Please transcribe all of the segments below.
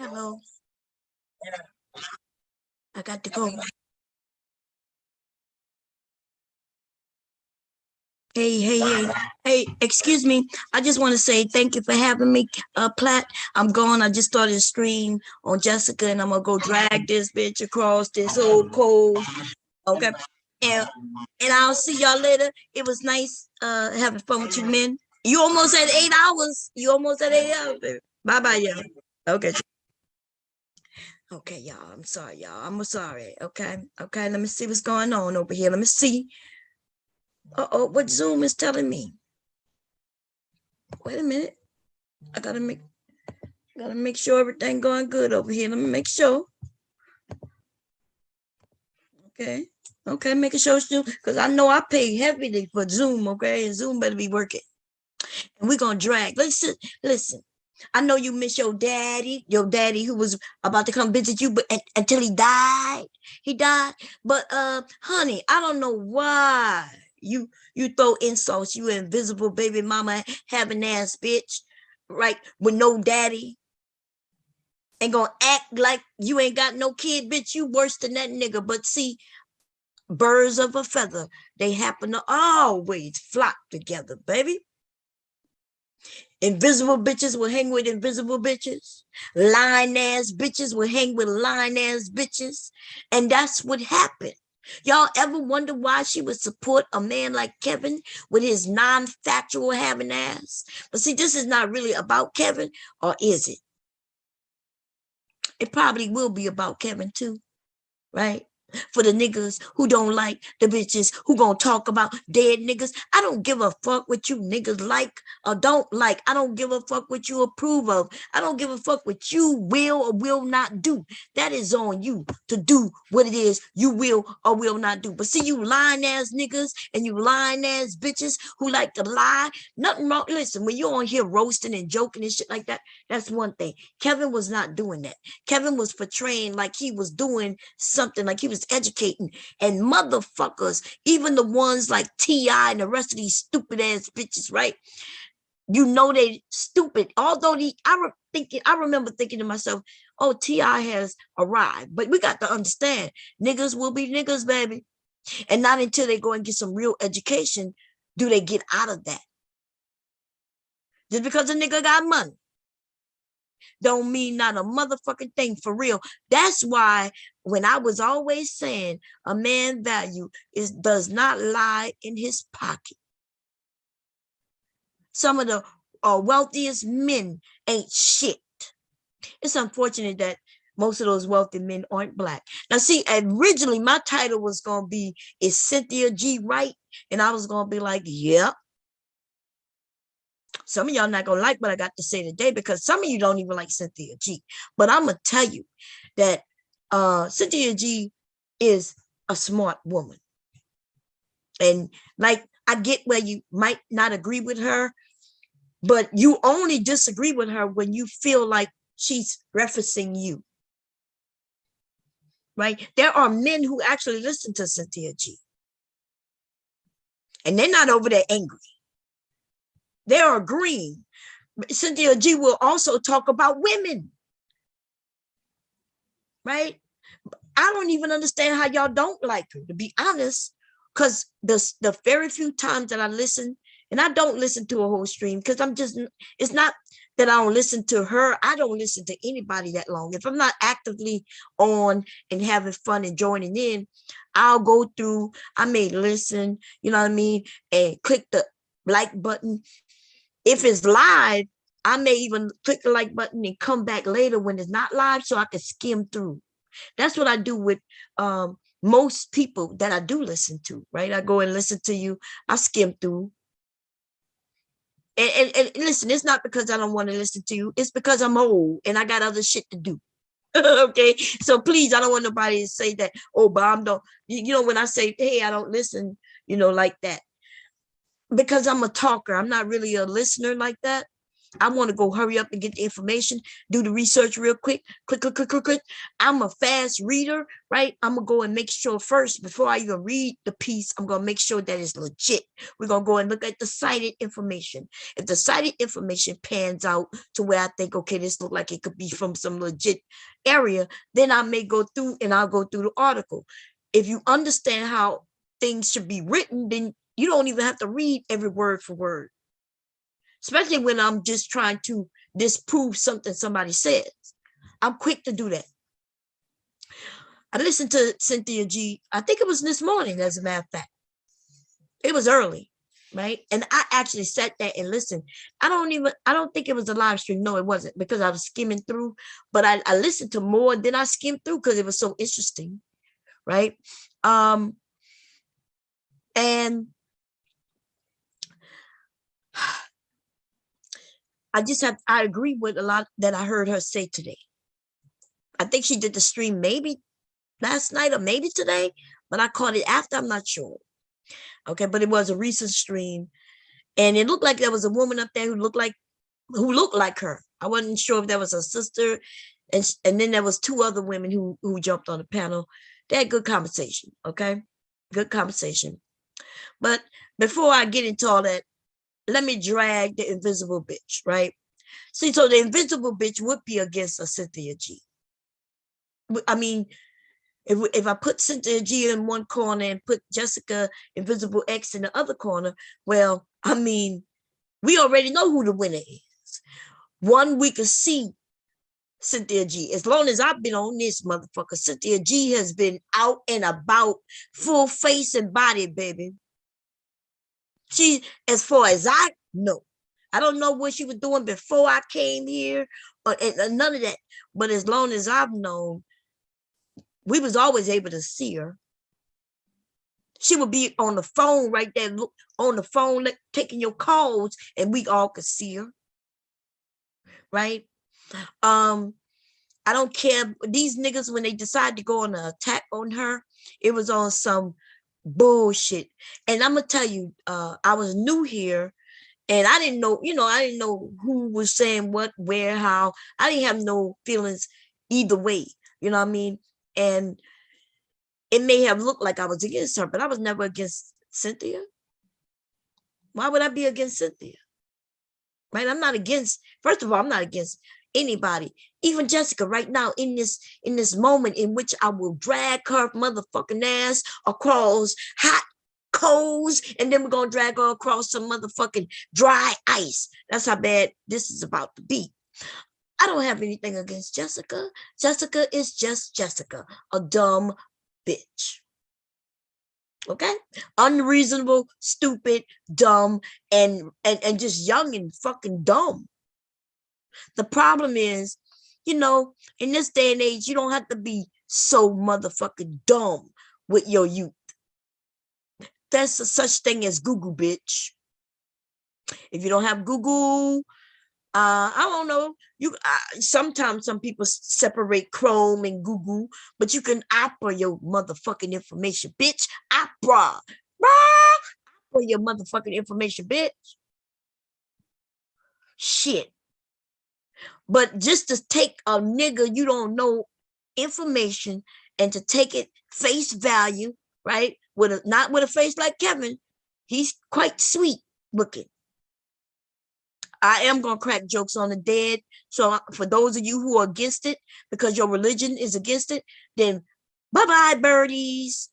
Hello, I got to go. Hey, excuse me. I just want to say thank you for having me, Platt. I'm going. I just started a stream on Jessica, and I'm gonna go drag this bitch across this whole cold. Okay. And, and I'll see y'all later. It was nice having fun with you men. You almost at 8 hours. You almost at 8 hours, baby. Bye bye, y'all. Okay. Okay, y'all. I'm sorry, y'all. I'm sorry. Okay. Okay. Let me see what's going on over here. Let me see. Uh-oh, what Zoom is telling me? Wait a minute. I gotta make sure everything going good over here. Let me make sure. Okay. Okay, making sure because I know I pay heavily for Zoom, okay? And Zoom better be working. And we're gonna drag. Listen. I know you miss your daddy who was about to come visit you, but until he died. He died. But honey, I don't know why you throw insults, you invisible baby mama having ass bitch, right? With no daddy. And gonna act like you ain't got no kid, bitch. You worse than that nigga. But see, birds of a feather, they happen to always flock together, baby. Invisible bitches will hang with invisible bitches. Lying ass bitches will hang with lying ass bitches. And that's what happened. Y'all ever wonder why she would support a man like Kevin with his non-factual having ass? But see, this is not really about Kevin, or is it? It probably will be about Kevin too, right? For the niggas who don't like the bitches who gonna talk about dead niggas. I don't give a fuck what you niggas like or don't like. I don't give a fuck what you approve of. I don't give a fuck what you will or will not do. That is on you to do what it is you will or will not do. But see, you lying ass niggas and you lying ass bitches who like to lie. Nothing wrong. Listen, when you're on here roasting and joking and shit like that, that's one thing. Kevin was not doing that. Kevin was portraying like he was doing something, like he was educating. And motherfuckers, even the ones like T.I. and the rest of these stupid ass bitches, right? You know they stupid. Although I remember thinking to myself, oh, T.I. has arrived. But we got to understand, niggas will be niggas, baby. And not until they go and get some real education do they get out of that. Just because a nigga got money don't mean not a motherfucking thing, for real. That's why when I was always saying a man value does not lie in his pocket. Some of the wealthiest men ain't shit. It's unfortunate that most of those wealthy men aren't black. Now, see, originally my title was going to be, is Cynthia G right? And I was going to be like, yep. Some of y'all not going to like what I got to say today because some of you don't even like Cynthia G. But I'm going to tell you that Cynthia G is a smart woman. And like, I get where you might not agree with her, but you only disagree with her when you feel like she's referencing you. Right? There are men who actually listen to Cynthia G. And they're not over there angry. They're agreeing. Cynthia G will also talk about women. Right? I don't even understand how y'all don't like her, to be honest, because the very few times that I listen, and I don't listen to a whole stream because it's not that I don't listen to her. I don't listen to anybody that long. If I'm not actively on and having fun and joining in, I'll go through, I may listen, you know what I mean, and click the like button. If it's live, I may even click the like button and come back later when it's not live so I can skim through. That's what I do with most people that I do listen to, right? I go and listen to you. I skim through. And listen, it's not because I don't want to listen to you. It's because I'm old and I got other shit to do. Okay. So please, I don't want nobody to say that, oh, Bob, don't, when I say, hey, I don't listen, like that. Because I'm a talker. I'm not really a listener like that. I want to go hurry up and get the information, do the research real quick, click, click, click, click, click. I'm a fast reader, right? I'm going to go and make sure first, before I even read the piece, I'm going to make sure that it's legit. We're going to go and look at the cited information. If the cited information pans out to where I think, okay, this look like it could be from some legit area, then I may go through and I'll go through the article. If you understand how things should be written, then you don't even have to read every word for word, especially when I'm just trying to disprove something somebody says. I'm quick to do that. I listened to Cynthia G. I think it was this morning, as a matter of fact. It was early, right? And I actually sat there and listened. I don't think it was a live stream. No, it wasn't, because I was skimming through. But I listened to more than I skimmed through because it was so interesting, right? And I agree with a lot that I heard her say today. I think she did the stream maybe last night or maybe today, but I caught it after. I'm not sure. Okay, but it was a recent stream, and it looked like there was a woman up there who looked like her. I wasn't sure if that was her sister, and then there was two other women who jumped on the panel. They had good conversation. Okay, good conversation. But before I get into all that, let me drag the invisible bitch, right? See, so the invisible bitch would be against a Cynthia G. I mean, if I put Cynthia G in one corner and put Jessica Invisible X in the other corner, well, I mean, we already know who the winner is. One, we could see Cynthia G. As long as I've been on this motherfucker, Cynthia G has been out and about, full face and body, baby. She, as far as I know, I don't know what she was doing before I came here, or none of that. But as long as I've known, we was always able to see her. She would be on the phone right there, on the phone, taking your calls, and we all could see her. Right? I don't care. These niggas, when they decide to go on an attack on her, it was on some bullshit. And I'm gonna tell you, I was new here, and I didn't know, I didn't know who was saying what, where, how. I didn't have no feelings either way. You know what I mean? And it may have looked like I was against her, but I was never against Cynthia. Why would I be against Cynthia? Right? I'm not against, first of all, I'm not against anybody. Even Jessica right now, in this moment in which I will drag her motherfucking ass across hot coals, and then we're gonna drag her across some motherfucking dry ice. That's how bad this is about to be. I don't have anything against Jessica. Jessica is just Jessica, a dumb bitch. Okay? Unreasonable, stupid, dumb, and just young and fucking dumb. The problem is, in this day and age, you don't have to be so motherfucking dumb with your youth. There's a such thing as Google, bitch. If you don't have Google, I don't know. Sometimes some people separate Chrome and Google, but you can Opera your motherfucking information, bitch. Opera your motherfucking information, bitch. Shit. But just to take a nigga you don't know information and to take it face value, right? Not with a face like Kevin. He's quite sweet looking. I am going to crack jokes on the dead. So for those of you who are against it, because your religion is against it, then bye-bye, birdies.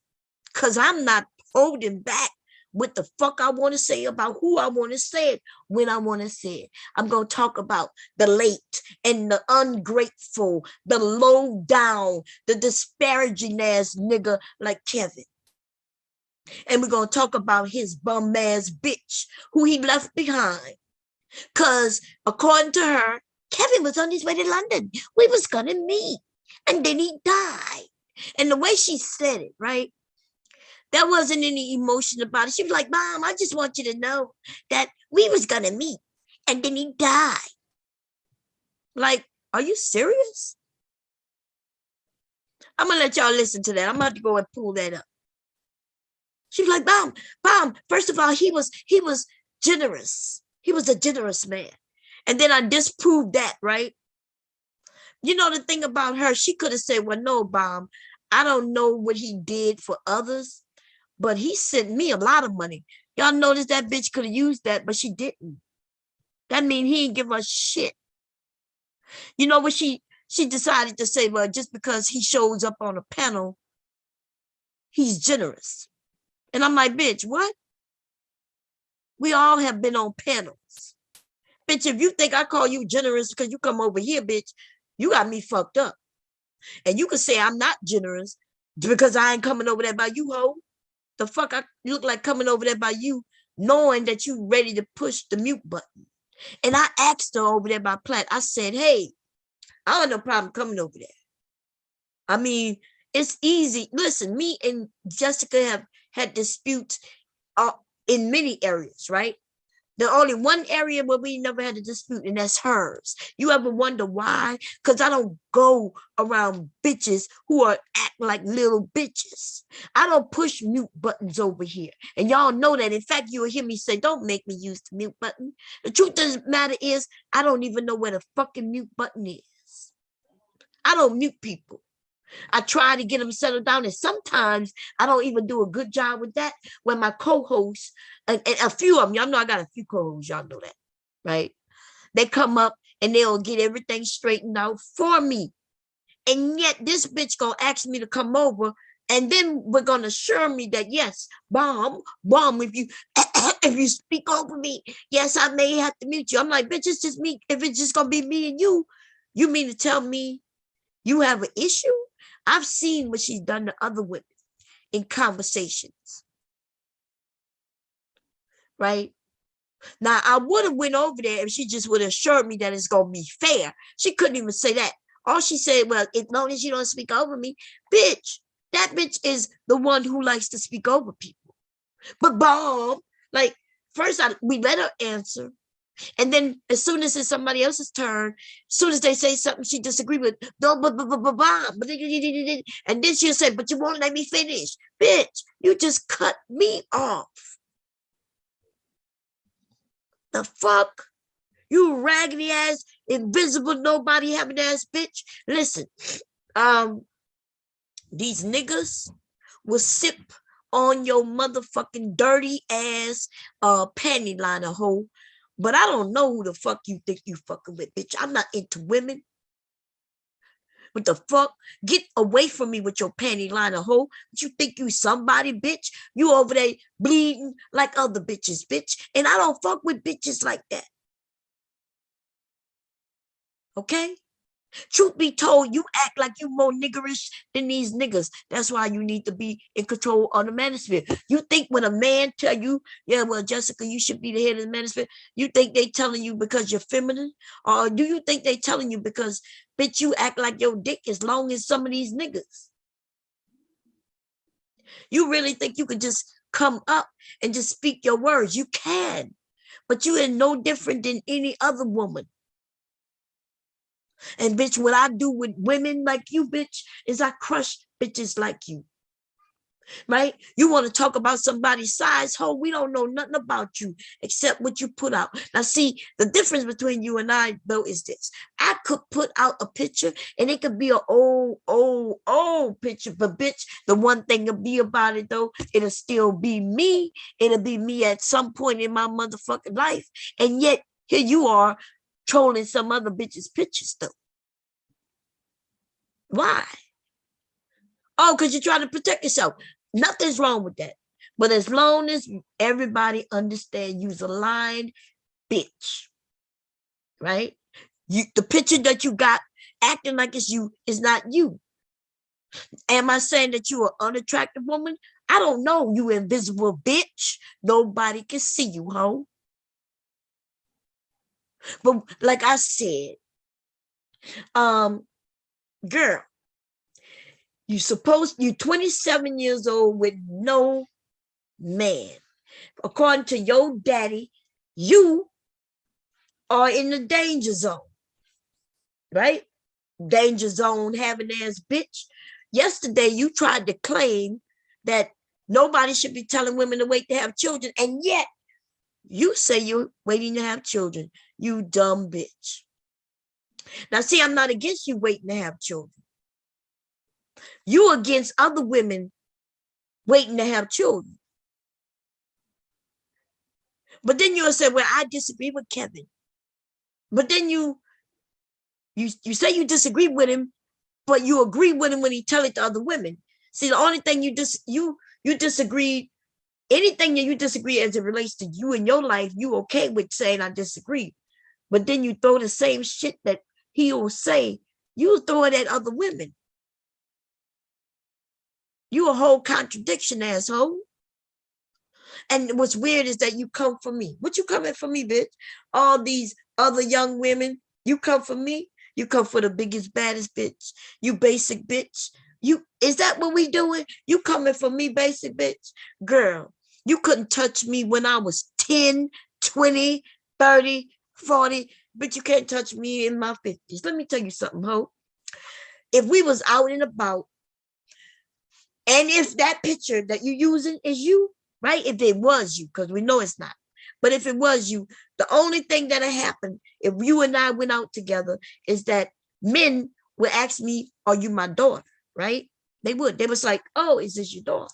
Because I'm not holding back what the fuck I want to say about who I want to say it when I want to say it. I'm going to talk about the late and the ungrateful, the low down, the disparaging ass nigga like Kevin. And we're going to talk about his bum ass bitch who he left behind. Because according to her, Kevin was on his way to London. We was going to meet. And then he died. And the way she said it, right? There wasn't any emotion about it. She was like, Mom, I just want you to know that we was going to meet. And then he died. Like, are you serious? I'm going to let y'all listen to that. I'm going to have to go and pull that up. She was like, Mom, first of all, he was generous. He was a generous man. And then I disproved that, right? You know, the thing about her, she could have said, well, no, Bomb, I don't know what he did for others, but he sent me a lot of money. Y'all notice that bitch could have used that, but she didn't. That means he didn't give a shit. You know what she decided to say, well, just because he shows up on a panel, he's generous. And I'm like, bitch, what? We all have been on panels. Bitch, if you think I call you generous because you come over here, bitch, you got me fucked up. And you can say I'm not generous because I ain't coming over there by you, ho. The fuck I look like coming over there by you, knowing that you ready to push the mute button. And I asked her over there by Platt, I said, hey, I don't have no problem coming over there. I mean, it's easy. Listen, me and Jessica have had disputes in many areas, right? The only one area where we never had a dispute, and that's hers. You ever wonder why? Because I don't go around bitches who are act like little bitches. I don't push mute buttons over here. And y'all know that. In fact, you'll hear me say, don't make me use the mute button. The truth of the matter is, I don't even know where the fucking mute button is. I don't mute people. I try to get them settled down, and sometimes I don't even do a good job with that. When my co-hosts, and a few of them, y'all know I got a few co-hosts, y'all know that, right? They come up and they'll get everything straightened out for me. And yet this bitch gonna ask me to come over, and then we're gonna assure me that yes, Bomb, if you if you speak over me, yes, I may have to mute you. I'm like, bitch, it's just me. If it's just gonna be me and you mean to tell me you have an issue? I've seen what she's done to other women in conversations, right? Now, I would have went over there if she just would have assured me that it's going to be fair. She couldn't even say that. All she said, well, as long as you don't speak over me, bitch, that bitch is the one who likes to speak over people. But Bomb, like, first we let her answer. And then as soon as it's somebody else's turn, as soon as they say something she disagree with, and then she'll say, but you won't let me finish. Bitch, you just cut me off. The fuck? You raggedy ass, invisible, nobody having ass bitch. Listen, these niggas will sip on your motherfucking dirty ass panty liner hole. But I don't know who the fuck you think you fucking with, bitch. I'm not into women. What the fuck? Get away from me with your panty liner hole. You think you somebody, bitch? You over there bleeding like other bitches, bitch. And I don't fuck with bitches like that. Okay? Truth be told, you act like you more niggerish than these niggas. That's why you need to be in control of the manosphere. You think when a man tell you, yeah, well, Jessica, you should be the head of the manosphere, you think they telling you because you're feminine? Or do you think they telling you because, bitch, you act like your dick as long as some of these niggas? You really think you could just come up and just speak your words? You can, but you are no different than any other woman. And bitch, what I do with women like you, bitch, is I crush bitches like you. Right? You want to talk about somebody's size? Ho, we don't know nothing about you except what you put out. Now, see, the difference between you and I, though, is this. I could put out a picture and it could be an old picture. But bitch, the one thing to be about it, though, it'll still be me. It'll be me at some point in my motherfucking life. And yet, here you are trolling some other bitch's pictures, though. Why? Oh, because you're trying to protect yourself. Nothing's wrong with that. But as long as everybody understand you's a lying bitch, right? The picture that you got acting like it's you is not you. Am I saying that you're an unattractive woman? I don't know, you invisible bitch. Nobody can see you, ho. But like I said, girl, you're 27 years old with no man. According to your daddy, you are in the danger zone, right? Danger zone having ass bitch. Yesterday, you tried to claim that nobody should be telling women to wait to have children, and yet you say you're waiting to have children. You dumb bitch. Now, see, I'm not against you waiting to have children. You against other women waiting to have children. But then you'll say, well, I disagree with Kevin. But then you say you disagree with him, but you agree with him when he tell it to other women. See, the only thing you disagree, anything that you disagree as it relates to you in your life, you okay with saying I disagree. But then you throw the same shit that he will say, you throw it at other women. You a whole contradiction, asshole. And what's weird is that you come for me. What you coming for me, bitch? All these other young women, you come for me? You come for the biggest, baddest bitch. You basic bitch. Is that what we doing? You coming for me, basic bitch? Girl, you couldn't touch me when I was 10, 20, 30, 40, but you can't touch me in my 50s. Let me tell you something, ho. If we was out and about, and if that picture that you're using is you, right? If it was you, because we know it's not. But if it was you, the only thing that'll happen if you and I went out together is that men would ask me, are you my daughter? Right? They would. They was like, oh, is this your daughter?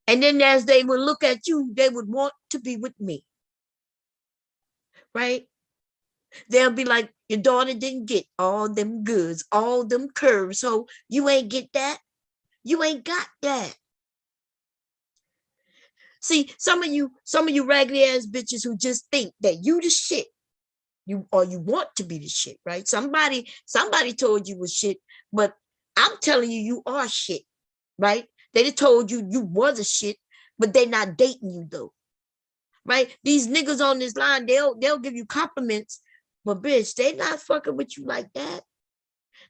And then as they would look at you, they would want to be with me. Right? They'll be like, your daughter didn't get all them goods, all them curves. So you ain't get that. You ain't got that. See, some of you raggedy ass bitches who just think that you the shit, you want to be the shit, right? Somebody told you was shit, but I'm telling you, you are shit, right? They told you you was a shit, but they're not dating you though, right? These niggas on this line, they'll give you compliments, but bitch, they not fucking with you like that.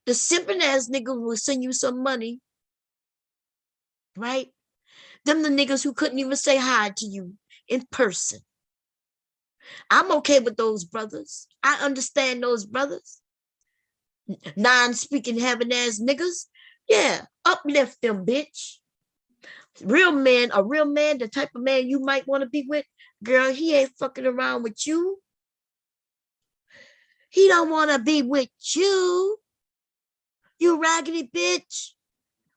The simping ass nigga will send you some money, right? Them the niggas who couldn't even say hi to you in person. I'm okay with those brothers. I understand those brothers. Non-speaking having ass niggas. Yeah, uplift them, bitch. A real man, the type of man you might want to be with, girl, he ain't fucking around with you. He don't want to be with you. You raggedy bitch.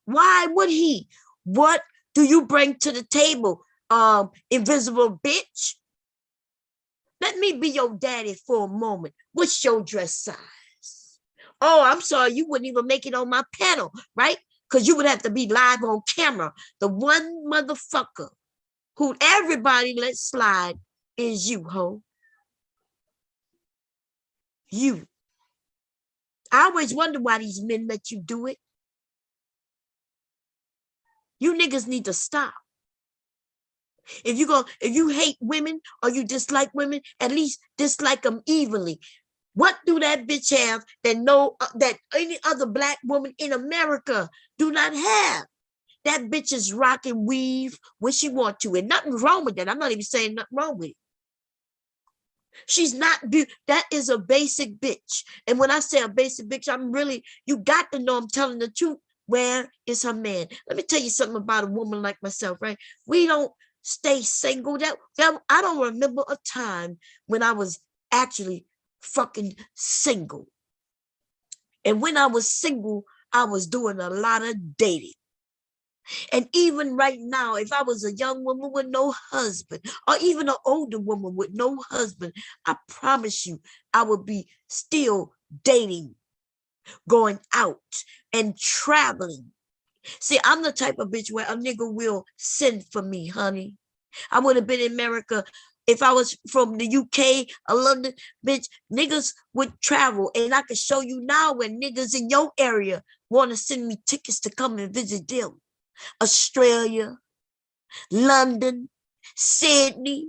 Why would he? What do you bring to the table, invisible bitch? Let me be your daddy for a moment. What's your dress size? Oh, I'm sorry, you wouldn't even make it on my panel, right? Because you would have to be live on camera. The one motherfucker who everybody lets slide is you, ho. You. I always wonder why these men let you do it. You niggas need to stop. If you hate women or you dislike women, at least dislike them evenly. What do that bitch have that any other black woman in America do not have? That bitch is rocking weave when she want to, and nothing wrong with that. I'm not even saying nothing wrong with it. She's not, that is a basic bitch. And when I say a basic bitch, you got to know I'm telling the truth. Where is her man? Let me tell you something about a woman like myself, right? We don't stay single. I don't remember a time when I was actually fucking single. And when I was single, I was doing a lot of dating. And even right now, if I was a young woman with no husband, or even an older woman with no husband, I promise you, I would be still dating, going out and traveling. See, I'm the type of bitch where a nigga will send for me, honey. I would have been in America if I was from the UK or London, bitch. Niggas would travel, and I can show you now when niggas in your area want to send me tickets to come and visit them. Australia, London, Sydney,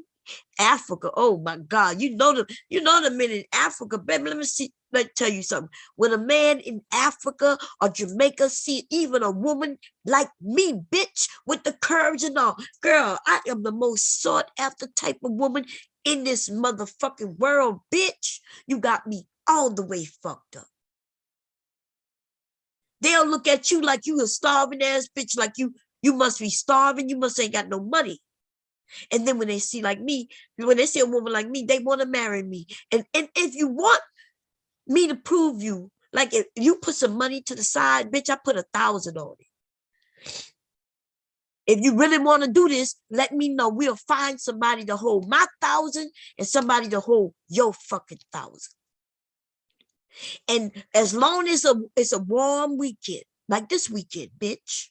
Africa. Oh my God. You know the men in Africa, baby. Let me tell you something. When a man in Africa or Jamaica see even a woman like me, bitch, with the curves and all, girl, I am the most sought after type of woman in this motherfucking world, bitch. You got me all the way fucked up. They'll look at you like you a starving ass bitch, like you must be starving. You must ain't got no money. And then when they see like me, when they see a woman like me, they want to marry me. And if you want me to prove you, like if you put some money to the side, bitch, I put 1,000 on it. If you really want to do this, let me know. We'll find somebody to hold my 1,000 and somebody to hold your fucking 1,000. And as long as it's a warm weekend, like this weekend, bitch,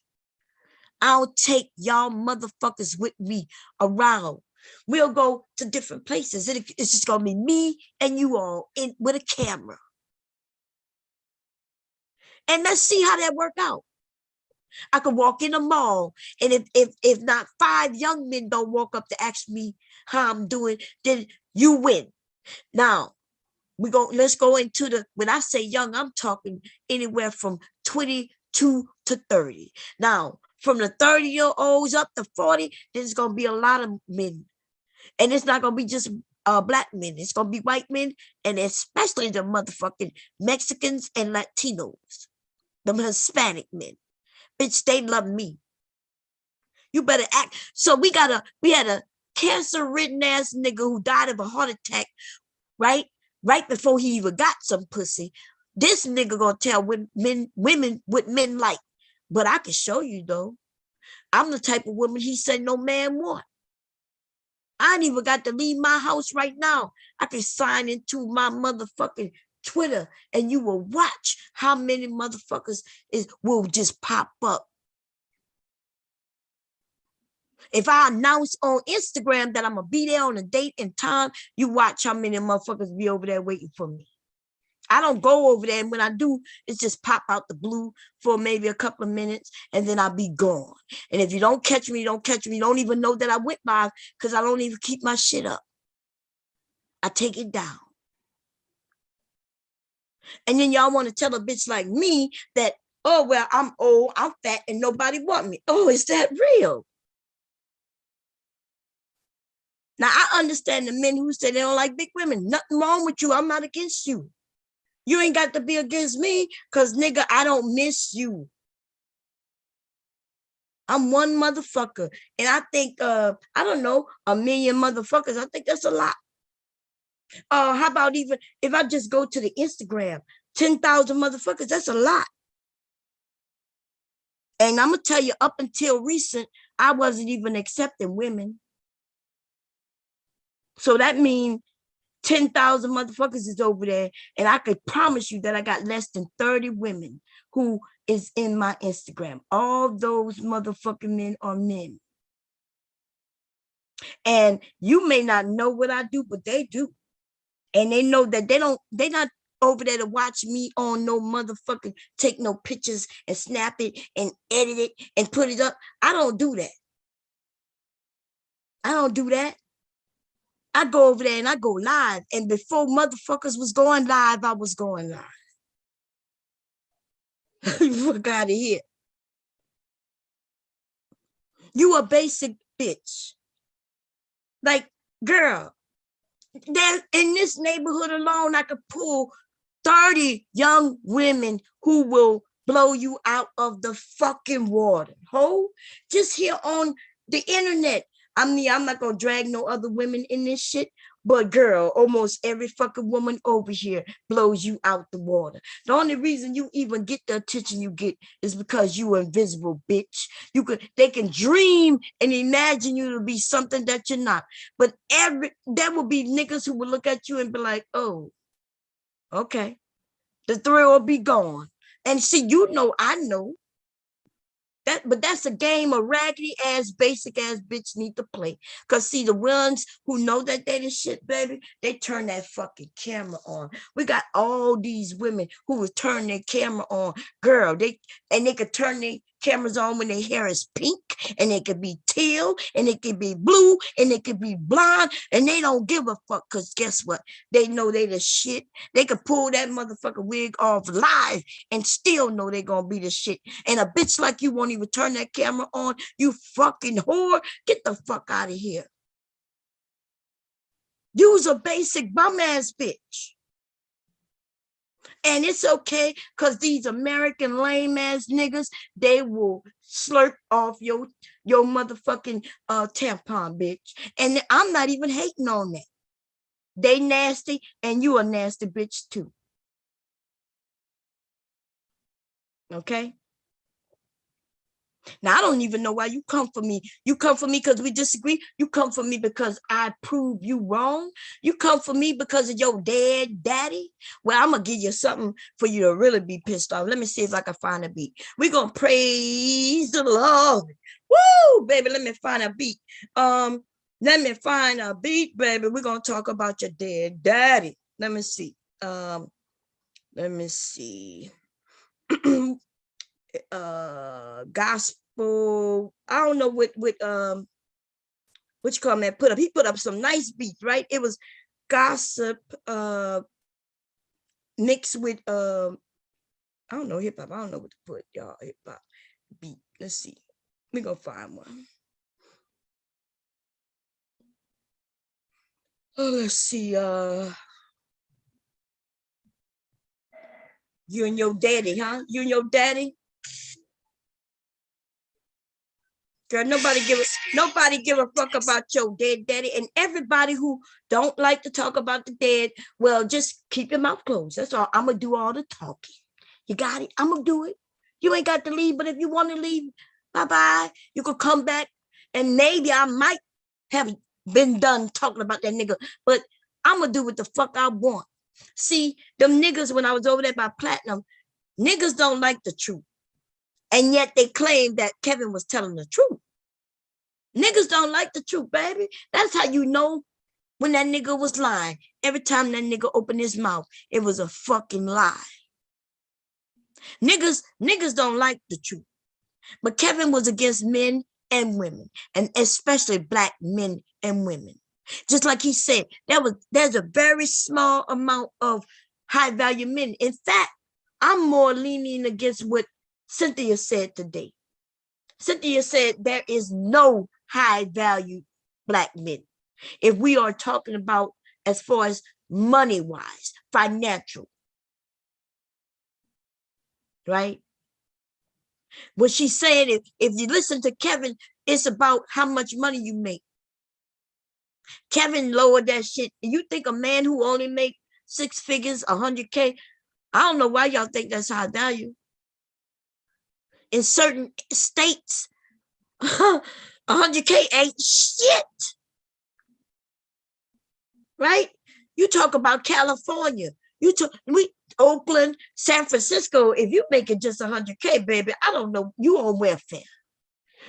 I'll take y'all motherfuckers with me around. We'll go to different places. It's just gonna be me and you all in with a camera. And let's see how that work out. I could walk in a mall, and if not 5 young men don't walk up to ask me how I'm doing, then you win. Now let's go into the, when I say young, I'm talking anywhere from 22 to 30. Now, from the 30-year-olds up to 40, there's gonna be a lot of men. And it's not gonna be just black men, it's gonna be white men, and especially the motherfucking Mexicans and Latinos, the Hispanic men. Bitch, they love me. You better act. So we had a cancer-ridden ass nigga who died of a heart attack, right? Right before he even got some pussy. This nigga gonna tell women what men like. But I can show you though. I'm the type of woman he said no man want. I ain't even got to leave my house right now. I can sign into my motherfucking Twitter and you will watch how many motherfuckers will just pop up. If I announce on Instagram that I'm gonna be there on a date and time, you watch how many motherfuckers be over there waiting for me. I don't go over there, and when I do, it's just pop out the blue for maybe a couple of minutes, and then I'll be gone. And if you don't catch me, don't catch me. Don't even know that I went by because I don't even keep my shit up. I take it down. And then y'all want to tell a bitch like me that, oh, well, I'm old, I'm fat, and nobody want me. Oh, is that real? Now, I understand the men who say they don't like big women. Nothing wrong with you. I'm not against you. You ain't got to be against me because, nigga, I don't miss you. I'm one motherfucker. And I think, I don't know, 1 million motherfuckers. I think that's a lot. How about even if I just go to the Instagram, 10,000 motherfuckers, that's a lot. And I'm going to tell you, up until recent, I wasn't even accepting women. So that means 10,000 motherfuckers is over there. And I could promise you that I got less than 30 women who is in my Instagram. All those motherfucking men are men. And you may not know what I do, but they do. And they know that they're not over there to watch me on no motherfucking take no pictures and snap it and edit it and put it up. I don't do that. I don't do that. I go over there and I go live. And before motherfuckers was going live, I was going live. Fuck out of here. You a basic bitch. Like, girl, there in this neighborhood alone, I could pull 30 young women who will blow you out of the fucking water. Ho, just here on the internet. I mean, I'm not gonna drag no other women in this shit, but girl, almost every fucking woman over here blows you out the water. The only reason you even get the attention you get is because you are invisible, bitch. They can dream and imagine you to be something that you're not. But there will be niggas who will look at you and be like, oh, okay. The thrill will be gone. And see, you know, I know that, but that's a game a raggedy ass, basic ass bitch need to play. Cause see, the ones who know that they the shit, baby, they turn that fucking camera on. We got all these women who will turn their camera on, girl. They could turn their cameras on when their hair is pink, and it could be teal, and it could be blue, and it could be blonde, and they don't give a fuck. Cause guess what? They know they the shit. They could pull that motherfucking wig off live and still know they gonna be the shit. And a bitch like you won't even turn that camera on. You fucking whore. Get the fuck out of here. You's a basic bum ass bitch. And it's okay, because these American lame ass niggas, they will slurp off your motherfucking tampon, bitch. And I'm not even hating on that. They nasty, and you a nasty bitch too. Okay? Now, I don't even know why you come for me. You come for me because we disagree. You come for me because I prove you wrong. You come for me because of your dead daddy. Well, I'm going to give you something for you to really be pissed off. Let me see if I can find a beat. We're going to praise the Lord. Woo, baby, let me find a beat. Let me find a beat, baby. We're going to talk about your dead daddy. Let me see. Let me see. Gospel. I don't know what you call that put up. He put up some nice beats, right? It was gossip mixed with I don't know, hip hop. I don't know what to put, y'all. Hip hop beat. Let's see. We gonna find one. Oh, let's see. You and your daddy, huh? You and your daddy. Girl, nobody give a fuck about your dead daddy. And everybody who don't like to talk about the dead, well, just keep your mouth closed. That's all. I'm gonna do all the talking. You got it? I'm gonna do it. You ain't got to leave, but if you want to leave, bye-bye. You could come back, and maybe I might have been done talking about that nigga, but I'm gonna do what the fuck I want. See, them niggas, when I was over there by Platinum, niggas don't like the truth. And yet they claim that Kevin was telling the truth. Niggas don't like the truth, baby. That's how you know when that nigga was lying. Every time that nigga opened his mouth, it was a fucking lie. Niggas don't like the truth. But Kevin was against men and women, and especially black men and women. Just like he said, there's a very small amount of high value men. In fact, I'm more leaning against what Cynthia said today. Cynthia said there is no high value black men. If we are talking about as far as money wise, financial, right? What she's saying, if you listen to Kevin, it's about how much money you make. Kevin lowered that shit. You think a man who only make 6 figures, 100K, I don't know why y'all think that's high value. In certain states, 100K ain't shit. Right? You talk about California. Oakland, San Francisco. If you make it just 100K, baby, I don't know. You on welfare.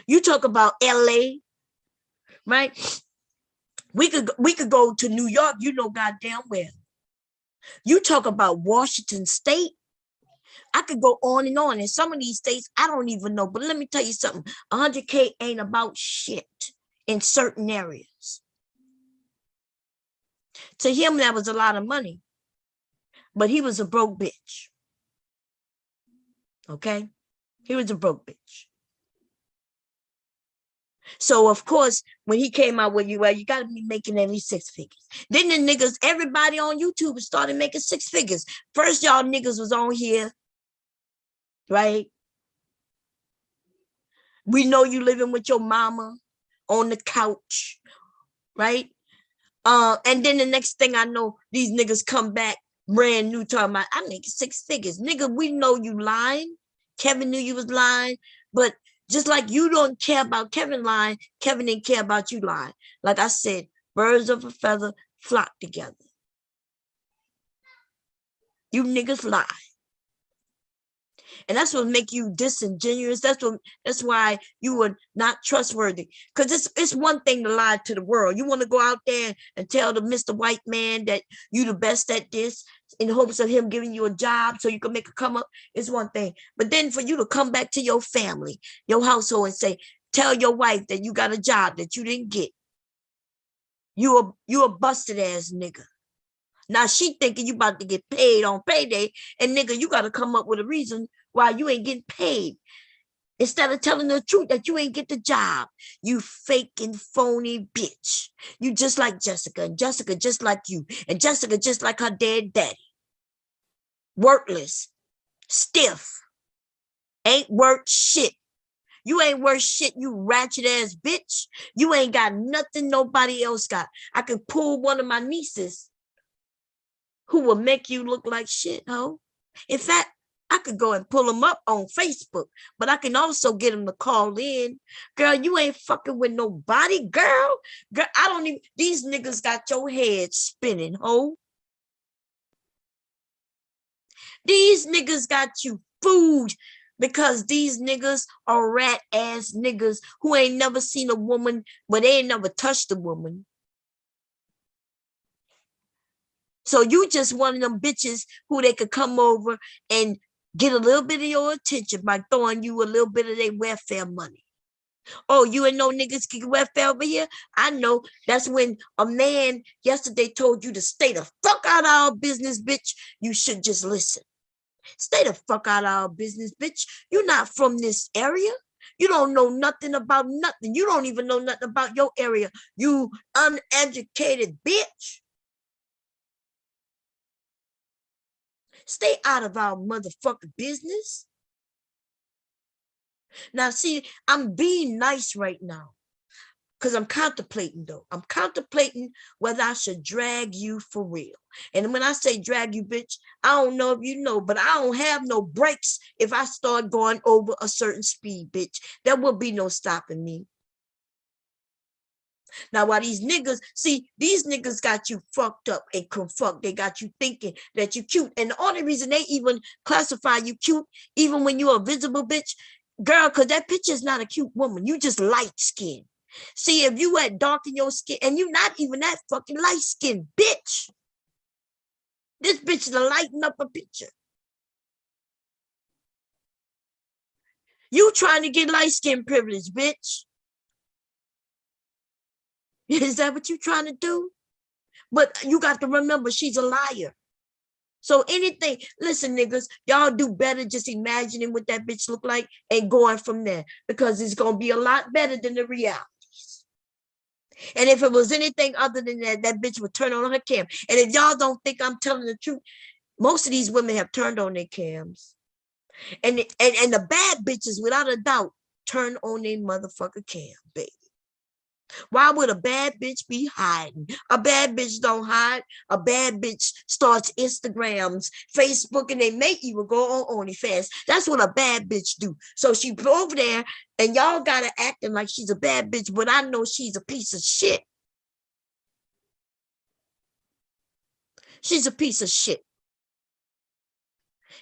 You talk about LA, right? We could go to New York. You know goddamn well. You talk about Washington State. I could go on and on. In some of these states, I don't even know. But let me tell you something. 100K ain't about shit in certain areas. To him, that was a lot of money. But he was a broke bitch. Okay? He was a broke bitch. So, of course, when he came out with you, well, you got to be making at least 6 figures. Then the niggas, everybody on YouTube started making 6 figures. First, y'all niggas was on here, right? We know you living with your mama on the couch, right? And then the next thing I know, these niggas come back brand new talking about, I make 6 figures. Nigga, we know you lying. Kevin knew you was lying, but just like you don't care about Kevin lying, Kevin didn't care about you lying. Like I said, birds of a feather flock together. You niggas lie. And that's what make you disingenuous. That's why you were not trustworthy. Because it's one thing to lie to the world. You want to go out there and tell the Mr. White man that you the best at this in hopes of him giving you a job so you can make a come up. It's one thing. But then for you to come back to your family, your household, and say, tell your wife that you got a job that you didn't get. You a busted ass nigga. Now she thinking you about to get paid on payday, and nigga, you got to come up with a reason why you ain't getting paid. Instead of telling the truth that you ain't get the job, you faking phony bitch. You just like Jessica, and Jessica just like you, and Jessica just like her dead daddy. worthless, stiff, ain't worth shit. You ain't worth shit, you ratchet ass bitch. You ain't got nothing nobody else got. I could pull one of my nieces who will make you look like shit, ho. In fact, I could go and pull them up on Facebook, but I can also get them to call in. Girl, you ain't fucking with nobody, girl. Girl, I don't even, these niggas got your head spinning, ho. These niggas got you food because these niggas are rat ass niggas who ain't never seen a woman, but they ain't never touched a woman. So you just one of them bitches who they could come over and get a little bit of your attention by throwing you a little bit of their welfare money. Oh, you ain't no niggas get welfare over here? I know. That's when a man yesterday told you to stay the fuck out of our business, bitch. You should just listen. Stay the fuck out of our business, bitch. You're not from this area. You don't know nothing about nothing. You don't even know nothing about your area. You uneducated bitch. Stay out of our motherfucking business. Now, see, I'm being nice right now because I'm contemplating, though. I'm contemplating whether I should drag you for real. And when I say drag you, bitch, I don't know if you know, but I don't have no brakes if I start going over a certain speed, bitch. There will be no stopping me. Now, while these niggas, see, these niggas got you fucked up and confucked. They got you thinking that you cute. And the only reason they even classify you cute, even when you're a visible bitch, girl, because that picture is not a cute woman. You just light skinned. See, if you had darken your skin, and you're not even that fucking light skinned, bitch. This bitch is to lighten up a picture. You trying to get light skin privilege, bitch. Is that what you trying to do? But you got to remember, she's a liar. So anything, listen, niggas, y'all do better just imagining what that bitch look like and going from there, because it's going to be a lot better than the realities. And if it was anything other than that, that bitch would turn on her cam. And if y'all don't think I'm telling the truth, most of these women have turned on their cams. And the bad bitches, without a doubt, turn on their motherfucker cam, baby. Why would a bad bitch be hiding? A bad bitch don't hide. A bad bitch starts Instagrams, Facebook, and they make you go on OnlyFans. That's what a bad bitch do. So she over there, and y'all got to acting like she's a bad bitch, but I know she's a piece of shit. She's a piece of shit.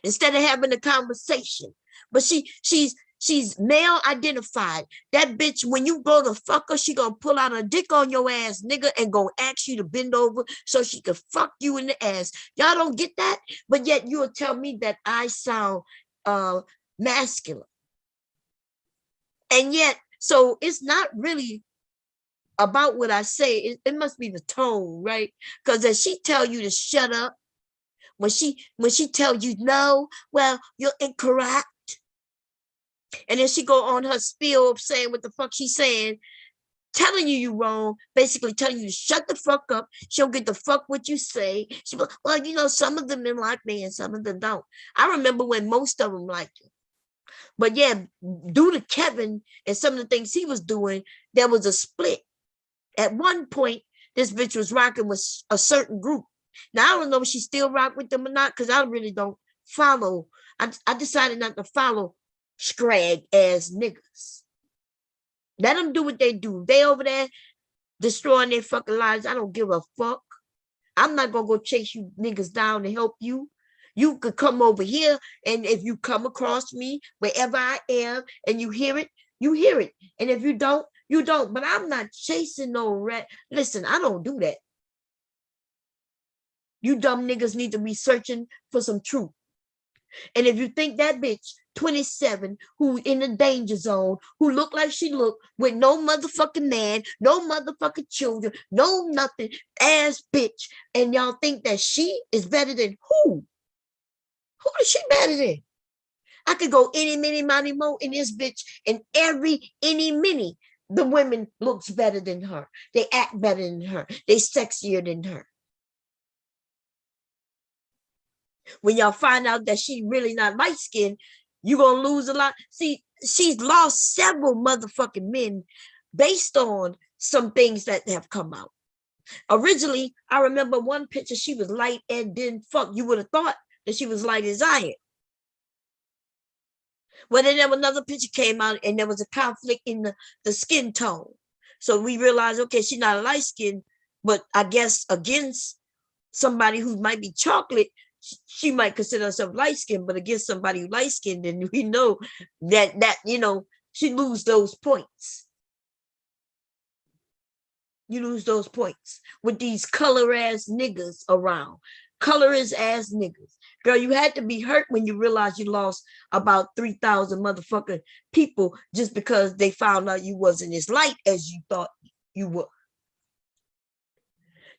Instead of having a conversation, but she's male identified. That bitch, when you go to fuck her, she gonna pull out a dick on your ass, nigga, and go ask you to bend over so she can fuck you in the ass. Y'all don't get that, but yet you'll tell me that I sound masculine, and yet so it's not really about what I say. It must be the tone, right? Because as she tell you to shut up, when she tell you no, well, you're incorrect. And then she go on her spiel of saying what the fuck she's saying, telling you wrong, basically telling you to shut the fuck up. She don't get the fuck what you say. She be, well, you know, some of them didn't like me and some of them don't. I remember when most of them liked you. But yeah, due to Kevin and some of the things he was doing, there was a split. At one point, this bitch was rocking with a certain group. Now, I don't know if she still rock with them or not, because I really don't follow. I decided not to follow scrag ass niggas. Let them do what they do. They over there destroying their fucking lives. I don't give a fuck. I'm not gonna go chase you niggas down to help you. You could come over here, and if you come across me wherever I am and you hear it, you hear it. And if you don't, you don't. But I'm not chasing no rat. Listen, I don't do that. You dumb niggas need to be searching for some truth. And if you think that bitch 27 who in the danger zone, who look like she look with no motherfucking man, no motherfucking children, no nothing ass bitch, and y'all think that she is better than who? Who is she better than? I could go any, mini, money, mo in this bitch, and every, any, mini, the women looks better than her. They act better than her. They sexier than her. When y'all find out that she really not light skinned, you're gonna lose a lot. See, she's lost several motherfucking men based on some things that have come out. Originally, I remember one picture, she was light and then fuck. You would have thought that she was light as iron. Well, then there was another picture came out and there was a conflict in the skin tone. So we realized, okay, she's not a light skin, but I guess against somebody who might be chocolate, she might consider herself light skinned, but against somebody who light skinned, then we know that she lose those points. You lose those points with these color ass niggas around. Colorist ass niggas. Girl, you had to be hurt when you realized you lost about 3,000 motherfucking people just because they found out you wasn't as light as you thought you were.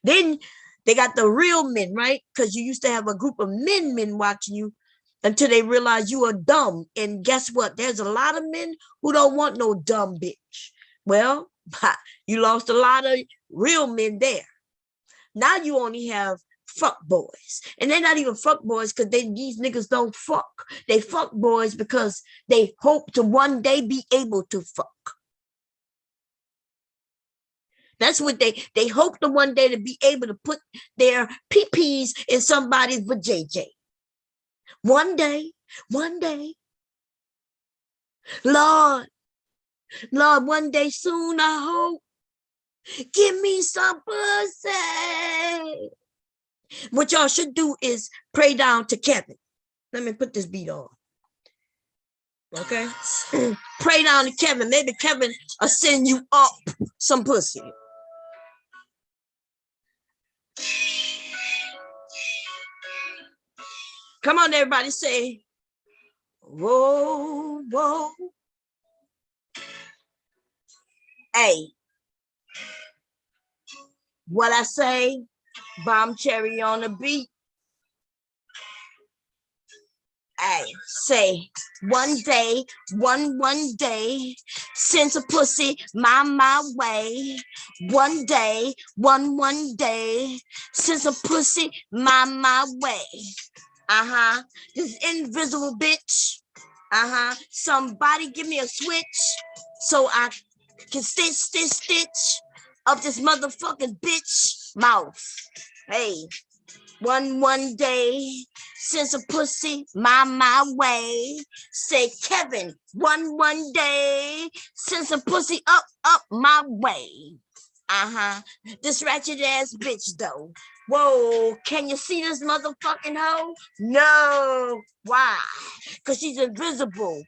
Then they got the real men, right? Because you used to have a group of men watching you until they realize you are dumb. And guess what? There's a lot of men who don't want no dumb bitch. Well, you lost a lot of real men there. Now you only have fuck boys. And they're not even fuck boys because these niggas don't fuck. They fuck boys because they hope to one day be able to fuck. That's what they hope to one day to be able to put their PPs in somebody's vajayjay. One day, Lord, one day soon, I hope. Give me some pussy. What y'all should do is pray down to Kevin. Let me put this beat on. Okay? Pray down to Kevin. Maybe Kevin will send you up some pussy. Come on, everybody, say, whoa, whoa. Hey, what I say, bomb cherry on the beat. Hey, say, one day, one day, send a pussy my way. One day, one day, send a pussy my way. This invisible bitch. Somebody give me a switch so I can stitch up this motherfucking bitch mouth. Hey, one day, since a pussy my way. Say Kevin, one day, since a pussy up my way. This ratchet ass bitch though. Whoa, can you see this motherfucking hoe? No. Why? Because she's invisible.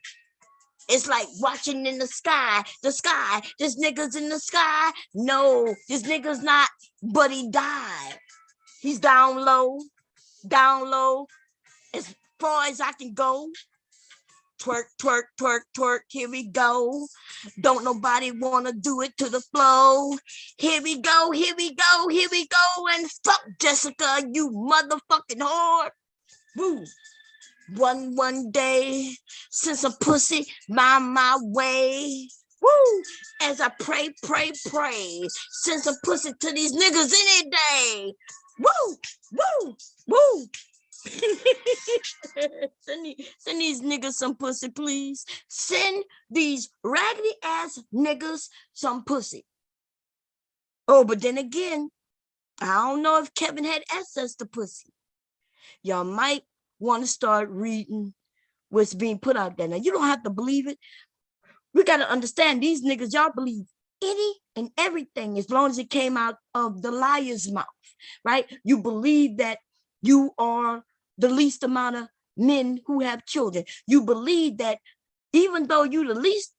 It's like watching in the sky. This nigga's in the sky. No, this nigga's not, but he died. He's down low, as far as I can go. Twerk, twerk, twerk, twerk, here we go. Don't nobody wanna do it to the flow. Here we go, and fuck Jessica, you motherfucking whore. Woo. One day, since a pussy my way. Woo! As I pray, send some pussy to these niggas any day. Woo! Send these niggas some pussy, please. Send these raggedy ass niggas some pussy. Oh, but then again, I don't know if Kevin had access to pussy. Y'all might want to start reading what's being put out there. Now, you don't have to believe it. We got to understand these niggas, y'all believe any and everything as long as it came out of the liar's mouth, right? You believe that you are the least amount of men who have children. You believe that even though you the least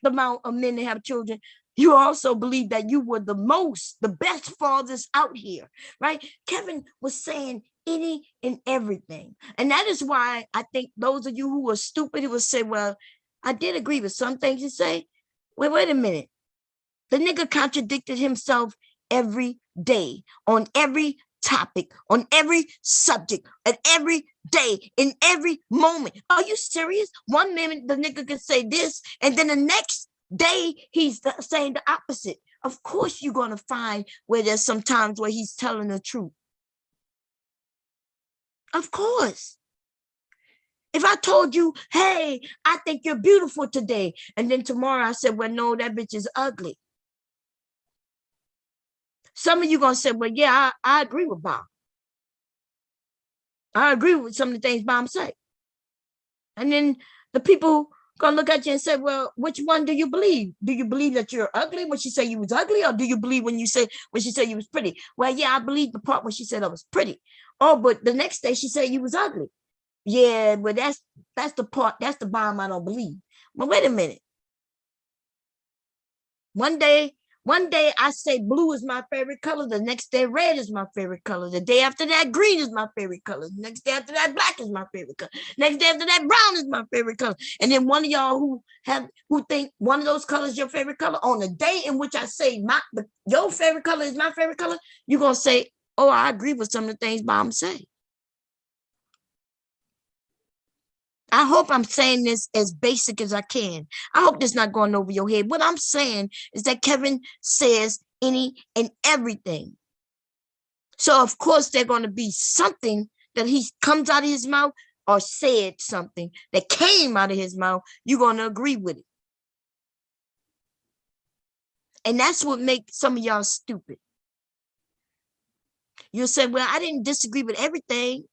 amount of men that have children, you also believe that you were the best fathers out here, right? Kevin was saying any and everything. And that is why I think those of you who are stupid, who will say, well, I did agree with some things you say. Wait a minute. The nigga contradicted himself every day on every topic, on every subject, at every day, in every moment. Are you serious? One minute the nigga can say this, and then the next day he's saying the opposite. Of course you're going to find where there's some times where he's telling the truth. Of course. If I told you, hey, I think you're beautiful today, and then tomorrow I said, well, no, that bitch is ugly. Some of you gonna say, well, yeah, I agree with Bob. I agree with some of the things Bob said. And then the people gonna look at you and say, well, which one do you believe? Do you believe that you're ugly when she said you was ugly? Or do you believe when she said you was pretty? Well, yeah, I believe the part when she said I was pretty. Oh, but the next day she said you was ugly. Yeah, but that's the part, that's the bomb I don't believe. But wait a minute. One day I say blue is my favorite color. The next day red is my favorite color. The day after that green is my favorite color. The next day after that black is my favorite color. Next day after that brown is my favorite color. And then one of y'all who think one of those colors is your favorite color, on the day in which I say your favorite color is my favorite color, you're gonna say, oh, I agree with some of the things Mom say. I hope I'm saying this as basic as I can. I hope this not going over your head. What I'm saying is that Kevin says any and everything. So of course there's going to be something that he comes out of his mouth or said something that came out of his mouth. You're going to agree with it. And that's what makes some of y'all stupid. You'll say, well, I didn't disagree with everything.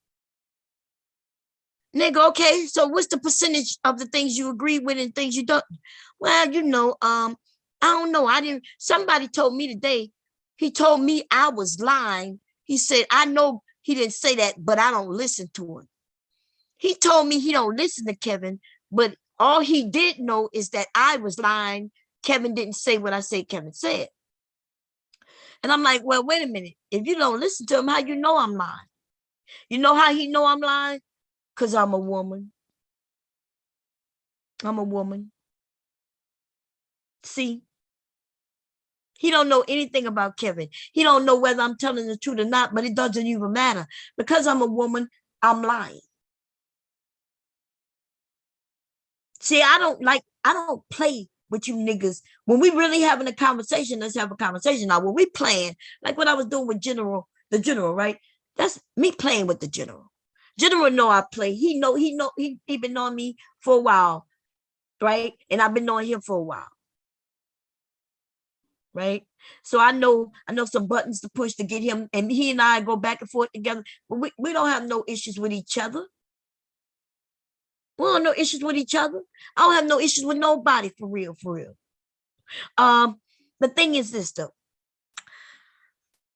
Nigga, okay, so what's the percentage of the things you agree with and things you don't? Well, I don't know. Somebody told me today, he told me I was lying. He said, I know he didn't say that, but I don't listen to him. He told me he don't listen to Kevin, but all he did know is that I was lying. Kevin didn't say what I said Kevin said. And I'm like, well, wait a minute. If you don't listen to him, how you know I'm lying? You know how he know I'm lying? Because I'm a woman. I'm a woman. See, he don't know anything about Kevin. He don't know whether I'm telling the truth or not, but it doesn't even matter. Because I'm a woman, I'm lying. See, I don't play with you niggas. When we really having a conversation, let's have a conversation. Now, when we playing, like what I was doing with the general, right? That's me playing with the general. General know I play. He been knowing me for a while, right? And I've been knowing him for a while. Right? So I know some buttons to push to get him, and he and I go back and forth together. But we don't have no issues with each other. We don't have no issues with each other. I don't have no issues with nobody, for real, for real. The thing is this though.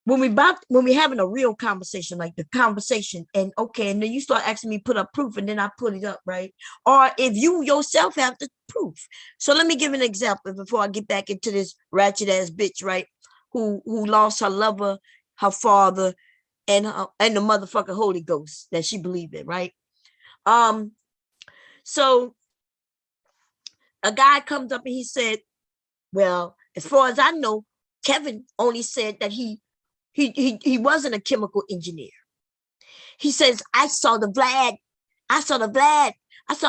When we having a real conversation, like the conversation, and okay, and then you start asking me put up proof, and then I put it up, right? Or if you yourself have the proof. So let me give an example before I get back into this ratchet ass bitch, right? Who lost her lover, her father, and the motherfucking Holy Ghost that she believed in, right? So a guy comes up and he said, well, as far as I know, Kevin only said that he wasn't a chemical engineer. He says, I saw the Vlad. I saw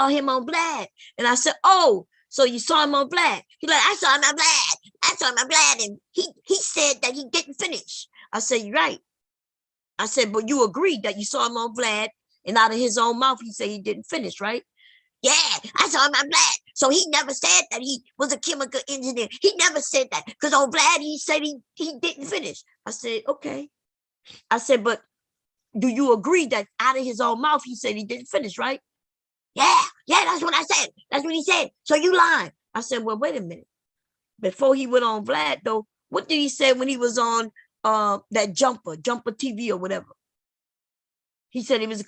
him on Vlad. And I said, oh, so you saw him on Vlad? He's like, I saw him on Vlad. I saw him on Vlad. And he said that he didn't finish. I said, you're right. I said, but you agreed that you saw him on Vlad, and out of his own mouth, he said he didn't finish, right? Yeah, I saw him on Vlad. So he never said that he was a chemical engineer. He never said that, because on Vlad, he said he didn't finish. I said, okay. I said, but do you agree that out of his own mouth, he said he didn't finish, right? Yeah, that's what I said. That's what he said. So you lied. I said, well, wait a minute. Before he went on Vlad, though, what did he say when he was on that Jumper TV or whatever? He said he was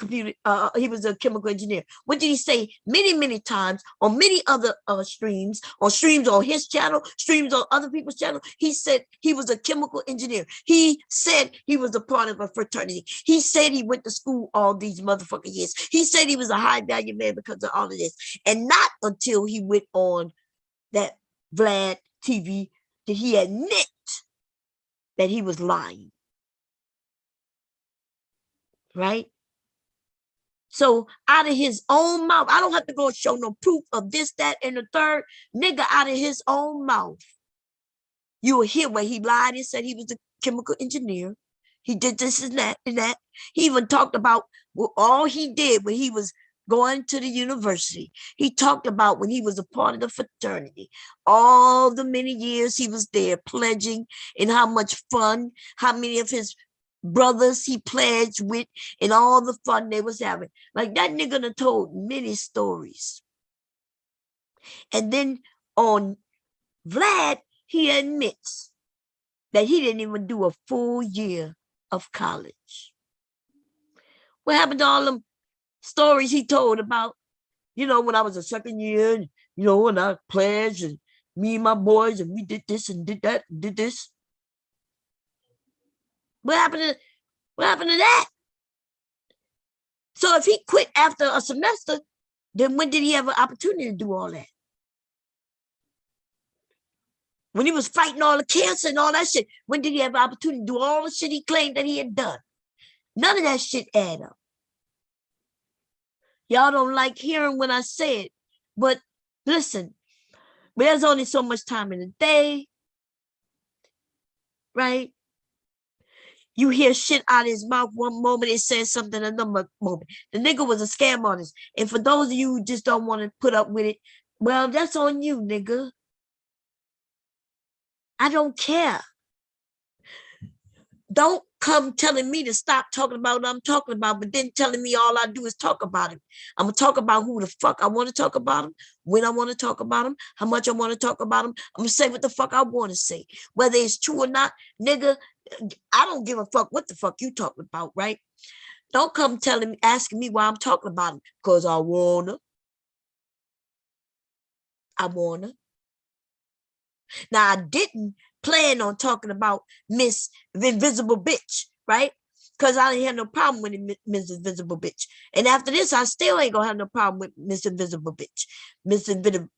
he was a chemical engineer. What did he say many, many times on many other streams on his channel, streams on other people's channel? He said he was a chemical engineer. He said he was a part of a fraternity. He said he went to school all these motherfucking years. He said he was a high value man because of all of this. And not until he went on that Vlad TV did he admit that he was lying. Right? So out of his own mouth, I don't have to go show no proof of this, that, and the third. Nigga, out of his own mouth, you will hear where he lied and said he was a chemical engineer. He did this and that and that. He even talked about Well, all he did when he was going to the university, he talked about when he was a part of the fraternity, all the many years he was there pledging, and how much fun, how many of his brothers he pledged with, and all the fun they was having. Like, that nigga done told many stories. And then on Vlad, he admits that he didn't even do a full year of college. What happened to all them stories he told about, when I was a second year, and, and I pledged, and me and my boys, and we did this and did that and did this? What happened to that? So if he quit after a semester, then when did he have an opportunity to do all that? When he was fighting all the cancer and all that shit, when did he have an opportunity to do all the shit he claimed that he had done? None of that shit add up. Y'all don't like hearing when I say it, but listen, there's only so much time in the day, right? You hear shit out of his mouth one moment, it says something another moment. The nigga was a scam artist. And for those of you who just don't want to put up with it, well, that's on you, nigga. I don't care. Don't come telling me to stop talking about what I'm talking about, but then telling me all I do is talk about him. I'm going to talk about who the fuck I want to talk about him, when I want to talk about him, how much I want to talk about him. I'm going to say what the fuck I want to say. Whether it's true or not, nigga, I don't give a fuck what the fuck you talking about, right? Don't come asking me why I'm talking about him, because I wanna. Now, I didn't plan on talking about Miss Invisible Bitch, right? Because I didn't have no problem with Miss Invisible Bitch. And after this, I still ain't gonna have no problem with Miss Invisible Bitch. Miss Invisible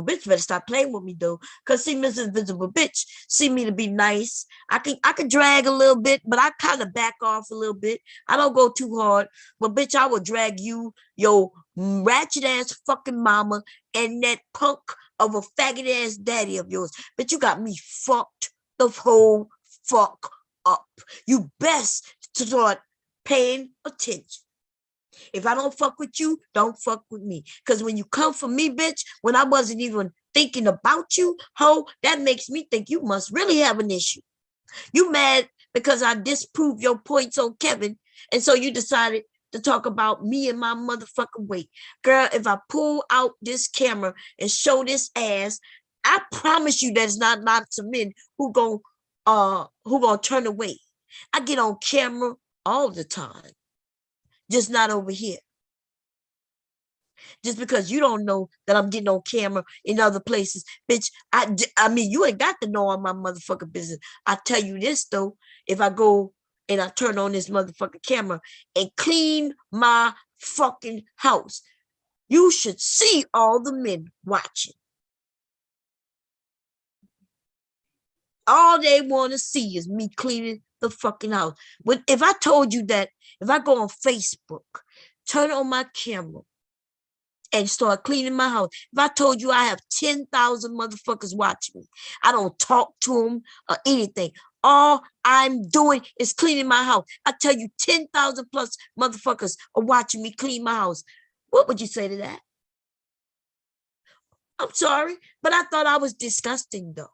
Bitch better stop playing with me though. Cause see, Miss Invisible Bitch see me to be nice. I can drag a little bit, but I kind of back off a little bit. I don't go too hard. But bitch, I will drag you, your ratchet ass fucking mama, and that punk of a faggot ass daddy of yours. But you got me fucked the whole fuck up. You best to start paying attention. If I don't fuck with you, don't fuck with me. Because when you come for me, bitch, when I wasn't even thinking about you, ho, that makes me think you must really have an issue. You mad because I disproved your points on Kevin, and so you decided to talk about me and my motherfucking weight. Girl, if I pull out this camera and show this ass, I promise you there's not lots of men who gonna turn away. I get on camera all the time, just not over here. Just because you don't know that I'm getting on camera in other places, bitch. I mean, you ain't got to know all my motherfucking business. I tell you this though, if I go and I turn on this motherfucking camera and clean my fucking house, you should see all the men watching. All they want to see is me cleaning the fucking house. If I told you that, if I go on Facebook, turn on my camera, and start cleaning my house. If I told you I have 10,000 motherfuckers watching me, I don't talk to them or anything. All I'm doing is cleaning my house. I tell you, 10,000 plus motherfuckers are watching me clean my house. What would you say to that? I'm sorry, but I thought I was disgusting though.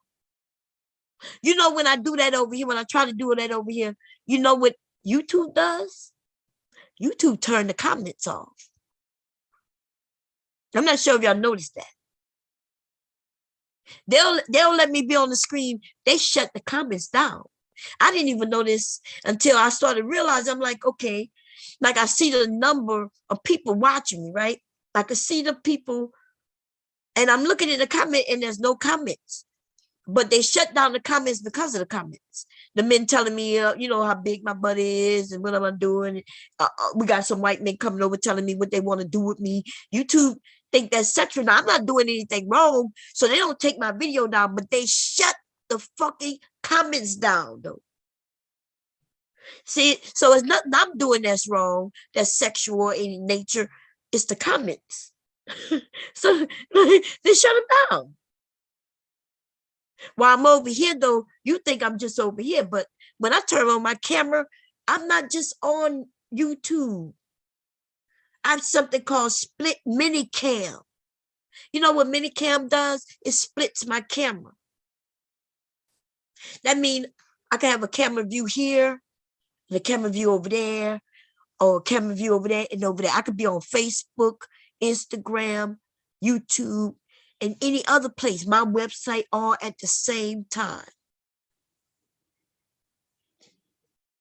You know, when I do that over here, when I try to do that over here, you know what YouTube does? YouTube turn the comments off. I'm not sure if y'all noticed that. They'll let me be on the screen. They shut the comments down. I didn't even know this until I started realizing. I'm like, okay, like I see the number of people watching me, right? I can see the people, and I'm looking at the comment, and there's no comments. But they shut down the comments because of the comments. The men telling me, how big my butt is and what I'm doing. We got some white men coming over telling me what they want to do with me. YouTube think that's sexual. Now, I'm not doing anything wrong, so they don't take my video down, but they shut the fucking comments down, though. See, so it's nothing I'm doing that's wrong, that's sexual in nature. It's the comments. So they shut them down. While I'm over here, though, you think I'm just over here. But when I turn on my camera, I'm not just on YouTube. I have something called split mini cam. You know what mini cam does? It splits my camera. That means I can have a camera view here, and a camera view over there, or a camera view over there and over there. I could be on Facebook, Instagram, YouTube, and any other place, my website, all at the same time.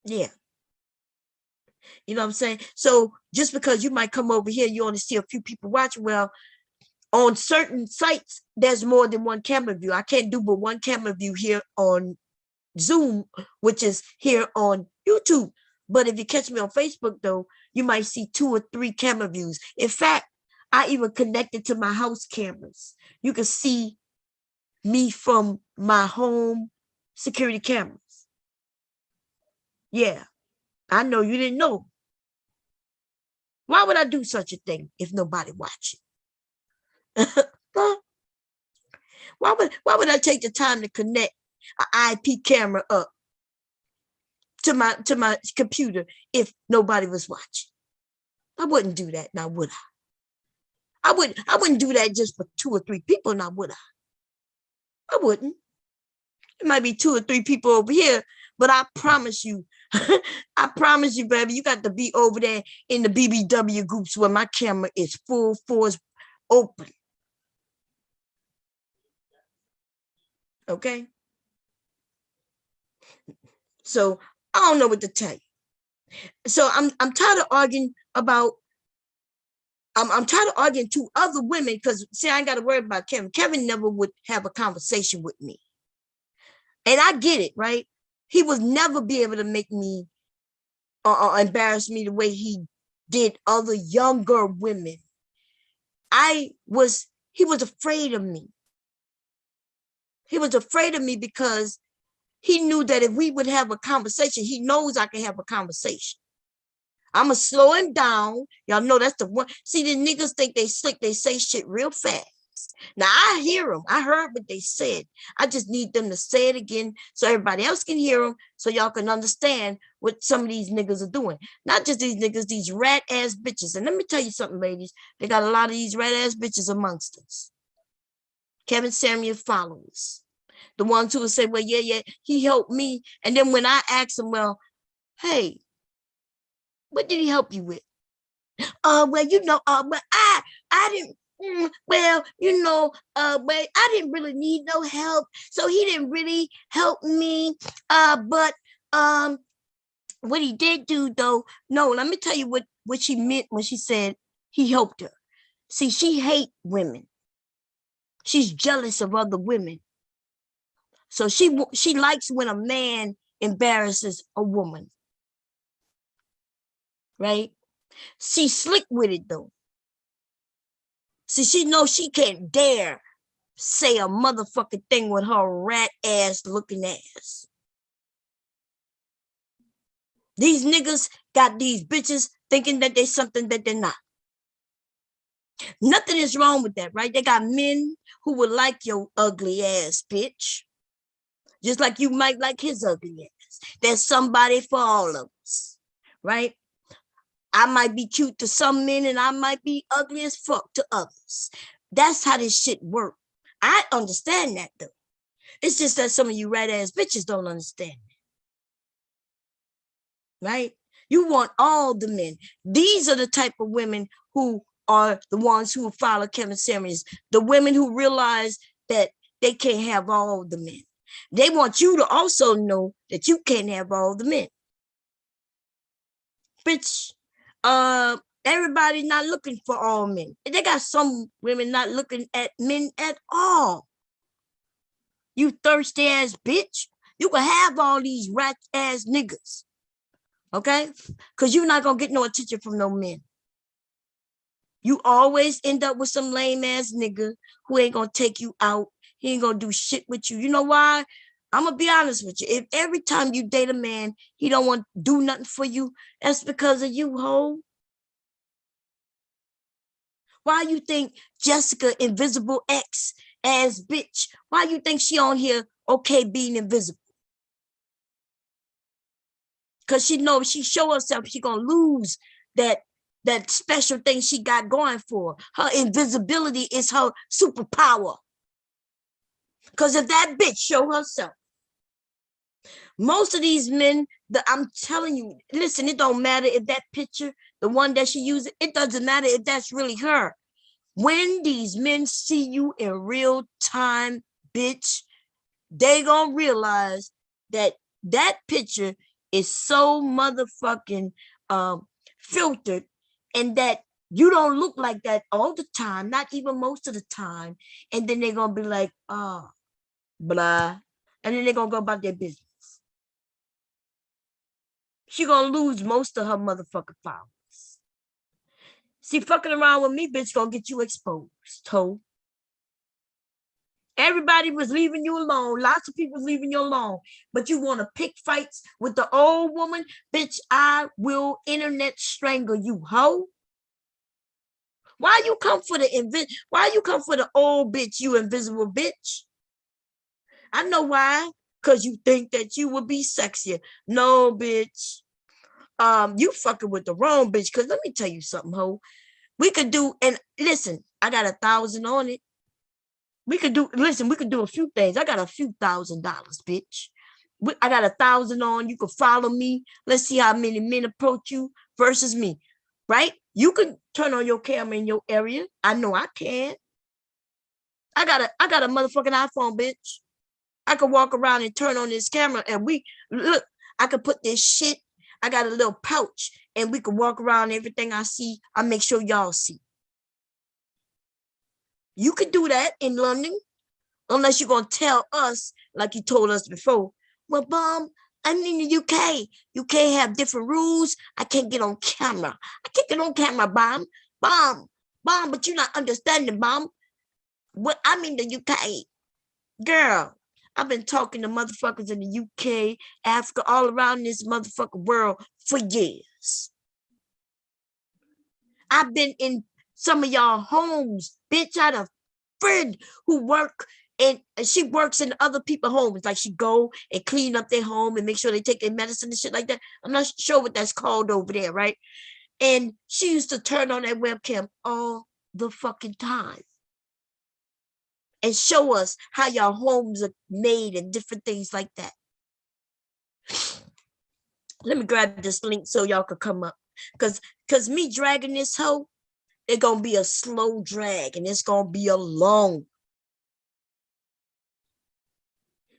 Yeah. You know what I'm saying? So just because you might come over here, you only see a few people watching. Well, on certain sites, there's more than one camera view. I can't do but one camera view here on Zoom, which is here on YouTube. But if you catch me on Facebook, though, you might see 2 or 3 camera views. In fact, I even connected to my house cameras. You can see me from my home security cameras. Yeah, I know you didn't know. Why would I do such a thing if nobody watching? Why would I take the time to connect an IP camera up to my computer if nobody was watching? I wouldn't do that now, would I? I wouldn't do that just for 2 or 3 people now, would I? I wouldn't. It might be 2 or 3 people over here, but I promise you, I promise you, baby, you got to be over there in the BBW groups where my camera is full force open. Okay? So I don't know what to tell you. So I'm tired of arguing about I'm tired of arguing to other women because see, I ain't got to worry about Kevin. Kevin never would have a conversation with me. And I get it, right? He would never be able to make me embarrass me the way he did other younger women. He was afraid of me. He was afraid of me because he knew that if we would have a conversation, he knows I can have a conversation. I'm going to slow him down. Y'all know that's the one. See, the niggas think they slick. They say shit real fast. Now, I hear them. I heard what they said. I just need them to say it again so everybody else can hear them so y'all can understand what some of these niggas are doing. Not just these niggas, these rat-ass bitches. And let me tell you something, ladies. They got a lot of these rat-ass bitches amongst us. Kevin Samuel followers. The ones who will say, well, yeah, he helped me. And then when I ask them, well, hey, what did he help you with? Well, you know, but I didn't, well, you know, but I didn't really need no help. So he didn't really help me. But what he did do though, no, let me tell you what she meant when she said he helped her. See, she hate women. She's jealous of other women. So she likes when a man embarrasses a woman. Right? She's slick with it though. See, she knows she can't dare say a motherfucking thing with her rat ass looking ass. These niggas got these bitches thinking that they're something that they're not. Nothing is wrong with that, right? They got men who would like your ugly ass, bitch. Just like you might like his ugly ass. There's somebody for all of us, right? I might be cute to some men and I might be ugly as fuck to others. That's how this shit works. I understand that though. It's just that some of you rat ass bitches don't understand it. Right? You want all the men. These are the type of women who are the ones who follow Kevin Samuels. The women who realize that they can't have all the men. They want you to also know that you can't have all the men. Bitch, everybody not looking for all men. They got some women not looking at men at all. You thirsty ass bitch. You can have all these rat ass niggas. Okay? Because you're not going to get no attention from no men. You always end up with some lame ass nigga who ain't going to take you out. He ain't going to do shit with you. You know why? I'm going to be honest with you. If every time you date a man, he don't want to do nothing for you, that's because of you, hoe. Why you think Jessica, invisible ex ass bitch, why you think she on here okay being invisible? Because she knows if she show herself, she going to lose that that special thing she got going for her. Her invisibility is her superpower. Because if that bitch show herself, most of these men, I'm telling you, listen, it don't matter if that picture, the one that she used, it doesn't matter if that's really her. When these men see you in real time, bitch, they gonna realize that that picture is so motherfucking filtered, and that you don't look like that all the time, not even most of the time. And then they're gonna be like, oh, blah. And then they're gonna go about their business. She gonna lose most of her motherfucking followers. See, fucking around with me, bitch, gonna get you exposed, ho. Everybody was leaving you alone. Lots of people leaving you alone. But you want to pick fights with the old woman? Bitch, I will internet strangle you, ho. Why you come for the old bitch, you invisible bitch? I know why. Because you think that you would be sexier. No, bitch. You fucking with the wrong bitch. Because let me tell you something, ho. We could do, and listen, I got 1,000 on it. We could do a few things. I got a few $1,000, bitch. I got 1,000 on. You can follow me. Let's see how many men approach you versus me, right? You can turn on your camera in your area. I know I can. I got a motherfucking iPhone, bitch. I could walk around and turn on this camera, and we look. I could put this shit. I got a little pouch, and we could walk around. Everything I see, I make sure y'all see. You could do that in London, unless you're going to tell us, like you told us before, well, Mom, I'm in the UK. UK have different rules. I can't get on camera. I can't get on camera, Mom. Mom, but you're not understanding, Mom. Well, I'm in the UK. Girl, I've been talking to motherfuckers in the UK, Africa, all around this motherfucking world for years. I've been in some of y'all homes, bitch. I had a friend who work and she works in other people's homes. Like she go and clean up their home and make sure they take their medicine and shit like that. I'm not sure what that's called over there, right? And she used to turn on that webcam all the fucking time and show us how y'all homes are made and different things like that. Let me grab this link so y'all could come up. Cause me dragging this hoe, it's gonna be a slow drag and it's gonna be a long.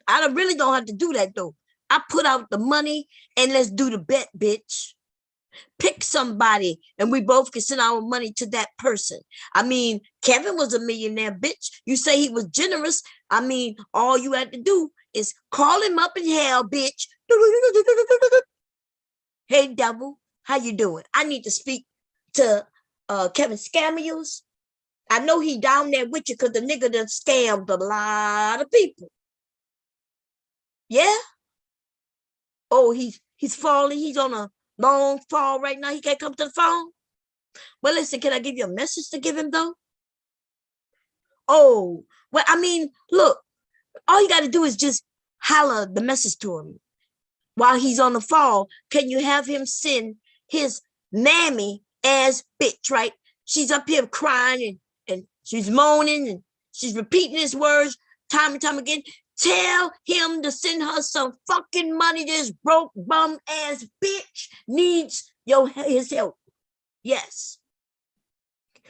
I really don't have to do that though. I put out the money and let's do the bet, bitch. Pick somebody and we both can send our money to that person. I mean, Kevin was a millionaire, bitch. You say he was generous. I mean, all you had to do is call him up in hell, bitch. Hey, devil, how you doing? I need to speak to Kevin Scamuels. I know he down there with you because the nigga done scammed a lot of people. Yeah? Oh, he's falling. He's on a long fall right now. He can't come to the phone. Well, listen, can I give you a message to give him though? Oh, well, I mean, look, all you got to do is just holler the message to him while he's on the fall. Can you have him send his mammy as bitch, right? She's up here crying and she's moaning and she's repeating his words time and time again. Tell him to send her some fucking money. This broke bum ass bitch needs his help. Yes.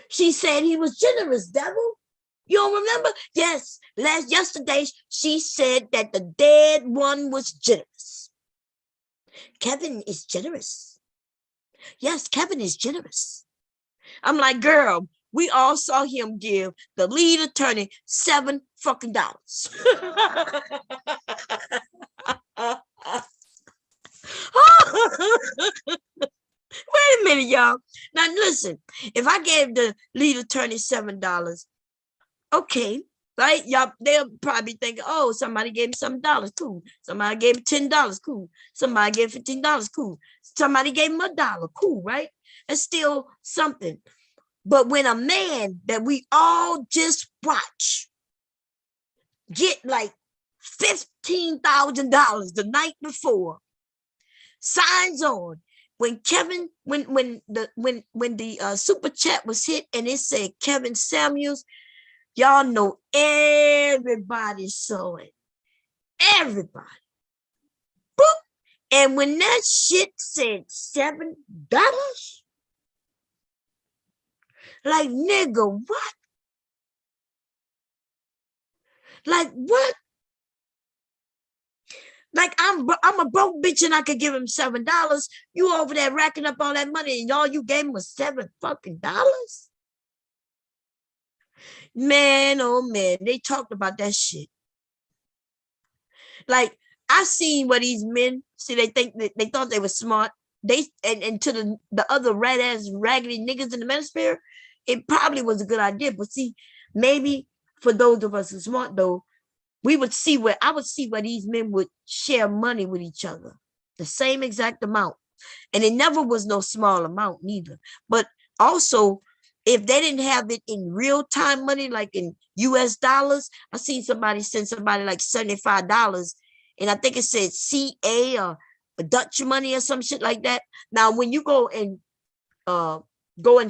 She said he was generous, devil. You don't remember? Yes. Yesterday, she said that the dead one was generous. Kevin is generous. Yes, Kevin is generous. I'm like, girl, we all saw him give the lead attorney $7 fucking dollars. Wait a minute, y'all. Now listen, if I gave the lead attorney $7, okay, right? Y'all, they'll probably think, oh, somebody gave me some dollars, cool. Somebody gave me $10, cool. Somebody gave $15, cool. Somebody gave him $1, cool, right? It's still something. But when a man that we all just watch get like $15,000 the night before, signs on, when Kevin, when the super chat was hit and it said Kevin Samuels, y'all know everybody saw it. Everybody. Boop. And when that shit said $7, like, nigga, what? Like, what? Like, I'm a broke bitch and I could give him $7. You over there racking up all that money and all you gave him was $7 fucking. Man, oh man, they talked about that shit. Like, I seen what these men see. They think they thought they were smart. They and to the other rat ass raggedy niggas in the manosphere, it probably was a good idea. But see, maybe for those of us who are smart though, I would see where these men would share money with each other, the same exact amount. And it never was no small amount neither. But also, if they didn't have it in real time money, like in US dollars, I seen somebody send somebody like $75, and I think it said CA or Dutch money or some shit like that. Now, when you go and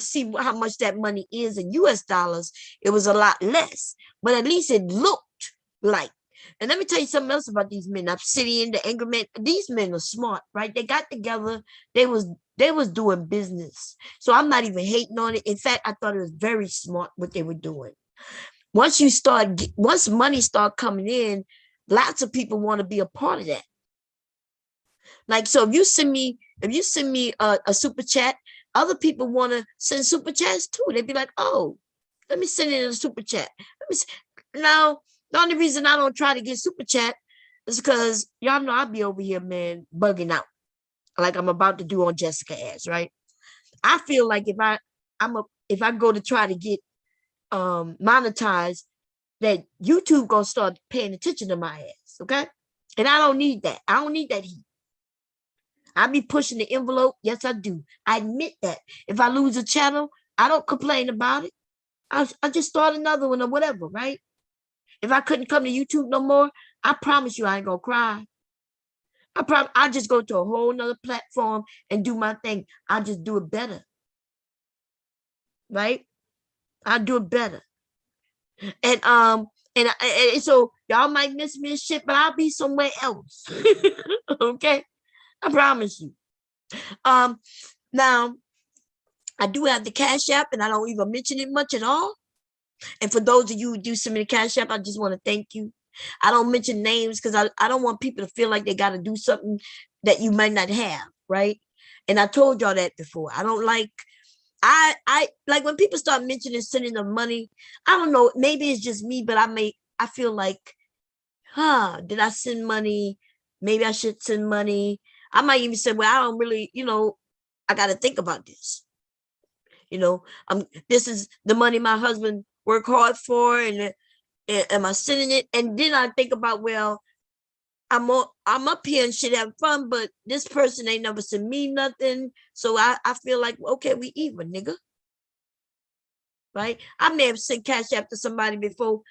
see how much that money is in US dollars, it was a lot less, but at least it looked like. And let me tell you something else about these men. Obsidian, the anger men, these men are smart, right? They got together, they was doing business. So I'm not even hating on it. In fact, I thought it was very smart what they were doing. Once money start coming in, lots of people want to be a part of that. Like, so if you send me a super chat, other people want to send super chats too. They'd be like, oh, let me send in a super chat. Now, the only reason I don't try to get super chat is because y'all know I'll be over here, man, bugging out, like I'm about to do on Jessica ass, right? I feel like if I go to try to get monetized, that YouTube gonna start paying attention to my ass, okay? And I don't need that. I don't need that heat. I be pushing the envelope. Yes, I do. I admit that. If I lose a channel, I don't complain about it. I just start another one or whatever, right? If I couldn't come to YouTube no more, I promise you I ain't gonna cry. I just go to a whole nother platform and do my thing. I'll just do it better. Right? I'll do it better. And so y'all might miss me and shit, but I'll be somewhere else. Okay? I promise you. Now I do have the Cash App, and I don't even mention it much at all. And for those of you who do submit a Cash App, I just want to thank you. I don't mention names because I don't want people to feel like they got to do something that you might not have, right? And I told y'all that before. I don't like, I like when people start mentioning sending them money. I don't know, maybe it's just me, but I feel like, did I send money? Maybe I should send money. I might even say, well, I don't really, I got to think about this. This is the money my husband worked hard for, and am I sending it? And then I think about, well, I'm up here and shit having fun, but this person ain't never sent me nothing. So I feel like, okay, we even, nigga. Right? I may have sent Cash App to somebody before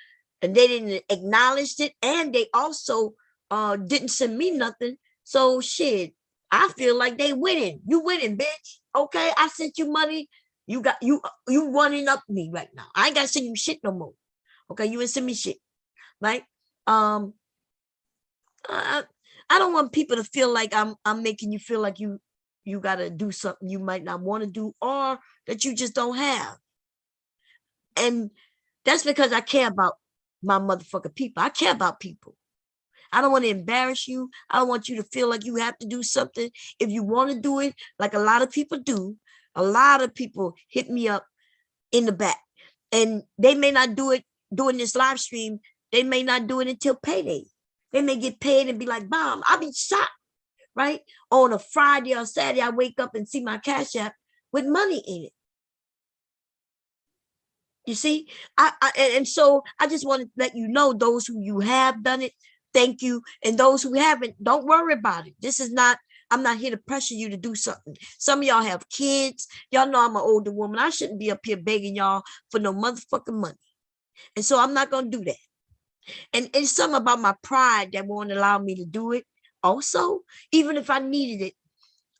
and they didn't acknowledge it, and they also didn't send me nothing. So shit, I feel like they winning. You winning, bitch. Okay, I sent you money. You running up me right now. I ain't gotta send you shit no more. Okay, you ain't send me shit. Right? I don't want people to feel like I'm making you feel like you gotta do something you might not want to do, or that you just don't have. And that's because I care about my motherfucking people. I care about people. I don't want to embarrass you. I don't want you to feel like you have to do something. If you want to do it, like a lot of people do, a lot of people hit me up in the back, and they may not do it during this live stream. They may not do it until payday. They may get paid and be like, "Bomb, I'll be shocked." Right? On a Friday or Saturday, I wake up and see my Cash App with money in it. You see, and so I just want to let you know, those who you have done it, thank you, and those who haven't, don't worry about it. I'm not here to pressure you to do something. Some of y'all have kids. Y'all know I'm an older woman. I shouldn't be up here begging y'all for no motherfucking money, and so I'm not gonna do that. And it's something about my pride that won't allow me to do it. Also, even if I needed it,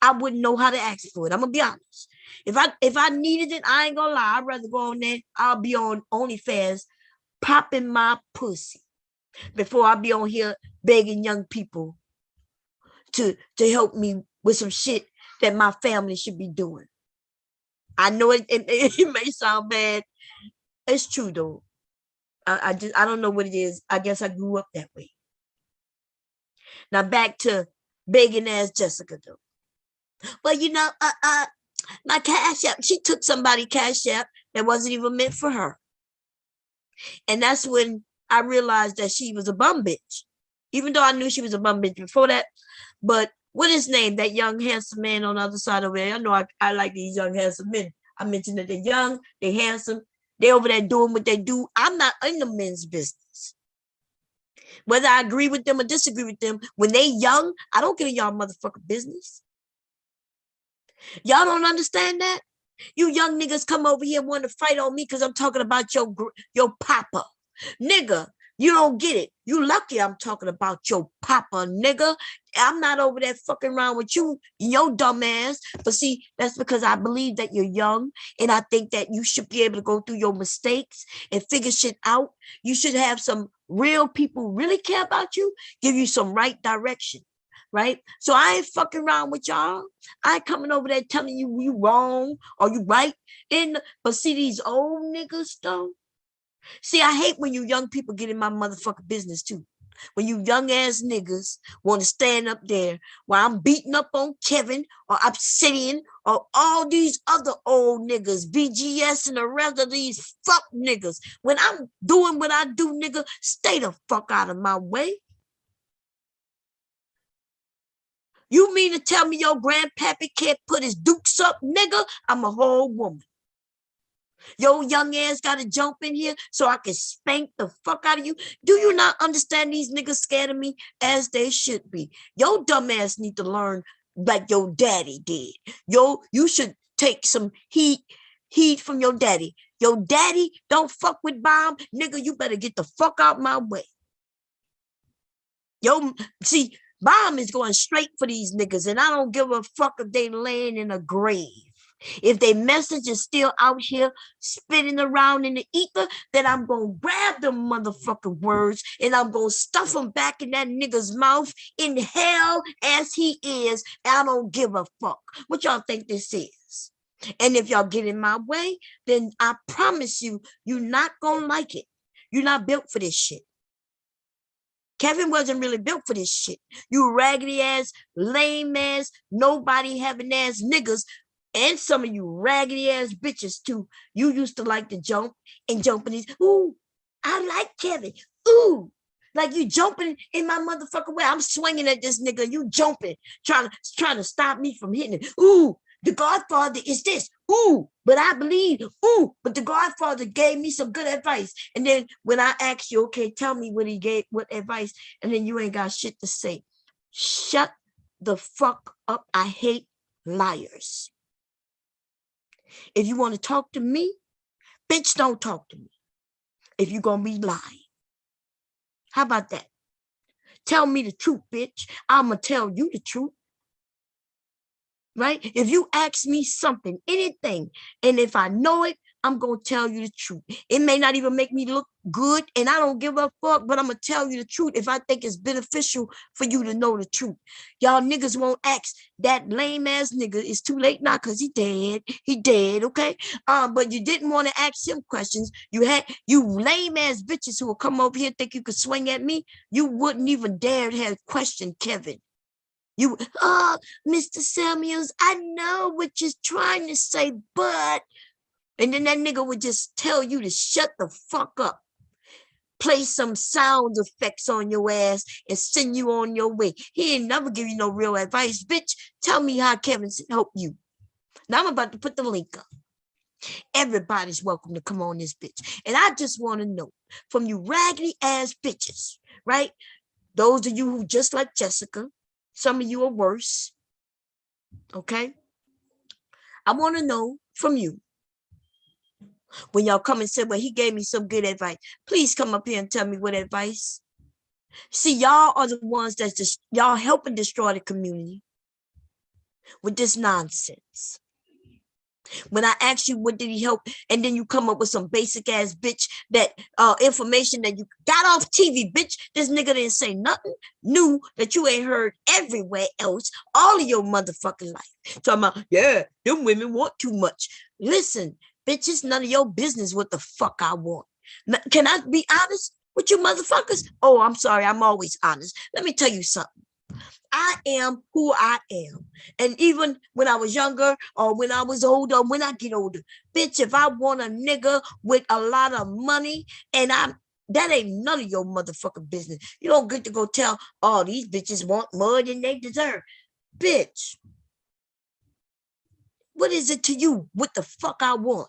I wouldn't know how to ask for it. I'm gonna be honest. If I needed it, I ain't gonna lie. I'd rather go on there. I'll be on OnlyFans popping my pussy before I be on here begging young people to help me with some shit that my family should be doing. I know it may sound bad. It's true though. I don't know what it is. I guess I grew up that way. Now back to begging ass Jessica though. Well, my cash app. She took somebody cash app that wasn't even meant for her. And that's when I realized that she was a bum bitch. Even though I knew she was a bum bitch before that. But what is his name? That young handsome man on the other side over there. I know I like these young handsome men. I mentioned that they're young, they're handsome, they over there doing what they do. I'm not in the men's business. Whether I agree with them or disagree with them, when they young, I don't get in y'all motherfucking business. Y'all don't understand that? You young niggas come over here and want to fight on me because I'm talking about your papa. Nigga, you don't get it. You lucky I'm talking about your papa, nigga. I'm not over there fucking around with you, your dumb ass. But see, that's because I believe that you're young and I think that you should be able to go through your mistakes and figure shit out. You should have some real people who really care about you, give you some right direction. Right? So I ain't fucking around with y'all. I ain't coming over there telling you wrong or you right. But see these old niggas though. See, I hate when you young people get in my motherfucking business too. When you young ass niggas want to stand up there while I'm beating up on Kevin or Obsidian or all these other old niggas, BGS and the rest of these fuck niggas. When I'm doing what I do, nigga, stay the fuck out of my way. You mean to tell me your grandpappy can't put his dukes up, nigga? I'm a whole woman. Your young ass got to jump in here so I can spank the fuck out of you. Do you not understand these niggas scared of me as they should be? Your dumb ass need to learn like your daddy did. You should take some heat from your daddy. Your daddy don't fuck with bomb. Nigga, you better get the fuck out my way. See, bomb is going straight for these niggas, and I don't give a fuck if they laying in a grave. If their message is still out here spinning around in the ether, then I'm going to grab them motherfucking words and I'm going to stuff them back in that nigga's mouth in hell as he is. And I don't give a fuck. What y'all think this is? And if y'all get in my way, then I promise you, you're not going to like it. You're not built for this shit. Kevin wasn't really built for this shit. You raggedy ass, lame ass, nobody having ass niggas. And some of you raggedy ass bitches too. You used to like to jump in these. Ooh, I like Kevin. Ooh, like you jumping in my motherfucking way. I'm swinging at this nigga. You jumping, trying to stop me from hitting it. Ooh, the Godfather is this. Ooh, but I believe. Ooh, but the Godfather gave me some good advice. And then when I ask you, okay, tell me what advice, and then you ain't got shit to say. Shut the fuck up. I hate liars. If you want to talk to me, bitch, don't talk to me. If you're going to be lying. How about that? Tell me the truth, bitch. I'm going to tell you the truth. Right? If you ask me something, anything, and if I know it, I'm going to tell you the truth. It may not even make me look good, and I don't give a fuck, but I'm going to tell you the truth if I think it's beneficial for you to know the truth. Y'all niggas won't ask that lame ass nigga. It's too late now because he dead. He dead, okay? But you didn't want to ask him questions. You lame ass bitches who will come over here and think you could swing at me. You wouldn't even dare to have questioned Kevin. Mr. Scamuels, I know what you're trying to say, but... And then that nigga would just tell you to shut the fuck up. Play some sound effects on your ass and send you on your way. He ain't never give you no real advice. Bitch, tell me how Kevin helped you. Now I'm about to put the link up. Everybody's welcome to come on this bitch. And I just want to know from you raggedy ass bitches, right? Those of you who just like Jessica, some of you are worse. Okay? I want to know from you. When y'all come and say, well, he gave me some good advice. Please come up here and tell me what advice. See, y'all are the ones that's just, y'all helping destroy the community. with this nonsense. When I ask you what did he help, and then you come up with some basic ass bitch that information that you got off TV, bitch. This nigga didn't say nothing new that you ain't heard everywhere else all of your motherfucking life. Talking about, yeah, them women want too much. Listen, bitch, it's none of your business what the fuck I want. Now, can I be honest with you motherfuckers? Oh, I'm sorry, I'm always honest. Let me tell you something. I am who I am. And even when I was younger or when I was older, when I get older, bitch, if I want a nigga with a lot of money and that ain't none of your motherfucking business. You don't get to go tell, oh, these bitches want more than they deserve. Bitch, what is it to you? What the fuck I want?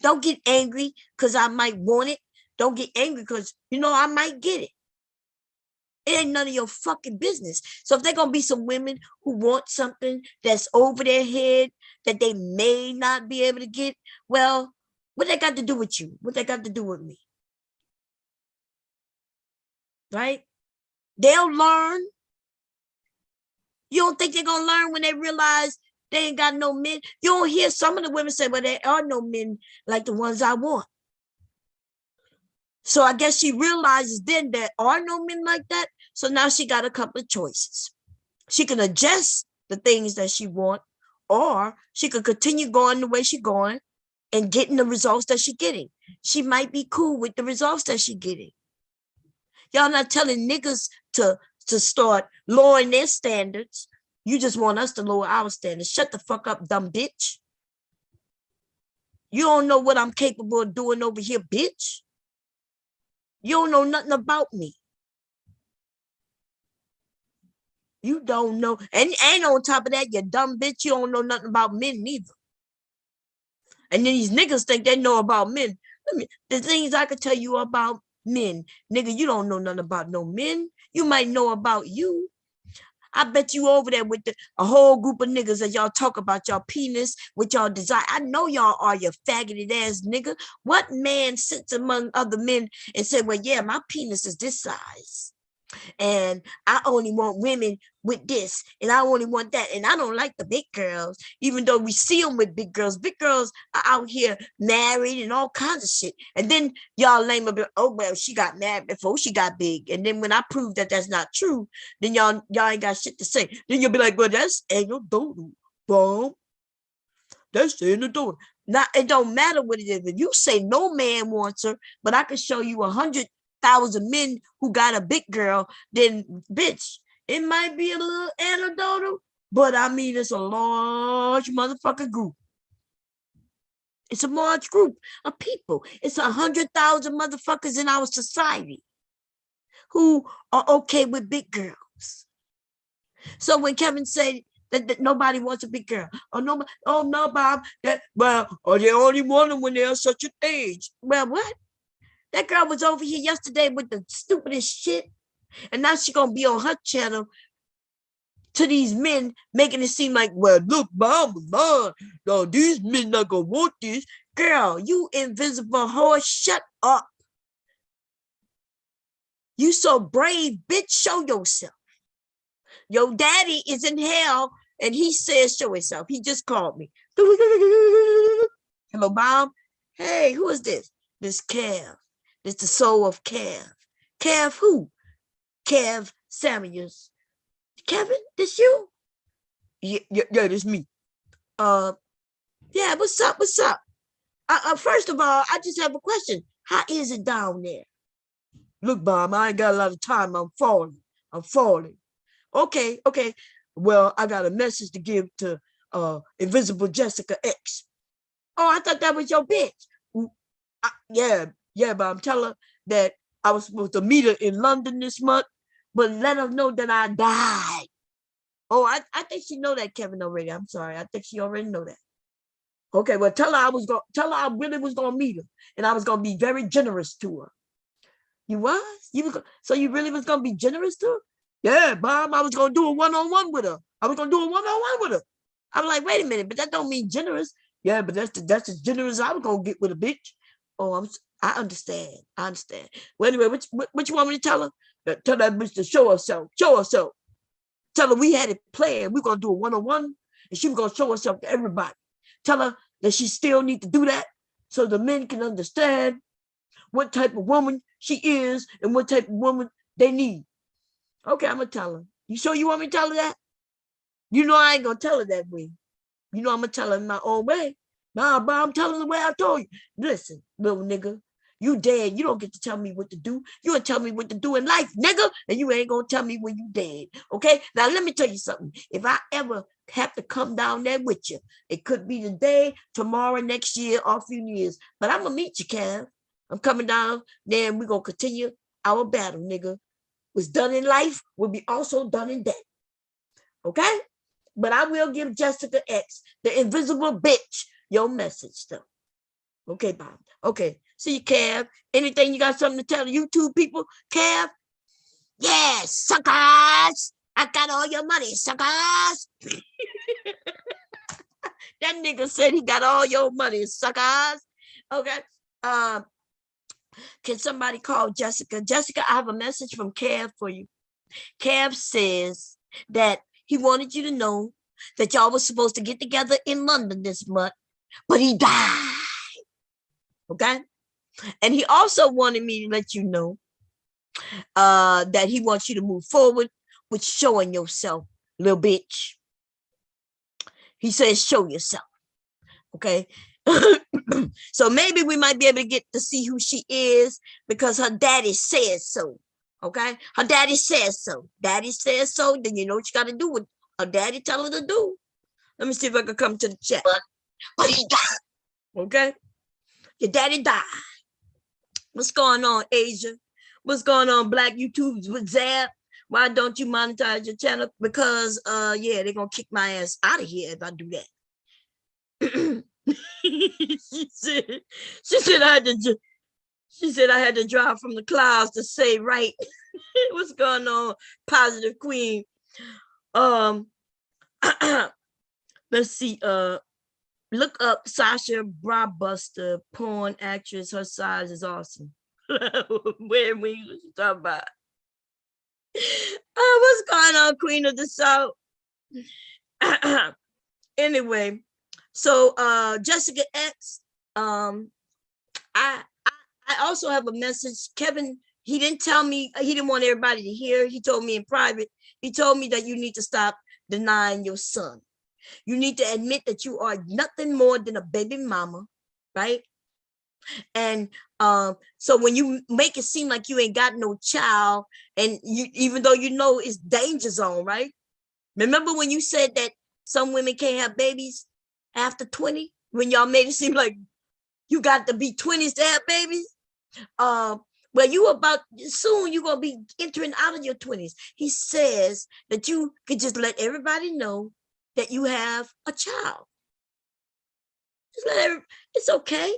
Don't get angry because I might want it. Don't get angry because, I might get it. It ain't none of your fucking business. So if they're going to be some women who want something that's over their head that they may not be able to get, well, what they got to do with you? What they got to do with me? Right? They'll learn. You don't think they're going to learn when they realize they ain't got no men? You don't hear some of the women say, well, there are no men like the ones I want. So I guess she realizes then there are no men like that. So now she got a couple of choices. She can adjust the things that she wants, or she could continue going the way she's going and getting the results that she's getting. She might be cool with the results that she's getting. Y'all not telling niggas to start lowering their standards. You just want us to lower our standards. Shut the fuck up, dumb bitch. You don't know what I'm capable of doing over here, bitch. You don't know nothing about me. You don't know. And on top of that, you dumb bitch, you don't know nothing about men neither. And then these niggas think they know about men. The things I could tell you about men, nigga, you don't know nothing about no men. You might know about you. I bet you over there with a whole group of niggas that y'all talk about y'all penis, with y'all desire. I know y'all are, you faggoty ass nigga. What man sits among other men and say, well, yeah, my penis is this size, and I only want women with this, and I only want that, and I don't like the big girls, even though we see them with big girls. Big girls are out here married and all kinds of shit. And then y'all lame up, oh, well, she got married before she got big. And then when I prove that that's not true, then y'all ain't got shit to say. Then you'll be like, well, that's anecdotal. Boom. That's anecdotal. Now, it don't matter what it is. If you say no man wants her, but I can show you 100,000 men who got a big girl, then bitch, it might be a little anecdotal, but I mean, it's a large motherfucking group. It's a large group of people. It's 100,000 motherfuckers in our society who are okay with big girls. So when Kevin said that nobody wants a big girl, oh no, Bob, or they only want them when they're such an age. Well, what? That girl was over here yesterday with the stupidest shit, and now she's gonna be on her channel to these men, making it seem like, well, look, Bob, no, these men not gonna want this. Girl, you invisible whore, shut up. You so brave, bitch, show yourself. Your daddy is in hell, and he says show himself. He just called me. Hello, Bob. Hey, who is this? This Kev. This the soul of Kev. Kev who? Kev Scamuels. Kevin, this you? Yeah, this me. Yeah, what's up? What's up? First of all, I just have a question. How is it down there? Look, Bob, I ain't got a lot of time. I'm falling. Okay. Well, I got a message to give to Invisible Jessica X. Oh, I thought that was your bitch. Yeah, but I'm telling her that I was supposed to meet her in London this month, but let her know that I died. Oh, I think she know that, Kevin, already. I'm sorry. I think she already know that. Okay, well, tell her I really was gonna meet her, and I was gonna be very generous to her. You was? So you really was gonna be generous to her? Yeah, Bob, I was gonna do a one-on-one with her. I was gonna do a one-on-one with her. I was like, wait a minute, but that don't mean generous. Yeah, but that's as generous I was gonna get with a bitch. Oh, I understand. Well, anyway, what you want me to tell her? Tell that bitch to show herself. Tell her we had it planned. We're gonna do a one-on-one, and she was going to show herself to everybody. Tell her that she still need to do that so the men can understand what type of woman she is and what type of woman they need. Okay, I'm going to tell her. You sure you want me to tell her that? You know I ain't going to tell her that way. You know I'm going to tell her in my own way. Nah, bro, I'm telling her the way I told you. Listen, little nigga, you dead. You don't get to tell me what to do. You don't tell me what to do in life, nigga, and you ain't going to tell me when you dead, okay? Now, let me tell you something. If I ever have to come down there with you, it could be today, tomorrow, next year, or a few years, but I'm going to meet you, Kev. I'm coming down there, and we're going to continue our battle, nigga. What's done in life will be also done in death, okay? But I will give Jessica X, the invisible bitch, your message, though. Okay, Bob. Okay. See you, Kev. Anything you got something to tell the YouTube people, Kev? Yeah, suckers. I got all your money, suckers. That nigga said he got all your money, suckers. Okay. Can somebody call Jessica? Jessica, I have a message from Kev for you. Kev says that he wanted you to know that y'all was supposed to get together in London this month, but he died. Okay. And he also wanted me to let you know that he wants you to move forward with showing yourself, little bitch. He says, show yourself. Okay. So maybe we might be able to get to see who she is because her daddy says so. Okay. Her daddy says so. Daddy says so. Then you know what you got to do with her daddy tell her to do. Let me see if I can come to the chat. But he died. Okay. Your daddy died. What's going on, Asia? What's going on, Black YouTubes with Zab? Why don't you monetize your channel? Because yeah, they're gonna kick my ass out of here if I do that. she said I had to drive from the clouds to say right. What's going on, Positive Queen? Let's see. Look up Sasha Brabuster, porn actress. Her size is awesome. Where we talk about? What's going on, Queen of the South? Anyway, so Jessica X, I also have a message. Kevin, he didn't tell me, he didn't want everybody to hear. He told me in private. He told me that you need to stop denying your son. You need to admit that you are nothing more than a baby mama, right? And so when you make it seem like you ain't got no child, and you, even though you know it's danger zone, right? Remember when you said that some women can't have babies after 20? When y'all made it seem like you got to be 20s to have babies? Well, you about soon you're gonna be entering out of your 20s. He says that you could just let everybody know that you have a child. Just let it's okay.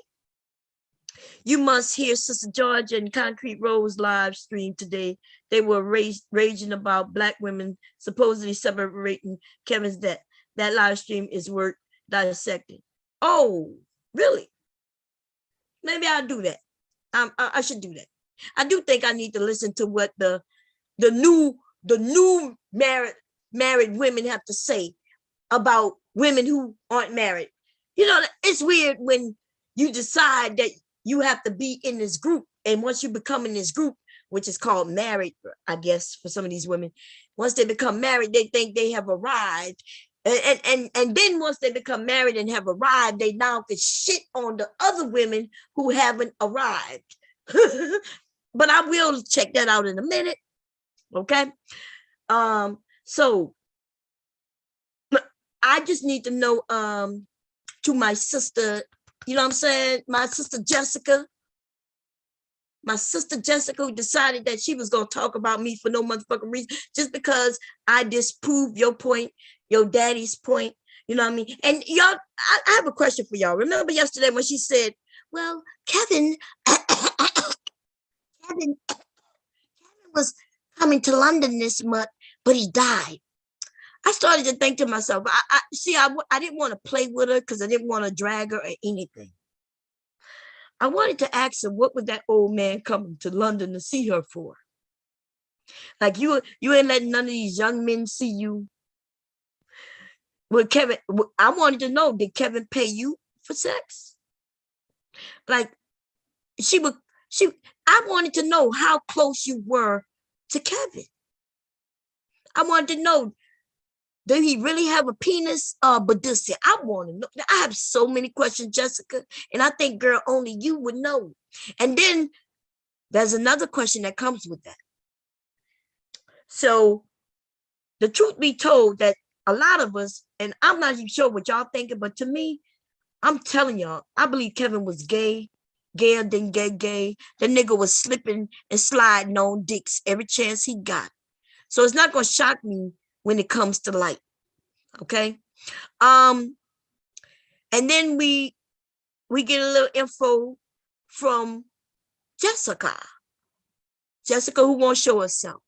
You must hear Sister Georgia and Concrete Rose live stream today. They were raging about Black women supposedly separating Kevin's death. That live stream is worth dissecting. Oh, really? Maybe I'll do that. I should do that. I do think I need to listen to what the new married women have to say about women who aren't married. You know, it's weird when you decide that you have to be in this group, and once you become in this group, which is called married, I guess, for some of these women, once they become married, they think they have arrived. And then once they become married and have arrived, they now can shit on the other women who haven't arrived. But I will check that out in a minute. Okay. So I just need to know to my sister, you know what I'm saying? My sister Jessica who decided that she was gonna talk about me for no motherfucking reason, just because I disproved your point, your daddy's point. You know what I mean? And y'all, I have a question for y'all. Remember yesterday when she said, well, Kevin was coming to London this month, but he died. I started to think to myself, I didn't want to play with her because I didn't want to drag her or anything. I wanted to ask her, what was that old man coming to London to see her for? Like you ain't letting none of these young men see you. With Kevin, I wanted to know, did Kevin pay you for sex? Like she would, I wanted to know how close you were to Kevin. I wanted to know, did he really have a penis? But this, I want to know. I have so many questions, Jessica, and I think, girl, only you would know. And then there's another question that comes with that. So the truth be told, that a lot of us, and I'm not even sure what y'all thinking, but to me, I'm telling y'all, I believe Kevin was gay, gayer than gay. The nigga was slipping and sliding on dicks every chance he got. So it's not gonna shock me when it comes to light. Okay. And then we get a little info from Jessica. Jessica, who won't show herself.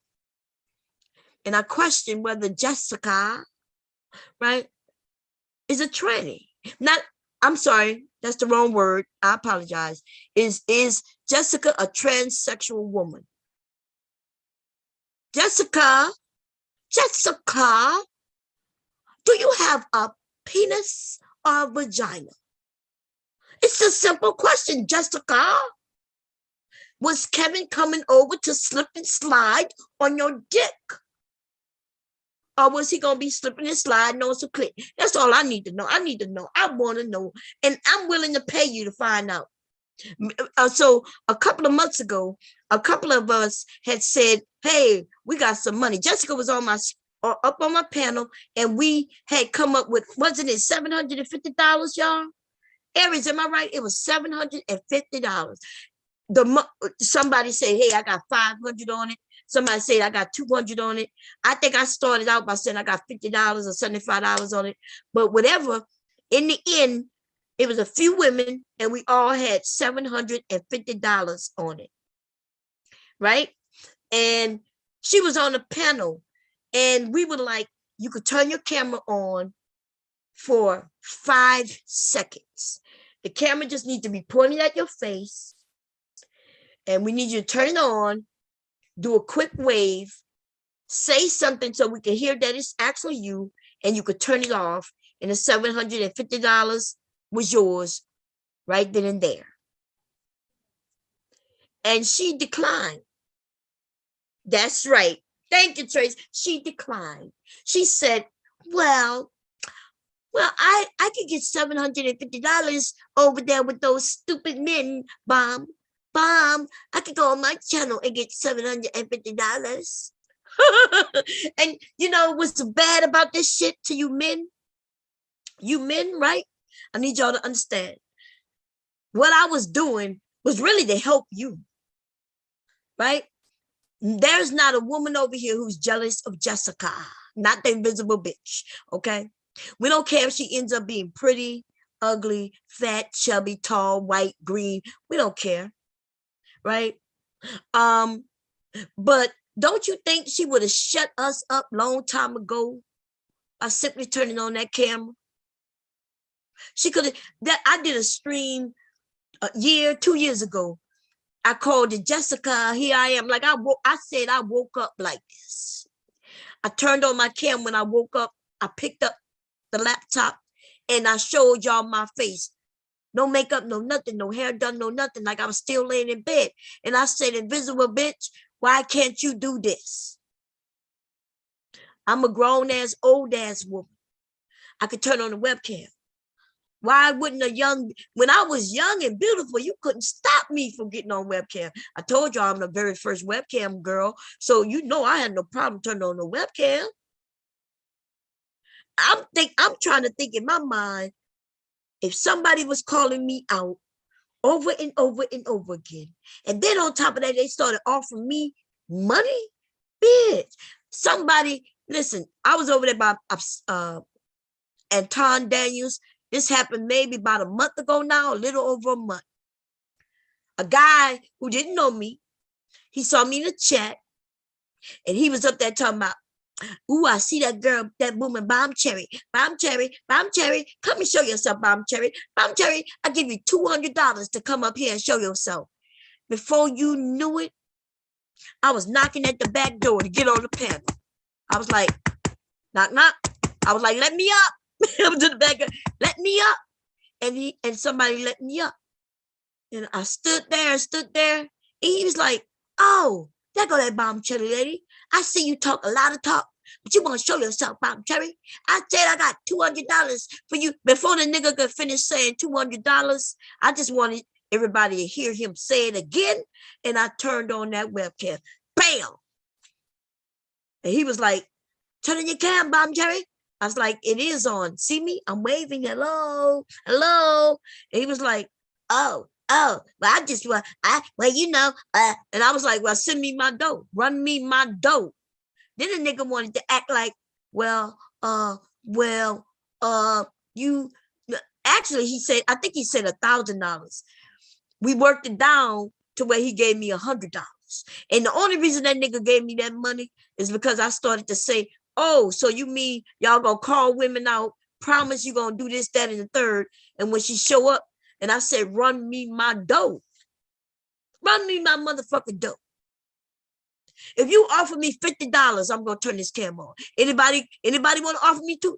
And I question whether Jessica, right, is a tranny. Not, I'm sorry, that's the wrong word. I apologize. Is Jessica a transsexual woman? Jessica, do you have a penis or a vagina? It's a simple question, Jessica. Was Kevin coming over to slip and slide on your dick? Or was he going to be slipping and sliding on some clit? That's all I need to know. I need to know. I want to know. And I'm willing to pay you to find out. So a couple of months ago, a couple of us had said, hey, we got some money. Jessica was on up on my panel, and we had come up with, wasn't it $750, y'all? Aries, am I right? It was $750. Somebody say, hey, I got 500 on it. Somebody said I got 200 on it. I think I started out by saying I got $50 or $75 on it. But whatever, in the end, it was a few women, and we all had $750 on it. Right? And she was on a panel, and we were like, you could turn your camera on for 5 seconds. The camera just needs to be pointing at your face, and we need you to turn it on, do a quick wave, say something so we can hear that it's actually you, and you could turn it off, and the $750 was yours right then and there. And she declined. That's right. Thank you, Trace. She declined. She said, well, I could get $750 over there with those stupid men, Bomb. I could go on my channel and get $750. And you know what's bad about this shit to you men? You men, right? I need y'all to understand. What I was doing was really to help you, right? There's not a woman over here who's jealous of Jessica, not the invisible bitch, okay? We don't care if she ends up being pretty, ugly, fat, chubby, tall, white, green. We don't care, right? But don't you think she would have shut us up long time ago by simply turning on that camera? She could have. I did a stream 2 years ago. I called it Jessica. Here I am. Like I said, I woke up like this. I turned on my camera when I woke up. I picked up the laptop and I showed y'all my face. No makeup, no nothing, no hair done, no nothing. Like I was still laying in bed. And I said, invisible bitch, why can't you do this? I'm a grown ass, old ass woman. I could turn on the webcam. Why wouldn't when I was young and beautiful, you couldn't stop me from getting on webcam. I told you I'm the very first webcam girl. So you know I had no problem turning on the webcam. I'm trying to think in my mind, if somebody was calling me out over and over and over again, and then on top of that, they started offering me money, bitch. Somebody, listen, I was over there by Anton Daniels. This happened maybe about a month ago now, a little over a month. A guy who didn't know me, he saw me in the chat, and he was up there talking about, ooh, I see that girl, that woman, Bomb Cherry. Come and show yourself, Bomb Cherry. I give you $200 to come up here and show yourself. Before you knew it, I was knocking at the back door to get on the panel. I was like, knock, knock. I was like, let me up. I'm to the back, let me up. And somebody let me up. And I stood there. And he was like, oh, there go that bomb cherry lady. I see you talk a lot of talk, but you want to show yourself, bomb cherry. I said I got $200 for you. Before the nigga could finish saying $200, I just wanted everybody to hear him say it again. And I turned on that webcam. Bam! And he was like, turn on your cam, bomb cherry. I was like, it is on. See me? I'm waving. Hello. And he was like, oh, but I just want, and I was like, well, send me my dough. Run me my dough. Then the nigga wanted to act like, you, actually, I think he said $1,000. We worked it down to where he gave me $100. And the only reason that nigga gave me that money is because I started to say, oh, so you mean y'all gonna call women out, promise you gonna do this, that, and the third. And when she show up, and I said, run me my dough. Run me my motherfucking dough. If you offer me $50, I'm gonna turn this camera on. Anybody want to offer me $50?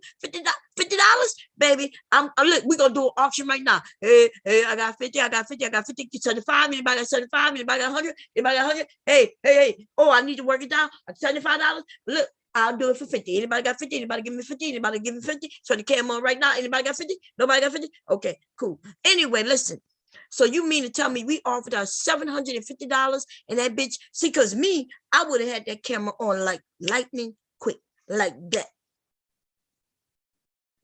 Baby, look, we're gonna do an auction right now. Hey, I got 50, 75, anybody got 75, anybody got 100, anybody got 100. Hey, oh, I need to work it down. $75. Look, I'll do it for 50. Anybody got 50? Anybody give me 50? Anybody give me 50? Turn the camera on right now. Anybody got 50? Nobody got 50? Okay, cool. Anyway, listen. So you mean to tell me we offered our $750 and that bitch, see, because me, I would have had that camera on like lightning quick, like that.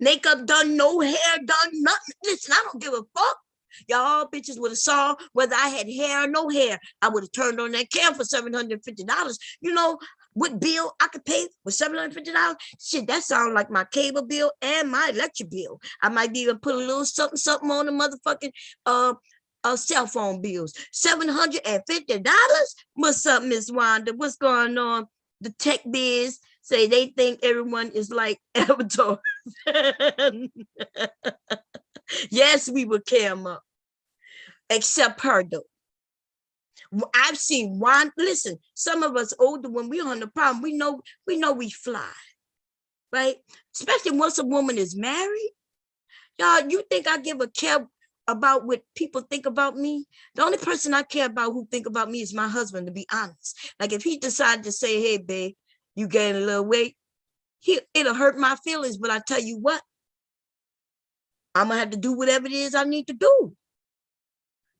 Makeup done, no hair done, nothing. Listen, I don't give a fuck. Y'all bitches would have saw whether I had hair or no hair. I would have turned on that cam for $750. You know what bill I could pay with $750? Shit, that sounds like my cable bill and my electric bill. I might even put a little something on the motherfucking cell phone bills. $750? What's up, Miss Wanda? What's going on? The tech biz say they think everyone is like Avatar. Yes, we would cam up. Except her, though. I've seen one. Listen, some of us older, when we on the problem, we know we fly, right? Especially once a woman is married. Y'all, you think I give a care about what people think about me? The only person I care about who think about me is my husband, to be honest. Like if he decided to say, hey, babe, you gained a little weight, it'll hurt my feelings, but I tell you what, I'm gonna have to do whatever it is I need to do,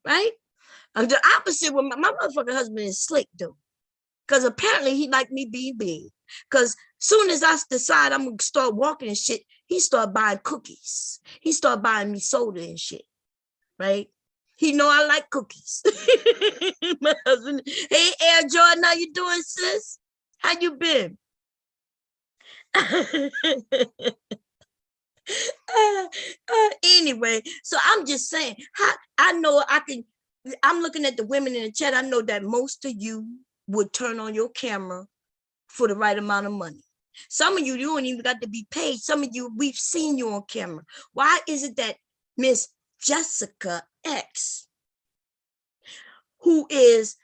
right? And the opposite with my motherfucking husband is slick, though. Because apparently he like me being big. Because soon as I decide I'm going to start walking and shit, he start buying cookies. He start buying me soda and shit, right? He know I like cookies. My husband, hey, Air Jordan, how you doing, sis? How you been? Anyway, so I'm just saying, I know I'm looking at the women in the chat. I know that most of you would turn on your camera for the right amount of money. Some of you don't even got to be paid. Some of you, we've seen you on camera. Why is it that Miss Jessica X, who is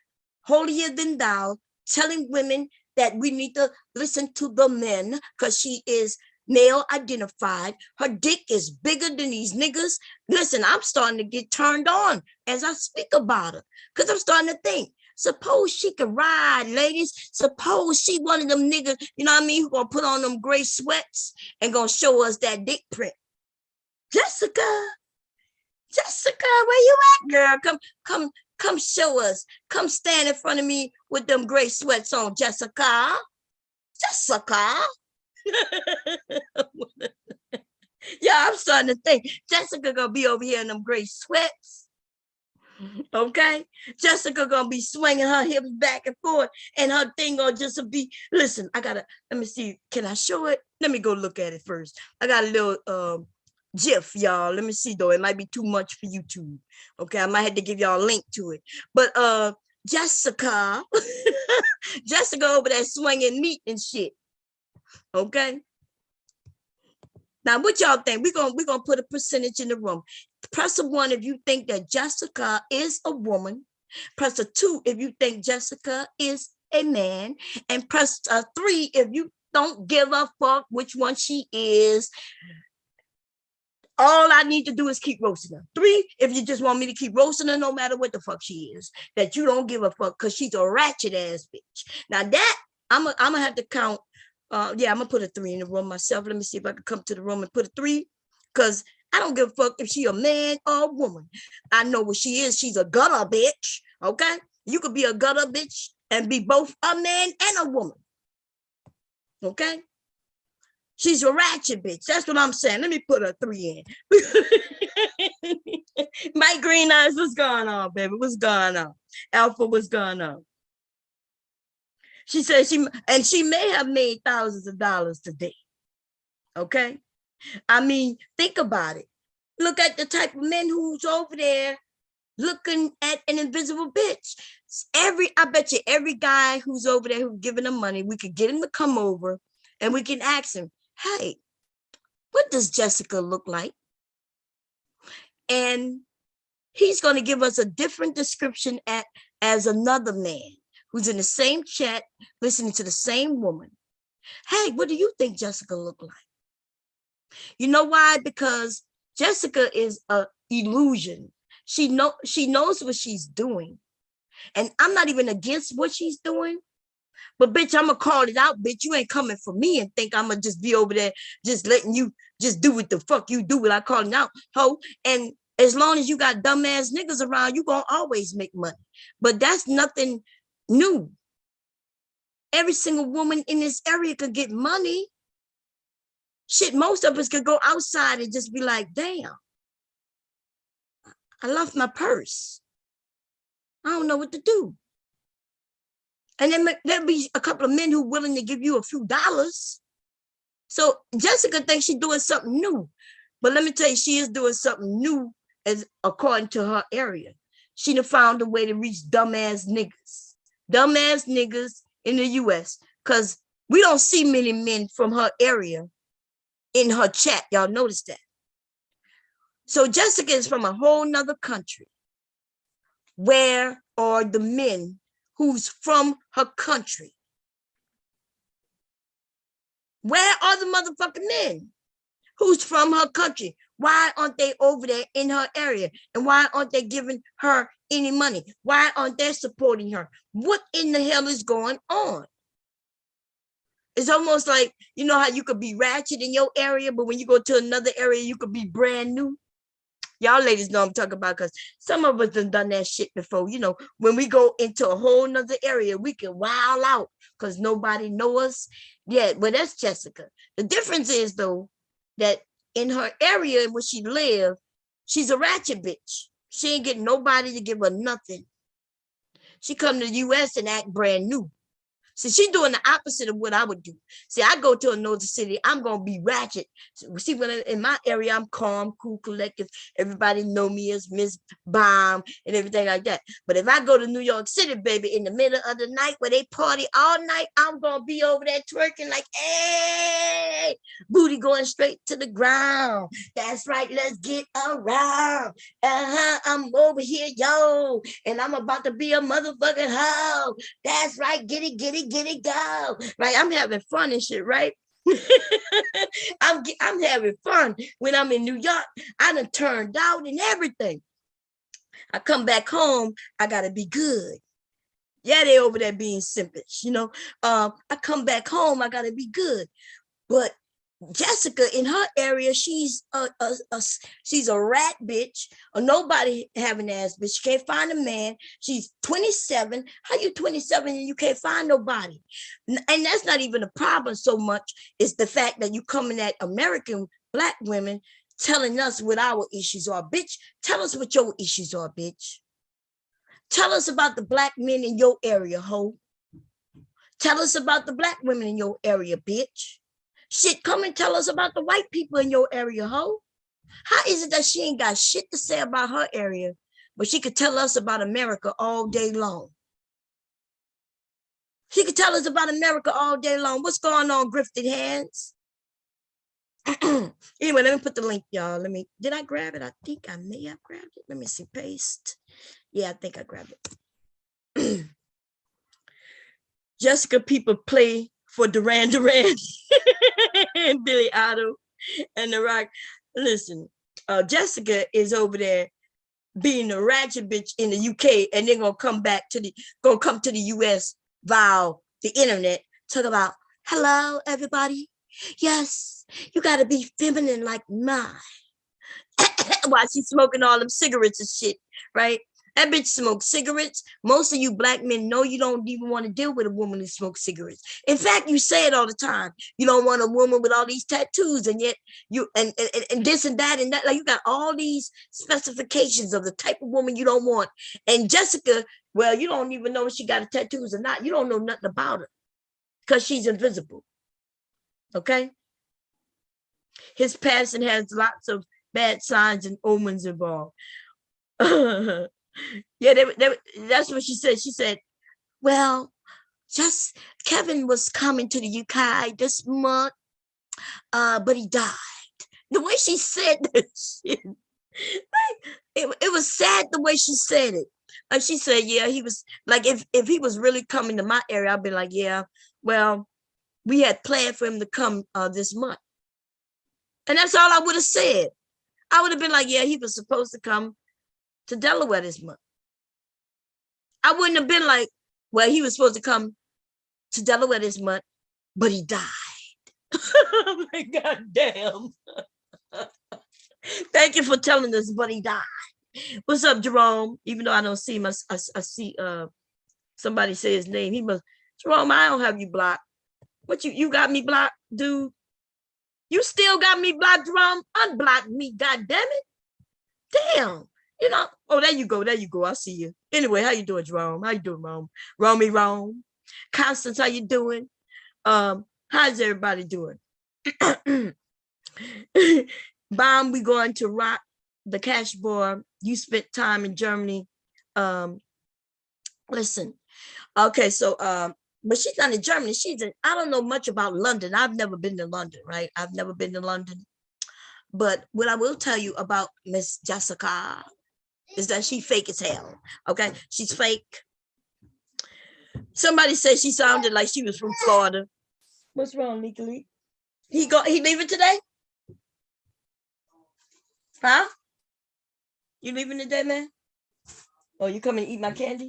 holier than thou, telling women that we need to listen to the men because she is male identified, her dick is bigger than these niggas. Listen, I'm starting to get turned on as I speak about her because I'm starting to think, suppose she could ride, ladies. Suppose she one of them niggas, you know what I mean, who gonna put on them gray sweats and gonna show us that dick print. Jessica, where you at, girl? Come show us. Come stand in front of me with them gray sweats on, Jessica. Yeah, I'm starting to think Jessica gonna be over here in them gray sweats. Okay, Jessica gonna be swinging her hips back and forth, and her thing gonna just be. Listen, let me see. Can I show it? Let me go look at it first. I got a little GIF, y'all. Let me see though. It might be too much for YouTube. Okay, I might have to give y'all a link to it. But Jessica, Jessica over there swinging meat and shit. Okay. Now, what y'all think? We're gonna put a percentage in the room. Press a 1 if you think that Jessica is a woman. Press a 2 if you think Jessica is a man. And press a 3 if you don't give a fuck which one she is. All I need to do is keep roasting her. 3, if you just want me to keep roasting her no matter what the fuck she is, that you don't give a fuck because she's a ratchet ass bitch. Now that, I'm gonna have to count. Yeah, I'm gonna put a 3 in the room myself. Let me see if I can come to the room and put a 3, because I don't give a fuck if she a man or a woman. I know what she is. She's a gutter bitch. Okay, you could be a gutter bitch and be both a man and a woman. Okay, she's a ratchet bitch. That's what I'm saying. Let me put a 3 in. My green eyes, what's going on, baby? What's going on? Alpha, what's going on? She said she may have made thousands of dollars today. Okay. I mean, think about it. Look at the type of men who's over there looking at an invisible bitch. I bet you every guy who's over there who's giving them money, we could get him to come over and we can ask him, hey, what does Jessica look like? And he's going to give us a different description as another man who's in the same chat, listening to the same woman. Hey, what do you think Jessica look like? You know why? Because Jessica is an illusion. She knows what she's doing. And I'm not even against what she's doing. But bitch, I'm going to call it out, bitch. You ain't coming for me and think I'm going to just be over there just letting you just do what the fuck you do without calling out, ho. And as long as you got dumbass niggas around, you going to always make money. But that's nothing new. Every single woman in this area could get money. Shit, most of us could go outside and just be like, damn, I lost my purse. I don't know what to do. And then there'll be a couple of men who are willing to give you a few dollars. So Jessica thinks she's doing something new. But let me tell you, she is doing something new as according to her area. She done found a way to reach dumbass niggas. Dumbass niggas in the US. Because we don't see many men from her area in her chat. Y'all notice that. So Jessica is from a whole nother country. Where are the men who's from her country? Where are the motherfucking men who's from her country? Why aren't they over there in her area? And why aren't they giving her any money? Why aren't they supporting her? What in the hell is going on? It's almost like, you know how you could be ratchet in your area, but when you go to another area, you could be brand new. Y'all ladies know I'm talking about, because some of us have done that shit before. You know, when we go into a whole nother area, we can wild out because nobody know us. Yeah, well, that's Jessica. The difference is, though, that in her area where she lives, she's a ratchet bitch. She ain't getting nobody to give her nothing. She come to the U.S. and act brand new. See, she's doing the opposite of what I would do. See, I go to another city, I'm going to be ratchet. See, when in my area, I'm calm, cool, collective. Everybody know me as Miss Bomb and everything like that. But if I go to New York City, baby, in the middle of the night where they party all night, I'm going to be over there twerking like, hey, booty going straight to the ground. That's right, let's get around. I'm over here, yo, and I'm about to be a motherfucking hoe. That's right, get it, go. Right, I'm having fun and shit, right? I'm having fun when I'm in New York. I done turned out and everything. I come back home, I gotta be good. Yeah, they over there being simpish, you know. I come back home, I gotta be good. But Jessica in her area, she's a rat bitch, a nobody having ass bitch. She can't find a man. She's 27. How you 27 and you can't find nobody? And that's not even a problem so much. It's the fact that you coming at American Black women telling us what our issues are. Bitch, tell us what your issues are, bitch. Tell us about the Black men in your area, ho. Tell us about the Black women in your area, bitch. Shit, come and tell us about the white people in your area, ho. How is it that she ain't got shit to say about her area, but she could tell us about America all day long? She could tell us about America all day long. What's going on, grifted hands? Anyway, let me put the link, y'all. Did I grab it? I think I may have grabbed it. Let me see, paste. Yeah, I think I grabbed it. Jessica people play for Duran Duran and Billy Idol and The Rock. Listen, Jessica is over there being a ratchet bitch in the UK, and they're gonna come to the US via the internet, talk about, hello everybody. Yes, you gotta be feminine like mine. While she's smoking all them cigarettes and shit, right? That bitch smokes cigarettes. Most of you black men know you don't even want to deal with a woman who smokes cigarettes. In fact, you say it all the time. You don't want a woman with all these tattoos, and yet you and this and that and that. Like, you got all these specifications of the type of woman you don't want. And Jessica, well, you don't even know if she got a tattoos or not. You don't know nothing about her because she's invisible. Okay. His passing has lots of bad signs and omens involved. Yeah, that's what she said. She said, well, just Kevin was coming to the UK this month, but he died. The way she said this, it was sad the way she said it. Like, she said, yeah, he was like, if he was really coming to my area, I'd be like, yeah, well, we had planned for him to come this month. And that's all I would have said. I would have been like, yeah, he was supposed to come to Delaware this month. I wouldn't have been like, well, he was supposed to come to Delaware this month, but he died. I'm like, God damn. Thank you for telling us, but he died. What's up, Jerome? Even though I don't see him, I see somebody say his name. He must, Jerome, I don't have you blocked. What, you got me blocked, dude? You still got me blocked, Jerome? Unblock me, God damn it. Damn. You know, oh, there you go. There you go. I see you. Anyway, how you doing, Jerome? How you doing, Rome? Rome. Constance, how you doing? How's everybody doing? Bomb, we going to rock the cash bar. You spent time in Germany. Listen. Okay, so but she's not in Germany. I don't know much about London. I've never been to London, right? I've never been to London. But what I will tell you about Miss Jessica is that she fake as hell. Okay, she's fake. Somebody said she sounded like she was from Florida. What's wrong, Legally? He leaving today? Huh? You leaving today, man? Oh, you coming to eat my candy?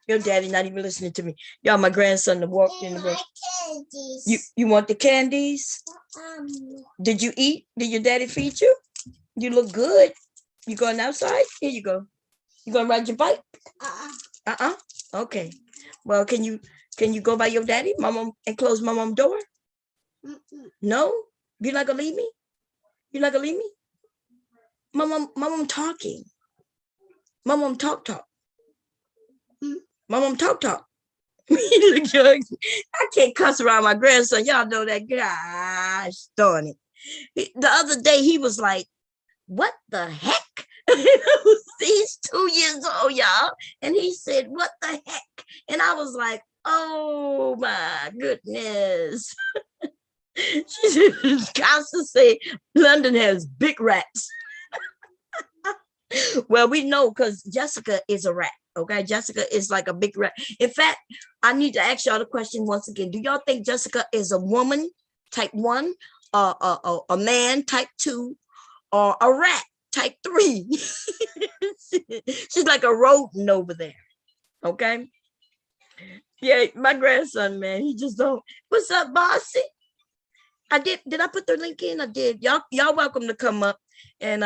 Your daddy not even listening to me. Y'all, my grandson walked in the room. You want the candies? Did you eat? Did your daddy feed you? You look good. You going outside? Here you go. You gonna ride your bike? Okay. Well, can you go by your daddy, mom, and close my mom's door? No? You're not gonna leave me? You're not gonna leave me? Mom talking. Mom talk. Mom talk. I can't cuss around my grandson. Y'all know that. Gosh darn it. The other day he was like, what the heck? He's 2 years old, y'all. And he said, what the heck? And I was like, oh my goodness. She said, Constance say London has big rats. Well, we know because Jessica is a rat. Okay, Jessica is like a big rat. In fact, I need to ask y'all the question once again. Do y'all think Jessica is a woman, type 1, a man, type 2, or a rat, type 3? She's like a rodent over there. Okay. Yeah, my grandson, man, he just don't. What's up, bossy? I did I put the link in? I did. Y'all welcome to come up and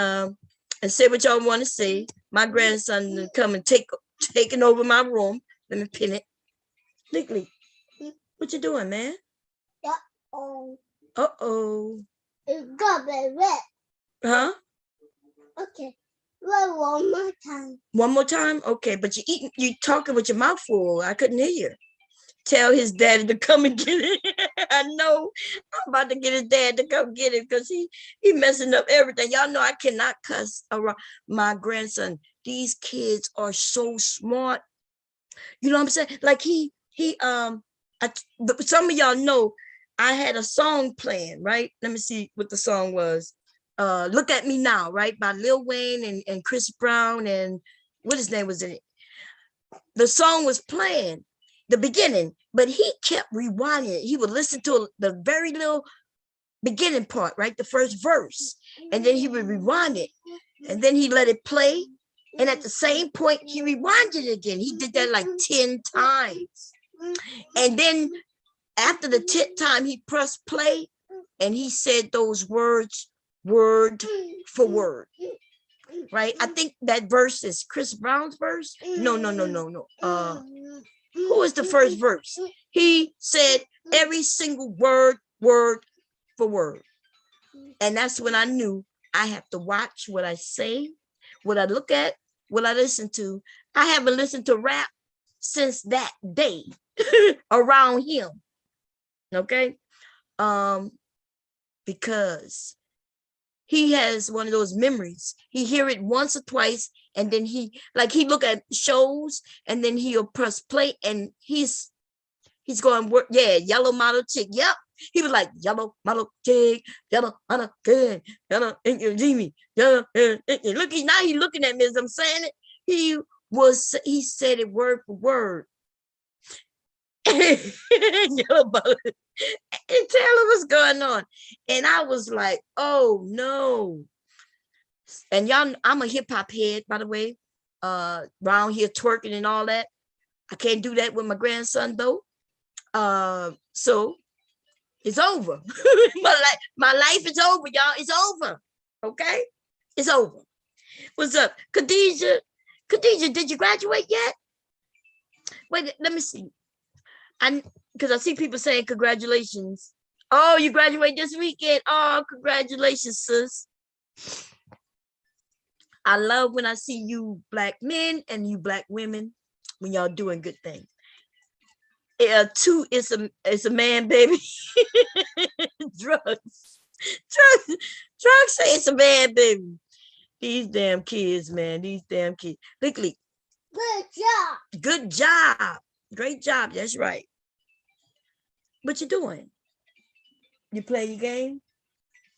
say what y'all want to say. My grandson come and taking over my room. Let me pin it. Legally, what you doing, man? Uh-oh. It's gonna be red. Huh? Okay. One more time. One more time? Okay, but you talking with your mouth full. I couldn't hear you. Tell his daddy to come and get it. I know I'm about to get his dad to come get it because he messing up everything. Y'all know I cannot cuss around my grandson. These kids are so smart. You know what I'm saying? Like some of y'all know I had a song playing, right? Let me see what the song was. Look at Me Now, right? By Lil Wayne and Chris Brown and what his name was in it. The song was playing the beginning, but he kept rewinding it. He would listen to the very little beginning part, right? The first verse. And then he would rewind it. And then he let it play. And at the same point, he rewinded it again. He did that like 10 times. And then after the 10th time, he pressed play and he said those words word for word. Right? I think that verse is Chris Brown's verse. No. Who is the first verse? He said every single word for word. And that's when I knew I have to watch what I say, what I look at, what I listen to. I haven't listened to rap since that day around him. Okay? Because he has one of those memories. He hear it once or twice, and then he look at shows, and then he'll press play, and he's going, yeah, yellow model chick. Yep. He was like, yellow model chick, yellow model good, yellow, and you see me, yellow, look, now he's looking at me as I'm saying it. He said it word for word. Yellow model. And tell him what's going on. And I was like, oh no. And y'all, I'm a hip-hop head, by the way. Around here twerking and all that. I can't do that with my grandson though. So it's over. my life is over, y'all. It's over. Okay? It's over. What's up? Khadijah, did you graduate yet? Wait, let me see. Because I see people saying congratulations. Oh, you graduate this weekend. Oh, congratulations, sis. I love when I see you Black men and you Black women when y'all doing good things. Two, it's a man, baby. Drugs say it's a man, baby. These damn kids, man. These damn kids. Quickly. Good job. Great job. That's right. What you doing? You play your game?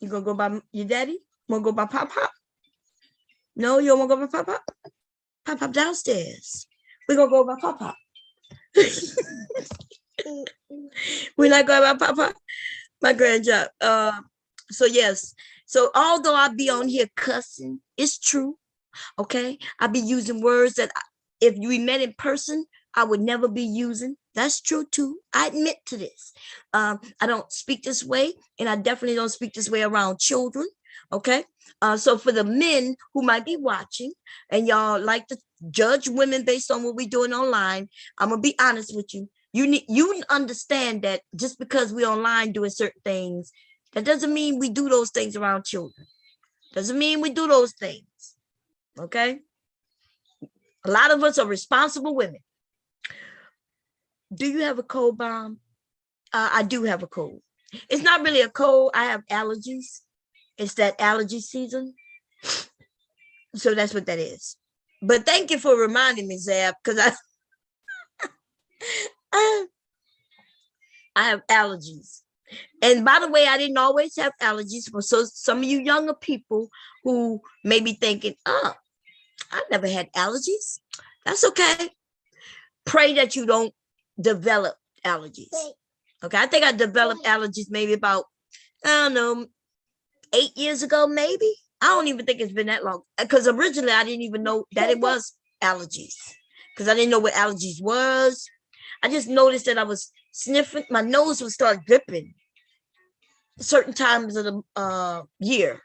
You gonna go by your daddy? Wanna go by Pop? No, you don't wanna go by Pop? Pop downstairs. We're gonna go by Pop. We're not going by Pop. My grandjob. So yes. So although I be on here cussing, it's true. Okay. I be using words that if we met in person, I would never be using. That's true too. I admit to this. I don't speak this way, and I definitely don't speak this way around children. Okay. So for the men who might be watching and y'all like to judge women based on what we're doing online, I'm gonna be honest with you. You understand that just because we're online doing certain things, that doesn't mean we do those things around children. Doesn't mean we do those things. Okay. A lot of us are responsible women. Do you have a cold, Bomb? I do have a cold. It's not really a cold. I have allergies. It's that allergy season. So that's what that is. But thank you for reminding me, Zab, because I have allergies. And by the way, I didn't always have allergies. So some of you younger people who may be thinking, oh, I never had allergies. That's okay. Pray that you don't develop allergies. Okay, I think I developed allergies maybe about, I don't know, 8 years ago, maybe. I don't even think it's been that long. Because originally I didn't even know that it was allergies. Because I didn't know what allergies was. I just noticed that I was sniffing. My nose would start dripping certain times of the year.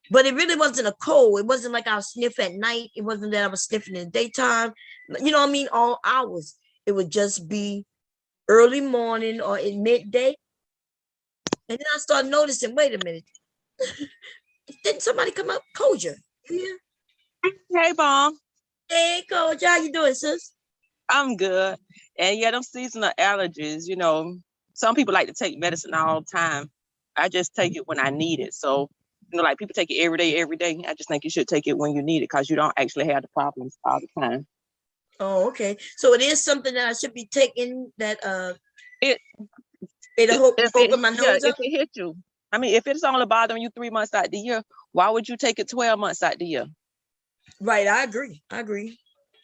But it really wasn't a cold. It wasn't like I was sniffing at night. It wasn't that I was sniffing in the daytime. You know what I mean? All hours. It would just be early morning or in midday. And then I started noticing, wait a minute. Didn't somebody come up? Koja. Yeah. Hey, Mom. Hey, Koja. How you doing, sis? I'm good. And yeah, them seasonal allergies, some people like to take medicine all the time. I just take it when I need it. So, like people take it every day. I just think you should take it when you need it because you don't actually have the problems all the time. Oh, okay. So it is something that I should be taking that it'll open my nose up? If it hit you. I mean, if it's only bothering you 3 months out the year, why would you take it 12 months out the year? Right, I agree.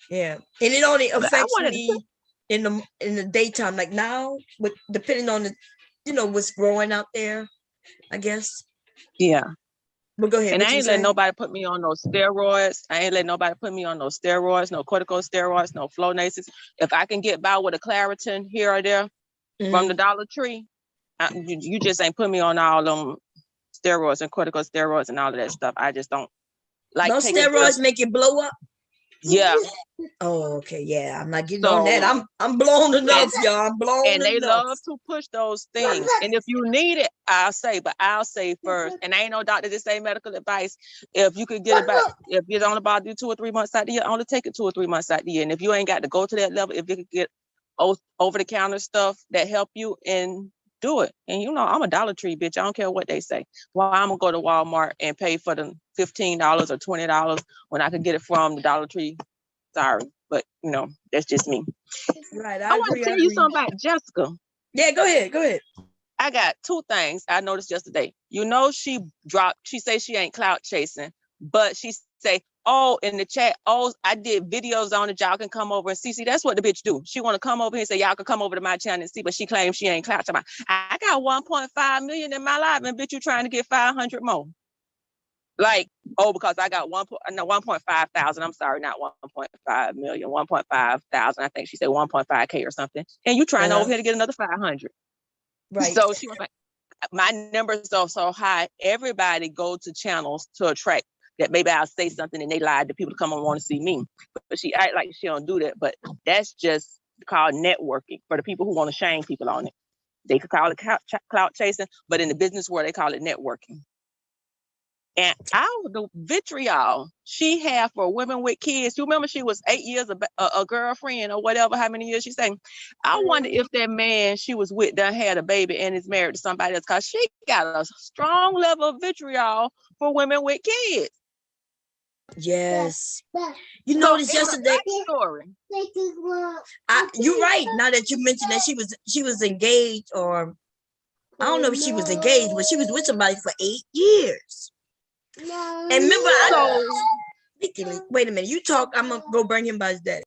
Yeah. And it only affects me in the daytime, like now, but depending on the, what's growing out there. I guess. Yeah. But go ahead. And What I you ain't letting say? nobody put me on no steroids. I ain't letting nobody put me on no steroids, no corticosteroids, no Flonase. If I can get by with a Claritin here or there from the Dollar Tree, you just ain't put me on all them steroids and corticosteroids and all of that stuff. I just don't like Those taking pills. steroids make you blow up. Yeah. Oh, okay. Yeah, I'm not getting on So that. I'm blown enough, y'all. I'm blown and they enough. love to push those things. And if you need it, I'll say first. And I ain't no doctor to say medical advice. If you could get it back, if it's only about do 2 or 3 months out the year, only take it 2 or 3 months out the year. And if you ain't got to go to that level, if you could get over the counter stuff that help you, and do it. And you know, I'm a Dollar Tree bitch. I don't care what they say. Well, I'm gonna go to Walmart and pay for the $15 or $20 when I could get it from the Dollar Tree. Sorry, but you know, that's just me. Right. I want to tell you something about Jessica. Yeah, go ahead. Go ahead. I got 2 things I noticed yesterday. You know, she say she ain't clout chasing, but she say, oh, in the chat, oh, I did videos on it. Y'all can come over and see. See, that's what the bitch do. She want to come over here and say, y'all can come over to my channel and see, but she claims she ain't clout chasing. I got 1.5 million in my life, and bitch, you trying to get 500 more. Like, oh, because I got 1.5 thousand. I'm sorry, not 1.5 million, 1.5 thousand. I think she said 1.5K or something. And you trying over here to get another 500. Right. So she was like, my numbers are so high. Everybody go to channels to attract that. Maybe I'll say something and they lied to people to come and want to see me. But she act like she don't do that. But that's just called networking for the people who want to shame people on it. They could call it clout chasing, but in the business world, they call it networking. And the vitriol she had for women with kids. You remember she was 8 years a girlfriend or whatever, how many years she's saying. I wonder if that man she was with done had a baby and is married to somebody else, because she got a strong level of vitriol for women with kids. Yes. You noticed yesterday. Story. You're right. Now that you mentioned that she was engaged, or I don't know if she was engaged, but she was with somebody for 8 years. And remember, wait a minute. You talk. I'm gonna go bring him by his daddy.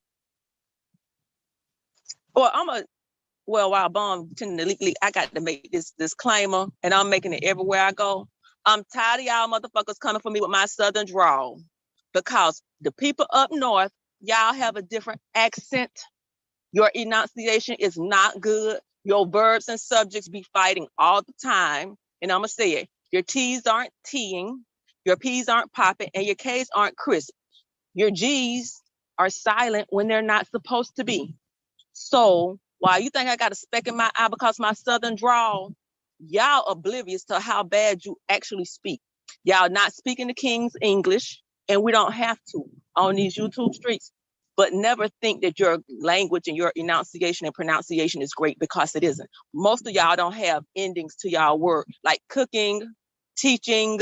Well, while Bomb legally, I got to make this disclaimer, and I'm making it everywhere I go. I'm tired of y'all motherfuckers coming for me with my southern drawl, because the people up north, y'all have a different accent. Your enunciation is not good. Your verbs and subjects be fighting all the time. And I'm gonna say it. Your T's aren't T'ing, your P's aren't popping, and your K's aren't crisp. Your G's are silent when they're not supposed to be. So while you think I got a speck in my eye because my southern drawl, y'all oblivious to how bad you actually speak. Y'all not speaking the King's English, and we don't have to on these YouTube streets. But never think that your language and your enunciation and pronunciation is great, because it isn't. Most of y'all don't have endings to y'all word, like cooking, teaching,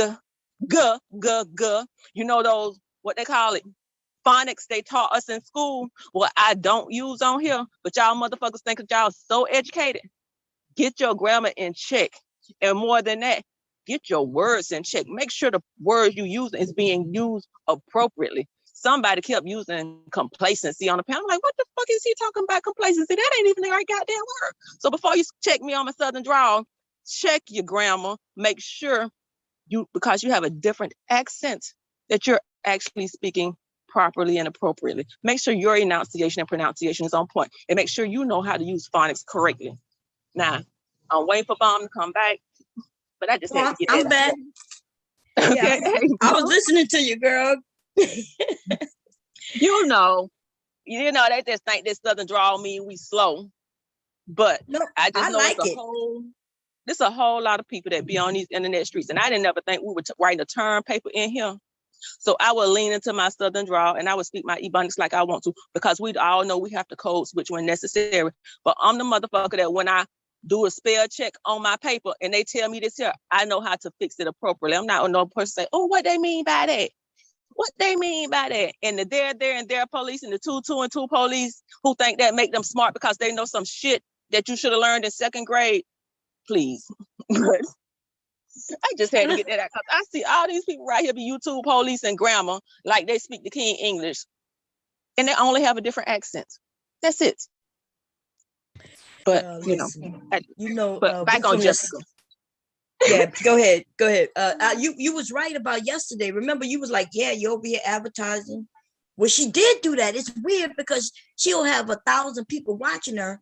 g. You know those, what they call it, phonics they taught us in school. Well, I don't use on here, but y'all motherfuckers think that y'all so educated. Get your grammar in check. And more than that, get your words in check. Make sure the words you use is being used appropriately. Somebody kept using complacency on the panel. I'm like, what the fuck is he talking about complacency? That ain't even the right goddamn word. So before you check me on my southern drawl, check your grammar. Make sure because you have a different accent, that you're actually speaking properly and appropriately. Make sure your enunciation and pronunciation is on point, and make sure you know how to use phonics correctly. Now, I'm waiting for Bomb to come back, but I just had to get that. I'm back. Okay. Yeah, I was listening to you, girl. you know, they just think this southern drawl mean we slow, but no, I just know like there's a whole lot of people that be on these internet streets, and I didn't ever think we were writing a term paper in here. So I will lean into my southern drawl, and I will speak my ebonics like I want to, because we all know we have to code switch when necessary. But I'm the motherfucker that when I do a spell check on my paper and they tell me this here, I know how to fix it appropriately. I'm not no person say, oh, what they mean by that? What they mean by that? And the there and their police and the 2 and 2 police who think that make them smart because they know some shit that you should have learned in 2nd grade. Please. But I just had to get that out, because I see all these people right here be YouTube police and grammar like they speak the King English, and they only have a different accent. That's it. But listen, but back on Jessica. Yeah, go ahead. Go ahead. You was right about yesterday. Remember, you was like, yeah, you over here advertising. Well, she did do that. It's weird because she'll have 1,000 people watching her,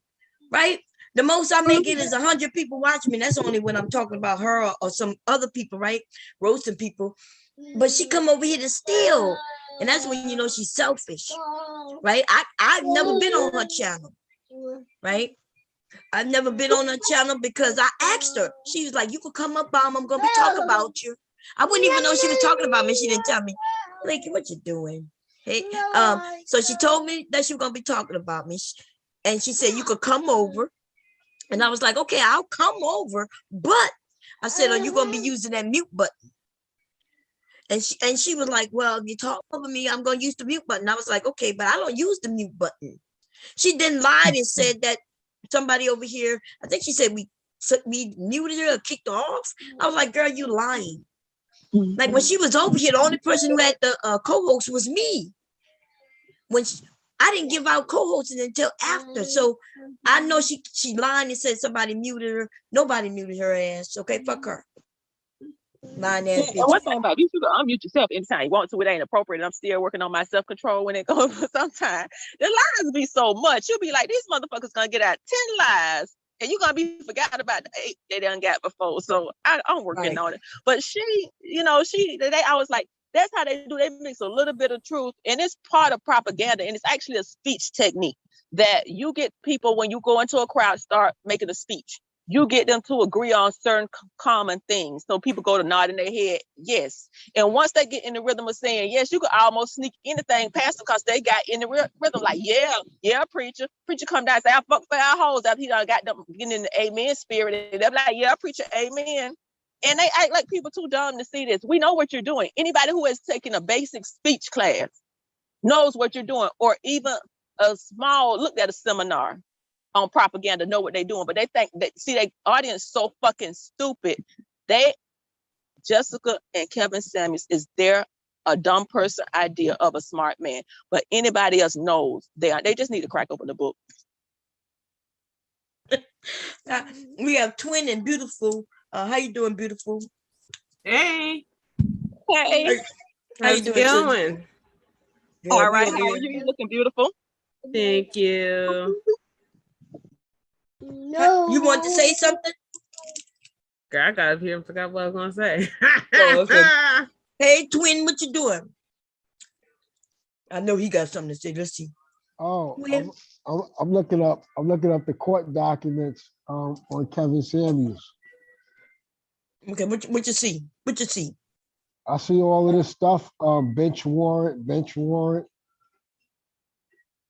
right? The most I may get is 100 people watching me. That's only when I'm talking about her or some other people, right? Roasting people. But she come over here to steal. And that's when you know she's selfish, right? I've never been on her channel, right? I've never been on her channel because I asked her. She was like, you could come up, Mom. I'm going to be talking about you. I wouldn't even know she was talking about me. She didn't tell me. Like, what you doing? Hey, so she told me that she was going to be talking about me. And she said, you could come over. And I was like, okay, I'll come over. But I said, are you going to be using that mute button? And she was like, well, if you talk over me, I'm going to use the mute button. I was like, okay, but I don't use the mute button. She then lied and said that somebody over here, I think she said we muted her or kicked her off. I was like, girl, you lying. Like when she was over here, the only person who had the co-host was me. When I didn't give out co-hosting until after. So I know she lied and said somebody muted her. Nobody muted her ass. Okay, fuck her. Lying ass bitch. And one thing about you can unmute yourself anytime you want to. It ain't appropriate. I'm still working on my self-control when it goes. Sometimes the lies be so much. You'll be like, these motherfuckers gonna get out 10 lies. And you're gonna be forgot about the 8 they done got before. So I'm working on it. But she, I was like, that's how they do. They mix a little bit of truth, and it's part of propaganda, and it's actually a speech technique that you get people when you go into a crowd, start making a speech. You get them to agree on certain common things. So people go to nod in their head, yes. And once they get in the rhythm of saying yes, you could almost sneak anything past them because they got in the rhythm like, yeah, preacher. Preacher come down and say, I fuck for our hoes after he done got them getting in the amen spirit. And they're like, yeah, preacher, amen. And they act like people too dumb to see this. We know what you're doing. Anybody who has taken a basic speech class knows what you're doing, or even looked at a seminar on propaganda, know what they're doing, but they think that, see, their audience so fucking stupid. Jessica and Kevin Samuels is a dumb person idea of a smart man, but anybody else knows they just need to crack open the book. We have Twin and Beautiful. How you doing, Beautiful? Hey. Hey. How you doing? Going? All right. How are you? You looking beautiful. Thank you. No. You want to say something? Girl, I got up here and forgot what I was gonna say. Oh, okay. Hey, Twin, what you doing? I know he got something to say. Let's see. Oh, I'm looking up the court documents on Kevin Samuels. Okay, what you see? What you see? I see all of this stuff. Bench warrant.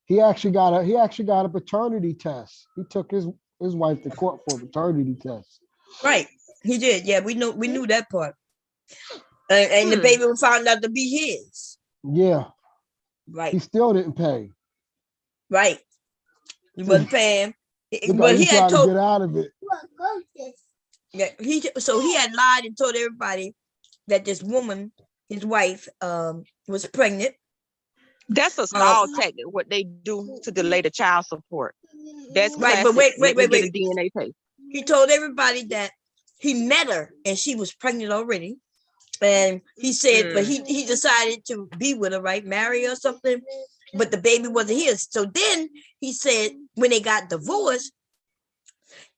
He actually got a paternity test. He took his wife to court for a paternity test. Right, he did. Yeah, we knew that part. And the baby was found out to be his. Yeah. Right. He still didn't pay. Right. He wasn't paying. But he had to get out of it. Yeah, he had lied and told everybody that this woman, his wife, was pregnant. That's a small tactic. What they do to delay the child support. That's right. Classic. But wait. Get a DNA test. He told everybody that he met her and she was pregnant already. And he said, but he decided to be with her, right? Marry her or something. But the baby wasn't his. So then he said when they got divorced,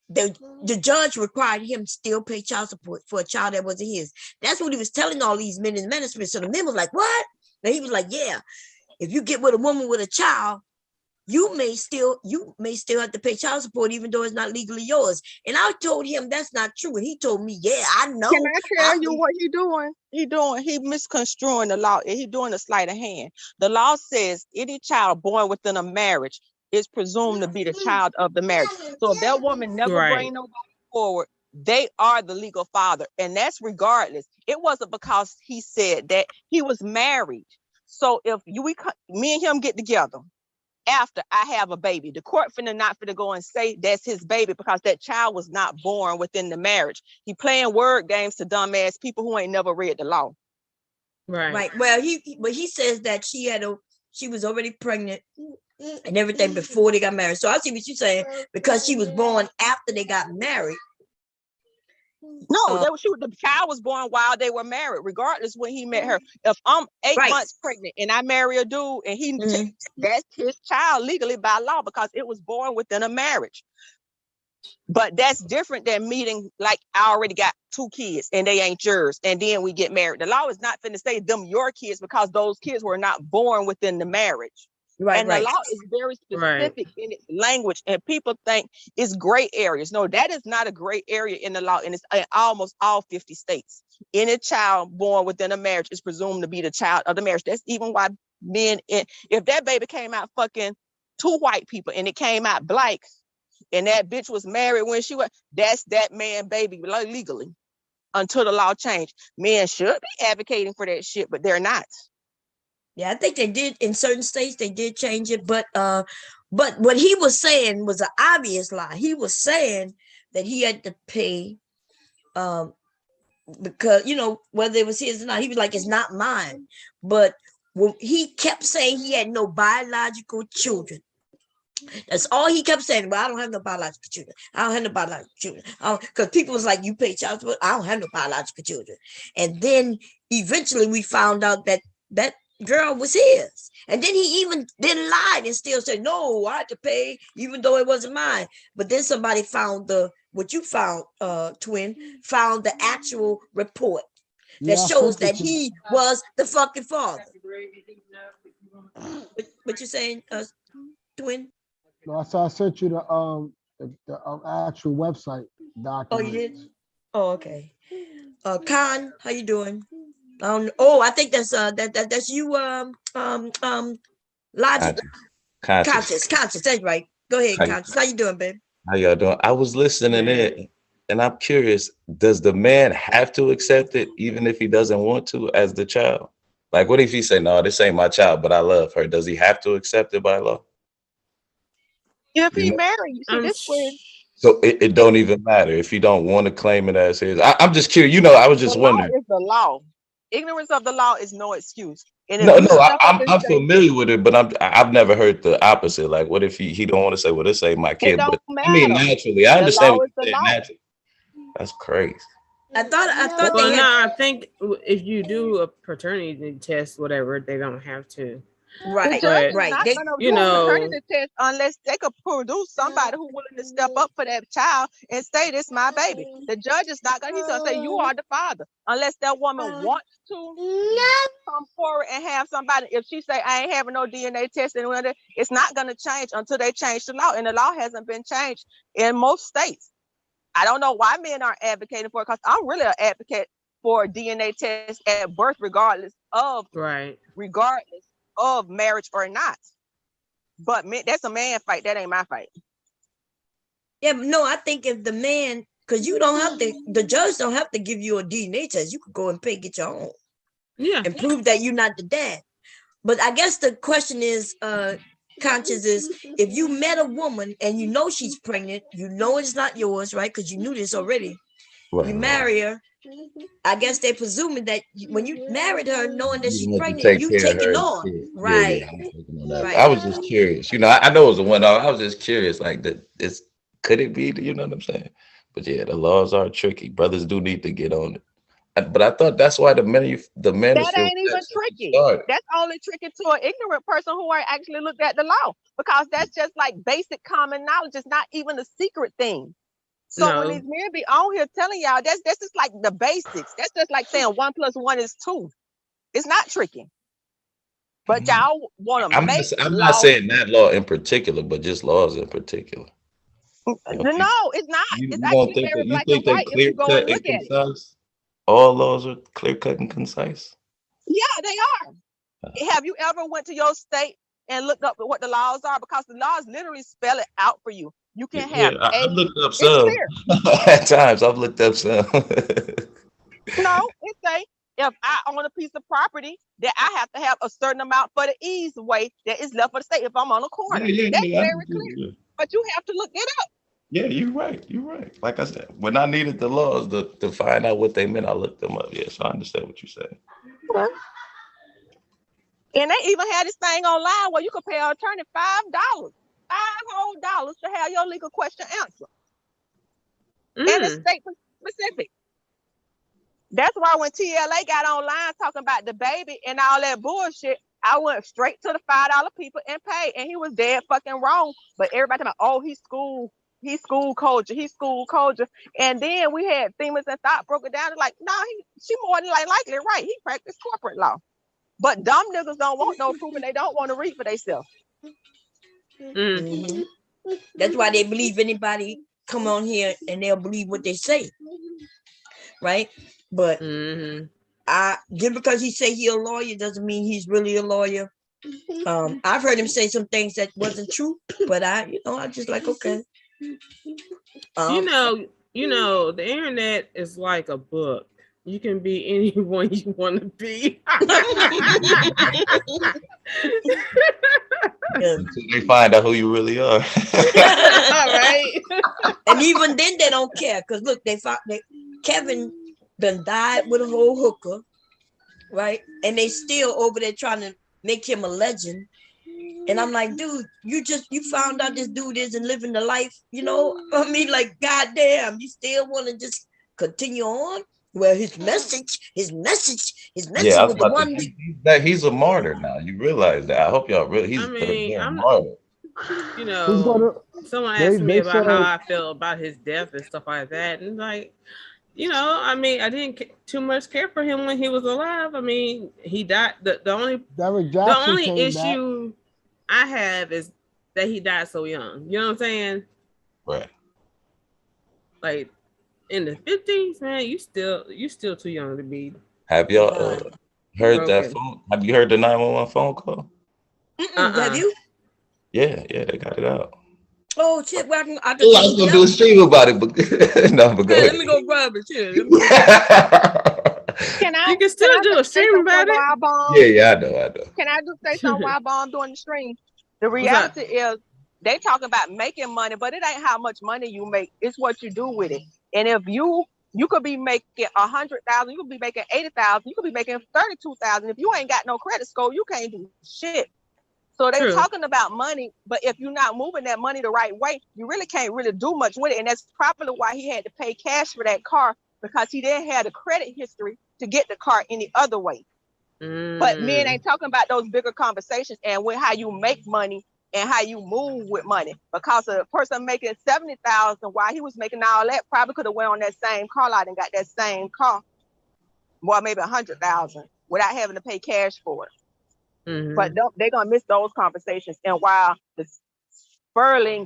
the judge required him to still pay child support for a child that wasn't his. That's what he was telling all these men in the ministry. So the men was like, what? And he was like, yeah, if you get with a woman with a child, you may still have to pay child support even though it's not legally yours. And I told him that's not true. And he told me, yeah, I know. Can I tell you what he doing? He misconstruing the law. He doing a sleight of hand. The law says any child born within a marriage is presumed to be the child of the marriage. So if that woman never bring nobody forward, they are the legal father. And that's regardless. It wasn't because he said that he was married. So if me and him get together, after I have a baby, the court not go and say that's his baby because that child was not born within the marriage. He playing word games to dumbass people who ain't never read the law. Right. Well, he says that she was already pregnant and everything before they got married. So I see what you're saying, because she was born after they got married. No, Uh, the child was born while they were married, regardless when he met her. If I'm 8 months pregnant and I marry a dude and that's his child legally by law because it was born within a marriage. But that's different than meeting like I already got 2 kids and they ain't yours, and then we get married. The law is not finna say them your kids because those kids were not born within the marriage. And the law is very specific in its language, and people think it's gray areas. No, that is not a gray area in the law, and it's in almost all 50 states. Any child born within a marriage is presumed to be the child of the marriage. That's even why if that baby came out fucking 2 white people and it came out black, and that bitch was married when she was, that's that man baby legally until the law changed. Men should be advocating for that shit, but they're not. Yeah, I think they did in certain states. They did change it, but what he was saying was an obvious lie. He was saying that he had to pay, because whether it was his or not. He was like, "It's not mine," but when he kept saying he had no biological children. That's all he kept saying. Well, I don't have no biological children. I don't have no biological children. Because people was like, "You pay child support." I don't have no biological children. And then eventually we found out that that girl was his. And then he even then lied and still said, "No, I had to pay, even though it wasn't mine." But then somebody found what you found, twin, found the actual report that Yeah, I shows sent it that to. he was the fucking father. What you saying, twin? No, I sent you the actual website Oh, you did? documents. Oh, okay. Khan, how you doing? Oh, I think that's you. Logic, Conscious. Conscious. conscious. That's right. Go ahead, How, y- conscious. How you doing, babe? how y'all doing? I was listening Good. in and I'm curious, does the man have to accept it even if he doesn't want to as the child? Like, what if he say, no, this ain't my child, but I love her? Does he have to accept it by law? If You he know? married, you see, I'm this where So it don't even matter if he don't want to claim it as his. I'm just curious. I was the just law wondering. is the law. Ignorance of the law is no excuse. And if No, you no, step up and I'm say, familiar with it, but I've never heard the opposite. Like, what if he don't want to say, well, this ain't my it kid? don't But I mean, matter. naturally, I The understand law what is you're the saying. law. Naturally, that's crazy. I thought Well, they no, had I think if you do a paternity test, whatever, they don't have to. The right, judge But is right. not They going to you do a know, paternity test unless they could produce somebody who's willing to step up for that child and say, "This my baby." The judge is not going to, he's going to say, "You are the father." Unless that woman wants to come forward and have somebody. If she say, "I ain't having no DNA test," and whatever, it's not going to change until they change the law. And the law hasn't been changed in most states. I don't know why men aren't advocating for it, because I'm really an advocate for DNA tests at birth, right. regardless of marriage or not. But that's a man fight. That ain't my fight. Yeah, but no, I think if the man, because you don't have to, the judge don't have to give you a DNA test. You could go and get your own Yeah. and prove that you're not the dad. But I guess the question is, conscious is, if you met a woman and you know she's pregnant, you know it's not yours, right? Because you knew this already. You Right, right. marry her. I guess they presuming that when you married her, knowing that You she's want to pregnant, take you care of taking her. on. Yeah, Right, yeah. I'm taking on that. right. I was just curious. I know it was a one off. I was just curious, like that. It's could it be? You know what I'm saying? But yeah, the laws are tricky. Brothers do need to get on it. But I thought that's why the That manosphere was ain't that even since it tricky. started. That's only tricky to an ignorant person who ain't actually looked at the law, because that's just like basic common knowledge. It's not even a secret thing. So when these No. men be on here telling y'all, that's just like the basics. That's just like saying 1+1 is 2. It's not tricky. But Mhm. y'all want to make I'm not laws. saying that law in particular, but just laws in particular. People, No, it's not. It's you don't actually think very you black and think they white if clear you go and cut look and at it. concise? All laws are clear cut and concise. Yeah, they are. Have you ever went to your state and looked up what the laws are? Because the laws literally spell it out for you. You can have Yeah, I've a. looked up It's some. clear. At times, I've looked up some. No, it say if I own a piece of property that I have to have a certain amount for the easeway that is left for the state if I'm on a Yeah, corner. yeah, That's no, very clear. yeah. But you have to look it up. Yeah, you're right. You're right. Like I said, when I needed the laws to find out what they meant, I looked them up. Yeah, so I understand what you're saying. And they even had this thing online where you could pay an attorney $5, $5 whole to have your legal question answered. And the Mm. state specific. That's why when TLA got online talking about the baby and all that bullshit, I went straight to the $5 people and paid, and he was dead fucking wrong. But everybody talking about, oh, he's school culture, he's school culture. And then we had Themas and Thought broke it down. Like, no, she more than likely right. He practiced corporate law. But dumb niggas don't want no proof and they don't want to read for themselves. Mhm. That's why they believe anybody come on here and they'll believe what they say, right? But just because he say he a lawyer doesn't mean he's really a lawyer. I've heard him say some things that wasn't true, but I just like, okay. You know, the internet is like a book. You can be anyone you want to be. Until they find out who you really are. Right. And even then they don't care, because look, they found that Kevin done died with a whole hooker, right? And they still over there trying to make him a legend. And I'm like, dude, you found out this dude isn't living the life, I mean, like, goddamn, you still want to just continue on? Well, his message Yeah, I was was the about one. he's a martyr now. You realize that. I hope y'all really, he's a martyr. Someone asked me about how I feel about his death and stuff like that. And like, I mean, I didn't too much care for him when he was alive. I mean, he died. The only issue I have is that he died so young. You know what I'm saying? Right. Like in the 50s, man, you still too young to be. Have y'all heard that phone? Have you heard the 911 phone call? Have you? Yeah, they got it out. Oh shit! Well, I was gonna do a stream about it, but no, but go ahead. Let me go grab it. Shit. You can still do a stream about it. Yeah, I know. Can I just say something while I'm doing the stream? The reality is they talking about making money, but it ain't how much money you make. It's what you do with it. And if you could be making 100,000, you could be making 80,000, you could be making 32,000. If you ain't got no credit score, you can't do shit. So they're talking about money, but if you're not moving that money the right way, you really can't really do much with it. And that's probably why he had to pay cash for that car, because he didn't have the credit history to get the car any other way. But men ain't talking about those bigger conversations and with how you make money and how you move with money. Because a person making 70,000 while he was making all that probably could have went on that same car lot and got that same car, well, maybe 100,000 without having to pay cash for it. But they're gonna miss those conversations. And while the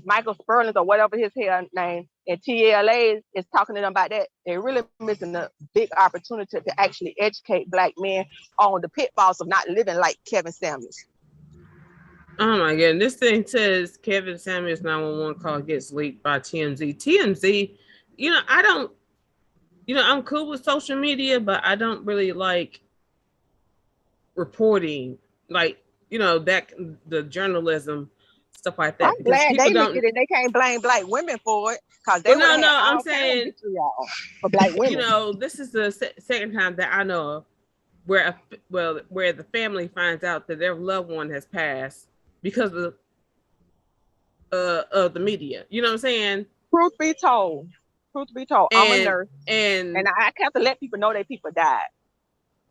Michael Sperlings or whatever his hair name, and TLA is talking to them about that, they're really missing a big opportunity to actually educate Black men on the pitfalls of not living like Kevin Samuels. Oh my God! This thing says Kevin Samuels 911 call gets leaked by TMZ. TMZ, I'm cool with social media, but I don't really like reporting, like that the journalism stuff like that. I'm glad they leaked it and they can't blame Black women for it, because they I'm saying for Black women. This is the second time that I know of where the family finds out that their loved one has passed because of the media. You know what I'm saying? Truth be told, I'm a nurse, and I have to let people know that people died.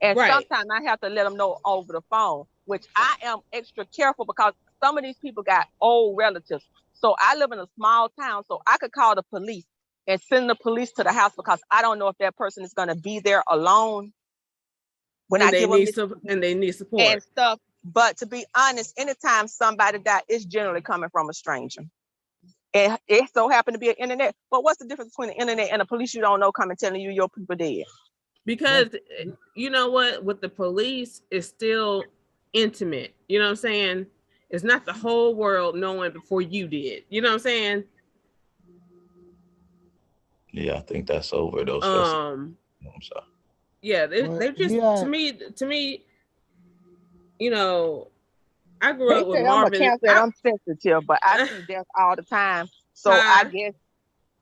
And sometimes I have to let them know over the phone, which I am extra careful because some of these people got old relatives. So I live in a small town, so I could call the police and send the police to the house because I don't know if that person is going to be there alone when they need support and stuff. But to be honest, anytime somebody dies, it's generally coming from a stranger. And it so happened to be an internet. But what's the difference between the internet and a police you don't know coming telling you your people dead? Because you know what, with the police, it's still intimate. You know what I'm saying? It's not the whole world knowing before you did. You know what I'm saying? Yeah, I think that's over those. I'm sorry. Yeah, they're just to me. I grew up with Marvin. I'm a cancer and I'm sensitive, but I see death all the time. So I guess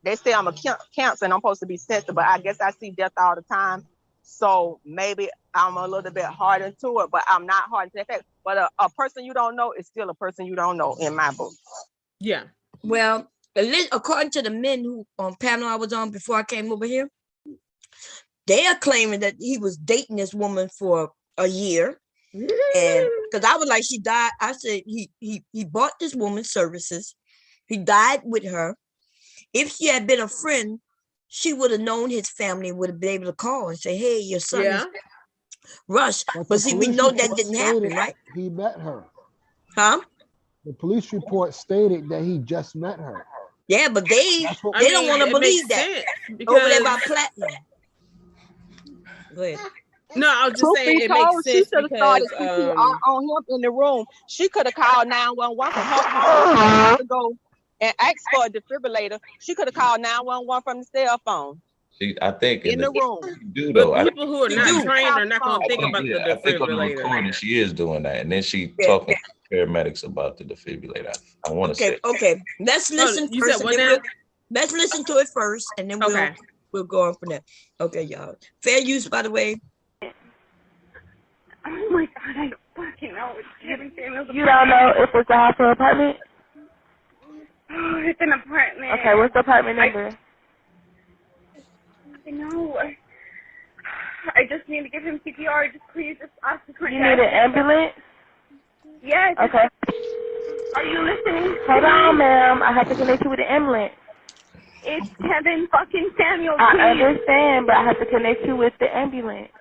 they say I'm a cancer and I'm supposed to be sensitive, but I guess I see death all the time. So maybe I'm a little bit hardened to it, but I'm not hardened to that. But a person you don't know is still a person you don't know in my book. Yeah. Well, according to the men who on panel I was on before I came over here, They are claiming that he was dating this woman for a year. And because I was like, she died. I said he bought this woman's services. He died with her. If she had been a friend, she would have known his family, would have been able to call and say, hey, your son is rushed. But see, we know that didn't happen, right? He met her. Huh? The police report stated that he just met her. Yeah, but they don't want to believe that. Over there about platinum. Go ahead. No, I was just saying it makes sense because on him in the room. She could have called 911 from her phone to go and asked for a defibrillator. She could have called 911 from the cell phone. I think in the room. Do though. But people who are not trained are not going to think about the defibrillator. I think on the recording she is doing that, and then she talking to paramedics about the defibrillator. I want to say. Okay. Let's listen you first. Said what now? Let's listen to it first, and then we'll go on from there. Okay, y'all. Fair use, by the way. Oh my God, I don't fucking know. You don't know if it's a hospital apartment? Oh, it's an apartment. Okay, what's the apartment number? No. I just need to give him CPR. Just please, just ask the front desk. You need an ambulance? Yes. Okay. Are you listening? Hold on, ma'am. I have to connect you with the ambulance. It's Kevin fucking Scamuels. I understand, but I have to connect you with the ambulance.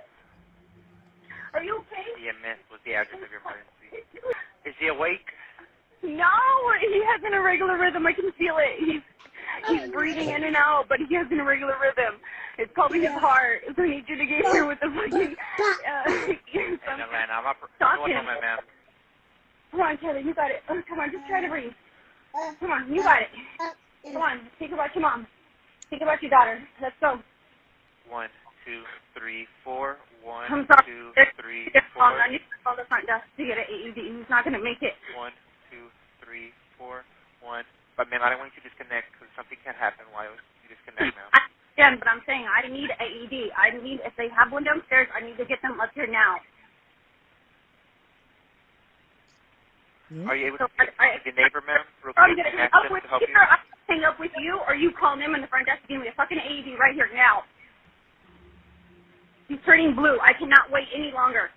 Are you okay? EMS, what's the address of your emergency? Is he awake? No, he has an irregular rhythm. I can feel it. He's breathing in and out, but he has an irregular rhythm. It's probably his heart. So I need you to get here with the fucking... Atlanta, I'm stop him. ma'am. Come on, Kevin, you got it. Oh, come on, just try to breathe. Come on, you got it. Come on, think about your mom. Think about your daughter. Let's go. 1, 2, 3, 4. 1, I'm sorry. 2, 3, 4. I need to call the front desk to get an AED. He's not going to make it. 1, 2, 3, 4, 1. But ma'am, I don't want you to disconnect because something can happen while you disconnect now. I understand, but I'm saying I need AED. If they have one downstairs, I need to get them up here now. Are you able to get the neighbor, ma'am? Real quick, I'm going to hang up with you. I hang up with you, or you call them in the front desk to give me a fucking AED right here now. He's turning blue. I cannot wait any longer.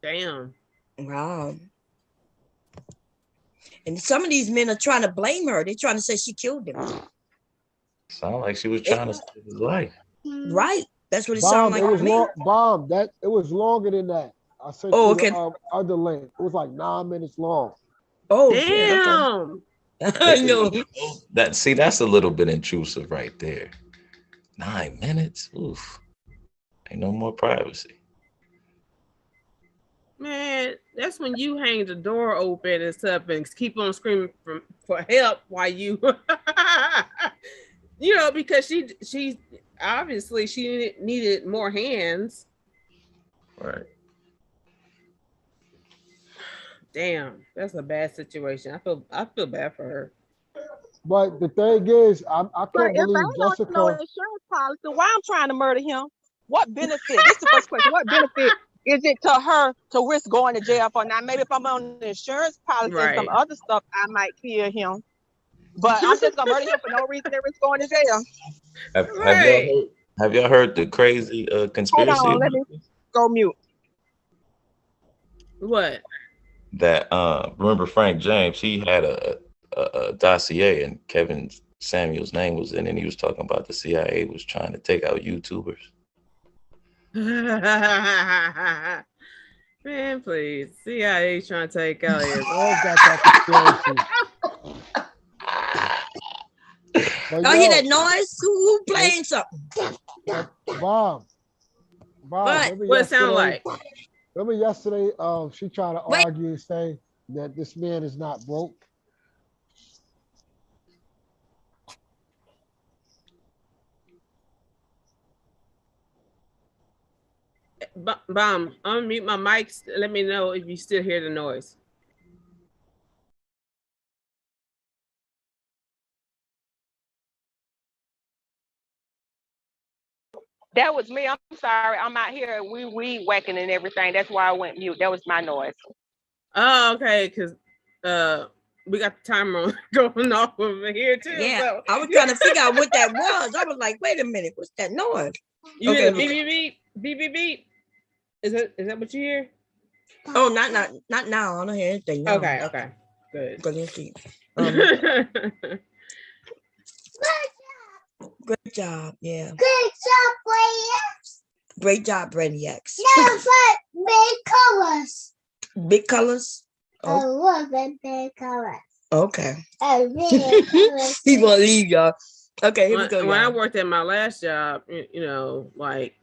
Damn. Wow. And some of these men are trying to blame her. They're trying to say she killed him. Sound like she was trying to save his life. Right. That's what it sounded like to me. It was longer than that. I sent you the other link. It was like 9 minutes long. Oh, damn. I know. That's a little bit intrusive right there. 9 minutes? Oof. Ain't no more privacy. Man, that's when you hang the door open and stuff and keep on screaming for help while you, because she obviously she needed more hands. Right. Damn, that's a bad situation. I feel bad for her. But the thing is, I can't believe Jessica. No insurance policy. Why I'm trying to murder him? What benefit? This is the first question. What benefit is it to her to risk going to jail for? Now, maybe if I'm on the insurance policy and some other stuff, I might kill him. But I'm just gonna murder him for no reason. Risk going to jail. Have y'all heard the crazy conspiracy? Hold on, let me go mute. What? That remember Frank James? He had a dossier, and Kevin Samuel's name was in, and he was talking about the CIA was trying to take out YouTubers. Man, please. CIA trying to take out his. All got that conspiracy. I hear that noise. Who playing something? Bomb. What it sound like? Remember yesterday, she tried to argue and say that this man is not broke. Bomb, unmute my mics. Let me know if you still hear the noise. That was me. I'm sorry. I'm out here. We whacking and everything. That's why I went mute. That was my noise. Oh, okay. Because we got the timer going off over here too. Yeah, so. I was trying to figure out what that was. I was like, wait a minute, what's that noise? You hear the beep, beep, beep, beep, beep, beep. Is that what you hear? Oh, not now. I don't hear anything now. Okay. Good. Good job. Yeah. Good job, Brainiacs. Great job, Brainiacs. Now for big colors. Big colors? I love it, big colors. Okay. I really colors. He won't leave, y'all. Okay, here we go. When I worked at my last job, like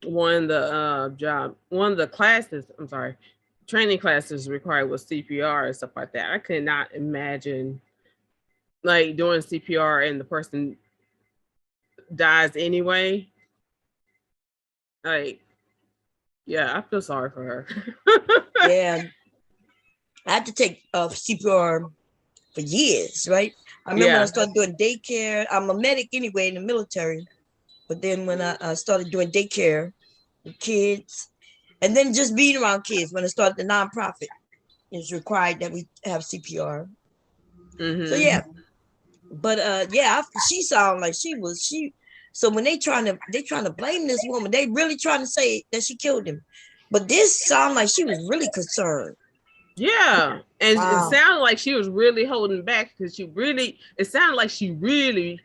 one of the classes, training classes required was CPR and stuff like that. I could not imagine like doing CPR and the person dies anyway. Like, yeah, I feel sorry for her. Yeah. I had to take CPR for years, right? I remember when I started doing daycare. I'm a medic anyway in the military. But then when I started doing daycare with kids, and then just being around kids, when I started the nonprofit, it's required that we have CPR. Mm-hmm. So yeah. But she sounded like she. So when they trying to blame this woman, they really trying to say that she killed him. But this sounded like she was really concerned. Yeah, and it sounded like she was really holding back because it sounded like she really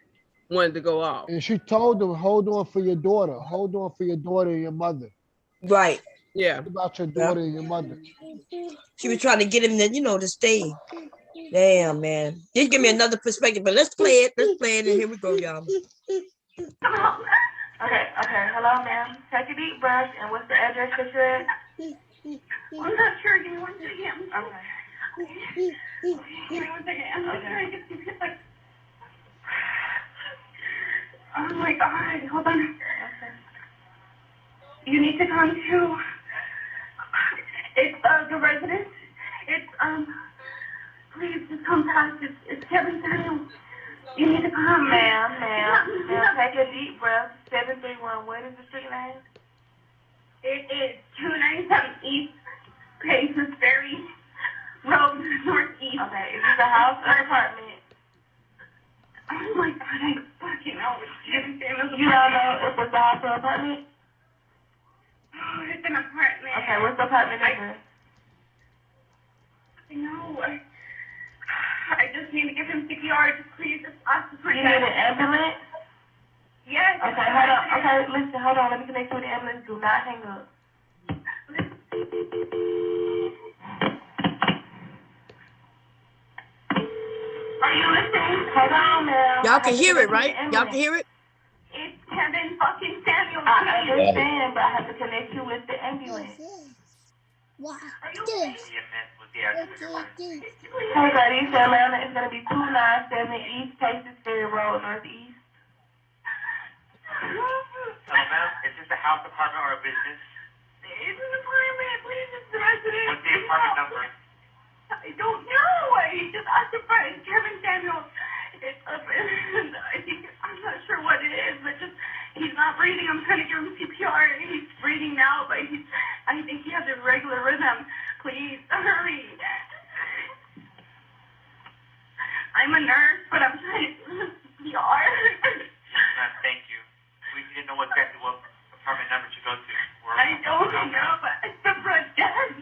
wanted to go off. And she told them, hold on for your daughter. Hold on for your daughter and your mother. Right. Yeah. What about your daughter and your mother? She was trying to get him to stay. Damn, man. Just give me another perspective, but let's play it. And here we go, y'all. Okay. Hello, ma'am. Take a deep breath, and what's the address that you're at? I'm not sure. Give me 1 second. Okay. Give me 1 second. I'm not sure I can see it. Oh my God. Hold on. Okay. You need to come to. It's the residence. It's Please just come past. It's Kevin Scamuels. You need to come, ma'am. Take a deep breath. 731. What is the street name? It is 297 East Paces Ferry Road, Northeast. Okay, is this a house or apartment? Oh my God, I fucking know. You don't know if it's a house or apartment? Oh, it's an apartment. Okay, what's the apartment number? No, I just need to give him CPR. Just please, just ask for you. You need an ambulance? Yes. Okay, hold on. Okay, listen, hold on. Let me connect you with the ambulance. Do not hang up. Are you listening? Hold on, ma'am. Y'all can hear it, right? Y'all can hear it? It's Kevin fucking Scamuels. I understand, but I have to connect you with the ambulance. What? Hey, buddy, so Atlanta is going to be 297 East Paces Ferry Road, Northeast. Hello, ma'am. Is this a house, apartment, or a business? It's an apartment. Please, it's the residence. What's the apartment number? I don't know. I just asked the friend, Kevin Scamuels. It's up in, I'm not sure what it is, but just, he's not breathing. I'm trying to give him CPR, and he's breathing now, but I think he has a regular rhythm. Please, hurry. I'm a nurse, but I'm trying to give him CPR. Yes, ma'am, thank you. We need to know exactly what apartment number to go to. I don't know, but it's the front desk.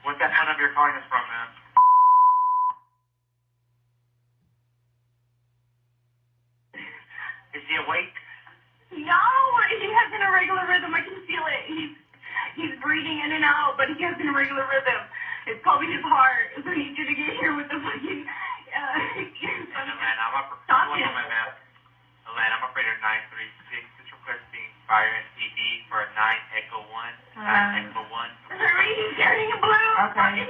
What's that phone number you're calling us from, ma'am? Is he awake? No, he has an irregular rhythm. I can feel it. He's breathing in and out, but he has an irregular rhythm. It's probably his heart. So I need you to get here with the fucking. Atlanta, I'm operator 936. This request being fire and PD for 9 Echo 1. 9 Echo 1. Hurry, he's carrying a balloon. Okay.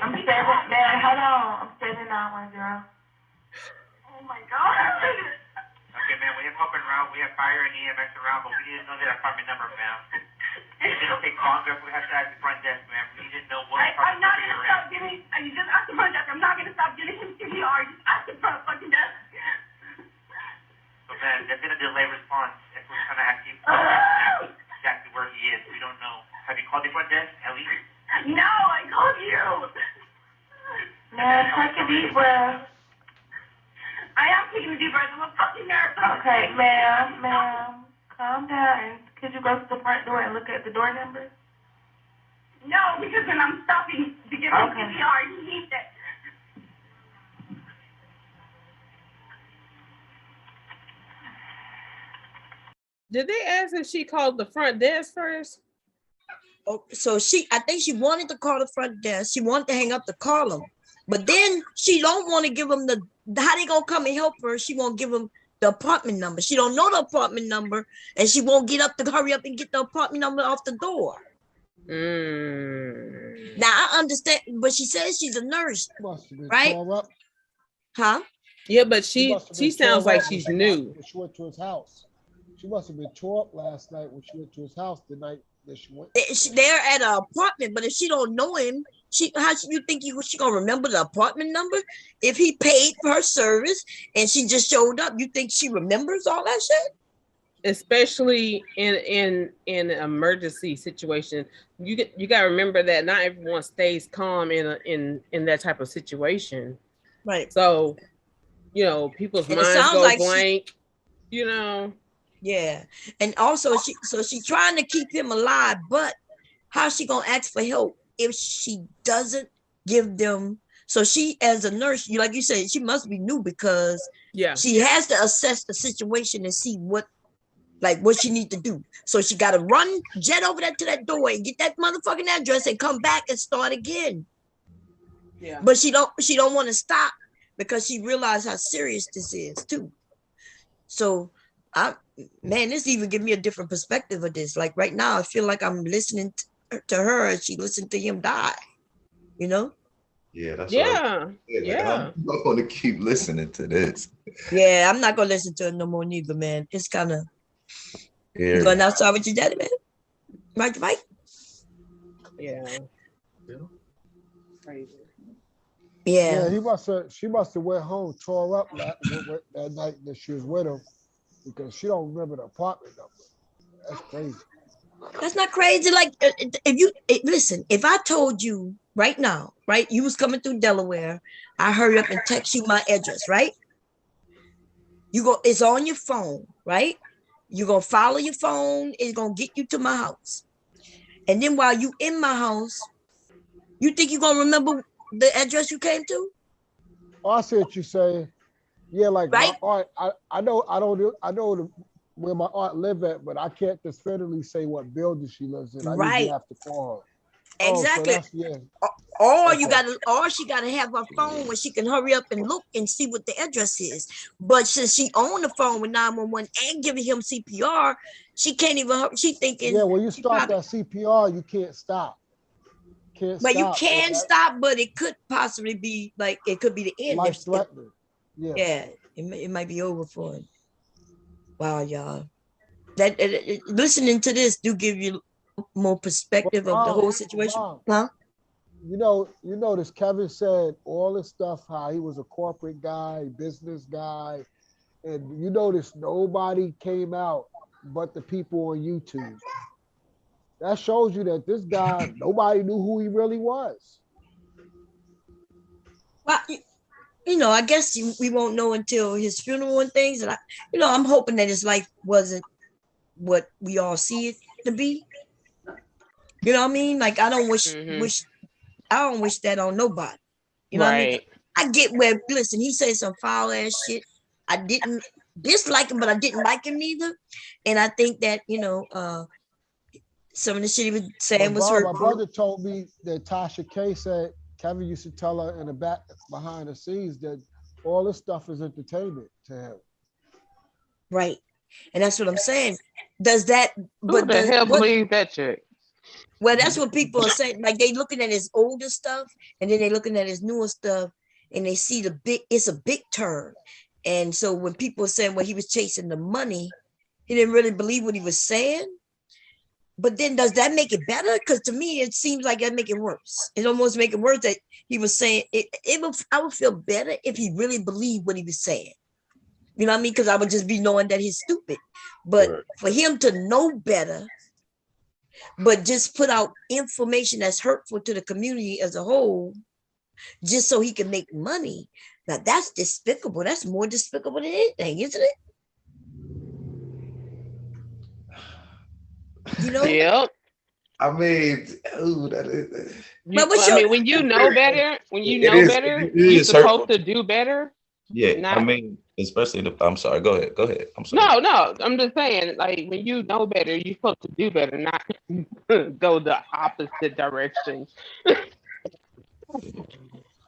I'm 7, man, hold on. I'm 7910. Oh my God. Okay, ma'am, we have help en route. We have fire and EMS around, but we need to know that apartment number, ma'am. It'll take longer if we have to ask the front desk, ma'am. We need to know what I'm apartment not number going to you're stop in. giving, you just ask the front desk. I'm not going to stop giving him CPR. Just ask the front fucking desk. So, ma'am, that's going to delay response if we're trying to ask you exactly where he is. We don't know. Have you called the front desk, at least? No, I called you. deep breath. I am taking a deep breath. I'm fucking nervous. Okay, ma'am, calm down. And could you go to the front door and look at the door number? No, because when I'm stopping to give him CPR, he needs that. Did they ask if she called the front desk first? Oh, so I think she wanted to call the front desk. She wanted to hang up to call them, but then she don't want to give them how they gonna come and help her. She won't give them the apartment number. She don't know the apartment number, and she won't get up to hurry up and get the apartment number off the door. Now I understand, but she says she's a nurse, right? Huh? Yeah, but she sounds like she's new. She went to his house. She must have been tore up last night when she went to his house the night that she went. They're at an apartment, but if she don't know him, how should you think she gonna remember the apartment number? If he paid for her service and she just showed up, you think she remembers all that shit? Especially in an emergency situation, you gotta remember that not everyone stays calm in that type of situation. Right. So, people's minds go blank. Yeah, and also she trying to keep him alive, but how's she gonna ask for help if she doesn't give them? So she, as a nurse, like you said, she must be new because she has to assess the situation and see what she need to do. So she got to jet over there to that door and get that motherfucking address and come back and start again. Yeah, but she don't want to stop because she realized how serious this is too. So this even give me a different perspective of this. Like right now, I feel like I'm listening to her as she listened to him die. Yeah, that's yeah. I'm not going to keep listening to this. Yeah, I'm not going to listen to it no more neither, man. It's kind of you going outside with your daddy, man. Right? Yeah. Crazy. Yeah. She must have went home, tore up that night that she was with him because she don't remember the apartment number. That's crazy. That's not crazy. Like listen, if I told you right now, right, you was coming through Delaware, I hurry up and text you my address, right? It's on your phone, right? You're gonna follow your phone, it's gonna get you to my house. And then while you in my house, you think you're gonna remember the address you came to? Oh, I see what you're saying. Yeah, like right? My aunt, I know where my aunt live at, but I can't definitively say what building she lives in. I usually have to call her. Exactly. Or she gotta have her phone where she can hurry up and look and see what the address is. But since she on the phone with 911 and giving him CPR, she can't even. She thinking. Yeah, when you start that CPR, you can't stop. You can stop, but it could possibly be it could be the end. Life threatening. Yeah, it might be over for him. Wow, y'all. Listening to this do give you more perspective of the whole situation. Huh? You notice Kevin said all this stuff, how he was a corporate guy, business guy, and you notice nobody came out but the people on YouTube. That shows you that this guy, nobody knew who he really was. Well, I guess we won't know until his funeral and things. And I'm hoping that his life wasn't what we all see it to be. You know what I mean? Like I don't wish that on nobody. You know what I mean? I get where listen, he said some foul ass shit. I didn't dislike him, but I didn't like him neither. And I think that, some of the shit he was saying was hurtful. My brother told me that Tasha K said Kevin used to tell her in the back behind the scenes that all this stuff is entertainment to him. Right. And that's what I'm saying. Does that who the hell believe that chick? Well, that's what people are saying. Like they looking at his older stuff and then they looking at his newer stuff and they see it's a big turn. And so when people are saying, well, he was chasing the money, he didn't really believe what he was saying. But then does that make it better? Because to me, it seems like that make it worse. It almost make it worse that he was saying I would feel better if he really believed what he was saying. You know what I mean? Because I would just be knowing that he's stupid. But for him to know better, but just put out information that's hurtful to the community as a whole, just so he can make money. Now that's despicable. That's more despicable than anything, isn't it? You know? Yep. I mean, ooh, that is, But what's I your mean, when you know better, it you're is supposed hurtful. to do better. Yeah, I Not mean, especially the. I'm sorry. Go ahead. I'm sorry. no. I'm just saying, like when you know better, you're supposed to do better, not go the opposite direction.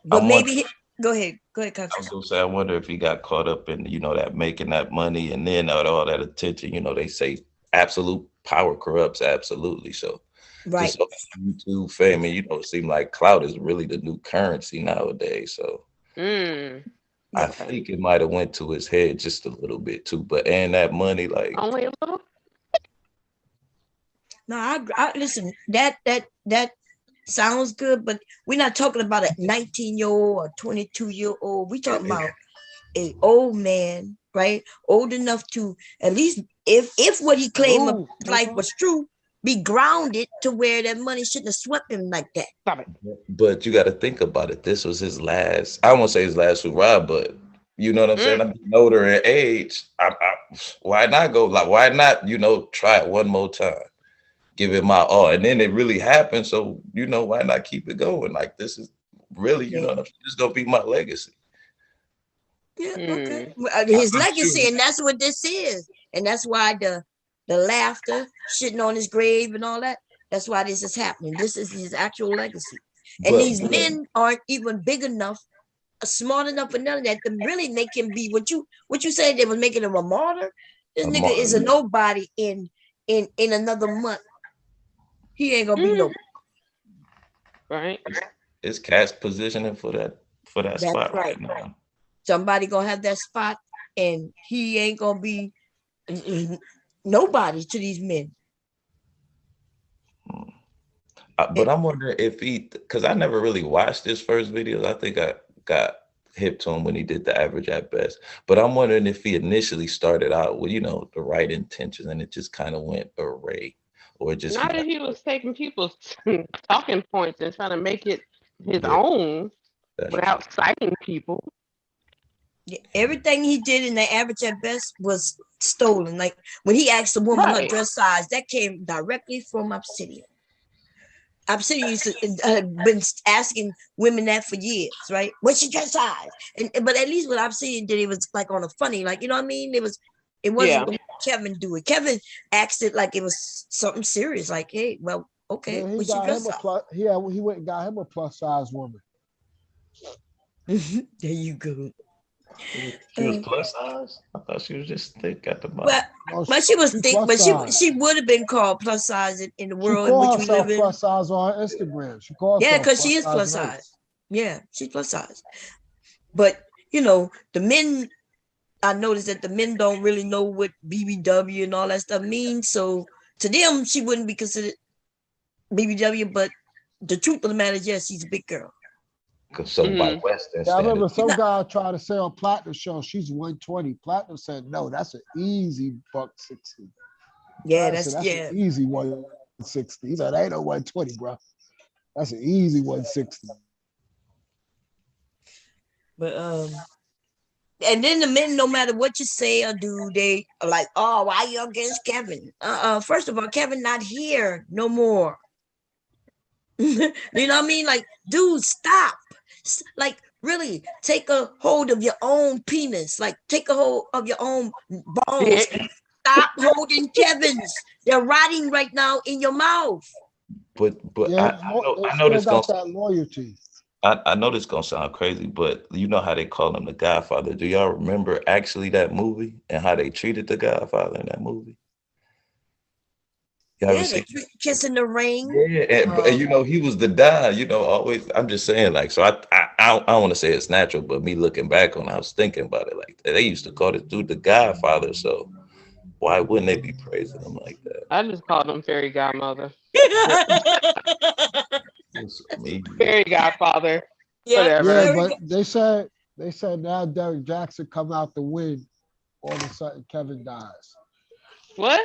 but I'm wondering. maybe go ahead. Go ahead, I was Constance. gonna say, I wonder if he got caught up in, that making that money and then all that attention. They say absolute power corrupts absolutely. So Right. just YouTube fame, and it seems like clout is really the new currency nowadays. So Mm, I Yeah. think it might have went to his head just a little bit too. But and that money, like, only a little. No, I listen, that sounds good, but we're not talking about a 19-year-old or 22-year-old. We're talking about a old man, right? Old enough to at least, if what he claimed of Ooh, life was true, be grounded to where that money shouldn't have swept him like that. Stop it. but you got to think about it. This was his last. I won't say his last hurrah, but you know what I'm saying. Mm, I'm getting older in age. Why not go? Like, why not? Try it one more time. Give it my all, and then it really happened. So why not keep it going? Like, this is really, Yeah. what I'm saying? This is gonna be my legacy. Yeah, okay. mm. Well, I'm his sure. legacy, and that's what this is. And that's why the laughter, shitting on his grave and all that, that's why this is happening. This is his actual legacy. And But these men aren't even big enough, smart enough for none of that to really make him be what you said they was making him a martyr. This I'm nigga is a on, nobody in another month. He ain't gonna be Mm, no. right. it's Cat's positioning for that That's spot right. right now. Somebody gonna have that spot, and he ain't gonna be nobody to these men. But I'm wondering if because I never really watched his first videos. I think I got hip to him when he did the average at best. But I'm wondering if he initially started out with, the right intentions and it just kind of went array, or just he Not got that he was taking people's talking points and trying to make it his yeah, own that's true. without citing people. Yeah, everything he did in the average at best was stolen. Like when he asked the woman her Right. dress size, that came directly from Obsidian. Obsidian used to been asking women that for years, right? What's your dress size? But at least what Obsidian did, it was like on a funny, like you know what I mean. It wasn't Yeah. what Kevin do it. Kevin asked it like it was something serious, like, hey, well, okay, then he what's your got dress him a size? plus. He went and got him a plus size woman. There you go. She was plus size. I thought she was just thick at the Well, bottom. No, but she was she thick, plus but she size. she would have been called plus size in the She world in which called we live herself in. plus size on her Instagram. She called Yeah, herself because she plus is size plus size. nice. Yeah, she's plus size. But the men, I noticed that the men don't really know what BBW and all that stuff means. So to them, she wouldn't be considered BBW. But the truth of the matter is, yes, she's a big girl. So by Mm-hmm. Western Yeah, I remember standards, She's some not. guy tried to say on Platinum show she's 120. Platinum said no, that's an easy $160. Yeah, I said that's an yeah. easy 160. He said ain't no 120, bro. That's an easy 160. But and then the men, no matter what you say or do, they are like, oh, why you against Kevin? First of all, Kevin not here no more. You know what I mean? Like, dude, stop. Like, really, take a hold of your own penis. Like, take a hold of your own balls. Yeah. Stop holding Kevin's. They're rotting right now in your mouth. but Yeah, they I know still this gonna got that loyalty. I know this gonna sound crazy, but you know how they call him the Godfather. Do y'all remember actually that movie and how they treated the Godfather in that movie? You ever Yeah, seen? kiss in the ring. Yeah, but he was the guy. Always. I'm just saying, like, so I don't want to say it's natural, but me looking back on, it, I was thinking about it. Like, they used to call this dude the Godfather. So why wouldn't they be praising him like that? I just called him fairy godmother. But It's amazing. Fairy godfather. Yeah, yeah, Whatever. but they said now Derek Jackson come out to win. All of a sudden Kevin dies. What?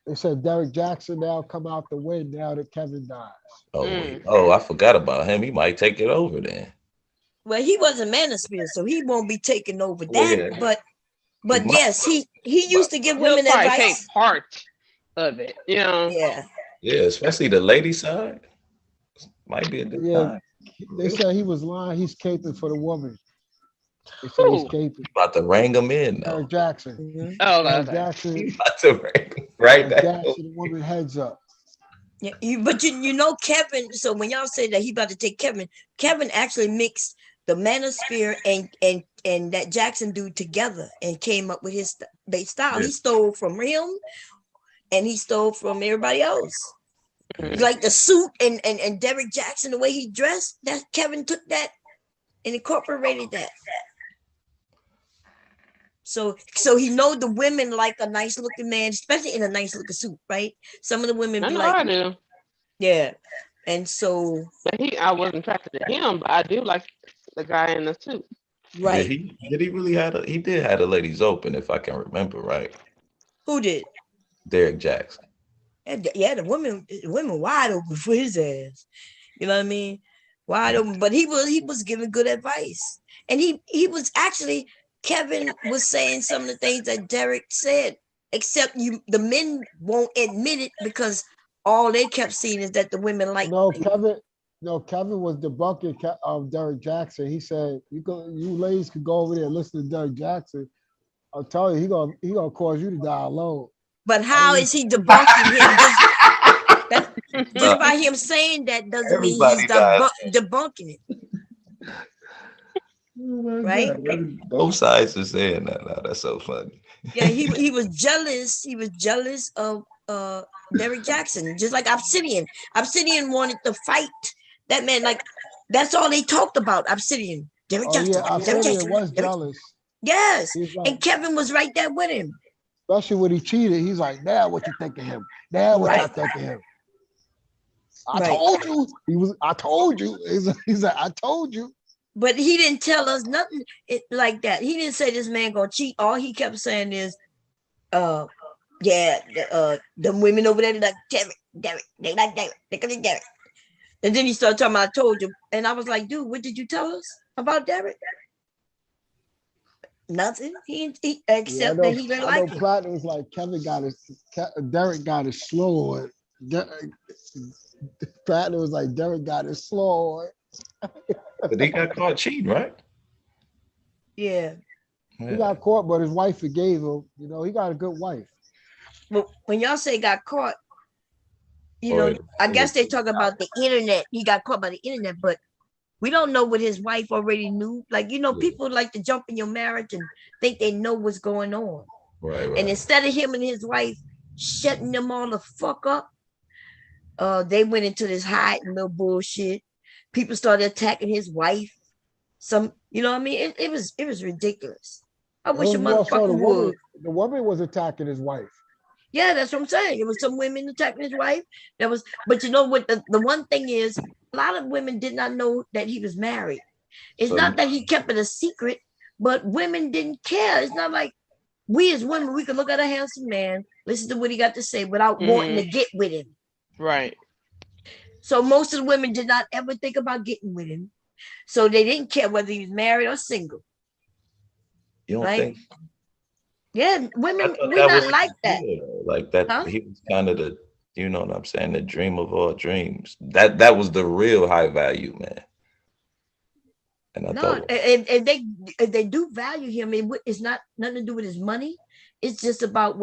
They said Derek Jackson now come out the win now that Kevin dies. Oh, wait. Oh, I forgot about him. He might take it over then. Well, he wasn't manosphere, so he won't be taking over that. Yeah. But yes, he used to give He'll women probably advice. take part of it, you know. Yeah. Yeah, especially the lady side. Might be a good Yeah, time. they said he was lying. He's caping for the woman. They said he's Who? caping. About to ring him in though. Derek Jackson. Mhm. Oh, Derek okay. Jackson. He about to ring him right He now. gashed the woman heads up. Yeah, but you know Kevin. So when y'all say that he about to take Kevin actually mixed the manosphere and that Jackson dude together and came up with his base style. Yeah. He stole from him and he stole from everybody else. Like the suit and Derek Jackson, the way he dressed, that Kevin took that and incorporated that. So he know the women like a nice looking man, especially in a nice looking suit, right? Some of the women I be know like, I do. yeah. And so But I wasn't attracted to him, but I do like the guy in the suit. Yeah, right. he really he did have the ladies open, if I can remember right. Who did? Derek Jackson. And yeah, the women wide open for his ass. You know what I mean? Wide open. But he was giving good advice. And he was actually, Kevin was saying some of the things that Derek said, except the men won't admit it because all they kept seeing is that the women like Kevin was debunking Derek Jackson. He said, you ladies could go over there and listen to Derek Jackson. I'll tell you, he gonna cause you to die alone. But how is he debunking him? Just by him saying that doesn't mean he's debunking it. Oh my right? God. Both sides are saying that now. That's so funny. Yeah, he was jealous. He was jealous of Derek Jackson, just like Obsidian. Obsidian wanted to fight that man. Like that's all they talked about. Obsidian, Derek Jackson. Yeah, Derek Obsidian was jealous. Yes, like, and Kevin was right there with him. Especially when he cheated, he's like, "Now what you think of him? Now what I think of him? I told you." I told you. He's like, "I told you." But he didn't tell us nothing like that. He didn't say this man gonna cheat. All he kept saying is, the women over there like Derek, they like Derek, they like Derek. And then he started talking about, I told you. And I was like, dude, what did you tell us about Derek? Nothing. He except that he didn't like it. Platinum was like, Derek got his slow. Platinum was like, Derek got his slow. But he got caught cheating, right? Yeah. He got caught, but his wife forgave him. You know, he got a good wife. Well, when y'all say got caught, I guess they talk about the internet. He got caught by the internet, but we don't know what his wife already knew. Like, people like to jump in your marriage and think they know what's going on. Right. And instead of him and his wife shutting them all the fuck up, they went into this hiding little bullshit. People started attacking his wife. Some, what I mean? It was ridiculous. I wish a motherfucker would. The woman was attacking his wife. Yeah, that's what I'm saying. It was some women attacking his wife. But you know what? The one thing is, a lot of women did not know that he was married. It's not that he kept it a secret, but women didn't care. It's not like we as women, we could look at a handsome man, listen to what he got to say without wanting to get with him. Right. So most of the women did not ever think about getting with him. So they didn't care whether he was married or single. You don't think? Yeah, women, we're not like that. Like that, he was kind of the, you know what I'm saying, the dream of all dreams. That was the real high value man. And I thought, if they do value him, it's not nothing to do with his money. It's just about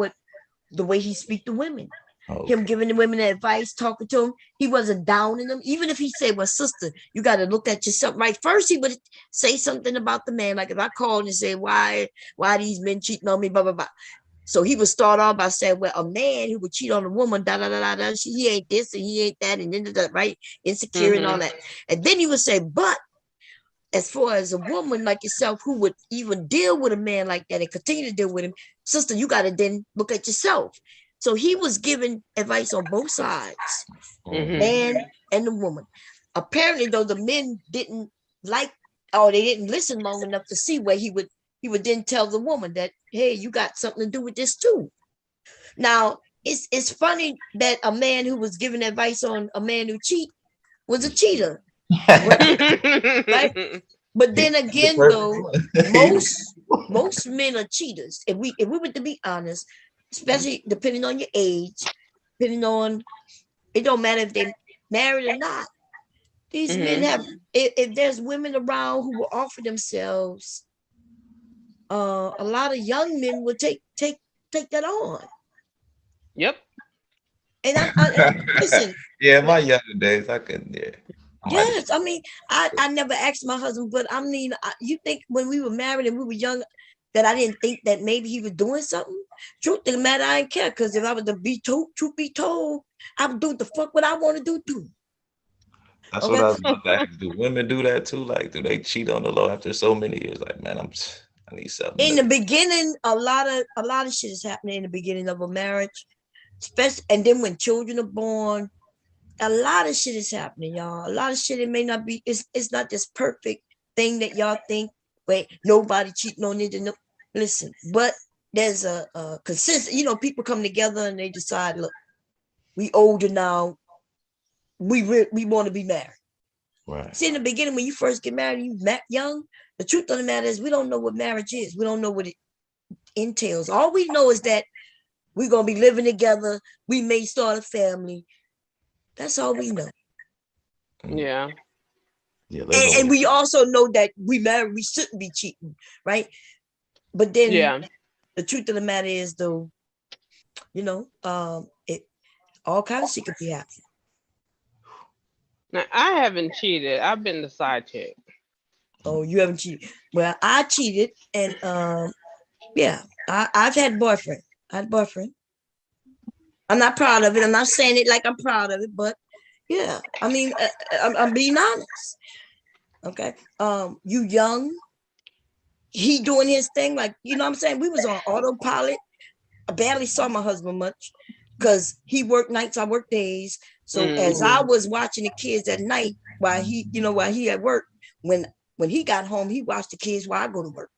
the way he speak to women. Okay. Him giving the women advice, talking to them. He wasn't down in them. Even if he said, well, sister, you got to look at yourself. Right. First, he would say something about the man. Like if I called and say, why these men cheating on me, blah, blah, blah. So he would start off by saying, well, a man who would cheat on a woman, da, da, da, da, da, he ain't this and he ain't that, and then right, insecure and all that. And then he would say, but as far as a woman like yourself who would even deal with a man like that and continue to deal with him, sister, you got to then look at yourself. So he was giving advice on both sides, man and the woman. Apparently, though, the men didn't they didn't listen long enough to see where he would then tell the woman that, hey, you got something to do with this too. Now, it's funny that a man who was giving advice on a man who cheat was a cheater. Right? But then again, though, most men are cheaters. If we were to be honest, especially depending on your age, depending on, it don't matter if they married or not. These men have, if there's women around who will offer themselves, a lot of young men will take that on. Yep. And I listen. Yeah, my younger days, I couldn't. Yeah. Yes, I mean, I never asked my husband, but I mean, you think when we were married and we were young, that I didn't think that maybe he was doing something? Truth of the matter, I didn't care, because if I was to be told, truth be told, I would do the fuck what I want to do too. That's what I was about to ask. Do women do that too? Like, do they cheat on the low after so many years? Like, man, I need something. In the beginning, a lot of shit is happening in the beginning of a marriage, especially, and then when children are born, a lot of shit is happening, y'all. A lot of shit, it may not be, it's not this perfect thing that y'all think, wait, nobody cheating on it. No, listen, but there's a consistent, people come together and they decide, look, we older now, we want to be married. Right. See, in the beginning, when you first get married, you met young, the truth of the matter is we don't know what marriage is. We don't know what it entails. All we know is that we're going to be living together. We may start a family. That's all we know. Yeah. Yeah. And we also know that we married, we shouldn't be cheating, right? But then the truth of the matter is, though, it all kinds of shit could be happening. Now, I haven't cheated. I've been the side chick. Oh, you haven't cheated? Well, I cheated, and yeah, I've had boyfriend. I had boyfriend. I'm not proud of it. I'm not saying it like I'm proud of it, but yeah, I mean, I'm being honest. Okay, you young, he doing his thing, like, what I'm saying? We was on autopilot. I barely saw my husband much because he worked nights, I worked days. So as I was watching the kids at night while he at work, when he got home, he watched the kids while I go to work.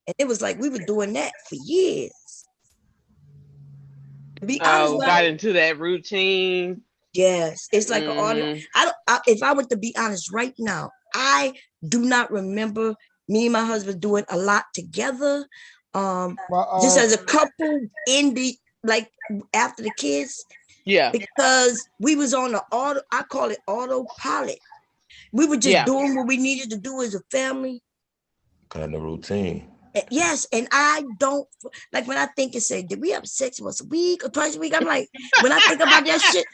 And it was like we were doing that for years. To be honest, got into that routine. Yes, it's like an audio. If I were to be honest right now, I do not remember me and my husband doing a lot together. Just as a couple in the, like, after the kids. Yeah. Because we was on the I call it autopilot. We were just doing what we needed to do as a family. Kind of routine. Yes, and I don't, like, when I think and say, did we have sex once a week or twice a week? I'm like, when I think about that shit,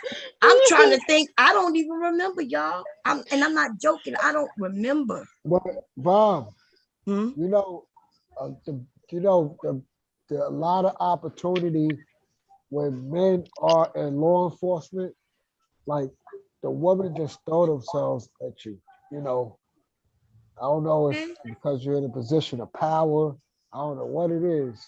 I'm trying to think. I don't even remember, y'all. I'm not joking. I don't remember. But Bob, a lot of opportunity when men are in law enforcement, like the women just throw themselves at you. I don't know if because you're in a position of power. I don't know what it is.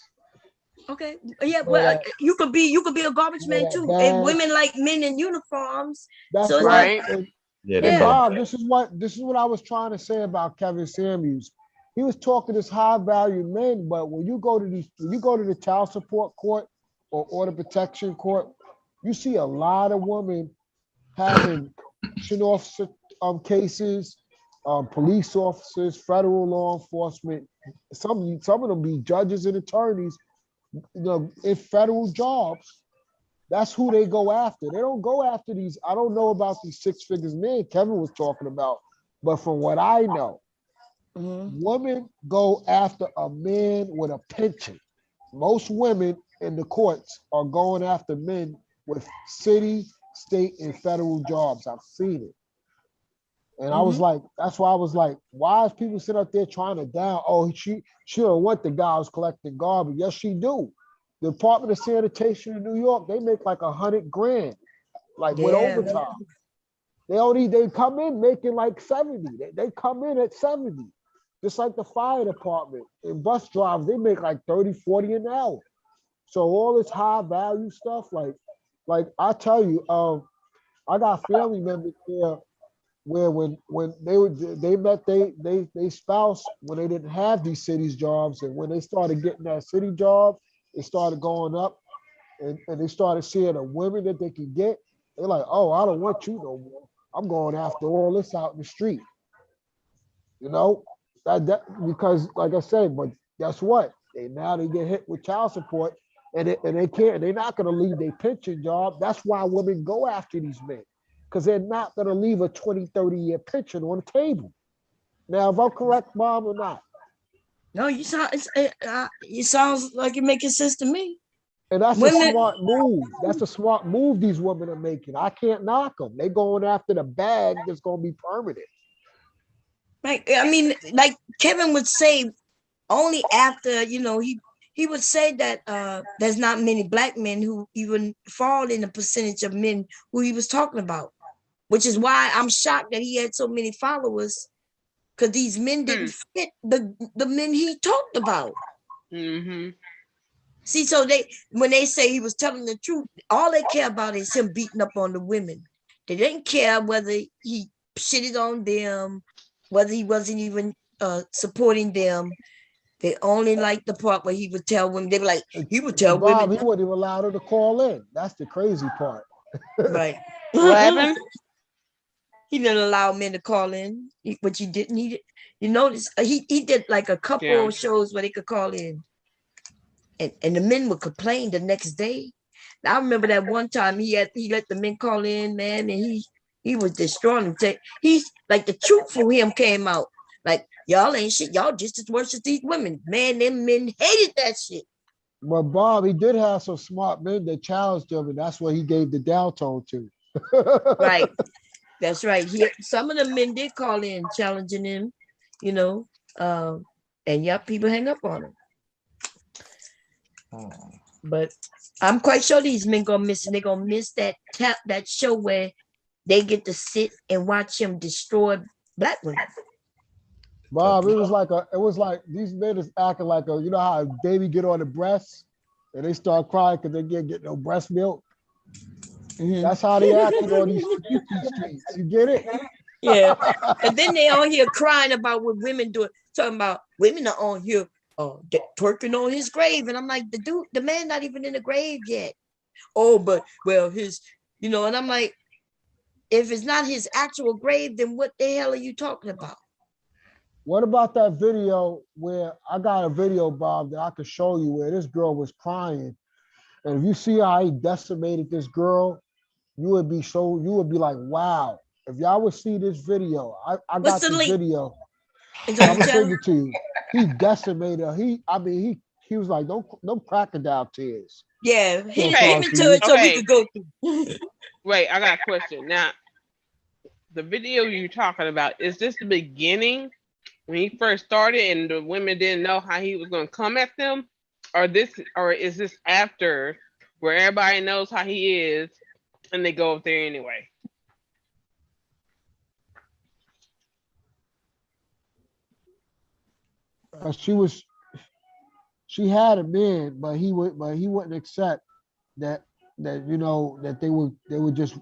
Okay. Yeah, well, you could be a garbage man too. And women like men in uniforms. That's so right. Like, and Bob, this is what I was trying to say about Kevin Samuels. He was talking to high value men, but when you go to the child support court or order protection court, you see a lot of women having correction officer cases, police officers, federal law enforcement. Some of them be judges and attorneys, in federal jobs. That's who they go after. They don't go after these. I don't know about these six figures men Kevin was talking about, but from what I know, women go after a man with a pension. Most women in the courts are going after men with city, state, and federal jobs. I've seen it. And I was like, that's why I was like, why is people sitting up there trying to down? Oh, she don't want the guy who's collecting garbage. Yes, she do. The Department of Sanitation in New York, they make like $100,000, like with overtime. They come in making like 70. They come in at 70. Just like the fire department and bus drivers, they make like 30, 40 an hour. So all this high value stuff, like I tell you, I got family members there where when they met they spouse when they didn't have these cities jobs, and when they started getting that city job, it started going up. and they started seeing the women that they could get. They're like, oh, I don't want you no more. I'm going after all this out in the street. You know, that because like I said, but guess what? They get hit with child support, and they can't. They're not going to leave their pension job. That's why women go after these men, because they're not going to leave a 20, 30-year pension on the table. Now, if I'm correct, Mom, or not? No, it sounds like it making sense to me. And that's Women, a smart move. That's a smart move these women are making. I can't knock them. They're going after the bag that's going to be permanent. like I mean, like Kevin would say, only after he would say that there's not many black men who even fall in the percentage of men who he was talking about, which is why I'm shocked that he had so many followers, because these men didn't fit the men he talked about. Mm-hmm. See, so when they say he was telling the truth, all they care about is him beating up on the women. They didn't care whether he shitted on them, whether he wasn't even supporting them. They only liked the part where he would tell women. They were like, he would tell Bob, women. he wouldn't even allow her to call in. That's the crazy part. Right. What happened? He didn't allow men to call in, but he didn't. You notice he did like a couple of shows where they could call in, and the men would complain the next day. I remember that one time he let the men call in, man, and he was destroying them. He's like, the truth for him came out. Like, y'all ain't shit. Y'all just as worse as these women. Man, them men hated that shit. But Bob, he did have some smart men that challenged him, and that's what he gave the down tone to. Right. That's right. Some of the men did call in challenging him, and yeah, people hang up on him. But I'm quite sure these men gonna miss it. They're gonna miss that show where they get to sit and watch him destroy black women. Bob, it was like these men is acting like you know how a baby get on the breast and they start crying because they can't get no breast milk. Mm-hmm. That's how they acting on these streets. You get it? Yeah. And then they on here crying about what women do, talking about women are on here twerking on his grave. And I'm like, the man not even in the grave yet. Oh, but well, and I'm like, if it's not his actual grave, then what the hell are you talking about? What about that video where I got a video, Bob, that I could show you where this girl was crying. And if you see how he decimated this girl, you would be like, wow. If y'all would see this video, I got this video. I'm gonna send it to you. He decimated her. He was like, no crocodile tears. Yeah, he came into it so we could go through. Wait, I got a question. Now, the video you're talking about, is this the beginning when he first started and the women didn't know how he was gonna come at them? Or is this after where everybody knows how he is and they go up there anyway? She had him in, but he wouldn't accept that that they were just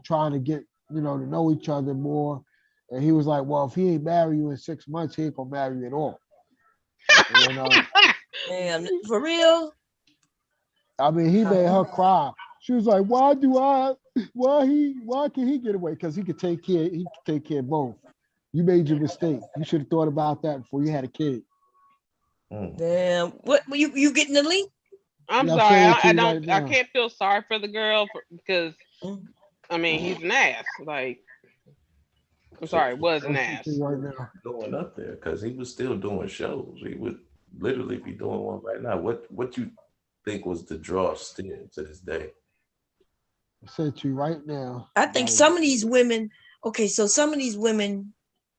trying to get to know each other more. And he was like, well, if he ain't marry you in 6 months, he ain't gonna marry you at all. Damn, for real? I mean, he made her cry. She was like, why can he get away? Because he could take care of both. You made your mistake. You should have thought about that before you had a kid. Damn. What you getting the link? I'm sorry. I can't feel sorry for the girl because I mean he's an ass. Like, I'm sorry, was an ass. Going up there because he was still doing shows. He would literally be doing one right now. What you think was the draw still to this day? I said to you right now. I think some of these women, some of these women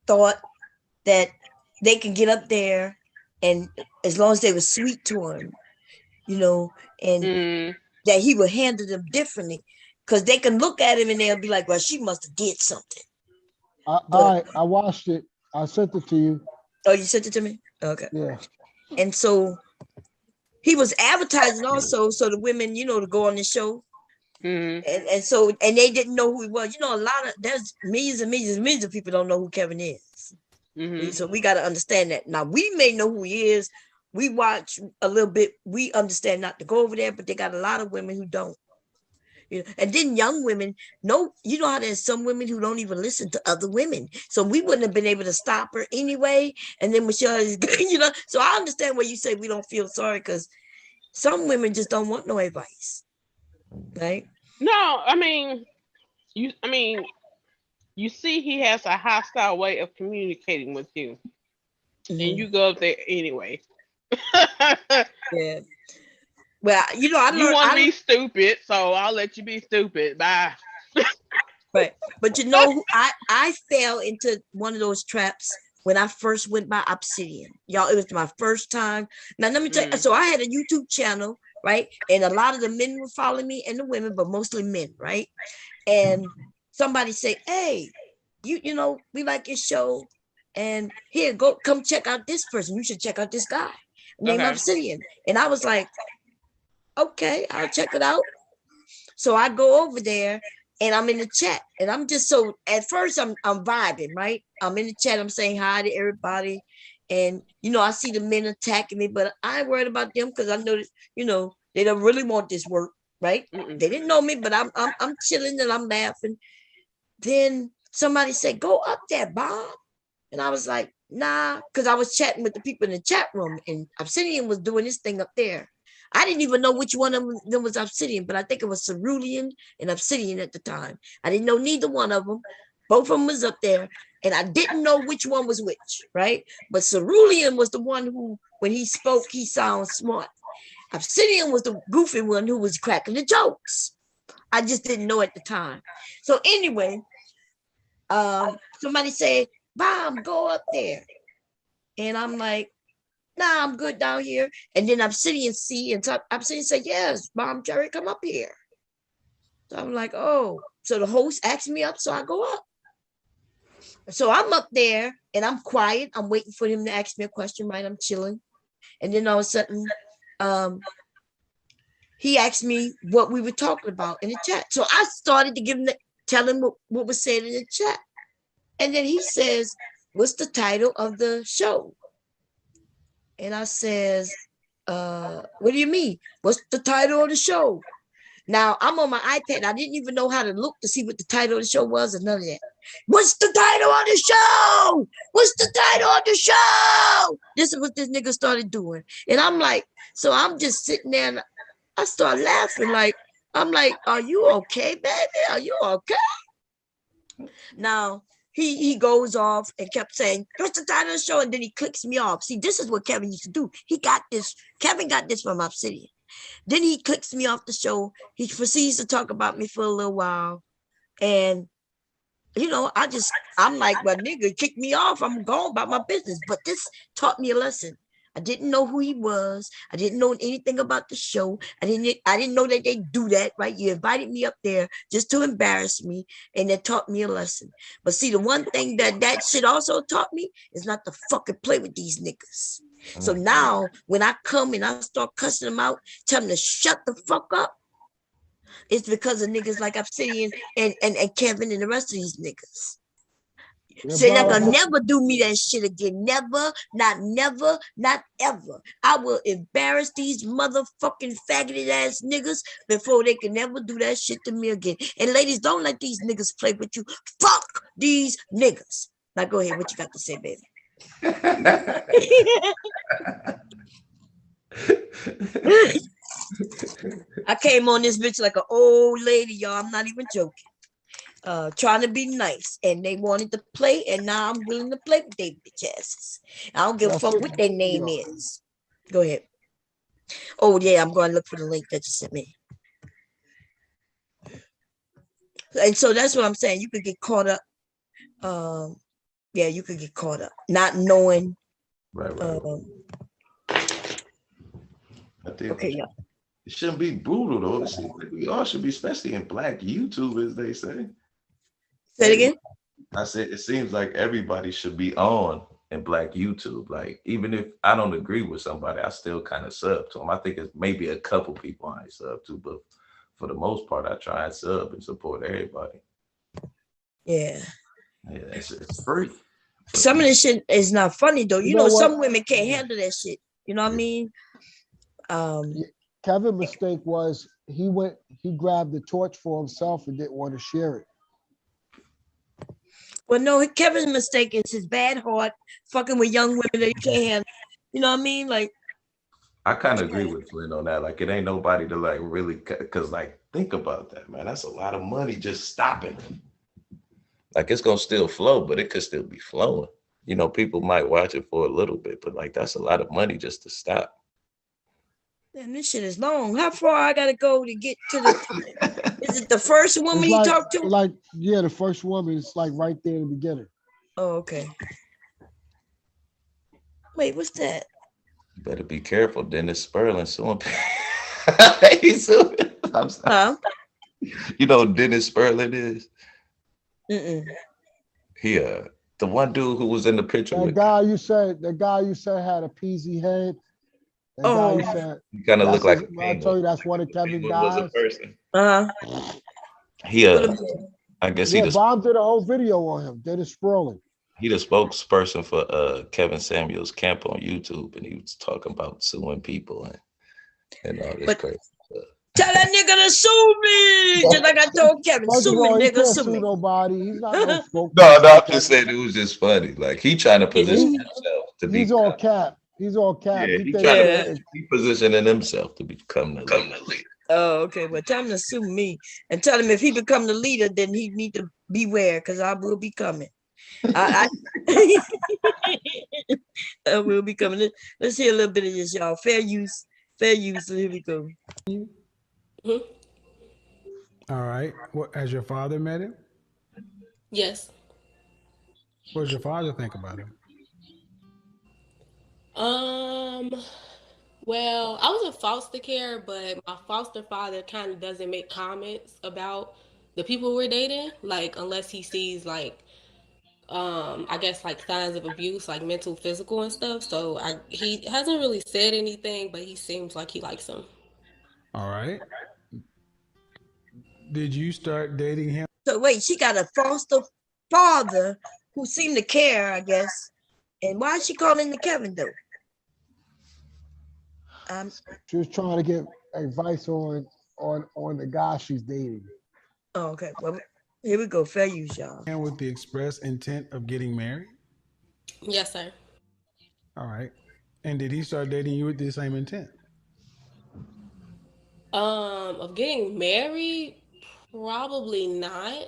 thought that they can get up there, and as long as they were sweet to him, and that he would handle them differently, because they can look at him and they'll be like, well, she must have did something. I watched it. I sent it to you. Oh, you sent it to me? Okay. Yeah. And so he was advertising also, so the women, to go on the show. Mm-hmm. And they didn't know who he was. There's millions and millions and millions of people don't know who Kevin is. Mm-hmm. So we got to understand that. Now, we may know who he is, we watch a little bit. We understand not to go over there, but they got a lot of women who don't. You know, and then young women, no, you know how there's some women who don't even listen to other women. So we wouldn't have been able to stop her anyway. And then Michelle is, you know, so I understand where you say we don't feel sorry, because some women just don't want no advice. Right? No, I mean, you see, he has a hostile way of communicating with you, and you go up there anyway. Yeah. Well, you know, You want to be stupid, so I'll let you be stupid. Bye. Right. But you know, I fell into one of those traps when I first went by Obsidian. Y'all, it was my first time. Now, let me tell you, so I had a YouTube channel, right? And a lot of the men were following me and the women, but mostly men, right? And somebody say, hey, you know, we like your show. And here, go come check out this person. You should check out this guy named Obsidian. And I was like, okay, I'll check it out. So I go over there and I'm in the chat, and I'm just so, at first I'm vibing, right? I'm in the chat, I'm saying hi to everybody. And you know, I see the men attacking me, but I ain't worried about them, because I know that, you know, they don't really want this work, right? They didn't know me, but I'm chilling and I'm laughing. Then somebody said, go up there, Bob. And I was like, nah, because I was chatting with the people in the chat room, and Obsidian was doing this thing up there. I didn't even know which one of them was Obsidian, but I think it was Cerulean and Obsidian at the time. I didn't know neither one of them. Both of them was up there, and I didn't know which one was which, right? But Cerulean was the one who, when he spoke, he sounds smart. Obsidian was the goofy one who was cracking the jokes. I just didn't know at the time. So anyway, somebody said, Bob, go up there. And I'm like, nah, I'm good down here. And then Obsidian see, and Obsidian said, yes, Mom Jerry, come up here. So I'm like, oh. So the host asked me up, so I go up. So I'm up there and I'm quiet. I'm waiting for him to ask me a question, right? I'm chilling. And then all of a sudden, he asked me what we were talking about in the chat. So I started to tell him what was said in the chat. And then he says, what's the title of the show? And I says, what do you mean? What's the title of the show? Now, I'm on my iPad. I didn't even know how to look to see what the title of the show was or none of that. What's the title of the show? What's the title of the show? This is what this nigga started doing. And I'm like, so I'm just sitting there and I start laughing. I'm like, are you okay, baby? Are you okay? Now, he goes off and kept saying, what's the title of the show? And then he clicks me off. See, this is what Kevin used to do. Kevin got this from Obsidian. Then he clicks me off the show. He proceeds to talk about me for a little while. And, you know, I'm like, well, nigga, kick me off. I'm going about my business. But this taught me a lesson. I didn't know who he was. I didn't know anything about the show. I didn't know that they do that, right? You invited me up there just to embarrass me, and it taught me a lesson. But see, the one thing that shit also taught me is not to fucking play with these niggas. So now when I come and I start cussing them out, tell them to shut the fuck up, it's because of niggas like Obsidian and Kevin and the rest of these niggas. Say not gonna never do me that shit again. Never, not ever. I will embarrass these motherfucking faggoty ass niggas before they can never do that shit to me again. And ladies, don't let these niggas play with you. Fuck these niggas. Now go ahead. What you got to say, baby? I came on this bitch like an old lady, y'all. I'm not even joking. Trying to be nice, and they wanted to play, and now I'm willing to play with their bitch asses. I don't give a fuck what their name is. Go ahead. Oh yeah, I'm going to look for the link that you sent me. And so that's what I'm saying. You could get caught up. Yeah, you could get caught up not knowing. Right. I think okay, yeah. It shouldn't be brutal though. We all should be, especially in Black YouTube, as they say. Say it again. I said it seems like everybody should be on in Black YouTube. Like, even if I don't agree with somebody, I still kind of sub to them. I think it's maybe a couple people I sub to, but for the most part, I try and sub and support everybody. Yeah. Yeah, it's free. Some of this shit is not funny though. You know some women can't handle that shit. You know what I mean? Kevin's mistake was he grabbed the torch for himself and didn't want to share it. Well, no, Kevin's mistake is his bad heart, fucking with young women that he can't handle. You know what I mean? Like, I kind of agree with Flynn on that. Like, it ain't nobody to like really, cause like think about that, man. That's a lot of money just stopping. Like, it's gonna still flow, but it could still be flowing. You know, people might watch it for a little bit, but like that's a lot of money just to stop. damn, this shit is long. How far I gotta go to get to the? Is it the first woman It's he like, talked to? like, yeah, the first woman is like right there in the beginning. Oh, okay. Wait, what's that? You better be careful. Dennis Sperling suing. He's suing. I'm sorry. Huh? You know who Dennis Sperling is? Mm-mm. He the one dude who was in the picture That with guy you said had a peasy head. That guy Oh. you said he kind of looked like a I penguin. told you that's one of Kevin's Penguin was a guys. person. Uh-huh. He I guess Yeah, Bob did a whole video on him. Dennis Sperling. he the spokesperson for Kevin Samuels camp on YouTube, and he was talking about suing people and all this crazy stuff. Tell that nigga to sue me. Just like I told Kevin, First of sue me, all, he nigga, can't sue sue me. nobody. He's not no spokesperson. No, I'm just saying it was just funny. Like he trying to position himself to be. He's all cap. He's all cap. Yeah, He he thinks trying that to he positioning himself to become the leader. Oh, okay. Well, tell him to sue me and tell him if he become the leader, then he need to beware because I will be coming. I will be coming. Let's hear a little bit of this, y'all. Fair use. Fair use. So here we go. All right. What, has your father met him? Yes. What does your father think about him? Well, I was in foster care, but my foster father kind of doesn't make comments about the people we're dating, like unless he sees like I guess like signs of abuse, like mental, physical and stuff. So he hasn't really said anything, but he seems like he likes him. All right. Did you start dating him? So wait, she got a foster father who seemed to care, I guess. And why is she calling the Kevin though? She was trying to get advice on the guy she's dating. Oh, okay. Well, here we go. Fair use, y'all. And with the express intent of getting married? Yes, sir. All right. And did he start dating you with the same intent? Of getting married? Probably not.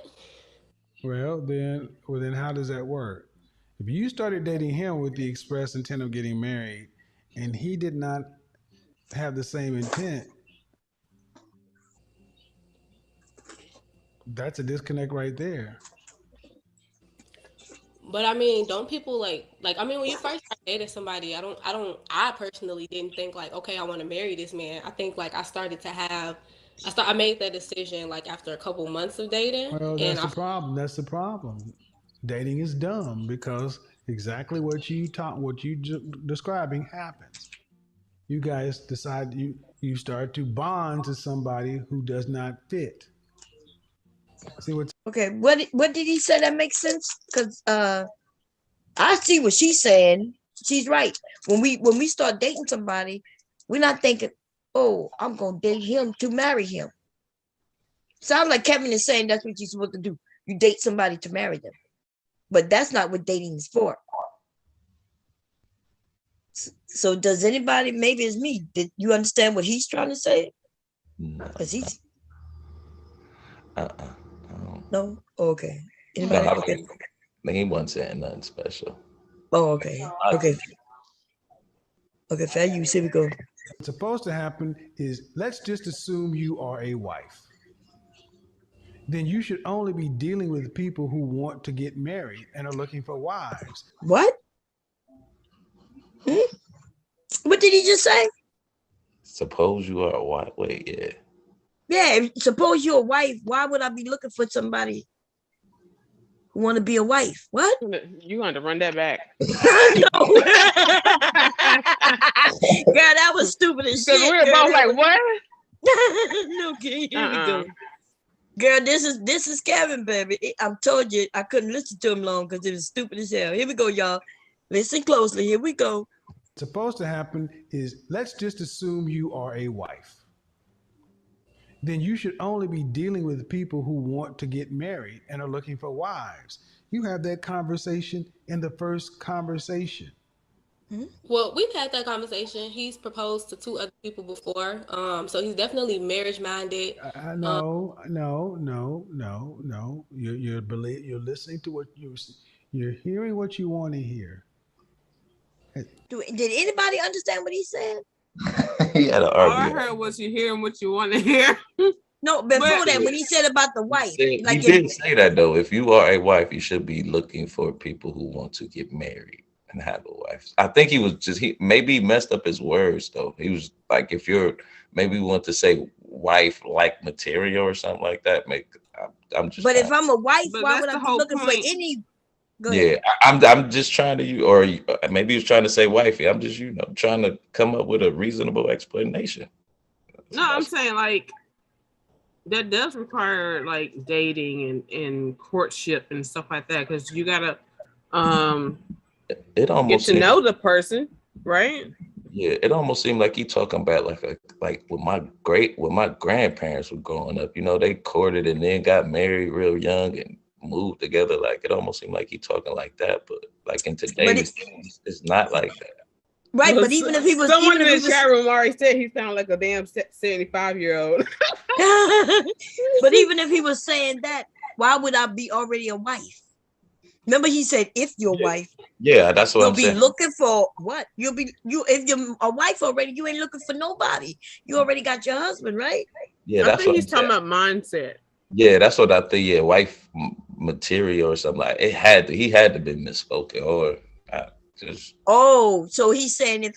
Well, then how does that work? If you started dating him with the express intent of getting married and he did not have the same intent, that's a disconnect right there. But I mean, don't people like I mean, when you first start dating somebody, I personally didn't think like, okay, I want to marry this man. I think like I made that decision like after a couple months of dating. Well, that's the problem. That's the problem. Dating is dumb because exactly what you describing happens. You guys decide you start to bond to somebody who does not fit. See what's okay? What did he say that makes sense? Because I see what she's saying. She's right. When we start dating somebody, we're not thinking, oh, I'm gonna date him to marry him. Sounds like Kevin is saying that's what you're supposed to do. You date somebody to marry them, but that's not what dating is for. So does anybody? Maybe it's me. Did you understand what he's trying to say? No. Because he's No. no. Oh, okay. Anybody? No, Okay. He wasn't saying nothing special. Oh, okay. Okay. Okay. Fair use. Here we go. What's supposed to happen is let's just assume you are a wife. Then you should only be dealing with people who want to get married and are looking for wives. What? What did he just say? Suppose you are a wife. Wait, yeah. Yeah, suppose you're a wife. Why would I be looking for somebody who want to be a wife? What? You going to run that back? No. Girl, that was stupid as shit. Because we're both like, what? No, okay, here we go. Girl, this is Kevin, baby. I told you I couldn't listen to him long because it was stupid as hell. Here we go, y'all. Listen closely. Here we go. supposed to happen is, let's just assume you are a wife. Then you should only be dealing with people who want to get married and are looking for wives. You have that conversation in the first conversation. Well, we've had that conversation. He's proposed to 2 other people before. So he's definitely marriage minded. Um, No. You're listening to what you're hearing what you want to hear. Did anybody understand what he said? He had an All I argument. heard was you hearing what you want to hear. No, before But- that, when he said about the wife, He like did say that though. If you are a wife, you should be looking for people who want to get married and have a wife. I think he maybe messed up his words though. He was like, if you're maybe want to say wife like material or something like that. I'm just. But if I'm a wife, But why that's would I the be whole looking for point. any? Go Yeah, ahead. I'm just trying to or maybe he was trying to say wifey. I'm just trying to come up with a reasonable explanation. No, I'm saying like that does require like dating and courtship and stuff like that, because you gotta It almost get to know the person, right? Yeah, it almost seemed like he talking about like with my grandparents were growing up. They courted and then got married real young and moved together. Like it almost seemed like he talking like that, but like in today's days, it's not like that. Right, but even if he was, someone in the chat room already said he sounded like a damn 75-year-old. But even if he was saying that, why would I be already a wife? Remember, he said, if your wife. Yeah, that's what you'll I'm be saying. looking for what? If you're a wife already, you ain't looking for nobody. You already got your husband, right? Yeah, I that's think what he's I'm talking saying. about mindset. Yeah, that's what I think. Yeah, wife material or something like he had to be misspoken or just. Oh, so he's saying if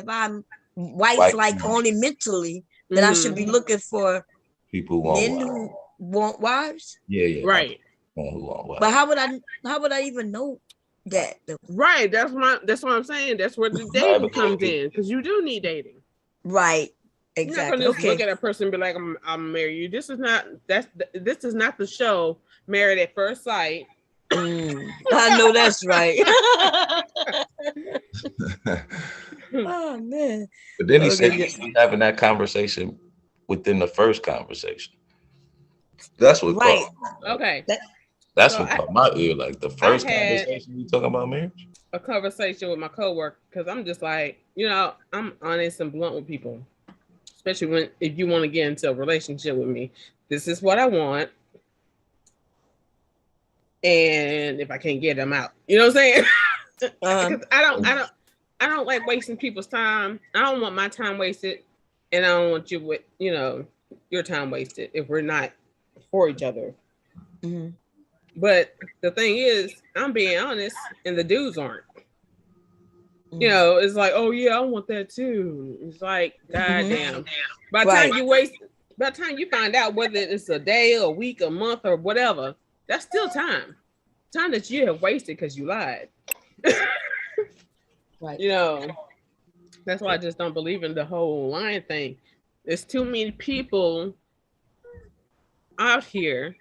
I'm wife like only mentally, then I should be looking for people who men who want wives. Yeah, right. Who want wives. But how would I even know that? Right, that's what I'm saying. That's where the dating comes in, because you do need dating. Right. Exactly. You're not gonna just look at a person and be like, I'm married you. This is not the show Married at First Sight. I know that's right. Oh man. But then he said he's having that conversation within the first conversation. That's what right. Okay. That's what caught my ear. Like the first conversation we talking about marriage. A conversation with my coworker, because I'm just like, I'm honest and blunt with people, especially if you want to get into a relationship with me. This is what I want, and if I can't get them out, you know what I'm saying? I don't like wasting people's time. I don't want my time wasted, and I don't want your time wasted if we're not for each other. Mm-hmm. But the thing is, I'm being honest, and the dudes aren't. It's like, oh yeah, I want that too. It's like, goddamn. By the time you find out whether it's a day, a week, a month, or whatever, that's still time. Time that you have wasted because you lied. Right. That's why I just don't believe in the whole lying thing. There's too many people out here,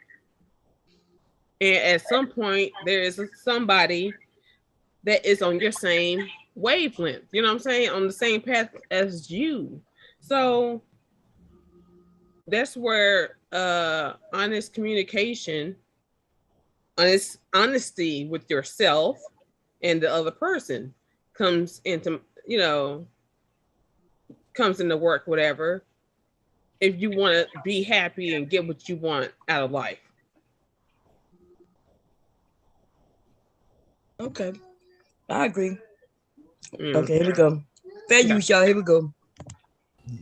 and at some point there is somebody that is on your same wavelength, you know what I'm saying, on the same path as you. So that's where honest communication, honesty with yourself and the other person comes into work, whatever, if you want to be happy and get what you want out of life. Okay, I agree. Okay, here we go. Fair use, y'all. Here we go.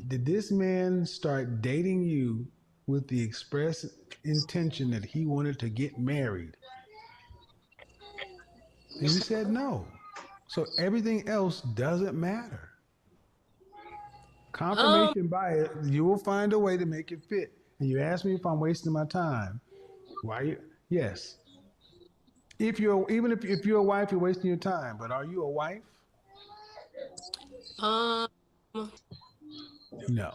Did this man start dating you with the express intention that he wanted to get married? And you said no. So everything else doesn't matter. Confirmation bias, you will find a way to make it fit. And you ask me if I'm wasting my time. Why? Yes. If you're a wife, you're wasting your time. But are you a wife? No.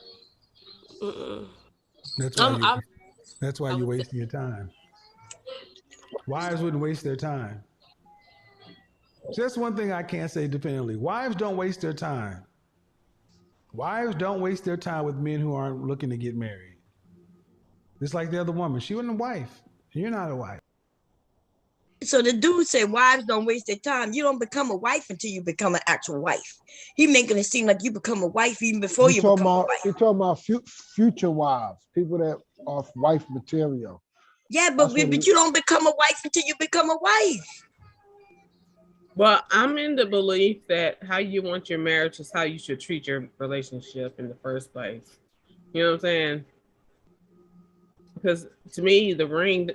That's why you're wasting your time. Wives wouldn't waste their time. Just one thing I can't say definitively. Wives don't waste their time. Wives don't waste their time with men who aren't looking to get married. Just like the other woman. She wasn't a wife. You're not a wife. So the dude said wives don't waste their time. You don't become a wife until you become an actual wife. He making it seem like you become a wife even before you become a wife. He talking about future wives, people that are wife material. Yeah, but you don't become a wife until you become a wife. Well, I'm in the belief that how you want your marriage is how you should treat your relationship in the first place. You know what I'm saying? Because to me, the ring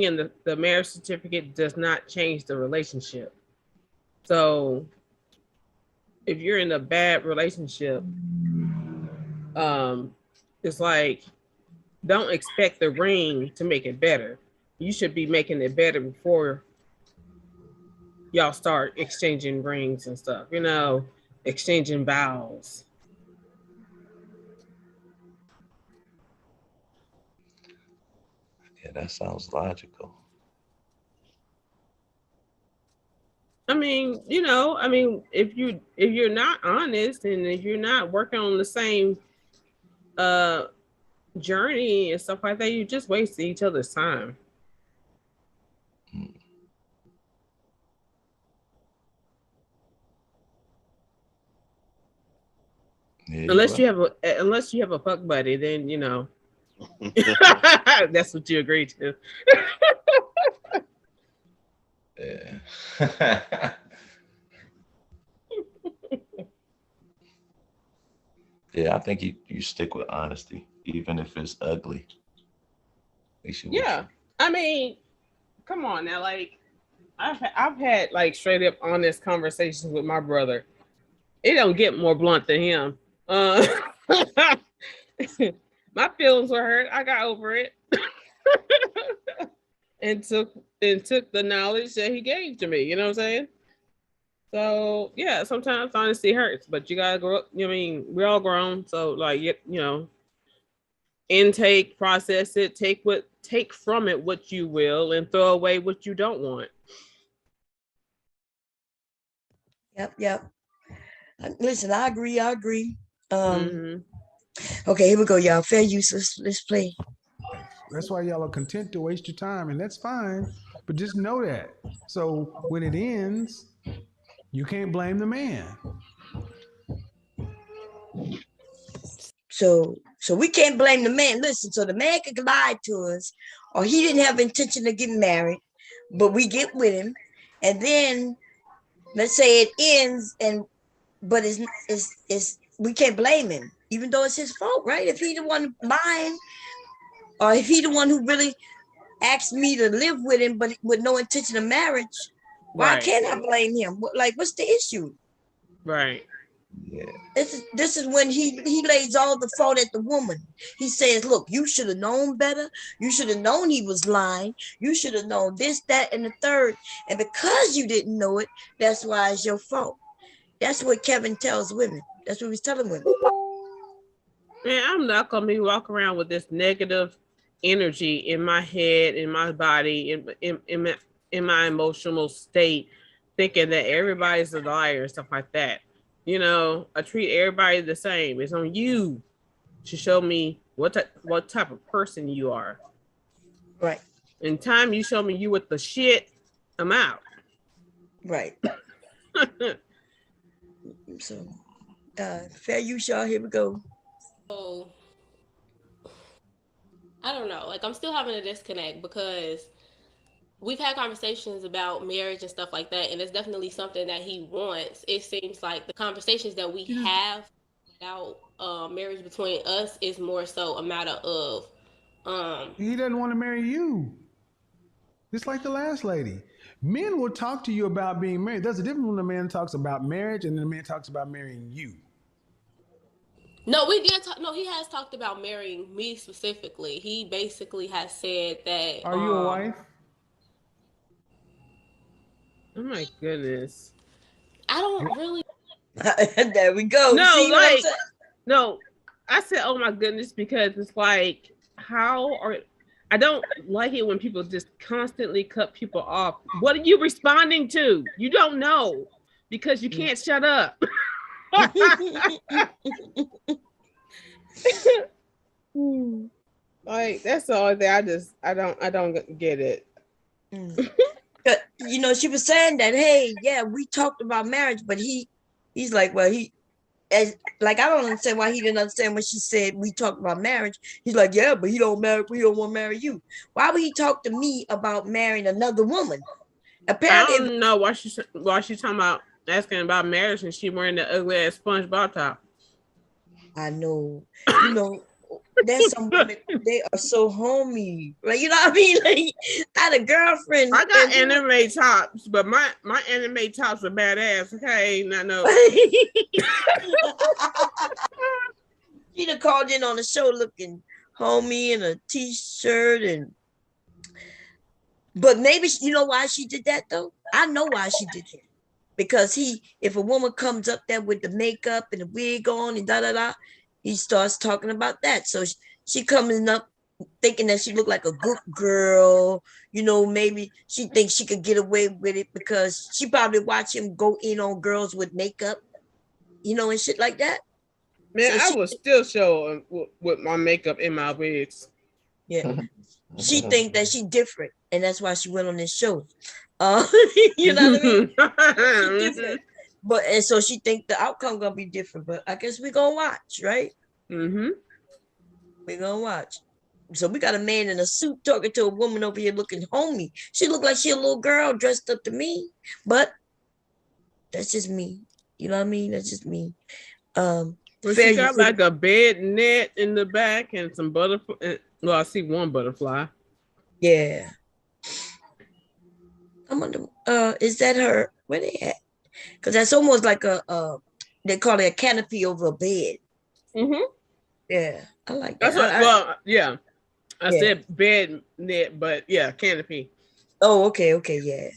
and the marriage certificate does not change the relationship. So if you're in a bad relationship, it's like, don't expect the ring to make it better. You should be making it better before y'all start exchanging rings and stuff, exchanging vows. Yeah, that sounds logical. I mean, if you're not honest and if you're not working on the same journey and stuff like that, you just waste each other's time. Yeah, unless you have a fuck buddy, then that's what you agree to. Yeah. Yeah, I think you stick with honesty, even if it's ugly. Yeah, I mean, come on now, like I've had like straight up honest conversations with my brother. It don't get more blunt than him. My feelings were hurt. I got over it, and took the knowledge that he gave to me. You know what I'm saying? So yeah, sometimes honesty hurts, but you gotta grow up. I mean, we're all grown, so like intake, process it, take from it what you will, and throw away what you don't want. Yep. Listen, I agree. Okay, here we go, y'all. Fair use. Let's play. That's why y'all are content to waste your time, and that's fine. But just know that. So when it ends, you can't blame the man. So we can't blame the man. Listen, so the man could lie to us, or he didn't have intention of getting married, but we get with him, and then let's say it ends, but it's we can't blame him, even though it's his fault, right? If he the one lying, or if he the one who really asked me to live with him, but with no intention of marriage, why can't I blame him? What's the issue? Right. Yeah. This is when he lays all the fault at the woman. He says, look, you should have known better. You should have known he was lying. You should have known this, that, and the third. And because you didn't know it, that's why it's your fault. That's what Kevin tells women. That's what he's telling women. Man, I'm not gonna be walking around with this negative energy in my head, in my body, in my emotional state, thinking that everybody's a liar and stuff like that. I treat everybody the same. It's on you to show me what type of person you are. Right. In time you show me you with the shit, I'm out. Right. So, fair use, y'all. Here we go. So, I don't know. Like, I'm still having a disconnect because we've had conversations about marriage and stuff like that, and it's definitely something that he wants. It seems like the conversations that we have about marriage between us is more so a matter of he doesn't want to marry you. It's like the last lady. Men will talk to you about being married. There's a difference when a man talks about marriage and then a man talks about marrying you. No, we did talk. No, he has talked about marrying me specifically. He basically has said that. Are you a wife? Oh my goodness. I don't really. There we go. No, see no. I said, "Oh my goodness," because it's like, I don't like it when people just constantly cut people off. What are you responding to? You don't know because you can't shut up. Like that's the only thing. I don't get it. You know, she was saying that, hey, yeah, we talked about marriage, but he's like, well, like, I don't understand why he didn't understand when she said we talked about marriage. He's like, yeah, but he don't want to marry you. Why would he talk to me about marrying another woman? Apparently, I don't know why she's talking about asking about marriage and she wearing the ugly ass SpongeBob top. I know, you know, there's some women, they are so homey, like, you know what I mean? Like, I had a girlfriend. I got anime tops, but my anime tops are badass. Okay, no. She done called in on the show looking homey in a t-shirt but maybe you know why she did that though? I know why she did that. Because if a woman comes up there with the makeup and the wig on and da, he starts talking about that. So she coming up thinking that she looked like a good girl, you know, maybe she thinks she could get away with it because she probably watched him go in on girls with makeup, you know, and shit like that. Man, so I was still show with my makeup in my wigs. Yeah. She think that she different, and that's why she went on this show. You know what I mean? She different. But and so she think the outcome gonna be different. But I guess we gonna watch, right? Mm-hmm. We gonna watch. So we got a man in a suit talking to a woman over here looking homey. She look like she a little girl dressed up to me, but that's just me. You know what I mean? That's just me. Well, she got like a bed net in the back and some butterfly. Well, I see one butterfly. Yeah. I wonder, is that her? Where they at? Because that's almost like they call it a canopy over a bed. Mm-hmm. Yeah, I like that. Yeah. I said bed net, but yeah, canopy. Oh, okay, yeah.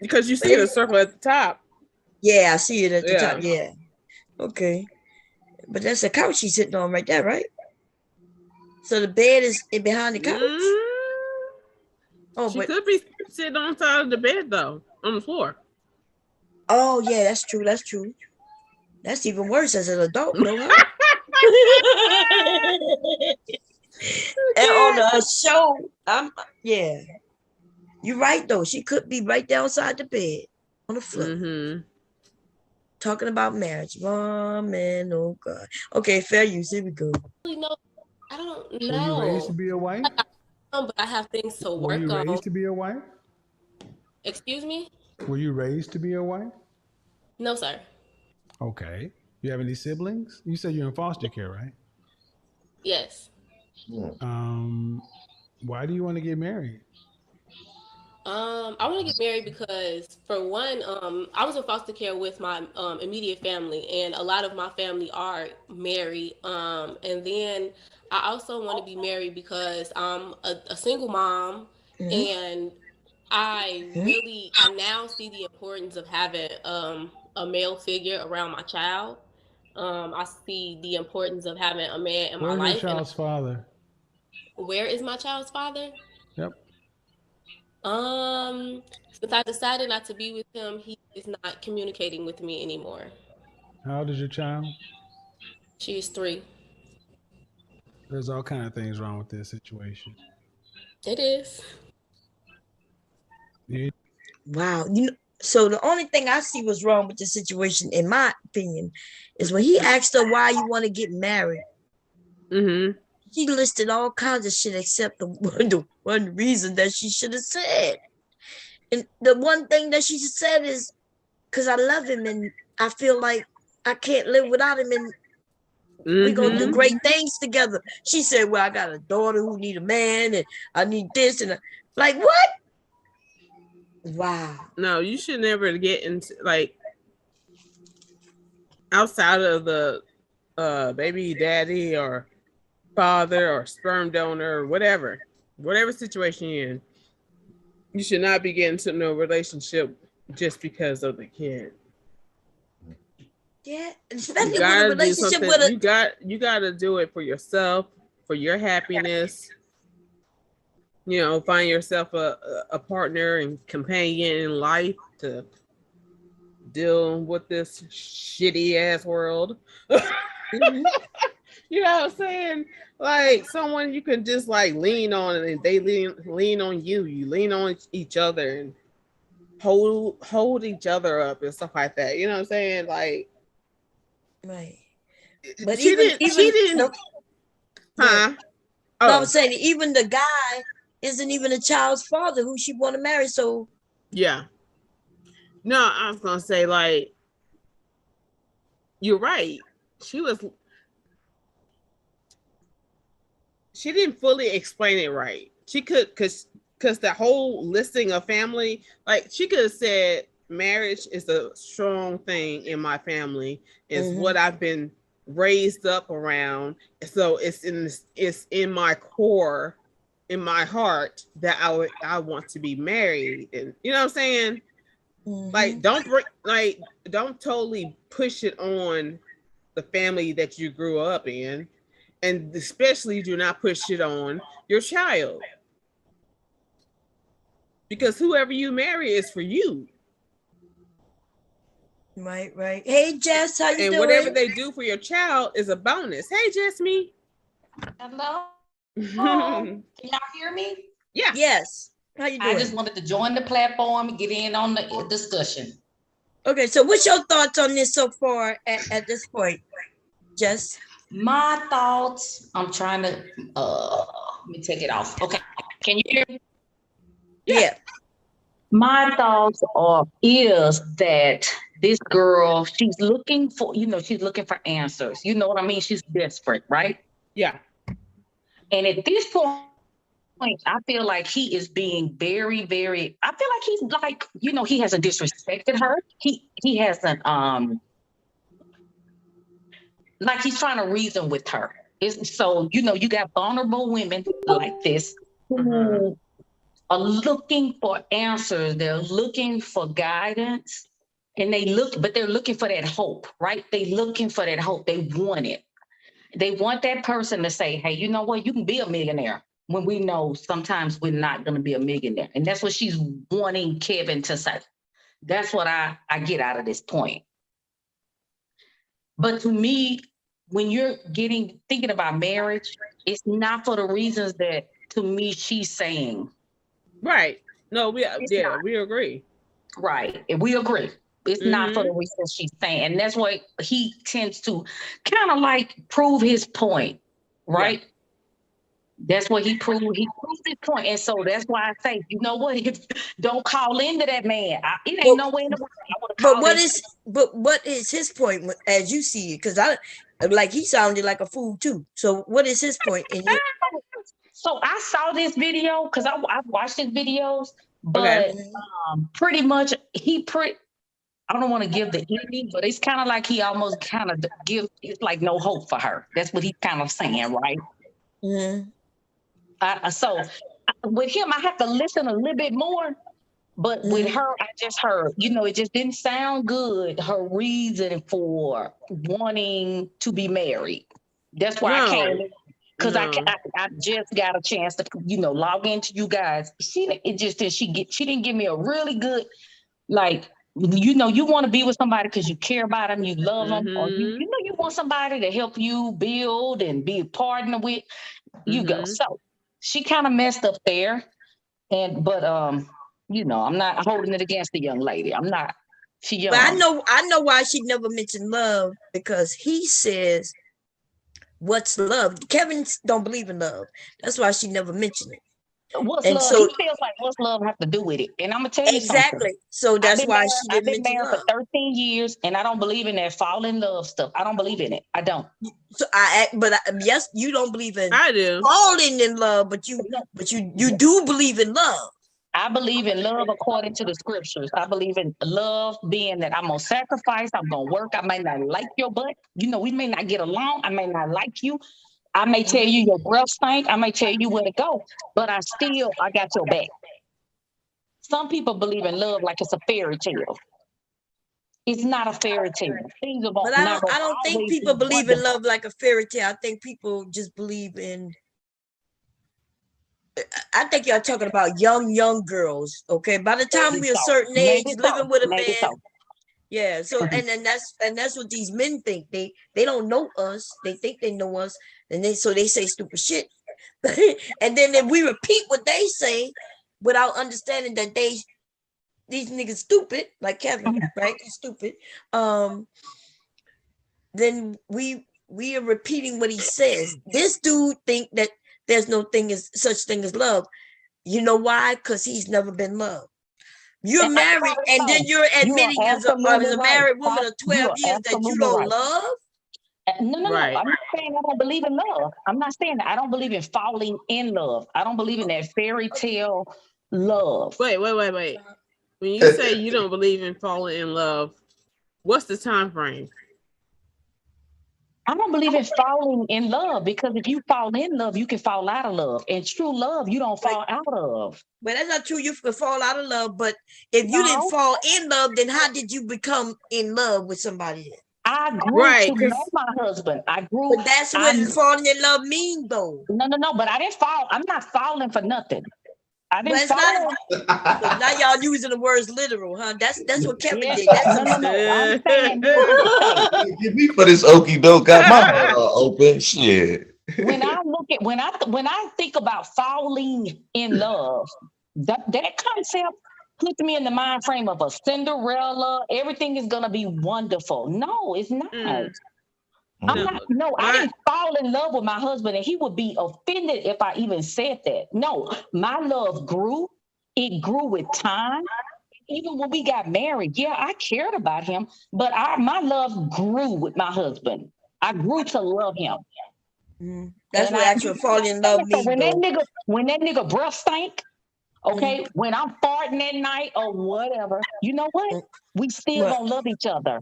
Because you see the circle at the top. Yeah, I see it at the top. Yeah. Okay. But that's the couch she's sitting on right there, right? So the bed is behind the couch? Oh, she could be sitting on top of the bed though, on the floor. Oh yeah, that's true. That's even worse as an adult, though, huh? And on a show, yeah. You're right though. She could be right there outside the bed on the floor. Mm-hmm. Talking about marriage. Oh man, oh God. Okay, fair use. Here we go. No, I don't know. Were you raised to be a wife? But I have things to work on. Were you raised to be a wife? Excuse me? Were you raised to be a wife? No, sir. Okay. You have any siblings? You said you're in foster care, right? Yes. Why do you want to get married? I want to get married because, for one, I was in foster care with my immediate family, and a lot of my family are married. And then I also want to be married because I'm a single mom, and I now see the importance of having a male figure around my child. I see the importance of having a man in my life. Where's your child's father? Where is my child's father? Yep. Since I decided not to be with him, he is not communicating with me anymore. How old is your child? She is 3. There's all kind of things wrong with this situation. It is. Wow. So the only thing I see was wrong with the situation, in my opinion, is when he asked her why you want to get married. Mm-hmm. She listed all kinds of shit except the one reason that she should have said. And the one thing that she said is, because I love him and I feel like I can't live without him and we're going to do great things together. She said, well, I got a daughter who need a man and I need this and like, what? Wow. No, you should never get into outside of the baby daddy or father or sperm donor or whatever situation you're in. You should not be getting into no relationship just because of the kid. Yeah, especially with a relationship with you got to do it for yourself, for your happiness. you know, find yourself a partner and companion in life to deal with this shitty ass world. Mhm. You know what I'm saying? Like someone you can just like lean on, and they lean on you. You lean on each other and hold each other up and stuff like that. You know what I'm saying? Like, Right. But she even didn't, the, huh? no, I'm Oh, saying even the guy isn't even a child's father who she want to marry. So yeah. No, I was gonna say like you're right. She was she didn't fully explain it right. She could because the whole listing of family, like she could have said marriage is a strong thing in my family, is what I've been raised up around. So it's in my core, in my heart that I want to be married. And you know what I'm saying? Like don't totally push it on the family that you grew up in, and especially do not push it on your child, because whoever you marry is for you, right, right. Hey Jess, how you and whatever doing? they do for your child is a bonus. Hey Jasmine. Hello. Can y'all hear me? Yeah. Yes. How you doing? I just wanted to join the platform and get in on the discussion. Okay, so what's your thoughts on this so far at this point, Jess? My thoughts, I'm trying to let me take it off. Okay. Can you hear me? Yeah. My thoughts is that this girl, she's looking for, she's looking for answers. You know what I mean? She's desperate, right? Yeah. And at this point, I feel like he is being very, very, I feel like he's like, he hasn't disrespected her. He hasn't like he's trying to reason with her. So, you got vulnerable women like this who are looking for answers. They're looking for guidance, and they're looking for that hope, right? They're looking for that hope. They want it. They want that person to say, hey, you know what? You can be a millionaire, when we know sometimes we're not going to be a millionaire. And that's what she's wanting Kevin to say. That's what I get out of this point. But to me, when you're thinking about marriage, it's not for the reasons that, to me, she's saying. Right. No, we agree. Right. And we agree. It's not for the reasons she's saying. And that's why he tends to kind of like prove his point, right? Yeah. That's what he proved. He proved his point. And so that's why I say, you know what? Don't call into that man. It ain't no way in the world I would have called what is his point as you see it? Because he sounded like a fool too. So what is his point? So I saw this video because I've watched his videos, but pretty much I don't want to give the ending, but it's kind of like he almost kind of it's like no hope for her. That's what he's kind of saying, right? So with him, I have to listen a little bit more. But with her, I just heard, it just didn't sound good, her reason for wanting to be married. That's why I came in. Because I just got a chance to, log into you guys. She didn't give me a really good, like, you want to be with somebody because you care about them, you love them, or you want somebody to help you build and be a partner with. You go. So she kind of messed up there, but I'm not holding it against the young lady. I'm not. She young. But I know why she never mentioned love, because he says, "What's love?" Kevin don't believe in love. That's why she never mentioned it. What's love? He feels like what's love have to do with it? And I'm gonna tell you exactly. Something. So that's why she didn't I've been mention married love. for 13 years, and I don't believe in that fall in love stuff. I don't believe in it. I don't. So yes, you don't believe in I do falling in love, but you do believe in love. I believe in love according to the scriptures. I believe in love being that I'm gonna sacrifice, I'm gonna work. I may not like your butt. We may not get along. I may not like you. I may tell you your breath stink. I may tell you where to go, but I got your back. Some people believe in love like it's a fairy tale. It's not a fairy tale. Things are But I don't think people believe in love like a fairy tale. I think people just believe in I think y'all talking about young girls. Okay, by the time Maybe we're a so. certain age, Maybe living so. with a Maybe man. so. Yeah. So and that's what these men think. They don't know us. They think they know us, and they say stupid shit. And then if we repeat what they say without understanding that these niggas stupid, like Kevin, right? He's stupid. Then we are repeating what he says. This dude think that there's no such thing as love. You know why? Because he's never been loved. You're And married, and then you're you are admitting as absolutely a right. married woman of You 12 are years that you absolutely don't right. love. No. Right. I'm not saying I don't believe in love. I'm not saying that. I don't believe in falling in love. I don't believe in that fairy tale love. Wait. When you say you don't believe in falling in love, what's the time frame? I don't believe in falling in love because if you fall in love, you can fall out of love. And true love, you don't fall out of. But that's not true. You can fall out of love. But if you didn't fall in love, then how did you become in love with somebody? I grew to know my husband. I grew. But that's what falling in love mean, though. No. But I didn't fall. I'm not falling for nothing. I didn't fall. fall. So now y'all using the words literal, huh? That's what Kevin did. No. I'm saying Give me for this okie doke. Got my heart all open. Shit. when I think about falling in love, that concept puts me in the mind frame of a Cinderella. Everything is gonna be wonderful. No, it's not. I didn't fall in love with my husband, and he would be offended if I even said that. No, my love grew. It grew with time. Even when we got married, yeah, I cared about him, but my love grew with my husband. I grew to love him. That's what actual falling in love means. When that nigga breath stank, okay, when I'm farting at night or whatever, you know what? We still gonna love each other.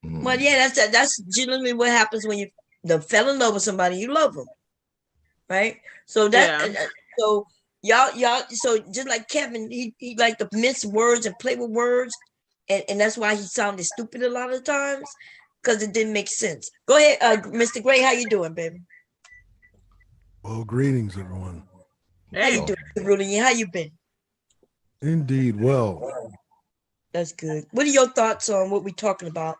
Well, yeah, that's generally what happens when you fell in love with somebody. You love them, right? So so y'all. So just like Kevin, he like to mince words and play with words, and that's why he sounded stupid a lot of times because it didn't make sense. Go ahead, Mr. Gray. How you doing, baby? Well, greetings, everyone. How you doing, Rudy? How you been? Indeed, well. That's good. What are your thoughts on what we're talking about?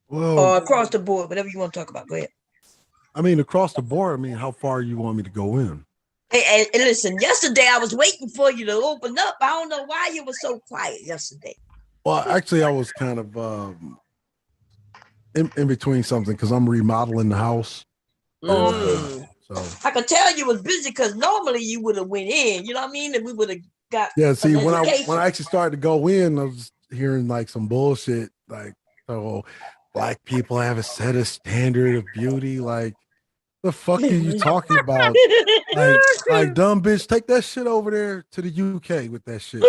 Well, or across the board, whatever you want to talk about. Go ahead. I mean, across the board. I mean, how far you want me to go in? Hey, listen. Yesterday, I was waiting for you to open up. I don't know why you were so quiet yesterday. Well, actually, I was kind of in between something because I'm remodeling the house. Okay. So I could tell you was busy because normally you would have went in. You know what I mean? And we would have got. Yeah. See, when I actually started to go in, I was hearing like some bullshit, like, oh, black people have a set of standard of beauty. Like, the fuck are you talking about? like dumb bitch, take that shit over there to the UK with that shit.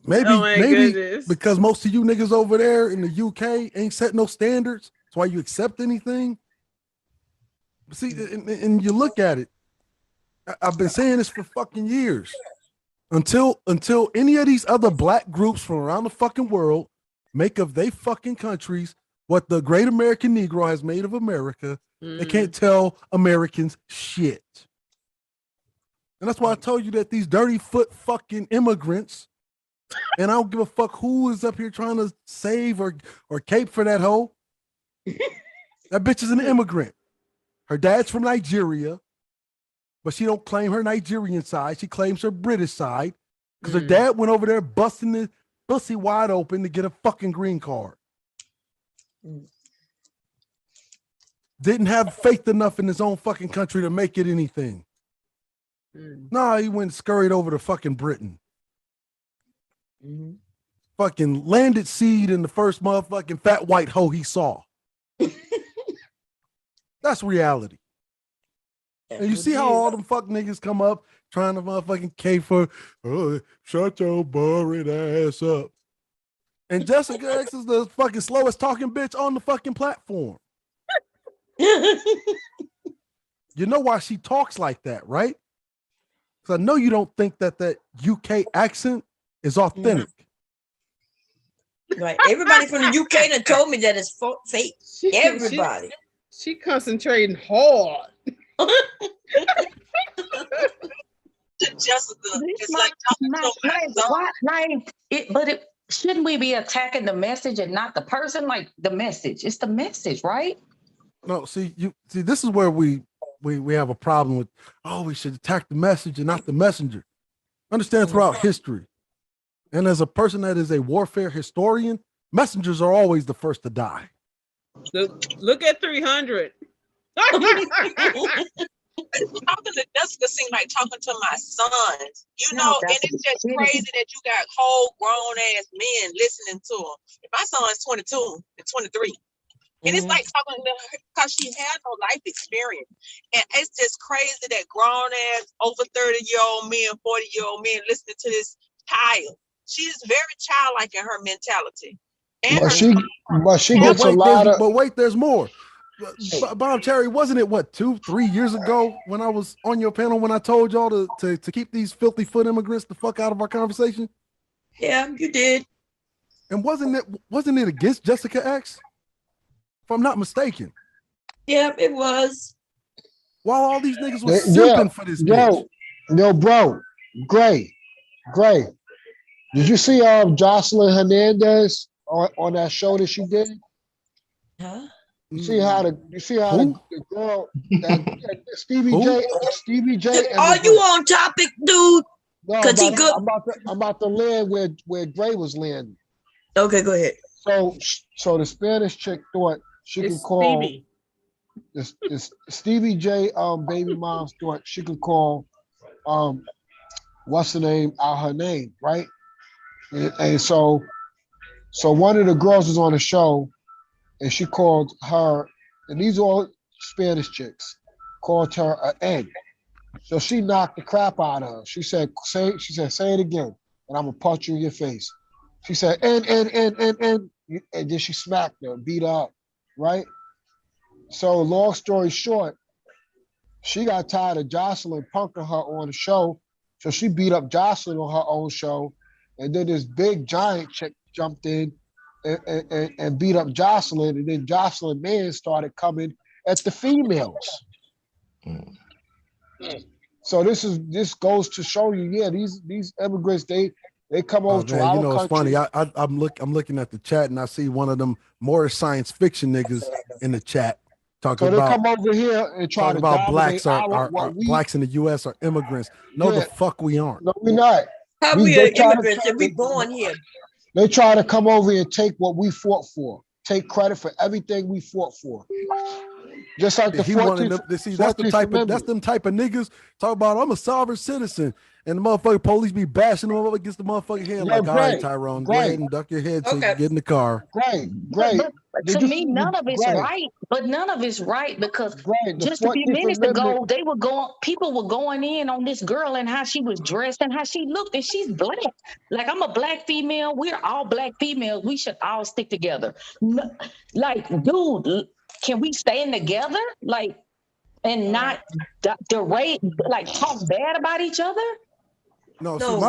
Maybe because most of you niggas over there in the UK ain't set no standards. That's why you accept anything. See, and you look at it. I've been saying this for fucking years. Until any of these other black groups from around the fucking world make of they fucking countries what the great American Negro has made of America, they can't tell Americans shit. And that's why I told you that these dirty foot fucking immigrants, and I don't give a fuck who is up here trying to save or cape for that hoe. That bitch is an immigrant. Her dad's from Nigeria, but she don't claim her Nigerian side. She claims her British side because her dad went over there busting the pussy wide open to get a fucking green card. Didn't have faith enough in his own fucking country to make it anything. Nah, he went scurried over to fucking Britain. Fucking landed seed in the first motherfucking fat white hoe he saw. That's reality. And you see how all them fuck niggas come up trying to motherfucking cape for, oh, shut your boring ass up. And Jessica X is the fucking slowest talking bitch on the fucking platform. You know why she talks like that, right? Because I know you don't think that UK accent is authentic. Right. Everybody from the UK that told me that it's fake. Everybody. She concentrating hard. Jessica, it's like talking to my son. But shouldn't we be attacking the message and not the person? Like the message, it's the message, right? No, see, this is where we have a problem with. Oh, we should attack the message and not the messenger. Understand throughout history, and as a person that is a warfare historian, messengers are always the first to die. Look at 300. Talking to Jessica seemed like talking to my sons, you know, and it's just crazy that you got whole grown ass men listening to them. My son's 22 and 23. And it's like talking to her because she had no life experience. And it's just crazy that grown ass over 30-year-old men, 40-year-old men listening to this child. She's very childlike in her mentality. And but she gets a lot of. But wait, there's more. Bob Cherry, wasn't it 2-3 years ago when I was on your panel when I told y'all to keep these filthy foot immigrants the fuck out of our conversation? Yeah, you did. And wasn't it against Jessica X? If I'm not mistaken. Yeah, it was. While all these niggas was simping for this bitch. Yo, bro, Gray. Did you see Jocelyn Hernandez on that show that she did? Huh? You see how the girl that Stevie J. Are you on topic, dude? No, I'm about to land where Gray was landing. Okay, go ahead. So the Spanish chick thought she could call this Stevie J baby moms thought she could call what's the name out her name, right? And so one of the girls was on the show and she called her, and these are all Spanish chicks, called her an N. So she knocked the crap out of her. She said, say it again, and I'm gonna punch you in your face. She said, N, and then she smacked her, beat her up, right? So long story short, she got tired of Jocelyn punking her on the show, so she beat up Jocelyn on her own show, and then this big giant chick jumped in and beat up Jocelyn, and then Jocelyn man started coming at the females. So this goes to show you, yeah, these immigrants, they come over to our country. It's funny. I'm looking at the chat and I see one of them more science fiction niggas in the chat talking about. So they come over here and try to about blacks blacks in the U.S. are immigrants. No, the fuck we aren't. No, we're not. How we are immigrants and we born here? They try to come over and take what we fought for, take credit for everything we fought for. Just like the 14th, that's them type of niggas talk about I'm a sovereign citizen, and the motherfucking police be bashing them up against the motherfucking head. All right, Tyrone, go ahead and duck your head so you can get in the car. Great. But to me, none of it's right. But none of it's right because just a few minutes ago, people were going in on this girl and how she was dressed and how she looked, and she's black. Like, I'm a black female. We're all black females. We should all stick together. Like, dude, can we stand together? Like, and not derate, like talk bad about each other? No. See,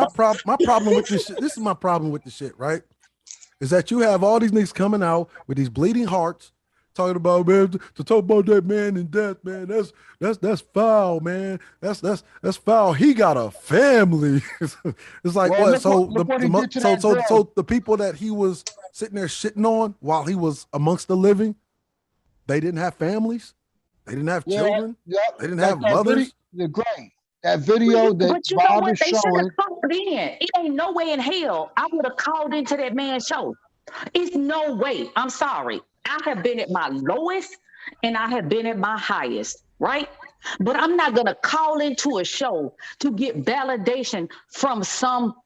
my problem with this shit, this is my problem with the shit, right? Is that you have all these niggas coming out with these bleeding hearts talking about, man, to talk about that man in death, man, that's foul, man. That's foul. He got a family. It's like, what? So the people that he was sitting there shitting on while he was amongst the living, they didn't have families, they didn't have children, they didn't have mothers. They're great. That video that but you know what? They should have called in. It ain't no way in hell I would have called into that man's show. It's no way. I'm sorry. I have been at my lowest and I have been at my highest, right? But I'm not going to call into a show to get validation from some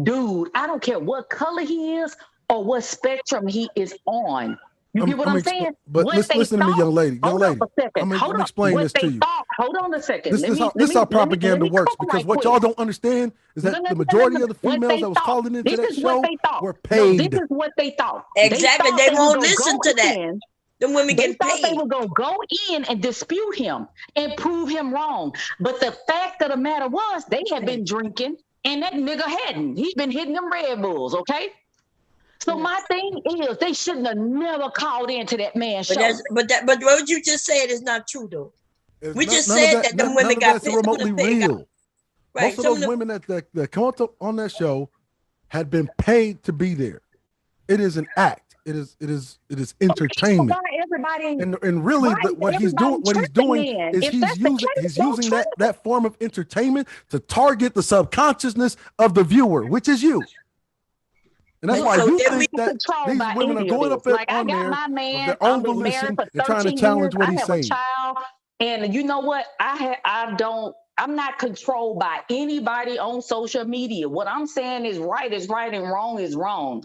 dude. I don't care what color he is or what spectrum he is on. You get what I'm saying? But listen to me, young lady. I'm explaining this to you. Hold on a second. This is how propaganda works, because what y'all don't understand is that the majority of the females that was calling into that show were paid. This is what they thought. Exactly. They won't listen to that. The women get paid. They were going to go in and dispute him and prove him wrong. But the fact of the matter was they had been drinking and that nigga hadn't. He'd been hitting them Red Bulls, okay? So my thing is, they shouldn't have never called into that man's show. But what you just said is not true, though. We just said that them women got pissed remotely real. Right. Most of those women that come up on that show had been paid to be there. It is an act. It is entertainment. Why everybody and really what he's doing is he's using that form of entertainment to target the subconsciousness of the viewer, which is you. And that's why you think that these women are going up there on there of their own volition and trying to challenge what he's saying. And you know what? I'm not controlled by anybody on social media. What I'm saying is right and wrong is wrong.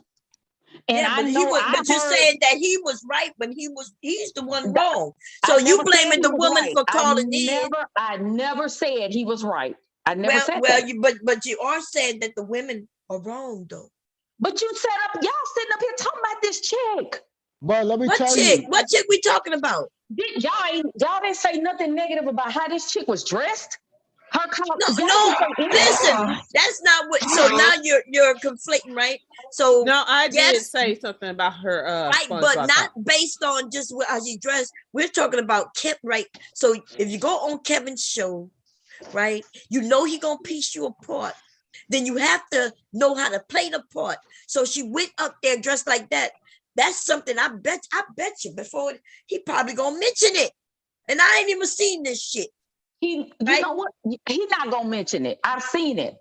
And yeah, but you said that he was right, but he's the one wrong. So you blaming the woman for calling in. I never said he was right. I never said that. But you are saying that the women are wrong though. But y'all sitting up here talking about this chick. But let me tell you. What chick we talking about? Y'all didn't say nothing negative about how this chick was dressed. Listen, that's not what. So now you're conflicting, right? So no, I did say something about her, right, but not based on just how she dressed. We're talking about Kevin, right? So if you go on Kevin's show, right, you know he gonna piece you apart. Then you have to know how to play the part. So she went up there dressed like that. That's something I bet you before he probably gonna mention it. And I ain't even seen this shit. You know what? He's not gonna mention it. I've seen it.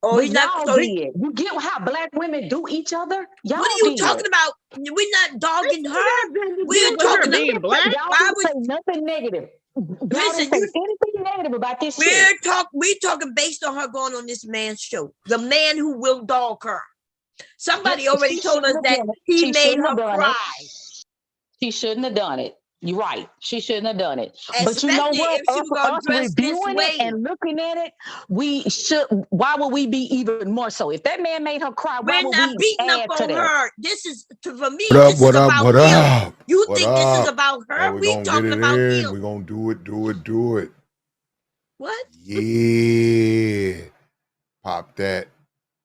Oh, he's not. So you get how black women do each other? Y'all what are you talking about? We're not dogging her. We're talking about black. Y'all would say nothing negative. Listen, anything negative about this shit. We're talking based on her going on this man's show. The man who will dog her. Somebody already told us that he made her cry. She shouldn't have done it. You're right. She shouldn't have done it. But you know what? Us reviewing it and looking at it, we should. Why would we be even more so? If that man made her cry, why would we beating add up to on that? her? This is for me. This is about him. You think this is about her? We talking about him. We're gonna do it. What? Yeah. Pop that.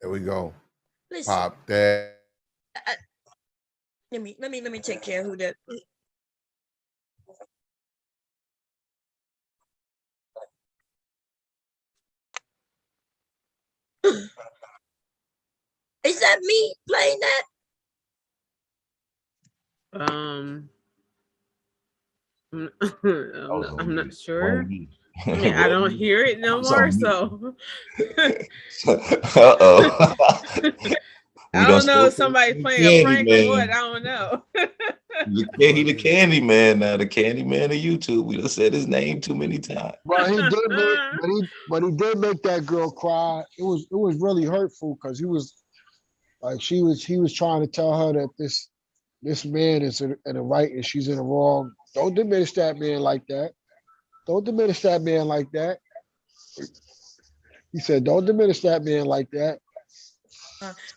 There we go. Listen, pop that. Let me take care of who that. Is that me playing that? I'm not sure. I mean, I don't hear it no more, so. I don't know if somebody's playing a prank or what. I don't know. He the candy man now, the candy man of YouTube. We just said his name too many times. Well, he did make that girl cry. It was really hurtful because he was like he was trying to tell her that this man is in the right and she's in the wrong. Don't diminish that man like that. Don't diminish that man like that. He said, don't diminish that man like that.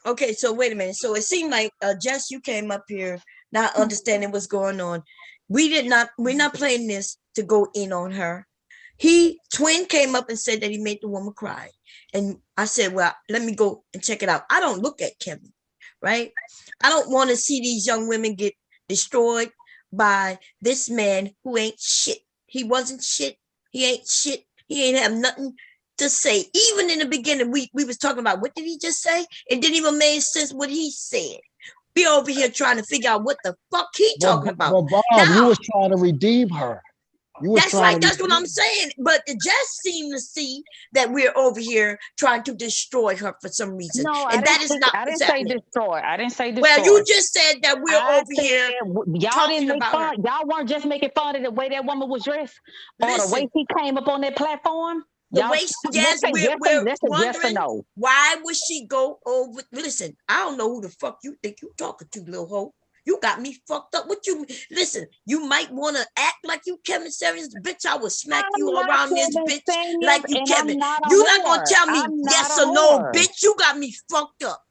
Okay, so wait a minute. So it seemed like Jess, you came up here not understanding what's going on. We're not playing this to go in on her. Twin came up and said that he made the woman cry. And I said, well, let me go and check it out. I don't look at Kevin, right? I don't want to see these young women get destroyed by this man who ain't shit. He wasn't shit. He ain't shit. He ain't have nothing to say. Even in the beginning, we was talking about, what did he just say? It didn't even make sense what he said. We over here trying to figure out what the fuck he talking about. Well, Bob, you was trying to redeem her. That's right. That's what I'm saying. But it just seemed to see that we're over here trying to destroy her for some reason. No, and that is not. I didn't say destroy. I didn't say destroy. Well, you just said that we're over here. Y'all didn't make fun. Y'all weren't just making fun of the way that woman was dressed, or the way she came up on that platform. The way, yes, we're wondering why would she go over? Listen, I don't know who the fuck you think you talking to, little hoe. You got me fucked up. What you listen? You might want to act like you Kevin Samuels, bitch. I will smack you around this bitch like you Kevin. You're not gonna tell me yes or no, bitch. You got me fucked up.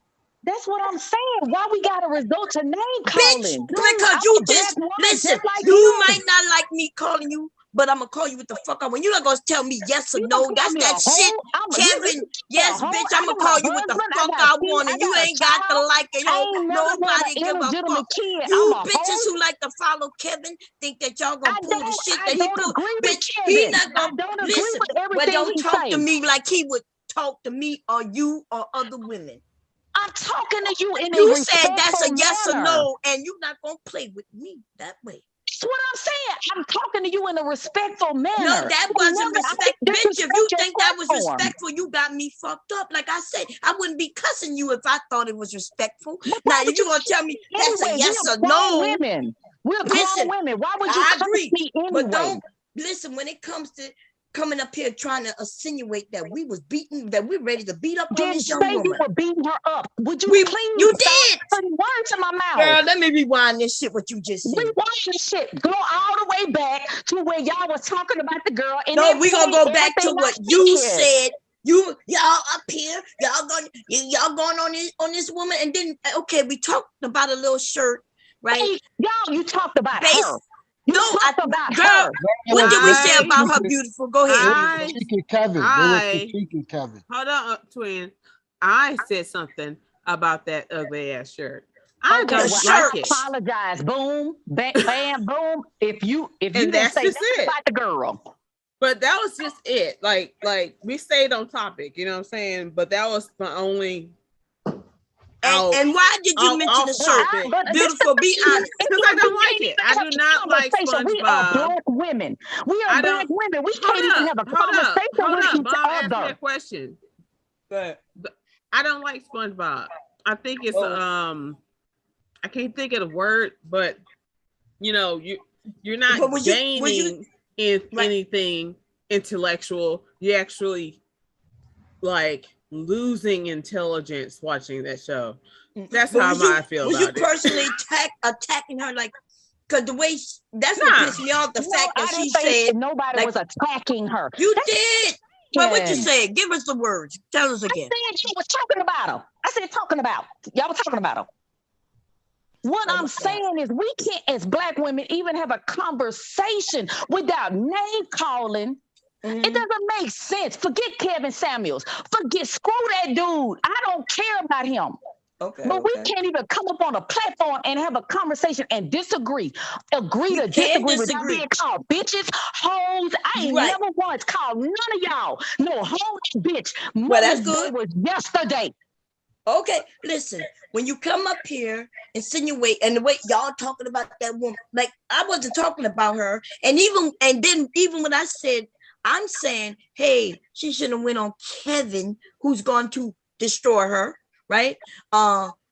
That's what I'm saying. Why we gotta resort to name calling? Bitch, because you just listen. You might not like me calling you, but I'm gonna call you what the fuck I want. You're not gonna tell me yes or You no. gonna call That's me that a shit, hoe? Kevin. Yes, bitch, I'm I gonna got call a you what the husband. I fuck got I kids. want, I and you got a ain't got to child. like it. I Yo, ain't never had nobody an give a illegitimate fuck. kid. I'm You a bitches hoe. who like to follow Kevin think that y'all gonna pull the shit I that he don't pull. agree with Bitch, he Kevin. not I gonna don't agree listen. with But everything don't he talk to say. me like he would talk to me or you or other women. I'm talking to you in a You said that's respectful a yes or manner. no, and you're not gonna play with me that way. That's what I'm saying. I'm talking to you in a respectful manner. No, that wasn't respect. Bitch, if Disrespect you your think that was platform. respectful, you got me fucked up. Like I said, I wouldn't be cussing you if I thought it was respectful. But Now, why if would you you gonna tell me that's a anyway? yes We're or grown no, women. We're listen, grown women. Why would you I curse agree. me anyway? But don't listen when it comes to coming up here trying to insinuate that we was beating, that we're ready to beat up on Didn't this young say you woman. were beating her up. Would you please You stop did. putting words in my mouth? Girl, let me rewind this shit what you just said. Rewind this shit. Go all the way back to where y'all was talking about the girl. And No, then we gonna play go back to everything what I you said. said. Y'all up here, y'all going on this woman, and then okay, we talked about a little shirt, right? Hey, y'all, you talked about her. You No, talked about girl. her. What did we say about her? Beautiful. Go ahead. They were critiquing Kevin. They were critiquing Kevin. Hold on, twin. I said something about that ugly ass shirt. I don't like it. Apologize. Boom, bam, boom. If you didn't that's say just nothing it. about the girl. But that was just it. Like we stayed on topic, you know what I'm saying? But that was my only. And why did you mention the shirt? Beautiful, be honest. Because I don't like it. I do not like SpongeBob. We are black women. We are black women. We can't even have a conversation with each Mom, ask me other. a question. But I don't like SpongeBob. I think it's I can't think of the word, but you know, you're not gaining anything intellectual. You actually like losing intelligence watching that show. That's how I feel about it. Was you personally attacking her like? Because the way that's what pissed me off. The fact that she said nobody was attacking her. You did. Well, what you said? Give us the words. Tell us again. I said you was talking about her. I said talking about. Y'all were talking about her. What I'm saying is we can't, as black women, even have a conversation without name calling. It doesn't make sense. Forget Kevin Samuels. Screw that dude. I don't care about him. But we can't even come up on a platform and have a conversation and disagree. Agree to disagree without being called bitches, hoes. I ain't never once called none of y'all no hoe bitch. Well, that's good. Day was yesterday. Okay, listen. When you come up here, insinuate, and the way y'all talking about that woman, like I wasn't talking about her, and then when I said, I'm saying, hey, she shouldn't have went on Kevin, who's going to destroy her, right?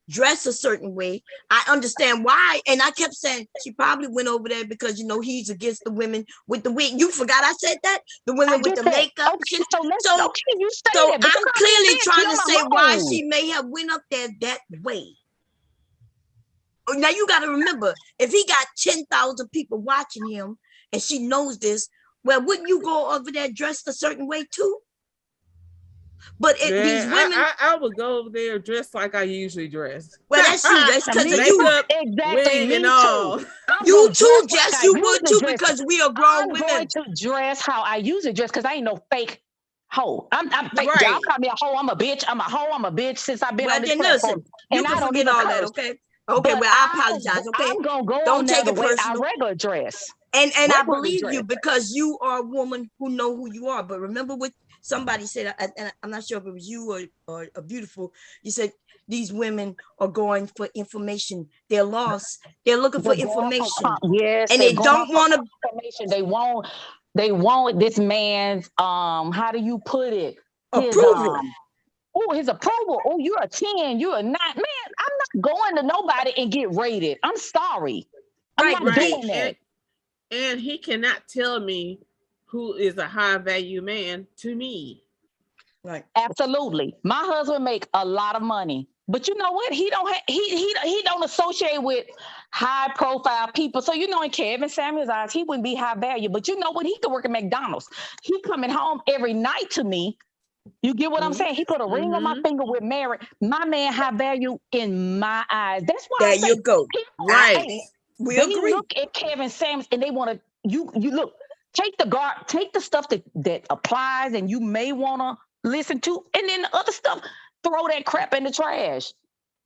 Dress a certain way. I understand why, and I kept saying she probably went over there because he's against the women with the wig. You forgot I said that? The women with the makeup. Okay, so you say so that, but I'm clearly trying to say why she may have went up there that way. Now you got to remember, if he got 10,000 people watching him and she knows this, well, wouldn't you go over there dressed a certain way too? But these women, I would go over there dressed like I usually dress. Well, that's you. That's because of you. Exactly. Me and all. You too, Jess. You would too because we are grown women. I'm going to dress how I usually dress because I ain't no fake hoe. I'm fake. Y'all call me a hoe. I'm a bitch. I'm a hoe. I'm a bitch since I've been on this platform. You can forget all that, okay? Okay, well, I apologize, okay? I'm gonna go Don't on take there it the way personal. I regular dress. And I believe you because you are a woman who know who you are. But remember what somebody said, and I'm not sure if it was you or a beautiful, you said these women are going for information. They're lost. They're looking for information. Yes, and they don't want to information. They want this man's how do you put it? Approval. His approval. Oh, you're a 10. You're a 9. Man, I'm not going to nobody and get rated. I'm sorry. I'm not doing that. And he cannot tell me who is a high value man to me. Right. Absolutely. My husband make a lot of money. But you know what? He don't associate with high profile people. So in Kevin Samuels' eyes, he wouldn't be high value. But you know what? He could work at McDonald's. He coming home every night to me. You get what I'm saying? He put a ring on my finger with Mary. My man high value in my eyes. That's why there you go. People, right. We they agree. look at Kevin Samuels and they want to. You look. Take the stuff that applies and you may want to listen to, and then the other stuff, throw that crap in the trash.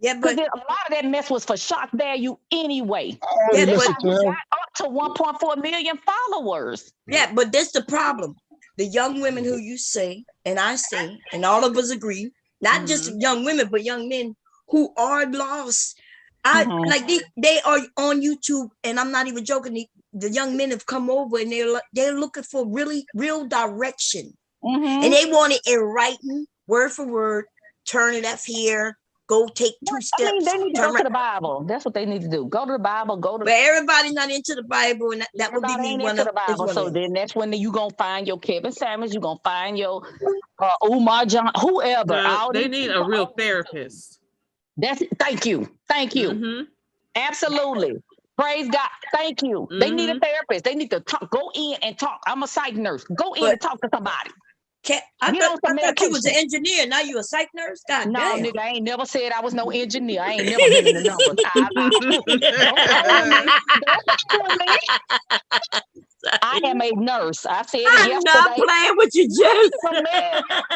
Yeah, because but a lot of that mess was for shock value anyway. yeah, That's but how we got up to 1.4 million followers. yeah, but that's the problem. The young women who you say, and I say, and all of us agree, not just young women, but young men who are lost. Like they are on YouTube, and I'm not even joking. The young men have come over and they're looking for really real direction, and they want it in writing, word for word. Turn it up here. Go take 2 steps. I mean, they need to go to the Bible. That's what they need to do. Go to the Bible. But everybody's not into the Bible, and that would be me. Ain't into the Bible. So then that's when you gonna find your Kevin Samuels. You gonna find your Umar John, whoever. They need a real therapist. Thank you. Absolutely. Praise God. Thank you. They need a therapist. They need to talk. Go in and talk. I'm a psych nurse. Go in and talk to somebody. I thought you was an engineer. Now you a psych nurse? God no, damn. nigga, I ain't never said I was no engineer. I ain't never been in the numbers. I am a nurse. I said it yesterday. I'm not playing with you, Jess.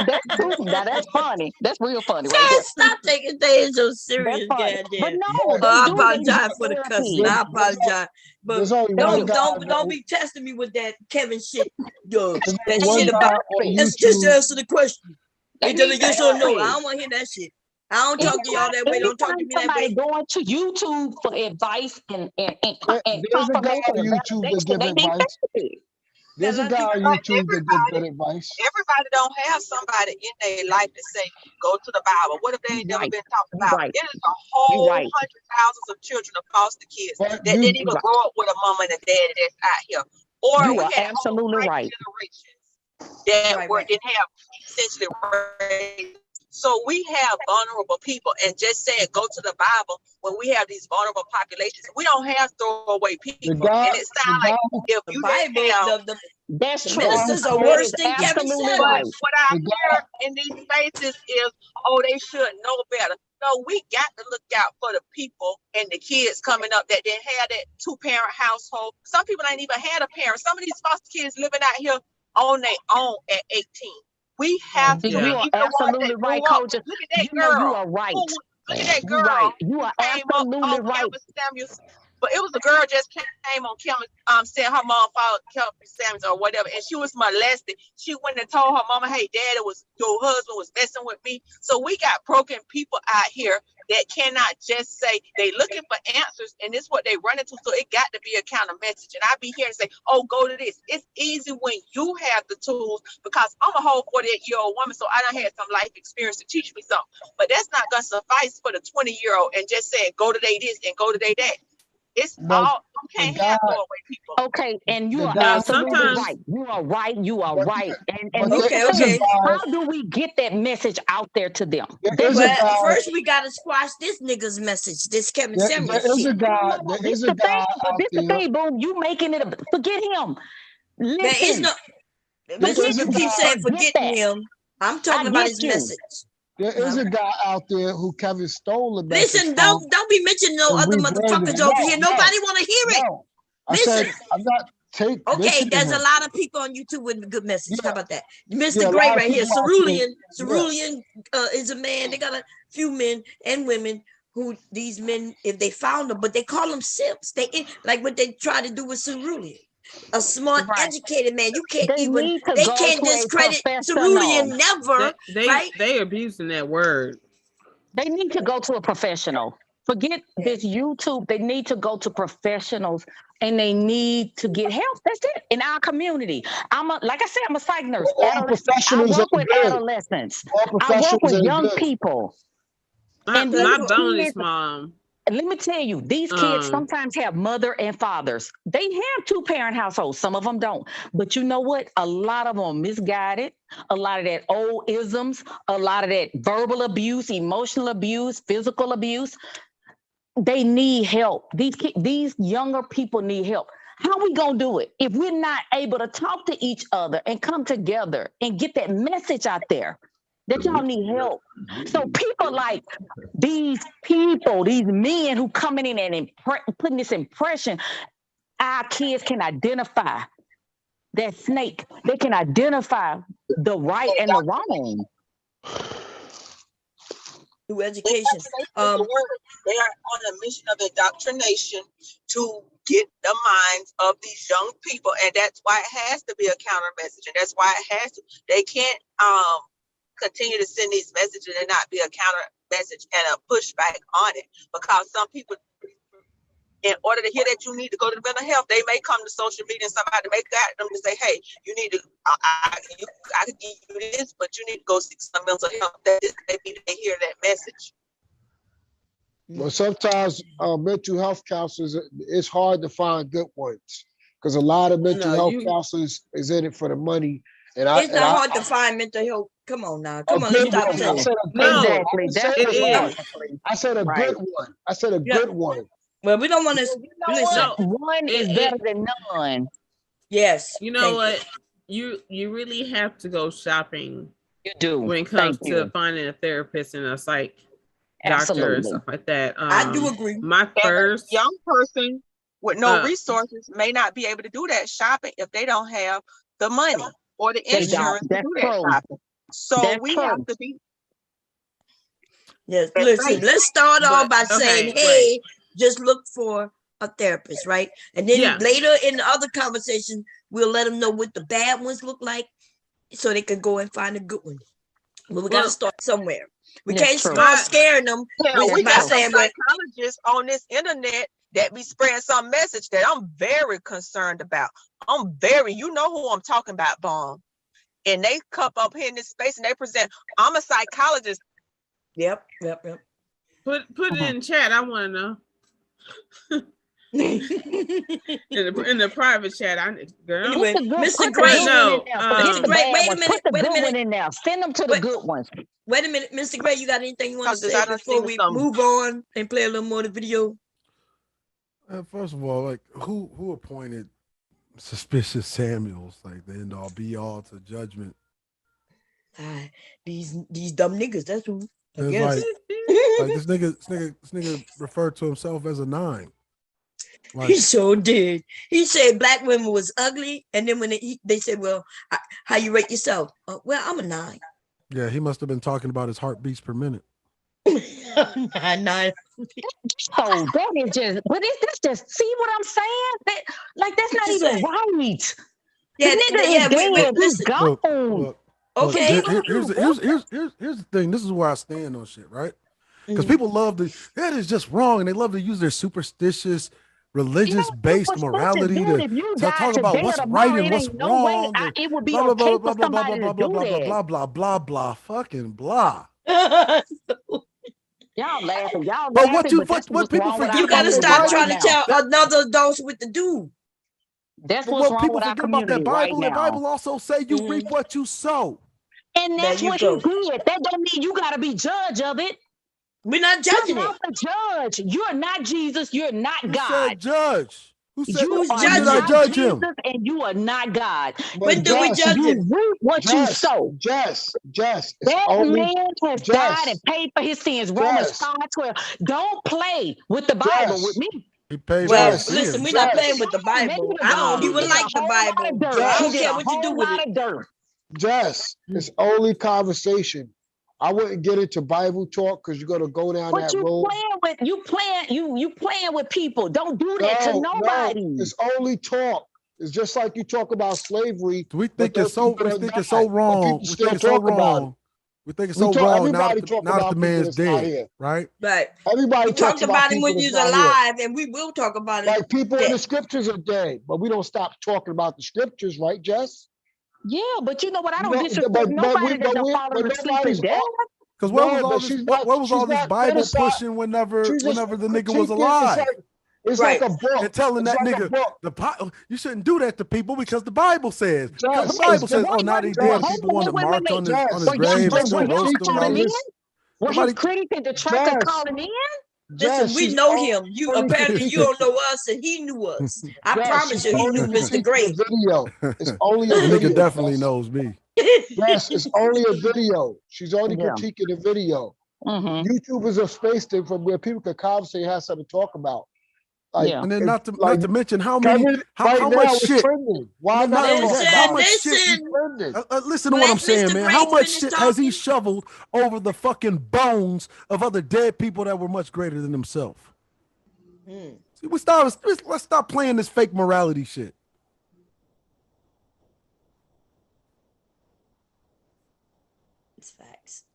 That's true. Now that's funny. That's real funny, Jess, right there. stop taking things so serious, goddamn. But no, I apologize for the cussing. I apologize, but don't be testing me with that Kevin shit. That shit about. Let's just answer the question. It's a yes or no. I don't want to hear that shit. I don't talk to y'all that way. Don't talk to me that way. Going to YouTube for advice and there's a guy on YouTube that give advice. There's a guy on YouTube that gives good advice. Everybody don't have somebody in their life to say, go to the Bible. What if they ain't never been talked about? It is a whole hundred thousands of children of foster kids that didn't even grow up with a mama and a daddy that's out here. Or you we are had absolutely right. Generations that didn't have essentially raised. So we have vulnerable people, and just saying go to the Bible when we have these vulnerable populations, we don't have throwaway people. And it sounds like if you Bible, that's the true. ministers are worse than Kevin Samuels. But what I hear in these spaces is, oh, they should know better. No, we got to look out for the people and the kids coming up that didn't have that 2-parent household. Some people ain't even had a parent. Some of these foster kids living out here on their own at 18. We have to. You are absolutely right, Coach. Look at that girl. You are right. Look at that girl. Right. You are absolutely right. Samuels. But it was a girl just came on camera saying her mom followed Kevin Samuels or whatever, and she was molested. She went and told her mama, hey, daddy your husband was messing with me. So we got broken people out here that cannot just say they looking for answers, and this is what they run into. So it got to be a kind of message. And I be here and say, oh, go to this. It's easy when you have the tools, because I'm a whole 48-year-old woman, so I done had some life experience to teach me something. But that's not gonna suffice for the 20-year-old and just saying go to they this and go to they that. It's all you can't have throwaway people. Okay, and you are absolutely right. You are right. You are right. And okay. How do we get that message out there to them? First, we gotta squash this nigga's message. This Kevin Samuels. There is a guy. There is a guy out there. Thing, boom. You making it? Forget him. Listen. There is no. Listen, you keep saying forgetting him. I'm talking about his message. There is a guy out there who Kevin stole the message. Listen, don't be mentioning no other motherfuckers over here. Nobody want to hear it. Listen, I'm not taking. Okay, there's a lot of people on YouTube with a good message. How about that? Mr. Gray right here, Cerulean is a man. They got a few men and women who these men, if they found them, but they call them simps. They like what they try to do with Cerulean. A smart, educated man. You can't they can't discredit Cerulean never. They abusing that word. They need to go to a professional. Forget this YouTube. They need to go to professionals and they need to get help. That's it. In our community. Like I said, I'm a psych nurse. I work with adolescents. I work with young people. My bonus mom. Let me tell you, these kids sometimes have mother and fathers. They have 2-parent households. Some of them don't. But you know what? A lot of them are misguided. A lot of that old isms, a lot of that verbal abuse, emotional abuse, physical abuse. They need help. These younger people need help. How are we going to do it if we're not able to talk to each other and come together and get that message out there? That y'all need help. So people like these men who coming in and putting this impression, our kids can identify that snake. They can identify the right and the wrong. Through education. They are on a mission of indoctrination to get the minds of these young people, and that's why it has to be a counter message, and that's why it has to. They can't continue to send these messages and not be a counter message and a pushback on it, because some people, in order to hear that you need to go to the mental health, they may come to social media and somebody may guide them to say, hey, you need to, I can give you this, but you need to go seek some mental health. That is, maybe they hear that message. Well, sometimes mental health counselors, it's hard to find good ones because a lot of mental health counselors is in it for the money. And it's not hard to find mental health. Come on now. Come on, let's stop saying. I said a good one. I said a good one. Well, we don't want to listen. One is better than none. Yes. You know what? You really have to go shopping. You do. When it comes to finding a therapist and a psych doctor and stuff like that. I do agree. My first young person with no resources may not be able to do that shopping if they don't have the money or the insurance to do that shopping. So we have to be. Yes, listen, let's start off by saying, hey, just look for a therapist, right? And then later in the other conversation, we'll let them know what the bad ones look like so they can go and find a good one. But we got to start somewhere. We can't start scaring them. We got some psychologists on this internet that be spreading some message that I'm very concerned about. You know who I'm talking about, Bomb. And they come up here in this space and they present, I'm a psychologist. Yep. Put it in chat. I want to know. in the private chat, girl. Anyway, Mr. Gray, Mr. Gray, wait a minute. Put the good one in there. Send them to the good ones. Wait a minute, Mr. Gray, you got anything you want to say before we move on and play a little more of the video? First of all, like who appointed suspicious Samuels, like the end all be all to judgment? These dumb niggas. That's who. I guess. Like this nigga referred to himself as a 9. Like, he sure did. He said black women was ugly, and then when they said, "Well, how you rate yourself?" Well, I'm a 9. Yeah, he must have been talking about his heartbeats per minute. 9. Oh, that is just. But that's just. See what I'm saying? That's not even right. Yeah, the nigga is dead. He's gone. Look, okay. Here's the thing. This is where I stand on shit, right? Because people love that is just wrong, and they love to use their superstitious, religious-based morality to talk about what's right and what's wrong. It would be okay for somebody to do that. Blah, fucking blah. Y'all laughing. But what people forget? You gotta stop trying to tell another adults what to do. That's what's wrong with our community about that Bible. right now. The Bible also say you reap what you sow. And that's what he did. That don't mean you gotta be judge of it. We're not judging it. Judge. You're not Jesus. You're not Who God. said judge? Who's judging? I judge him? And you are not God. When do we judge him? You reap what you sow. Jess. That man has died and paid for his sins. Romans 5:12. Don't play with the Bible with me. He paid well, for listen, we're not playing with the Bible. I don't even like the Bible. I don't care what you do with it. Jess, it's only conversation. I wouldn't get into Bible talk because you're gonna go down that road. You playing with people. Don't do that to nobody. No, it's only talk. It's just like you talk about slavery. We think it's so wrong. We think it's so wrong. We think it's so wrong now that the man's dead, right? Right. Everybody talked about him when he was alive, and we will talk about it. Like people in the scriptures are dead, but we don't stop talking about the scriptures, right, Jess? Yeah, but you know what? I don't disrespect nobody that don't follow the sleeping death. Because where was all this Bible pushing whenever the nigga was alive? It's like a book. And telling that nigga, you shouldn't do that to people because the Bible says. Because the Bible says, now that he's dead, people want to march on his grave and still roast him. Was his critic and detractor calling in? Listen, we know him. You apparently you don't know us, and he knew us. I promise you, he knew Mr. Gray. It's only a video. Nigga definitely knows me. Yes, it's only a video. She's only critiquing the video. YouTube is a space thing from where people can conversate and have something to talk about. Like, Yeah. And then it's not to mention how many Kevin how right now much is shit. trending. Why Not not only talk that, Listen, how about it? much shit. listen. Listen to what Let I'm saying, Mr. man. Gray How much finish shit has he talking. shoveled over the fucking bones of other dead people that were much greater than himself? See, let's stop playing this fake morality shit. It's facts.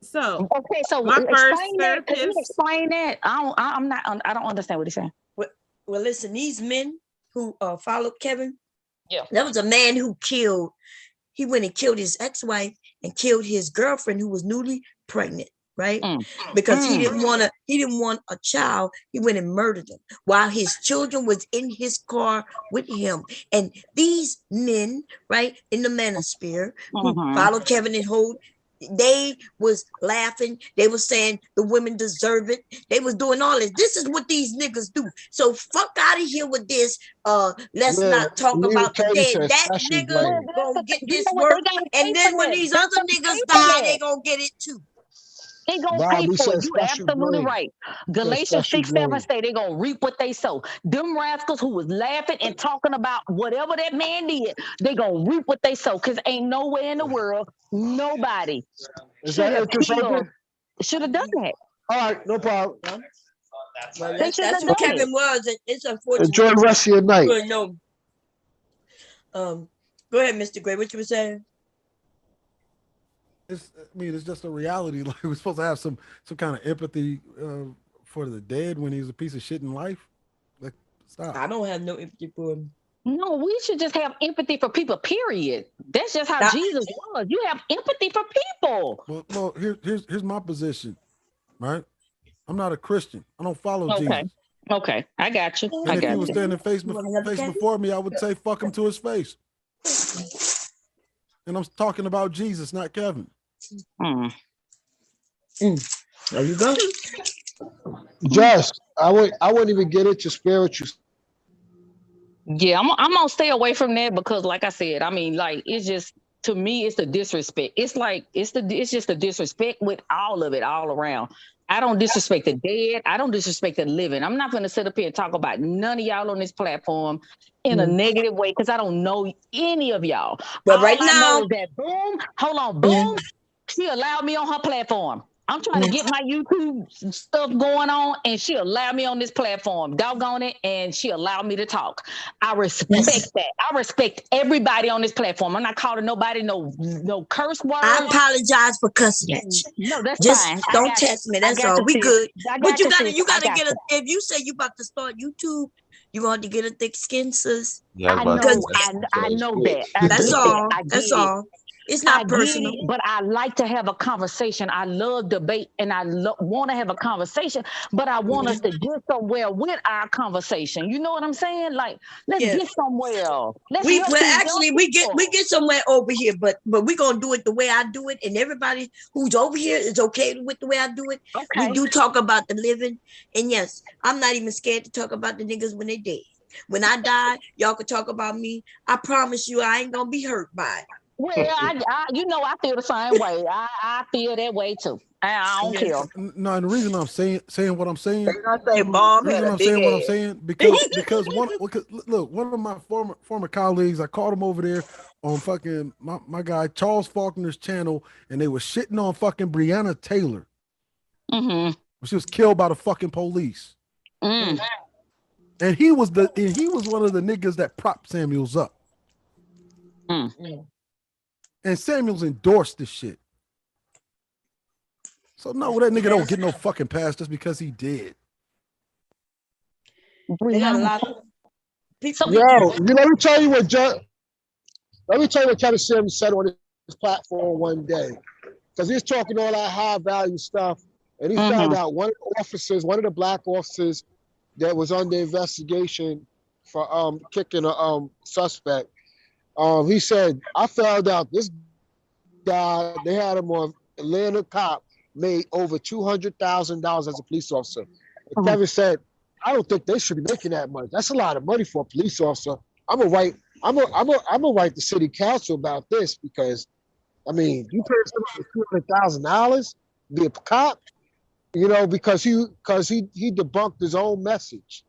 So okay, so my first explain that. Can you therapist. explain that? I don't understand what he's saying. Well, listen, these men who followed Kevin, Yeah. that was a man who killed. He went and killed his ex-wife and killed his girlfriend who was newly pregnant, right? Because he didn't want a child. He went and murdered them while his children was in his car with him. And these men, right, in the manosphere who followed Kevin and hold, they was laughing. They was saying the women deserve it. They was doing all this. This is what these niggas do. So fuck out of here with this. Let's not talk about the dead. That nigga gonna get this work. And then when these other niggas die, they gonna get it too. They gonna pay Bobby for it. said You special absolutely grade. right. Said Galatians special 6:7 grade. say they gonna reap what they sow. Them rascals who was laughing and talking about whatever that man did, they gonna reap what they sow. Cause ain't nowhere in the world nobody should have killed, should have done that. All right, no problem. Well, They should that's have what done it. Kevin was. It's unfortunate. Enjoy the rest of your night. Good, no. Go ahead, Mr. Gray. What you were saying? It's just a reality. Like, we're supposed to have some kind of empathy for the dead when he's a piece of shit in life. Like, stop. I don't have no empathy for him. No, we should just have empathy for people, period. That's just how Jesus was. You have empathy for people. Well, here's my position, right? I'm not a Christian. I don't follow Jesus. Okay, I got you. And if he was standing face before me, I would say fuck him to his face. And I'm talking about Jesus, not Kevin. There you go. Just, I wouldn't even get into spiritual. Yeah, I'm gonna stay away from that because, like I said, I mean, like, it's just, to me, it's the disrespect. It's like it's just the disrespect with all of it all around. I don't disrespect the dead. I don't disrespect the living. I'm not gonna sit up here and talk about none of y'all on this platform in a negative way because I don't know any of y'all. But all right I now, know is that boom, she allowed me on her platform. I'm trying to get my YouTube stuff going on, and she allowed me on this platform. Doggone it, and she allowed me to talk. I respect that. I respect everybody on this platform. I'm not calling nobody no curse words. I apologize for cussing at you. No, that's just fine. don't test me. That's all. We good. But you gotta get a. If you say you about to start YouTube, you want to get a thick skin, sis. Yeah, I know that. That's all. I That's get it. all. It's not personal. It, but I like to have a conversation. I love debate, and I want to have a conversation. But I want us to get somewhere with our conversation. You know what I'm saying? Like, let's get somewhere. We get somewhere over here, but we're gonna do it the way I do it, and everybody who's over here is okay with the way I do it. Okay. We do talk about the living, and yes, I'm not even scared to talk about the niggas when they dead. When I die, y'all can talk about me. I promise you, I ain't gonna be hurt by it. Well, I feel the same way. I feel that way too. I don't care. No, and the reason I'm saying what I'm saying, because one of my former colleagues, I called him over there on fucking my guy Charles Faulkner's channel, and they were shitting on fucking Breonna Taylor. She was killed by the fucking police. And he was one of the niggas that propped Scamuels up. And Scamuels endorsed this shit. So no, that nigga don't get no fucking pass just because he did. They got a lot of people. Let me tell you what Kevin Samuels said on his platform one day. Because he's talking all that high value stuff. And he found out one of the black officers that was under investigation for kicking a suspect. He said, I found out this guy, they had him on Atlanta cop, made over $200,000 as a police officer. And Kevin said, I don't think they should be making that much. That's a lot of money for a police officer. I'm gonna write the city council about this because, I mean, you pay somebody $200,000 to be a cop. You know, because he debunked his own message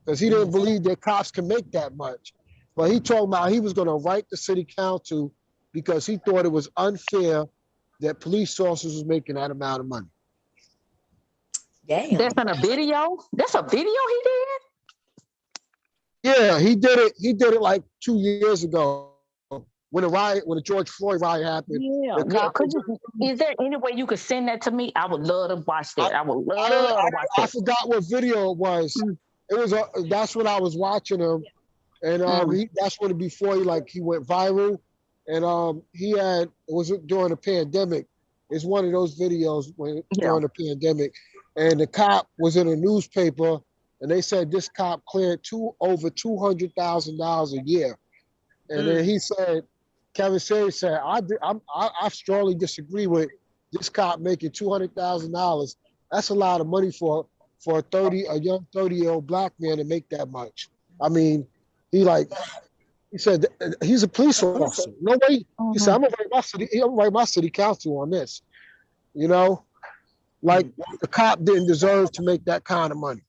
because he didn't believe that cops can make that much. But he talking about he was going to write the city council because he thought it was unfair that police officers was making that amount of money. Damn. That's in a video. That's a video he did. Yeah, he did it. He did it like 2 years ago when the George Floyd riot happened. Yeah. Is there any way you could send that to me? I would love to watch that. I would love to watch that. I forgot what video it was. It was that's when I was watching him, and that's when before he went viral, and it was during the pandemic. It's one of those videos during the pandemic, and the cop was in a newspaper, and they said this cop cleared over $200,000 a year, and then he said, Kevin Sherry said, I strongly disagree with this cop making $200,000. That's a lot of money for a young 30-year-old black man to make that much. I mean, he said he's a police officer. No way. He said, I'm gonna write my city council on this. You know, like the cop didn't deserve to make that kind of money.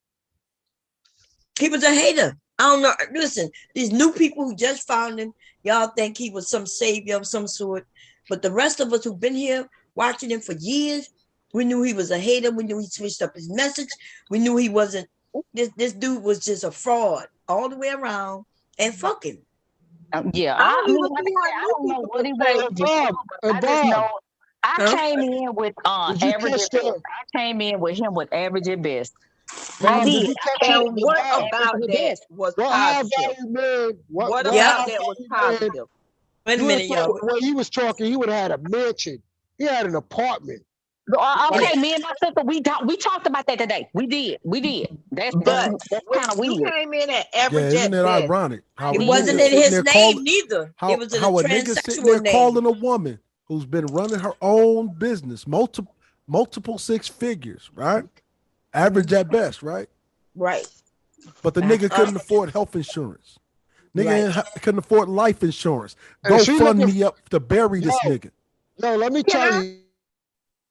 He was a hater. I don't know. Listen, these new people who just found him, y'all think he was some savior of some sort. But the rest of us who've been here watching him for years, we knew he was a hater. We knew he switched up his message. We knew he wasn't. This dude was just a fraud all the way around. And fuck him. I don't know what he was. I just know I came in with average at best. I came in with him with average at best. And what about that was positive? What about that was positive? Wait a minute, y'all. When he was talking, he would have had a mansion. He had an apartment. Okay, me and my sister, we talked about that today. We did. That's kind of weird. You came in at average. Isn't it ironic? It wasn't in his name neither. It was in a transsexual name. Calling a woman who's been running her own business, multiple six figures, right? Average at best, right? Right. But the nigga couldn't afford health insurance. Nigga couldn't afford life insurance. Go fund me up to bury this nigga. No, let me tell you.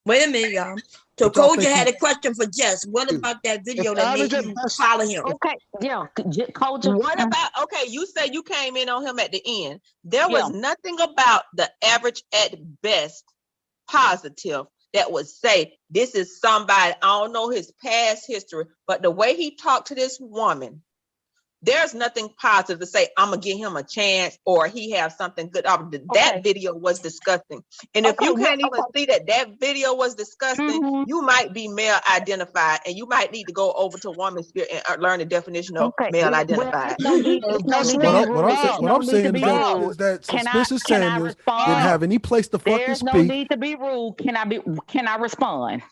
Wait a minute, y'all. So Koja had a question for Jess. What about that video that made you follow him? Okay, yeah, Koja. What about, you said you came in on him at the end. There was nothing about the average at best positive that would say this is somebody, I don't know his past history, but the way he talked to this woman, there's nothing positive to say, I'm going to give him a chance or he have something good. That video was disgusting. And if you can't even see that video was disgusting, you might be male identified and you might need to go over to Woman's Spirit and learn the definition of male identified. What I'm saying is that Suspicious Samuels didn't have any place to fucking speak. There's no need to be rude. Can I respond?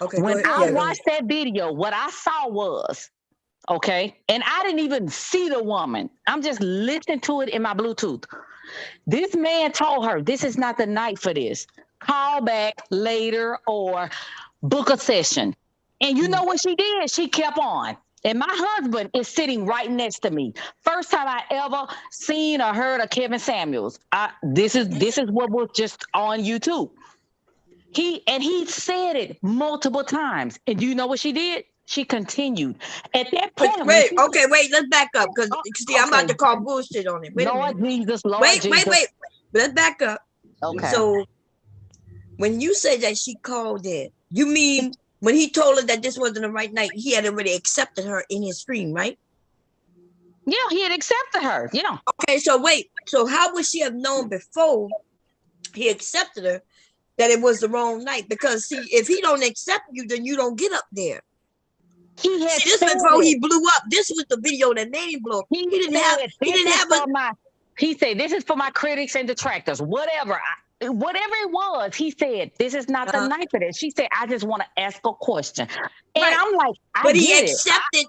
Okay. When I watched that video, what I saw was, and I didn't even see the woman. I'm just listening to it in my Bluetooth. This man told her, this is not the night for this. Call back later or book a session. And you know what she did? She kept on. And my husband is sitting right next to me. First time I ever seen or heard of Kevin Samuels. This is what was just on YouTube. He said it multiple times. And you know what she did? She continued. At that point, wait, let's back up because I'm about to call bullshit on it. Wait, let's back up. Okay. So when you say that she called it, you mean when he told her that this wasn't the right night, he had already accepted her in his stream, right? Yeah, he had accepted her. Yeah. Okay, so how would she have known before he accepted her that it was the wrong night? Because see, if he don't accept you, then you don't get up there. He had this before he blew up. This was the video that made him blow up. He didn't have he said, this is for my critics and detractors. Whatever it was, he said, this is not the night for this. She said, I just want to ask a question. And I'm like, he accepted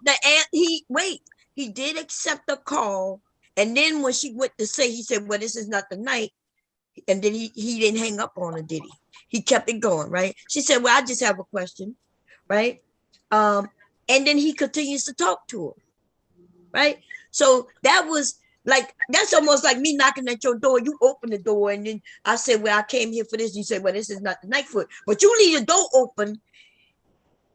he did accept the call. And then when she went to say, he said, well, this is not the night. And then he didn't hang up on her, did he? He kept it going, right? She said, well, I just have a question, right? And then he continues to talk to her, right? So that was that's almost like me knocking at your door. You open the door and then I said, well, I came here for this. You said, well, this is not the night for it. But you leave the door open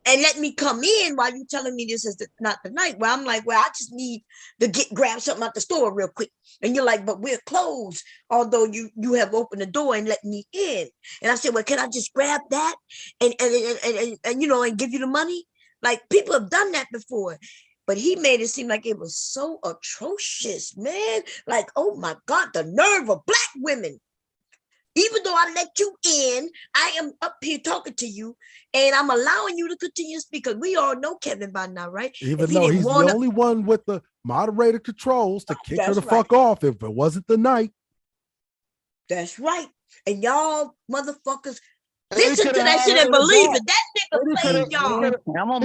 and let me come in while you telling me this is not the night. Well, I'm like, well, I just need to grab something out the store real quick. And you're like, but we're closed, although you have opened the door and let me in. And I said, well, can I just grab that and you know, and give you the money? Like, people have done that before. But he made it seem like it was so atrocious, man. Like, oh my God, the nerve of Black women. Even though I let you in, I am up here talking to you, and I'm allowing you to continue to speak, because we all know Kevin by now, right? Even though he's the only one with the moderator controls to kick her the fuck off if it wasn't the night. That's right. And y'all motherfuckers listen to that shit and believe it. That nigga played y'all. I'm a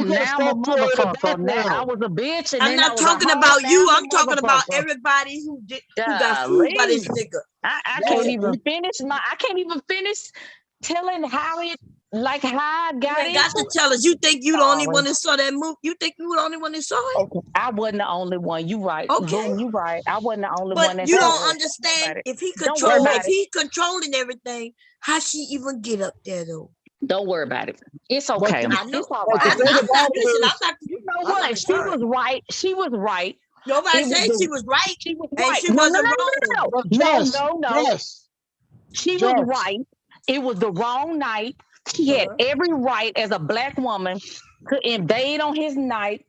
motherfucker. Now I was a bitch, and I'm then not I was talking a about you. now I'm talking about everybody who got fooled by this nigga. I can't even finish I can't even finish telling how it, like how I got You got to tell us. You think you the only one that saw that movie? You think you were the only one that saw it? Okay. I wasn't the only one. You right. Okay. Boom, you right. I wasn't the only one But that you saw don't it. understand, if he controlling everything, how she even get up there though? Don't worry about it. It's okay. I know. It's all right. I'm not. Listen, I'm not. You know what? She was right. She was right. Nobody said she was right. She was and right. she wasn't wrong. No. She was right. It was the wrong night. She had every right as a Black woman to invade on his night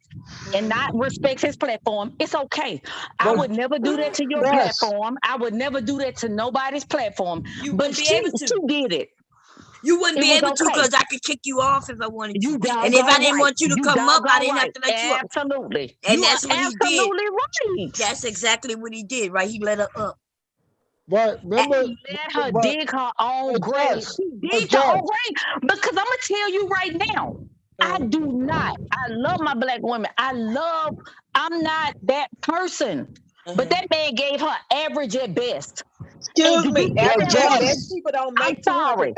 and not respect his platform. It's okay. I would never do that to your platform. I would never do that to nobody's platform. But she did it. You wouldn't be able to, because I could kick you off if I wanted to. And if I doggone didn't want you to come up, I didn't have to let you up. Absolutely. And that's what he did. Absolutely right. That's exactly what he did, right? He let her up. But remember, he let her dig her own grave. She digged her own grave. Because I'm gonna tell you right now, I do not. I love my Black women. I'm not that person. But that man gave her average at best. Excuse me, average at best people don't make $200,000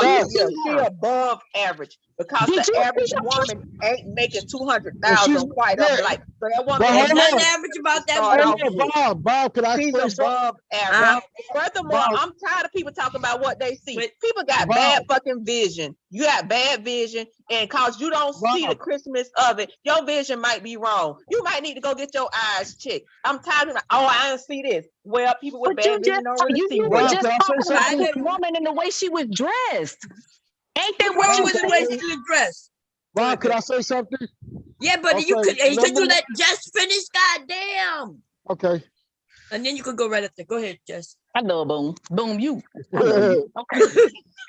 a year. She above average, because the average woman ain't making $200,000 quite up. Like, so that woman ain't nothing average about that. Bob, can I She's say above something? average. Furthermore, I'm tired of people talking about what they see. People got bad fucking vision. You got bad vision, and cause you don't see the Christmas of it, your vision might be wrong. You might need to go get your eyes checked. I'm tired of I don't see this. Well, people with bad vision don't really see. You were just talking about this woman and the way she was dressed. Ain't that what you was the way she was dressed? Bob, can I say something? Yeah, but you could you let Jess finish? Goddamn. Okay. And then you could go right up there. Go ahead, Jess. I love Boom. Boom, you. Okay.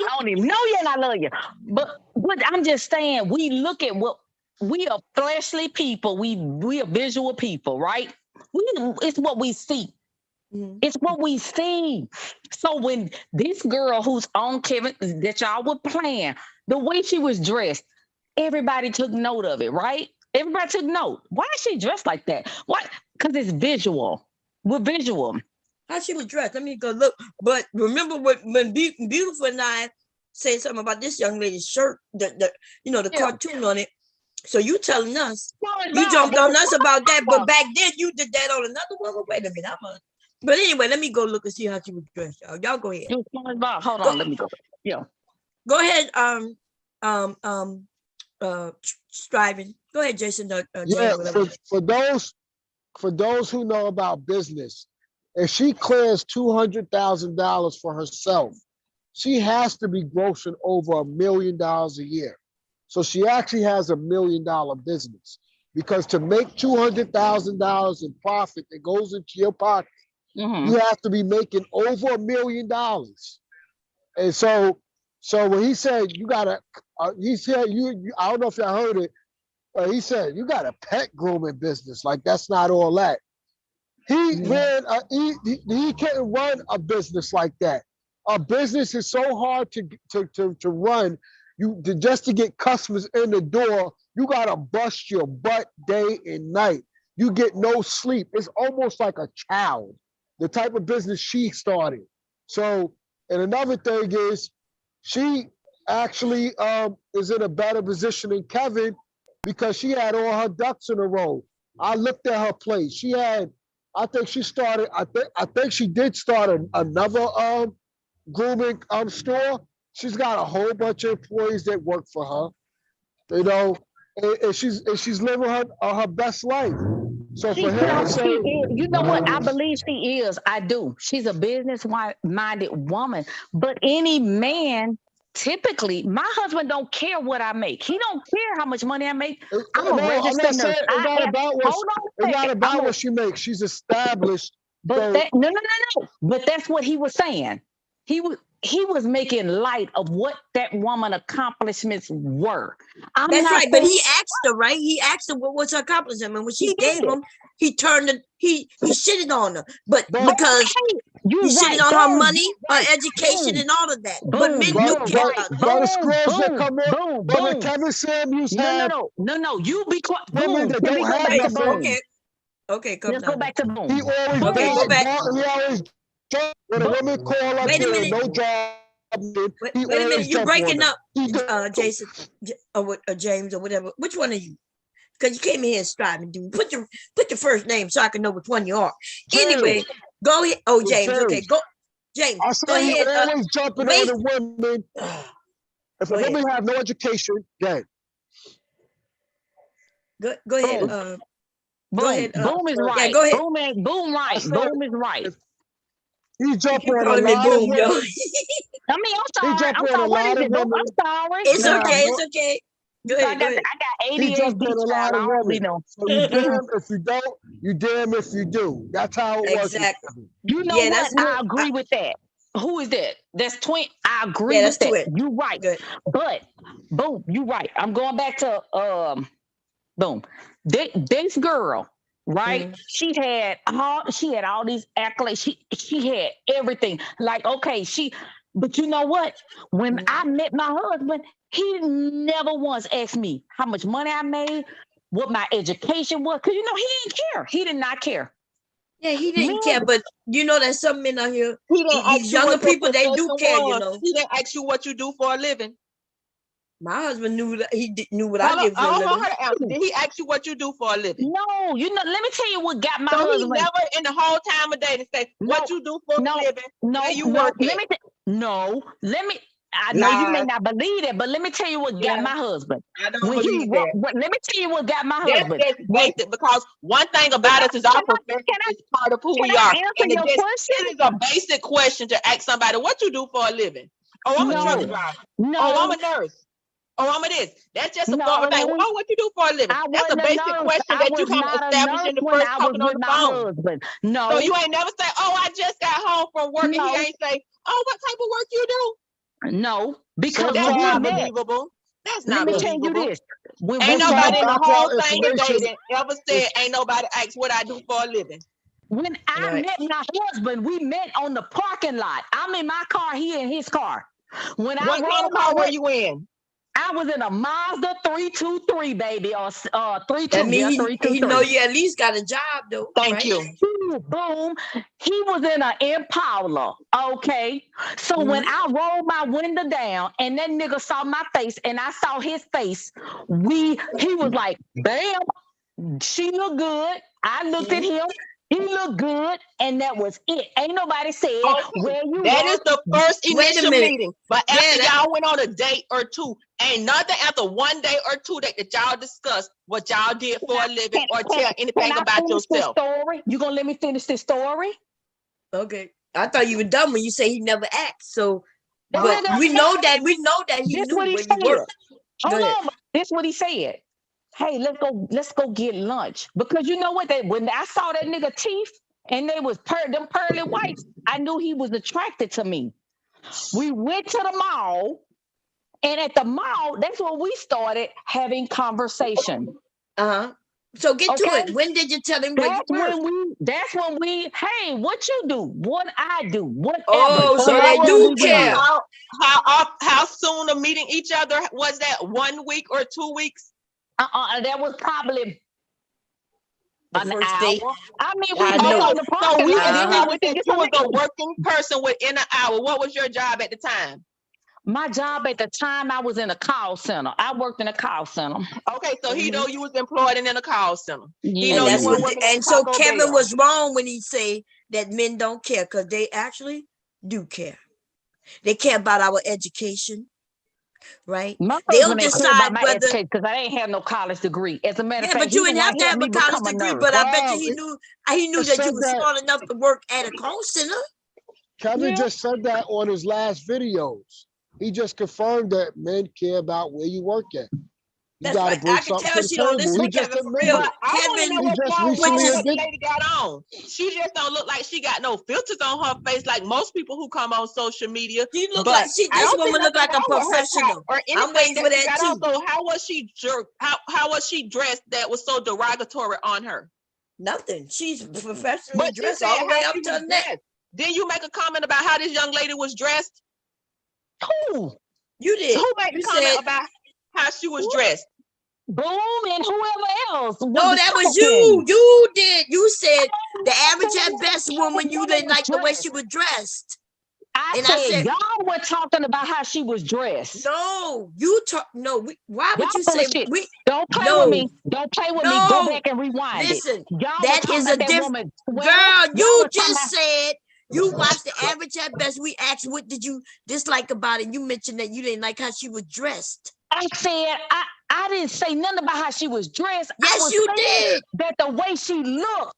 I don't even know you and I love you. But I'm just saying, we look at what we are fleshly people. We are visual people, right? It's what we see. Mm-hmm. It's what we see. So when this girl who's on Kevin, that y'all were playing, the way she was dressed, everybody took note of it, right? Everybody took note. Why is she dressed like that? What? Because it's visual. We're visual. How she was dressed? Let me go look. But remember when Beautiful and I said something about this young lady's shirt, the cartoon on it. So you telling us, you jumped on us about that, but back then you did that on another one. Wait a minute, but anyway, let me go look and see how she was dressed. Y'all go ahead. Hold on, let me go. Yeah. Go ahead, striving. Go ahead, Jason. For those who know about business, if she clears $200,000 for herself, she has to be grossing over $1 million a year. So she actually has $1 million business, because to make $200,000 in profit that goes into your pocket, you have to be making over $1 million. And so when he said you gotta, he said I don't know if y'all heard it. He said you got a pet grooming business. Like, that's not all that. He can't run a business like that. A business is so hard to run. Just to get customers in the door, you gotta bust your butt day and night. You get no sleep. It's almost like a child, the type of business she started. So, and another thing is, she actually is in a better position than Kevin, because she had all her ducks in a row. I looked at her place. She had, I think she did start another grooming store. She's got a whole bunch of employees that work for her. You know, and she's living her best life. So for him to say, you know what? I believe she is. I do. She's a business-minded woman. But any man, typically, my husband don't care what I make. He don't care how much money I make. I'm a I'm registered not saying nurse. it's not about what she makes. She's established. But no. But that's what he was saying. He was making light of what that woman accomplishments were. That's right, but he asked her, right? He asked her what was her accomplishment, and when she gave him, he shitted on her, but because he shitted on her money, her education, and all of that. But men do care about that. But Kevin Samuels had no. You be quiet. Women that don't have nothing. Okay, come Let's go back to Boom. He always go back. He always jump when a woman call up there, no job. Wait a minute, you're breaking up, Jason, or James, or whatever. Which one are you? Because you came in here striving, dude. Put your first name so I can know which one you are. James. Anyway, go ahead. Oh, James. Okay, go, James. I said go ahead. Always jumping on the women. If a woman have no education, yeah. Go ahead. Go ahead. Boom is right. Yeah, go ahead. Boom right. Boom is right. He jumped on a calling me lot Boom, of yo. women. I mean, I'm sorry. I'm sorry. It's okay. It's okay. Go ahead. I got He jumped ADHD. on a lot of women. Know. So you damn if you don't, you damn if you do. That's how it works. Exactly. You know what? I agree with that. Who is that? That's Twin. I agree with that. Twin. You right. Good. But Boom, you right. I'm going back to Boom. This girl, right? She had all these accolades. She had everything. Like, okay, but you know what? When I met my husband, he never once asked me how much money I made, what my education was, because he didn't care. He did not care. Yeah, he didn't care, but you know there's some men out here, He didn't ask these you younger what your people, they do profession care, was. you know. He didn't ask you what you do for a living. My husband knew that knew what I did for a I living. want her to answer. Did he ask you what you do for a living? No, let me tell you what got my so husband. He never in the whole time of day to say what you do for a living, where you work at. I know you may not believe it, but let me tell you what got my husband. I don't believe that. Let me tell you what got my husband. That's basic, because one thing about us is our profession is part of who we are. And it is a basic question to ask somebody what you do for a living. Oh, I'm a truck driver. No. Oh, I'm a nurse. Oh, I'm a this. That's just a formal thing. Oh, what you do for a living? That's a basic question that you have established in the first talking on the phone. Husband. No. So you ain't never say, oh, I just got home from work, and he ain't say, oh, what type of work you do? No, because that's not believable. That's not believable. Let me tell you this. Ain't nobody in the whole thing of dating ever said, ain't nobody asked what I do for a living. When I met my husband, we met on the parking lot. I'm in my car, he in his car. What kind of car were you in? I was in a Mazda 323, baby, or 32. That means he know you at least got a job, though. Thank you. Boom. He was in an Impala. Okay. So when I rolled my window down and that nigga saw my face and I saw his face, he was like, bam, she look good. I looked at him. He looked good, and that was it. Ain't nobody said where you That were. Is the first initial meeting. But after Yeah, y'all went on a date or two, ain't nothing after one day or two that y'all discussed what y'all did for a living or tell anything about yourself. Story? You gonna let me finish this story? Okay. I thought you were dumb when you say he never asked. So, but we know that he knew where you were. Hold on. This what he said. Hey, let's go get lunch. Because you know what? When I saw that nigga teeth and they was them pearly whites, I knew he was attracted to me. We went to the mall, and at the mall, that's when we started having conversation. So get to it. When did you tell him where you were? That's when we, hey, what you do? What I do? Whatever. Oh, so they do care. How soon of meeting each other was that? 1 week or 2 weeks? That was probably the an first hour. day. I mean, we on the parking lot, and then we went to get you was a working person within an hour. What was your job at the time? My job at the time, I was in a call center. I worked in a call center. Okay, so he know you was employed in a call center. He And, know you were working and so Kevin was wrong when he say that men don't care, because they actually do care. They care about our education, right? My They'll husband ain't clear about decide my whether. education because I ain't have no college degree. As a matter of Yeah, fact, but he you the didn't one have to helped have me a college become a degree. nurse. But I bet you Wow, he knew just that you said were that. smart enough to work at a call center. Kevin Yeah. just said that on his last videos. He just confirmed that men care about where you work at. You That's got to right. bring I can something tell to the she don't table. listen He to just Kevin for real. admitted But it. I want to know Kevin, He what's just wrong with recently what the admitted. lady got on. She just don't look like she got no filters on her face like most people who come on social media. she look But like I this don't see woman look nothing like a wrong with her top professional. or I'm anything waiting that for she that got on. too. So how was she dressed that was so derogatory on her? Nothing. She's professionally But you dressed said all the way how up she to was her neck. dressed. Then you make a comment about how this young lady was dressed. Who? You did. Who made You the comment said about how she was dressed? Boom and whoever else. no. That was you. You did. You said the average said at best woman. You didn't like the way she was dressed. I And said, I said, y'all were talking about how she was dressed. no. You talk. No. Why Y'all would you full say of shit. we? Don't play with No. me. Don't play with me. Go No. back and rewind it. Listen. Y'all were That talking is about a that different. woman's sweater. Girl, Y'all you were talking just about. said you watched the average at best. We asked, what did you dislike about it? You mentioned that you didn't like how she was dressed. I said I didn't say nothing about how she was dressed. I Yes, was you saying did. that the way she looked,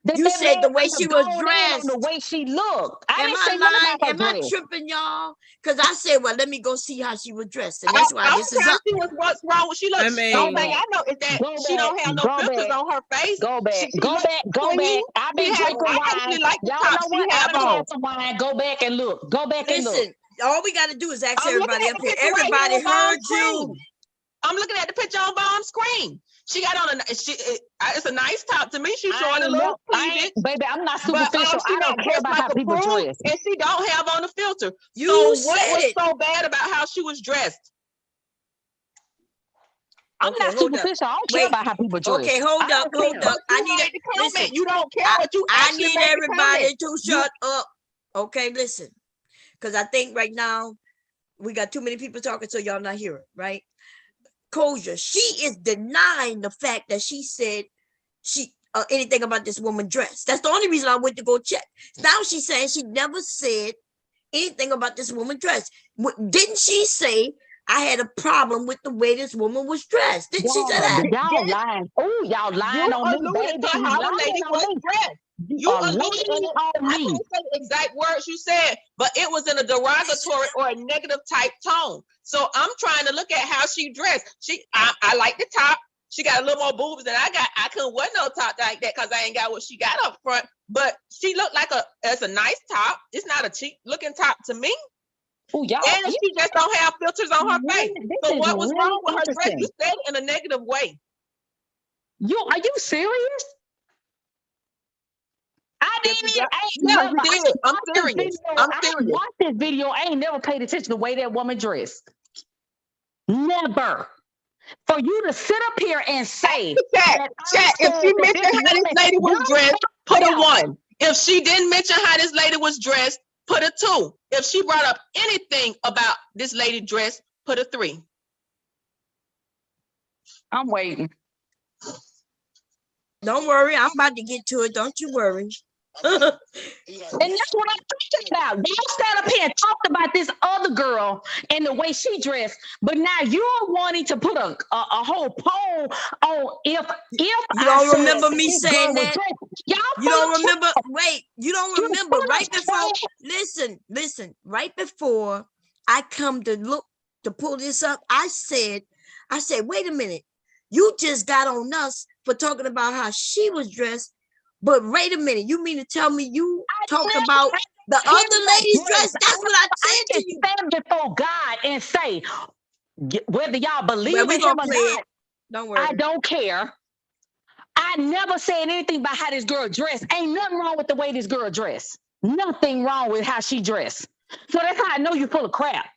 that You said man the way could she have was gone in on the dressed. way she looked. I Am didn't I say nothing lying? about her Am I dress. tripping, y'all? Because I said, well, let me go see how she was dressed. And that's why I'm this is trying up. to see what's wrong with she looks. I The only mean, thing I know is that Go she back, don't have no go filters back, on her face. go back, She go looks back, go clean. back. I've been drinking I wine. actually like the Y'all top know she what? have I've been on. had some wine. Go back and look. Go back and look. Listen, all we got to do is ask I'm looking everybody at up the here. picture right Everybody here on Mom's heard you. screen. I'm looking at the picture on Mom's screen. She got on it's a nice top to me. She's showing a little cleavage. Baby, I'm not But superficial. she I not don't care dressed about like how a people prude, dress. and she don't have on a filter. You So what said was it. so bad about how she was dressed? I'm Okay, not hold up. superficial. I don't care Wait. about how people dress. Okay, hold I up, don't hold care. up. But I you need made it. the comment. Listen, You don't care, but you I actually need made the everybody comment. to shut up. Okay, listen. Because I think right now we got too many people talking, so y'all not hearing, right? Koja, she is denying the fact that she said anything about this woman dress. That's the only reason I went to go check. Now she's saying she never said anything about this woman dress. Didn't she say I had a problem with the way this woman was dressed? Didn't she say that? Y'all lying. Oh, y'all lying You on me, alluded baby. to You how the lying lady on was me. dressed. You are alluded lying on I me. can't say the exact words you said, but it was in a derogatory or a negative type tone. So I'm trying to look at how she dressed. I like the top. She got a little more boobs than I got. I couldn't wear no top like that because I ain't got what she got up front. But she looked like it's a nice top. It's not a cheap looking top to me. Oh, y'all. And she just don't have filters on her face. So what was wrong with her dress? You said it in a negative way. Are you serious? I didn't even. Yeah, you did. I'm serious. I'm I serious. watched this video. I ain't never paid attention to the way that woman dressed. Never. For you to sit up here and say chat, if she mentioned how this lady was dressed, put a 1. If she didn't mention how this lady was dressed, put a 2. If she brought up anything about this lady dress, put a 3. I'm waiting. Don't worry, I'm about to get to it. Don't you worry. And that's what I'm talking about. Y'all stand up here and talked about this other girl and the way she dressed, but now you're wanting to put a whole poll on if you don't remember me saying that. Y'all you don't remember. Wait, you don't remember right before. Listen. Right before I come to pull this up, I said, wait a minute. You just got on us for talking about how she was dressed. But wait a minute, you mean to tell me you talked about the other lady's dress? That's what I said to you. Stand before God and say, whether y'all believe we in gonna him or play not, it. Don't worry. I don't care. I never said anything about how this girl dressed. Ain't nothing wrong with the way this girl dressed. Nothing wrong with how she dressed. So that's how I know you're full of crap.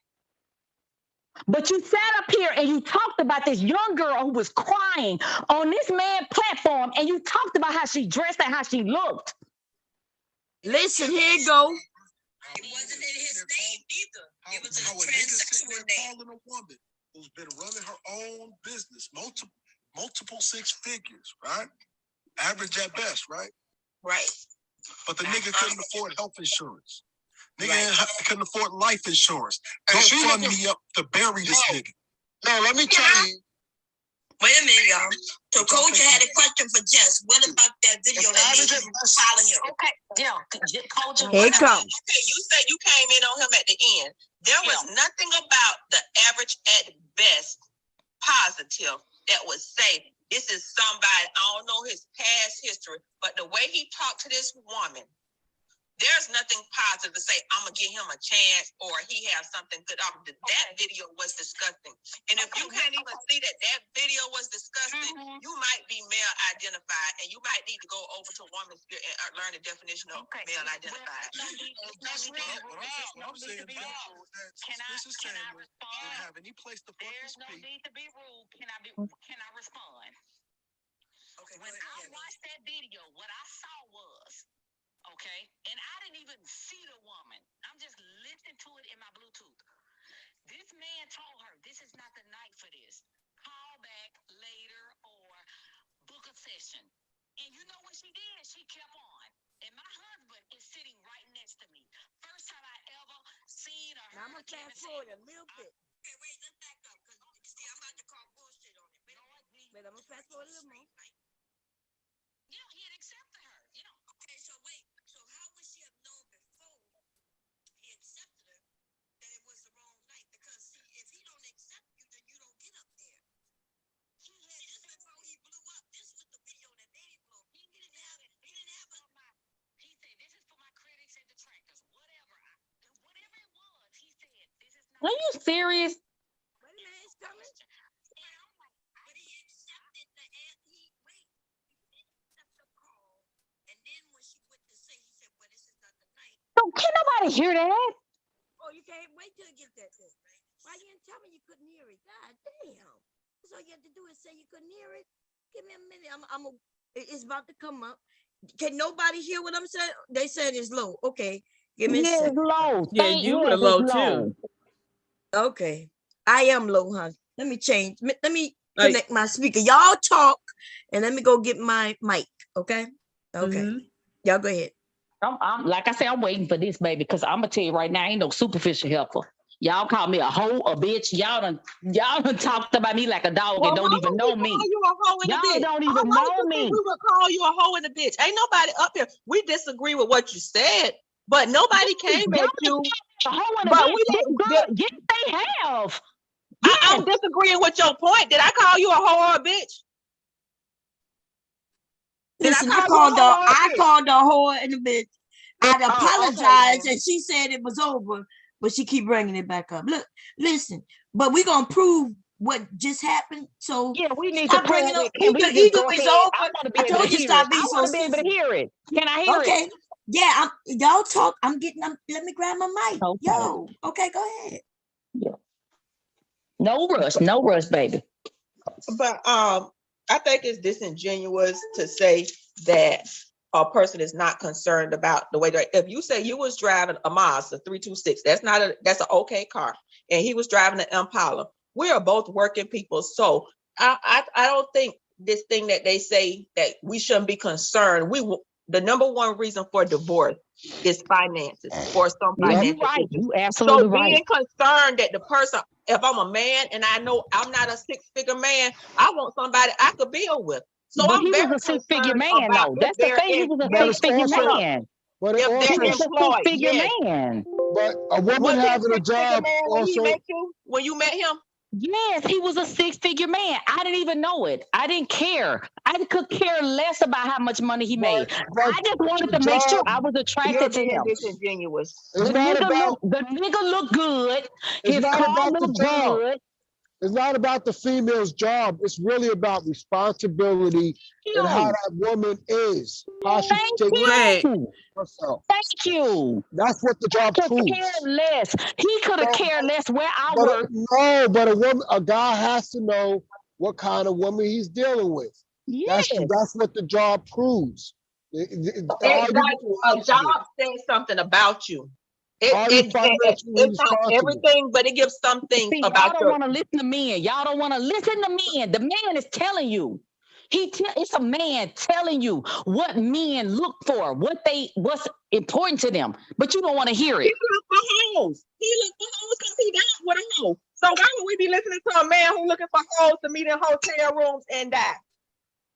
But you sat up here and you talked about this young girl who was crying on this man's platform, and you talked about how she dressed and how she looked. Listen, here you go. It wasn't in his name either. It was a transsexual name. Calling a woman who's been running her own business, multiple 6 figures, right? Average at best, right? Right. But the nigga couldn't afford health insurance. Nigga couldn't afford life insurance. Don't fund me up to bury this nigga. No, let me tell you. Wait a minute, y'all. So Coach had a question for Jess. What about that video that made you follow him? Okay, yeah, Coach. Here it comes. Okay, you said you came in on him at the end. There was nothing about the average at best positive that would say this is somebody, I don't know his past history, but the way he talked to this woman, there's nothing positive to say, I'm going to give him a chance or he has something good. That video was disgusting. And if you can't even see that video was disgusting, you might be male identified and you might need to go over to Woman's Spirit and learn the definition of male identified. Can I respond? Have any place to There's no need to be rude. Can I respond? Okay. When I watched that video, what I saw was, okay, and I didn't even see the woman. I'm just listening to it in my Bluetooth. This man told her, this is not the night for this. Call back later or book a session. And you know what she did? She kept on. And my husband is sitting right next to me. First time I ever seen her. Now I'm going to fast forward a little bit. Okay, wait, let's back up. Because, see, I'm about to call bullshit on it. Wait, I'm going to fast forward a little more. Yeah, he had accepted her. Yeah. Okay, so wait. So how would she have known before he accepted her that it was the wrong night? Because see, if he don't accept you, then you don't get up there. He had this before he blew up. This was the video that made him blow. He didn't have a. He said, this is for my critics and detractors. Whatever it was, he said, this is not. Are you serious? Wait a minute, it's coming. But he accepted the call. And then when she went to say, he said, well, this is not the night. So can nobody hear that? Oh, you can't wait till you get that thing. Why you didn't tell me you couldn't hear it? God damn. That's all you had to do is say you couldn't hear it. Give me a minute. It's about to come up. Can nobody hear what I'm saying? They said it's low. Okay. Give me a second. It's low. Yeah, you were low too. Okay. I am low, huh? Let me change. Let me connect my speaker. Y'all talk and let me go get my mic. Okay. Okay. Mm-hmm. Y'all go ahead. I'm like I said, I'm waiting for this, baby, because I'm gonna tell you right now, ain't no superficial helper. Y'all call me a hoe, a bitch. Y'all done talked about me like a dog and don't even know me. You a hoe and a bitch. Y'all don't even know me. We would call you a hoe and a bitch. Ain't nobody up here. We disagree with what you said, but nobody came at you. A hoe and a But bitch. we didn't. Yes, they have. I'm disagreeing with your point. Did I call you a hoe or a bitch? Listen, I called the whore and the bitch. I'd apologize, and she said it was over, but she keep bringing it back up. Look, listen, but we're gonna prove what just happened. So yeah, we need to bring it up. Either it's over. I told you stop being so. I want to be able to hear it. Can I hear it? Okay. Yeah, y'all talk. Let me grab my mic. Okay. Yo, okay, go ahead. Yeah. No rush, baby. But I think it's disingenuous to say that a person is not concerned about the way that if you say you was driving a Mazda 326, that's an okay car, and he was driving an Impala. We are both working people, so I don't think this thing that they say that we shouldn't be concerned. The number one reason for divorce is finances or some financial right. issues. You absolutely right. So being concerned that the person, if I'm a man and I know I'm not a six-figure man, I want somebody I could build with. So but I'm he very was a six-figure man, about though. That's the thing. He was a six-figure man. But if also, they're employed, six-figure man. But a woman having a job also. When you met him? Yes, he was a six-figure man. I didn't even know it. I didn't care. I could care less about how much money he made. I just wanted to make sure I was attracted to him. Disingenuous. The nigga looked good. His car looked good. It's not about the female's job. It's really about responsibility and how that woman is. How she takes herself. Thank you. That's what the job proves. Care less. He could have cared less where I work. No, but a guy has to know what kind of woman he's dealing with. Yes. That's what the job proves. Exactly. A job says something about you. It's not everything, but it gives some things about y'all don't want to listen to men. Y'all don't want to listen to men. The man is telling you. It's a man telling you what men look for, what's important to them, but you don't want to hear it. He look for hoes. He look for hoes because he died with a hoe. So why would we be listening to a man who looking for hoes to meet in hotel rooms and die?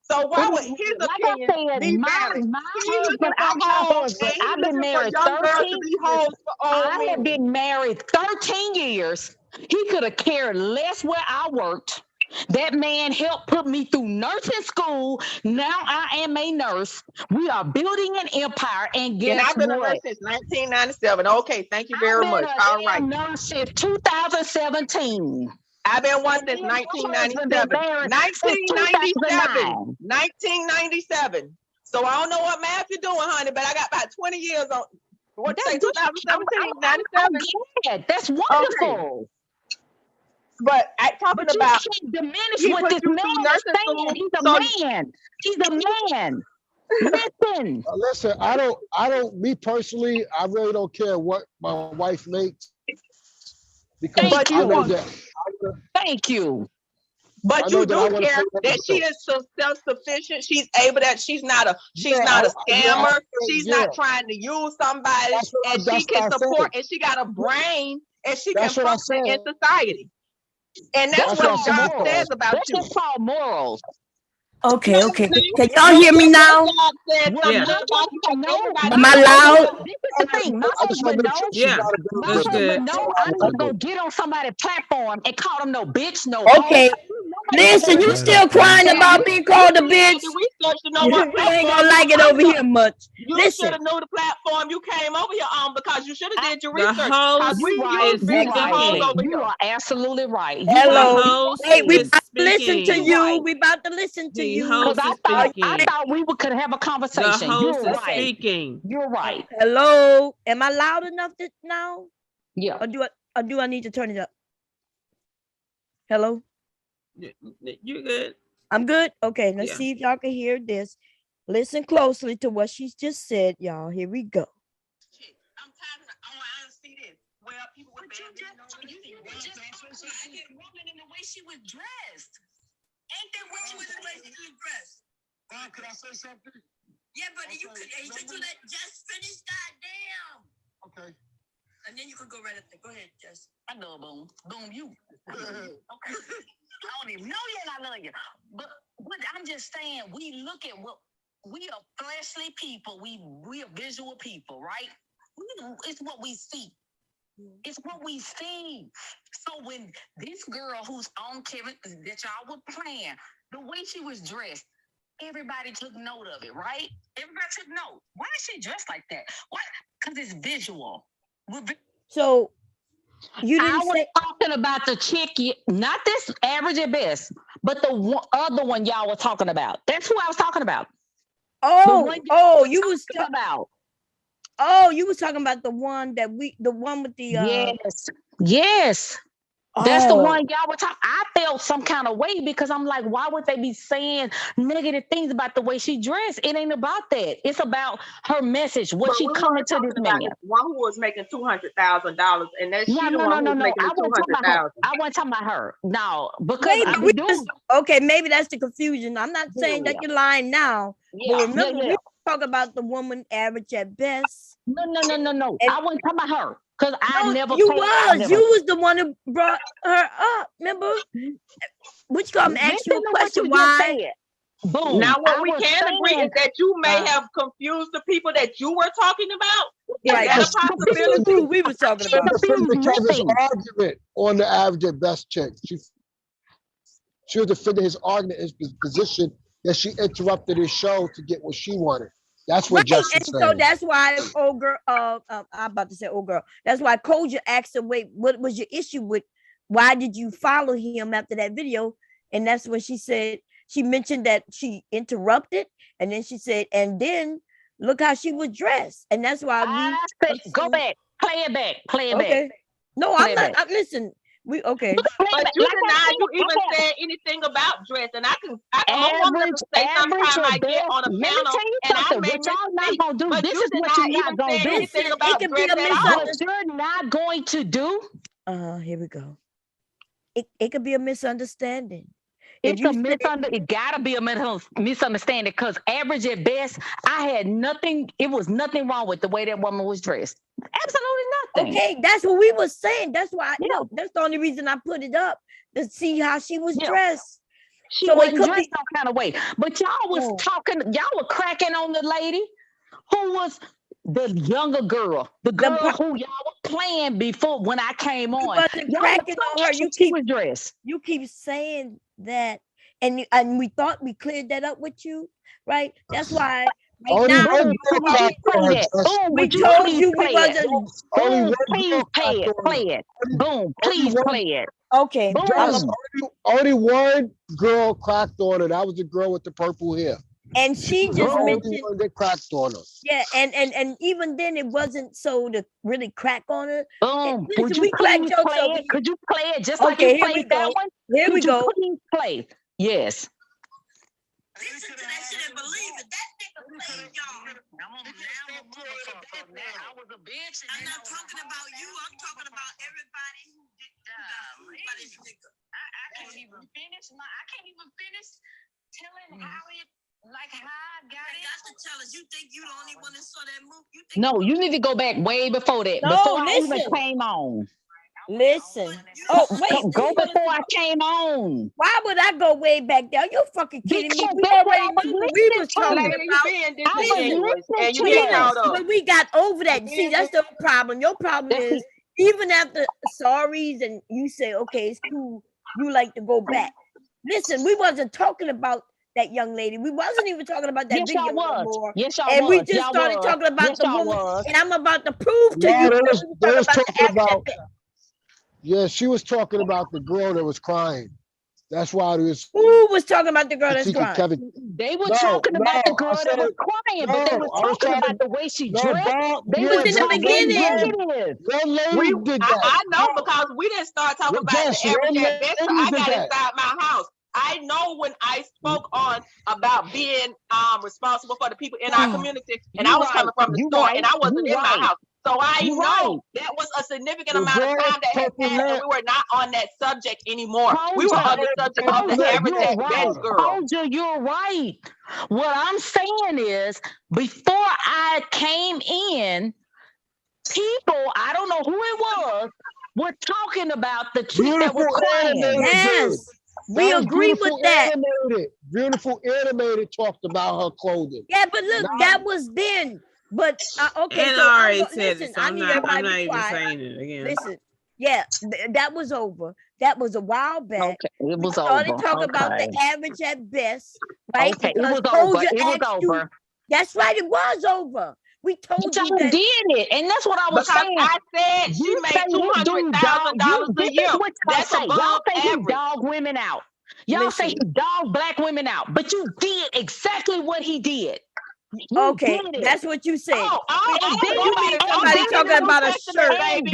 So why would his opinion be valid? My He looking husband, for I'm my hoes, husband. and he I've been looking for married young girls 13 to be hoes for old I men. have been married 13 years. He could have cared less where I worked. That man helped put me through nursing school. Now I am a nurse. We are building an empire, and guess I've been a what? nurse since 1997. Okay, thank you very much. All right. Nurse since 2017. I've been one since 1997. 1997. So I don't know what math you're doing, honey, but I got about 20 years on. What you say, 2017, 97? That's wonderful. Okay. But talking about you can't diminish what this man is saying. He's a man. He's a man. Listen. Listen, I don't. Me personally, I really don't care what my wife makes because I know that. Thank you. But you do care that she is self-sufficient. She's able that she's not a scammer. She's not trying to use somebody, and she can support. And she got a brain, and she can function in society. And that's what God says about you. That's called morals. Okay. Can y'all hear me now? Am I loud? This is the thing. My husband knows. Yeah, my husband knows I'm not gonna get on somebody's platform and call them no bitch, no. Okay. Listen, you still crying about being called a bitch? You ain't gonna like it over here much. You should have known the platform you came over here on because you should have did your research. You are absolutely right. Hello. Hey, we about to listen to you. We about to listen to you. Because I thought we could have a conversation. The host is speaking. You're right. Hello. Am I loud enough now? Yeah. Or do I need to turn it up? Hello. You good? I'm good. Okay, let's see if y'all can hear this. Listen closely to what she's just said, y'all. Here we go. I'm tired of honesty this. Well, people with bad woman in the way she was dressed. Ain't that what she was dressed? Could I say something? Yeah, but you could just finish that damn. Okay. And then you could go right up there. Go ahead, Jess. I know, Boom. Boom, you. Okay. I don't even know you and I love you. But I'm just saying, we look at what we are fleshly people. We are visual people, right? It's what we see. It's what we see. So when this girl who's on Kevin that y'all were playing, the way she was dressed, everybody took note of it, right? Everybody took note. Why is she dressed like that? What? Because it's visual. So you didn't I was talking about the chick, not this average at best, but the other one y'all were talking about. That's who I was talking about. You was talking about. You was talking about the one with the Yes. That's the one y'all were talking. I felt some kind of way because I'm like, why would they be saying negative things about the way she dressed? It ain't about that. It's about her message. What she coming to this man. One who was making $200,000, and that's no. I wasn't talking about her. No, because maybe that's the confusion. I'm not saying that you're lying now. But remember, we talk about the woman average at best. No. I wasn't talking about her. Because you was the one who brought her up. Remember? Which come ask you a question. Why? Boom. Now, what we can agree is that you may have confused the people that you were talking about. Right. Is that a possibility? We was talking about Kevin's argument on the average at best chick. She was defending his argument, his position that she interrupted his show to get what she wanted. That's what Justin said. So that's why old girl, I'm about to say old girl. That's why Koja asked her, wait, what was your issue with? Why did you follow him after that video? And that's when she said, she mentioned that she interrupted. And then she said, and then look how she was dressed. And that's why go back, play it back. No, I'm not. Listen. But you denied you even said anything about dress, and I can say sometime I get on a panel and I may what y'all not gonna do. But this you is what you're not gonna do. Anything about it could be a what you're not going to do. Here we go. It could be a misunderstanding. It's a misunderstanding. It gotta be a misunderstanding because average at best, I had nothing. It was nothing wrong with the way that woman was dressed. Absolutely nothing. Okay, that's what we was saying. That's why. Look, that's the only reason I put it up to see how she was dressed. She So wasn't dressed some kind of way. But y'all was talking. Y'all were cracking on the lady who was the younger girl, the girl who y'all were playing before when I came on. Wasn't cracking on her. You keep dressed. You keep saying that, and we thought we cleared that up with you, right? That's why. Right now, we told you we wasn't. Boom, please play it. Boom, please play it. Okay. Only one girl cracked on her. That was the girl with the purple hair. And she just mentioned they cracked on her. Yeah, and even then it wasn't so to really crack on her. Boom. Would you please play it? Could you play it just like you played that one? Here we go. Please play. Yes. Listen to that shit and believe it. That nigga played y'all. I was a bitch. I'm not talking about you. I'm talking about everybody who did everybody's nigga. I can't even finish telling how it, like how I got it. You got to tell us. You think you the only one that saw that move? No, you need to go back way before that. Before I even came on. Listen. Oh, wait. Go before I came on. Why would I go way back there? You're fucking kidding me. We already knew what we was talking about. But we got over that. See, that's the problem. Your problem is even after sorries and you say, okay, it's cool, you like to go back. Listen, we wasn't talking about that young lady. We wasn't even talking about that video no more. Yes, y'all and was. we just started talking about the woman. And I'm about to prove to you they was talking about yeah, she was talking about the girl that was crying. That's why it was. Who was talking about the girl that's crying? They were talking about the girl that was crying, but they were talking about the way she dressed. They was in the beginning. I know because we didn't start talking about the average at best. I got inside my house. I know when I spoke on about being responsible for the people in our community, and I was coming from the store, and I wasn't in my house. So I know that was a significant amount of time that had passed, and we were not on that subject anymore. We were on the subject of the average at best girl. You're right. What I'm saying is, before I came in, people, I don't know who it was, were talking about the chick that was crying. Yes. We agree with that. Beautiful animated talked about her clothing. Yeah, but look, that was then. But okay, and so I already listen, said it, so I'm not even saying it again. Listen, yeah, that was over. That was a while back. Okay, it was we started over. talking about the average at best, right? Okay, it was over. It was over. That's right, it was over. We told you that did it, and that's what I was saying. I said she made $200,000 a year. That's above average. Dog women out. Y'all say he dog black women out, but you did exactly what he did. Okay, that's what you said. Somebody talking about a shirt. In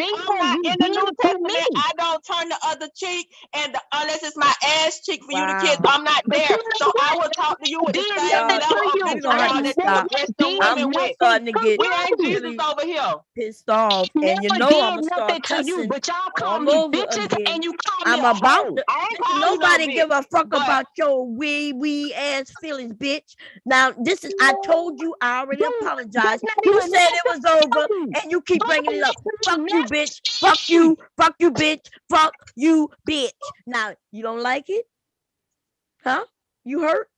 the New Testament, I don't turn the other cheek, and unless it's my ass cheek for you to kiss, I'm not there. So I will talk to you with the same level of concern that you address the women with. We ain't Jesus over here. Pissed off, and you know I'm gonna start cussing. But y'all call me bitches, and you call me I'm about to. Nobody no give a fuck about your wee ass feelings, bitch. Now this is. I told you, I already apologized. You said it was over, and you keep bringing it up. Fuck you, bitch. Fuck you, bitch. Fuck you, bitch. Now you don't like it, huh? You hurt?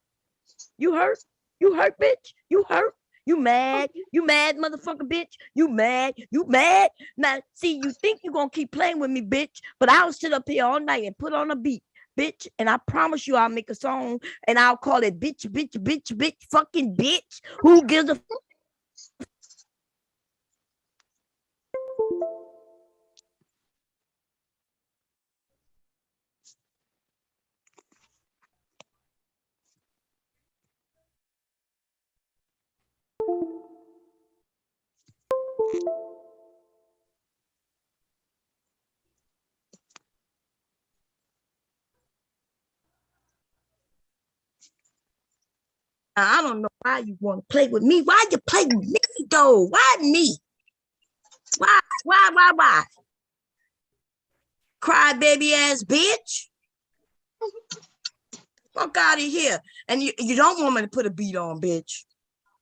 You hurt? You hurt, bitch? You hurt? You mad? You mad, motherfucker, bitch? You mad? You mad? Now, see, you think you're gonna keep playing with me, bitch, but I'll sit up here all night and put on a beat, bitch, and I promise you I'll make a song and I'll call it bitch, fucking bitch. Who gives a I don't know why you want to play with me. Why you play with me though? Why me? Why? Cry baby ass bitch. Fuck out of here. And you don't want me to put a beat on, bitch.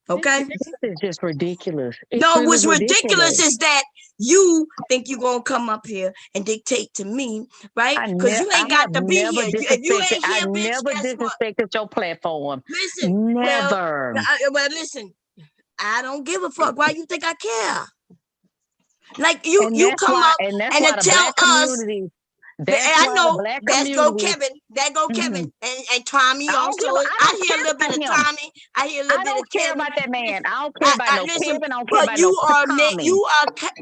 Okay? This is just ridiculous. It's No, really what's ridiculous ridiculous. is that you think you're going to come up here and dictate to me, right? Because you ain't got to be here. If you ain't I here, bitch, never guess what? disrespected your platform. Listen, Never. well, listen, I don't give a fuck. Why you think I care? Like you come up and to tell us. I know that's go Kevin. That go Kevin and Tommy also. I hear a little bit of Tommy. I hear a little bit of Kevin. I don't care about that man. I don't care about no listen, Kevin. I don't care about you no Tommy.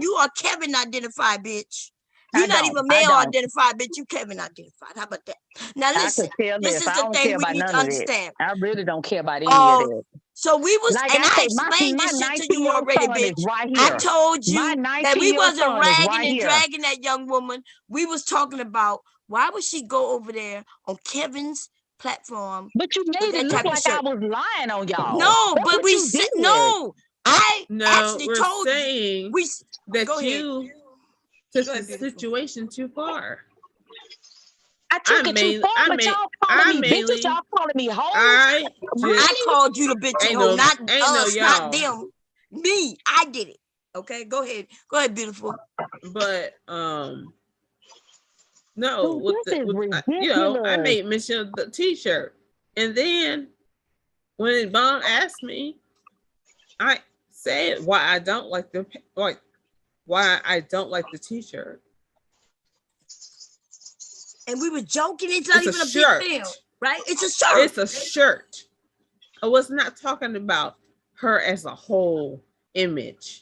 you are Kevin identified, bitch. You're not even male identified, bitch. You Kevin identified. How about that? Now listen, this is the thing we need to understand. I really don't care about any of that. So we was, like and I explained my this shit to you already, bitch. Right I told you that we wasn't ragging right and dragging that young woman. We was talking about why would she go over there on Kevin's platform? But you made it look like I was lying on y'all. No, but we said no. I actually told you that go you took the situation too far. I took it too far, but y'all calling me bitches, y'all calling me hoes. I called you the bitch, hoe, not us, not them. Me, I did it. Okay, go ahead, beautiful. But no, I made mention of the T-shirt, and then when Mom asked me, I said why I don't like the T-shirt. And we were joking. It's not even a big deal, right? It's a shirt. It's a shirt. I was not talking about her as a whole image.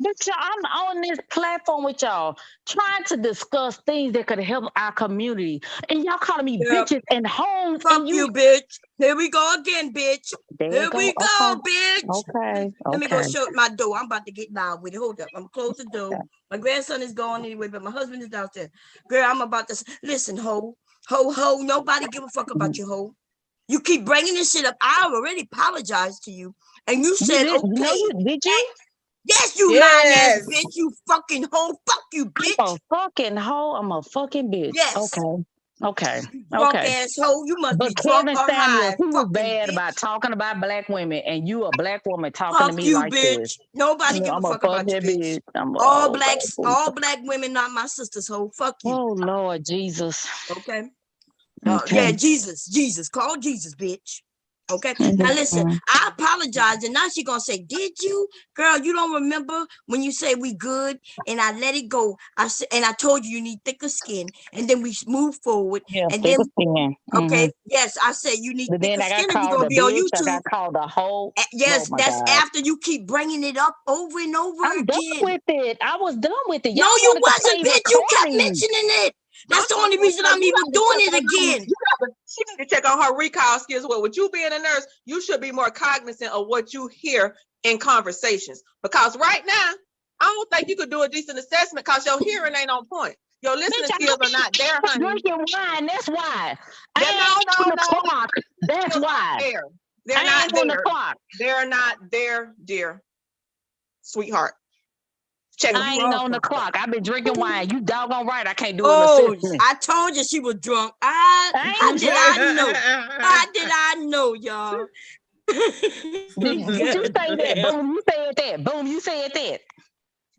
But I'm on this platform with y'all trying to discuss things that could help our community. And y'all calling me bitches and hoes. Fuck you, bitch. Here we go again, bitch. Here we go, bitch. Okay. Let me go shut my door. I'm about to get loud with it. Hold up. I'm close the door. My grandson is gone anyway, but my husband is downstairs. Girl, I'm about to listen, ho. Nobody give a fuck about you, ho. You keep bringing this shit up. I already apologized to you. And you said, okay. Did you? Yes, you lying ass bitch. You fucking hoe. Fuck you, bitch. I'm a fucking hoe. I'm a fucking bitch. Yes. Okay. Drunk asshole. You must be drunk or Kevin high. Scamuels, he was bad about talking about black women, and you a black woman talking fuck to me you, like bitch. this. Nobody give a fuck about you, bitch. All black women, not my sisters, hoe. Fuck you. Oh Lord Jesus. Okay. Yeah, Jesus. Call Jesus, bitch. Okay. Now listen, I apologize, and now she gonna say, "Did you, girl? You don't remember when you say we good?" And I let it go. I said, and I told you need thicker skin, and then we move forward. Yeah, and thicker then, skin. Okay, yes, I said you need thicker skin, and you're gonna be on YouTube. I got called a hoe. Yes, that's God. after you keep bringing it up over and over I'm again. done with it. I was done with it. No, you wasn't, bitch. You kept mentioning it. That's the only reason I'm even doing it again. She need to check on her recall skills. Well, with you being a nurse, you should be more cognizant of what you hear in conversations. Because right now, I don't think you could do a decent assessment because your hearing ain't on point. Your listening skills are not there, honey. Drinking wine, that's why. No. That's why. They're not there. They're not there, dear sweetheart. Check I ain't on the clock. I've been drinking wine. You doggone right. I can't do an assessment. I told you she was drunk. How did I know? How did I know, y'all? Did you say that? Boom, you said that. Boom, you said that.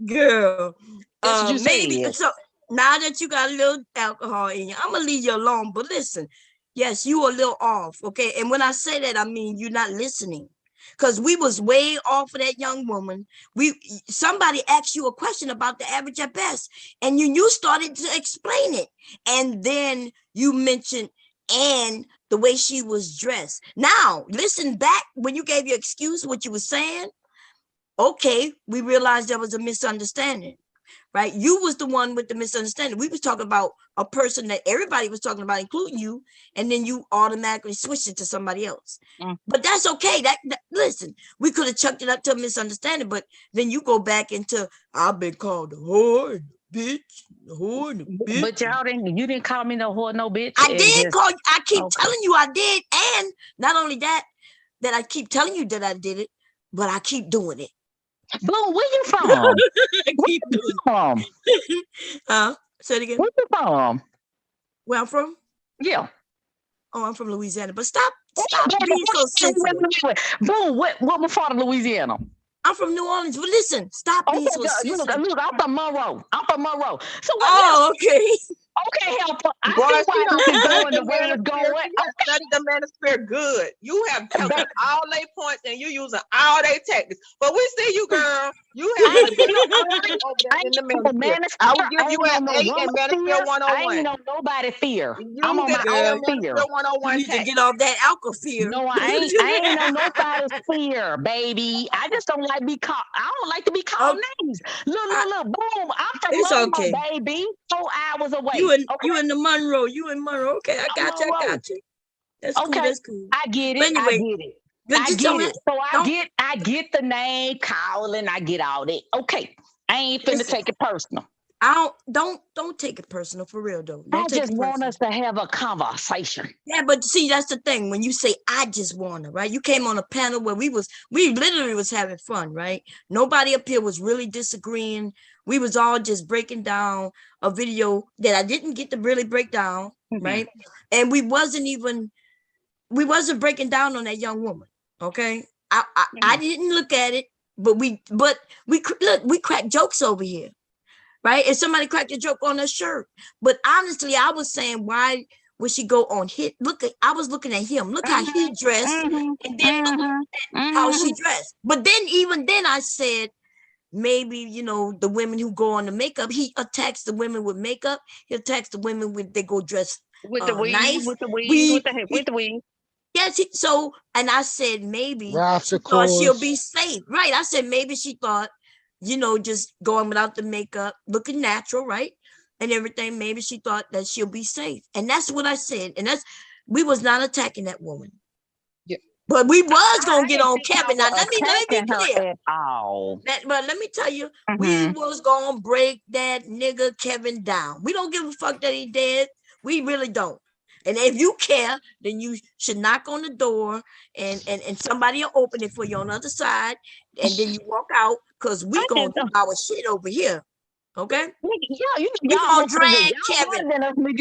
Girl. That's what you maybe said. So now that you got a little alcohol in you, I'm gonna leave you alone. But listen, yes, you a little off, okay? And when I say that, I mean you're not listening. Because we was way off of that young woman. Somebody asked you a question about the average at best, and you started to explain it. And then you mentioned and the way she was dressed. Now, listen back when you gave your excuse, what you were saying. Okay, we realized there was a misunderstanding, right? You was the one with the misunderstanding. We was talking about a person that everybody was talking about, including you, and then you automatically switched it to somebody else. But that's okay. That listen, we could have chucked it up to a misunderstanding, but then you go back into I've been called a whore, bitch, a whore, and a bitch. But you didn't call me no whore, no bitch. I did call you. I keep telling you I did, and not only that I keep telling you that I did it, but I keep doing it. Boom, where you from? Keep doing from? Say it again. Where you from? Where I'm from? Yeah. Oh, I'm from Louisiana. But stop being so sensitive. Boom, what part of Louisiana? I'm from New Orleans. But listen, stop being so sensitive. Look, I'm from Monroe. So oh, okay. Okay, helper. I Boy, see why she this is done going the way it's going. You have studied the manosphere good. You have taken all their points and you using all their tactics. But we see you, girl. You have been in the manosphere. I will give you an 8 in Manosphere 101. I ain't know nobody fear. I'm on my girl, own fear. Manosphere 101 you need to get off that alcohol fear. No, I ain't know nobody's fear, baby. I just don't like be called. I don't like to be called names. Look, boom. I'm from It's Monroe, okay. baby. 4 hours away. You in the Monroe. You in Monroe. Okay, I got you. That's cool. That's cool. I get it. But anyway, I get it. So I get the name calling. I get all that. Okay. I ain't finna take it personal. Don't take it personal for real though. I just want us to have a conversation. Yeah, but see, that's the thing. When you say I just wanna, right? You came on a panel where we literally was having fun, right? Nobody up here was really disagreeing. We was all just breaking down a video that I didn't get to really break down, right? And we wasn't breaking down on that young woman. Okay. I didn't look at it, but we cracked jokes over here. Right? And somebody cracked a joke on her shirt. But honestly, I was saying, why would she go on hit? I was looking at him. Look how he dressed, and then look at how she dressed. But then even then I said, maybe, the women who go on the makeup, he attacks the women with makeup. He attacks the women when they go dress with the weave, nice. with the weave, with the weave. Yes, so, and I said, maybe she thought she'll be safe. Right. I said, maybe she thought, just going without the makeup, looking natural, right? And everything. Maybe she thought that she'll be safe. And that's what I said. And we was not attacking that woman. Yeah. But we was going to get on Kevin. Now, let me be clear. At all. But let me tell you, we was going to break that nigga Kevin down. We don't give a fuck that he dead. We really don't. And if you care, then you should knock on the door and somebody will open it for you on the other side. And then you walk out because we going to do our shit over here. Okay? Yeah, y'all gonna drag Kevin.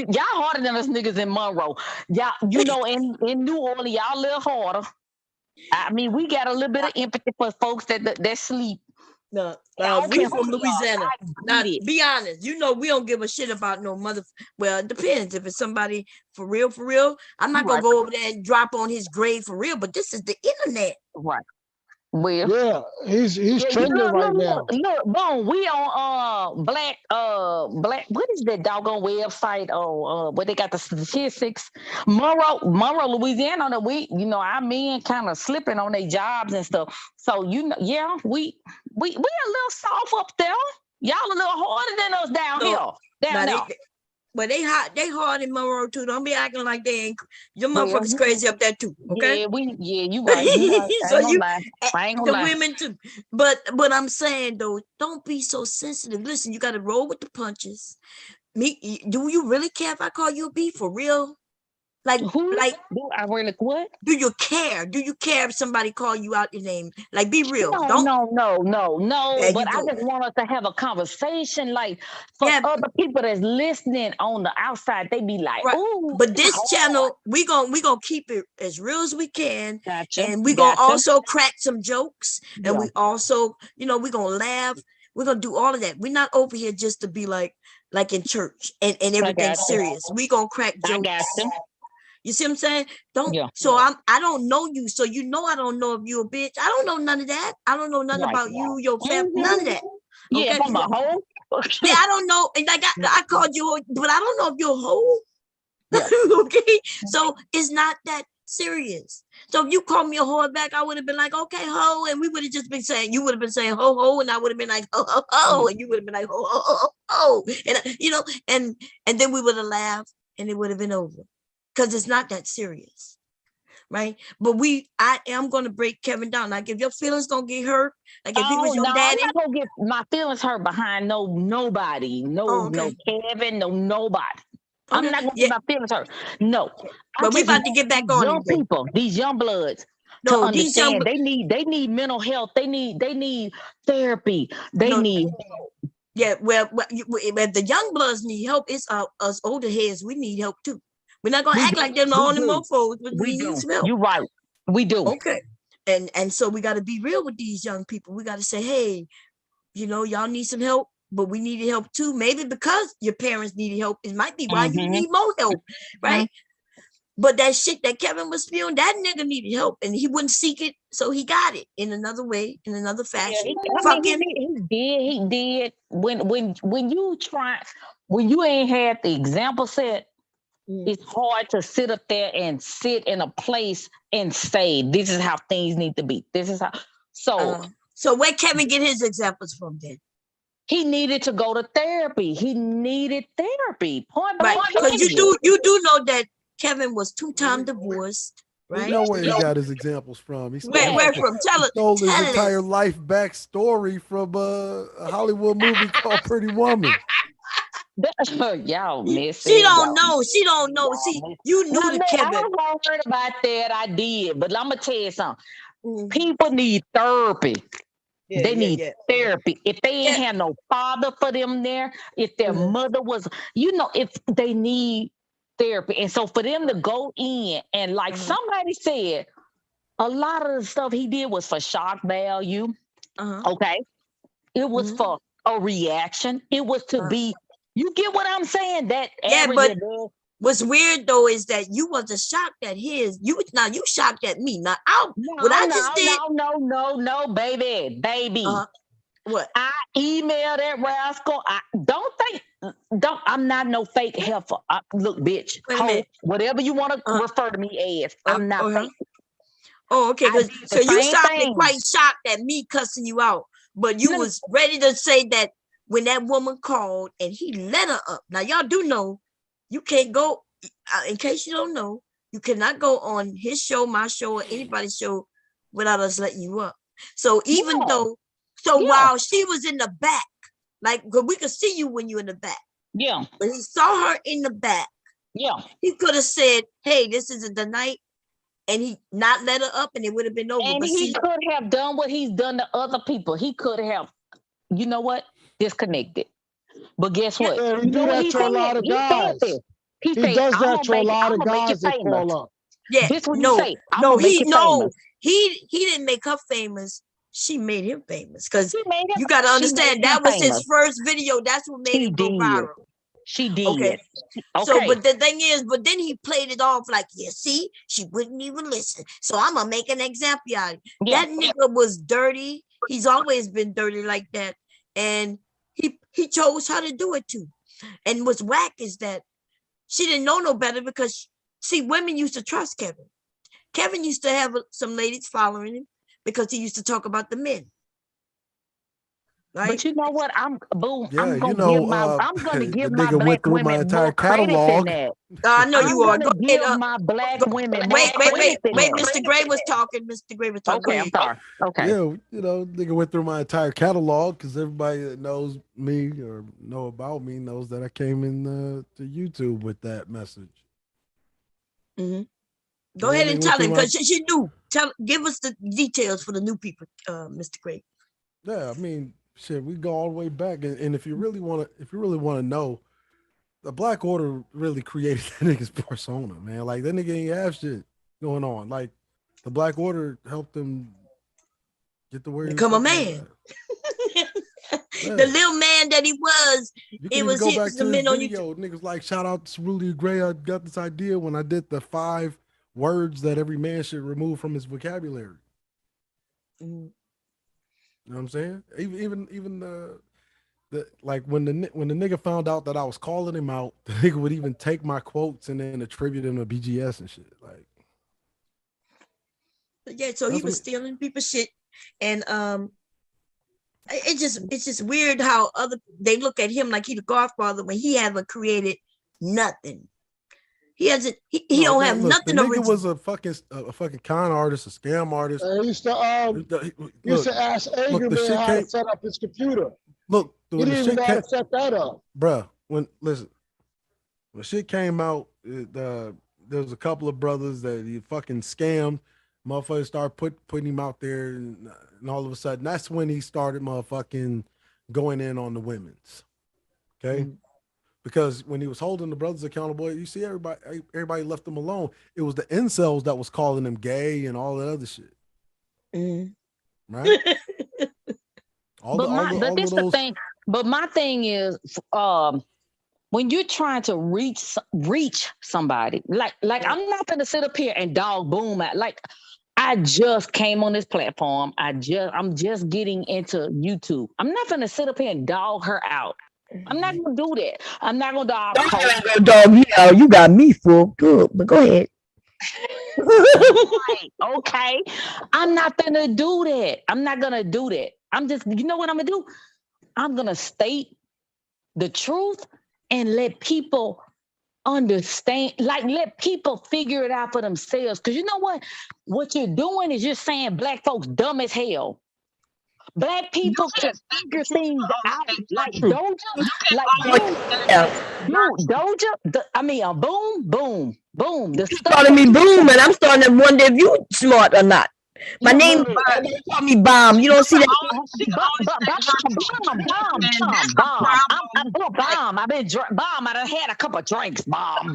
Y'all harder than us niggas in Monroe. Y'all, in New Orleans, y'all a little harder. I mean, we got a little bit of empathy for folks that sleep. No, we from Louisiana. Now, be honest. We don't give a shit about no mother. Well, it depends. If it's somebody for real, I'm not gonna go over there and drop on his grave for real. But this is the internet, right? Well, yeah, he's trending right now. Look, boom, we on black. What is that doggone website? Where they got the statistics? Monroe, Louisiana. That our men kind of slipping on their jobs and stuff. So we a little soft up there. Y'all a little harder than us down here. Down there. But they hard in Monroe too. Don't be acting like they ain't. Your motherfuckers crazy up there too. Okay. Yeah, you right. So I ain't gonna lie. Women too. But I'm saying though, don't be so sensitive. Listen, you got to roll with the punches. Do you really care if I call you a B for real? Like do I really what? Do you care? Do you care if somebody call you out your name? Like, be real. No. But I just want us to have a conversation. Like, for other people that's listening on the outside, they be like, "Ooh." But this channel, we gonna keep it as real as we can. Gotcha. And we gonna also crack some jokes, and we also, we gonna laugh. We're gonna do all of that. We're not over here just to be like in church and everything serious. We gonna crack jokes. You see what I'm saying? So I don't know you. So I don't know if you a bitch. I don't know none of that. I don't know nothing about you, your family, none of that. Okay? Yeah, I'm a hoe. Yeah, I don't know. And I called you, but I don't know if you're a hoe. Yeah. Okay. So it's not that serious. So if you called me a whore back, I would have been like, okay, hoe, and we would have just been saying, you would have been saying ho ho, and I would have been like ho ho ho, and you would have been like ho ho ho ho, and and then we would have laughed, and it would have been over. Because it's not that serious, right? But I am going to break Kevin down. Like, if your feelings going to get hurt, like if he was your daddy. I'm not going to get my feelings hurt behind nobody. No Kevin, nobody. Okay. I'm not going to get my feelings hurt. No. But we about to get back on young people, these young bloods, to understand they need mental health. They need therapy. They need Yeah, well, if the young bloods need help, it's us older heads, we need help too. We're not gonna act like they're the only mofos, but we need some help. You're right. We do. Okay. And so we got to be real with these young people. We got to say, hey, you know, y'all need some help, but we needed help too. Maybe because your parents needed help, it might be why you need more help, right? But that shit that Kevin was spewing, that nigga needed help, and he wouldn't seek it, so he got it in another way, in another fashion. He did. When you ain't had the example set, it's hard to sit up there and sit in a place and say, this is how things need to be. This is how. So where Kevin get his examples from then? He needed to go to therapy. He needed therapy. Point blank. Right. Because you do know that Kevin was 2-time divorced, right? We know where he got his examples from. He where from? Stole his entire life backstory from a Hollywood movie called Pretty Woman. Y'all miss She don't know. She don't know. See, you knew the Kevin. I heard about that. I did, but I'm gonna tell you something. People need therapy. They need therapy. If they ain't have no father for them there, if their mother was, if they need therapy. And so for them to go in and like somebody said, a lot of the stuff he did was for shock value. Okay. It was for a reaction. It was to be, you get what I'm saying? That but what's weird though is that you wasn't shocked at his. You shocked at me. Now No, baby. What? I emailed that rascal. I'm not no fake heifer. Look, bitch. Whatever you want to refer to me as, I'm not fake. Oh, okay. So you sounded quite shocked at me cussing you out, but you was ready to say that when that woman called and he let her up. Now y'all do know you can't go. In case you don't know, you cannot go on his show, my show, or anybody's show without us letting you up. So even though, while she was in the back, like we could see you when you're in the back. Yeah. But he saw her in the back. Yeah. He could have said, "Hey, this isn't the night," and he not let her up, and it would have been over. And he could have done what he's done to other people. He could have, you know what, disconnected. But guess what? Yeah, he do that to a lot of guys. He does that to a lot of guys that call up. Yeah, this what no, he say. he didn't make her famous. She made him famous because you got to understand that was his first video. That's what made him go viral. She did. Okay. So, but the thing is, but then he played it off like, see, she wouldn't even listen. So I'm gonna make an example out of it. That nigga was dirty. He's always been dirty like that, and he chose her to do it too. And what's whack is that she didn't know no better because women used to trust Kevin. Kevin used to have some ladies following him because he used to talk about the men. Right? But you know what? I'm gonna give the my nigga went black through my women entire more credit catalog. than that. I know you are. Give my black women. Wait. Mr. Gray was talking. Mr. Gray was talking. Okay, I'm sorry. Okay. Yeah, nigga went through my entire catalog because everybody that knows me or know about me knows that I came in to YouTube with that message. Go ahead and tell him because she knew. Give us the details for the new people, Mr. Gray. Yeah, I mean, shit, we go all the way back, and if you really want to know, the Black Order really created that nigga's persona, man. Like that nigga ain't have shit going on. Like the Black Order helped him get to where he become a man. The little man that he was. It was go back to the video. Niggas like, shout out to Rudy Gray. I got this idea when I did the 5 words that every man should remove from his vocabulary. You know what I'm saying? Even the like when the nigga found out that I was calling him out, the nigga would even take my quotes and then attribute them to BGS and shit. Like, yeah, so he was stealing people's shit, and it's just weird how they look at him like he the Godfather when he haven't created nothing. He hasn't. He don't have nothing. The nigga was a fucking con artist, a scam artist. He used to ask Angry Man how to set up his computer. Look, he didn't even know how to set that up, bruh. When shit came out, there was a couple of brothers that he fucking scammed. Motherfuckers started putting him out there, and all of a sudden, that's when he started motherfucking going in on the women's. Okay. Because when he was holding the brothers accountable, you see everybody left them alone. It was the incels that was calling them gay and all that other shit. Right? The thing. But my thing is, when you're trying to reach somebody, like I'm not gonna sit up here and dog boom at like. I just came on this platform. I'm just getting into YouTube. I'm not gonna sit up here and dog her out. I'm not gonna do that. I'm not gonna dog. Don't go dog me out. You got me full. Good, but go ahead. Okay. I'm not gonna do that. I'm not gonna do that. I'm just, you know what I'm gonna do? I'm gonna state the truth and let people understand, like let people figure it out for themselves. Because you know what you're doing is you're saying black folks dumb as hell. Black people can figure things out, like Doja, boom. The stuff calling me boom, and I'm starting to wonder if you smart or not. My name, they call me Bomb. You don't see that? Bomb. I've been Bomb. I done had a couple of drinks. Bomb.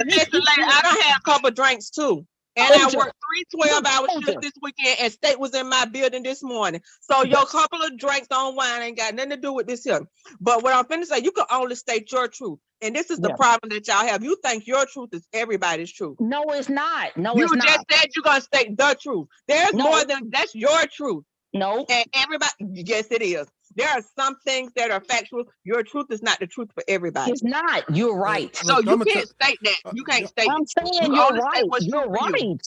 Listen, I done had a couple of drinks too. And I worked 3 12-hour shifts this weekend, and State was in my building this morning. So your couple of drinks on wine ain't got nothing to do with this here. But what I'm finna say, you can only state your truth. And this is the problem that y'all have. You think your truth is everybody's truth. No, it's not. You just said you're going to state the truth. There's more than that's your truth. No. And everybody, yes, it is. There are some things that are factual. Your truth is not the truth for everybody. It's not. You're right. So you can't state that. You can't state I'm saying you're right. You're right.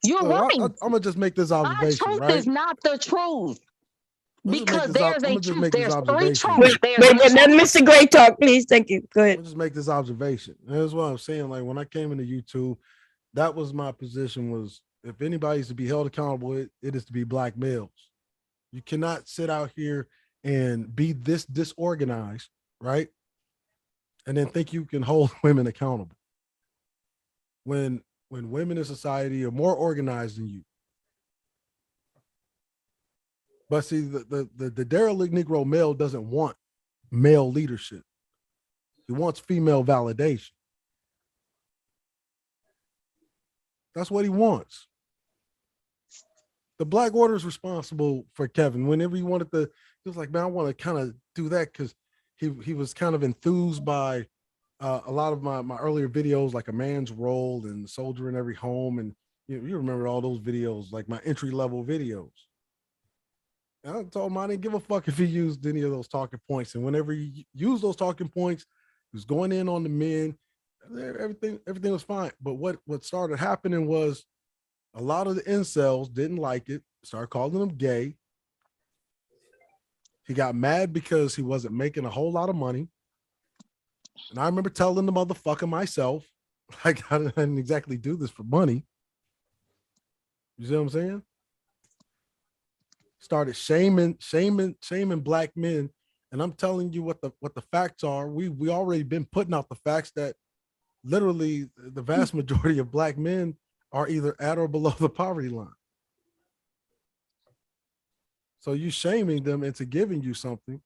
You're right. I'm gonna just make this observation. My truth right? is not the truth. Because there's a truth. There's 3 truths. Wait, let Mr. Gray talk, please. Thank you. Go ahead. I'll just make this observation. That's what I'm saying. Like when I came into YouTube, that was my position was if anybody's to be held accountable, it is to be black males. You cannot sit out here and be this disorganized, right? And then think you can hold women accountable. When women in society are more organized than you. But see, the derelict Negro male doesn't want male leadership. He wants female validation. That's what he wants. The Black Order is responsible for Kevin. Whenever he wanted to, he was like, man, I want to kind of do that because he was kind of enthused by a lot of my earlier videos, like A Man's Role and Soldier in Every Home. And you remember all those videos, like my entry-level videos. And I told him I didn't give a fuck if he used any of those talking points. And whenever he used those talking points, he was going in on the men. Everything was fine. But what started happening was a lot of the incels didn't like it, started calling him gay. He got mad because he wasn't making a whole lot of money. And I remember telling the motherfucker myself, like, I didn't exactly do this for money. You see what I'm saying? Started shaming black men. And I'm telling you what the facts are. We already been putting out the facts that literally the vast majority of black men are either at or below the poverty line. So you shaming them into giving you something.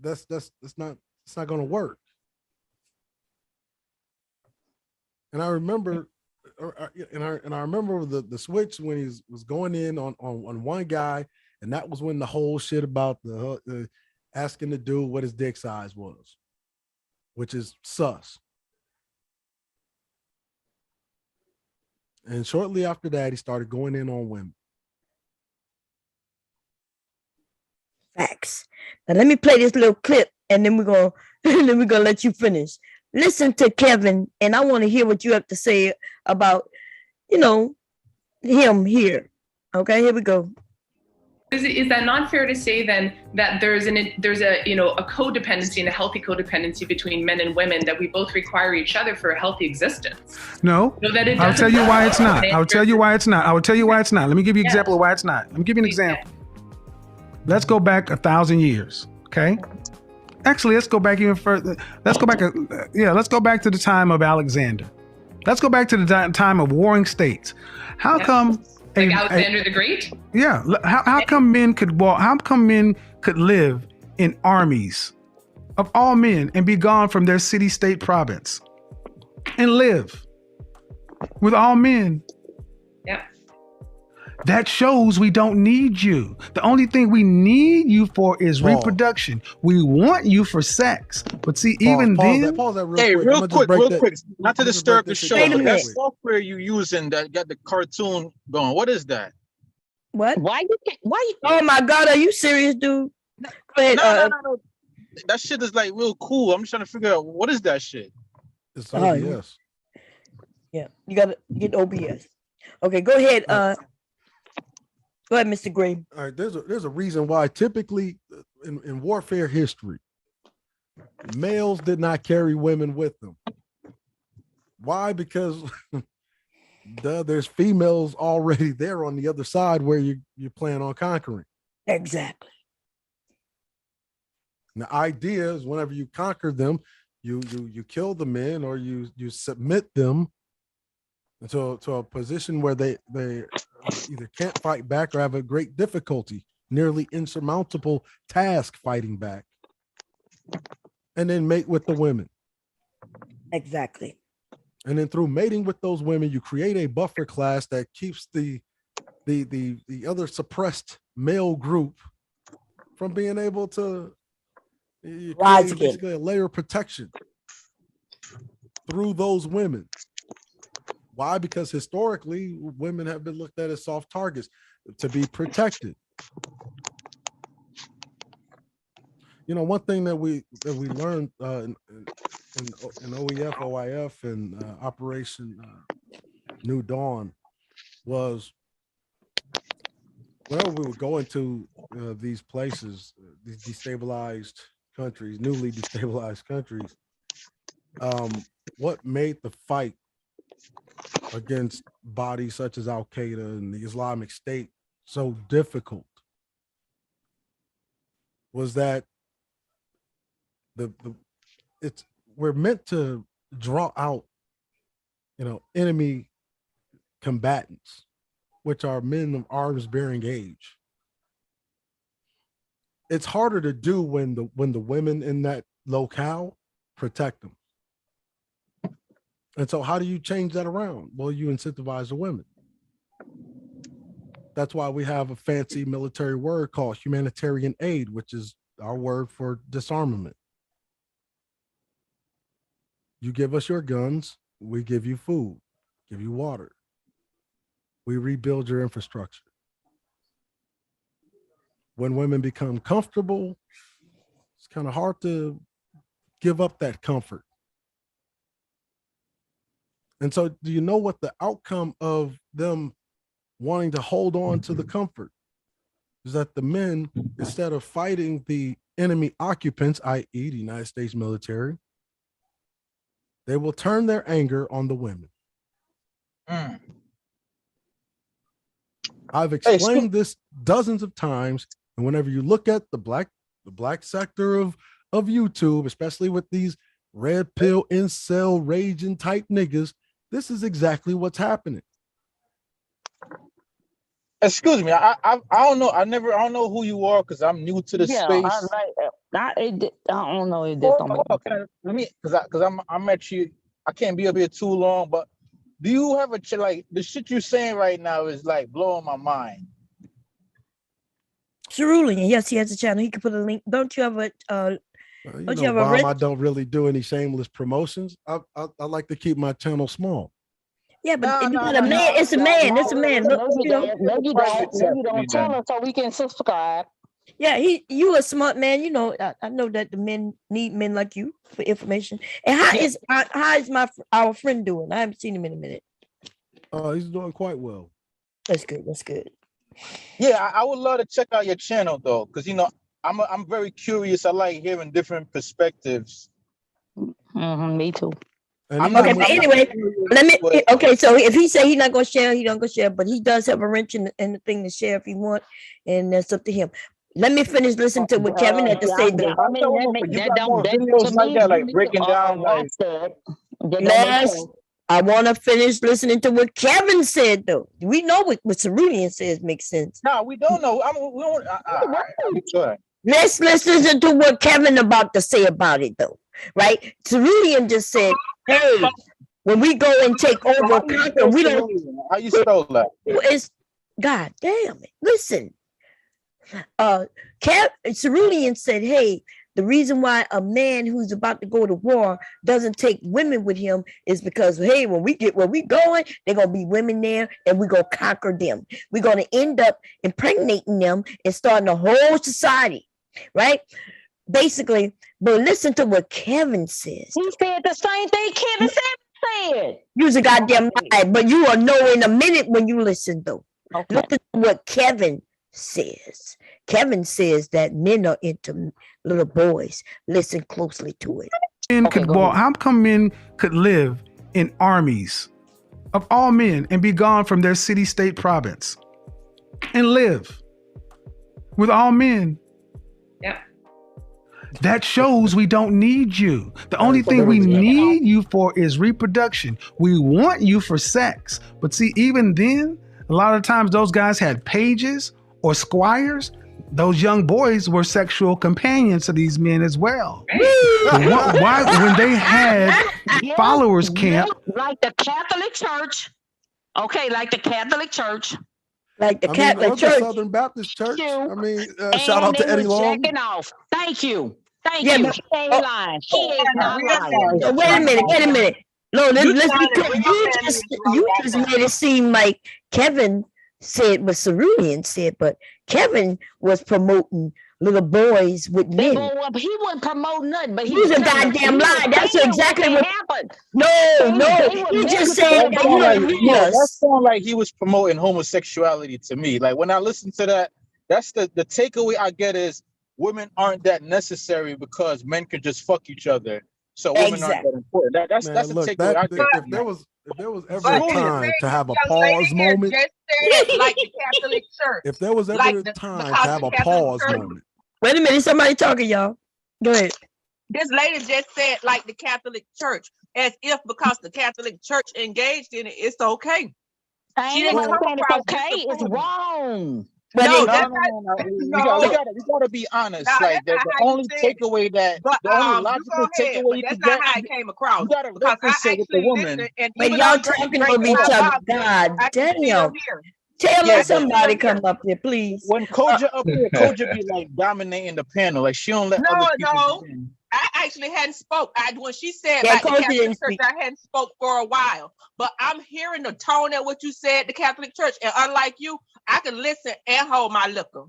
That's not going to work. And I remember, and I remember the switch when he was going in on one guy, and that was when the whole shit about the asking the dude what his dick size was, which is sus. And shortly after that, he started going in on women. Facts. Now let me play this little clip, and then we're gonna let you finish. Listen to Kevin, and I want to hear what you have to say about, him here. Okay, here we go. Is that not fair to say then that there's a codependency and a healthy codependency between men and women, that we both require each other for a healthy existence? No, So that it I'll tell you why it's not. doesn't- I'll tell you why it's not. Let me give you an example of why it's not. Let me give you an example. Let's go back 1,000 years, okay? Actually, let's go back even further. Let's go back to the time of Alexander. Let's go back to the time of warring states. How come... Like Alexander the Great? Yeah. How come men could walk? How come men could live in armies of all men and be gone from their city, state, province, and live with all men. Yep. That shows we don't need you. The only thing we need you for is reproduction. We want you for sex. But see, even then... Pause that real Hey, quick. real quick. Not to disturb the show, Wait a but that minute. software you using that got the cartoon going, what is that? What? Why you? Oh my God, are you serious, dude? Go ahead. No. That shit is like real cool. I'm just trying to figure out what is that shit. It's OBS. Yeah, you gotta get OBS. Okay, go ahead. Go ahead, Mr. Green. All right, there's a reason why typically in warfare history, males did not carry women with them. Why? Because there's females already there on the other side where you plan on conquering. Exactly. And the idea is whenever you conquer them, you kill the men or you submit them to a position where they either can't fight back or have a great difficulty, nearly insurmountable task fighting back, and then mate with the women. Exactly. And then through mating with those women, you create a buffer class that keeps the other suppressed male group from being able to rise again. Basically a layer of protection through those women. Why? Because historically, women have been looked at as soft targets to be protected. You know, one thing that we learned in OEF, OIF, and Operation New Dawn was whenever we would go into these places, these destabilized countries, newly destabilized countries, what made the fight against bodies such as Al-Qaeda and the Islamic State so difficult was that we're meant to draw out, enemy combatants, which are men of arms-bearing age. It's harder to do when the women in that locale protect them. And so how do you change that around? Well, you incentivize the women. That's why we have a fancy military word called humanitarian aid, which is our word for disarmament. You give us your guns, we give you food, give you water. We rebuild your infrastructure. When women become comfortable, it's kind of hard to give up that comfort. And so do you know what the outcome of them wanting to hold on to the comfort is? That the men, instead of fighting the enemy occupants, i.e. the United States military, they will turn their anger on the women. I've explained this dozens of times, and whenever you look at the black sector of YouTube, especially with these red pill incel raging type niggas, this is exactly what's happening. Excuse me, I don't know. I don't know who you are because I'm new to the space. I don't know if because I'm actually, I can't be up here too long. But do you have like the shit you're saying right now is like blowing my mind? Cerulean, yes, he has a channel. He can put a link. Don't you have a? Don't you have Mom, a? I don't really do any shameless promotions. I like to keep my channel small. Yeah, but you got a man. It's a man. It's a man. Look, Maybe don't tell us so we can subscribe. Yeah, you a smart man. You know, I know that the men need men like you for information. And how is our friend doing? I haven't seen him in a minute. He's doing quite well. That's good. That's good. Yeah, I would love to check out your channel though, because I'm very curious. I like hearing different perspectives. Me too. Okay, but anyway, okay, so if he say he's not gonna share, he don't go share, but he does have a wrench in the thing to share if he want, and that's up to him. Let me finish listening to what Kevin had to say. Like breaking down like I want to finish listening to what Kevin said, though. We know what Cerulean says makes sense. No, we don't know. We don't. let's listen to what Kevin about to say about it though, right? Cerulean just said, "Hey, when we go and take over, conquer, we don't." How you spell that? It's God damn it! Listen, Cerulean said, "Hey, the reason why a man who's about to go to war doesn't take women with him is because, hey, when we get where we going, they're gonna be women there, and we're gonna conquer them. We're gonna end up impregnating them and starting a whole society, right? Basically, but listen to what Kevin says. He said the same thing Kevin said. Use a goddamn lie, but you will know in a minute when you listen, though. Okay. Listen to what Kevin says. Kevin says that men are into little boys. Listen closely to it. How come men could live in armies of all men and be gone from their city, state, province and live with all men? Yeah. That shows we don't need you. The only thing we need you for is reproduction. We want you for sex. But see, even then, a lot of times those guys had pages or squires. Those young boys were sexual companions to these men as well. Why when they had followers camp, like the Catholic Church? Okay, like the Catholic Church. Like the Catholic Church, the Southern Baptist Church. I mean, shout out to Eddie Long. Jacking off. Thank you. Thank Yeah, you. but- She ain't lying. She is not lying. Wait a minute. No, let's be clear. You just made it seem like Kevin said what Cerulean said, but Kevin was promoting little boys with men. He wasn't promoting nothing, but he was a goddamn lie. That's exactly what happened. No, he just said that you don't need us. That sounded like he was promoting homosexuality to me. Like when I listen to that, that's the takeaway I get is women aren't that necessary because men can just fuck each other. So women aren't that important. That's the takeaway I get. If there was ever a time to have a pause moment, like the Catholic Church. if there was ever a time to have a pause moment. Wait a minute, somebody talking, y'all. Go ahead. This lady just said like the Catholic Church, as if because the Catholic Church engaged in it, it's okay. She didn't come across okay. It's wrong. No. We gotta be honest. Like the only takeaway that the only logical takeaway you can get. How it came across. You gotta reference with the woman. But y'all talking over each other. God damn. Tell somebody come up here, please. When Koja up here, Koja be like dominating the panel. Like she don't let other people in. I actually hadn't spoke. When she said Yeah, about the Catholic Church, speak. I hadn't spoke for a while. But I'm hearing the tone of what you said, the Catholic Church. And unlike you, I can listen and hold my liquor.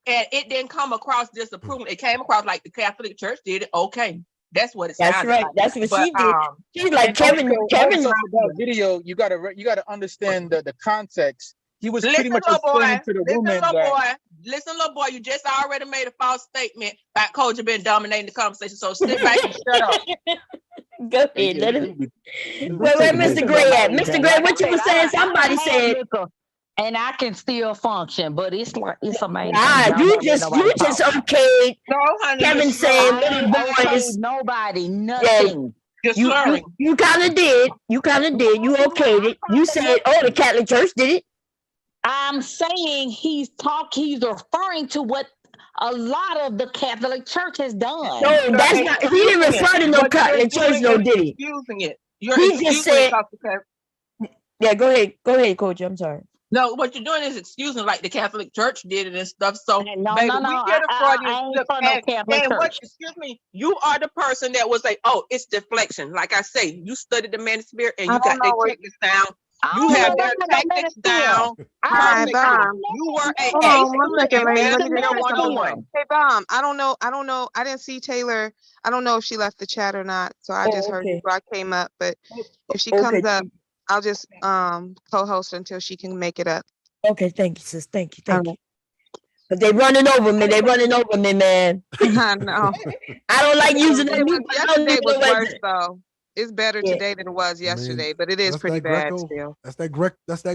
And it didn't come across disapproval. It came across like the Catholic Church did it. Okay. That's what it sounded That's right. like. That's what she did. She's like Kevin. That video, you gotta understand the context. He was pretty much explaining to the woman that. Listen, little boy, you just already made a false statement about Koja been dominating the conversation. So sit back and shut up. Go ahead. Let him. Where Mr. Gray at? Mr. Gray, what you were saying? Somebody said. And I can still function, but it's amazing. You just okayed. No, honey. Kevin said little boys. Nobody, nothing. Yeah, you kind of did. You okayed it. You said, oh, the Catholic Church did it. I'm saying he's referring to what a lot of the Catholic Church has done. No, that's not. He didn't refer to no Catholic Church, no, did he? Excusing it. He just said. Yeah, go ahead, Coach. I'm sorry. No, what you're doing is excusing like the Catholic Church did it and stuff. So, no, baby, no. We get a Freudian slip. Church. Excuse me, you are the person that was like, oh, it's deflection. Like I say, you studied the man spirit and you got their techniques down. You have their tactics down. You were a Hold on one second, lady. Let me just Hey, Bomb, I don't know. I didn't see Taylor. I don't know if she left the chat or not. So I just heard before I came up. But if she comes up, I'll just co-host until she can make it up. Okay, thank you, sis. Thank you. But they running over me. Man. I know. I don't like using that. Yesterday was worse, though. It's better today than it was yesterday, but it is pretty bad still. That's that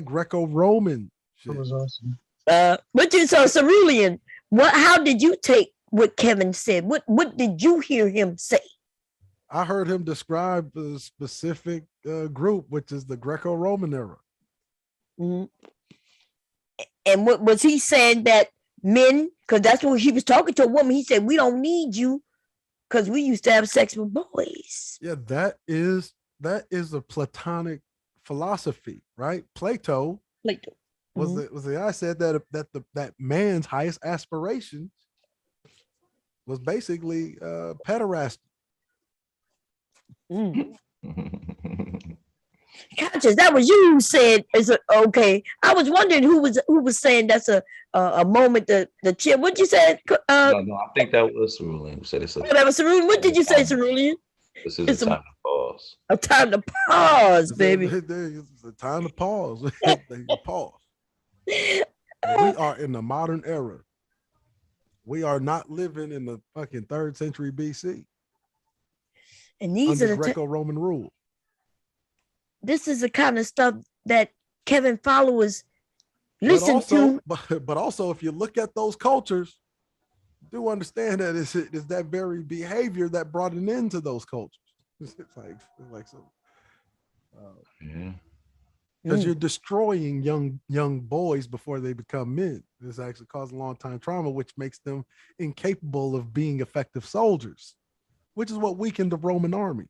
Greco-Roman shit. That was awesome. But you saw Cerulean. How did you take what Kevin said? What did you hear him say? I heard him describe a specific group, which is the Greco-Roman era. Mm-hmm. And what was he saying that men, because that's when he was talking to a woman. He said, we don't need you because we used to have sex with boys. Yeah, that is a Platonic philosophy, right? Plato was the guy said that man's highest aspiration was basically pederasty. Conscious, that was you who said is okay. I was wondering who was saying that's a moment the chill. What you said? No, I think that was Cerulean who said it's that was Cerulean. What did you say, Cerulean? This is a time to pause. A time to pause, baby. It's a time to pause. Pause. We are in the modern era. We are not living in the fucking 3rd century BC. And these under are the Greco-Roman rule. This is the kind of stuff that Kevin followers listen to. But also, if you look at those cultures, do understand that it's that very behavior that brought an end to those cultures. It's like so. Because you're destroying young boys before they become men. This actually causes long-time trauma, which makes them incapable of being effective soldiers, which is what weakened the Roman army.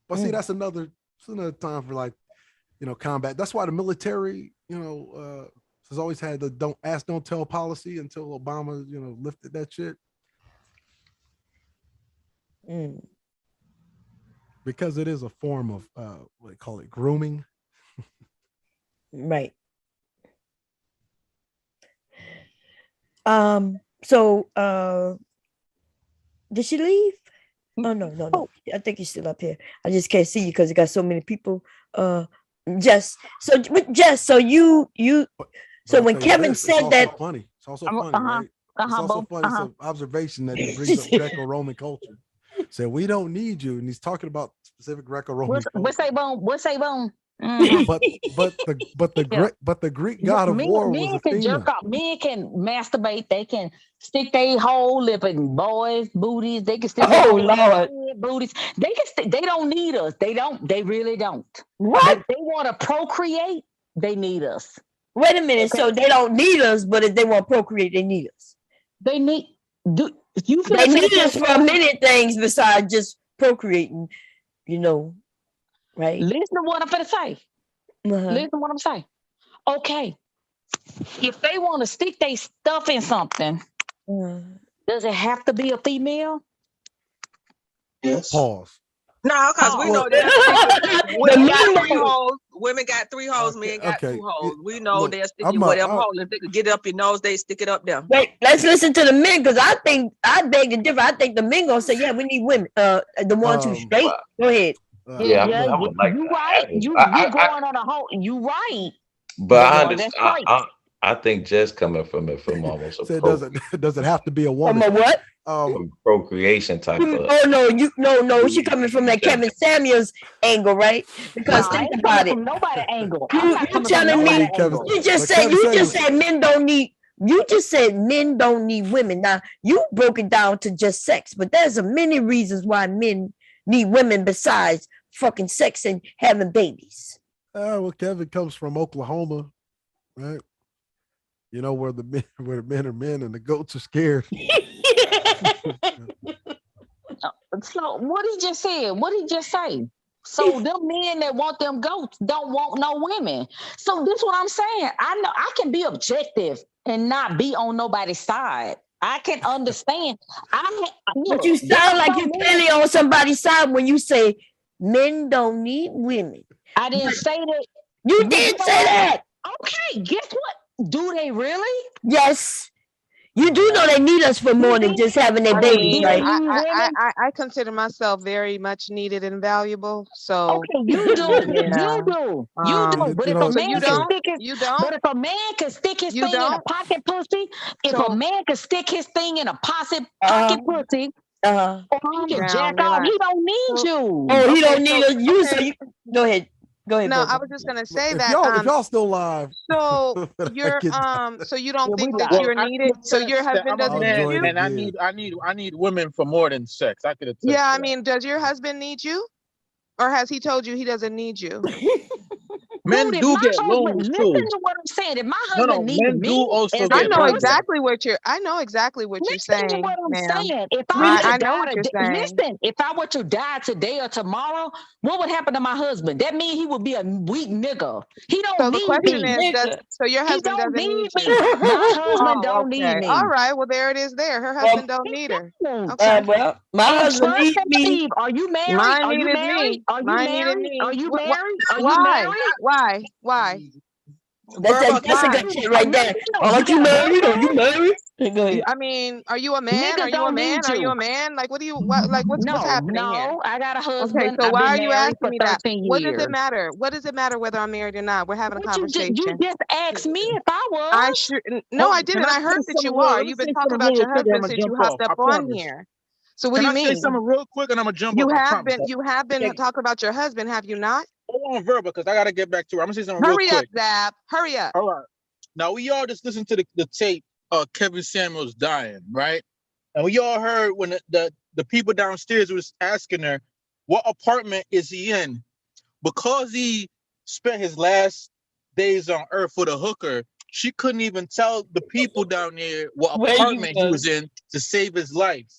But see, that's another time for combat. That's why the military, has always had the don't ask, don't tell policy until Obama, lifted that shit. Because it is a form of what they call it, grooming. Right. So did she leave? Oh no. I think you're still up here. I just can't see you because you got so many people. Jess. So you so when Kevin said that, funny. It's also funny, right? It's also funny. It's an observation that he brings up Greco-Roman culture. Said we don't need you, and he's talking about specific Greco-Roman. What's say bone? But the Greek god of war was men can Athena. jerk off. Men can masturbate. They can stick their whole lip in boys' booties. They can stick their whole lip in booties. They can stick. They don't need us. They don't. They really don't. What? If they want to procreate, they need us. Wait a minute. Okay. So they don't need us, but if they want to procreate, they need us. They need. They need us for many things besides just procreating. Right? Listen to what I'm going to say. Listen to what I'm saying. Okay. If they want to stick their stuff in something, does it have to be a female? Yes. Pause. No, because we know women got 3 holes, men got 2 holes. We know they'll stick in whatever hole. If they could get it up your nose, they stick it up there. Wait, let's listen to the men, because I beg to differ. I think the men gonna say, yeah, we need women. The ones who straight. Go ahead. You right. You going on a whole. You right. But I understand. I think Jess coming from almost does it have to be a woman? From a what? Procreation type of. Oh no, she coming from that Kevin Samuels angle, right? Because think about it. From nobody angle. You telling me you just said men don't need. You just said men don't need women. Now you broke it down to just sex, but there's many reasons why men need women besides fucking sex and having babies. Well, Kevin comes from Oklahoma, right? Where the men are men and the goats are scared. So what he just said? What he just say? So them men that want them goats don't want no women. So this is what I'm saying. I know I can be objective and not be on nobody's side. I can understand. But you sound like you're clearly on somebody's side when you say men don't need women. I didn't say that. You did say that. Okay, guess what? Do they really? Yes. You do know they need us for more than just having their babies, right? I consider myself very much needed and valuable. So okay, you do. You do. But if a man can stick his, but if a man can stick his thing in a pocket pussy, if a man can stick his thing in a pocket pussy, or he can jack off, he don't need you. Oh, he don't need you. So you go ahead. Go ahead. No, I was just gonna say that. If y'all still live. So you're so you don't think that you're needed. So your husband doesn't need you. And I need women for more than sex. I could attest. Yeah, I mean, does your husband need you, or has he told you he doesn't need you? Men Dude, if do my get husband, loans listen too. to what I'm saying. If my No, husband needs men do me also as I a get know loans. person, exactly what you're listen to saying, what I'm ma'am. saying. If I were to I know die what you're today, saying. listen, if I were to die today or tomorrow, what would happen to my husband? That means he would be a weak nigga. He don't So the need question me. is, so your He husband don't doesn't need need me. you? My husband Oh, don't need okay. All me. right. Well, there it is. There, her Well, husband don't need her. He Okay. don't. well, my And husband trust needs and me. believe. Are you married? Mine Are you needed married? me. Are you Mine needed married? me. Are you married? Are you Why? married? Why? Why? That's that Why? Jessica shit right there. You Aren't you got a married? Are you boyfriend? married? Go ahead. I mean, are you a man? Are Niggas you a don't man? need Are you you. a man? Like, what do you what? Like, what's No, happening here? I got a Okay, husband. so I've why been are you married asking for me that? 13 What does years. it matter? What does it matter whether I'm married or not? We're having a What you conversation. just asked me if I I was. sure no, Hold I on, can didn't. I I heard say that you something real? are. Let me You've say been talking something about real your quick and I'm husband gonna since you jump hopped off. up I on promise. here. So what do Can you I say mean? something real quick and I'm gonna jump off? I promise. You have been talking about your husband, have you not? Hold on, Verba, because I gotta get back to her. I'm gonna say something real Hurry up, quick. Zab. Hurry up. All right. Now we all just listened to the tape of Kevin Samuels dying, right? And we all heard when the people downstairs was asking her, what apartment is he in? Because he spent his last days on earth with a hooker, she couldn't even tell the people down there what Where you apartment he was in to save his life.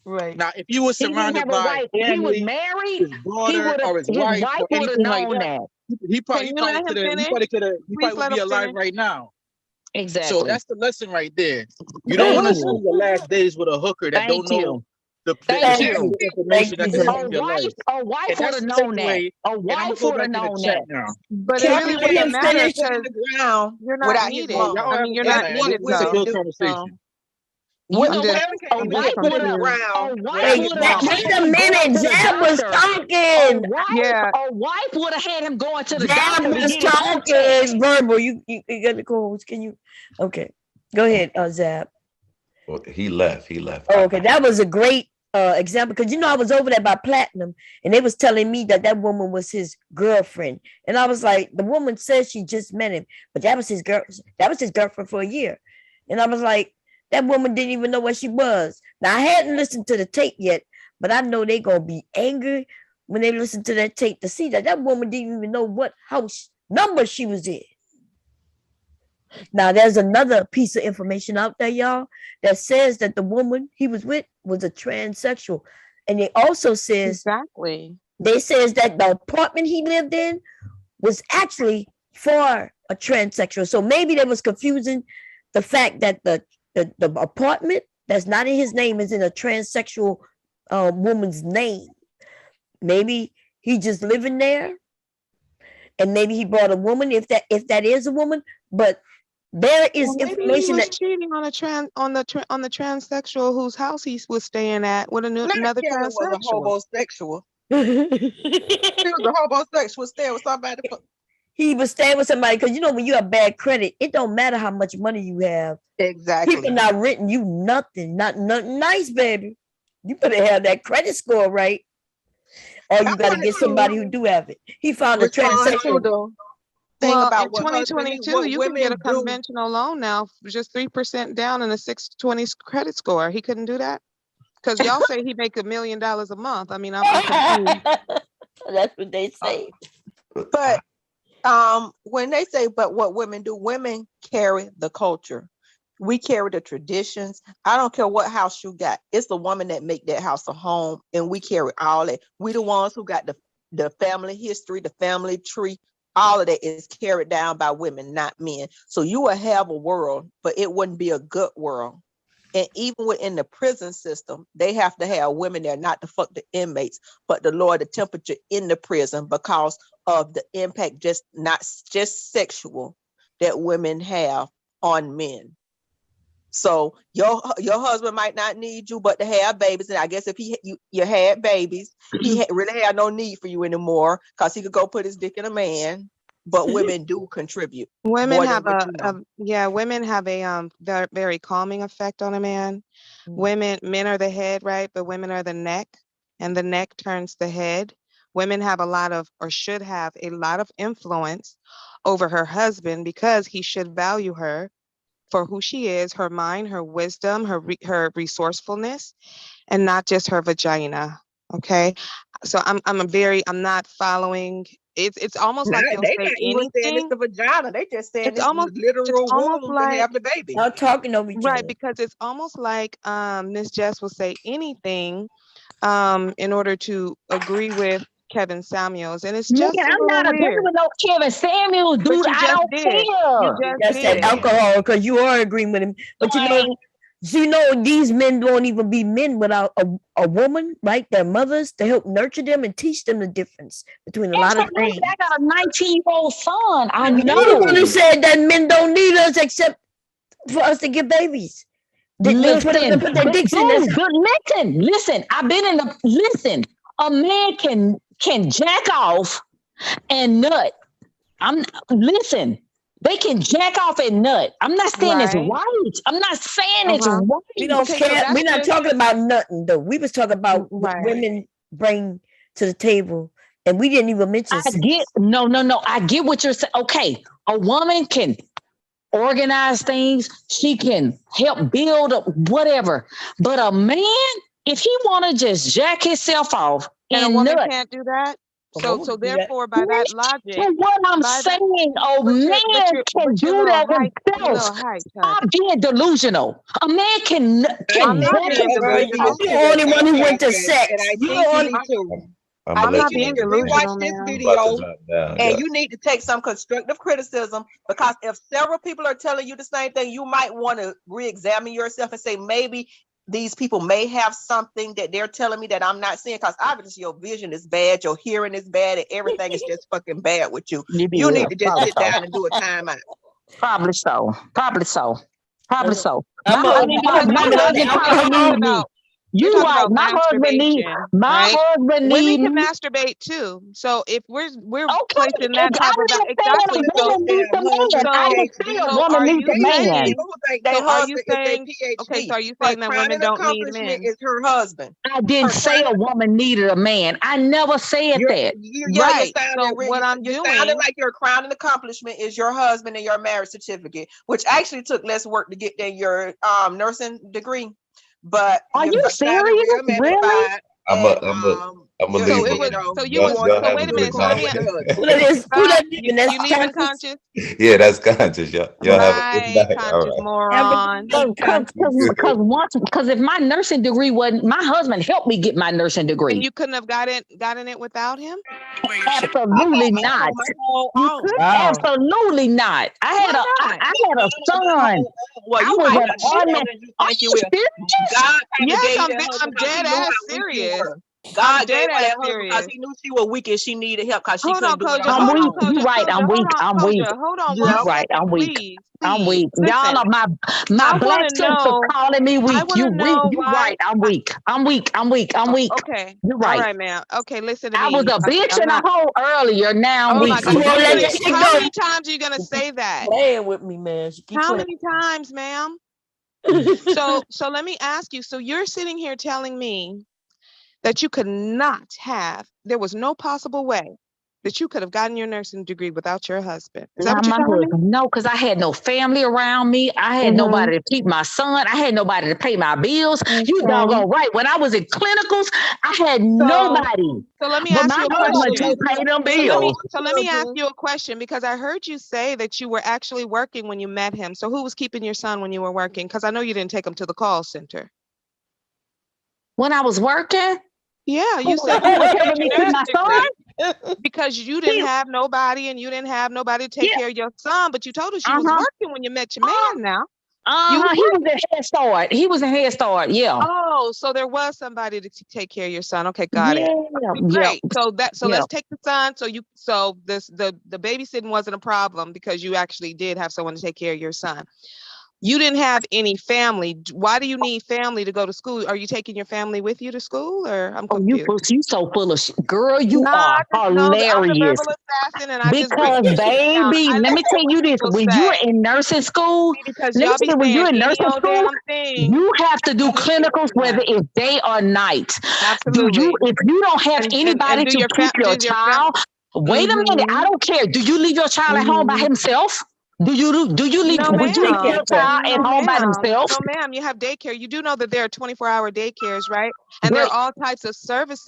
Right. Now, if he was He didn't surrounded have a by wife. He was family, married. his daughter or his His wife wife or would have anything like known that, that. he Can you let him finish? he Please probably let would be him alive finish. right now. So Exactly. that's the lesson right there. You don't Thank want to you. spend your last days with a hooker that Thank don't know you. the Thank sensitive you. information that can Zab. save your life. A wife And would that's have the known that. takeaway. A And I'm gonna wife go would have back in the known chat that. now. But Can it I really let him wouldn't matter finish? Put in because the ground you're not without his needed. Y'all mama. I have mean, a you're good not That's night. what needed. This is a women So good do. conversation. You I'm know just, what? A I'm Put just wife in would the have. confused. A ground wife without Wait, his would have mama. wait had a him going minute. to the Zab was doctor. talking. Yeah. A wife would have had him going to the Zab doctor to was get his blood checked. talking. Verbal. You got the calls. Can you? Okay. Go ahead, Zab. Well, he left. He left. Oh, okay. That was a great example because I was over there by Platinum and they was telling me that woman was his girlfriend. And I was like, the woman says she just met him, but that was his girlfriend for a year. And I was like, that woman didn't even know where she was. Now I hadn't listened to the tape yet, but I know they gonna be angry when they listen to that tape to see that woman didn't even know what house number she was in. Now, there's another piece of information out there, y'all, that says that the woman he was with was a transsexual. And it also says they says that the apartment he lived in was actually for a transsexual. So maybe they was confusing the fact that the apartment that's not in his name is in a transsexual woman's name. Maybe he just living there, and maybe he brought a woman if that is a woman, but there is Well, maybe he information was that cheating on the transsexual whose house he was staying at with another Kevin was a transsexual. homosexual. He was a homosexual staying with somebody. He was staying with somebody because when you have bad credit, it don't matter how much money you have. Exactly. People not renting you nothing, not nothing nice, baby. You better have that credit score right, or you got to get somebody who do have it. He found a transsexual. Thing Well, about in what husband is, 2022, what you can get a women do. conventional loan now, just 3% down and a 620 credit score. He couldn't do that because y'all say he make $1 million a month. I mean, I'm confused. That's what they say. But when they say, but what women do, women carry the culture. We carry the traditions. I don't care what house you got. It's the woman that make that house a home, and we carry all that. We the ones who got the family history, the family tree. All of that is carried down by women, not men. So you will have a world, but it wouldn't be a good world. And even within the prison system, they have to have women there not to fuck the inmates, but to lower the temperature in the prison because of the impact, not just sexual, that women have on men. So your husband might not need you, but to have babies. And I guess if you had babies, he really had no need for you anymore because he could go put his dick in a man. But women do contribute. Women more have than what you know. women have a very, very calming effect on a man. Men are the head, right? But women are the neck, and the neck turns the head. Women have a lot of, or should have a lot of influence over her husband because he should value her for who she is, her mind, her wisdom, her resourcefulness, and not just her vagina. Okay. So I'm not following It's almost Now, like they'll they say not even saying it's anything. the vagina. They just saying It's it's almost literal almost womb to like have the baby. Y'all talking over each right other. because it's almost like Miss Jess will say anything in order to agree with Kevin Samuels, and it's Nigga, just a I'm little not agreeing weird. with no Kevin Samuels, But dude. you I just don't did. You care. just That's that did. alcohol because you are agreeing with him. But you know, these men won't even be men without a woman, right? Their mothers to help nurture them and teach them the difference between a lot of Absolutely. things. I got a 19-year-old son. I You're the one who know. said that men don't need us except for us to get babies. They put Listen, their but dicks in us. dude, listen. I've been in the listen. A man can jack off and nut. Listen. They can jack off and nut. I'm not saying it's Right. right. I'm not saying it's Uh-huh. right. We don't Okay, so care. that's We're not just talking about nothing though. We was talking about what right. women bring to the table, and we didn't even mention I sex. get no. I get what you're saying. Okay, a woman can organize things. She can help build up whatever. But a man, if he want to just jack himself off And a and woman nut, can't do that. A So woman so can do that. therefore, by that logic, so what I'm by that, saying, a but man can you're a do little that hype. You're a himself. little hyped, Stop honey. being delusional. A man I'm can not jack being himself. Girl, delusional. you're the only one who went to sex. And I You're think the you only. need to. I'm I gonna I'm think let not you you need being to know. rewatch delusional, this man. I'm about to video, drop down. and Yeah. you need to take some constructive criticism, because if several people are telling you the same thing, you might want to re-examine yourself and say maybe these people may have something that they're telling me that I'm not seeing, because obviously your vision is bad, your hearing is bad, and everything is just fucking bad with you. You need to just Probably sit so. down and do a timeout. Probably so. Probably so. Probably so. I'm My I gonna mean, husband, because my if blame you're it on the husband okay, probably you're talking need alcohol. me. about You right. My husband masturbation, my right? husband Women need can me. masturbate too. So if we're Okay, placing that I type of didn't say that a exactly, so woman needs a man. I so didn't say a so woman are needs you a man. saying? People think their So are you husband is their saying? Okay, so PhD. are you Her saying that women crowning don't need accomplishment men? is her husband. I didn't Her say a crowning woman needed a man. I never said that. You're Right. sounding So what I'm you're sounding doing? like your crowning accomplishment is your husband and your marriage certificate, which actually took less work to get than your nursing degree. But Are you're you sounding serious? real Really? magnified, I'm and gonna you're, So leave it it. was. So you you was. want Y'all So have wait a a good minute. So let going me. with night. the Who husband. that is? Who Bye. that leaving? That's You leaving conscious. conscious? Yeah, that's conscious. Y'all have a good Right, night. All conscious right. Have a moron. good night, conscious. Because if my nursing degree wasn't, my husband helped me get my nursing And degree. you couldn't have gotten it without him? Absolutely not. You could. Wow. Absolutely not. I Why had not? a son. Well, I you was might an not be as unmet. young as you Are think you you will. serious? God probably Yes, gave you that husband I'm because he dead knew ass how weak you serious. were. I'm God gave dead her that ass husband because serious. he knew she was weak and she needed help because she Hold on, couldn't do it on Koja. her I'm Hold on, weak. own. You Koja. right. Koja. I'm Hold weak. on, I'm weak. Koja. Hold on You 1 right. second, I'm weak. please. I'm Please. weak. Y'all Listen, know my I want black to sister know. calling me I weak. want You to weak. know You why. right. I'm weak. I'm weak. I'm weak. I'm weak. Okay. You're All right. right, ma'am. Okay, listen to I was me. a bitch I'm and a not. hoe earlier. Now I'm Oh my weak. God. She But won't you let good. that shit How go. many times are you gonna say that? Playing with me, man. She keep How playing. many times, ma'am? So let me ask you. So you're sitting here telling me that you could not have, there was no possible way that you could have gotten your nursing degree without your husband. Is that Not what you're my telling me? husband. No, because I had no family around me. I had Mm-hmm. nobody to keep my son. I had nobody to pay my bills. You Okay. doggone right. When I was in clinicals, I had So, nobody. so let me But ask my you a husband question. to pay them So let me bills. so let me ask you a question because I heard you say that you were actually working when you met him. So who was keeping your son when you were working? Because I know you didn't take him to the call center. When I was working, Yeah, who you said you was didn't helping get me your keep my nursing degree son? because you didn't He, have nobody and you didn't have nobody to take yeah, care of your son. But you told us you was uh-huh. working when you met your man. Now you was Uh-huh. He was working. a head start. He was a head start. Yeah. Oh, so there was somebody to take care of your son. Okay, got it. Yeah. Okay, Yeah. great. So Yeah. let's take the son. So this the babysitting wasn't a problem because you actually did have someone to take care of your son. You didn't have any family. Why do you need family to go to school? Are you taking your family with you to school, or I'm Oh, you confused? so full of shit. Girl, you Nah, are I just know that I'm the hilarious. verbal assassin, and I just break Because, your shit down. baby, I let me listen to tell what you this. people When you're say. in nursing school, See, because let me y'all tell be you, when saying you're in any nursing old school, damn thing. you have to do Y'all be clinicals saying whether that. it's day or night. Absolutely. If you don't have And anybody do to your keep your does your child, wait a minute. I mm-hmm. don't care. Do you leave your child at home by Mm-hmm. himself? Do you leave? No, Would you leave ma'am. your child at home by themselves? No, ma'am. You have daycare. You do know that there are 24-hour daycares, right? And there Great. are all types of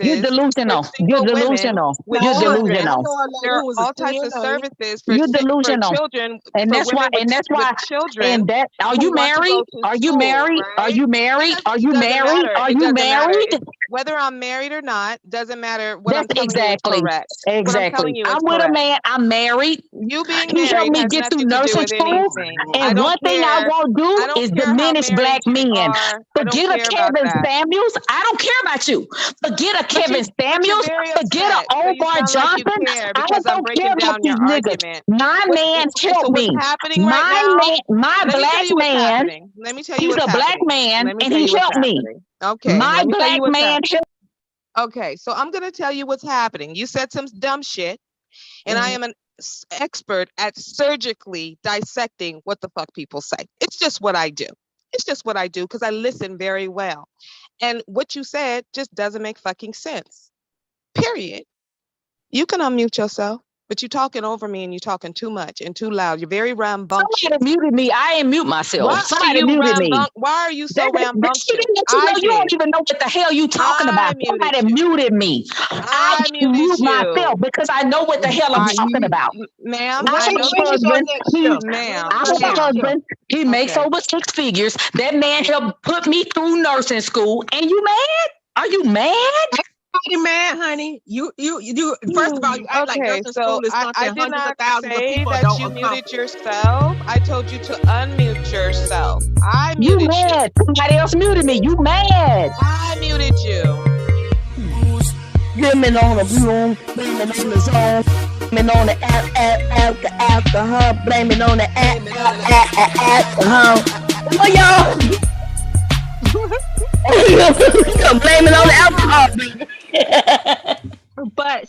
You're services delusional. for You're single women delusional. with You're children. delusional. There are all types of services for You're delusional. children, And for that's why. women And that's with why. children. And that. Are who you want to married? go to Are you school, married? right? Are you married? Are you It doesn't married? matter. Are It you doesn't matter. married? Whether I'm married or not doesn't matter. What I'm That's telling you is exactly. correct. What I'm telling you is I'm with a correct. man. I'm married. You being He helped married me has get through nothing to do nursing with school. anything. I And don't one thing I care. won't I do don't is care how diminish married black you men. are. I don't Forget a care about Kevin that. Samuels. I don't care about you. Forget a Kevin But you're Samuels. very Forget a upset. So you Omar sound like you Johnson. care I because I'm don't care breaking about down these your niggas. argument. My man helped So what's me. happening right My now? man, my Let me tell black you what's man. happening. Let me tell you He's what's a black happening. man, Let me and tell he you what's helped me. happening. Okay. My Let me tell black you what's man happening. Okay, so I'm gonna tell you what's happening. You said some dumb shit, and I am an expert at surgically dissecting what the fuck people say. It's just what I do. It's just what I do because I listen very well. And what you said just doesn't make fucking sense. Period. You can unmute yourself, but you're talking over me and you're talking too much and too loud. You're very rambunctious. Somebody muted me. I ain't mute myself. Why Somebody muted me. Why are you so She rambunctious? didn't let you know. You don't even know what the hell you talking about. Somebody muted me. I mute myself because I know what the hell I'm talking about. Ma'am, I have a husband. I have a husband. He makes over 6 figures. That man helped put me through nursing school. And you mad? Are you mad? You mad, honey? You. First of all, you act like nursing school is something I did hundreds not of thousands of say people that don't you accomplish. muted yourself. I told you to unmute yourself. I You muted you. mad? Somebody else muted me. You mad? I muted you. Blaming on the room, blaming on the zone, blaming on the alcohol, blaming on the alcohol. Come on, y'all. I'm blaming on the alcohol. But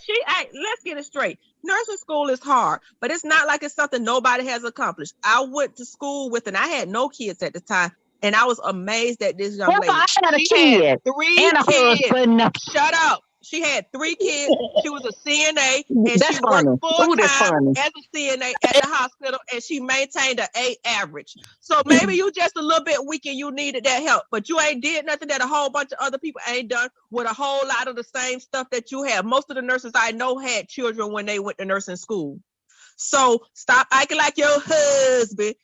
let's get it straight. Nursing school is hard, but it's not like it's something nobody has accomplished. I went to school with, and I had no kids at the time, and I was amazed at this young lady. I had a She kid had 3 and a kids. husband. Shut up. She had 3 kids. She was a CNA, and That's she funny. worked full Ooh, that's time funny. as a CNA at the hospital, and she maintained an 8 average. So maybe you just a little bit weak and you needed that help, but you ain't did nothing that a whole bunch of other people ain't done with a whole lot of the same stuff that you have. Most of the nurses I know had children when they went to nursing school. So stop acting like your husband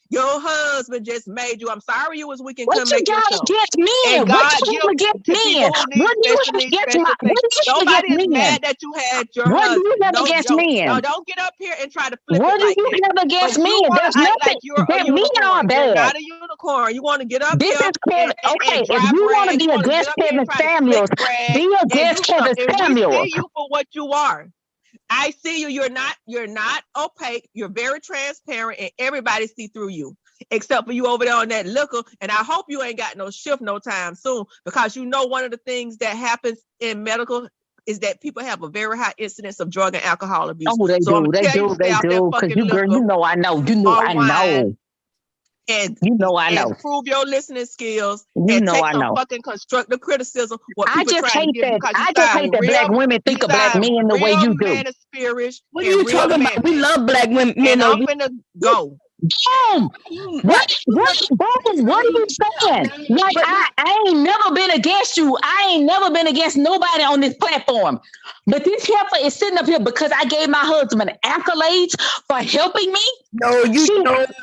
just made you. I'm sorry you was weak and couldn't make yourself. What you got against men? And What God you have against men? What do you have against Nobody is mad that you had your What husband. do you have against men? No, don't get up here and try to flip What it do like you this. have against But men? you want There's to act nothing like you're that a men unicorn. are You're bad. not a unicorn. You want to get up This here is Kevin. and If dry you want to brag. be You want to get against up here Kevin and try to Samuels, slick brag be and against do Kevin something. And we Samuels. see you for what you are. I see you. You're not opaque. You're very transparent, and everybody see through you, except for you over there on that liquor. And I hope you ain't got no shift no time soon, because you know one of the things that happens in medical is that people have a very high incidence of drug and alcohol abuse. Oh, they So I'm do. gonna They tell you do. to stay They out that do. Because fucking you, girl, liquor you know I know. You know or I wine know. and You know I know. improve your listening skills You and know take I some know. fucking constructive criticism what I people just trying to hate give you, that. because you I just hate sound that black women think of black men the way you do. man-spirish. What are you talking about? We love black women. And I'm over finna go. Boom! What are you saying? Like I ain't never been against you. I ain't never been against nobody on this platform. But this heifer is sitting up here because I gave my husband accolades for helping me. No,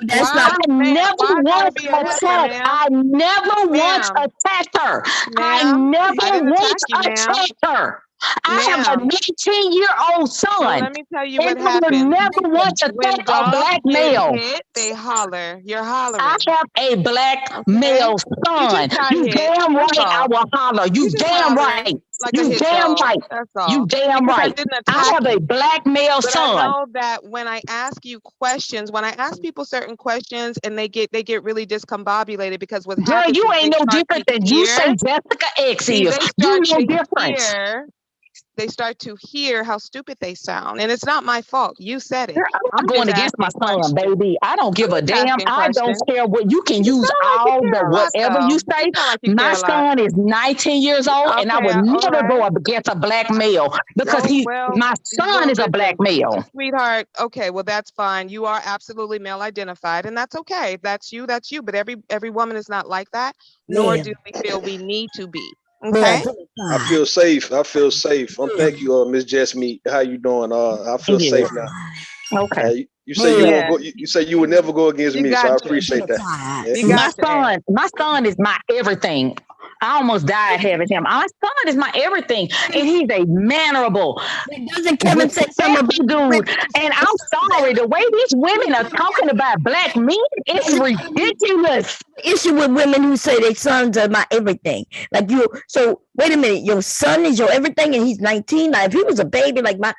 that's not. I never once attacked. I never once attacked her. I never once attacked her. I have a 19-year-old son. So let me tell you what and I would happens. never once When attack a dogs black get male. hit, they holler. You're hollering. I have a black male son. You damn right I will holler. You damn right. Like a You hit damn dog. right. That's all. You damn Because I right. didn't I attack have a you. black male But son. I know that when I ask you questions, when I ask people certain questions, and they get really discombobulated, because what Girl, happens you is ain't no different than you say Jessica X is. You no different. they start to hear how stupid they sound. And it's not my fault. You said it. Girl, I'm not going against my son, baby. I don't give a damn. I don't care what you can use all the whatever you say. My son is 19 years old, and I would never go up against a black male because my son is a black male. Sweetheart, okay, well, that's fine. You are absolutely male identified, and that's okay. If that's you, that's you. But every woman is not like that, nor do we feel we need to be. Okay. I feel safe. Thank you, Miss Jasmine. How you doing? I feel safe now. Okay. You say you won't go. You say you would never go against me, so I appreciate that. Yeah. My son is my everything. I almost died having him. My son is my everything, and he's a mannerable, doesn't Kevin say something dude? And I'm sorry, the way these women are talking about black men, it's ridiculous. Issue with women who say their sons are my everything. Like you. So wait a minute, your son is your everything, and he's 19. Now, if he was a baby like my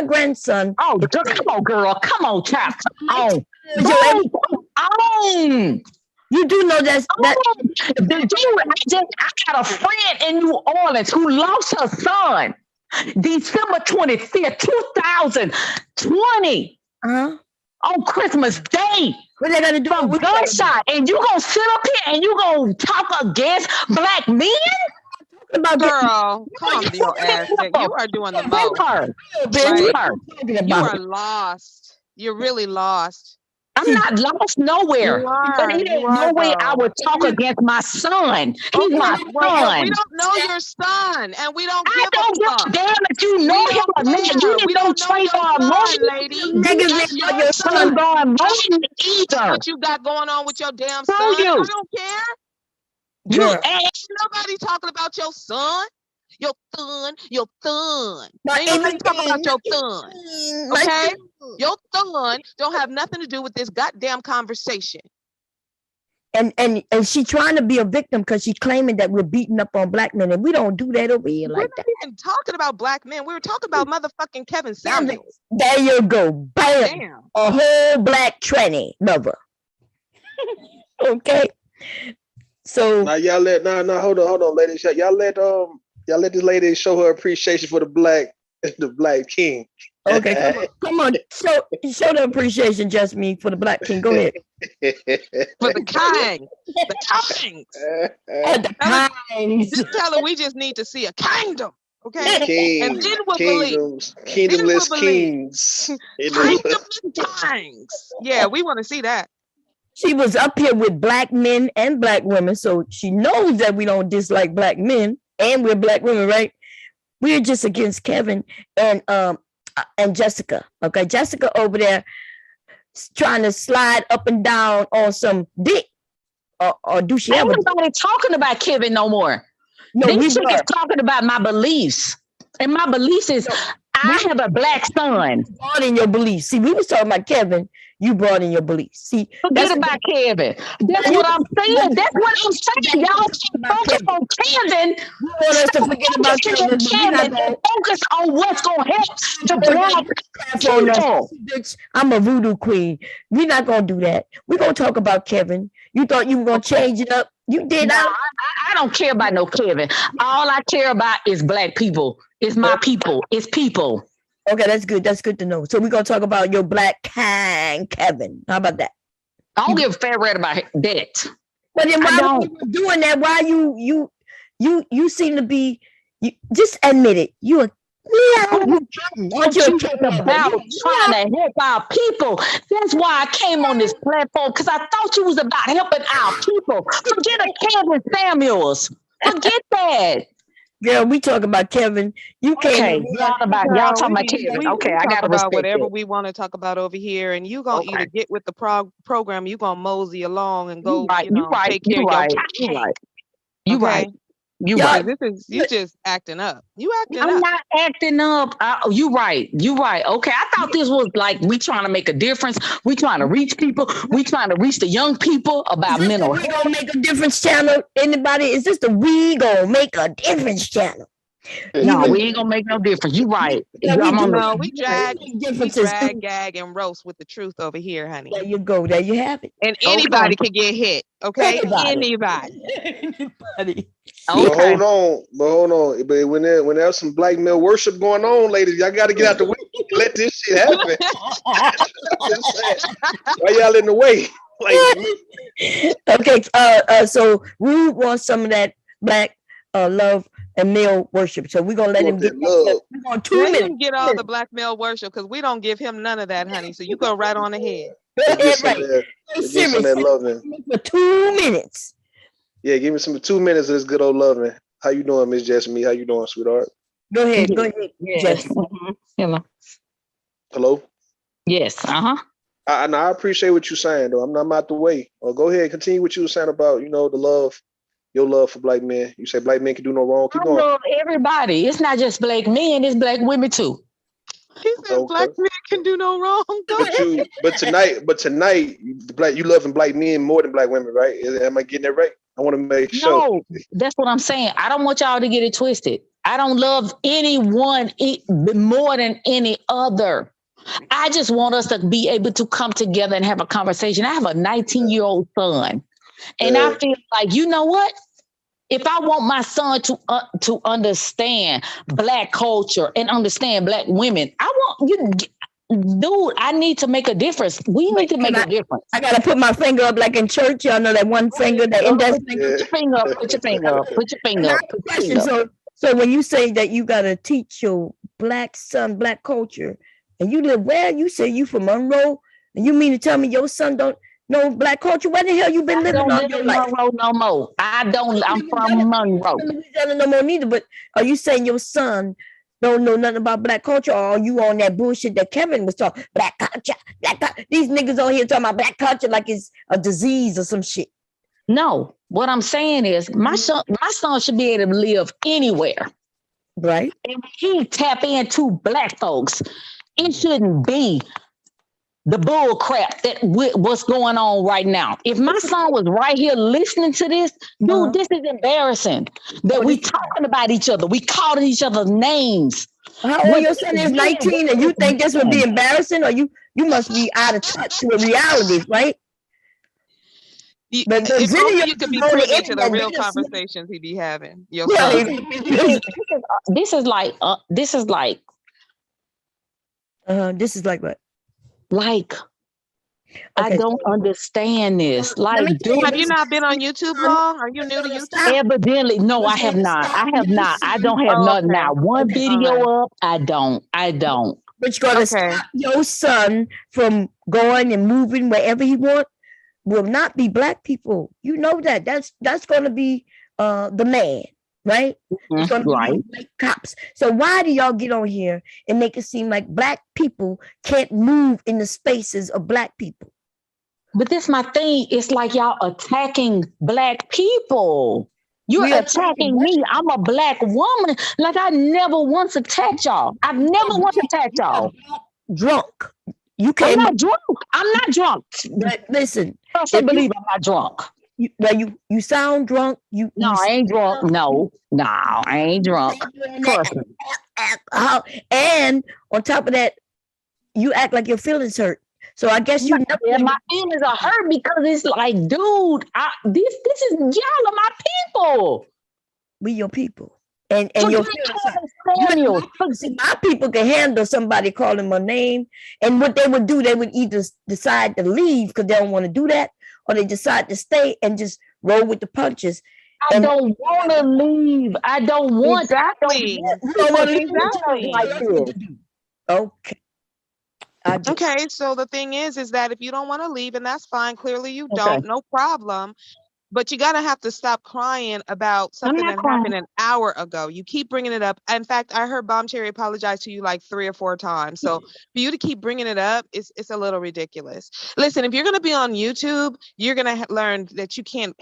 grandson. Oh, come on, girl, come on, child, come on. You do know that. I got a friend in New Orleans who lost her son December 25th, 2020. On Christmas Day. What they gonna do? From gunshot. And you gonna sit up here and you gonna talk against black men? Girl, calm your ass. You are doing the most. You are lost. You're really lost. I'm not lost nowhere. But it ain't no way I would talk against my son. He's my son. We don't know your son, and we don't give a damn if you know him or not. You didn't know Trayvon Martin, lady. Niggas didn't know your son Trayvon Martin either. What you got going on with your damn son? I don't care. Ain't nobody talking about your son. Your son. Ain't nobody talking about your son. Okay? Your son don't have nothing to do with this goddamn conversation. And she trying to be a victim because she's claiming that we're beating up on black men, and we don't do that over here like that. We're not even talking about black men. We were talking about motherfucking Kevin Scamuels. There you go. Bam. Damn. A whole black tranny lover. Okay. So now y'all hold on, ladies. Y'all let this lady show her appreciation for the black king. Okay, come on. Show the appreciation, just me, for the black king. Go ahead. For the king. The kings. The kings. Just tell her we just need to see a kingdom. Okay? Kings, and then we'll believe. Kingdomless kings. Kingdomless kings. Yeah, we want to see that. She was up here with black men and black women, so she knows that we don't dislike black men, and we're black women, right? We're just against Kevin and Jessica. Okay, Jessica over there trying to slide up and down on some dick, or do she ever? Ain't nobody talking about Kevin no more. No, this chick is talking about my beliefs, and my beliefs is I have a black son. You brought in your beliefs. See, we was talking about Kevin. You brought in your beliefs. See, forget about Kevin. That's what I'm saying. That's what I'm saying. Y'all focus on Kevin. You want us to forget about Kevin. Focus on what's going to help the black people. I'm a voodoo queen. We're not going to do that. We're going to talk about Kevin. You thought you were going to change it up. You did. No, I don't care about no Kevin. All I care about is black people. It's my people. It's people. Okay, that's good. That's good to know. So we're gonna talk about your black king, Kevin. How about that? I don't give a fair rate about that. But then why are you doing that? Why you seem to be? You just admit it. You are. What you about trying to help our people? That's why I came on this platform, because I thought you was about helping our people. Forget a Kevin Scamuels. Forget that. Girl, we talking about Kevin. You can't. Y'all talking about Kevin. Okay, I gotta respect whatever we want to talk about over here, and you gonna either get with the program, you gonna mosey along and go. Take care of your You right. You right. You just acting up. I'm not acting up. You right. Okay. I thought this was like we trying to make a difference. We trying to reach people. We trying to reach the young people about mental health. We gonna make a difference channel. Anybody? Is this the We Gonna Make a Difference channel? No, we ain't gonna make no difference. You right. We drag, gag, and roast with the truth over here, honey. There you go. There you have it. And anybody can get hit. Okay, anybody. But hold on. But when there's some black male worship going on, ladies, y'all got to get out the way. Let this shit happen. Why y'all in the way? Okay. So Rude wants some of that black love and male worship. So we're gonna let him get that. We're going 2 Let minutes. him get all the black male worship because we don't give him none of that, honey. So you go right on ahead. Get some of that loving. For 2 minutes. Yeah, give me some 2 minutes of this good old loving. How you doing, Miss Jasmine? How you doing, sweetheart? Go ahead, Yes. Hello. Hello. Yes. I appreciate what you're saying, though. I'm out the way. Go ahead, continue what you were saying about the love, your love for black men. You say black men can do no wrong. Keep going. I love everybody. It's not just black men; it's black women too. He said black men can do no wrong. But tonight, you loving black men more than black women, right? Am I getting that right? I want to make sure. No, that's what I'm saying. I don't want y'all to get it twisted. I don't love anyone more than any other. I just want us to be able to come together and have a conversation. I have a 19-year-old son, and I feel like, you know what? If I want my son to understand black culture and understand black women, I want you, dude. I need to make a difference. We need to make a difference. I gotta put my finger up like in church. Y'all know that one finger, that index finger. Put your finger up. Put your finger up. Put your finger up. Put your finger up. So when you say that you gotta teach your black son black culture, and you live where? You say you from Monroe, and you mean to tell me your son don't know black culture? Where the hell you been living all your life? Monroe no more. I don't. I'm from Monroe. No more neither. But are you saying your son don't know nothing about black culture, or are you on that bullshit that Kevin was talking? Black culture, black culture. These niggas on here talking about black culture like it's a disease or some shit. No, what I'm saying is my son should be able to live anywhere. Right. And he tap into black folks. It shouldn't be the bull crap that what's going on right now. If my son was right here listening to this, dude, this is embarrassing that we talking about each other. We calling each other's names. How old your son is? 19, and you think this would be embarrassing, or you must be out of touch with realities, right? But if only you could be privy to the real conversations he be having. Your son. This is like what? Like, I don't understand this. Like, dude, have you not been on YouTube long? Are you new to YouTube? Evidently, no, I have not. I have not. I don't have nothing now. One video up. I don't. But you're gonna stop your son from going and moving wherever he wants. Will not be black people. You know that. That's gonna be the man, right? It's gonna be white cops. So why do y'all get on here and make it seem like black people can't move in the spaces of black people? But this my thing. It's like y'all attacking black people. You're attacking me. I'm a black woman. Like I never once attacked y'all. I've never once attacked y'all. Drunk. You can't. I'm not drunk. I'm not drunk. But listen, I believe I'm not drunk. You sound drunk. I ain't drunk. No, I ain't drunk. Trust me. And on top of that, you act like your feelings hurt. So I guess you know my feelings are hurt because it's like, dude, this is y'all are my people. We your people. And your feelings. My people can handle somebody calling my name, and what they would do, they would either decide to leave because they don't want to do that, or they decide to stay and just roll with the punches. I don't want to leave. I don't want exactly. Okay. Okay, so the thing is that if you don't want to leave, and that's fine, clearly you don't, no problem. But you gotta have to stop crying about something that happened an hour ago. You keep bringing it up. In fact, I heard Bomb Cherry apologize to you like 3 or 4 times. So for you to keep bringing it up, it's a little ridiculous. Listen, if you're gonna be on YouTube, you're gonna learn that you can't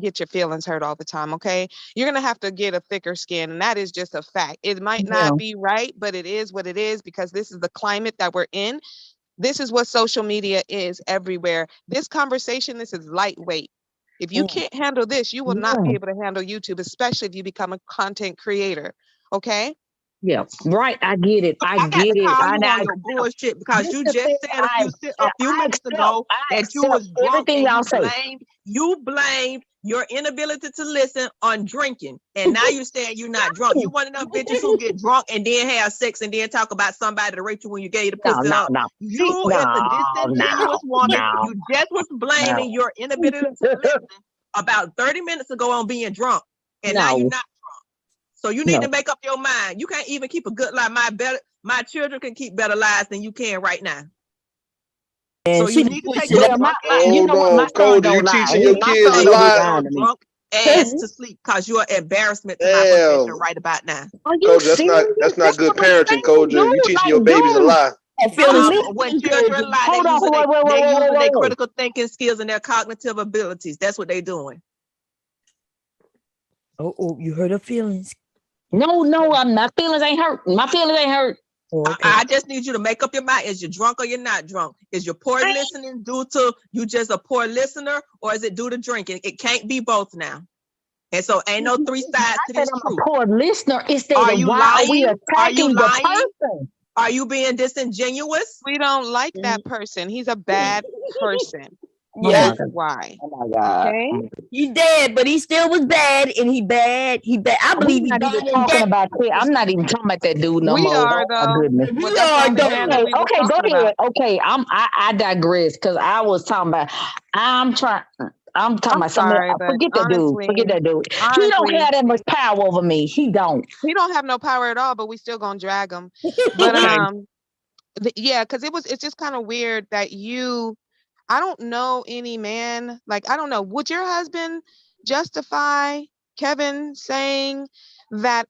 get your feelings hurt all the time. Okay, you're gonna have to get a thicker skin, and that is just a fact. It might not be right, but it is what it is because this is the climate that we're in. This is what social media is everywhere. This conversation, this is lightweight. If you can't handle this, you will not be able to handle YouTube, especially if you become a content creator. Okay? Yeah, right. I get it. I get it. I know your bullshit because you just said a few minutes ago that you was drunk and you your inability to listen on drinking. And now you're saying you're not drunk. You one of them bitches who get drunk and then have sex and then talk about somebody to rape you when you gave the pussy up. You is a disingenuous woman. You just was blaming your inability to listen about 30 minutes ago on being drunk. And now you're not drunk. So you need to make up your mind. You can't even keep a good life. My children can keep better lives than you can right now. And so you need to take your drunk ass. Cody, you teaching your kids a lie? Drunk ass to sleep because you're an embarrassment to my profession right about now. Coach, that's not good parenting, Coach. You teaching your babies a lie. When children lie, they're using their critical thinking skills and their cognitive abilities. That's what they're doing. Oh, you hurt her feelings. No, my feelings ain't hurt. My feelings ain't hurt. Okay. I just need you to make up your mind. Is you drunk or you're not drunk? Is your poor listening due to you just a poor listener, or is it due to drinking? It can't be both now. And so ain't no three sides to this truth. A poor listener. Are you lying? Are you lying? Are you being disingenuous? We don't like that person. He's a bad person. Yeah. That's why. Oh my God. Okay. He's dead, but he still was bad, and he bad. I believe he's not bad. even talking about that. I'm not even talking about that dude no more. We are though. Oh, my goodness. We are though. Okay, go ahead. Okay, I digress because I was talking about. I'm talking about somebody. Forget that dude. Forget that dude. He don't have that much power over me. He don't. He don't have no power at all. But we still gonna drag him. But yeah, because it's just kind of weird that I don't know any man, like, I don't know. Would your husband justify Kevin saying that,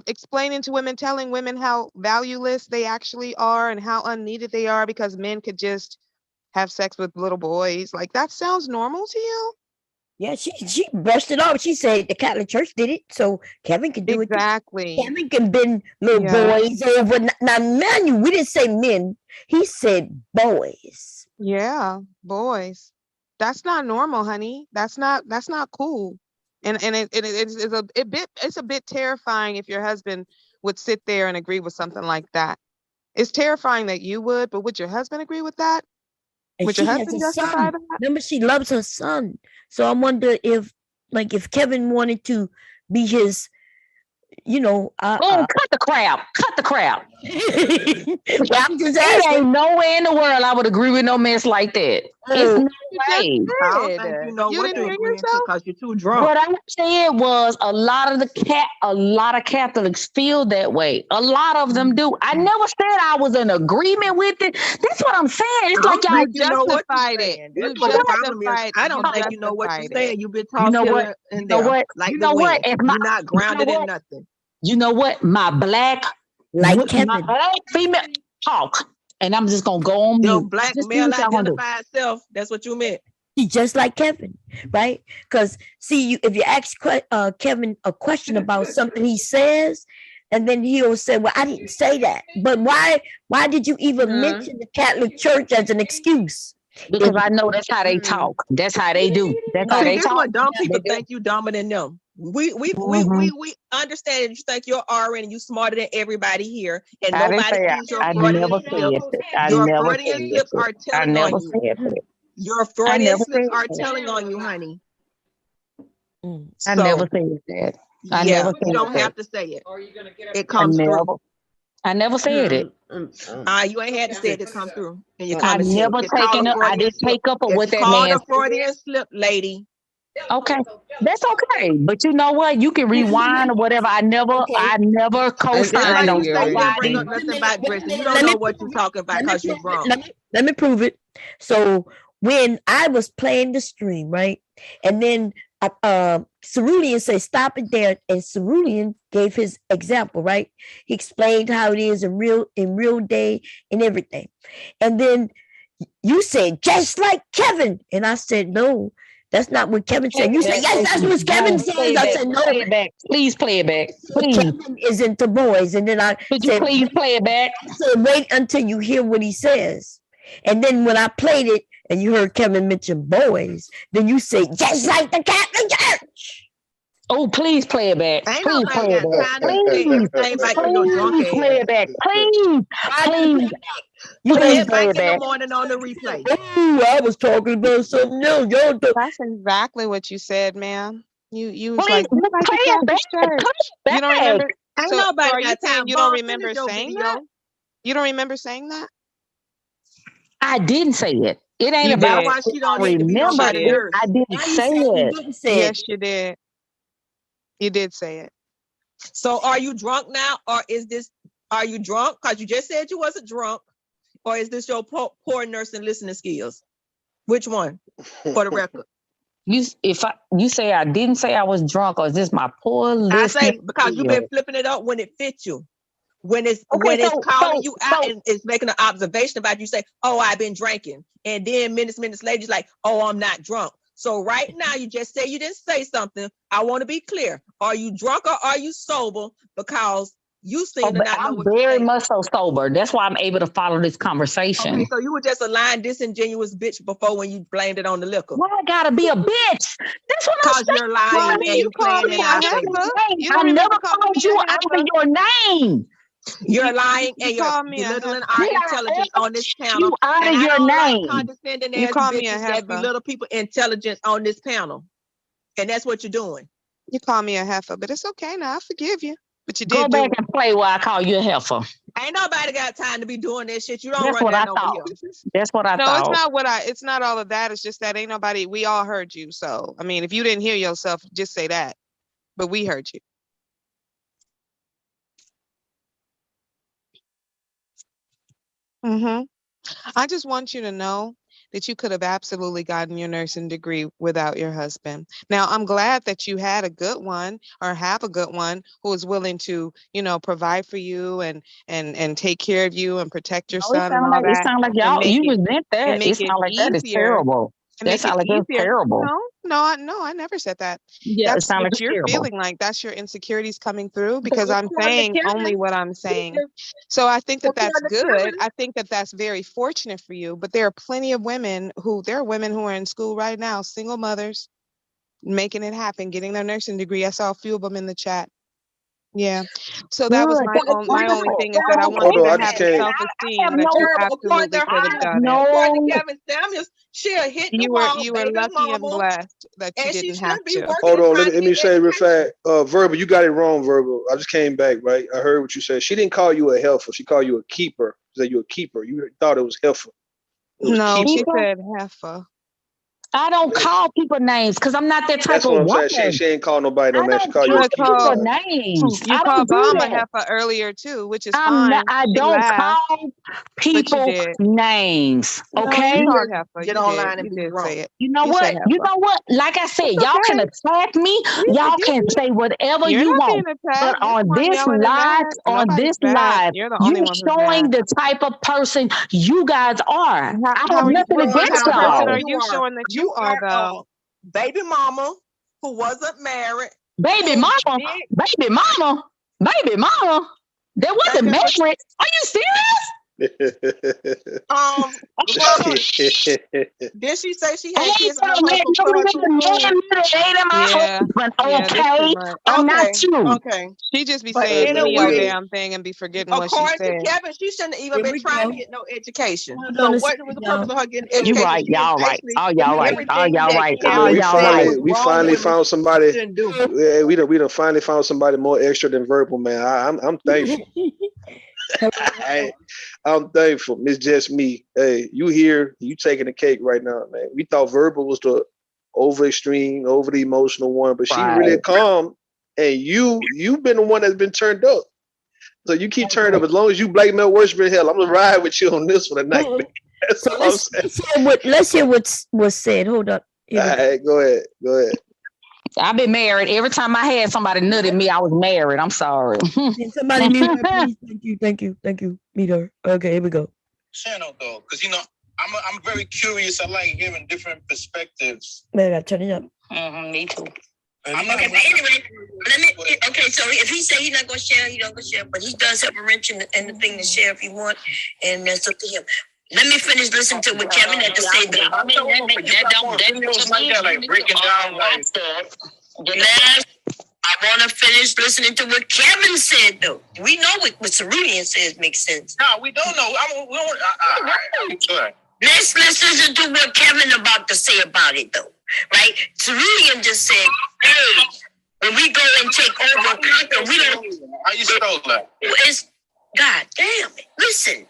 explaining to women, telling women how valueless they actually are and how unneeded they are because men could just have sex with little boys? Like, that sounds normal to you? Yeah, she brushed it off. She said the Catholic Church did it, so Kevin can do it. Exactly. Kevin can bend little boys over. Now, mind you, we didn't say men. He said boys. Yeah, boys. That's not normal, honey. That's not cool. And it's a bit terrifying if your husband would sit there and agree with something like that. It's terrifying that you would, but would your husband agree with that? And would she your has husband a justify son. that? Remember, she loves her son. So I wonder if Kevin wanted to be his, cut the crap. Cut the crap. Well, I'm just It asking. ain't nowhere in the world I would agree with no mess like that. It's no way. I don't think you know what you're agreeing to because you're too drunk. What I said was a lot of Catholics feel that way. A lot of them do. I never said I was in agreement with it. That's what I'm saying. It's like y'all you know what you're justified saying. it. That's You what the problem is. justified I don't you think you know what you're justified saying. it. You've been You know tossed what? here and You know there what? like You the know what? wind. You're not grounded in nothing. You know what? My black female talk, and I'm just gonna go on mute. Your black Just male what y'all gonna do. identified self. That's what you meant. He's just like Kevin, right? Because see, if you ask Kevin a question about something he says, and then he'll say, "Well, I didn't say that." But why did you even mention the Catholic Church as an excuse? Because I know that's how they talk. That's how they do. That's how they That's talk. what dumb people think you dumber than them. We understand that you think you're RN and you smarter than everybody here, and nobody sees your Freudian slips. Your Freudian slips are telling on you. Your Freudian slips are telling on you, honey. I never said that. I never said you don't that. have to say it. It comes through. I never said it. You ain't had to say it come through. And you I never taken up. I didn't take up on what that man said. It's called a Freudian slip, lady. Okay, that's okay. But you know what? You can rewind or whatever. I never co-signed on bring up nothing about dressing. You don't know what you're talking about because you're wrong. Let me prove it. So when I was playing the stream, right, and then Cerulean said, "Stop it there," and Cerulean gave his example, right? He explained how it is in real day and everything, and then you said, "Just like Kevin," and I said, "No." That's not what Kevin said. You said, "Yes, that's what Kevin says." I said, "No." Play it back. Please play it back. Please. Kevin is into boys. And then Could you please play it back? I said, "Wait until you hear what he says." And then when I played it and you heard Kevin mention boys, then you say, "Just like the Catholic Church." Oh, please play it back. Please play it back. Please play it back. Please. You Play didn't it back say in the that. morning on the replay. Ooh, I was talking about something else. Y'all That's exactly what you said, ma'am. You was Please like, just like play the it Catholic back. Church. Play You it don't back. remember? Ain't So nobody are you got saying time. you don't Bob, finish remember your saying video. that? You don't remember saying that? I didn't say it. It ain't You That's about did. why if she I don't need to be Yes, you remember nobody's it. did. nurse. I didn't Why you say saying you it. didn't say it? Yes, you did. You did say it. So are you drunk now, or are you drunk? Because you just said you wasn't drunk, or is this your poor nursing listening skills? Which one? For the record. You say I didn't say I was drunk, or is this my poor I say listening? because you've been flipping it up when it fits you. When it's so calling you out and it's making an observation about you, say, "Oh, I've been drinking," and then minutes later, you're like, "Oh, I'm not drunk." So right now, you just say you didn't say something. I want to be clear: are you drunk or are you sober? Because you seem to not know I'm what you're very saying. much so sober. That's why I'm able to follow this conversation. Okay, so you were just a lying, disingenuous bitch before when you blamed it on the liquor. Why I gotta be a bitch? That's what I'm Because you're Well, I lying mean, and you you called playing me in a our face. heifer. You I don't never remember calling called me you a out heifer? of your name. You're lying You and you're called me a belittling heifer. our Did I intelligence ever on this call panel. you out And of I your don't like name? condescending You ass called me a bitches that heifer. belittle people's intelligence on this panel. And that's what you're doing. You called me a heifer, but it's okay now. I forgive you. But you Go did do back it. and play while I call you a heifer. Ain't nobody got time to be doing that shit. You don't That's run what I that over thought. here. That's what I No, thought. it's not all of that. It's just that ain't nobody, we all heard you. So, I mean, if you didn't hear yourself, just say that. But we heard you. Mm-hmm. I just want you to know that you could have absolutely gotten your nursing degree without your husband. Now, I'm glad that you had a good one or have a good one who is willing to, provide for you and take care of you and protect your No, son and all it that sound like and y'all make you it resent and that. It make it sound like that is easier terrible. and That make it sound like that's easier. terrible. No, I never said that. Yeah, it That's sound like what it's you're terrible. feeling like. That's your insecurities coming through But because I'm according to saying only what I'm saying. So I think that that's good. I think that that's very fortunate for you. But there are plenty of women who are in school right now, single mothers, making it happen, getting their nursing degree. I saw a few of them in the chat. Yeah. So that was Good. my only thing is that I want Hold you on, to I have just the can't. self-esteem have that you no according absolutely to could have her, done it. according to no Kevin Samuels, she'll hit the You wall, were baby lucky and mama, blessed that you and she didn't have shouldn't be to. working Hold and on, trying to let me get say real education. fast. Verbal, you got it wrong, Verbal. I just came back, right? I heard what you said. She didn't call you a heifer. She called you a keeper. She said you a keeper. You thought it was heifer. It was No, she keeper. said heifer. I don't call people names because I'm not that type That's of what I'm saying. woman. She ain't call nobody no I name. She don't called you a call keeper, people man. names. You I don't called do Bomb a that. heifer earlier too, which is I fine. She don't laughed, call but you people did. names. No, you Okay. called You heifer. get You did. online and You be did say drunk. it. You know You said what? You heifer. know what? Like I said, It's y'all can okay. attack me. We Y'all forgive can you. say whatever You're you not being want. But attacked. You're the on one this yelling and live, mad. Nobody's bad. You're the you only one who's showing mad. the type of person you guys are. I have nothing What What against type kind of of person person are y'all. you you are? showing that You you are are though? a baby mama who wasn't married. Baby Who mama, did baby mama, baby mama. That wasn't baby? married. Are you serious? Roberta, did she say she had kids and her husband put her through school? Yeah. But Yeah, this too okay, much. I'm not Okay, you. okay. She just be But saying any old anyway, damn thing and be forgetting what she according to said. Kevin, she shouldn't have even Here been we trying to go. get no education. Hold So on a what second, was the purpose y'all. of her getting You education? right, She is y'all right. actually All doing y'all right. All everything y'all that right. Hey, All man, Kevin y'all said right. we grown finally women found somebody. shouldn't do. Yeah, we done finally found somebody more extra than Verbal, man. I'm thankful. I'm thankful. It's just me. Hey, you here? You taking the cake right now, man. We thought Verbal was the over extreme, over the emotional one, but she really Right. calm. And you've been the one that's been turned up. So you keep turning up. As long as you black male worshiping hell, I'm gonna ride with you on this one tonight, man. That's So all I'm saying. let's hear what's said. Hold up. Here we All go. right, go ahead. Go ahead. I've been married. Every time I had somebody nut at me, I was married. I'm sorry. Can somebody mute her, please? Thank you. Mute her. Okay, here we go. Channel though, because I'm very curious. I like hearing different perspectives. Man, I gotta turn it up. Me too. Okay, but anyway, okay, so if he say he's not gonna share, he don't gonna share, but he does have a wrench in the thing to share if he want, and that's up to him. Let me finish listening to what Kevin had to say. I mean, that don't like breaking down like I want to finish listening to what Kevin said, though. We know what Cerulean says makes sense. No, we don't know. We don't. Let's listen to what Kevin about to say about it, though. Right? Cerulean just said, hey, when we go and take over, we don't. How you spell that? It's, God damn it. Listen.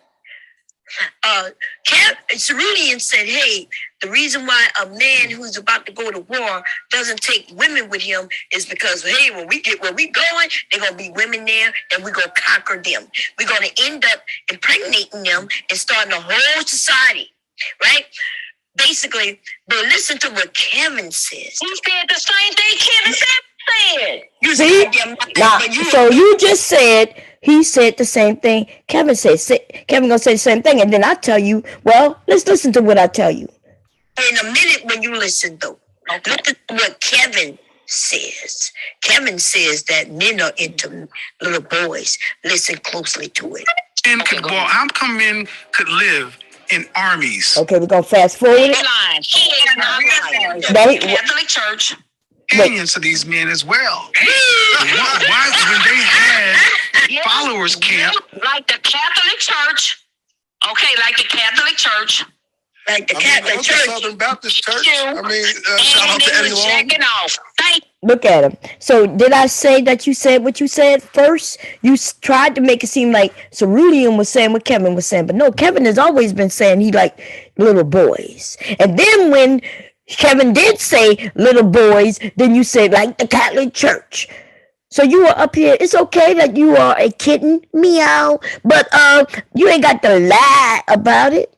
Cerulean said, hey, the reason why a man who's about to go to war doesn't take women with him is because, hey, when we get where we going, they're going to be women there and we're going to conquer them. We're going to end up impregnating them and starting a whole society, right? Basically, but listen to what Kevin says. He said the same thing Kevin said. You See? Now, so you just said he said the same thing. Kevin gonna say the same thing, and then I tell you, well, let's listen to what I tell you. In a minute when you listen, though, look at what Kevin says. Kevin says that men are into little boys. Listen closely to it. How come men could live in armies? Okay, we're gonna fast forward it. Catholic Church. Aliens to these men as well. Why when they had followers camp? Like the Catholic Church. Okay, like the Catholic Church. Like the Catholic Church. Southern Baptist Church. Shout out to Eddie Long. Look at him. So did I say that you said what you said first? You tried to make it seem like Cerulean was saying what Kevin was saying, but no, Kevin has always been saying he liked little boys. And then when Kevin did say little boys, then you said like the Catholic Church. So you are up here. It's okay that you are a kitten, meow, but you ain't got to lie about it.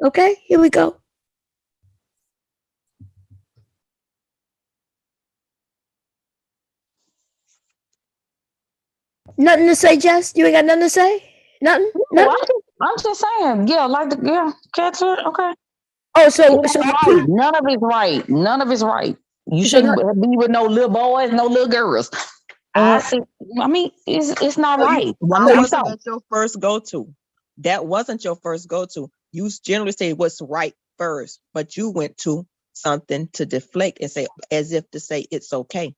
Okay, here we go. Nothing to say, Jess? You ain't got nothing to say? Nothing? Well, I'm just saying, yeah, like cats are okay. Oh, so right. None of it's right. None of it's right. You shouldn't be with no little boys, no little girls. I mean, it's not right. Why wasn't that your first go-to? That wasn't your first go-to. You generally say what's right first, but you went to something to deflect and say, as if to say it's okay.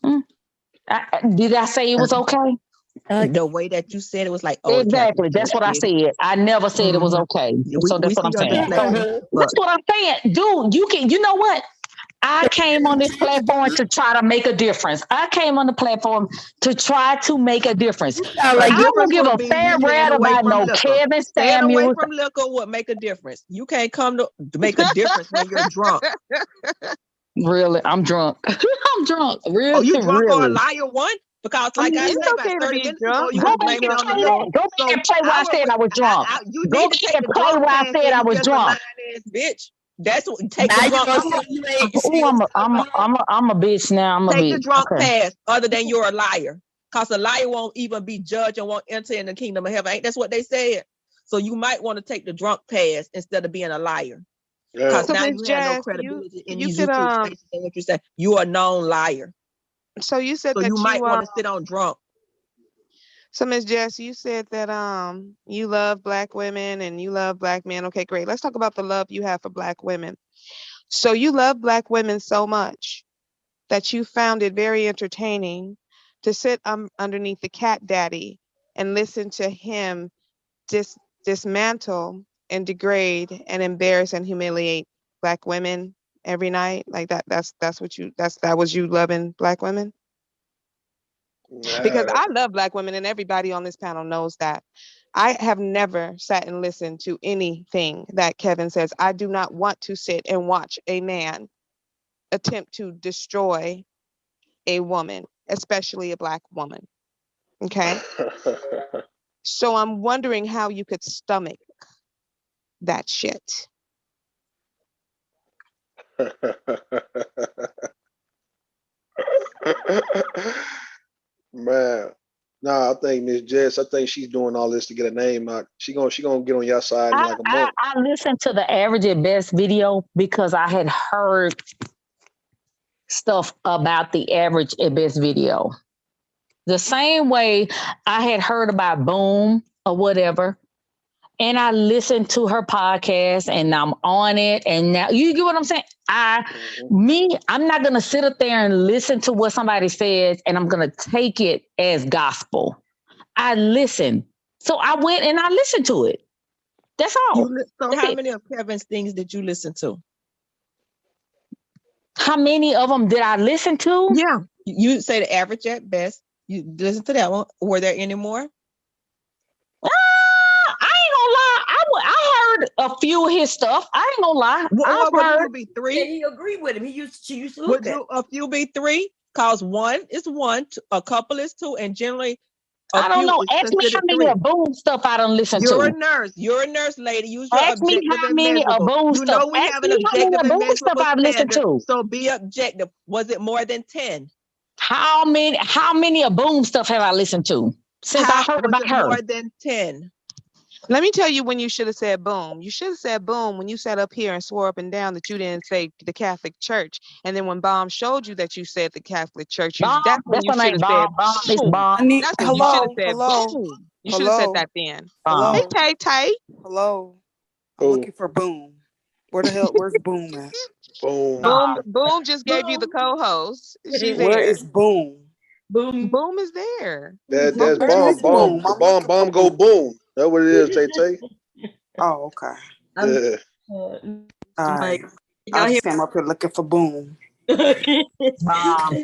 Did I say it was okay? The way that you said it was like, oh, exactly. That's what I said. I never said it was okay. So that's what I'm saying. That's what I'm saying, dude. You know what? I came on this platform to try to make a difference. I came on the platform to try to make a difference. I don't give a fair rat about no Kevin Scamuels. Staying away from liquor would make a difference. You can't come to make a difference when you're drunk. Really? I'm drunk. I'm drunk. Really? Oh, you drunk really? or a liar one? Because like I said, about 30 minutes ago, you go back and play that. Go back and play why I said I was drunk. Go back and play why I said I was drunk. Bitch. That's what take the drunk. I'm a bitch now. I'm a bitch. Take the drunk pass, other than you're a liar. Because a liar won't even be judged and won't enter in the kingdom of heaven. Ain't that's what they said? So you might want to take the drunk pass instead of being a liar. Because now you have no credibility in these YouTube spaces and what you say. You are a known liar. So you said so that you might want to sit on drunk. So Ms. Jess, you said that you love Black women and you love Black men. Okay, great. Let's talk about the love you have for Black women. So you love Black women so much that you found it very entertaining to sit underneath the cat daddy and listen to him dismantle and degrade and embarrass and humiliate Black women every night. Like that was you loving Black women? Because I love Black women and everybody on this panel knows that. I have never sat and listened to anything that Kevin says. I do not want to sit and watch a man attempt to destroy a woman, especially a Black woman. Okay? So I'm wondering how you could stomach that shit. Man, nah, I think Miss Jess, I think she's doing all this to get a name out. She gonna get on your side in like a month. I listened to the Average at Best video because I had heard stuff about the Average at Best video. The same way I had heard about Boom or whatever. and I listen to her podcast and I'm on it. And now you get what I'm saying? I'm not gonna sit up there and listen to what somebody says and I'm gonna take it as gospel. I listen. So I went and I listened to it. That's all. So how many of Kevin's things did you listen to? How many of them did I listen to? Yeah. You say the average at best. You listen to that one. Were there any more? I ain't gonna lie. I heard a few of his stuff. I ain't gonna lie. What would be 3? Yeah, he agreed with him. She used to Would look at a few be 3? Cause 1 is 1, a couple is 2, and generally I don't know. Ask me how many of Boom stuff I don't listen You're to. a nurse. You're a nurse, lady. Use your Ask me objective how and many of measurable. Boom You stuff. know we Ask have an me how many objective of and Boom stuff measurable I've listened standard. to. So be objective. Was it more than 10? How many of Boom stuff have I listened to since I heard Was about it her? more than 10? Let me tell you when you should have said boom. You should have said boom when you sat up here and swore up and down that you didn't say the Catholic Church. And then when Bomb showed you that you said the Catholic Church, that's when you should have said It's boom. Bomb. That's when you should have said boom. You should have said that then. Hey, Tay Tay. Hello. I'm looking for Boom. Where's Boom at? Boom just gave you the co-host. She's Where there. is Boom? Boom is there. That's Where bomb. is Boom? The I'm looking bomb for go boom. That's what it is, Tay. Oh, okay. Yeah. All right. I just came up here looking for Boom. My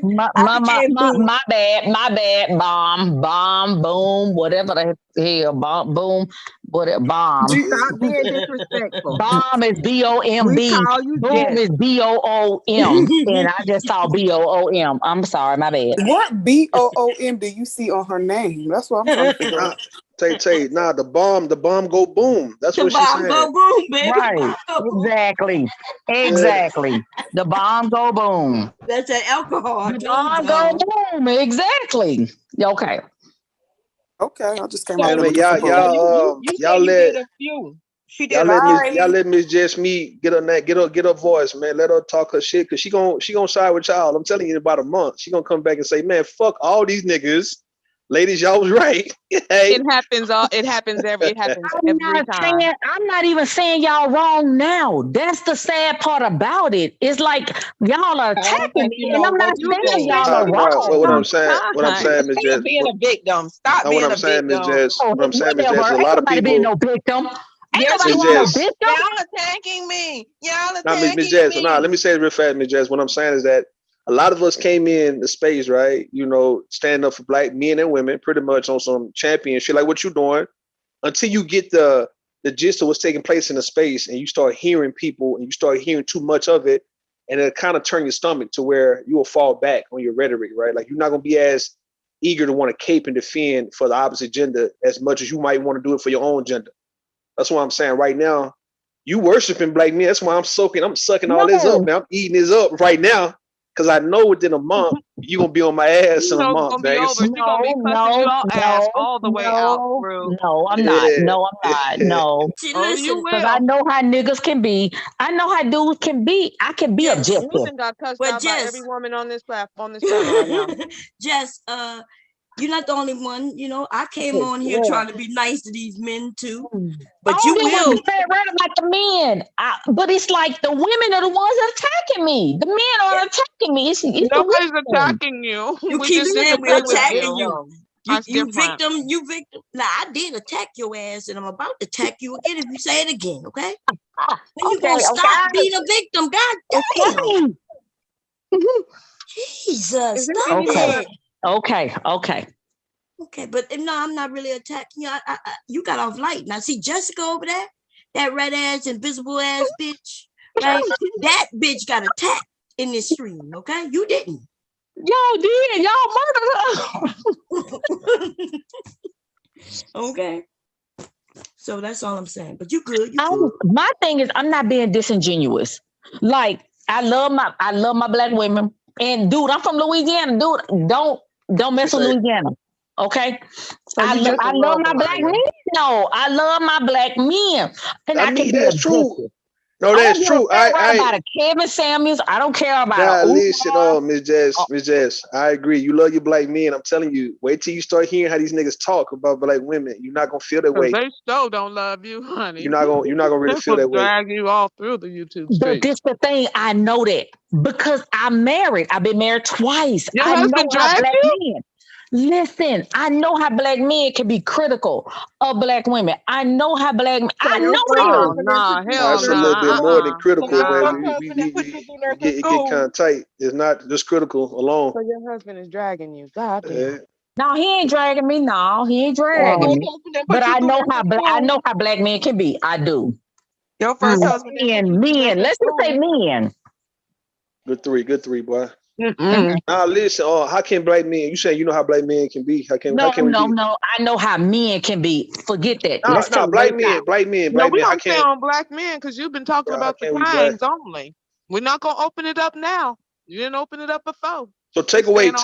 bad. Bomb, boom, whatever the hell, boom, whatever, bomb. Stop being disrespectful. Bomb is BOMB. We call you Boom Jess. is BOOM, and I just saw BOOM. I'm sorry, my bad. What BOOM do you see on her name? That's what I'm trying to figure out. Tay, nah, the bomb go boom. That's what she's saying. Go boom, baby. Right, exactly. The bomb go boom. That's an alcohol. The bomb go boom. Exactly. Okay. Okay, I just came Hey, out man, here looking for y'all let a few. She y'all did. let Miss Jess me get her voice, man. Let her talk her shit because she gonna side with y'all. I'm telling you, in about a month, she gonna come back and say, man, fuck all these niggas. Ladies, y'all was right. Hey. It happens every time. I'm not even saying y'all wrong now. That's the sad part about it. It's like y'all are attacking me, and I'm not saying y'all are wrong. What I'm saying, Miss Jess. Being a victim. Stop being a victim. What I'm saying, Miss Jess, a lot of people being no victim. Ain't Yes, nobody want no victim. Y'all attacking me. Y'all Nah, attacking Miss Jess, me. let me say it real fast, Miss Jess. What I'm saying is that a lot of us came in the space, right? You know, standing up for black men and women, pretty much on some champion shit, like what you're doing, until you get the gist of what's taking place in the space, and you start hearing people, and you start hearing too much of it, and it'll kind of turn your stomach to where you will fall back on your rhetoric, right? Like you're not gonna be as eager to want to cape and defend for the opposite gender as much as you might want to do it for your own gender. That's what I'm saying right now. You worshiping black men. That's why I'm sucking all this up, man. I'm eating this up right now. Cause I know within a month you're gonna be on my ass in a month, man. All the way out, bro. No, I'm not. No, I'm not. No. You will. Because I know how niggas can be. I know how dudes can be. I can be objective. You got cussed out by every woman on this platform right now. Jess, you're not the only one. You know, I came on here trying to be nice to these men too. But you will be right about the men. But it's like the women are the ones that are attacking me. The men are attacking me. It's nobody's attacking you. You We keep just saying we're attacking you. You victim. Now I did attack your ass, and I'm about to attack you again if you say it again. Okay? When you gonna stop being a victim? God damn. Jesus. Stop it. Okay, but no, I'm not really attacking you. You got off light. Now, see Jessica over there, that red ass, invisible ass bitch, right? That bitch got attacked in this stream, okay? You didn't. Y'all did. Y'all murdered her. Okay. So that's all I'm saying. But you good. My thing is, I'm not being disingenuous. Like, I love my black women. And dude, I'm from Louisiana. Dude, don't mess with Louisiana. Okay, so I love my black men. No, I love my black men, and I can be that's objective. true. No, I don't that's give a true. fuck about a Kevin Samuels. I don't care about a Listen, Umar. Miss Jess, I agree. You love your black men. I'm telling you, wait till you start hearing how these niggas talk about black women. You're not gonna feel that way. They still don't love you, honey. You're not gonna really feel that way. Drag you all through the YouTube But streets. this the thing, I know that because I'm married. I've been married twice. Your I know husband how dragged black you? men. Listen, I know how black men can be critical of black women. I know how black men. I know Oh, this. nah, hell That's a little bit more than critical, Nah. baby. It get kind of tight. It's not just critical alone. So your husband is dragging you. God damn. Yeah. No, he ain't dragging me. No, he ain't dragging me. But I know how black men can be. I do. Your first husband. Men. Let's just say men. Good three, boy. Mm-mm. Now listen, how can black men? You saying you know how black men can be? How can we be? No. I know how men can be. Forget that. Let's No, take black race men. out. No, we How don't stay can? on black men because you've been talking about the times only. We're not gonna open it up now. You didn't open it up before. So take away the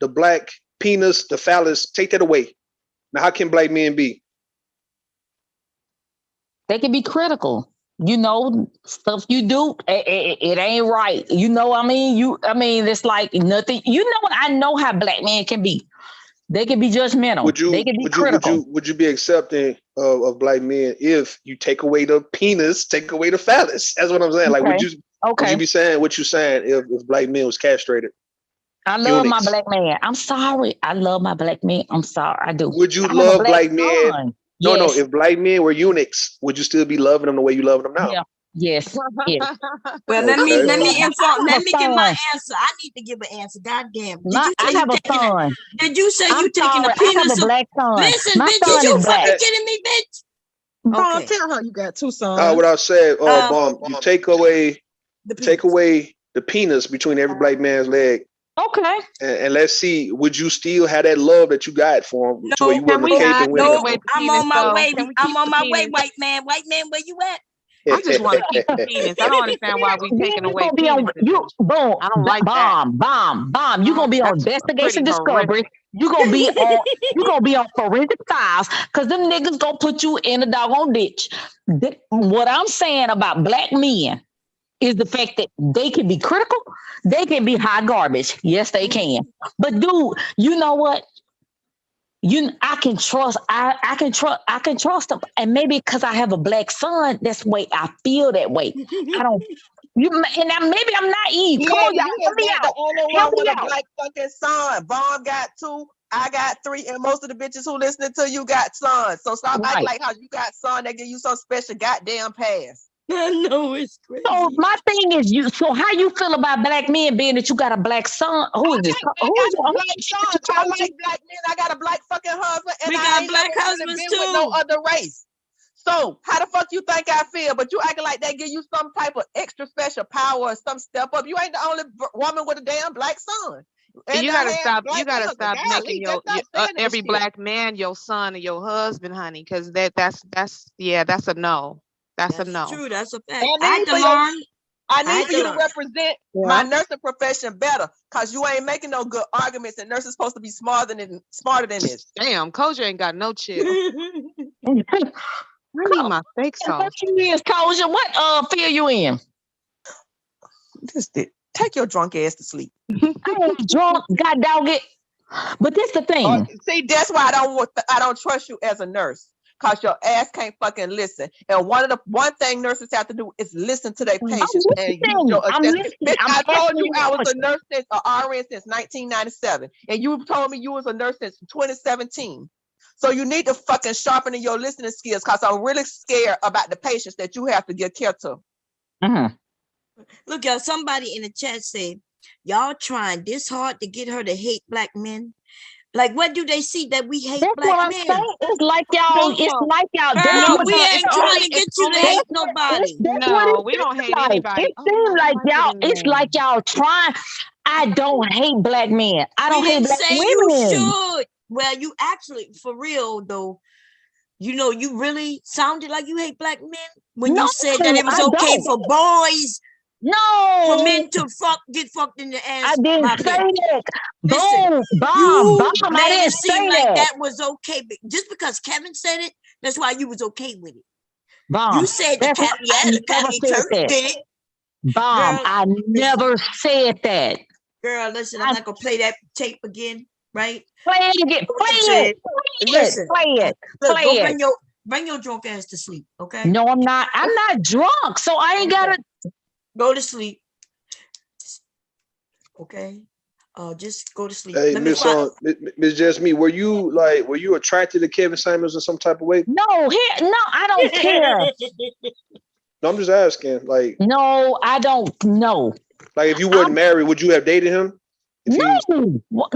black penis, the phallus. Take that away. Now, how can black men be? They can be critical. You know, stuff you do, it ain't right. You know what I mean? It's like nothing. You know what? I know how black men can be. They can be judgmental. They can be critical. Would you be accepting of black men if you take away the penis, take away the phallus? That's what I'm saying. Like, would you be saying what you're saying if black men was castrated? I love my black man. I'm sorry. I love my black man. I'm sorry. I do. Would you love black men? No. If black men were eunuchs, would you still be loving them the way you love them now? Yeah. Yes. Well, let me get my answer. I need to give an answer. God damn. I have a son. Did you say you taking a penis? I have a black son. Listen, my bitch, son is you is fucking black. kidding me, bitch? Okay. Tell her you got two sons. What I said, you take away the penis between every black man's leg. Okay. And let's see, would you still have that love that you got for him? No, I'm on my way. I'm on my way, white man. White man, where you at? I just want to keep the penis. I don't understand why we taking away penis. I don't like that. Bomb. You're gonna be on Investigation Discovery. You're gonna be on Forensic Files because them niggas gonna put you in a doggone ditch. What I'm saying about black men is the fact that they can be critical, they can be high garbage. Yes, they can. But dude, you know what? I can trust. I can trust them, and maybe because I have a black son, that's the way I feel that way. I don't. Maybe I'm naive. Come on, y'all. Help me out. The only one with a black fucking son. Vaughn got 2. I got 3, and most of the bitches who listening to you got sons. So stop acting like how you got son that give you some special goddamn pass. I know it's crazy. So my thing is, so how you feel about black men being that you got a black son? Who is this? I like black men. I got a black fucking husband, and we got got black husbands too. With no other race. So how the fuck you think I feel? But you acting like they give you some type of extra special power or some step up. You ain't the only woman with a damn black son. And you gotta stop. You gotta stop making your every black man your son or your husband, honey. Because that's a no. That's a no. True. That's a fact. I need for you to represent my nursing profession better, cause you ain't making no good arguments, and nurses supposed to be smarter than this. Damn, Kosha ain't got no chill. I need my steak sauce. What you is, Kosha? What field you in? Take your drunk ass to sleep. I ain't drunk, god dog it. But that's the thing. See, that's why I don't trust you as a nurse. Cause your ass can't fucking listen. And one thing nurses have to do is listen to their patients and use your assessment. I told you I was a nurse since RN since 1997. And you told me you was a nurse since 2017. So you need to fucking sharpen your listening skills, cause I'm really scared about the patients that you have to give care to. Look, y'all, somebody in the chat said, y'all trying this hard to get her to hate black men. Like, what do they see that we hate black men? It's like y'all. Girl, we ain't trying to get you to hate nobody. No, we don't hate anybody. It seems like y'all. It's like y'all trying. I don't hate black men. I don't hate black women. You should. Well, you actually, for real though, you really sounded like you hate black men when you said that it was okay for boys. No, for men to get fucked in the ass. I didn't say that. Listen, Bomb. made it seem like that was okay. Just because Kevin said it, that's why you was okay with it. Bomb. You said the cat, yeah, the Catholic Church did it. Bomb. I never said that. Girl, listen, I'm not gonna play that tape again, right? Play it again. Play it. Listen, Play it. Look, Play go it. bring your drunk ass to sleep, okay? No, I'm not. I'm not drunk, so I ain't gotta go to sleep. Okay. Just go to sleep. Hey, Let me Miss Jasmine, were you attracted to Kevin Samuels in some type of way? No, I don't care. No, I'm just asking. Like, no, I don't know. Like, if you weren't married, would you have dated him? No. Why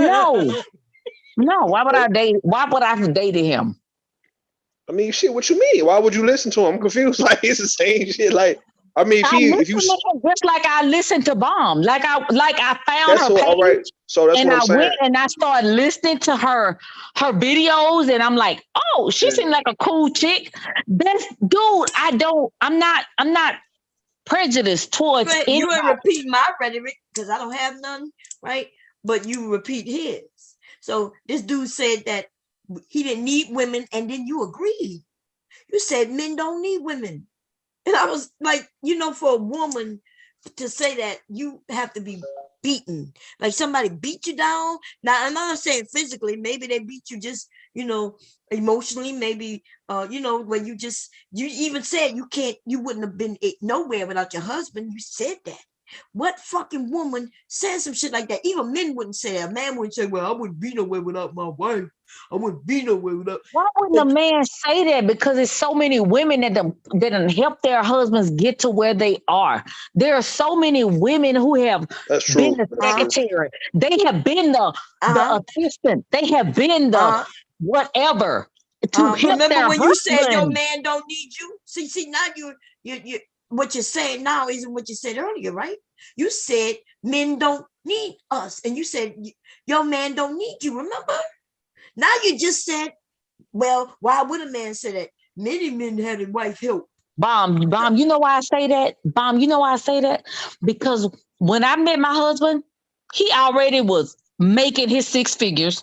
would I date? Why would I have dated him? I mean, shit. What you mean? Why would you listen to him? I'm confused. Like, it's the same shit. Like, I mean, if you just like I listened to Bomb, like I found that's her page, all right. So that's and what I'm I saying. went and I started listening to her videos, and I'm like, oh, she seemed like a cool chick. That's dude. I'm not prejudiced towards anybody. You ain't repeat my rhetoric because I don't have none, right? But you repeat his. So this dude said that he didn't need women, and then you agreed. You said men don't need women. And I was like, for a woman to say that, you have to be beaten. Like somebody beat you down. Now, I'm not saying physically. Maybe they beat you just, emotionally. Maybe, where you even said you wouldn't have been nowhere without your husband. You said that. What fucking woman says some shit like that? Even men wouldn't say that. A man wouldn't say, well, I wouldn't be nowhere without my wife. I wouldn't be nowhere without. Why wouldn't a man say that? Because there's so many women that help their husbands get to where they are. There are so many women who have been the secretary. They have been the assistant. They have been the whatever to help remember their when you said your husband. man don't need you? See now you what you're saying now isn't what you said earlier, right? You said men don't need us, and you said your man don't need you. Remember? Now you just said, well, why would a man say that? Many men had a wife help. Bomb, you know why I say that? Bomb, you know why I say that? Because when I met my husband, he already was making his 6 figures.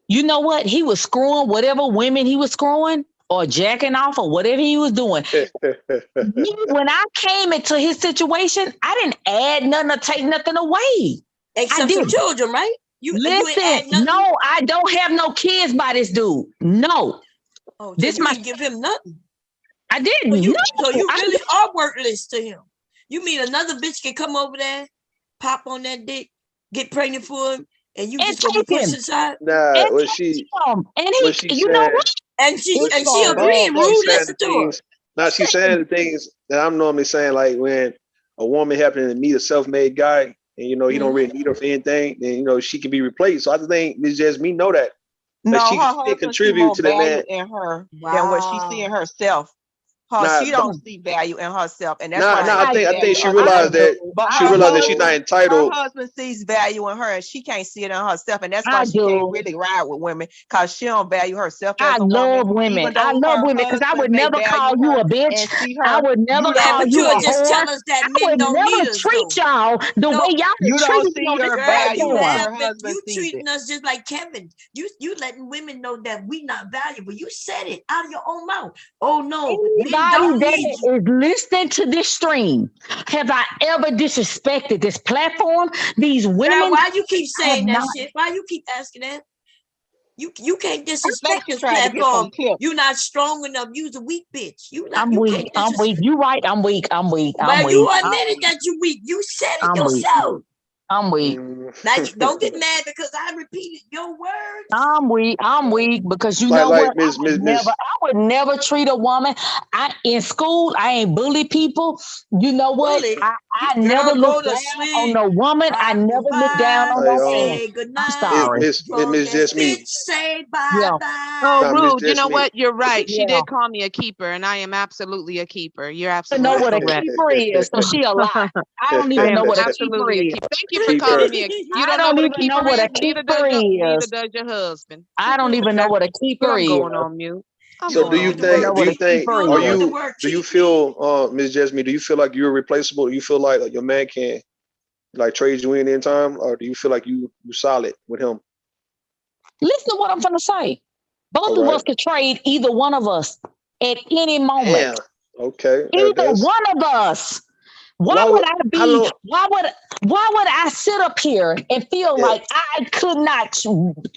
You know what? He was screwing whatever women he was screwing or jacking off or whatever he was doing. When I came into his situation, I didn't add nothing or take nothing away. Except some children, right? Listen, no, I don't have no kids by this dude. No. Oh, so you didn't give him nothing. I didn't. So you really are worthless to him. You mean another bitch can come over there, pop on that dick, get pregnant for him, and you just gonna be pushed aside? Nah, what she know what? And she agreed. Rude, listen to her. Now she's saying the things that I'm normally saying, like when a woman happening to meet a self-made guy, and he don't really need her for anything, then she can be replaced. So I think Ms. Jasmine know that. No, she her husband contribute to the man in her than what she see in herself. She don't see value in herself, and that's why I think she realized that she's not entitled. Her husband sees value in her, and she can't see it in herself, and that's why she can't really ride with women because she don't value herself. I love women. I love women because I would never call you a bitch. I would never call you a just whore. tell us that men don't need us. Treat y'all the way y'all treat me on this platform. You treating us just like Kevin. You letting women know that we not valuable. You said it out of your own mouth. Oh no. Anybody that is listening to this stream, have I ever disrespected this platform? These women. Girl, why you keep saying that shit? Why you keep asking that? You can't disrespect this platform. You're not strong enough. You's a weak bitch. I'm weak. I'm weak. You right. I'm weak. I'm weak. Well, you admitted that you're weak. You said it yourself. I'm weak. Now you don't get mad because I repeated your words. I'm weak. I'm weak because you know what? I would never treat a woman. In school, I ain't bully people. You know what? I never look down on no woman. I never look down on no man. I'm sorry. Miss Jasmine. Say bye bye. Oh, rude. You know what? You're right. She did call me a keeper, and I am absolutely a keeper. You're absolutely correct. I know what a keeper is, so she a lie. I don't even know what a keeper is. Thank you for calling me a keeper. You don't know what a keeper is? Neither does your husband. I don't even know what a keeper is. I'm going on mute. So do you feel, Ms. Jasmine, do you feel like you're replaceable? Do you feel like your man can trade you in time, or do you feel like you solid with him? Listen to what I'm gonna say. Both of us could trade either one of us at any moment. Okay. Either one of us. Why would I sit up here and feel like I could not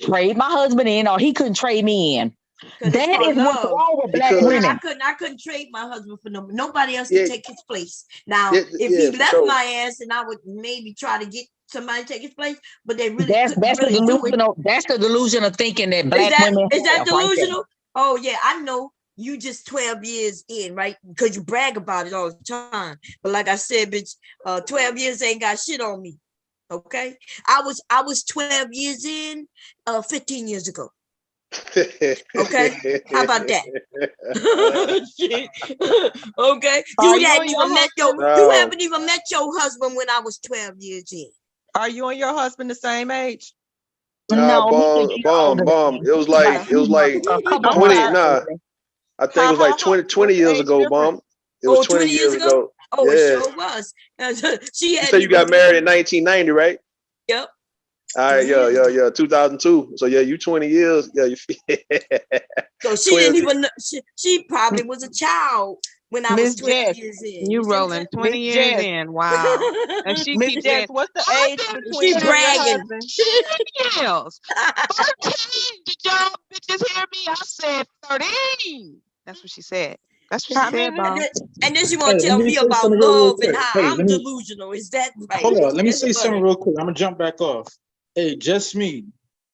trade my husband in or he couldn't trade me in? That is what's wrong with black women. I couldn't trade my husband for nobody else to take his place. Now, if he left my ass, and I would maybe try to get somebody to take his place, but they really that's the delusional. That's the delusion of thinking that black women is that delusional? Oh yeah, I know. You just 12 years in, right? Because you brag about it all the time. But like I said, bitch, 12 years ain't got shit on me. Okay. I was 12 years in 15 years ago. Okay. How about that? Okay. You haven't even met your husband when I was 12 years in. Are you and your husband the same age? Nah, bomb. It was like 20. Nah. I think it was like 20 years ago, Bomb. It was 20 years ago. Oh, yeah. It sure was. You said you got married in 1990, right? Yep. All right, yeah. 2002. So yeah, you 20 years. Yeah, you. So she didn't even know. She probably was a child when I was 20 years in. You rolling 20 years in. Wow. And she keeps saying, what's the age between she bragging? Years. 13. Did y'all bitches hear me? I said 13. That's what she said. That's what she said, Bob. And then she want to tell me about love and how I'm delusional. Is that right? Hold on. Let me say something real quick. I'm going to jump back off. Hey, just me.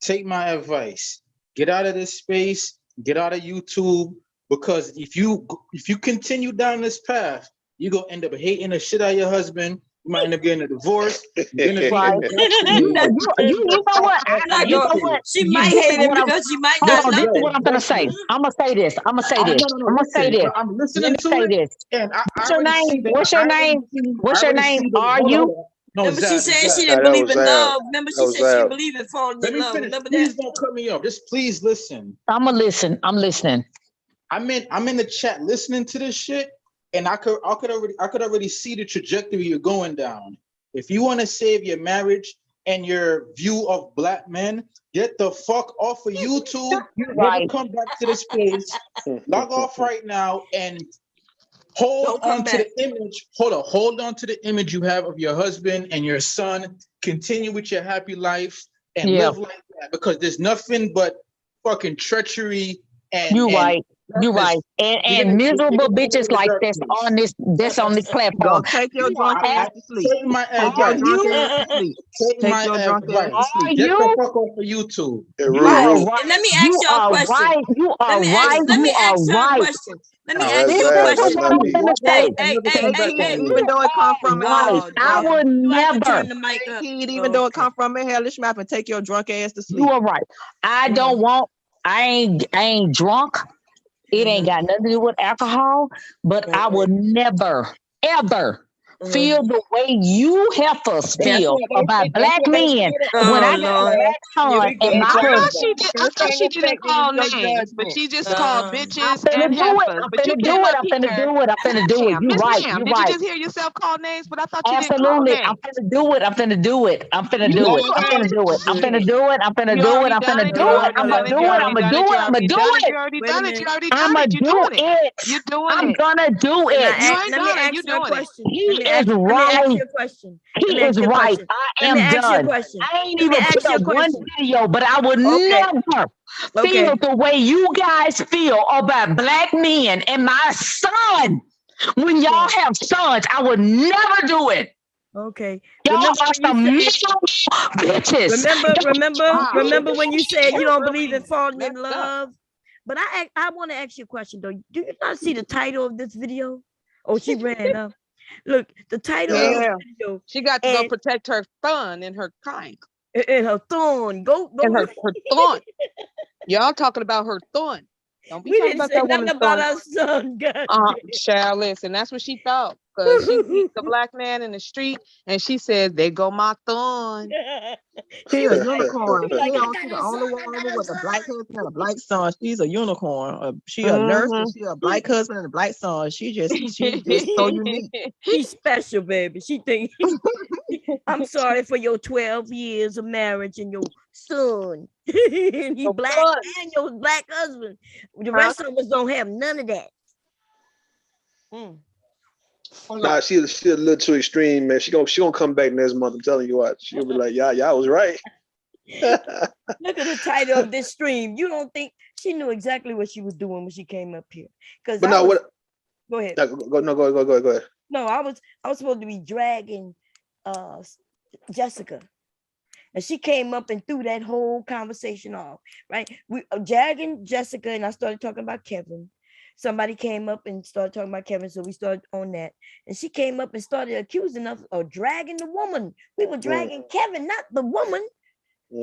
Take my advice. Get out of this space. Get out of YouTube. Because if you continue down this path, you're going to end up hating the shit out of your husband. You might end up getting a divorce. You know what? She might hate him because she might not love him. This is what I'm gonna say. I'm gonna say this. I'm gonna say this. I'm listening to it. And what's your name? What's your name? Are you? No, remember she said she didn't believe in love. Remember she said she didn't believe in falling in love. Remember that? Please don't cut me off. Just please listen. I'm listening. I'm in the chat listening to this shit. And I could already see the trajectory you're going down. If you want to save your marriage and your view of black men, get the fuck off of YouTube. Never come back to this place. Log off right now and hold on to the image. Hold on to the image you have of your husband and your son. Continue with your happy life and live like that, because there's nothing but fucking treachery and You're right. And miserable bitches like that's on this platform. Go take your drunk ass to sleep. Take my advice. Take my advice. Get the fuck off of YouTube. You are right. And let me ask y'all a question. You are right. Let me ask y'all a question. Let me ask you a question. Hey, even though it come from I would never turn the mic up. Even though it come from a hellish mouth, and take your drunk ass to sleep. You are right. I ain't drunk. It ain't got nothing to do with alcohol, but I would never, ever feel the way you heifers feel about black men when I got a black son and my husband. I thought she didn't call names, but she just called bitches and heifers. I'm finna do it. You're right. Did you just hear yourself call names? But I thought you didn't call names. I'm finna do it. I'm finna do it. I'm finna do it. I'm finna do it. I'm finna do it. I'm finna do it. I'm finna do it. I'm gonna do it. I'm gonna do it. I'm gonna do it. You already done it. You already I'm done it. gonna do it. You're doing it. I'm gonna do it. You ain't done it. You doing it. He is right. He is right. I am done. I ain't even put up one video, but I would never feel the way you guys feel about black men and my son. When y'all have sons, I would never do it. Okay. Y'all are some miserable bitches. Remember when you said you don't believe in falling in love? But I want to ask you a question though. Do you not see the title of this video? Oh, she ran up. Look, the title of the video. She got to go protect her son and her kind. And her thorn. Go. And her thorn. Y'all talking about her thorn. Don't be talking about that woman's about our son. Child, listen, that's what she thought. Because she meets the black man in the street and she says, there go my thorn. She's a unicorn. She's the only woman with a black husband and a black son. She's a unicorn. She a nurse and she a black husband and a black son. She's just so unique. She's special, baby. She think I'm sorry for your 12 years of marriage and your son. And he black and your black husband. The rest of us don't have none of that. Nah, she a little too extreme, man. She gonna come back next month. I'm telling you what. She'll be like, y'all was right. Look at the title of this stream. You don't think she knew exactly what she was doing when she came up here? Because But now what? Go ahead. Go ahead. No, I was supposed to be dragging Jessica, and she came up and threw that whole conversation off. Right? We dragging Jessica, and I started talking about Kevin. Somebody came up and started talking about Kevin, so we started on that. And she came up and started accusing us of dragging the woman. We were dragging Kevin, not the woman.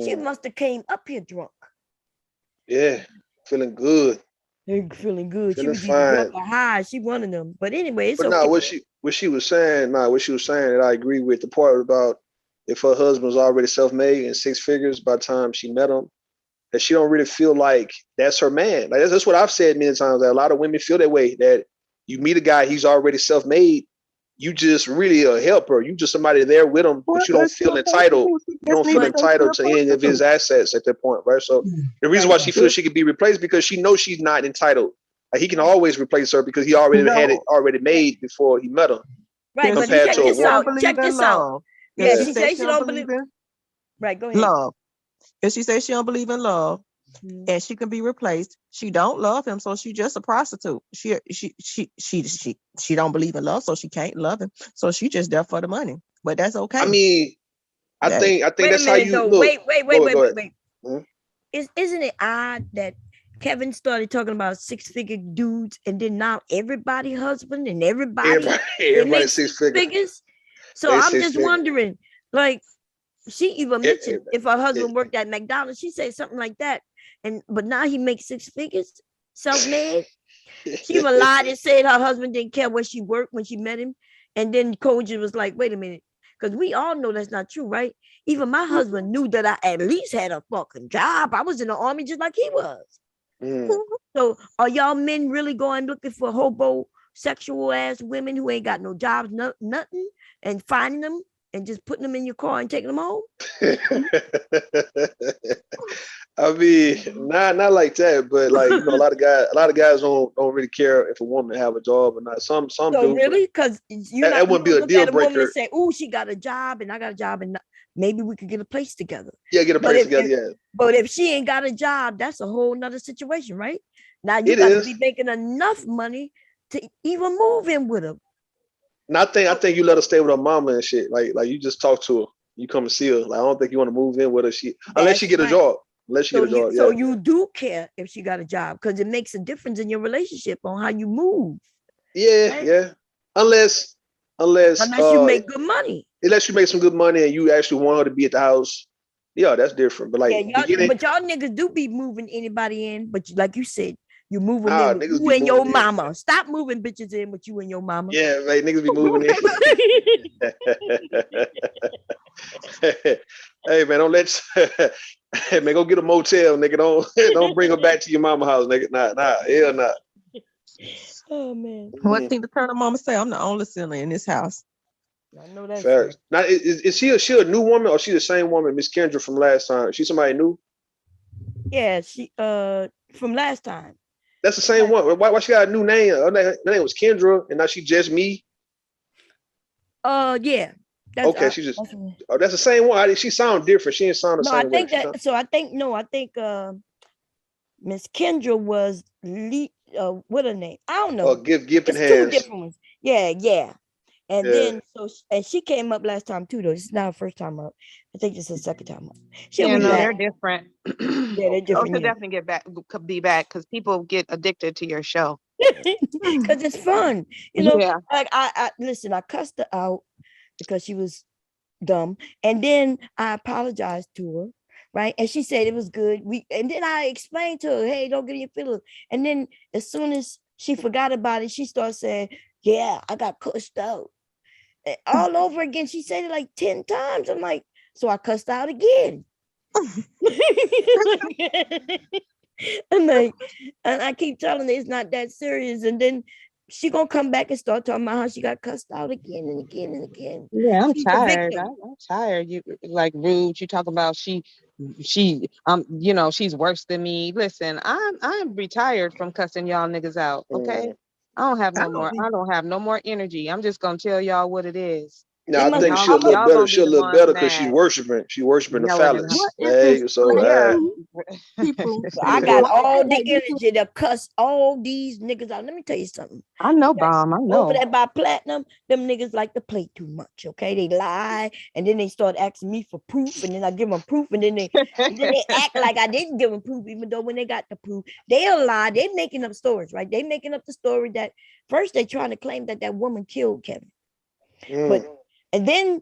She must have came up here drunk. Yeah, feeling good. Feeling good. She Feeling was either drunk fine. or high. She one of them. But anyway, it's But okay. nah, what she was saying that I agree with, the part about if her husband was already self-made and 6 figures by the time she met him, that she don't really feel like that's her man. Like that's what I've said many times, that a lot of women feel that way, that you meet a guy, he's already self-made, you just really a helper. You just somebody there with him, but you don't feel entitled. You don't feel entitled to any of his assets at that point, right? So the reason why she feels she could be replaced, because she knows she's not entitled. Like he can always replace her because he already had it already made before he met her. Right, but Compared check to a this out. woman. Check this out. Yeah, she says she don't believe. Right, go ahead. Love. If she says she don't believe in love, and she can be replaced, she don't love him, so she just a prostitute. She don't believe in love, so she can't love him. So she just there for the money. But that's okay. I mean, I think that's how you look. Wait. Go ahead. Isn't it odd that Kevin started talking about 6-figure dudes, and then now everybody husband and everybody 6 figures. So I'm just wondering, like, she even mentioned if her husband worked at McDonald's, she said something like that. But now he makes 6 figures, self-made. She even lied and said her husband didn't care where she worked when she met him. And then Koji was like, wait a minute, because we all know that's not true, right? Even my husband knew that I at least had a fucking job. I was in the army just like he was. So are y'all men really going looking for hobo sexual ass women who ain't got no jobs, nothing, and finding them and just putting them in your car and taking them home? I mean, not like that, but like, you know, a lot of guys don't really care if a woman have a job or not. Some So do. really, because that wouldn't be a deal breaker. And say, "Oh, she got a job and I got a job, and maybe we could get a place together." Yeah, get a place together. Yeah. But if she ain't got a job, that's a whole nother situation, right? Now you got to be making enough money to even move in with her. And I think you let her stay with her mama and shit. Like you just talk to her. You come and see her. Like I don't think you want to move in with her. Unless she get a job. So you do care if she got a job, because it makes a difference in your relationship on how you move. Yeah, right? Yeah. Unless you make good money. Unless you make some good money and you actually want her to be at the house. Yeah, that's different. But like, but y'all niggas do be moving anybody in. But like you said, you move them in with you and your mama. Stop moving bitches in with you and your mama. Yeah, like niggas be moving in. Hey man, don't let hey man, go get a motel, nigga. Don't bring her back to your mama house, nigga. Nah, hell nah. Oh man. What thing to turn her mama say? I'm the only sinner in this house. I know that's fair. Now, is she a new woman, or she the same woman, Miss Kendra from last time? She somebody new? Yeah, she from last time. That's the same one. Why she got a new name? Her name was Kendra, and now she just me. Yeah. Okay, she just. That's the same one. She sound different. She didn't sound the same. I think that. So I think Miss Kendra was what her name? I don't know. Gifting Hands. 2 different ones. Yeah. And then she came up last time too, though. This is not her first time up. I think this is the second time up. They're different. Yeah, they're different. She'll definitely be back because people get addicted to your show. Because it's fun, you know. Yeah. Like I listen. I cussed her out because she was dumb, and then I apologized to her, right? And she said it was good. And then I explained to her, hey, don't get in your feelings. And then as soon as she forgot about it, she started saying, yeah, I got cussed out. And all over again. She said it like 10 times. I'm like, so I cussed out again. I'm like, and I keep telling her it's not that serious. And then she gonna come back and start talking about how she got cussed out again and again and again. Yeah, I'm tired. I'm tired. You like rude. You talk about she she's worse than me. Listen, I'm retired from cussing y'all niggas out. Okay. I don't have no more energy. I'm just gonna tell y'all what it is. Now I must think be she'll look Y'all better. gonna be She'll the look ones better because she's mad. worshiping. She's worshiping the Yelling and phallus. What is Hey, this so people? I yeah. got Why all they the like you? energy to cuss all these niggas out. Let me tell you something. I know, Bomb. I Over know. there by platinum, them niggas like to play too much. Okay, they lie and then they start asking me for proof, and then I give them proof, and then they act like I didn't give them proof, even though when they got the proof, they'll lie. They're making up stories, right? They making up the story that first they trying to claim that woman killed Kevin, but and then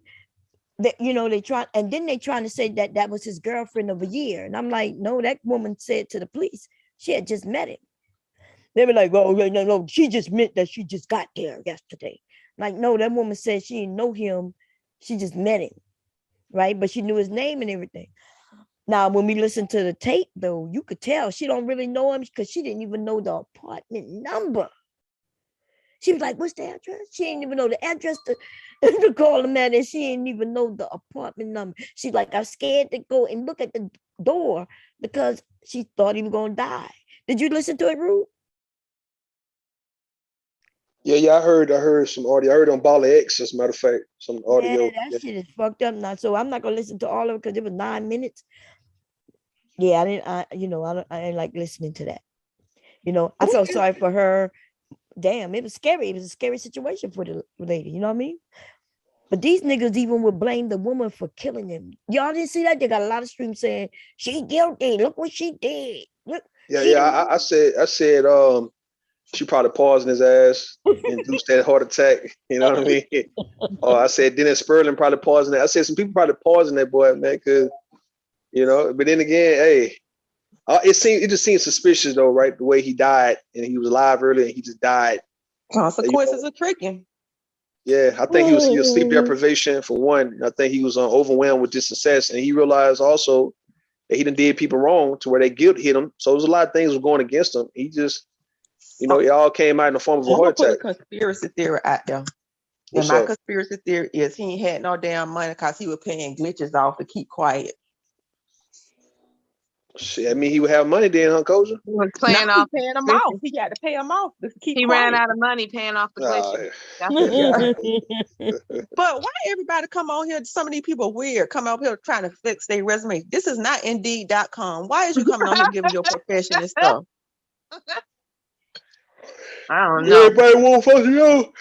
they try, and then they trying to say that was his girlfriend of a year, and I'm like, no, that woman said to the police she had just met him. They were like, well, no, she just meant that she just got there yesterday. Like, no, that woman said she didn't know him. She just met him, right? But she knew his name and everything. Now, when we listen to the tape, though, you could tell she don't really know him because she didn't even know the apartment number. She was like, what's the address? She didn't even know the address to call him at, and she didn't even know the apartment number. She's like, I'm scared to go and look at the door because she thought he was going to die. Did you listen to it, Rue? Yeah, I heard some audio. I heard on Ball X, as a matter of fact, some audio. Yeah, that shit is fucked up now. So I'm not gonna listen to all of it because it was 9 minutes. Yeah, I didn't like listening to that. I felt sorry for her. Damn, it was scary. It was a scary situation for the lady. You know what I mean? But these niggas even would blame the woman for killing him. Y'all didn't see that? They got a lot of streams saying she guilty. Look what she did. Look, I said, she probably poisoned his ass, induced that heart attack. You know what I mean? Oh, I said Dennis Sperling probably poisoned that. I said some people probably poisoned that boy, man, because But then again, hey, it just seems suspicious though, right? The way he died, and he was alive earlier, and he just died. Consequences are tricky. Yeah, I think he was sleep deprivation for one. I think he was overwhelmed with this success, and he realized also that he done did people wrong to where they guilt hit him. So there's a lot of things were going against him. He just, it all came out in the form of a I'm gonna heart put a attack. conspiracy theory out there. What's and my up? conspiracy theory is he ain't had no damn money because he was paying glitches off to keep quiet. Shit, I mean, he would have money then, huh, Koja? He was paying off. Paying them off. He got to pay them off to keep He quiet. ran out of money paying off the glitches. But why everybody come on here? Some of these people weird. Come out here trying to fix their resume. This is not Indeed.com. Why is you coming on here giving your profession and stuff? I don't know. Everybody want folks to know.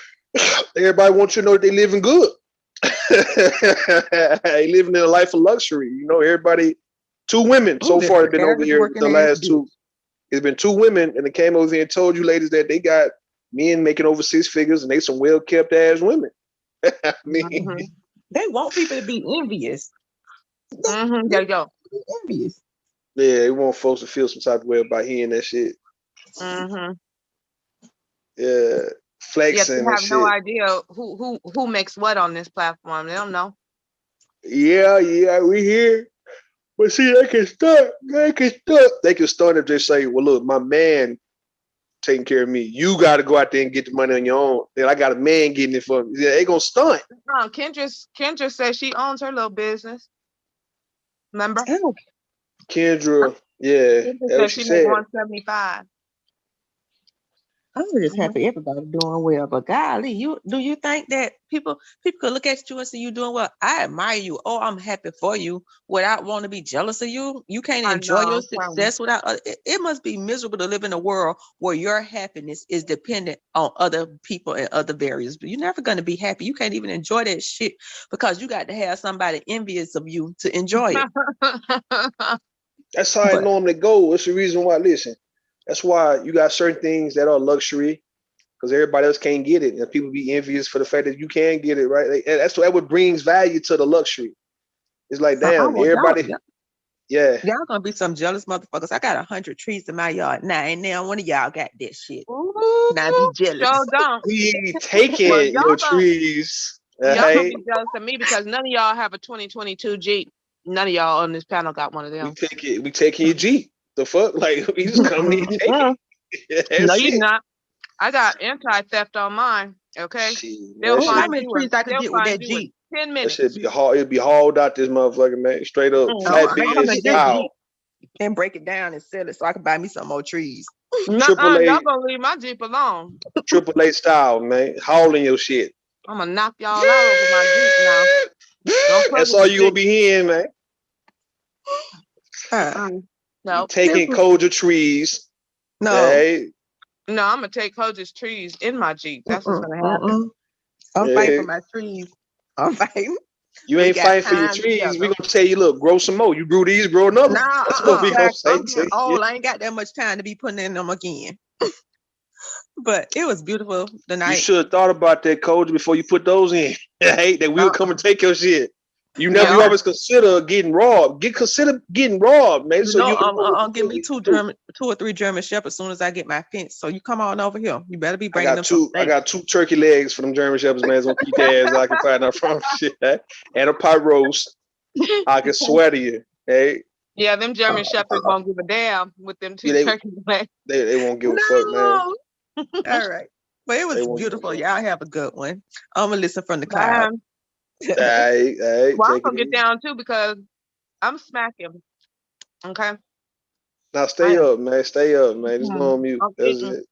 Everybody wants you to know that they living good. They living in a life of luxury. Everybody. 2 women so far have been over here. The last 2. It's been 2 women, and they came over here and told you ladies that they got men making over 6 figures, and they some well kept ass women. I mean, they want people to be envious. There you go. Envious. Yeah, they want folks to feel some type of way about hearing that shit. Yeah, flexing they have and no shit. idea who makes what on this platform. They don't know. Yeah, we here. But see, they can start. They can start if they say, well, look, my man taking care of me. You got to go out there and get the money on your own. Then I got a man getting it for me. Yeah, they going to stunt. No, Kendra says she owns her little business. Remember? Kendra, yeah. Kendra That's what said she she made said. 175. I'm just happy everybody doing well, but golly, do you think that people could look at you and see you doing well? I admire you. Oh, I'm happy for you without wanting to be jealous of you. You can't enjoy your success without. It must be miserable to live in a world where your happiness is dependent on other people and other variables. But you're never going to be happy. You can't even enjoy that shit because you got to have somebody envious of you to enjoy it. That's how it normally goes. It's the reason why. Listen. That's why you got certain things that are luxury because everybody else can't get it. And people be envious for the fact that you can get it, right? And that's what brings value to the luxury. It's like, damn, everybody. Yeah. Y'all gonna be some jealous motherfuckers. I got 100 trees in my yard. Now, and now one of y'all got that shit. Now be jealous. Sure don't. We taking your trees. Y'all gonna be jealous of me because none of y'all have a 2022 Jeep. None of y'all on this panel got one of them. We taking your Jeep. The fuck? Like, we just come in and take it. No, you're not. I got anti-theft on mine. Okay, they'll find you. They'll find you in 10 minutes. That should be hauled. It'd be hauled out this motherfucker, man. Straight up flatbed. Wow. and break it down and sell it so I can buy me some more trees. Triple y'all A, gonna leave my Jeep alone. Triple A style, man. Hauling your shit. I'm gonna knock y'all out over my Jeep now. Don't play That's with all the you gonna Jeep. be hearing, man. No, Taking Koja trees. Hey. No, I'm gonna take Koja's trees in my Jeep. That's what's gonna happen. I'm Hey. fighting for my trees. I'm fighting. You We ain't got fighting for your time trees. We together. gonna tell you, look, grow some more. You grew these, grow another. Nah, That's what we gonna say. I'm getting old. I ain't got that much time to be putting in them again. But it was beautiful tonight. You should have thought about that, Coach, before you put those in. I hate that we would come and take your shit. You always consider getting robbed. Consider getting robbed, man. So I'm give me two or three German shepherds as soon as I get my fence. So you come on over here. You better be bringing them some steak. I got 2 turkey legs for them German shepherds, man. It's gonna keep their ass occupied. I promise shit. And a pot roast. I can swear to you. Hey. Yeah, them German shepherds won't give a damn with them 2 turkey legs. They won't give a fuck, man. All right. But it was beautiful. Y'all have a good one. I'm gonna listen from the cloud. Hey, well, I'm gonna get down too because I'm smacking. Okay. Now stay up, man. Stay up, man. Just go on mute. That's it.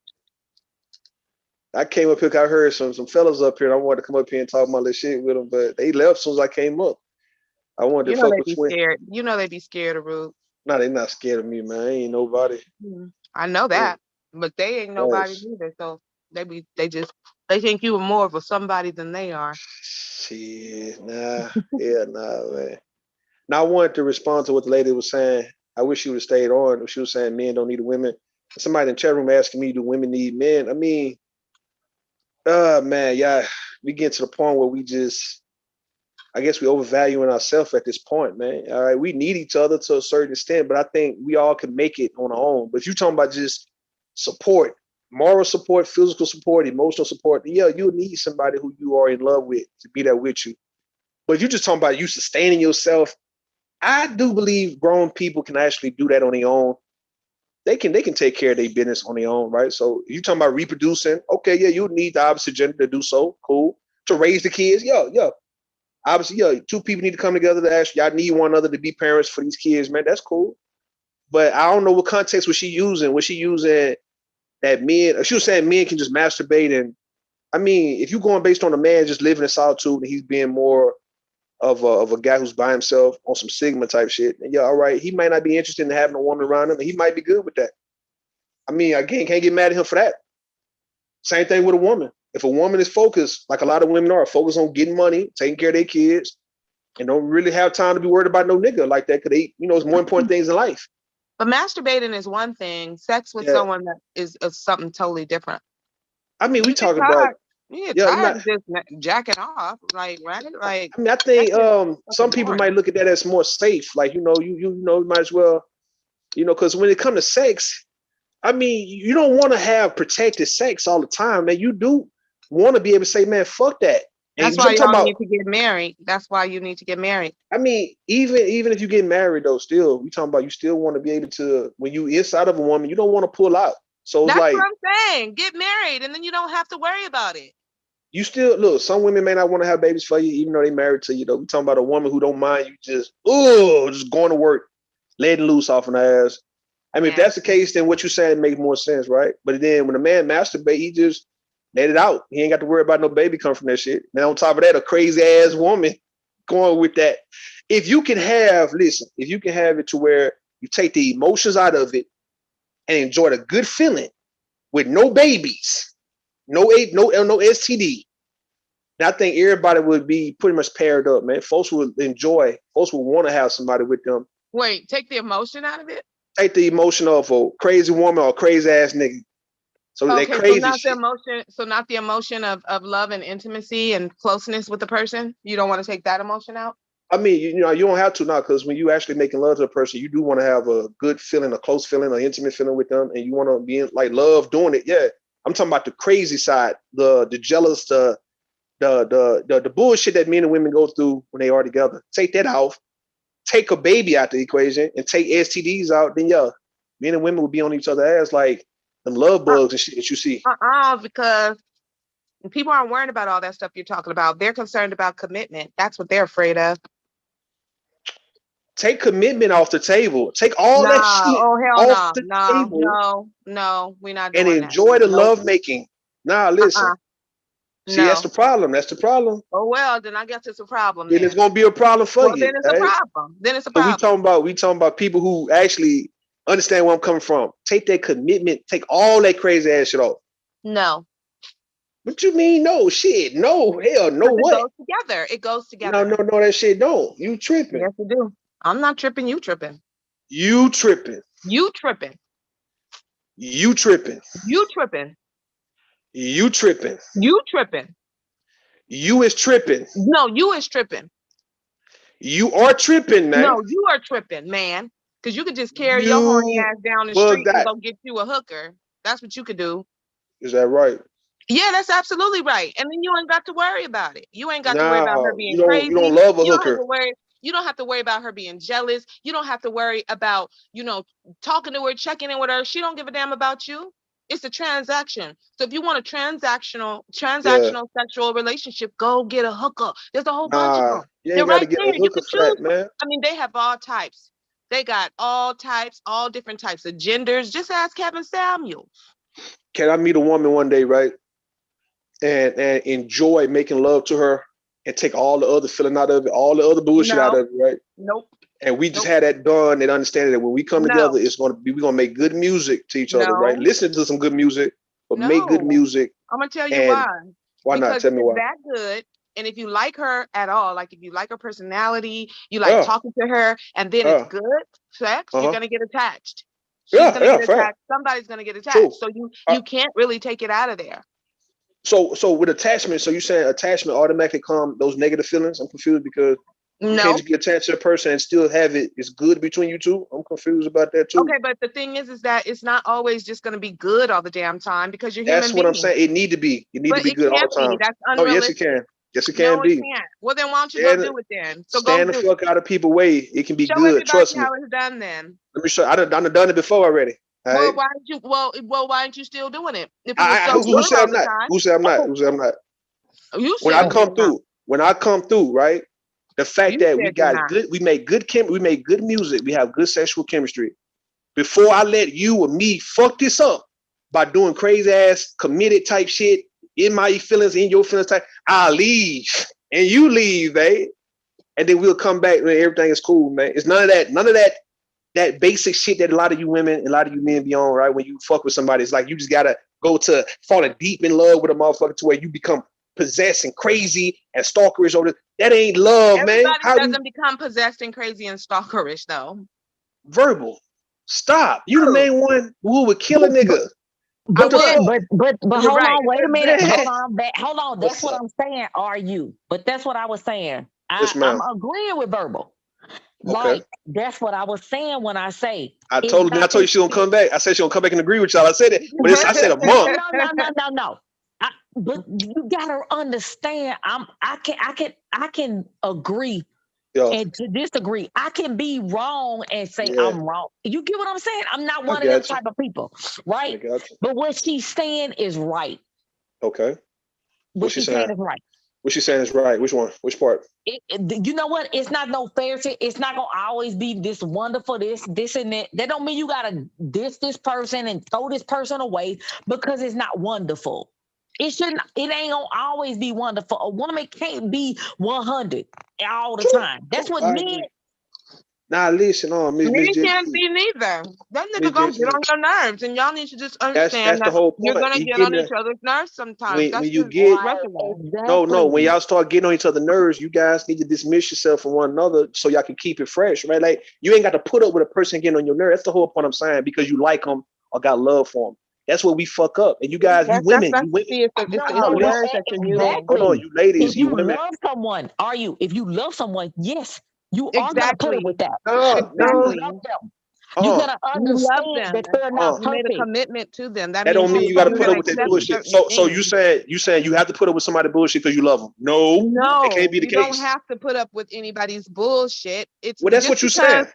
I came up here. I heard some fellas up here, and I wanted to come up here and talk my little shit with them, but they left as soon as I came up. I wanted to fuck with Twin. Scared. You know they be scared of Rude. No, they not scared of me, man. I ain't nobody. I know that, but they ain't nobody either. So they think you are more of a somebody than they are. Shit, nah, man. Now I wanted to respond to what the lady was saying. I wish she would have stayed on. She was saying men don't need women. Somebody in the chat room asking me, do women need men? I mean, man, yeah, we get to the point where we just, I guess we overvaluing ourselves at this point, man. All right, we need each other to a certain extent, but I think we all can make it on our own. But if you're talking about just support, moral support, physical support, emotional support, yeah, you'll need somebody who you are in love with to be there with you. But if you're just talking about you sustaining yourself, I do believe grown people can actually do that on their own. They can take care of their business on their own, right? So if you're talking about reproducing, okay, yeah, you need the opposite gender to do so. Cool. To raise the kids, yeah. Obviously, yeah, 2 people need to come together to actually, y'all need one another to be parents for these kids, man. That's cool. But I don't know what context was she using. Was she using that men, she was saying men can just masturbate? And I mean, if you're going based on a man just living in solitude and he's being more of a guy who's by himself on some Sigma type shit, and yeah, all right, he might not be interested in having a woman around him, and he might be good with that. I mean, again, can't get mad at him for that. Same thing with a woman. If a woman is focused, like a lot of women are, focused on getting money, taking care of their kids, and don't really have time to be worried about no nigga like that, because they, it's more important things in life. But masturbating is one thing. Sex with someone that is something totally different. I mean, we talking about you get tired of just jacking off, right? Like, I mean, I think some people might look at that as more safe. Like, you might as well, because when it comes to sex, I mean, you don't want to have protected sex all the time, man. You do want to be able to say, man, fuck that. That's why y'all need to get married. That's why you need to get married. I mean, even if you get married, though, still, we talking about you still want to be able to, when you inside of a woman, you don't want to pull out. So it's that's what I'm saying. Get married, and then you don't have to worry about it. You still look. Some women may not want to have babies for you, even though they married to you. Though we talking about a woman who don't mind you just going to work, letting loose off an ass. I mean, if that's the case, then what you're saying makes more sense, right? But then when a man masturbate, he just let it out. He ain't got to worry about no baby coming from that shit. And on top of that, a crazy ass woman going with that. If you can have it to where you take the emotions out of it and enjoy the good feeling with no babies, no STD. And I think everybody would be pretty much paired up, man. Folks would want to have somebody with them. Wait, take the emotion out of it? Take the emotion of a crazy woman or a crazy ass nigga. So that crazy shit. Not the emotion of love and intimacy and closeness with the person? You don't want to take that emotion out? I mean, you don't have to now, because when you actually making love to a person, you do want to have a good feeling, a close feeling, an intimate feeling with them, and you want to be in, like, love doing it. Yeah, I'm talking about the crazy side, the jealous, the bullshit that men and women go through when they are together. Take that off. Take a baby out the equation and take STDs out. Then men and women will be on each other's ass like them love bugs and shit that you see. Because people aren't worried about all that stuff you're talking about. They're concerned about commitment. That's what they're afraid of. Take commitment off the table. Take all that shit Oh hell off no. the No, table no, we're not and doing that. enjoy the Nope. love making. Nah, listen. See, that's No. the problem. That's the problem. Oh well, then I guess it's a problem Then it's then. gonna be a problem for Well, you. then it's a Right? problem. Then it's a So problem. we talking about people who actually understand where I'm coming from. Take that commitment. Take all that crazy ass shit off. No. What you mean? No shit. No hell. No Because it what? goes together. It goes No, together. no, no. That shit don't. You tripping. Yes, you do. I'm not tripping. You tripping. You tripping. You tripping. You tripping. You tripping. You tripping. You tripping. You is tripping. No, you is tripping. You are tripping, man. No, you are tripping, man. Because you could just carry your horny You ass down the bugged street and out. go get you a hooker. That's what you could do. Is that right? Yeah, that's absolutely right. And then you ain't got to worry about it. You ain't got to worry about her No, being you don't crazy. love a You don't have to hooker. worry. You don't have to worry about her being jealous. You don't have to worry about, talking to her, checking in with her. She don't give a damn about you. It's a transaction. So if you want a transactional Yeah. sexual relationship, go get a hooker. There's a whole bunch of Nah, them. you They're ain't got to right get there. a You hooker can for choose. that, man. I mean, they have all types. They got all types, all different types of genders. Just ask Kevin Samuels. Can I meet a woman one day, right? And enjoy making love to her and take all the other feeling out of it, all the other bullshit out No. of it, right? Nope. And we just had that done and understanding that when we come No. together, we're gonna make good music to each other, right? No. Listen to some good music, but make good No. music. I'm gonna tell you And why. why not? Because Tell if me it's why. that good, and if you like her at all, like if you like her personality, you like Yeah. talking to her, and then it's Yeah. good sex, you're Uh-huh. gonna get attached. She's Yeah, gonna yeah, get fair. attached. Somebody's gonna get attached. True. So you can't really take it out of there. So with attachment, so you saying attachment automatically come those negative feelings? I'm confused because you can't No. just get attached to a person and still have it. It's good between you two. I'm confused about that too. Okay, but the thing is that it's not always just gonna be good all the damn time because you're That's human what I'm beings. saying. It need to be. It need to But be it good all can't the be. time. That's Oh, yes, it unrealistic. can. Yes, it No, can it be. can't. Well, then why don't you go do it then? So go Stand the do fuck it. out of people's way. It can be Show good. everybody Trust me. how it's done then. Let me show. I done it before already. All Well, right. why aren't you? Well, why aren't you still doing it? If it was so Who good said all I'm the not? time, Who said I'm not? Who said I'm not? you When I said you're not. when I come through, right? The fact You that we said you're got not. good, we made good music, we have good sexual chemistry. Before I let you or me fuck this up by doing crazy ass committed type shit in my feelings, in your feelings type, I'll leave and you leave, babe. And then we'll come back when everything is cool, man. It's none of that basic shit that a lot of you women, a lot of you men be on, right? When you fuck with somebody, it's like you just gotta go to falling deep in love with a motherfucker to where you become possessed and crazy and stalkerish over this. That ain't love, man. Everybody How we doesn't become possessed and crazy and stalkerish, though. verbal? Stop. You the main one who would kill a nigga. But The fuck? You're hold right. on, wait a minute. Man. Hold on. That's What's what up? I'm saying. Are you? But that's what I was saying. Yes, I'm ma'am. agreeing with verbal. Okay. Like that's what I was saying when I say I it's told not you the she gonna come back. I said she gonna come back and agree with y'all. I said it, but I said a no, month. no. But you gotta understand. I can agree Yo, and to disagree. I can be wrong and say yeah, I'm wrong. You get what I'm saying? I'm not I one of them got you. type of people, I right? got you. But what she's saying is right. Okay. What What's she she's saying saying? is right. What she saying is right. Which one? Which part? You know what? It's not no fair shit. It's not gonna always be this wonderful, this and that. That don't mean you gotta diss this person and throw this person away because it's not wonderful. It shouldn't. It ain't gonna always be wonderful. A woman can't be 100 all the time. That's what I men. agree. Nah, listen on, Miss Me J. can't be neither. That nigga Miss gonna get JC. on your nerves, and y'all need to just That's understand the that whole you're point. gonna You get getting on the each other's nerves sometimes. That's when you just get regular. no, when Exactly. y'all start getting on each other's nerves, you guys need to dismiss yourself from one another so y'all can keep it fresh, right? Like you ain't got to put up with a person getting on your nerves. That's the whole point I'm saying because you like them or got love for them. That's where we fuck up. And you guys, That's you women. see, it's the No, listen. words that you're using. Hold on, Exactly. you ladies, If you you women. love someone, if you love someone, yes, you are gonna put up Exactly. with that. No, If you no. Exactly. love them, you're Uh-uh. gonna You love understand them. that they're not Uh-uh. You made a perfect. commitment to them. That That don't means mean That's you got to what I'm put you're up gonna with that accept saying. bullshit. certain So things. you saying you have to put up with somebody bullshit because you love them? No, that can't No, be the you don't case. have to put up with anybody's bullshit. It's Well, that's just what you're because saying.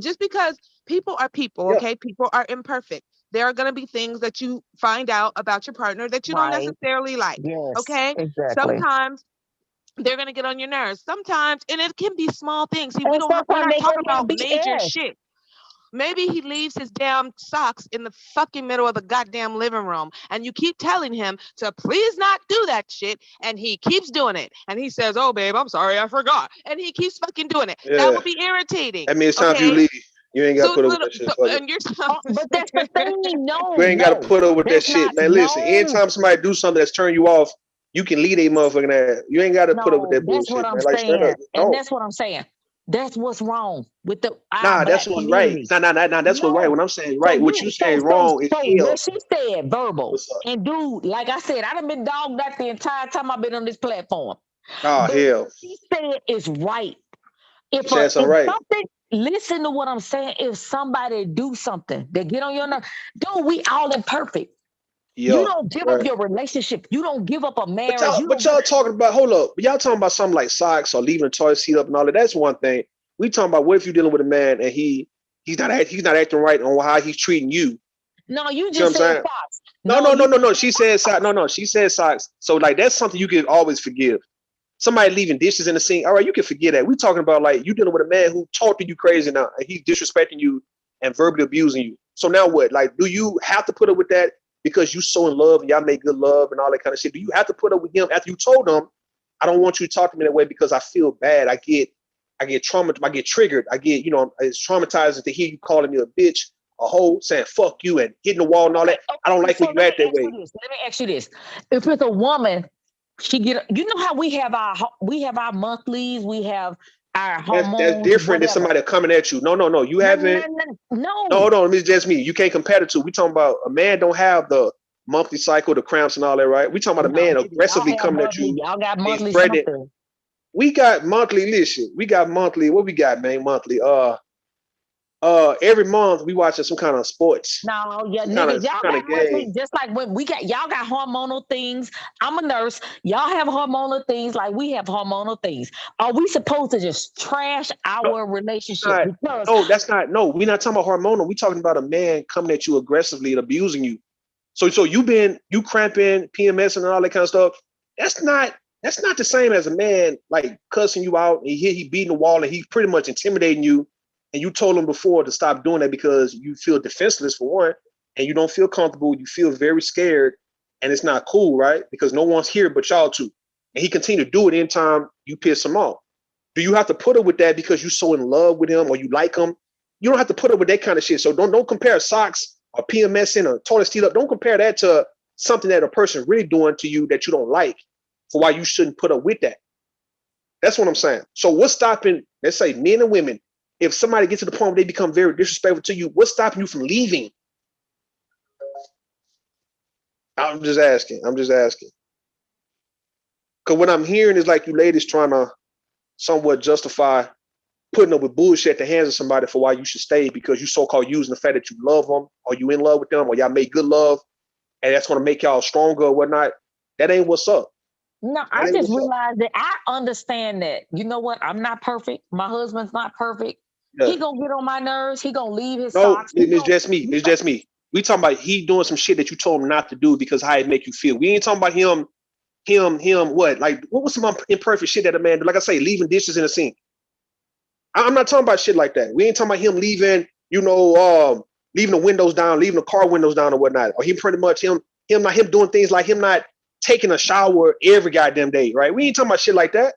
just because people are people, Yeah. okay? People are imperfect. There are going to be things that you find out about your partner that you don't Right. necessarily like, Yes, okay? exactly. Sometimes they're gonna get on your nerves sometimes, and it can be small things. See, And we're not sometimes talking they about can major BS. shit. Maybe he leaves his damn socks in the fucking middle of the goddamn living room, and you keep telling him to please not do that shit, and he keeps doing it. And he says, "Oh, babe, I'm sorry, I forgot," and he keeps fucking doing it. That Yeah. would be irritating. I mean, it's time for you to Okay, leave. You ain't got to so put it's up with little, that shit. Fuck it. and you're But that's the thing. No, You ain't got to put up with that that's shit, not. man. Listen, No, anytime somebody do something that's turning you off, you can leave a motherfucking ass. You ain't got to put up with no, that that's what bullshit, I'm man. Like straight saying, up, and no. that's what I'm saying. That's what's wrong with our Nah, that's black what's right. community. Nah. That's what's right. No. When I'm saying So right, what you saying wrong is so hell. what she said, verbal. What's up? And dude, like I said, I done been dogged out the entire time I've been on this platform. Oh But hell. what she said is right. You said something If right. something, listen to what I'm saying. If somebody do something, they get on your nerve. Dude, we all imperfect. You Yeah. don't give up Right. your relationship. You don't give up a But marriage. y'all, You but don't give, y'all talking about hold up. But y'all talking about something like socks or leaving the toilet seat up and all that. That's one thing. We talking about what if you're dealing with a man and he's not acting right on how he's treating you. no, you See what I'm just said saying? socks. No. She said socks. No. She said socks. So like that's something you can always forgive. Somebody leaving dishes in the sink. All right, you can forget that. We talking about like you dealing with a man who talked to you crazy now and he's disrespecting you and verbally abusing you. So now what? Like, do you have to put up with that because you so in love and y'all make good love and all that kind of shit? Do you have to put up with him after you told him, I don't want you to talk to me that way because I feel bad. I get traumatized. I get triggered. I get, it's traumatizing to hear you calling me a bitch, a hoe, saying fuck you and hitting the wall and all that. I don't like so when you act that way. let me ask you this. If it's a woman, you know how we have our monthlies, we have our That's hormones, different than whatever. somebody coming at you. No. You haven't. No. No, hold on. It's just me. You can't compare the two. We talking about a man don't have the monthly cycle, the cramps and all that, right? We talking about a man aggressively coming at you. Y'all got He's monthly threatening. something. We got monthly. Listen, we got monthly. What we got, man? Monthly. Every month we watching some kind of sports. No, yeah, Some niggas, y'all kind got of monthly, game. just like when y'all got hormonal things. I'm a nurse. Y'all have hormonal things like we have hormonal things. Are we supposed to just trash our relationship? Because No, that's not. No, we're not talking about hormonal. We talking about a man coming at you aggressively and abusing you. So you cramping, PMS and all that kind of stuff. That's not the same as a man like cussing you out and he beating the wall and he's pretty much intimidating you. And you told him before to stop doing that because you feel defenseless for one, and you don't feel comfortable. You feel very scared, and it's not cool, right? Because no one's here but y'all two. And he continued to do it anytime you piss him off. Do you have to put up with that because you're so in love with him or you like him? You don't have to put up with that kind of shit. So don't compare socks or PMSing or toilet seat up. Don't compare that to something that a person really doing to you that you don't like for why you shouldn't put up with that. That's what I'm saying. So what's stopping, let's say men and women, if somebody gets to the point where they become very disrespectful to you, what's stopping you from leaving? I'm just asking. Because what I'm hearing is like you ladies trying to somewhat justify putting up with bullshit at the hands of somebody for why you should stay because you so-called using the fact that you love them or you in love with them or y'all make good love and that's going to make y'all stronger or whatnot. That ain't what's up. No, I just realized that I understand that. You know what? I'm not perfect. My husband's not perfect. Yeah. He gonna get on my nerves. He gonna leave his No, socks. it's just me. It's just me. We talking about he doing some shit that you told him not to do because how it make you feel. We ain't talking about him, what? Like, what was some imperfect shit that a man do? Like I say, leaving dishes in the sink. I'm not talking about shit like that. We ain't talking about him leaving, leaving the windows down, leaving the car windows down or whatnot. Or him pretty much him doing things like him not taking a shower every goddamn day, right? We ain't talking about shit like that.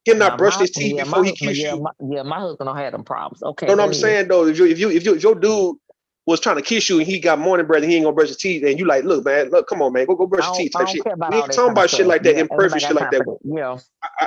Him not brushing his teeth before he kisses you. My husband don't have them problems. Okay. No, I'm saying though, if your dude was trying to kiss you and he got morning breath and he ain't gonna brush his teeth, and you like, look, man, come on, man, go brush your teeth type shit. We ain't talking about shit like that, imperfect shit like that. Yeah.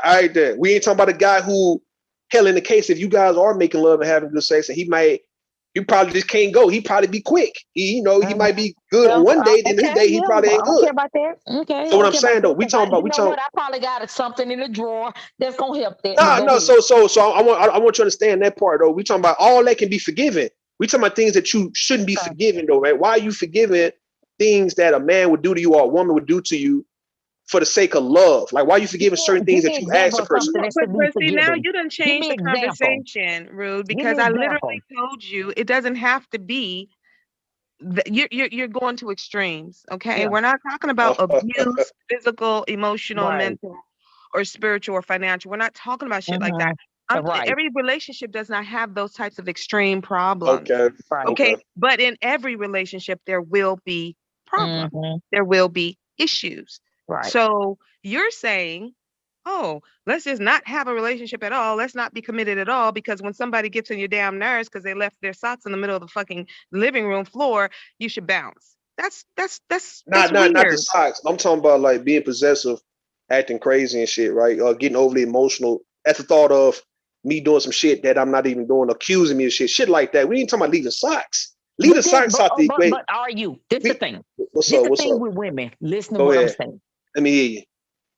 I ain't that. We ain't talking about a guy who, hell, in the case if you guys are making love and having good sex, and you probably just can't go. He probably be quick. He might be good on one day, then his day he probably ain't I don't good. care about that. Okay. So what I'm saying though, we talking about I probably got something in the drawer that's gonna help that. No. So I want you to understand that part though. We talking about all that can be forgiven. We talking about things that you shouldn't be forgiving though, right? Why are you forgiving things that a man would do to you or a woman would do to you for the sake of love? Like, why are you forgiving certain things that you ask a person? But see, now you done changed the conversation, Rude, because I literally told you it doesn't have to be. You're going to extremes. Okay, we're not talking about abuse, physical, emotional, mental, or spiritual or financial. We're not talking about shit like that. Right. Every relationship does not have those types of extreme problems. Okay. Right. Okay. But in every relationship, there will be problems. There will be issues. Right. So you're saying, oh, let's just not have a relationship at all. Let's not be committed at all, because when somebody gets on your damn nerves because they left their socks in the middle of the fucking living room floor, you should bounce. That's Not weird. the socks. I'm talking about like being possessive, acting crazy and shit, right? Getting overly emotional at the thought of me doing some shit that I'm not even doing, accusing me of shit like that. We ain't talking about leaving socks. Leave the socks out the equation. But are you? This the thing. What's This up? the What's thing up? with women. Listen to Go what I'm ahead. saying. Let me hear you.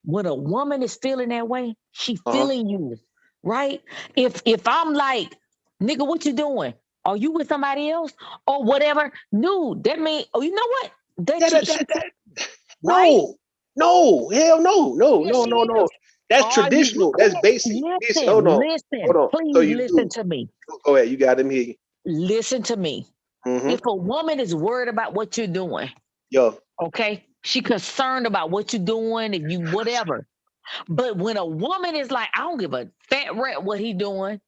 When a woman is feeling that way, she feeling you, right? If I'm like, nigga, what you doing? Are you with somebody else or whatever? No, that mean, oh, you know what? No, hell no. That's traditional. That's basic. Hold on. Please listen to me. Go ahead. You got him here. Listen to me. If a woman is worried about what you're doing, okay, she concerned about what you're doing and you whatever. But when a woman is like, I don't give a fat rat what he doing,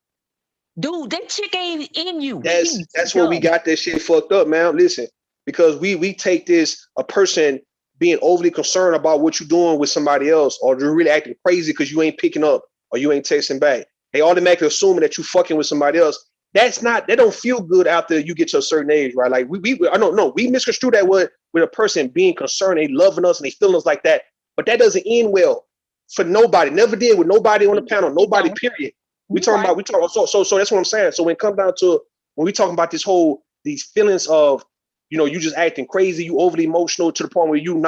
dude, that chick ain't in you. That's where we got that shit fucked up, man. Listen, because we take this a person being overly concerned about what you're doing with somebody else, or you're really acting crazy because you ain't picking up or you ain't texting back. They automatically assuming that you fucking with somebody else. That don't feel good after you get to a certain age, right? Like I don't know. We misconstrue that with a person being concerned, they loving us and they feeling us like that. But that doesn't end well for nobody. Never did with nobody on the panel. Nobody, period. We talking about so that's what I'm saying. So when it comes down to when we talking about these feelings of, you just acting crazy, you overly emotional to the point where you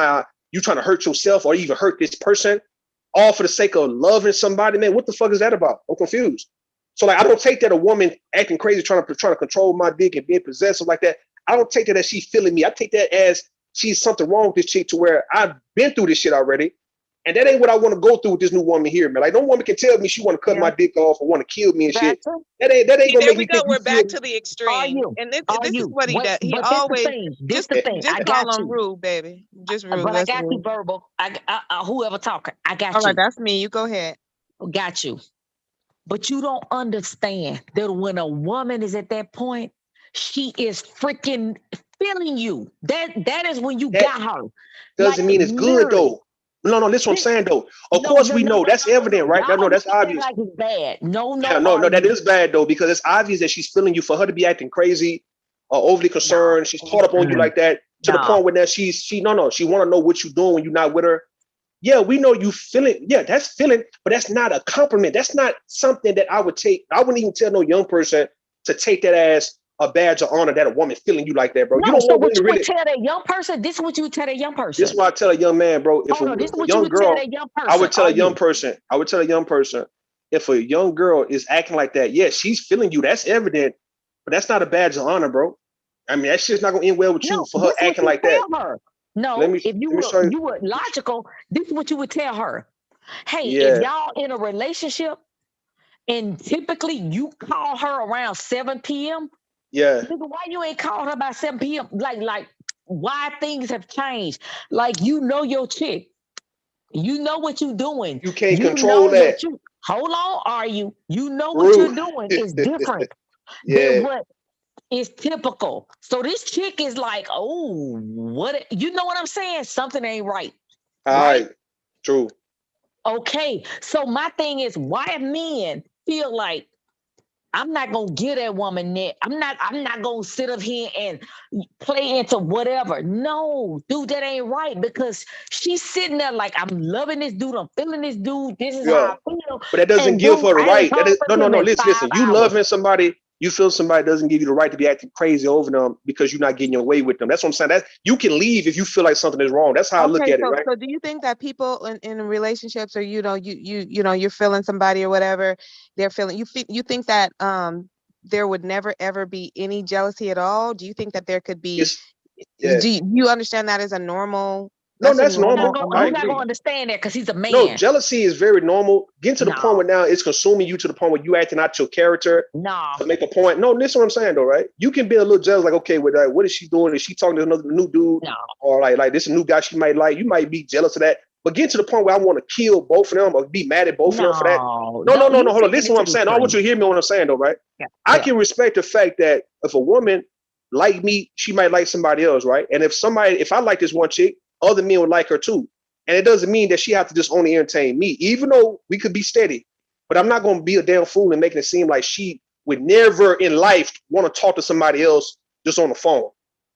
trying to hurt yourself or even hurt this person, all for the sake of loving somebody, man. What the fuck is that about? I'm confused. So like I don't take that a woman acting crazy, trying to control my dick and being possessive like that. I don't take that as she's feeling me. I take that as she's something wrong with this chick to where I've been through this shit already. And that ain't what I want to go through with this new woman here, man. Like no woman can tell me she want to cut my dick off or want to kill me and shit. That ain't gonna make me think. We're back to the extreme. And this is what he does. He always this the thing. Just call him rude, baby. Just rude. But I got you, verbal. Whoever talking, I got you. All right, that's me. You go ahead. Got you. But you don't understand that when a woman is at that point, she is freaking feeling you. That is when you got her. Doesn't mean it's good though. No, this is what I'm saying though. Of course we know that's evident, right? No, that's obvious. Like it's bad. No, that is bad though, because it's obvious that she's feeling you. For her to be acting crazy or overly concerned, she's caught up on you like that to the point where now she want to know what you're doing when you're not with her. Yeah, we know you feeling. Yeah, that's feeling, but that's not a compliment. That's not something that I would take. I wouldn't even tell no young person to take that as a badge of honor that a woman feeling you like that, bro. No, you don't so want what you really would tell that young person? This is what you would tell that young person. This is what I tell a young man, bro. If this is a what young you would girl, tell that young person. I would tell a young person. I would tell a young person, if a young girl is acting like that, yeah, she's feeling you. That's evident, but that's not a badge of honor, bro. I mean, that shit's not gonna end well with you for her acting like that. Her. No, if you were logical, this is what you would tell her. Hey, if y'all in a relationship and typically you call her around 7 p.m. Yeah. Nigga, why you ain't called her by 7 p.m.? Like why things have changed. Like your chick. You know what you're doing. You can't control that. Hold on, are you? You know what you're doing is different than what is typical. So this chick is like, oh, what? You know what I'm saying? Something ain't right. All right. True. Okay. So my thing is, why men feel like I'm not gonna give that woman that. I'm not gonna sit up here and play into whatever. No, dude, that ain't right, because she's sitting there like, I'm loving this dude, I'm feeling this dude. This is how I feel. But that doesn't give her the right. No. Listen. You loving somebody. You feel somebody doesn't give you the right to be acting crazy over them because you're not getting your way with them. That's what I'm saying. That you can leave if you feel like something is wrong. That's how I look at it, right? So do you think that people in relationships, or you're feeling somebody or whatever they're feeling, you think that there would never ever be any jealousy at all? Do you think that there could be? Do you understand that as a normal? No, that's normal. You're not gonna understand that because he's a man. No, jealousy is very normal. Getting to the point where now it's consuming you to the point where you acting out your character to make a point. No, this is what I'm saying though, right? You can be a little jealous, like, okay, with what is she doing? Is she talking to another new dude? No. Or like this is a new guy she might like? You might be jealous of that. But get to the point where I want to kill both of them or be mad at both of them for that. No, No. you Hold on. taking Listen it to what to I'm the saying. I want you to hear me what I'm saying though, right? Yeah. I can respect the fact that if a woman like me, she might like somebody else, right? And if I like this one chick, other men would like her too. And it doesn't mean that she have to just only entertain me, even though we could be steady. But I'm not going to be a damn fool and making it seem like she would never in life want to talk to somebody else just on the phone.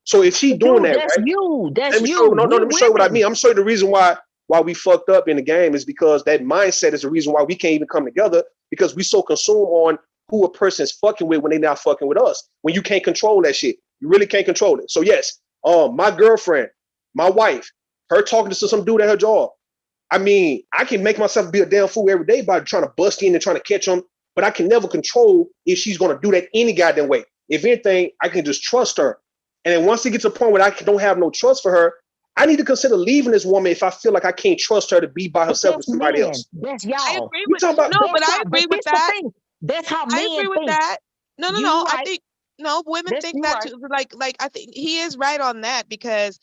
So if she doing Dude, that, that's right? you. That's Let me show you. you. No, We let me show you what I women. mean. I'm showing you the reason why we fucked up in the game is because that mindset is the reason why we can't even come together because we so consumed on who a person is fucking with when they not fucking with us. When you can't control that shit, you really can't control it. So yes, my girlfriend, my wife, her talking to some dude at her job. I mean, I can make myself be a damn fool every day by trying to bust in and trying to catch them, but I can never control if she's gonna do that any goddamn way. If anything, I can just trust her. And then once it gets to a point where I don't have no trust for her, I need to consider leaving this woman if I feel like I can't trust her to be by But herself with that's somebody men. else. That's I y'all. agree You with talking about? no, but That's I how. agree But with this the that. thing. That's how I agree men with think. that. No. You I right. think no women That's think you that right. too. Like I think he is right on that because,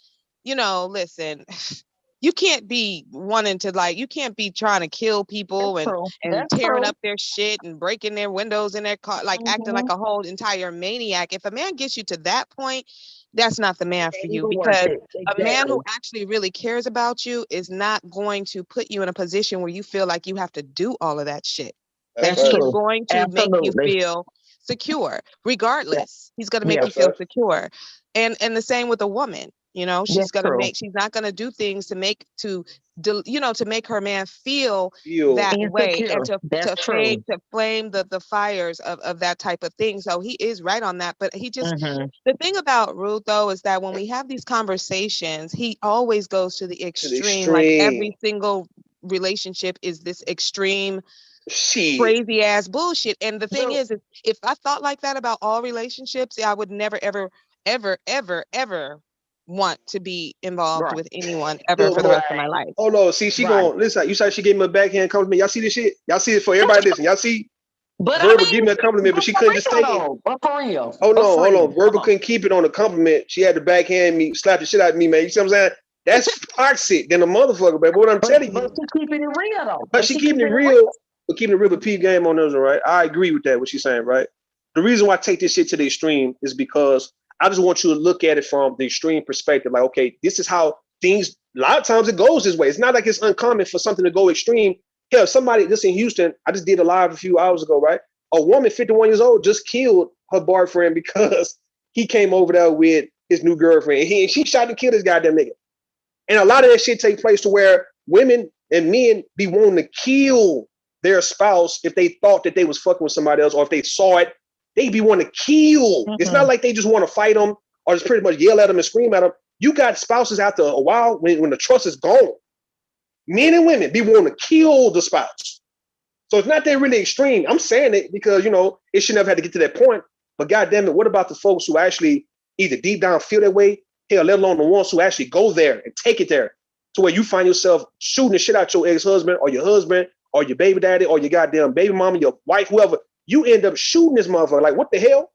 listen, you can't be wanting to you can't be trying to kill people That's and true. and That's tearing true. up their shit and breaking their windows in their car, like acting like a whole entire maniac. If a man gets you to that point, that's not the man for you Ain't worth because it. a man Exactly. who actually really cares about you is not going to put you in a position where you feel like you have to do all of that shit. That's He is facts. going to make you Absolutely. feel secure Yeah. regardless. He's going to make Yeah. you feel That's facts. secure. And the same with a woman. That's true. She's not going to do things to make her man feel Feel that way and Insecure. That's to true. flame the fires of that type of thing. So he is right on that. But Mm-hmm. the thing about Ruth though is that when we have these conversations, he always goes to the to the extreme. Like extreme. every single relationship is this extreme Shit. crazy ass bullshit. And the thing So is if I thought like that about all relationships, I would never, ever, ever, ever, ever want to be involved right. with anyone ever Look, for the but rest of my life. hold on. See, she Right. going listen. You said she gave me a backhand compliment. Y'all see this shit? Y'all see it for everybody? Listen. Y'all see But I Verbal mean, give me a compliment, but but she for couldn't just real take it. though. But for real. Hold on. Verbal couldn't keep it on a compliment. She had to backhand me, slap the shit out of me, man. You see what I'm saying? That's toxic than a motherfucker, baby. What I'm telling But you, she keeping it real though. but But she she keeping keeping it it real. real, but keeping it real with P game on those, right? I agree with that, what she's saying, right? The reason why I take this shit to the extreme is because I just want you to look at it from the extreme perspective. Like, okay, this is how things, a lot of times it goes this way. It's not like it's uncommon for something to go extreme. Hell, somebody just in Houston, I just did a live a few hours ago, right? A woman, 51 years old, just killed her boyfriend because he came over there with his new girlfriend. She shot and killed this goddamn nigga. And a lot of that shit take place to where women and men be wanting to kill their spouse if they thought that they was fucking with somebody else, or if they saw it, they be wanting to kill. It's not like they just want to fight them or just pretty much yell at them and scream at them. You got spouses after a while when the trust is gone. Men and women be wanting to kill the spouse. So it's not that really extreme. I'm saying it because, it should never have to get to that point. But goddamn it, what about the folks who actually either deep down feel that way, hell, let alone the ones who actually go there and take it there to where you find yourself shooting the shit out your ex-husband or your baby daddy or your goddamn baby mama, your wife, whoever. You end up shooting this motherfucker. Like, what the hell?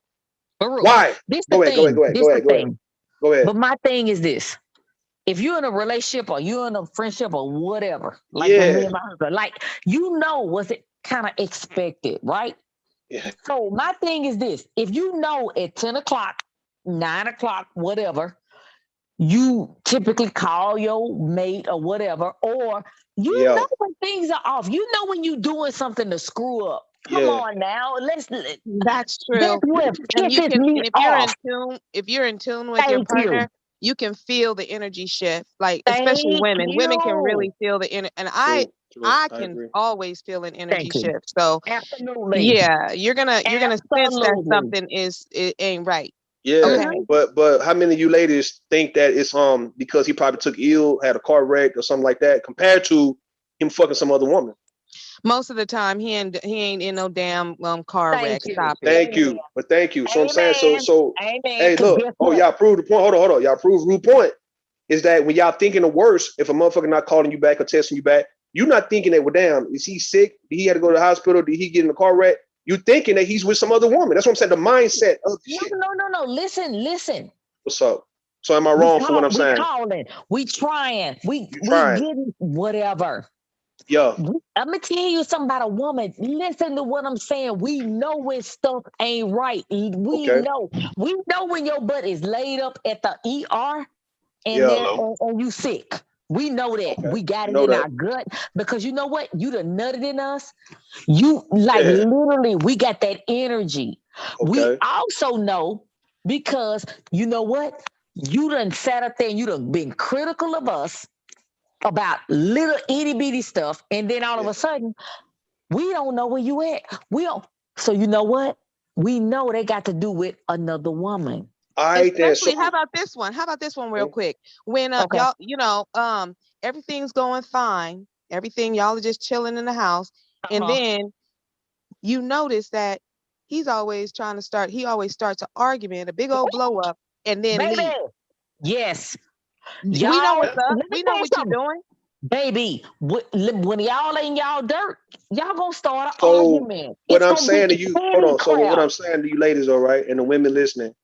Why? This the Go ahead. thing. This the thing. Go ahead. But my thing is this. If you're in a relationship or you're in a friendship or whatever, like Yeah. with me and my husband, like what's it kind of expected, right? Yeah. So my thing is this: if you know at 10 o'clock, 9 o'clock, whatever, you typically call your mate or whatever, or you know when things are off. You know when you're doing something to screw up. Come on now, That's true. That's what And you pisses can, me and off. if you're in tune with your Thank you. partner, you can feel the energy shift. Like especially Thank women. Women can really you. feel the energy, and True. I I can agree. always feel an energy Thank you. shift. So Absolutely. yeah, you're gonna sense that Absolutely. something it ain't right. Yeah, Okay. but how many of you ladies think that it's because he probably took ill, had a car wreck or something like that, compared to him fucking some other woman? Most of the time, he ain't in no damn car wreck. Stop it. Thank you. But thank you. So I'm saying, so Amen. hey, look. Guess Oh, what? y'all proved the point. Hold on. Y'all proved Rude's point is that when y'all thinking the worst, if a motherfucker not calling you back or texting you back, you not thinking that, well, damn, is he sick? Did he had to go to the hospital? Did he get in a car wreck? You thinking that he's with some other woman. That's what I'm saying. The mindset of the shit. No. Listen. What's up? So am I wrong for what I'm saying? We calling, we trying, we trying. getting whatever. Yeah. I'm gonna tell you something about a woman. Listen to what I'm saying. We know when stuff ain't right. We know. We know when your butt is laid up at the ER and and you sick. We know that. We got it in our gut because you know what? You done nutted in us. You literally, we got that energy. We also know because you know what? You done sat up there and you done been critical of us about little itty bitty stuff, and then all of a sudden, we don't know where you at. We don't. So you know what? We know they got to do with another woman. Especially, how about this one? How about this one, real quick? When y'all, everything's going fine, everything y'all are just chilling in the house, and then you notice that he's always trying to start. He always starts an argument, a big old blow up, and then leave. Yes. We know what's up. We know what you're doing. Baby, when y'all in y'all dirt, y'all gonna start an So argument. what I'm saying to you, hold on. So what I'm saying to you ladies, all right, and the women listening,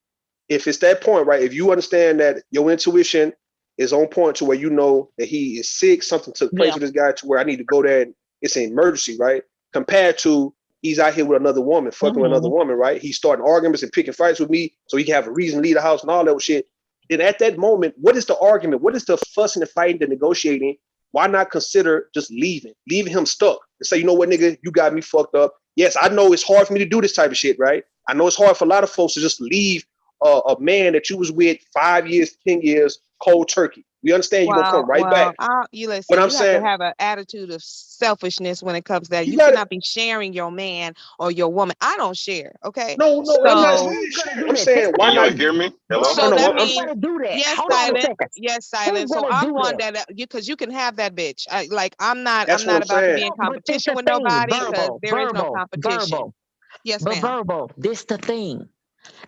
if it's that point, right, if you understand that your intuition is on point to where you know that he is sick, something took place with this guy to where I need to go there and it's an emergency, right? Compared to he's out here with another woman, fucking with another woman, right? He's starting arguments and picking fights with me so he can have a reason to leave the house and all that shit. Then at that moment, what is the argument? What is the fussing and fighting, the negotiating? Why not consider just leaving him stuck and say, you know what, nigga, you got me fucked up. Yes, I know it's hard for me to do this type of shit, right? I know it's hard for a lot of folks to just leave a man that you was with 5 years, 10 years, cold turkey. We understand you're gonna come right back. You listen. But I'm you have saying, to have an attitude of selfishness when it comes to that. You gotta, cannot be sharing your man or your woman. I don't share. Okay. No, I'm not saying share. I'm saying why not hear me? Hello. So that means do that. yes, Hold on a silent. second. Yes, silent. So I'm one that because you can have that bitch. I'm not. That's I'm what not I'm about to saying. be in But this competition the with thing, nobody because there is no competition. verbal. Yes, But ma'am. verbal, this the thing.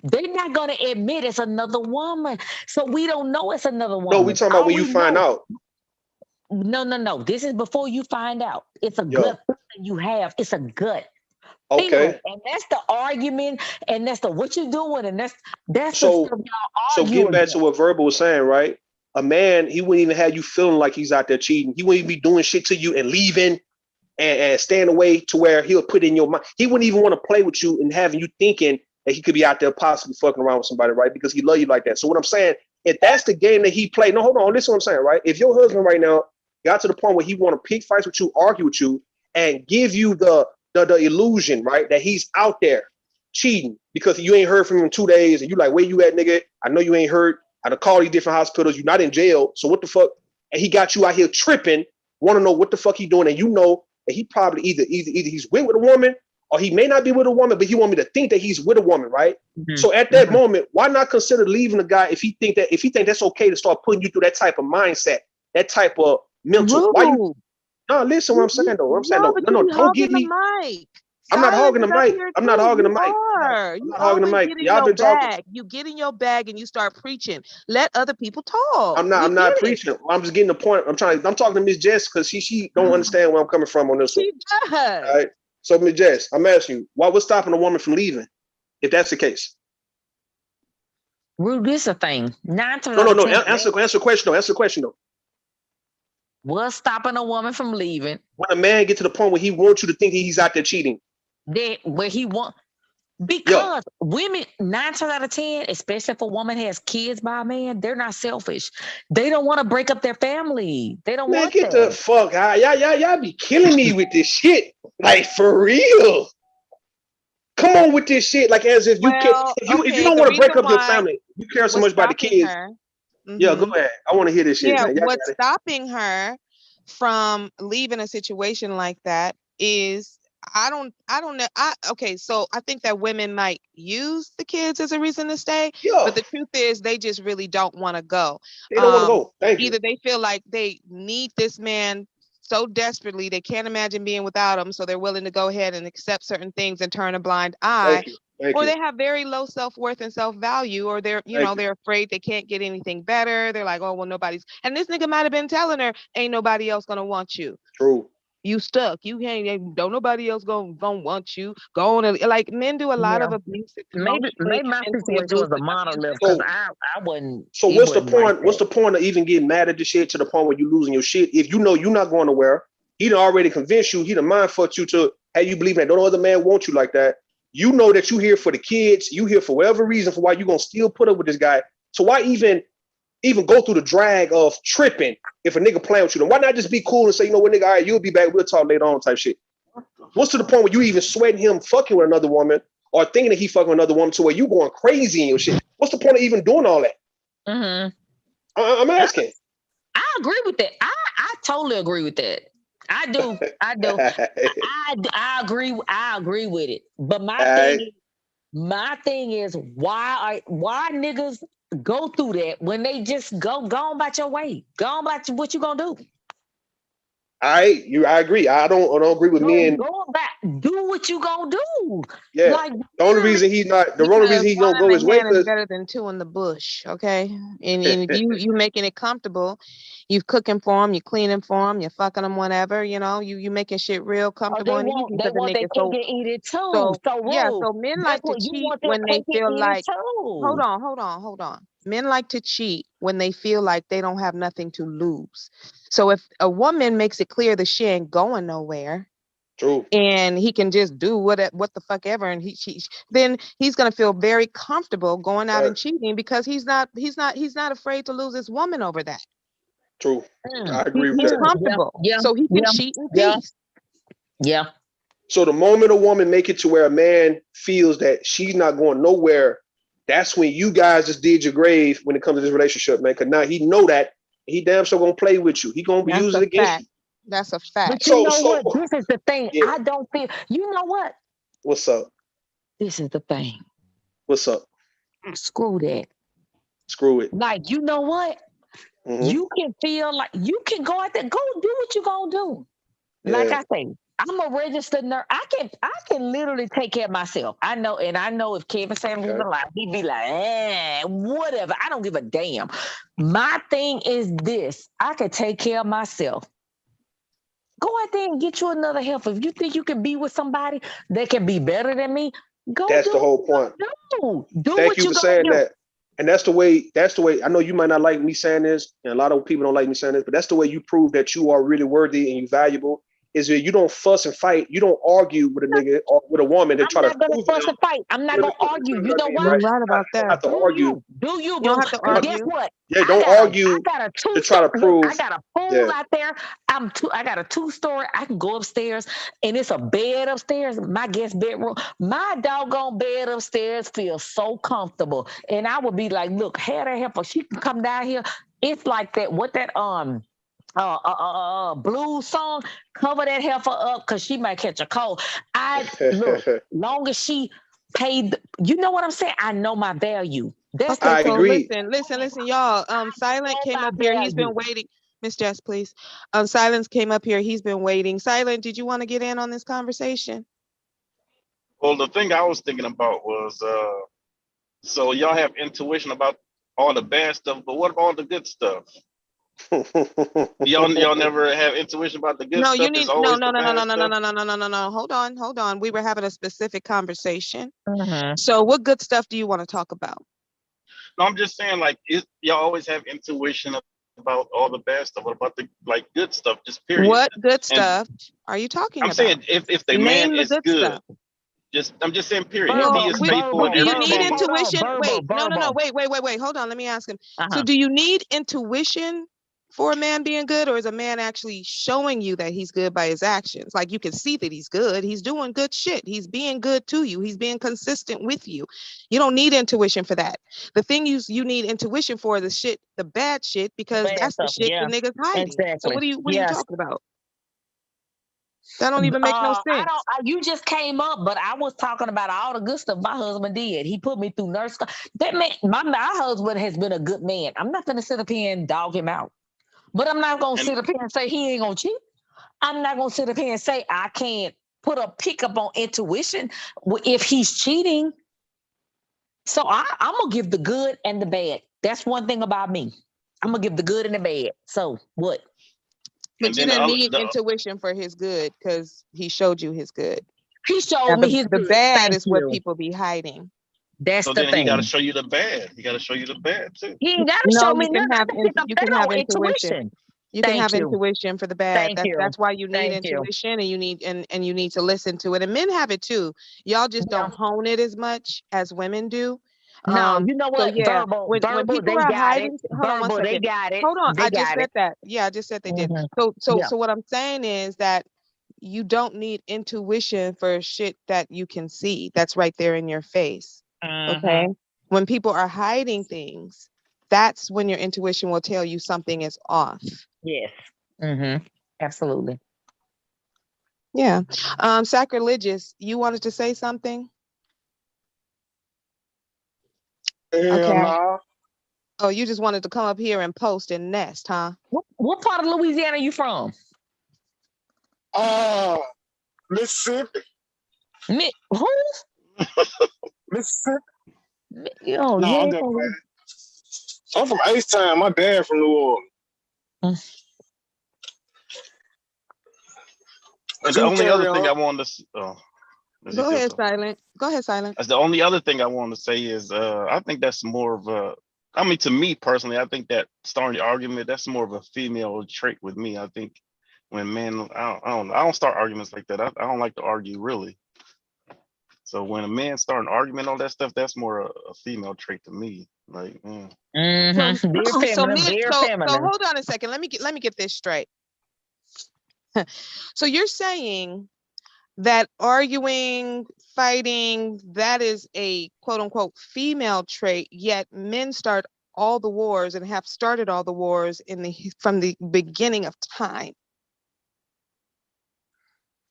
They're not gonna admit it's another woman. So we don't know it's another woman. No, we talking about when you find out. No. This is before you find out. It's a gut feeling you have. It's a gut feeling. And that's the argument, and that's the what you doing, and that's the stuff y'all argue. So getting back to what Verbal was saying, right? A man, he wouldn't even have you feeling like he's out there cheating. He wouldn't even be doing shit to you and leaving and staying away to where he'll put in your mind. He wouldn't even want to play with you and having you thinking that he could be out there possibly fucking around with somebody, right? Because he love you like that. So what I'm saying, if that's the game that he played, no, hold on, listen to what I'm saying, right? If your husband right now got to the point where he want to pick fights with you, argue with you, and give you the illusion, right, that he's out there cheating because you ain't heard from him in 2 days, and you like, where you at, nigga? I know you ain't heard. I done called these different hospitals. You're not in jail, so what the fuck? And he got you out here tripping, want to know what the fuck he doing, and you know that he probably either he's with a woman or he may not be with a woman, but he want me to think that he's with a woman, right? So at that moment, why not consider leaving the guy if he think that's okay to start putting you through that type of mindset, that type of mental? Why you? No, listen, what I'm saying though. Don't give me. I'm not hogging the mic. I'm not hogging the mic. You always get in your bag. You get in your bag and you start preaching. Let other people talk. I'm not preaching. I'm just getting the point. I'm talking to Miss Jess because she don't understand where I'm coming from on this one. She does. All right. So Miss Jess, I'm asking you, what's stopping a woman from leaving? If that's the case. Rude, this a thing. No. Answer the question though. What's stopping a woman from leaving? When a man get to the point where he wants you to think he's out there cheating. Because women, 9 times out of 10, especially if a woman has kids by a man, they're not selfish. They don't want to break up their family. They don't want get the fuck out. Y'all be killing me with this shit. Like for real. Come on with this shit. Like as if you if you don't want to break up your family, you care so much about the kids. Yeah, go ahead. I want to hear this shit. Yeah, man. what's stopping her from leaving a situation like that is I don't know. So I think that women might use the kids as a reason to stay, but the truth is they just really don't want to go. They don't want to go. Thank you. Either they feel like they need this man so desperately they can't imagine being without him, so they're willing to go ahead and accept certain things and turn a blind eye. Or they have very low self-worth and self-value, or they're they're afraid they can't get anything better. They're like, oh well, nobody's, and this nigga might have been telling her, ain't nobody else gonna want you. True. You stuck. You can't. Don't nobody else gonna want you. Go on. Like men do a lot of abusive, Maybe emotionally my and mentally situation was a abusive. monolith because So, I wasn't. so It what's the wasn't like point? What's that. the point of even getting mad at the shit to the point where you losing your shit? If you know you're not going nowhere, he done already convinced you. He done mind fucked you to how you believe that no other man wants you like that. You know that you here for the kids. You here for whatever reason for why you gonna still put up with this guy. So why even go through the drag of tripping if a nigga playing with you? Then why not just be cool and say, you know what, nigga, all right, you'll be back. We'll talk later on type shit. What's to the point where you even sweating him fucking with another woman or thinking that he fucking with another woman to where you going crazy in your shit? What's the point of even doing all that? Mm-hmm. I'm asking. I agree with that. I totally agree with that. I do. I agree. I agree with it. But my thing is why niggas go through that when they just go on about your way. Go on about what you gonna do. I agree. I don't agree with men. Go back. Do what you gonna do. Yeah. Like the only reason he don't go his way is better than two in the bush, okay? And if you making it comfortable, you cooking for them, you cleaning for them, you fucking them whenever, you know, you making shit real comfortable and easy they for the want their nigga. cake and eat it too. So men like to cheat when they feel like. Hold on. Men like to cheat when they feel like they don't have nothing to lose. So if a woman makes it clear that she ain't going nowhere. True. And he can just do what the fuck ever, and then he's gonna feel very comfortable going out and cheating because he's not afraid to lose his woman over that. True. I agree with He's that. comfortable, so he can cheat in peace. Yeah. So the moment a woman make it to where a man feels that she's not going nowhere, that's when you guys just did your grave when it comes to this relationship, man. Because now he know that he damn sure gonna play with you. He gonna use it against you. That's a fact. But you know what? This is the thing. Yeah. I don't feel. You know what? What's up? This is the thing. What's up? Screw that. Screw it. Like, you know what? Mm-hmm. You can feel like you can go out there, go do what you gonna do. Yeah. Like I say, I'm a registered nurse. I can literally take care of myself. I know if Kevin Samuels was alive, he'd be like, whatever. I don't give a damn. My thing is this: I can take care of myself. Go out there and get you another helper. If you think you can be with somebody that can be better than me, go. That's the whole point. Do Thank what you for saying that. And that's the way. I know you might not like me saying this, and a lot of people don't like me saying this, but that's the way you prove that you are really worthy and you valuable. Is that you don't fuss and fight. You don't argue with a nigga or with a woman that try to prove fuss and fight. I'm not gonna argue. You know what? You're right about that. You don't have to argue. Do you? You don't have to argue. Guess what? Yeah, don't argue. I got to try to prove. I got a pool out there. I got a 2-story. I can go upstairs, and it's a bed upstairs. My guest bedroom. My doggone bed upstairs feels so comfortable, and I would be like, look, have that helper. She can come down here. It's like that. What that blues song, cover that heifer up because she might catch a cold. Long as she paid, you know what I'm saying? I know my value. That's okay, so agree. Listen, y'all. Silent came up here. He's been waiting. Miss Jess, please. Silence came up here. He's been waiting. Silent, did you want to get in on this conversation? Well, the thing I was thinking about was, so y'all have intuition about all the bad stuff, but what about all the good stuff? y'all never have intuition about the good stuff. You need no. Hold on. We were having a specific conversation. So what good stuff do you want to talk about? No, I'm just saying, like, y'all always have intuition about all the bad stuff. What about the good stuff? Just period. What good stuff are you talking about? I'm saying if the man is good. I'm just saying, period. If he is faithful, do you need intuition? Wait. Hold on. Let me ask him. So do you need intuition for a man being good, or is a man actually showing you that he's good by his actions? Like, you can see that he's good. He's doing good shit. He's being good to you. He's being consistent with you. You don't need intuition for that. The thing you need intuition for is the bad shit, because that's the shit the niggas hiding. Exactly. So what are you talking about? That don't even make no sense. You just came up, but I was talking about all the good stuff my husband did. He put me through nurse school. That man, my husband has been a good man. I'm not going to sit up here and dog him out. But I'm not going to sit up here and say he ain't going to cheat. I'm not going to sit up here and say I can't put a pickup on intuition if he's cheating. So I'm going to give the good and the bad. That's one thing about me. I'm going to give the good and the bad. So what? But you didn't need intuition for his good because he showed you his good. He showed me his the good. bad Thank is what you. people be hiding. That's So the then thing. he got to show you the bad. He got to show you the bad too. He ain't got to show me nothing. I can pick up that on intuition. You can have intuition for the bad. Thank you. That's why you need Thank you. intuition, and you need and you need to listen to it. And men have it too. Y'all just don't hone it as much as women do. No, you know what? So yeah, Verbal, when verbal, people they are got it. hiding, hold on one Verbal, they second. got it. Hold on, They I just got said it. that. Yeah, I just said they did. So what I'm saying is that you don't need intuition for shit that you can see. That's right there in your face. Okay. When people are hiding things, that's when your intuition will tell you something is off. Yes. Absolutely. Yeah. Sacrilegious, you wanted to say something? Hell nah. Oh, you just wanted to come up here and post and nest, huh? What part of Louisiana are you from? Mississippi. Who? Mississippi. Yo, no, I'm just playing. I'm from H-Town. My dad from New Orleans. And the only other thing I wanted to Go ahead, Silent. Go ahead, Silent. That's the only other thing I wanted to say is I think that's more of a, I mean, to me personally, I think that starting the argument, that's more of a female trait with me. I think when men, I don't start arguments like that. I don't like to argue really. So when a man start an argument on that stuff, that's more a female trait to me. Like, Very feminine. So hold on a second. Let me get this straight. So you're saying that arguing, fighting, that is a quote unquote female trait, yet men start all the wars and have started all the wars from the beginning of time.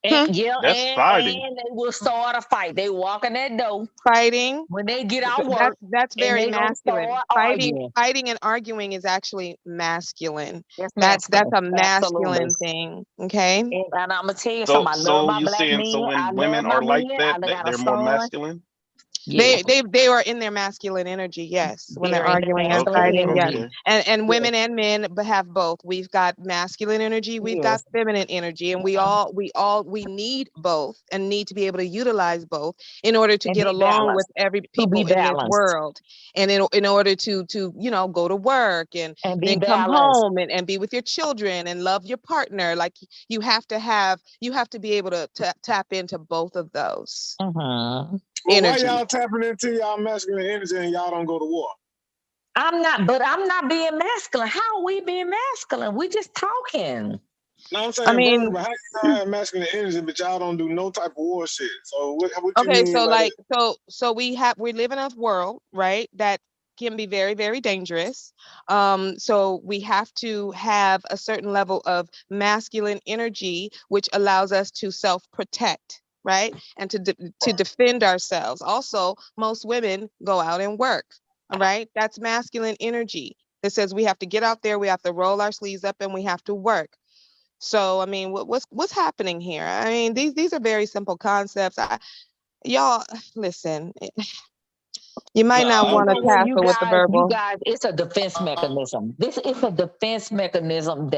And, that's fighting. And they will start a fight. They walk in that door. Fighting. When they get out work. That's very masculine. Fighting and arguing is actually masculine. That's a masculine thing. Okay. And I'm gonna tell you something. I love my black men. So when I women love are my like men. that, they're more masculine? They are in their masculine energy, yes. When they're arguing and fighting, yes. And women and men have both. We've got masculine energy, we've got feminine energy, and we need both and need to be able to utilize both in order to get along with every people in this world. And in order to go to work and then come home and be with your children and love your partner. Like you have to be able to tap into both of those. Well, why y'all tapping into y'all masculine energy and y'all don't go to war? I'm not being masculine. How are we being masculine? We just talking. No, I'm saying, but how y'all have masculine energy, but y'all don't do no type of war shit? So what you mean? So we live in a world, right, that can be very, very dangerous. So we have to have a certain level of masculine energy, which allows us to self-protect. Right. And to defend ourselves. Also, most women go out and work. All right. That's masculine energy. It says we have to get out there. We have to roll our sleeves up and we have to work. So, I mean, what's happening here? I mean, these are very simple concepts. Y'all listen. You might not want to tackle with the verbal. You guys, it's a defense mechanism. This is a defense mechanism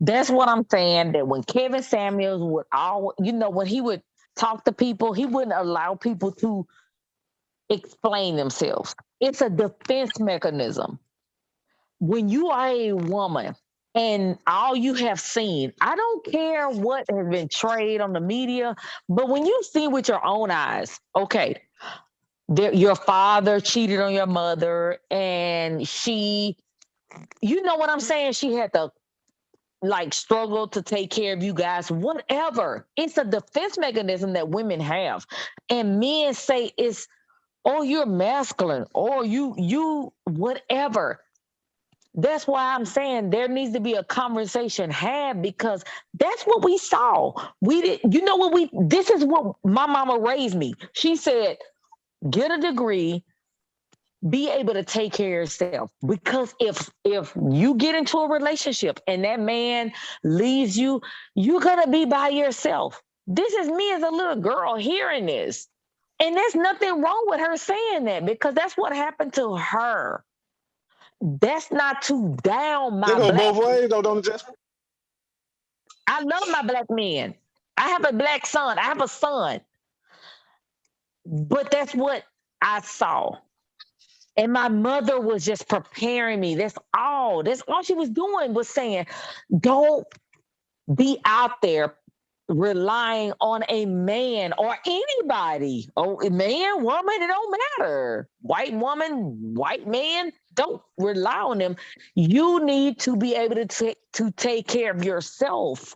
that's what I'm saying. That when Kevin Samuels when he would talk to people, he wouldn't allow people to explain themselves. It's a defense mechanism. When you are a woman and all you have seen, I don't care what has been trade on the media, but when you see with your own eyes, okay, your father cheated on your mother and she, you know what I'm saying? She had to struggle to take care of you guys, whatever. It's a defense mechanism that women have. And men say you're masculine or you whatever. That's why I'm saying there needs to be a conversation had because that's what we saw. This is what my mama raised me. She said, get a degree, be able to take care of yourself. Because if you get into a relationship and that man leaves you, you're going to be by yourself. This is me as a little girl hearing this. And there's nothing wrong with her saying that because that's what happened to her. That's not to down my They go black. both ways, though, don't it, Jasper? I love my black men. I have a black son. I have a son. But that's what I saw. And my mother was just preparing me. That's all. That's all she was doing was saying, don't be out there relying on a man or anybody. Oh, man, woman, it don't matter. White woman, white man, don't rely on them. You need to be able to take care of yourself.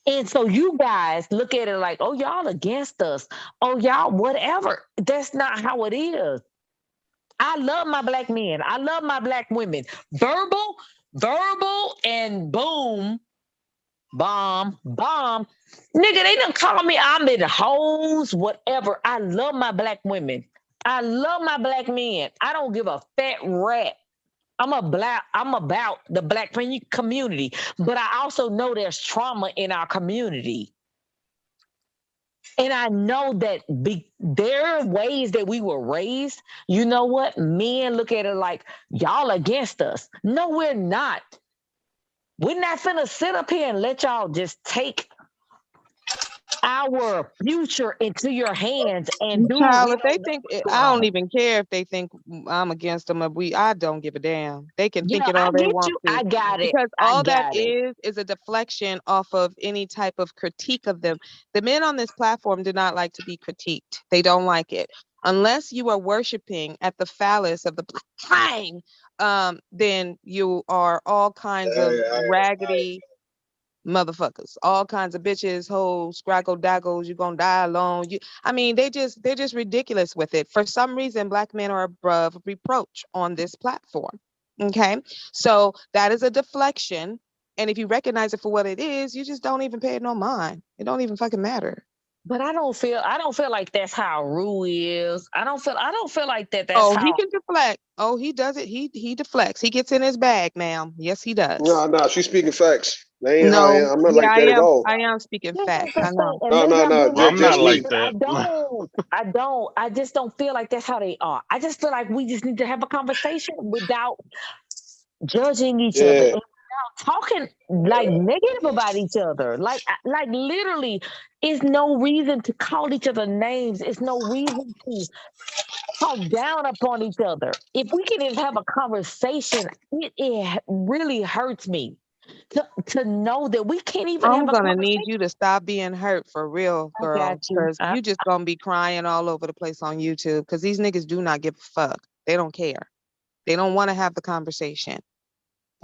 And so you guys look at it like, oh, y'all against us. Oh, y'all, whatever. That's not how it is. I love my black men. I love my black women. Verbal, and boom, bomb. Nigga, they done call me, I'm in hoes, whatever. I love my black women. I love my black men. I don't give a fat rat. I'm about the black community, but I also know there's trauma in our community. And I know that there are ways that we were raised. You know what? Men look at it like, y'all against us. No, we're not. We're not finna sit up here and let y'all just take our future into your hands and do. Child, if they think, I don't even care if they think I'm against them. I don't give a damn. They can think it all they want to. I got it. Because all that is a deflection off of any type of critique of them. The men on this platform do not like to be critiqued. They don't like it. Unless you are worshiping at the phallus of the time, then you are all kinds of raggedy motherfuckers, all kinds of bitches, hoes, scraggle daggles, you gonna die alone. They're just ridiculous with it. For some reason, black men are above reproach on this platform. Okay, so that is a deflection, and if you recognize it for what it is, you just don't even pay it no mind. It don't even fucking matter. But I don't feel like that's how Rue is. I don't feel like that. That's how he can deflect. Oh, he does it. He deflects. He gets in his bag, ma'am. Yes, he does. No, she's speaking facts. I'm not like I that at all. I am speaking facts. I know. No. I'm not like that. I don't. I just don't feel like that's how they are. I just feel like we just need to have a conversation without judging each other. And talking like negative about each other, like literally, is no reason to call each other names. It's no reason to talk down upon each other. If we can just have a conversation, it really hurts me to know that we can't even have a conversation. I'm gonna need you to stop being hurt for real, girl, because you just gonna be crying all over the place on YouTube because these niggas do not give a fuck. They don't care. They don't want to have the conversation.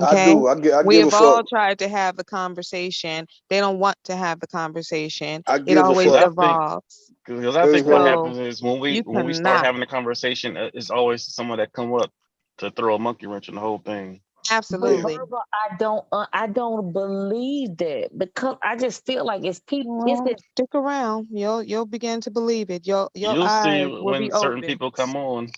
Okay? I do. We have all tried to have the conversation. They don't want to have the conversation. It always devolves. Because I think what happens is when we start having a conversation, it's always someone that come up to throw a monkey wrench in the whole thing. Absolutely. But I don't believe that, because I just feel like it's people. Stick around. You'll begin to believe it. Your You'll eyes see will when be certain open. people come on.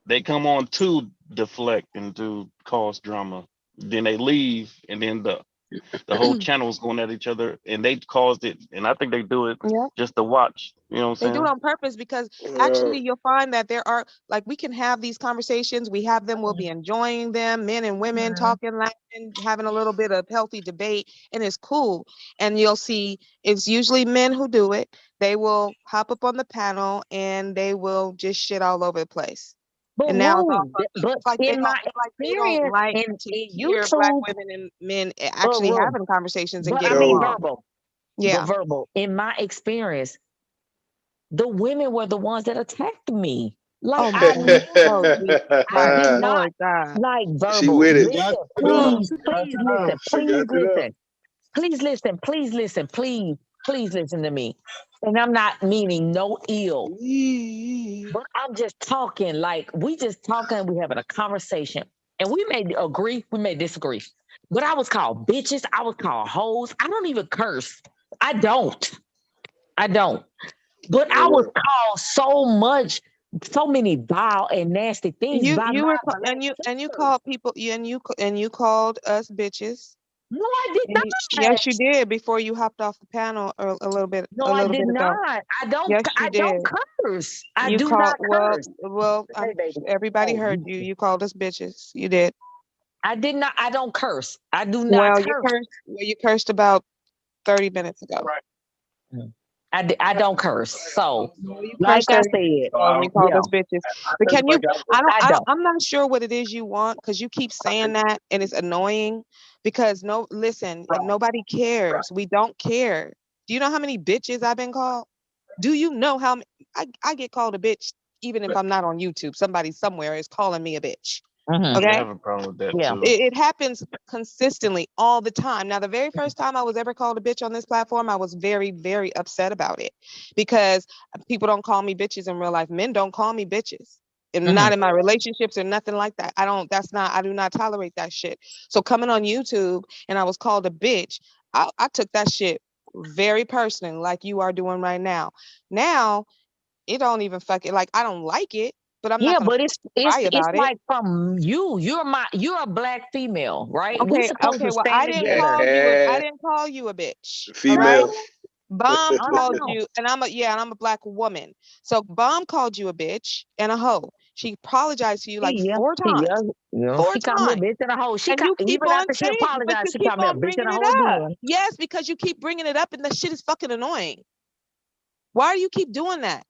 They come on to deflect and to cause drama. Then they leave, and then the whole channel's going at each other, and they caused it. And I think they do it just to watch. You know what I'm saying? They do it on purpose because actually you'll find that there are, like, we can have these conversations. We have them. We'll be enjoying them. Men and women talking, laughing, having a little bit of healthy debate, and it's cool. And you'll see it's usually men who do it. They will hop up on the panel and they will just shit all over the place. But and now it's like they don't like to hear black women and men actually having conversations and getting along. Verbal. Yeah. But verbal. In my experience, the women were the ones that attacked me. Like I did not like verbal. She with it. Please listen to me. And I'm not meaning no ill. But I'm just talking, like we just talking, we having a conversation. And we may agree, we may disagree. But I was called bitches, I was called hoes. I don't even curse. I don't. But I was called so many vile and nasty things. You called people and you called us bitches. No, I did not. Yes, you did before you hopped off the panel a little bit. No, I did not. I don't. Yes, I don't curse. I do called, not curse. Well, everybody heard you. You called us bitches. You did. I did not. I don't curse. I do not Well, curse. you cursed about 30 minutes ago. I don't curse. So, No, you like cursed I 30 minutes said, ago when you called yeah, us bitches. But can you? I don't. I'm not sure what it is you want because you keep saying that and it's annoying. Because listen, nobody cares. We don't care. Do you know how many bitches I've been called? Do you know how I get called a bitch even if I'm not on YouTube? Somebody somewhere is calling me a bitch. Mhm. Yeah, I Okay. have a problem with that Yeah. too. It happens consistently all the time. Now, the very first time I was ever called a bitch on this platform, I was very, very upset about it because people don't call me bitches in real life. Men don't call me bitches. And not in my relationships or nothing like that. I do not tolerate that shit. So coming on YouTube and I was called a bitch, I took that shit very personally, like you are doing right now. Now, it don't even like, I don't like it, but I'm not Yeah, gonna but it's cry about it. like from you. You're a black female, right? We Okay, supposed to well, stand together. I didn't call you a bitch. All right. Female. Bomb Oh called no. you, and I'm a black woman. So Bomb called you a bitch and a hoe. She apologized to you like Yeah, 4 times. yeah. 4 She called me a times. bitch and a hoe. And you keep Even on after she saying, but apologized, you she keep called me a on bitch and bringing a it hoe up. again. Yes, because you keep bringing it up, and that shit is fucking annoying. Why do you keep doing that?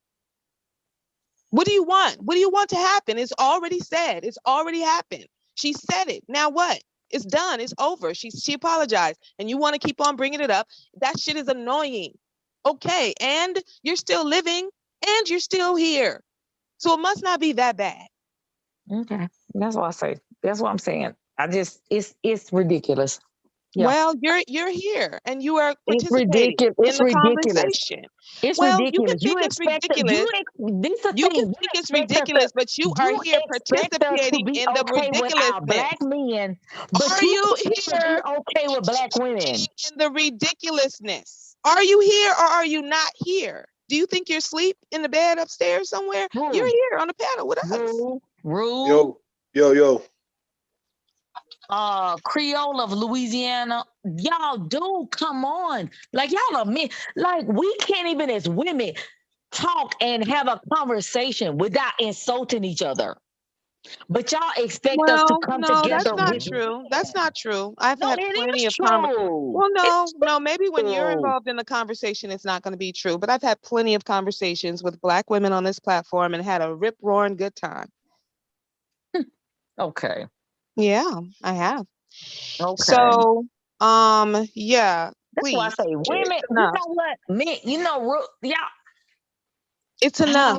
What do you want? What do you want to happen? It's already said. It's already happened. She said it. Now what? It's done. It's over. She apologized, and you want to keep on bringing it up. That shit is annoying. Okay, and you're still living, and you're still here, so it must not be that bad. Okay, that's what I say. That's what I'm saying. It's ridiculous. Yeah. Well, you're here, and you are It's participating ridiculous. in It's the ridiculous. conversation. It's Well, you can ridiculous. You think it's expect ridiculous. this the You thing. can You think it's expect us to ridiculous, but you are here expect us to participating be in the okay with our ridiculousness. black men, but Are you you want us to be here okay with black women. in the ridiculousness? Are you here or are you not here? Do you think you're asleep in the bed upstairs somewhere? You're here on the panel with us. Rule. Yo. Creole of Louisiana, y'all do come on. Like y'all are men. Like we can't even as women talk and have a conversation without insulting each other. But y'all expect us to Well, come no, that's together not with true. That's not true. I've no, had it plenty is of true. Well, It's no, maybe when you're true. involved in the conversation, it's not going to be true. But I've had plenty of conversations with black women on this platform and had a rip roaring good time. Okay. Yeah, I have. Okay. So, yeah, That's why I please. say women, It's you enough. know what? Men, y'all. It's enough.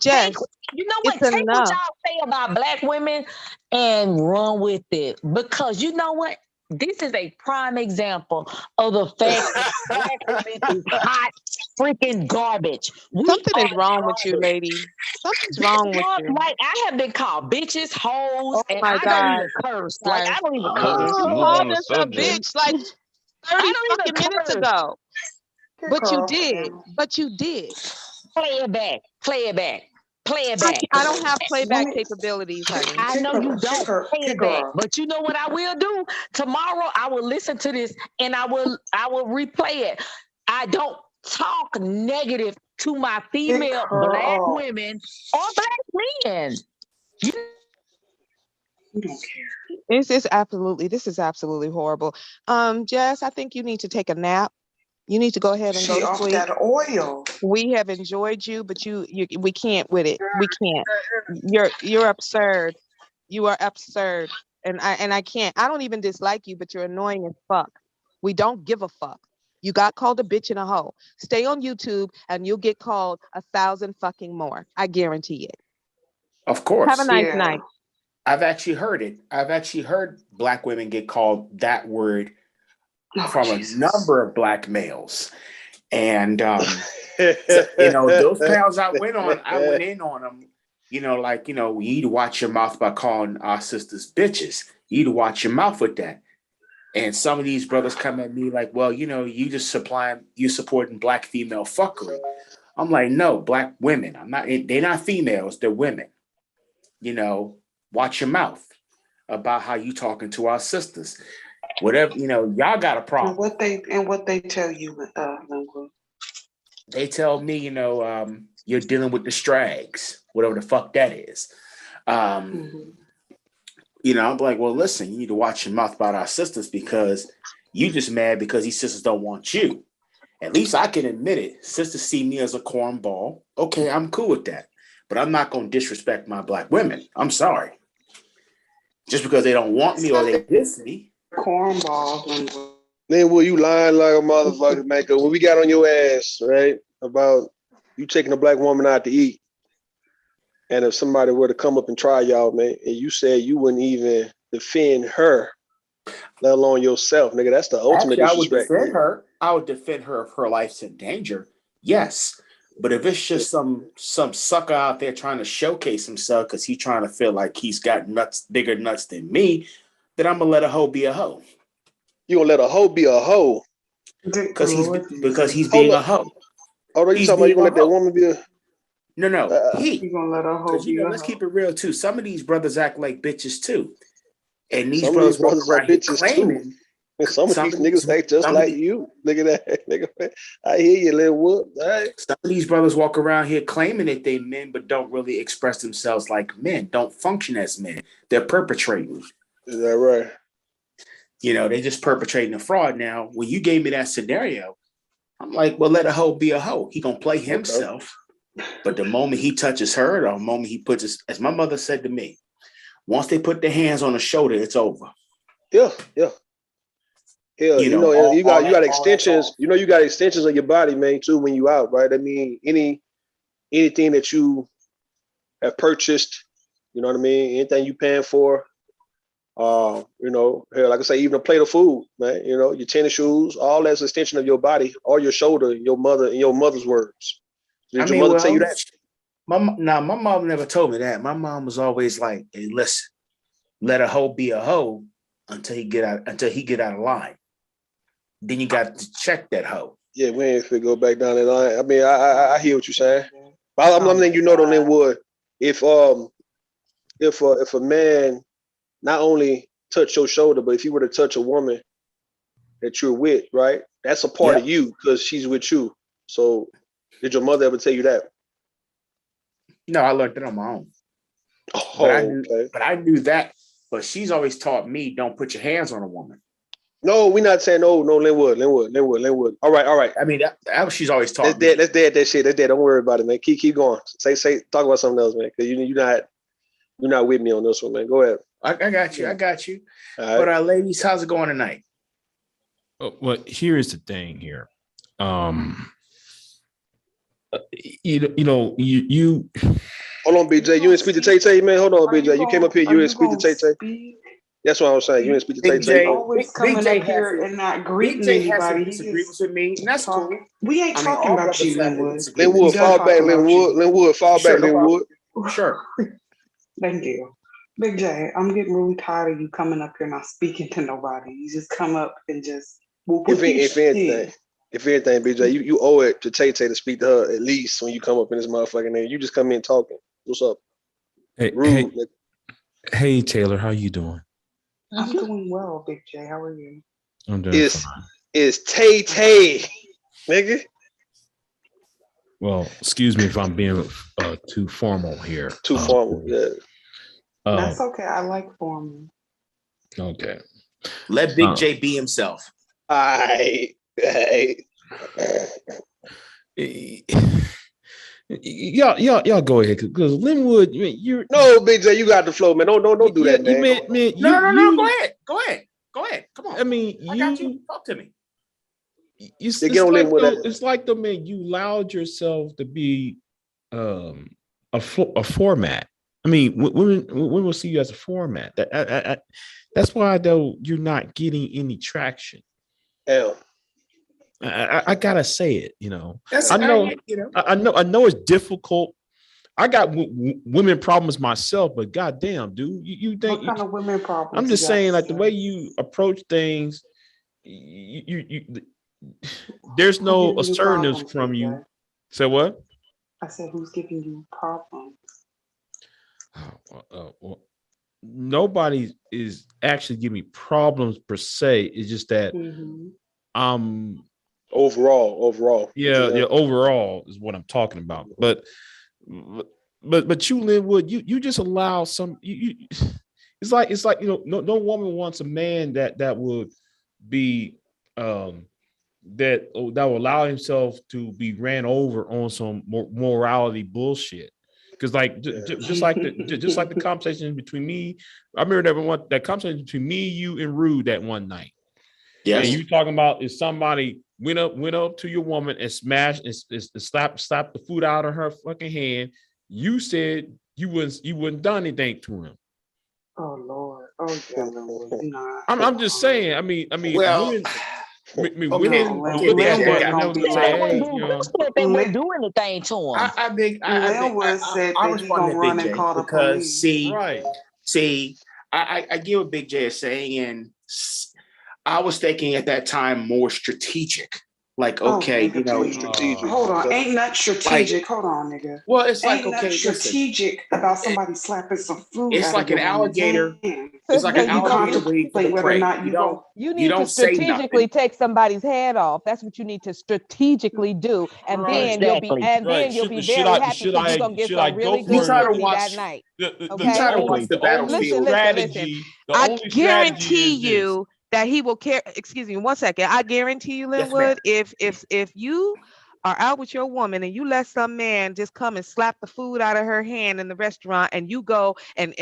Take, Jess, you know it's what? Take what enough. y'all say about black women and run with it. Because you know what? This is a prime example of the fact that black women is hot freaking garbage. Something is wrong with you, lady. Something's wrong with you. Like I have been called bitches, hoes, Oh and my I don't God. even curse. Like I don't even Let's curse. just move on Called the us a subject. bitch like 30 I don't even fucking minutes curse. ago. But you did. Play it back. Play it back. Play it back. I don't have playback capabilities, honey. I know you don't play it back, but you know what I will do? Tomorrow I will listen to this and I will replay it. I don't talk negative to my female black women or black men. You don't care. This is absolutely horrible. Jess, I think you need to take a nap. You need to go ahead and go She to off sleep. that oil. We have enjoyed you, but we can't with it. We can't. You're absurd. You are absurd. And I can't. I don't even dislike you, but you're annoying as fuck. We don't give a fuck. You got called a bitch and a hoe. Stay on YouTube and you'll get called 1,000 fucking more. I guarantee it. Of course. Have a nice night. I've actually heard it. I've actually heard black women get called that word from a number of black males. And, so, those panels I went in on them, like, you need to watch your mouth by calling our sisters bitches. You need to watch your mouth with that. And some of these brothers come at me like, well, you supporting black female fuckery. I'm like, no, black women. They're not females, they're women. Watch your mouth about how you talking to our sisters. Whatever, y'all got a problem. And what they tell you, Lingua? They tell me, you're dealing with the strags, whatever the fuck that is. You know, I'm like, well, listen, you need to watch your mouth about our sisters because you just mad because these sisters don't want you. At least I can admit it. Sisters see me as a cornball. Okay, I'm cool with that. But I'm not going to disrespect my black women. I'm sorry. Just because they don't want me or they diss me. Cornball. Then will you lying like a motherfucker, man? Cause when we got on your ass, right, about you taking a black woman out to eat, and if somebody were to come up and try y'all, man, and you said you wouldn't even defend her, let alone yourself, nigga, that's the ultimate Actually, I would disrespect. defend her. I would defend her if her life's in danger. Yes. But if it's just some sucker out there trying to showcase himself because he's trying to feel like he's got bigger nuts than me, then I'm gonna let a hoe be a hoe. You gonna let a hoe be a hoe? Because he's being a hoe. Oh, you talking about you gonna let that woman be a? No. You gonna let a hoe be let's keep it real too. Some of these brothers act like bitches too, and these brothers walk around here claiming. And some of these niggas act just like you. Look at that, nigga. I hear you, little whoop. Right. Some of these brothers walk around here claiming that they men, but don't really express themselves like men. Don't function as men. They're perpetrating. Is that right? You know, they just perpetrating a fraud. Now, when you gave me that scenario, I'm like, well, let a hoe be a hoe. He gonna play himself. Okay. But the moment he touches her, or the moment he puts his, as my mother said to me, once they put their hands on the shoulder, it's over. Yeah. Hell, you know you got extensions. You know, you got extensions of your body, man, too, when you out, right? I mean, anything that you have purchased, you know what I mean? Anything you paying for, you know, hell, like I say, even a plate of food, man, you know, your tennis shoes, all that's an extension of your body or your shoulder, your mother's words. Did your mother tell you that? My mom never told me that. My mom was always like, hey, listen, let a hoe be a hoe until he get out of line. Then you got to check that hoe. Yeah, we ain't fit go back down that line. I mean, I hear what you're saying. I'm letting you know, though, Linwood, if a man not only touch your shoulder, but if you were to touch a woman that you're with, right, that's a part of you because she's with you. So, did your mother ever tell you that? No, I learned it on my own. Oh, but I knew that. But she's always taught me, don't put your hands on a woman. No, we're not saying no, Linwood. All right. I mean, that she's always taught me. Let's dead that shit. That's dead. Don't worry about it, man. Keep going. Talk about something else, man. Because you're not with me on this one, man. Go ahead. I got you. All right. But ladies, how's it going tonight? Well, here's the thing here. You. Hold on, BJ. You didn't speak to Tay, man. Hold on, BJ. You came up here. You didn't speak to Tay. That's what I was saying. You didn't speak to Tay. Always coming up here and not greeting anybody. Disagreements with me, and that's cool. We ain't talking about you, Linwood. Linwood, fall back, Linwood. Linwood, fall back, Linwood. Sure. Thank you. Big J, I'm getting really tired of you coming up here not speaking to nobody. You just come up and just if anything, BJ, you owe it to Tay to speak to her at least when you come up in this motherfucking name. You just come in talking. What's up? Rude. Hey, Taylor, how you doing? I'm doing well, Big J. How are you? I'm doing fine. It's Tay, nigga. Well, excuse me if I'm being too formal here. Too formal, yeah. That's okay. I like formal. Okay. Let Big J be himself. Y'all go ahead because Linwood, you're no Big J, you got the flow, man. Don't do that, man. No. Go ahead. Come on. I mean, I got you. Talk to me. It's like the man you allowed yourself to be a format. I mean, women will see you as a format. That's why though you're not getting any traction. Hell. I gotta say it, you know. I know it's difficult. I got women problems myself, but goddamn, dude, you think what kind of women problems? I'm just saying, like the way you approach things, there's no assertiveness from you. Right? Say what? I said, who's giving you problems? Nobody is actually giving me problems per se. It's just that overall. Yeah, overall is what I'm talking about. But you, Linwood, you just allow some. it's like no woman wants a man that would be that will allow himself to be ran over on some morality bullshit. Because like just like the conversation between me, I remember that conversation between me, you, and Rude that one night. Yes. And you talking about if somebody went up to your woman and smashed and slapped the food out of her fucking hand, you said you wouldn't done anything to him. Oh Lord. Oh yeah. I'm just saying. I mean, well, women they wouldn't do anything to him. I respond to Big J because see, I get what Big J is saying, and I was thinking at that time more strategic. Like, okay, strategic. Hold on, ain't not strategic. Like, hold on, nigga. Well, it's like, ain't okay, strategic about somebody slapping some food. It's like an alligator. It's like an alligator waiting for the prey. You need to strategically take somebody's head off. That's what you need to strategically do, and then you'll be very happy because you're gonna get some really good pussy that night. Okay. Try to watch the battlefield. Listen. I guarantee you that he will care. Excuse me, 1 second. I guarantee you, Linwood, if you are out with your woman and you let some man just come and slap the food out of her hand in the restaurant, and you go and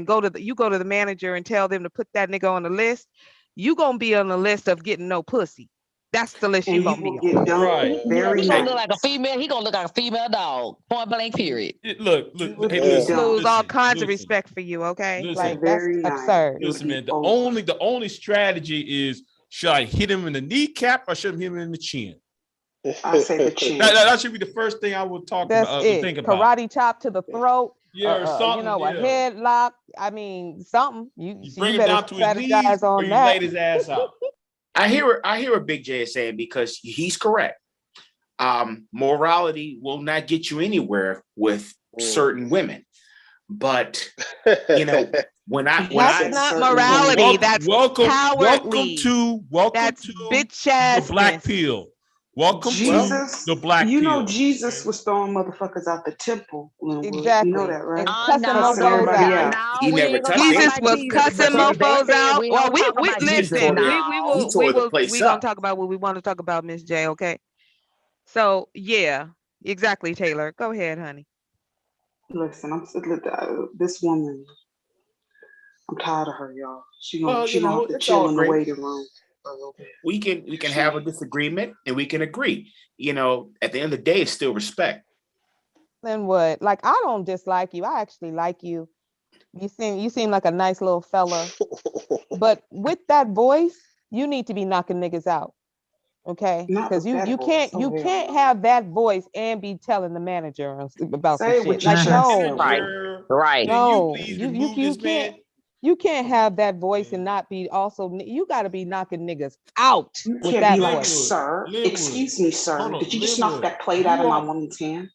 go to the manager and tell them to put that nigga on the list, you gonna be on the list of getting no pussy. That's the list you gonna be on. He gonna look like a female. He gonna look like a female dog. Point blank. Period. Look. Hey, lose all kinds of respect for you. Okay, like that's absurd. Listen, man. The only strategy is, should I hit him in the kneecap or should I hit him in the chin? I say the chin. That should be the first thing I would think about. Karate chop to the throat. Yeah, or something. A headlock. I mean, something. You bring him down to his knees, or you laid his ass out. I hear what Big J is saying, because he's correct. Morality will not get you anywhere with certain women, but when that's not morality. That's cowardly. Welcome to bitch ass the black pill. Welcome Jesus, to the black pill. Jesus was throwing motherfuckers out the temple. Exactly. You know that, right? Cussing mofos out. He never touched Jesus was cussing mofos out. Well, we listen. We gonna talk about what we want to talk about, Miss J. Okay. So yeah, exactly, Taylor. Go ahead, honey. Listen, this woman. I'm tired of her, y'all. She gonna have to chill in the waiting room. We can have a disagreement and we can agree. At the end of the day, it's still respect. Then what? Like, I don't dislike you. I actually like you. You seem like a nice little fella. But with that voice, you need to be knocking niggas out. Okay? Because you can't have that voice and be telling the manager about some shit. Like, no. Right. No. You can't. You can't have that voice and not be also. You got to be knocking niggas out with that be like, voice. Sir, excuse me, sir. Did you just knock that plate out of my woman's hand?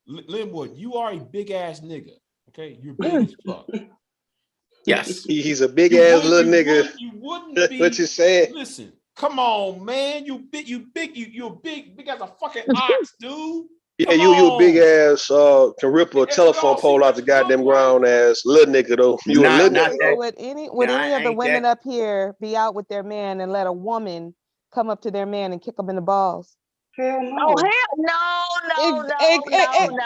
Linwood, you are a big ass nigga. Okay, you're big as fuck. Yes, he's a big ass little nigga. You wouldn't be. What you saying? Listen, come on, man. You're big as a fucking ox, dude. Yeah, you a big ass can rip a telephone pole out the goddamn ground ass little nigga though. You a little nigga. Would any of the women up here be out with their man and let a woman come up to their man and kick them in the balls? Hell no. Oh hell no.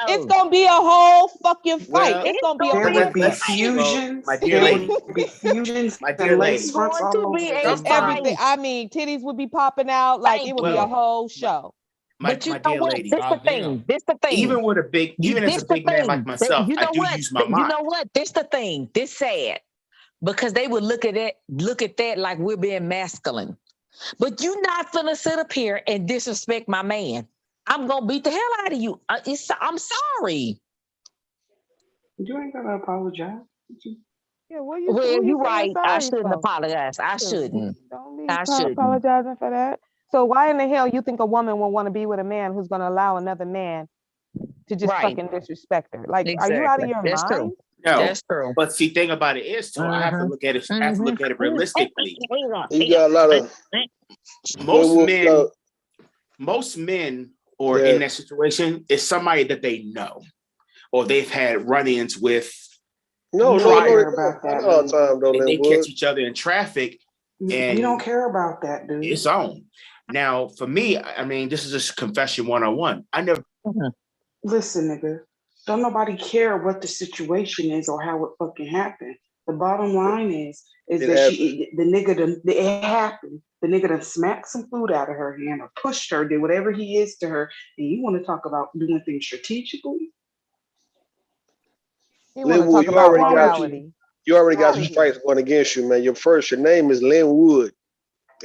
It's gonna be a whole fucking fight. It's gonna be there would be fusions. My dear lady. My dear lady. It's everything. I mean, titties would be popping out. Like, it would be a whole show. But you know what? Lady. This the thing. Even as a big man like myself, I do use my mind. You know what? This the thing. This sad. Because they would look at that like we're being masculine. But you're not gonna sit up here and disrespect my man. I'm gonna beat the hell out of you. I'm sorry. You ain't gotta apologize. Yeah, well, you're right. I shouldn't apologize. I shouldn't. Don't be apologizing for that. So why in the hell you think a woman will want to be with a man who's going to allow another man to just fucking disrespect her? Like, are you out of your mind? True. No, that's true. But see, thing about it is, too, I have to look at it. I have to look at it realistically. You got a lot of most men, or in that situation, is somebody that they know, or they've had run-ins with No, prior, about that, all the time though, and they Linwood. catch each other in traffic, and we don't care about that, dude. it's on. Now, for me, I mean, this is just confession 101. I never. Listen, nigga, don't nobody care what the situation is or how it fucking happened. The bottom line is It that happened. the nigga it happened. The nigga done smacked some food out of her hand or pushed her, did whatever he is to her, and you want to talk about doing things strategically? Linwood, you already got some strikes going against you, man. Your name is Linwood.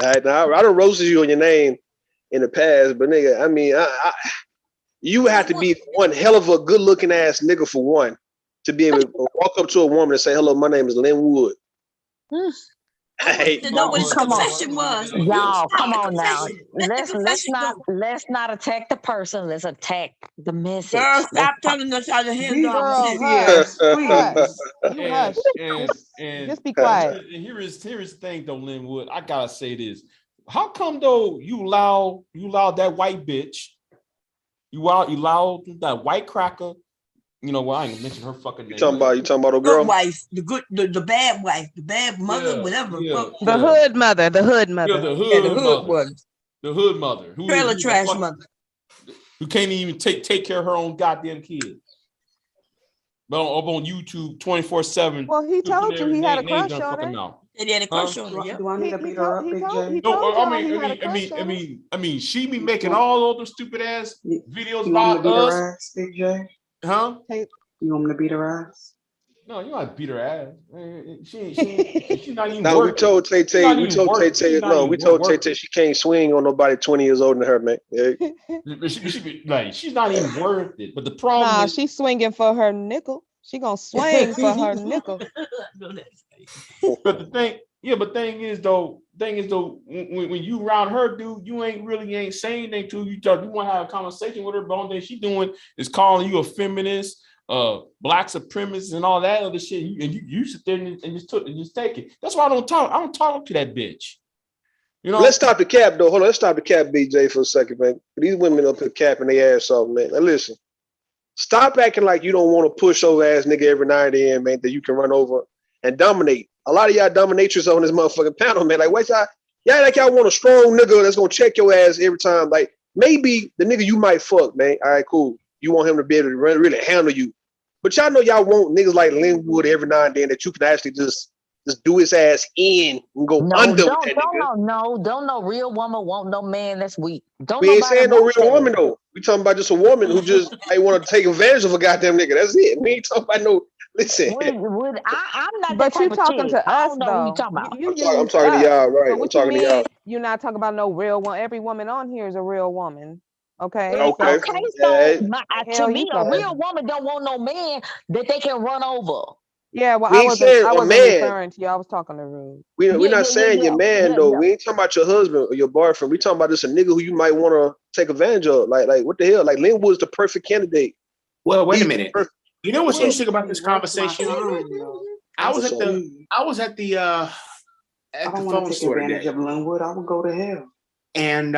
All right, now I done roasted you on your name in the past, but nigga, I mean, you have to be one hell of a good looking ass nigga for one to be able to walk up to a woman and say, "Hello, my name is Linwood." I want to know what his confession was. Y'all, come on now. Let's not attack the person. Let's attack the message. Girl, stop telling us how to handle our Girl, business. hush. You And, hush. and Just be quiet. And here's the thing though, Linwood. I gotta say this. How come though you allow that white bitch, you allow that white cracker? You know what? I ain't gonna mention her fucking name. You talking about a girl? Good wife, the bad wife, the bad mother, whatever. The hood mother, the hood mother. Yeah, the hood mother. One. The hood mother. Trailer trash mother. Who can't even take care of her own goddamn kids. But up on YouTube 24/7. Well, he told you he had a crush on her. He had a crush on her. Do I need to beat her up, Big J? No, I mean, she be making all those stupid ass videos about us. us. Ass, Big J? Huh? You want me to beat her ass? No, you want to beat her ass. She's not even. No, we told Tay Tay. We told Tay Tay she can't swing on nobody 20 years older than her, man. Yeah. She's not even worth it. But the problem is, she's swinging for her nickel. She gonna swing for her nickel. But the thing is though, when you around her, dude, you ain't saying anything to you. You want to have a conversation with her, but the only thing she doing is calling you a feminist, black supremacist, and all that other shit. You sit there and just take it. That's why I don't talk to that bitch. You know. Let's stop the cap though. Hold on, let's stop the cap, BJ, for a second, man. These women up here capping their ass off, man. Now listen, stop acting like you don't want to push over ass nigga every now and then, man, that you can run over and dominate. A lot of y'all dominatrix on this motherfucking panel, man. Like, wait, y'all like y'all want a strong nigga that's gonna check your ass every time. Like, maybe the nigga you might fuck, man. All right, cool. You want him to be able to really handle you. But y'all know y'all want niggas like Linwood every now and then that you can actually just do his ass in and go under with that nigga. Don't no real woman want no man that's weak. We ain't saying no real woman though. We talking about just a woman who just want to take advantage of a goddamn nigga. That's it. We ain't talking about no. Listen, I'm not. But you talking to us though. I'm talking to y'all, right? So I'm talking to y'all. You're not talking about no real one. Every woman on here is a real woman. Okay. Okay. So to me, a real woman don't want no man that they can run over. Yeah, well, I wasn't referring to you. I was talking to Rude. We're not saying your man though. We ain't talking about your husband or your boyfriend. We talking about just a nigga who you might want to take advantage of. Like what the hell? Like Linwood's the perfect candidate. Well, wait a minute. You know what's interesting about this conversation? I was at the phone store today. Of Linwood, I would go to hell. And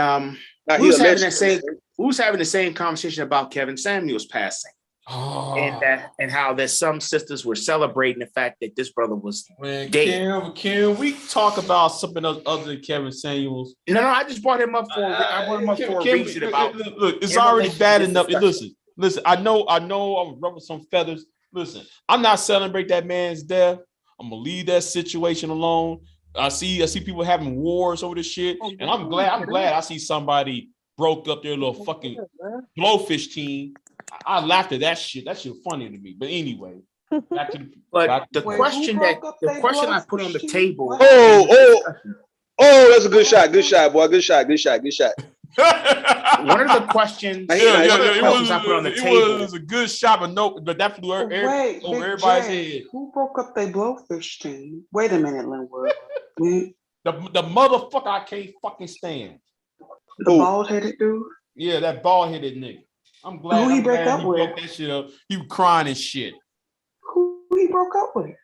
we was having the same conversation about Kevin Samuels passing. And how that some sisters were celebrating the fact that this brother was dead. Can we talk about something else other than Kevin Samuels? No, I just brought him up for a reason. Look, it's already bad enough. Listen. I know I'm rubbing some feathers. Listen, I'm not celebrating that man's death. I'm gonna leave that situation alone. I see people having wars over this shit, and I'm glad I see somebody broke up their little fucking blowfish team. I laughed at that shit. That shit funny to me. But anyway, the question I put on the table. Oh, that's a good shot. Good shot, boy. Good shot. One of the questions, I put on the table. It was a good shot, but that flew over everybody's head. Who broke up their blowfish team? Wait a minute, Linwood. The motherfucker I can't fucking stand. The bald-headed dude? Yeah, that bald-headed nigga. I'm glad he broke up with. Broke that shit up. He was crying and shit. Who he broke up with?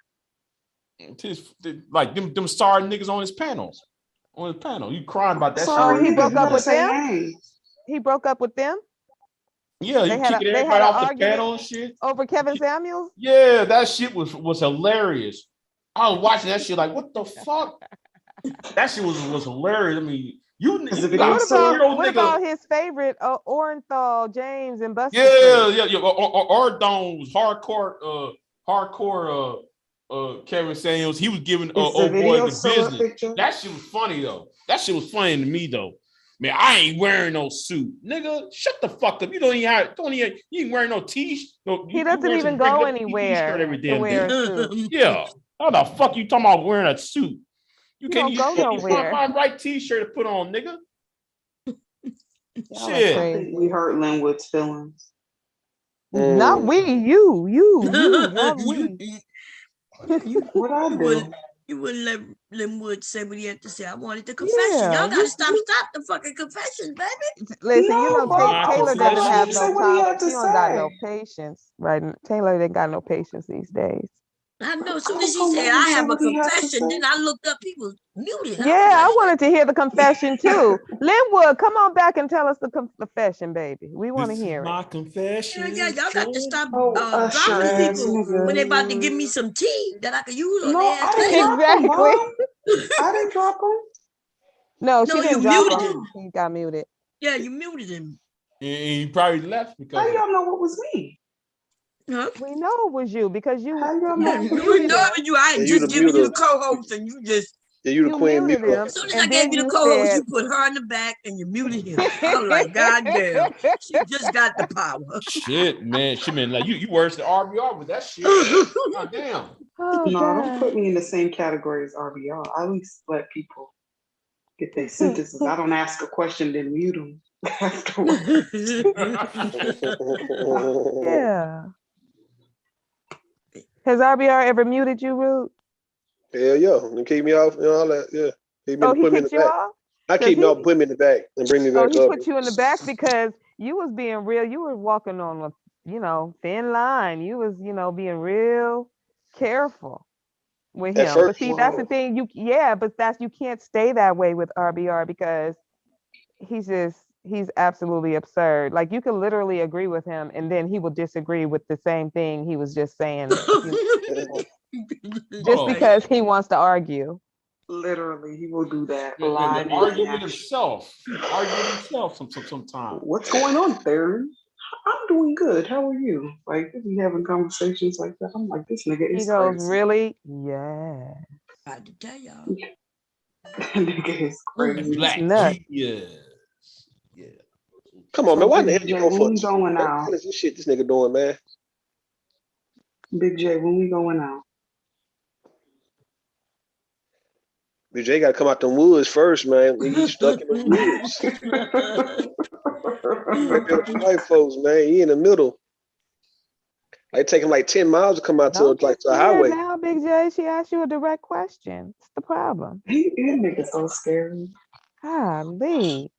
Like them sorry niggas on his panel. You crying about that shit. He broke up with them? Names. He broke up with them? Yeah, you kicking everybody off the pedal and shit over Kevin Samuels. Yeah, that shit was hilarious. I was watching that shit like, what the fuck? That shit was hilarious. I mean, you what about his favorite, Orenthal, James, and Buster? Yeah. Ardon was hardcore. Kevin Samuels. He was giving old boy the business. That shit was funny though. That shit was funny to me though. Man, I ain't wearing no suit, nigga. Shut the fuck up. You ain't wearing no t-shirt. He doesn't even go anywhere every damn to wear day. a suit. Yeah. How the fuck you talking about wearing a suit? You don't go nowhere. Find my right t-shirt to put on, nigga. Shit. I think we hurt Linwood's feelings. Not we, you, not we. What I do? You wouldn't let Linwood say what he had to say. I wanted the confession. Y'all gotta stop the fucking confession, baby. Listen, Taylor doesn't have no time. She don't got no patience, right? Taylor ain't got no patience these days. I know. As soon as she said, I have a confession, then I looked up, he was muted. I wanted to hear the confession too. Linwood, come on back and tell us the confession, baby. We want to hear my confession. Yeah, y'all got to stop dropping people when they about to give me some tea that I can use on their ass. Exactly. I didn't drop him. No, she didn't you drop muted him. He got muted. Yeah, you muted him. And he probably left because how y'all know what was me? Huh? We know it was you because you. You know you. I had just given you the co-host, and you just. Yeah, you the queen. As soon as I gave you the co-host, you put her in the back and you muted him. I was like, God damn, she just got the power. Shit, man. She mean like you worse than RBR with that shit. God damn. Don't put me in the same category as RBR. I at least let people get their sentences. I don't ask a question, then mute them afterwards. Yeah. Has RBR ever muted you, Rude? Hell yeah. And keep me off, all that. Yeah. He put me in the back. off? I keep me off, put me in the back and bring me back up. He put you in the back because you was being real. You were walking on a, thin line. You was, being real careful with him. But see, that's the thing. You can't stay that way with RBR because he's absolutely absurd. Like you can literally agree with him and then he will disagree with the same thing he was just saying. Just because he wants to argue. Literally, he will do that. Argue with himself. Sometimes. What's going on, Theron? I'm doing good. How are you? Like, we having conversations like that. I'm like, this nigga is He goes, crazy. Really? Yeah. I had to tell y'all. Nigga is crazy. Black genius. Yeah. Come on, man. Why the hell you go for when we going out? What is this shit this nigga doing, man? Big J, when we going out? Big J got to come out the woods first, man. He's stuck in the woods. White folks, man. He in the middle. It take him like 10 miles to come out to a highway. Now, Big J, she asked you a direct question. What's the problem? He nigga's so scary. Golly.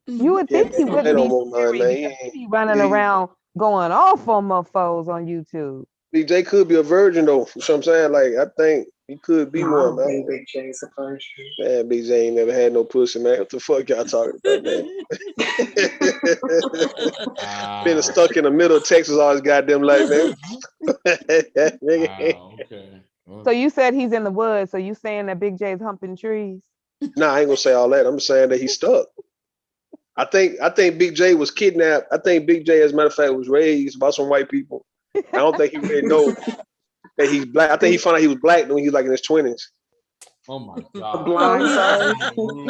You would think he wouldn't be scary. He be running around going off on mofos on YouTube. BJ could be a virgin though. You know what I'm saying? Like I think he could be one, man. Big J's a virgin. Man, BJ ain't never had no pussy, man. What the fuck y'all talking about, man? Been stuck in the middle of Texas all his goddamn life, man. Okay. So you said he's in the woods. So you saying that Big J's humping trees? Nah, I ain't gonna say all that. I'm saying that he's stuck. I think Big J was kidnapped. I think Big J, as a matter of fact, was raised by some white people. I don't think he really knows that he's black. I think he found out he was black when he was like in his 20s. Oh my God.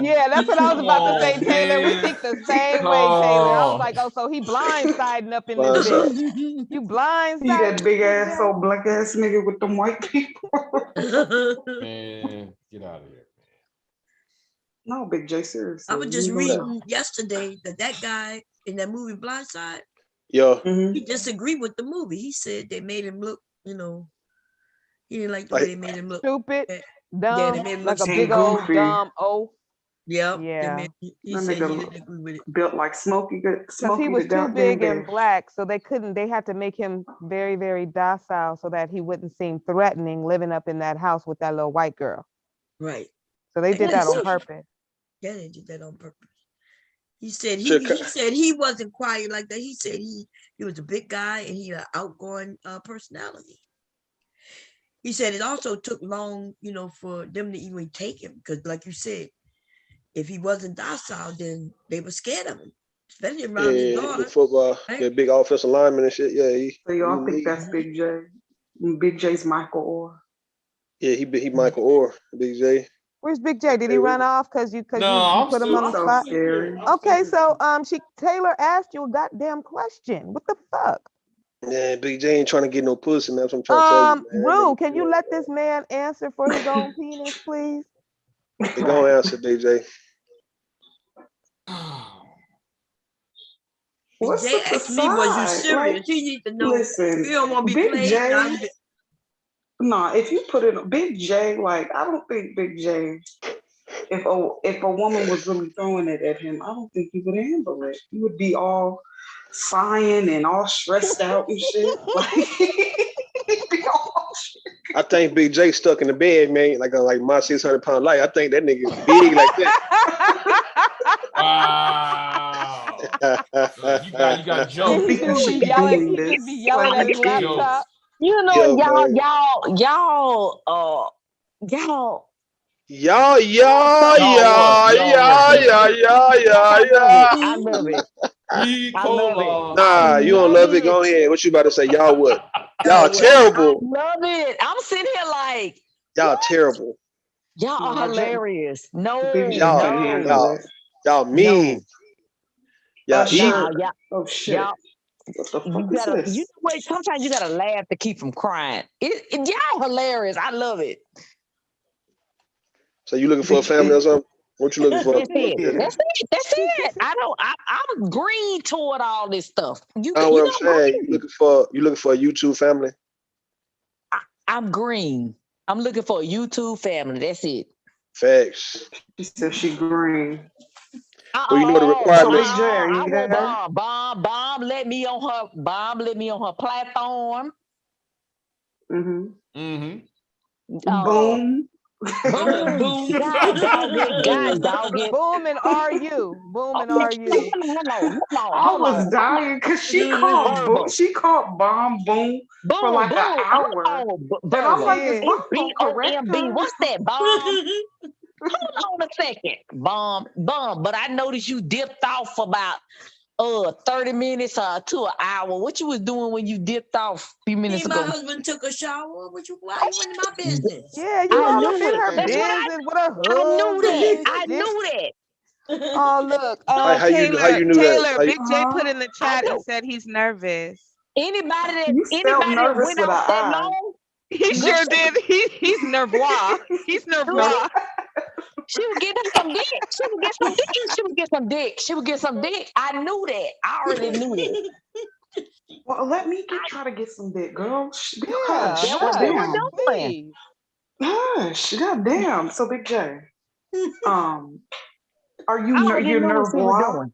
Yeah, that's what I was about to say, Taylor. We think the same way, Taylor. I was like, so he blindsiding up in this bitch. You blindsiding. He that big ass, old black ass nigga with them white people. Man, get out of here. No, Big J, seriously. I was just reading yesterday that guy in that movie Blindside, he disagreed with the movie. He said they made him look, he didn't like the way they made him look stupid, dumb, yeah, they made him like look a big old dumb oaf. Yeah. He said he didn't agree with it. Built like Smokey. Because he was too big and black, so they had to make him very, very docile so that he wouldn't seem threatening living up in that house with that little white girl. Right. So they did that on purpose. Yeah, they did that on purpose. He said he wasn't quiet like that. He said he was a big guy and he had an outgoing personality. He said it also took long, for them to even take him because, like you said, if he wasn't docile, then they were scared of him, especially around his daughter. The football, right? big offensive lineman and shit. Yeah, So y'all think that's Big J? Big J's Michael Orr. Yeah, he Michael Orr, Big J. Where's Big J? Did he run off because you put him on the spot? Scary. Okay, so Taylor asked you a goddamn question. What the fuck? Yeah, Big J ain't trying to get no pussy, man. That's what I'm trying to tell you, man. Rue, can you let this man answer for his own penis, please? They gonna answer, Big J. What's Jay the asked me, "Was you facade? serious?" Like, He needs to know. listen, You don't want to be Big played. J. Nah, if you put it Big J, like I don't think Big J. If a woman was really throwing it at him, I don't think he would handle it. He would be all sighing and all stressed out and shit. Like, he'd be all I think Big J stuck in the bed, man, like my 600-pound life. I think that nigga big like that. Wow. You got jokes. He just be yelling at his laptop. You know, Yo, y'all, man. y'all, I love it. Nah, you don't love it. Go ahead. What you about to say? Y'all what? Y'all terrible. I love it. I'm sitting here like, y'all terrible. Y'all are hilarious. No, y'all mean. Y'all Nah, eat. Oh shit. Y'all, you gotta, you know what? Sometimes you gotta laugh to keep from crying. Y'all hilarious. I love it. So you looking for a family or something? What you looking for? That's it. That's it. I'm green toward all this stuff. What I'm saying. You looking for a YouTube family? I'm green. I'm looking for a YouTube family. That's it. Facts. She said she green. Well, you know the requirements. I want Bomb. Let me on her platform. Mm-hmm. Boom. Boom. God dog it. Boom and RU. Boom and RU. I was dying because she called Bomb Boom for like an hour. And I'm like, is Bomb gonna correct her? What's that, Bomb? Hold on a second, Bomb. But I noticed you dipped off for about 30 minutes to an hour. What you was doing when you dipped off a few minutes ago? My husband took a shower. Why you in my business? Yeah, you all up in her That's business with her I husband. knew that. Oh look, how you knew Taylor, that? Big J put in the chat and said he's nervous. Anybody that nervous went out that long, he sure did. He's nervois. He's nervois. She would get some dick. She would get some dick. I knew that. I already knew that. Well, let me try to get some dick, girl. That's what we were doing. Hush, goddamn. So Big J, are you you're nervois?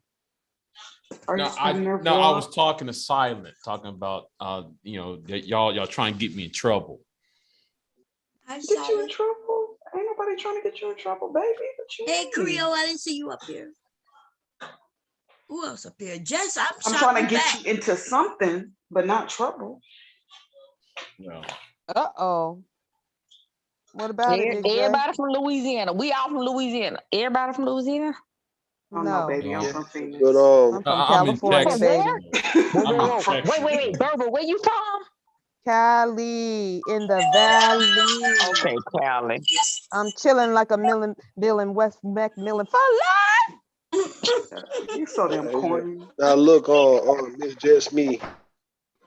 No, I was talking to Silent, talking about that y'all trying to get me in trouble. Get you in trouble? Ain't nobody trying to get you in trouble, baby. Hey, Creole, I didn't see you up here. Who else up here? Jess, I'm trying to get you into something, but not trouble. No. Uh-oh. What about it, Big J? Everybody from Louisiana. We all from Louisiana. Everybody from Louisiana? No, baby, I'm from Phoenix. But I'm from California, baby. Wait, Berber, where you from? Cali, in the valley. Okay, Cali. I'm chilling like a Bill in West Macmillan for life. You so damn corny. Now look, it's just me.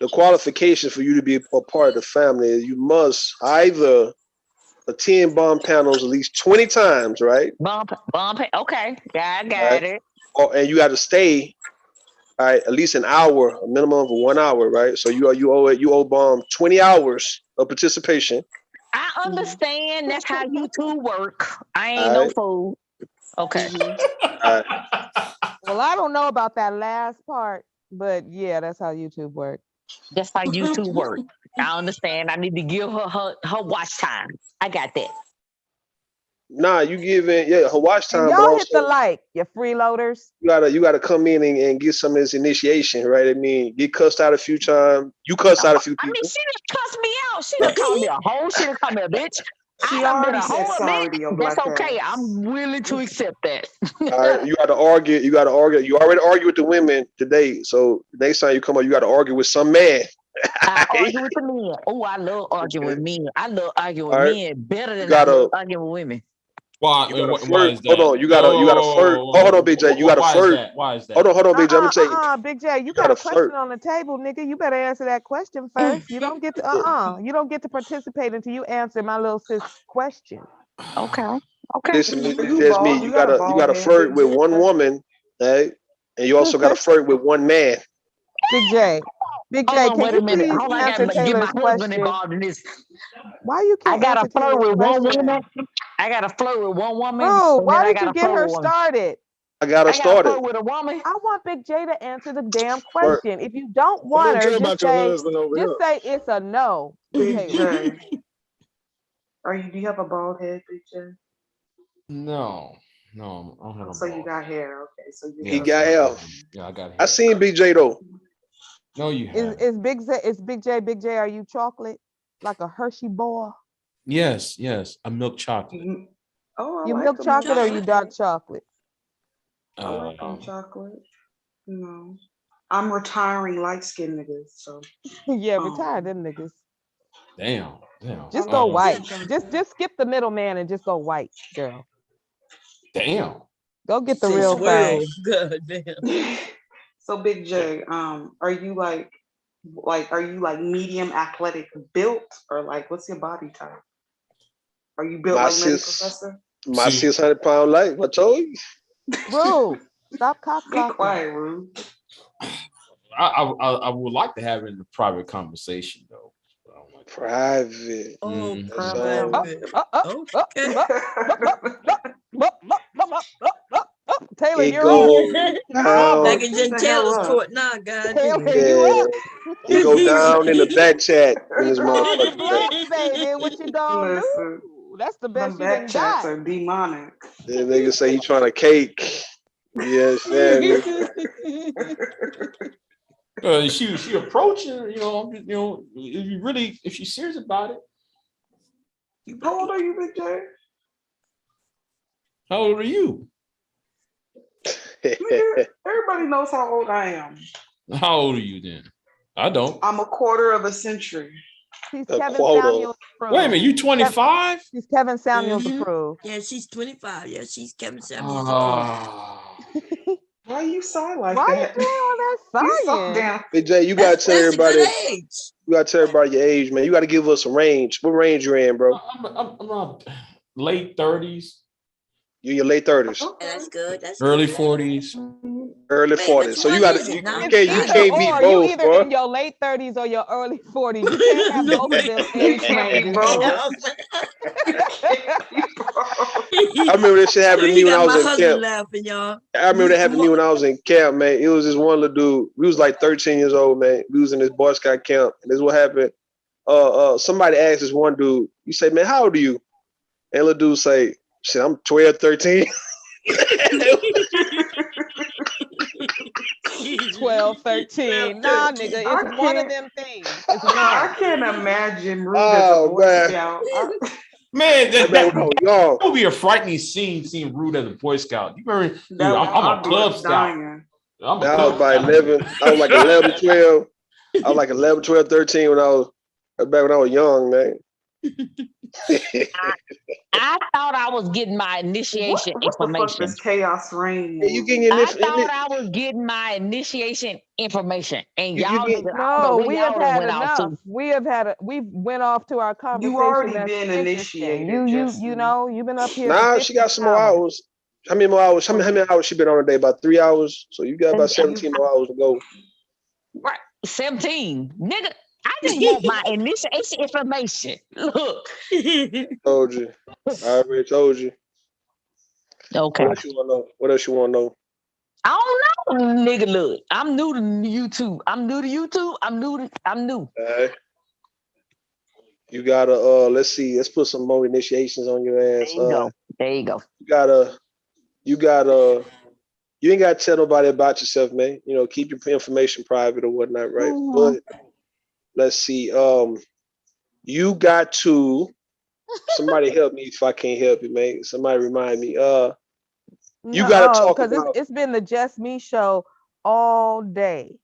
The qualification for you to be a part of the family is you must either attend bomb panels at least 20 times, right? Okay, I got it. And you got to stay, all right, at least an hour, a minimum of 1 hour, right? So you owe bomb 20 hours of participation. I understand that's how YouTube work. I ain't no fool. Okay. Well, I don't know about that last part, but yeah, that's how YouTube works. That's how YouTube work. I understand. I need to give her watch time. I got that. Nah, you giving her watch And time, but y'all hit the also like, you freeloaders. you gotta come in and get some of this initiation, right? I mean, get cussed out a few times. You cussed out a few I mean, people. she done cussed me out. She done called me a hoe. She done called me a bitch. She I done been already a said hoe a sorry to bitch. your That's black okay. ass. I'm willing to accept that. All right, you got to argue. You got to argue. You already argue with the women today. So next time you come up, you got to argue with some man. I argue with the men. Oh, I love arguing with men. I love arguing with All right, men better you than I love gotta arguing with women. Why? you gotta Why flirt. is Hold that? on, you gotta flirt. Hold on, Big J. You gotta Why is flirt. that? Why is that? Hold on, Big J. I'm gonna tell you. Big J, you You got a gotta question flirt. on the table, nigga. You better answer that question first. You don't get to you don't get to participate until you answer my little sis question. Okay. Okay. Listen, Are it's you just me. bald? You got a You bald gotta head, flirt Big with J? one woman, right? And you also gotta flirt with one man. Big J. Big Hold J, on, can wait a you minute. please Hold on, I answer gotta get my Taylor's husband question? involved in this. Why you I can't gotta answer flirt Taylor's with one question? woman. I gotta flirt with one woman, Bro, and then why I did you gotta get flirt her with one. started? I gotta I gotta start flirt it. with a woman. I want Big J to answer the damn Flirt. question. If you don't I want don't her, care about your husband over here. just say it's a no, Big Taylor. J. Do you have a bald head, Big J? No, I don't have Oh, a so you ball. got hair. Okay, so you're He Yeah, good. got hair. I got I hair. seen Big J though. No, you Is haven't. Big J, are you chocolate? Like a Hershey bar? Yes, I'm milk chocolate. Oh, I You like milk them chocolate or you chocolate. dark chocolate? I like them chocolate. No. I'm retiring light skinned niggas, so Yeah, retire them niggas. Damn. Just go white. Just skip the middleman and just go white, girl. Damn. Go get the real thing. Good damn. So Big J, are you like medium athletic built, or like what's your body type? Are you built like Medical Professor? My 600-pound life. I told you. Rude. Stop cock Be blocking. quiet, Rude. I would like to have it in a private conversation though. Private. Oh, private. Okay. Taylor, It you're up. goes down. Back in Jen Taylor's court now, God. Taylor, Yeah. you up? It go down in the back chat in this You on your motherfucker. blessed, baby. What you gonna Listen, do? That's the them best you back done chats got. are demonic. The nigga say he trying to cake. You understand me? She approaching, if she's serious about it. How old are you, Big J? How old are you? Nigga, everybody knows how old I am. How old are you then? I don't. I'm a quarter of a century. She's A Kevin quota. Samuels approved. Wait a minute, you 25? She's Kevin Samuels approved. Yeah, she's 25. Yeah, she's Kevin Samuels approved. Why you sigh like Why that? you doing all that You so sighing? damn. Big J, you gotta tell That's a everybody. good age. You gotta tell everybody your age, man. You gotta give us a range. What range you in, bro? I'm around late 30s. You in your late 30s. Yeah, that's good. That's Early good. 40s. Early Wait, 40s. which So you one gotta is it? you Now? can't be Or both, you either bro. in your late 30s or your early 40s. You can't have both of them age can't be ranges. both. I remember this shit happened to me You when I got was my in husband camp. laughing, y'all. I remember that happened to me when I was in camp, man. It was this one little dude. We was like 13 years old, man. We was in this Boy Scout camp. And this is what happened. Somebody asked this one dude, he said, man, how old are you? And little dude say, shit, I'm 12, 13. 12, 13. Nah, nigga, it's one of them things. It's I one. can't imagine Rude as a Boy man. Scout. Man, that would be a frightening scene seeing Rude as a Boy Scout. You remember, dude, That I'm a I'd be club scout. dying. I'm a I club was about scout. 11. I was like 11, 12. I was like 11, 12, 13 when I was back when I was young, man. I thought I was getting my initiation What the fuck information. does Chaos Reign? You getting your I thought I was getting my initiation information, and y'all niggas, I don't know No, where we have y'all done had went off enough. to. We've went off to our conversation. You already that's been interesting. initiated. You know, you've been up here Nah, for she 50 got some more hours. hours. How many more hours? How many hours she been on a day? About 3 hours. So you got about 17 more hours to go. Right, 17, nigga. I just want my initiation information. Look, Told you. I already told you. okay. What else you want to know? What else you want to know? I don't know, nigga. Look, I'm new to YouTube. I'm new. You gotta let's see. Let's put some more initiations on your ass. There you go. There you go. You ain't gotta tell nobody about yourself, man. You know, keep your information private or whatnot, right? But let's see. You got to somebody help me if I can't help you, man. Somebody remind me. You gotta No, talk because about. it's been the Just Me show all day.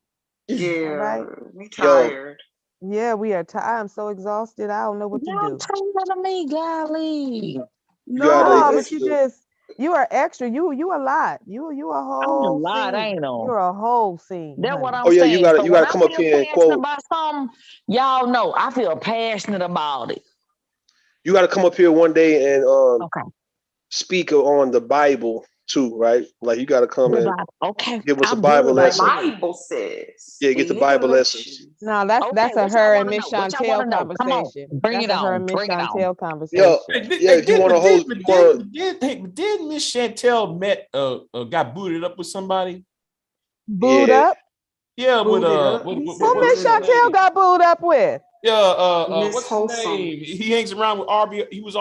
Yeah, All right. we Yo, tired. Yeah, we are tired. I'm so exhausted. I don't know what to Y'all do. tired of me, golly. you gotta No, but listen. you are extra. You a lot. You a I'm a whole lot, scene. ain't on. You're a whole scene, That's what honey. I'm Oh yeah, you saying. gotta So you when gotta I come up feel here and passionate quote. about something, y'all know I feel passionate about it. You gotta come up here one day and Okay. speak on the Bible too, right? Like you gotta come The and Bible. Okay. give us a I'm good Bible with The lesson. it. Bible says Yeah, get the in Bible lessons. Galatians. No, Okay, that's a what y'all her want and to Miss know? What y'all want Chantel to know? Come on. conversation. Bring That's it a her and on. Miss Bring it on. Chantel Yo, conversation. yeah, if you want to host, Did Miss Chantel got booted up with somebody? Booed yeah, up? Yeah, with Booted up. He Who said Miss what's his that. Chantel name? got booed up with? Yeah, Miss what's his Wholesome. name? He hangs around with RB. He was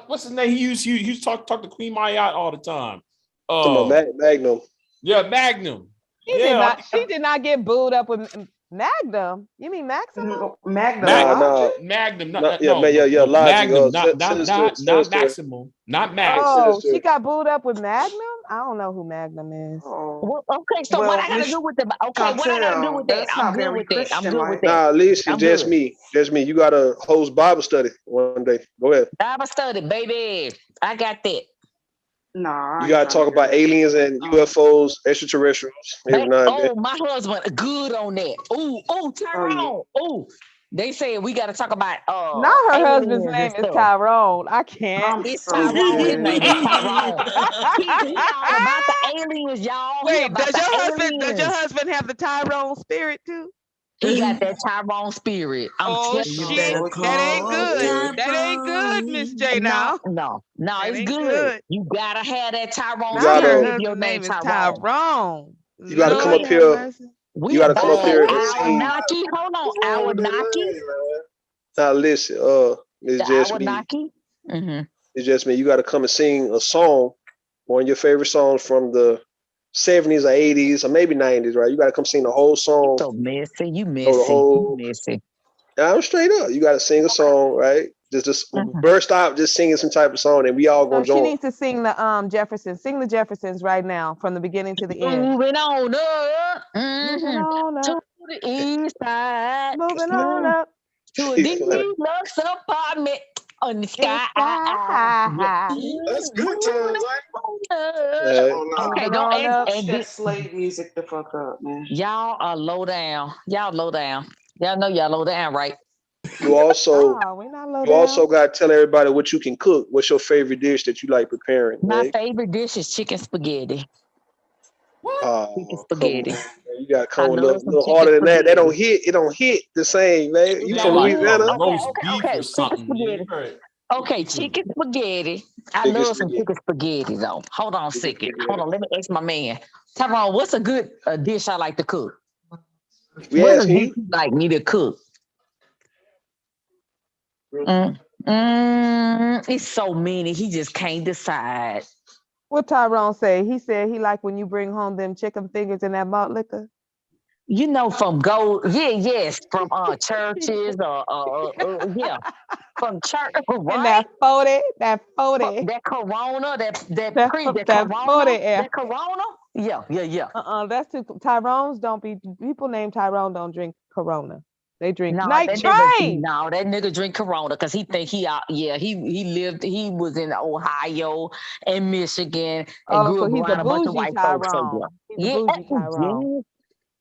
what's his name? He used to talk to Queen Mayat all the time. talking about Magnum. Yeah, Magnum. She did Yeah, not. She did not get booed up with Magnum. You mean Maximum? Magnum Nah, Logic? Magnum. yeah, man, yeah, Logic. Magnum. Not Sinister, Maximum. Not Max. Oh, Sinister. she got booed up with Magnum. I don't know who Magnum is. Oh. Well, okay, so what Well, I got to Miss do with the? Okay, what I got to do Chantel, with that? that's I'm not good very with that. I'm Christian good with like. that. Nah, listen, I'm good. just me. You gotta host Bible study one day. Go ahead. Bible study, baby. I got that. Nah, You I ain't gotta trying to talk hear about that. aliens and UFOs, extraterrestrials every now and then. Oh, my husband, good on that. Ooh, Oh yeah. Tyrone. Ooh, they said we got to talk about Now her husband's aliens and name is stuff. Tyrone. I can't. I'm It's so Tyrone. His dead. name is Tyrone. He all about the aliens, y'all. He Wait, about does the your aliens. husband have the Tyrone spirit too? He got that Tyrone spirit. I'm Oh telling You you. better shit, Oh, that he ain't call good. is. That ain't good, Miss Tyrone. J. No, Now that it's ain't good. good. You gotta have that You Tyrone Now her spirit gotta if your husband's name name is Tyrone. Tyrone. you gotta come Lord up have here. mercy. You We gotta come up about here and our sing. Naki. Hold on, our On the Naki. land, man. Now listen, it's The just our me. Naki. Mm-hmm. It's just me. You gotta come and sing a song, one of your favorite songs from the 70s or 80s or maybe 90s, right? You gotta come sing the whole song. So messy. You Know the messy. You whole. messy. I'm straight up. You gotta sing a song, right? Just Mhm. burst out, just singing some type of song, and we all So gonna she join. needs to sing the Jeffersons. Sing the Jeffersons right now from the beginning to the end. Moving on up. Moving Mm-hmm. on To up. the east side. Moving on Mm. up. To a deluxe apartment on the In sky. sky Yeah. high. That's Moving good times, on up. right? Oh no. Okay, Moving don't on up. Push that slave music the fuck up, man. y'all are low down. Y'all low down. Y'all know y'all low down, right? You also No, we not low you also down. gotta tell everybody what you can cook. What's your favorite dish that you like preparing, My right? favorite dish is chicken spaghetti. Chicken Come on, spaghetti. man. You gotta I come a love some little chicken harder than that. That spaghetti. don't hit. It don't hit the same, man. You from Sound like Louisiana? roast beef or Chicken something. spaghetti. Right. Okay, chicken spaghetti. I Chicken love some spaghetti. chicken spaghetti though. Hold on a Chicken second. Hold spaghetti. on. Let me ask my man. Tyrone, what's a good dish I like to cook? We What's a asking dish you. you like me to cook? It's so many. He just can't decide. What Tyrone say? He said he like when you bring home them chicken fingers and that malt liquor. You know, from from churches or from church, And right? that 40, that 40, That Corona, that that 40 F. that Corona. Yeah. That's too. Tyrone's don't be people named Tyrone don't drink Corona. They drink No, Night Train. that nigga drink Corona because he think he out. Yeah, he was in Ohio and Michigan and Oh, grew so up he's a around a bunch of bougie white folks. So Tyrone. He's a yeah, bougie yeah, Tyrone. yeah,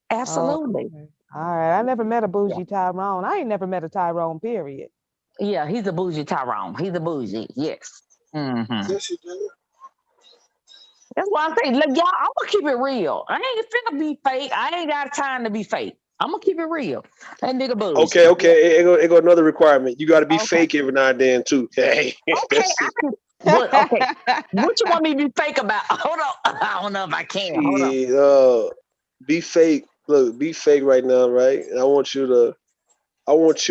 Oh, absolutely. okay. All right. I never met a Yeah, bougie Tyrone. I ain't never met a Tyrone, period. yeah, he's a bougie Tyrone. He's a bougie. Yes. Mm-hmm. Yes, you do. That's why I'm saying, look, y'all, I'm gonna keep it real. I ain't finna be fake. I ain't got time to be fake. I'm gonna keep it real. That nigga bougie. Okay. It go another requirement. You got to be Okay. fake every now and then too. Hey, Okay, that's I it. can. What? Okay. What you want me to be fake about? Hold on. I don't know if I can. Hold on. Shit, be fake. Look, be fake right now, right? And I want you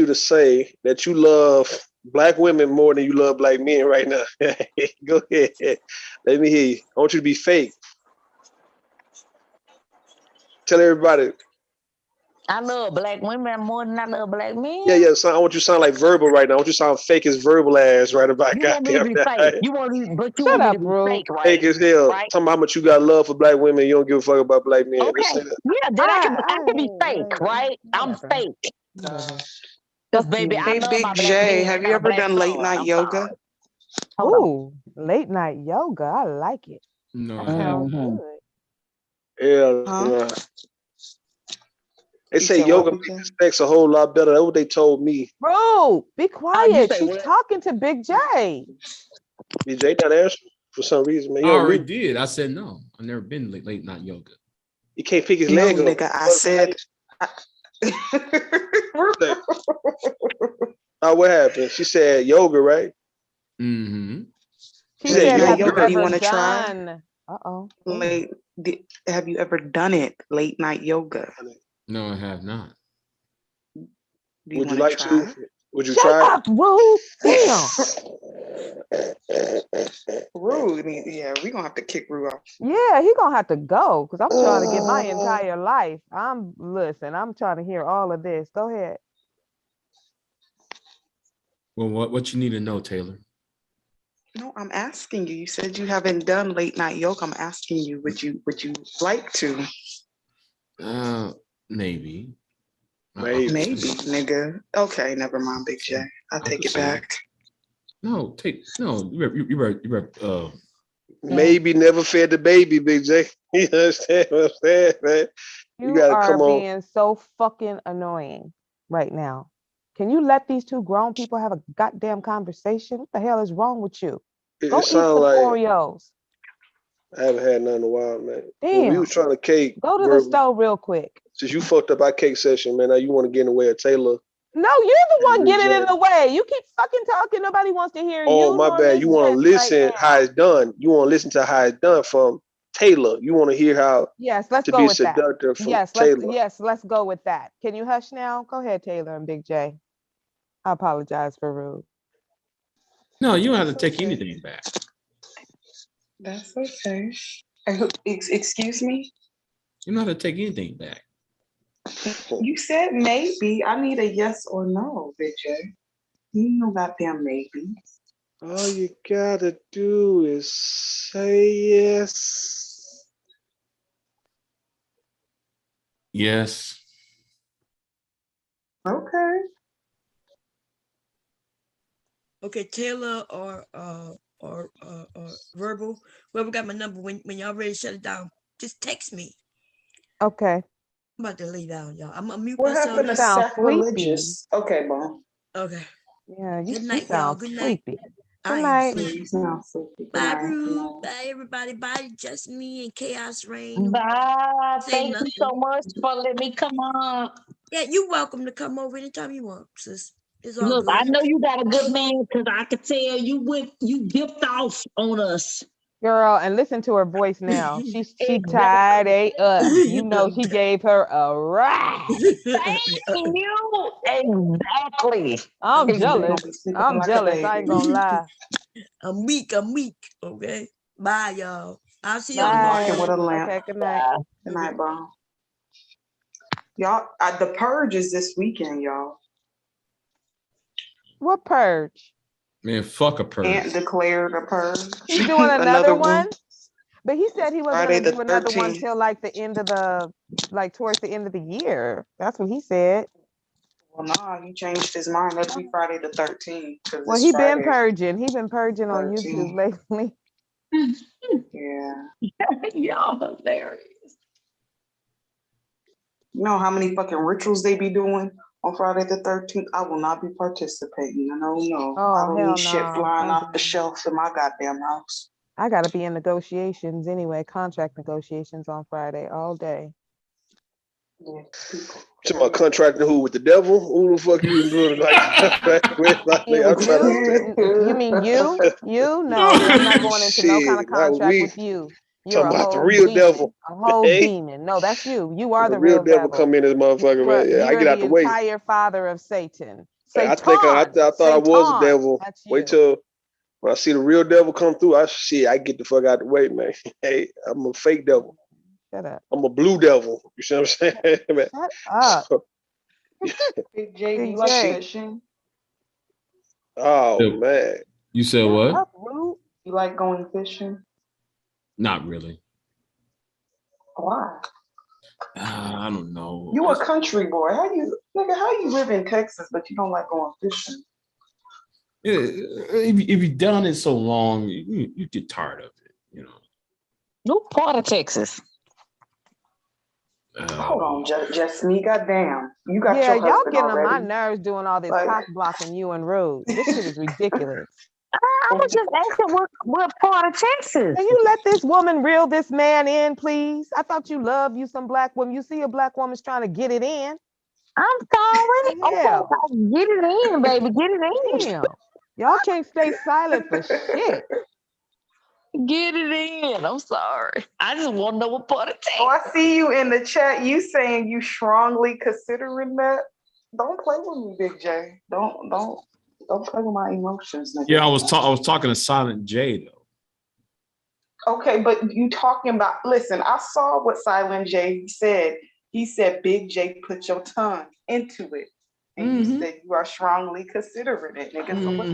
to say that you love black women more than you love black men right now. Go ahead. Let me hear you. I want you to be fake. Tell everybody. I love black women more than I love black men. Yeah. So I want you to sound like verbal right now. I want you to sound fake as verbal ass right about You want me to goddamn be fake. that. You want me, but you Shut want me up, to be Rue. fake, right? Fake as hell. Right? Tell me how much you got love for black women. You don't give a fuck about black men. Let's Okay. say that. Yeah, then I can be fake, right? I'm fake. Because baby, I Hey, love Big my black J, men. have I you got a ever black done late son. night I'm yoga? sorry. Hold on. Ooh, late night yoga. I like it. No, That I sounds haven't. good. Yeah. Huh? They You say said what, yoga Big J? makes sex a whole lot better. That's what they told me. Bro, be You quiet. say She's what? talking to Big J. BJ not answering for some reason, man. I You on already mute. did. I said no. I've never been late night yoga. He can't pick his No, leg up. nigga, I said. What happened? She said yoga, right? Mm-hmm. She She said said, Late night have you yoga. Do you ever want to try? done? Uh-oh. Late. Have you ever done it? Late night yoga. No, I have not. Do you Would you want like to to? try? Would you Shut try up, Rue. Damn. Rue, yeah, we gonna have to kick Rue off. Yeah, he gonna have to go because I'm trying to get my it? entire life. I'm trying to hear all of this. Go ahead. Well, what you need to know, Taylor? No, I'm asking you. You said you haven't done late night yoga. I'm asking you, would you like to? Maybe. Maybe, nigga. Okay, never mind, Big J. I'll take it back. No, you maybe never fed the baby, Big J. You understand what I'm saying, man? You gotta are come on. being so fucking annoying right now. Can you let these two grown people have a goddamn conversation? What the hell is wrong with you? Go It eat sounds some like Oreos. I haven't had none in a while, man. Damn. When we was trying to cake, Go to the stove real quick. since you fucked up our cake session, man, now you want to get in the way of Taylor. No, you're the one Big getting J. in the way. You keep fucking talking. Nobody wants to hear Oh, you my nor bad. Miss You want to Jess right listen now. how it's done. You want to listen to how it's done from Taylor. You want to hear how Yes, let's to go be with that. seductive from Yes, Taylor. let's go with that. Can you hush now? Go ahead, Taylor and Big J. I apologize for rude. No, you don't have to take anything back. That's okay. Excuse me? You don't have to take anything back. You said maybe. I need a yes or no, Big J. You know goddamn maybe. All you gotta do is say yes. Yes. Okay. Okay, Taylor or verbal. Whoever got my number, when y'all ready to shut it down, just text me. Okay. I'm about to lay down, y'all. I'm gonna mute What myself. happened to sacrilegious? Okay, Mom. Okay. Yeah, Good night, y'all. Good night. Sleepy. I Good am night. sleepy. You sound sleepy. Good Bye, night. Rude. Bye, everybody. Bye, just me and Chaos Rain. Bye. Say Thank nothing. you so much for letting me come on. Yeah, you're welcome to come over anytime you want, sis. It's all Look, good. I know you got a good man because I could tell you dipped off on us. Girl, and listen to her voice now. She tired up. You know she gave her a ride. Thank you. Exactly. I'm Exactly. jealous. I'm jealous. I ain't gonna lie. I'm weak. Okay. Bye, y'all. I'll see y'all I'm tomorrow. walking with a lamp. Okay, good night. Good night, Mom. Y'all, the purge is this weekend, y'all. What purge? Man, fuck a purge. Aunt declared a purge. He's doing another one? one. But he said he was Friday going to the do another one 13th. till like the end of towards the end of the year. That's what he said. Well, nah, he changed his mind. That'll be Friday the 13th. Well, he been purging. He been purging on 13th. YouTube lately. Yeah. Y'all hilarious. You know how many fucking rituals they be doing on Friday the 13th? I will not be participating. No. Oh, I don't hell need shit no. flying Don't off the shelf in my goddamn house. I got to be in negotiations anyway, contract negotiations on Friday all day. Yeah, To my contracting who with the devil? Who the fuck you doing like with? Like, I'm trying to understand. You mean you? You? No, I'm not going into no kind of Shit, not contract we. with you. You're Talking a about the whole real demon. devil. A whole Hey, demon. No, that's you. You are the the real real devil devil. come in this motherfucker, man. Yeah, I You're get out the the way. entire father of Satan. I thought I was a devil. Wait till when I see the real devil come through. I get the fuck out the way, man. Hey, I'm a fake devil. Shut up. I'm a blue devil. You see what I'm saying? Man. Shut up. So, Big J, do Big you like J. fishing? oh man. You said what? You like going fishing? Not really. Why? I don't know. You a country boy. How you live in Texas but you don't like going fishing? If you've done it so long, you get tired of it, you know. What part of Texas? Hold on, just me. Goddamn, you got Yeah, your y'all husband getting on my already. nerves doing all this Like- cock blocking you and Rude. This shit is ridiculous. I was just asking what part of Texas. Can you let this woman reel this man in, please? I thought you loved you some black women. You see a black woman's trying to get it in. I'm sorry. Yeah. Okay, get it in, baby. Get it in. Damn. Y'all can't stay silent for shit. Get it in. I'm sorry. I just want to know what part of Texas. Oh, I see you in the chat. You saying you strongly considering that? Don't play with me, Big J. Don't play with my emotions, nigga. Yeah, I was talking to Silent J though. Okay, but you talking about? Listen, I saw what Silent J said. He said, "Big J, put your tongue into it," and you said you are strongly considering it, nigga. So what?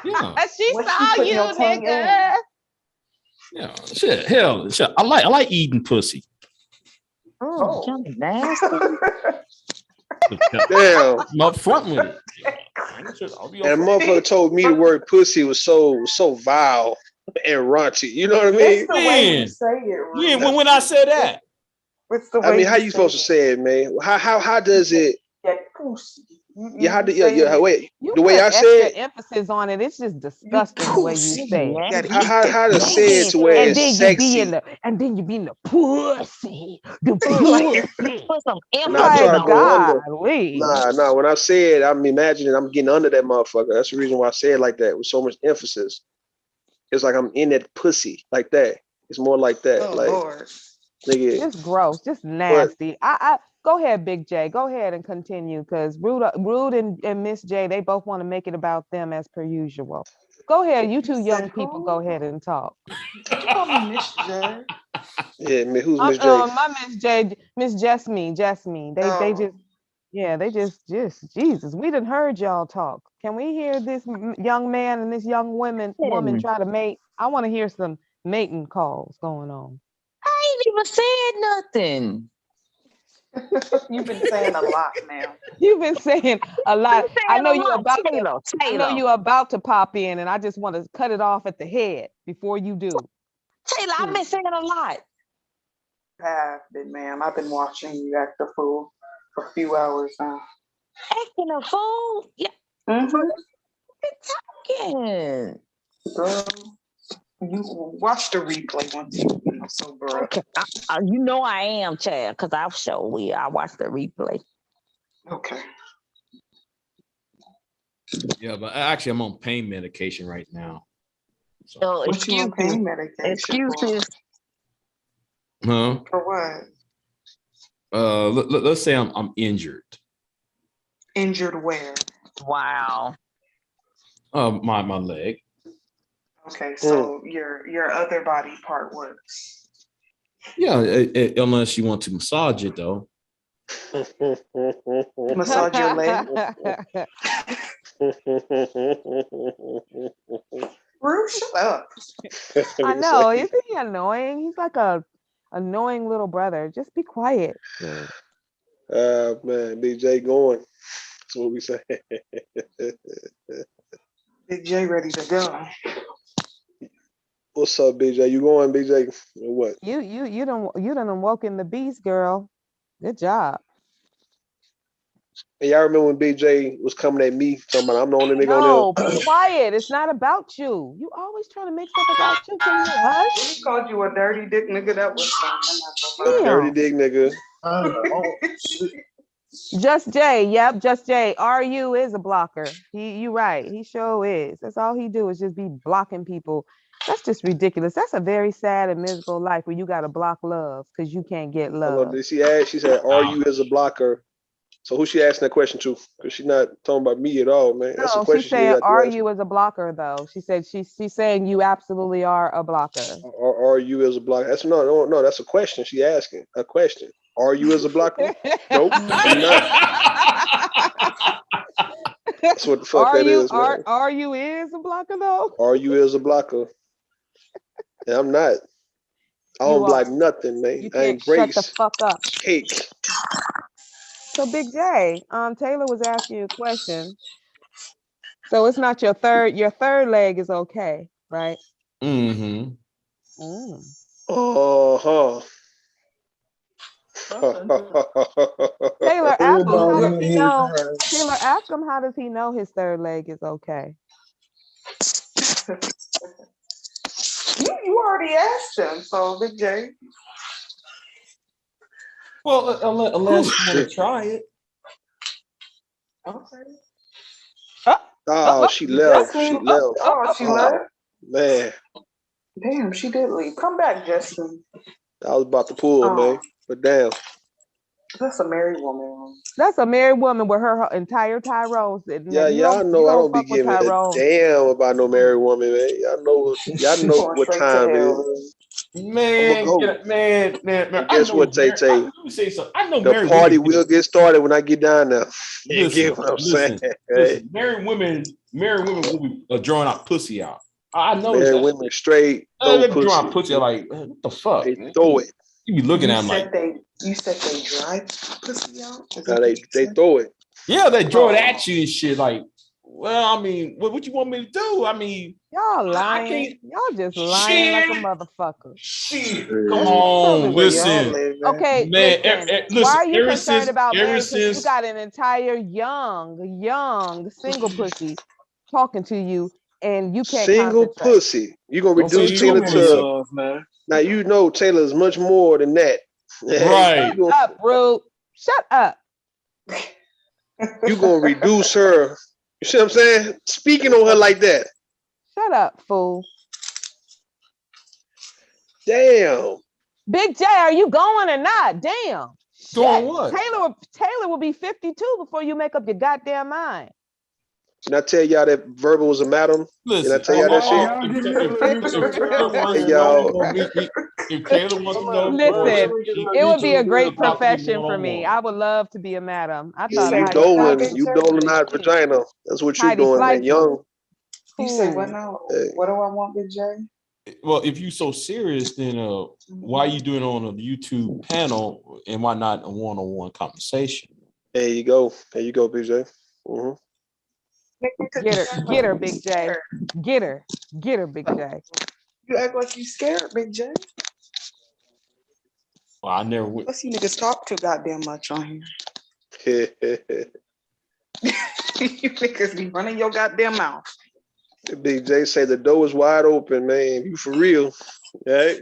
Yeah. She What saw putting you, your tongue nigga. Yeah. Shit. I like eating pussy. Oh, kind of nasty. Damn. I'm up front with it. And a motherfucker told me the word pussy was so vile and raunchy. You know what I mean? It's the way you say it. Yeah, when I say that. It's the way I mean, how you supposed to say it, man? How does it? Yeah, how do wait? You The way put I extra said, emphasis on it. It's just disgusting the way you say it. how to say it to where And it's then sexy. you be in the pussy. The pussy. Put some And I try to go under. Golly. Nah. When I say it, I'm imagining I'm getting under that motherfucker. That's the reason why I say it like that with so much emphasis. It's like I'm in that pussy like that. It's more like that. Oh, like, Lord. nigga. Just gross, just nasty. I go ahead, Big J. Go ahead and continue, because Rude and Miss J, they both want to make it about them as per usual. Go ahead, you two young people. Go ahead and talk. Did you call me Miss J? Yeah, who's Miss J? My Miss J, Miss Jessme. They just Jesus. We done heard y'all talk. Can we hear this young man and this young woman try to mate? I want to hear some mating calls going on. I ain't even said nothing. You've been saying a lot now. You've been saying a lot. I know you're about Taylor. I know you're about to pop in, and I just want to cut it off at the head before you do. Taylor, I've been saying a lot. Have been, ma'am. I've been watching you act a fool for a few hours now. Acting a fool? Yeah. Talking. Girl, you watch the replay once you sober up. Okay. You know I am, Chad, because I've shown we. I watched the replay. Okay. Yeah, but actually I'm on pain medication right now. So What you on pain medication excuses. Huh? For what? Let's say I'm injured. Injured where? Wow. My leg. Okay, so your other body part works. Yeah, unless you want to massage it though. Massage your leg. Rude, shut up. I know. Isn't he annoying? He's like a annoying little brother. Just be quiet. Man, Big J going. That's what we say. Big J ready to go. What's up, Big J? You going, Big J? Or what? You done awoken the beast, girl. Good job. And y'all remember when Big J was coming at me, talking about I'm the only nigga No, on there? be quiet. It's not about you. You always trying to make stuff about you. Can you hush? He called you a dirty dick nigga. That was A dirty dick nigga. Just Jay. Yep, Just Jay. RU is a blocker. You right. He sure is. That's all he do is just be blocking people. That's just ridiculous. That's a very sad and miserable life where you got to block love because you can't get love. Did she ask? She said, "Are you as a blocker?" So who she asking that question to? Because she's not talking about me at all, man. That's a No, she's question she saying, got to "Are ask. you as a blocker?" Though she said she's saying you absolutely are a blocker. Are you as a blocker? That's no. That's a question she asking. A question. Are you as a blocker? Nope, I'm not. That's what the fuck Are that you is, man. are you is a blocker though? Are you as a blocker? And I'm not. I You don't block are. nothing, man. You I can't shut the embrace fuck up. cake. So Big J, Taylor was asking you a question. So it's not your third leg is okay, right? Mm-hmm. Mm. Uh-huh. Taylor, ask him how does Everybody he is know? right. Taylor, ask him how does he know his third leg is okay? You already asked him, so Big J. Well, unless you want to try it. Okay. Oh, she left. She left. Oh, she left. Man, Damn, she did leave. Come back, Justin. I was about to pull, man. But damn. That's a married woman. That's a married woman with her entire Tyrone sitting there. Yeah, y'all know I don't be fuck with giving a Tyrone. damn about no married woman, man. Y'all know what time it is. Man, man. And I guess know what, Tay Tay? Let me say something. I know The married party women. will get started when I get down there. You Listen, get what I'm saying? Hey, married women will be drawing out pussy out. I know married that. women straight They throw be drawing pussy. pussy like, what the fuck? They throw it. You be looking at them like, you said they dry pussy out? Now they throw it. yeah, they draw it at you and shit. Like, well, I mean, what you want me to do? I mean, Y'all lying. Y'all just lying like a motherfucker. Shit. Come on, listen. Okay, man. listen. Why are you Ever concerned since, about ever marriage? Because you since, got an entire young single pussy talking to you, and you can't Single concentrate. pussy. You gonna Don't say reduce you Taylor gonna to love, man. now you know Taylor's much more than that. Right. Shut up, Rude. Shut up. You gonna reduce her. You see what I'm saying? Speaking on her like that. Shut up, fool. Damn. Big J, are you going or not? Damn. Going Shit. what? Taylor will be 52 before you make up your goddamn mind. Did I tell y'all that Verbal was a madam? Listen, Did I tell y'all that shit? Hey, y'all. If Taylor wants to know, Listen, it would be a great profession for one-on-one. me. I would love to be a madam. I Yeah, thought you doling out vagina. That's what you're Heidi doing, man. Fleischman. Young. You say what now? What do I want, Big J? Well, if you're so serious, then why are you doing it on a YouTube panel and why not a one-on-one conversation? There you go, BJ. Mm-hmm. Get her, Big J. Get her, Big J. You act like you scared, Big J. Well, I never would. Plus, you niggas talk too goddamn much on here. You niggas be running your goddamn mouth. Big J say the door is wide open, man. You for real, right?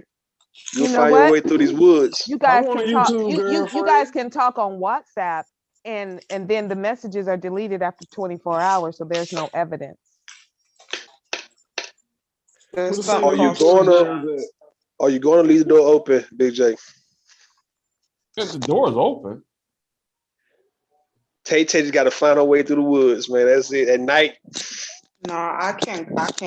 You'll You know find your what? way through these woods. You guys can talk. You guys can talk on WhatsApp, and then the messages are deleted after 24 hours, so there's no evidence. Are you gonna leave the door open, Big J? Because the door is open. Tay just got to find her way through the woods, man. That's it. At night. No, I can't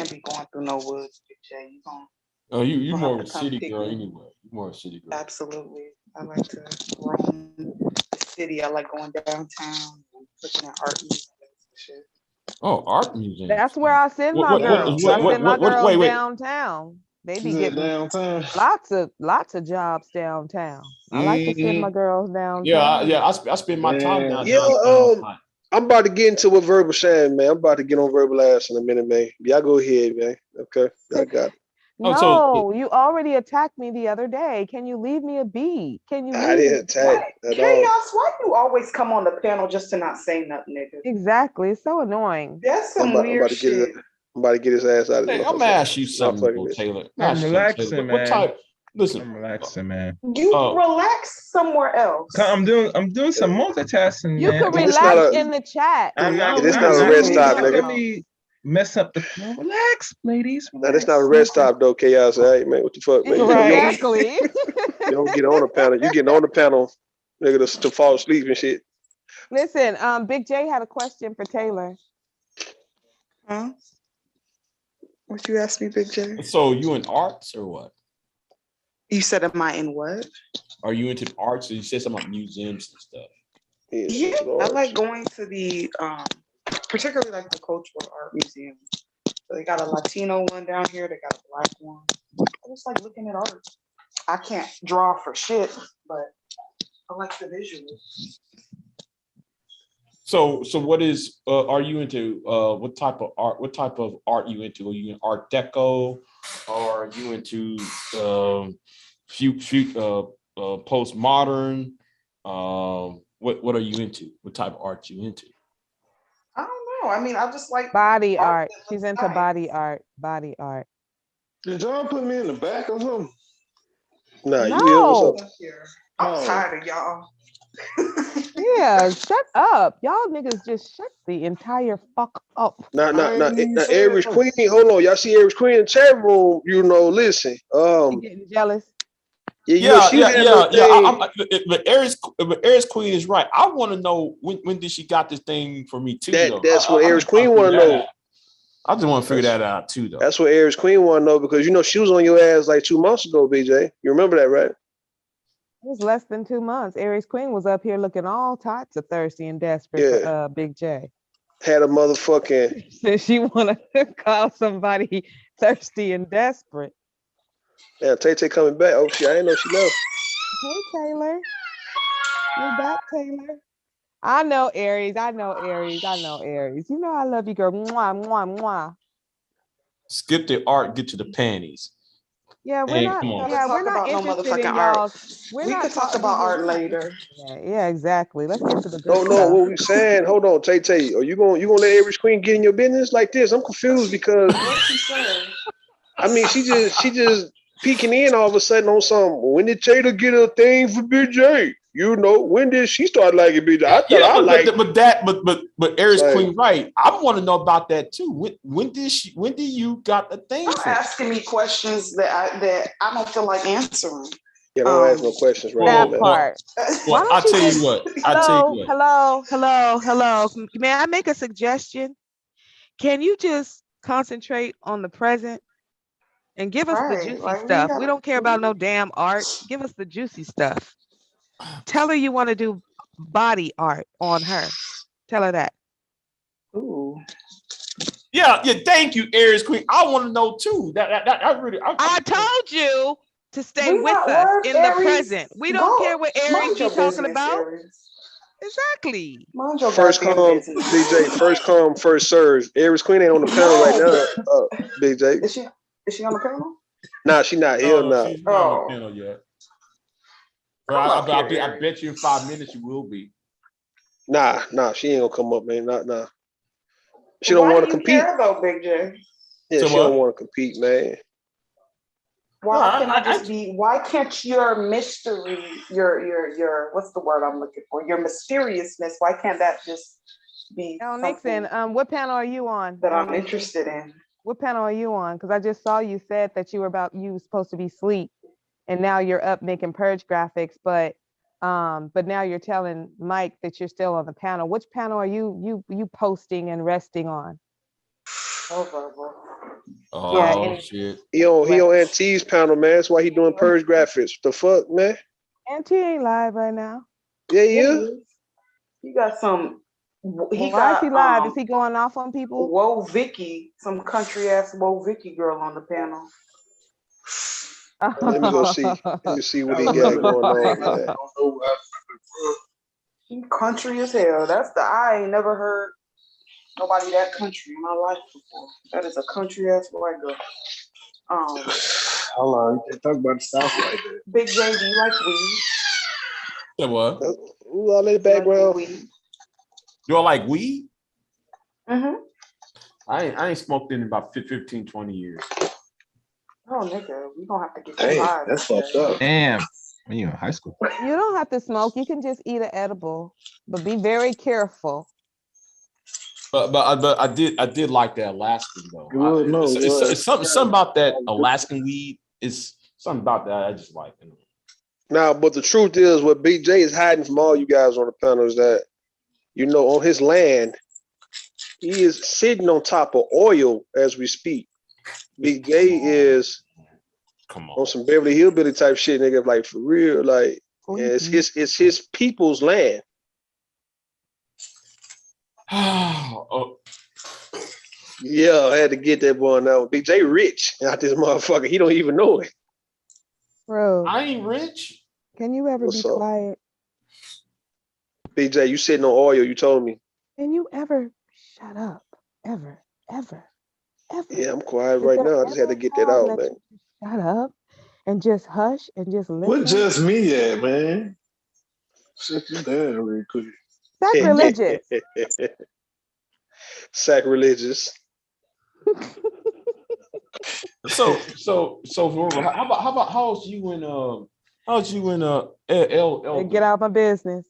be going through no woods, Big J. You gonna? Oh, you gonna more have of a to come city pick girl me. anyway. You more of a city girl. Absolutely. I like to roam the city. I like going downtown and looking at art museums and shit. Oh, art museum. That's where I send my girls. I send my girls wait. downtown. They be getting downtown. lots of jobs downtown. I like to send my girls downtown. Yeah. I spend my time downtown. Yeah, I'm about to get into what Verbal saying, man. I'm about to get on Verbal ass in a minute, man. Y'all go ahead, man. Okay, I got it. No, you already attacked me the other day. Can you leave me a beat? Can you? I didn't attack at all. Chaos, why you always come on the panel just to not say nothing, nigga? Exactly, it's so annoying. That's some weird shit. I'm about to get his ass out of Hey, here. I'm gonna ask you something, Taylor. I'm relaxing, man. What type? Listen, I'm relaxing, man. You relax somewhere else. I'm doing some multitasking, You man. can relax in the chat. It's not a red stop, nigga. Let me mess up the flow. Relax, ladies. Now, that's not a red stop, though, Chaos. All right, man. What the fuck, man? Exactly. You don't get on the panel. You getting on the panel, nigga, to fall asleep and shit. Listen, Big J had a question for Taylor. Huh? What you asked me, Big J? So you in arts or what? You said, am I in what? Are you into arts? Or you said something about museums and stuff. Yeah, I like going to the particularly like the cultural art museum. So they got a Latino one down here, they got a black one. I just like looking at art. I can't draw for shit, but I like the visuals. So what is are you into what type of art? What type of art you into? Are you in Art Deco, or are you into postmodern? What are you into? What type of art you into? I don't know. I mean, I just like body art. She's into body art. Body art. Did y'all put me in the back or something? Nah, No. you here? What's up? I'm tired of y'all. Yeah, shut up. Y'all niggas just shut the entire fuck up. Nah, Aries Queen. Hold on, y'all see Aries Queen in the chat room? You know, listen. You getting jealous? Yeah. But Aries Queen is right. I want to know when did she got this thing for me too? That's what Aries Queen want to know. I just want to figure that out too, though. That's what Aries Queen want to know because you know she was on your ass like 2 months ago, BJ. You remember that, right? It was less than 2 months. Aries Queen was up here looking all types of thirsty and desperate for Big J. Had a motherfucking. Said she want to call somebody thirsty and desperate. Yeah, Tay coming back. Oh shit, I didn't know she left. Hey Taylor, you're back, Taylor. I know Aries. I know Aries. I know Aries. You know I love you, girl. Mwah, mwah, mwah. Skip the art, get to the panties. Yeah, we're not. Yeah, we're not interested in y'all. We could talk about art later. Yeah, exactly. Let's get to the good No, stuff. what we saying? Hold on, Tay. Are you gonna let Aries Queen get in your business like this? I'm confused because I mean she just peeking in all of a sudden on something. When did Taylor get a thing for Big J? You know, when did she start liking Big J? I thought but Aries Queen, right? I want to know about that too. When did you got the thing? Stop asking me questions that I don't feel like answering. Yeah, don't ask no questions right that now. part. Well, I'll tell you what. Hello. May I make a suggestion? Can you just concentrate on the present and give us the juicy stuff? We don't care about no damn art. Give us the juicy stuff. Tell her you want to do body art on her. Tell her that. Ooh. Yeah. Thank you, Aries Queen. I want to know too. I told you to stay with us in the present. We don't care what Aries be talking about. Exactly. First come, BJ. First come, first serve. Aries Queen ain't on the panel right now. BJ. Is she on the panel? Nah, she not here now. She's not on the panel yet. I bet you in 5 minutes you will be. Nah, she ain't gonna come up, man. Nah. She don't want to compete. Care, though, Big J? Yeah, she don't want to compete, man. Why can't your mystery, your what's the word I'm looking for? Your mysteriousness, why can't that just be Nixon, what panel are you on? That I'm interested in. What panel are you on? Because I just saw you said that you were supposed to be asleep, and now you're up making purge graphics, but now you're telling Mike that you're still on the panel. Which panel are you posting and resting on? Oh shit! He on Aunt T's panel, man. That's why he doing purge graphics. The fuck, man? Aunt T ain't live right now. Yeah, he is. He got some. Why is he live? Is he going off on people? Whoa, Vicky, some country ass Whoa Vicky girl on the panel. Let me go see. Let me see what he got going on, man. He country as hell. I ain't never heard nobody that country in my life before. That is a country ass white girl. Hold on, you can't talk about the South like that. Big J, do you like weed? Yeah, what? Ooh, all that background. Do I like weed? Mm-hmm. I ain't smoked in about 15, 20 years. Oh, nigga, we gonna have to get Hey, high. that's fucked up. Damn. When you in high school. You don't have to smoke. You can just eat an edible, but be very careful. But I did like that Alaskan though. It's something about that Alaskan weed. It's something about that I just like. Now, but the truth is, what BJ is hiding from all you guys on the panel is that You know, on his land, he is sitting on top of oil as we speak. Big J is on some Beverly Hillbilly type shit, nigga. Like for real, like it's his people's land. Oh, Yeah, I had to get that boy now. Big J rich out this motherfucker. He don't even know it. Bro, I ain't rich. can you ever What's be up? quiet? Big J, you sitting on oil, you told me. Can you ever shut up? Ever. Yeah, I'm quiet Is right there now. I just had ever to a get that time out, that man. you just shut up and just hush and just What listen? just me at, man? Shut you down real quick. Sacrilegious. Sacrilegious. So how old you in L Get out my business.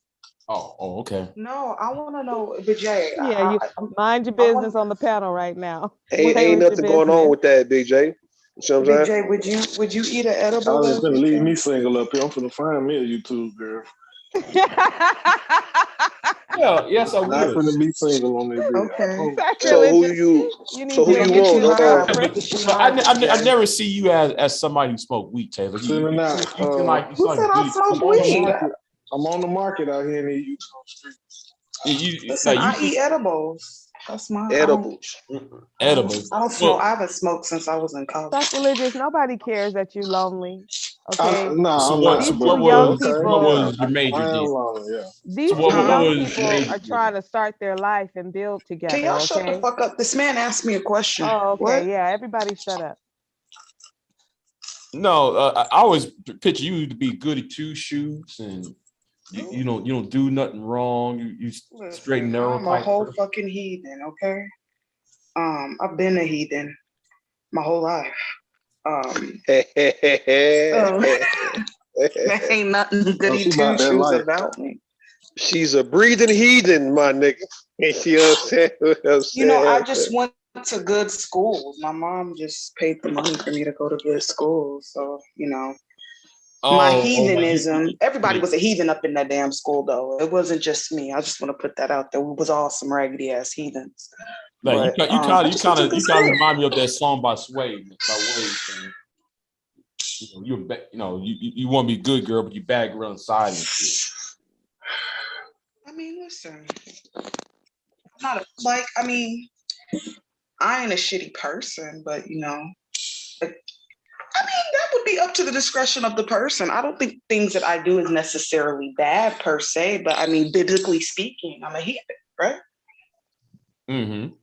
Oh, okay. No, I want to know, but Jay, Yeah, you mind your business on the panel right now. Ain't Where is your nothing going on business? with that, Big J. You see what I'm Big saying? J, would you eat an edible Y'all though? ain't finna leave me single up here. I'm finna find me a YouTube girl. Yeah, yes, I Not would. finna be single on this video. Okay. So who you need who to you get you want? high. I never see you as somebody who smoke weed, Taylor. See me now. You seem like Who said I smoke I'm on the weed? market. I'm on the market out here in the Utah streets. Listen, I eat edibles. That's my edibles. Edibles. I don't smoke. I haven't smoked since I was in college. Sacrilegious. Nobody cares that you're lonely. Okay. I'm not. These But two young okay, people. What was your major I am deal? long, yeah. These what two young was your people major are trying to start their life and build together. Can y'all shut the Okay. fuck up? This man asked me a question. Oh, okay. What? Yeah. Everybody, shut up. No, I always picture you to be good at two shoes and you don't do nothing wrong. You straight and narrow I'm a type whole person. fucking heathen. Okay. I've been a heathen my whole life. There ain't nothing goody two shoes about me. She's a breathing heathen, my nigga. You know what I'm saying? You know, I just went to good schools. My mom just paid the money for me to go to good schools. So, you know, my heathenism, everybody was a heathen up in that damn school, though. It wasn't just me. I just want to put that out there. We was all some raggedy ass heathens. Like But, you kind I of remind me of that song by Sway, saying, you want to be good girl, but you bad girl inside and shit. I mean, listen, I ain't a shitty person, but you know, that would be up to the discretion of the person. I don't think things that I do is necessarily bad per se, but I mean, biblically speaking, I'm a heathen, right? Mm-hmm.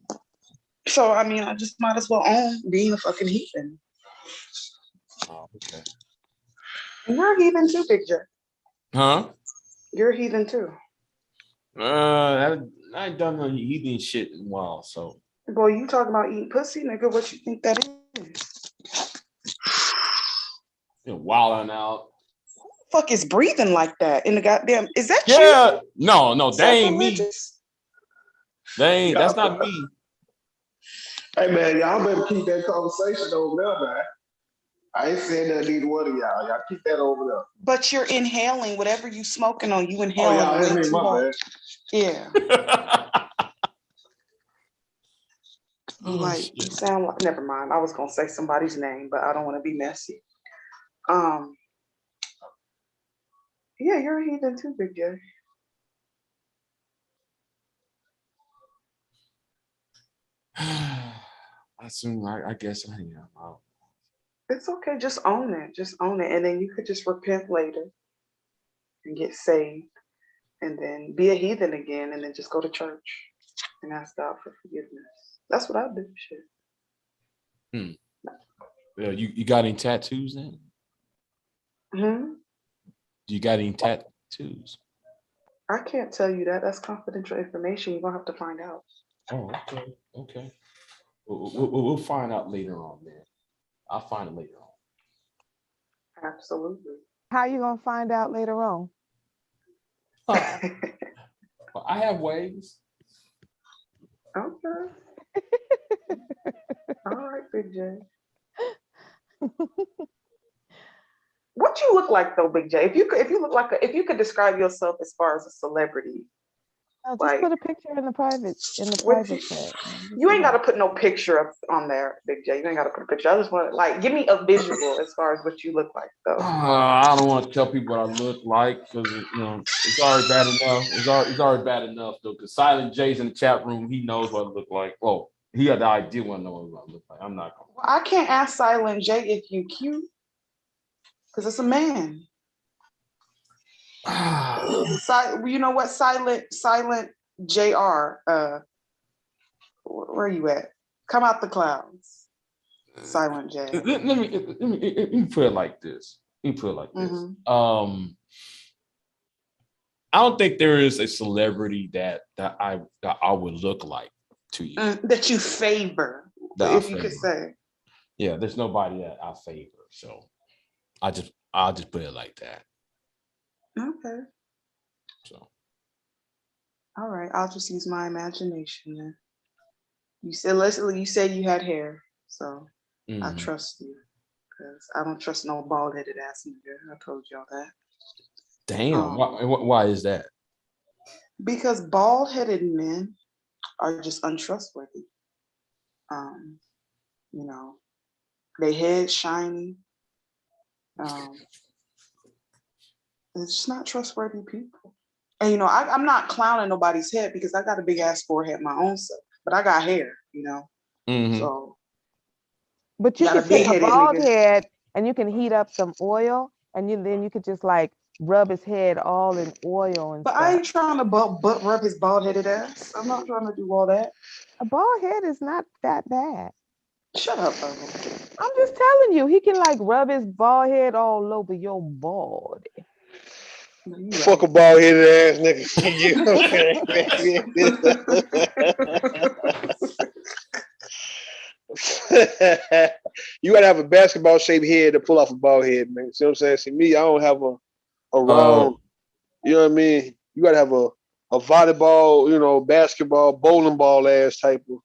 So, I mean, I just might as well own being a fucking heathen. Oh, okay. And you're a heathen too, Big J. Huh? You're a heathen too. I ain't done no heathen shit in a while, so. Boy, you talking about eating pussy, nigga? What you think that is? You're wilding out. Fuck is breathing like that in the goddamn? Is that Yeah. you? No, that ain't me. That's not me. Hey man, y'all better keep that conversation over there, man. I ain't saying that to either one of y'all. Y'all keep that over there. But you're inhaling whatever you smoking on. You inhaling. Oh, y'all, that's me, my bad. Yeah. You sound like. Never mind. I was gonna say somebody's name, but I don't want to be messy. Yeah, you're a heathen too, Big J. I guess I am. It's okay. Just own it. Just own it, and then you could just repent later and get saved, and then be a heathen again, and then just go to church and ask God for forgiveness. That's what I do. Shit. Yeah, you got any tattoos then? Hmm? You got any tattoos? I can't tell you that. That's confidential information. You're gonna have to find out. Oh, okay. We'll find out later on, man. I'll find it later on. Absolutely. How you gonna find out later on? Well, I have ways. Okay. All right, Big J. What you look like though, Big J? If you could describe yourself as far as a celebrity, just Like, put a picture in the private chat. You ain't got to put no picture up on there, Big J. You ain't got to put a picture. I just want like give me a visual as far as what you look like, though. I don't want to tell people what I look like because it's already bad enough. It's already bad enough though. Because Silent J's in the chat room, he knows what I look like. Well, he had the idea what I know what I look like. I'm not gonna. Well, I can't ask Silent J if you cute, because it's a man. You know what, Silent Jr. Where are you at? Come out the clouds, Silent J. Let me put it like this. I don't think there is a celebrity that I would look like to you. That you favor, if you could say. Yeah, there's nobody that I favor. So I'll just put it like that. Okay. So. All right, I'll just use my imagination then. You said you had hair, so I trust you because I don't trust no bald-headed ass nigga. I told y'all that. Damn, why is that? Because bald-headed men are just untrustworthy. You know, they head shiny. It's just not trustworthy people. And you know, I'm not clowning nobody's head because I got a big ass forehead my own self, but I got hair, you know. So. But you could take a bald head and you can heat up some oil, and then you could just like rub his head all in oil and But stuff. I ain't trying to butt rub his bald-headed ass. I'm not trying to do all that. A bald head is not that bad. Shut up, bro. I'm just telling you, he can like rub his bald head all over your body. Fuck a bald headed ass nigga. You gotta have a basketball shaped head to pull off a bald head, man. See what I'm saying? See me, I don't have a round. You know what I mean? You gotta have a volleyball, you know, basketball, bowling ball ass type of.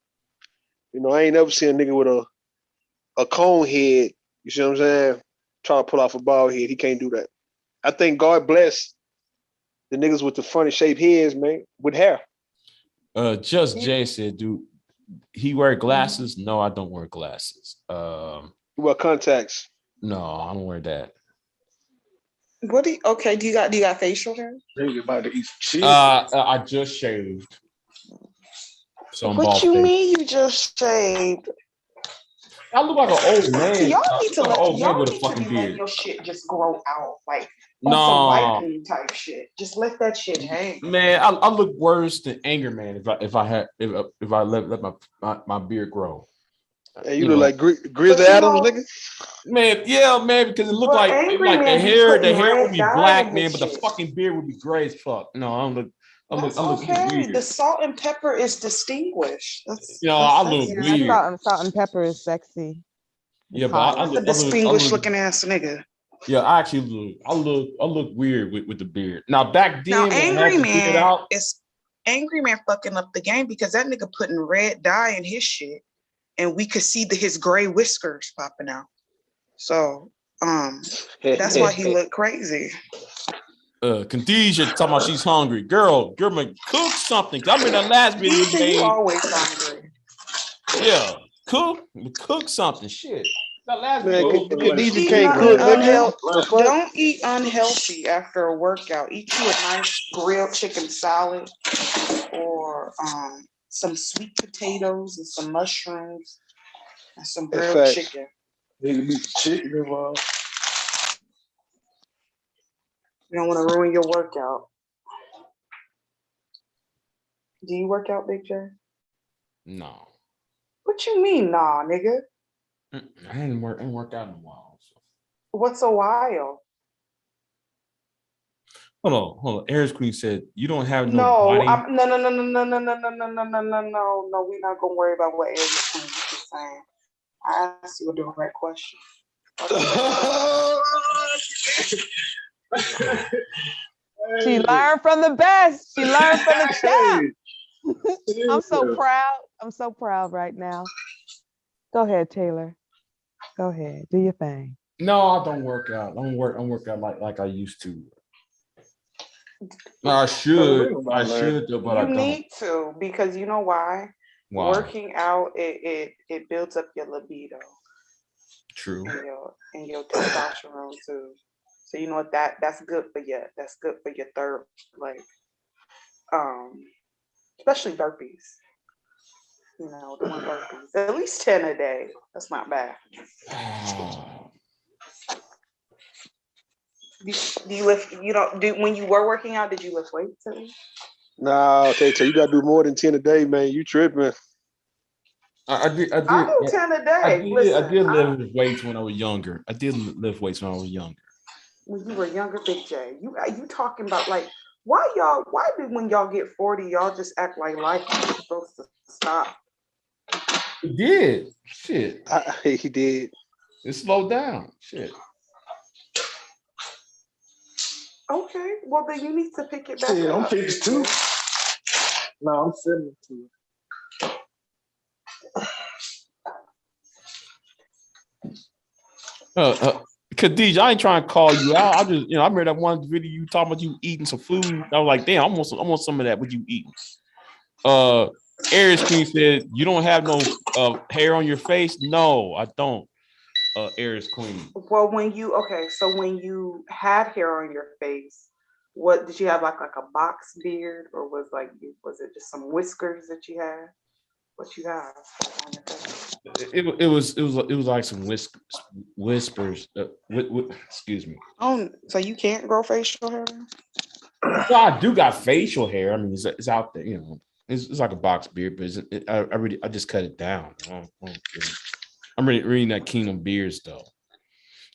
You know, I ain't never seen a nigga with a cone head. You see what I'm saying? Trying to pull off a bald head, he can't do that. I think God bless the niggas with the funny shaped heads, man, with hair. Just Jay said, dude, he wear glasses? No, I don't wear glasses. You wear contacts? No, I don't wear that. What do you got facial hair? About to eat shit. I just shaved. So I'm what you mean you just shaved? I look like an old man. Y'all need to with a fucking beard. let your shit just grow out, like No, some white people type shit. Just let that shit hang. Man, I look worse than Anger Man if I let my beard grow. Hey, you look like Grizzly Adams, nigga. Man, yeah, man, because it looked like the hair would be black, man, but the fucking beard would be gray as fuck. No, I don't look. I look weird. The salt and pepper is distinguished. I look weird. Salt and pepper is sexy. Yeah, but I look a distinguished looking ass nigga. Yeah, I actually look weird with the beard. Now back then, Angry Man fucking up the game because that nigga putting red dye in his shit, and we could see his gray whiskers popping out. So that's why he looked crazy. Khadijah talking about she's hungry. Girl, man, cook something. I mean, that last video you made. You always hungry. Yeah, cook something. Shit. That last video. Khadijah can't cook, nigga. Don't eat unhealthy after a workout. Eat you a nice grilled chicken salad or some sweet potatoes and some mushrooms and some grilled chicken. You don't want to ruin your workout. Do you work out, Big J? No. What you mean, nah, nigga? I ain't work out in a while. So. What's a while? Hold on. Aries Queen said you don't have no body. No. We're not gonna worry about what Aries Queen is saying. I asked you a direct question. She learned from the best. She learned from the champ. I'm so proud. I'm so proud right now. Go ahead, Taylor. Go ahead. Do your thing. No, I don't work out. I don't work out like I used to. I should, about learning. though, but I You don't. need to, because you know why? Why? Working out it builds up your libido True. and your testosterone too. So you know what, that's good for you. That's good for your third, like especially burpees. You know, doing burpees. At least 10 a day. That's not bad. Do you lift, you don't do, when you were working out, did you lift weights at least? Nah, Tay, you gotta do more than 10 a day, man. You tripping. I did. I do 10 a day. I did lift weights when I was younger. I did lift weights when I was younger. When you were younger, Big J, you talking about like, why do when y'all get 40, y'all just act like life is supposed to stop? It did. Shit. He did. It slowed down. Shit. Okay, well then you need to pick it back up. I'm 52. No, I'm 72. Khadijah, I ain't trying to call you out. I just, I remember that one video you talking about you eating some food. I was like, damn, I want some of that. What you eating? Aries Queen said, you don't have no hair on your face. No, I don't. Aries Queen. Well, when you had hair on your face, what did you have, like a box beard, or was it just some whiskers that you had? What you have on your face? It was like some whispers. Excuse me. Oh, so you can't grow facial hair? Well, I do got facial hair. I mean, it's out there. It's like a box beard, but I just cut it down. I'm reading that Kingdom Beards though.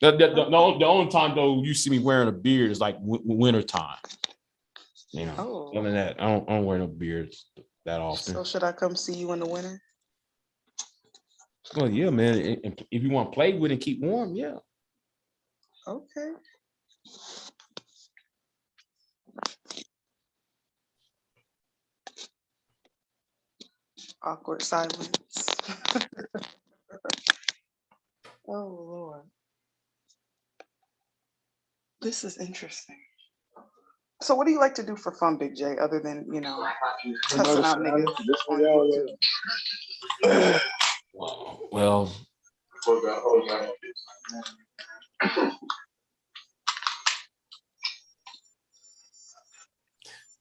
The only time though you see me wearing a beard is like winter time. Other than that, I don't wear no beards that often. So should I come see you in the winter? Well, yeah, man. If you want to play with it and keep warm, yeah. Okay. Awkward silence. Oh Lord. This is interesting. So what do you like to do for fun, Big J, other than, cussing out niggas on YouTube?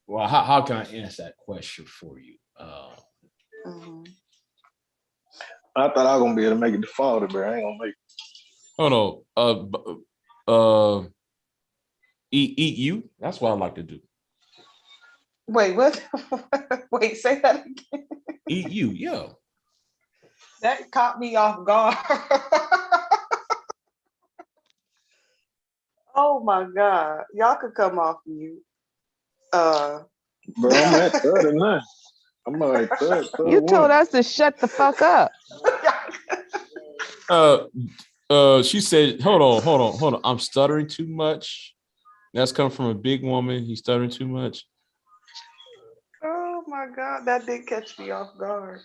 Well, how can I answer that question for you? I thought I was gonna be able to make it default, but I ain't gonna make it. Oh no. Eat you. That's what I like to do. Wait, what? Wait, say that again. Eat you, yeah. That caught me off guard. Oh my God. Y'all could come off mute. Bro, I'm at 39. I'm like 31. You told us to shut the fuck up. She said, hold on. I'm stuttering too much. That's come from a big woman. He's stuttering too much. Oh my God, that did catch me off guard.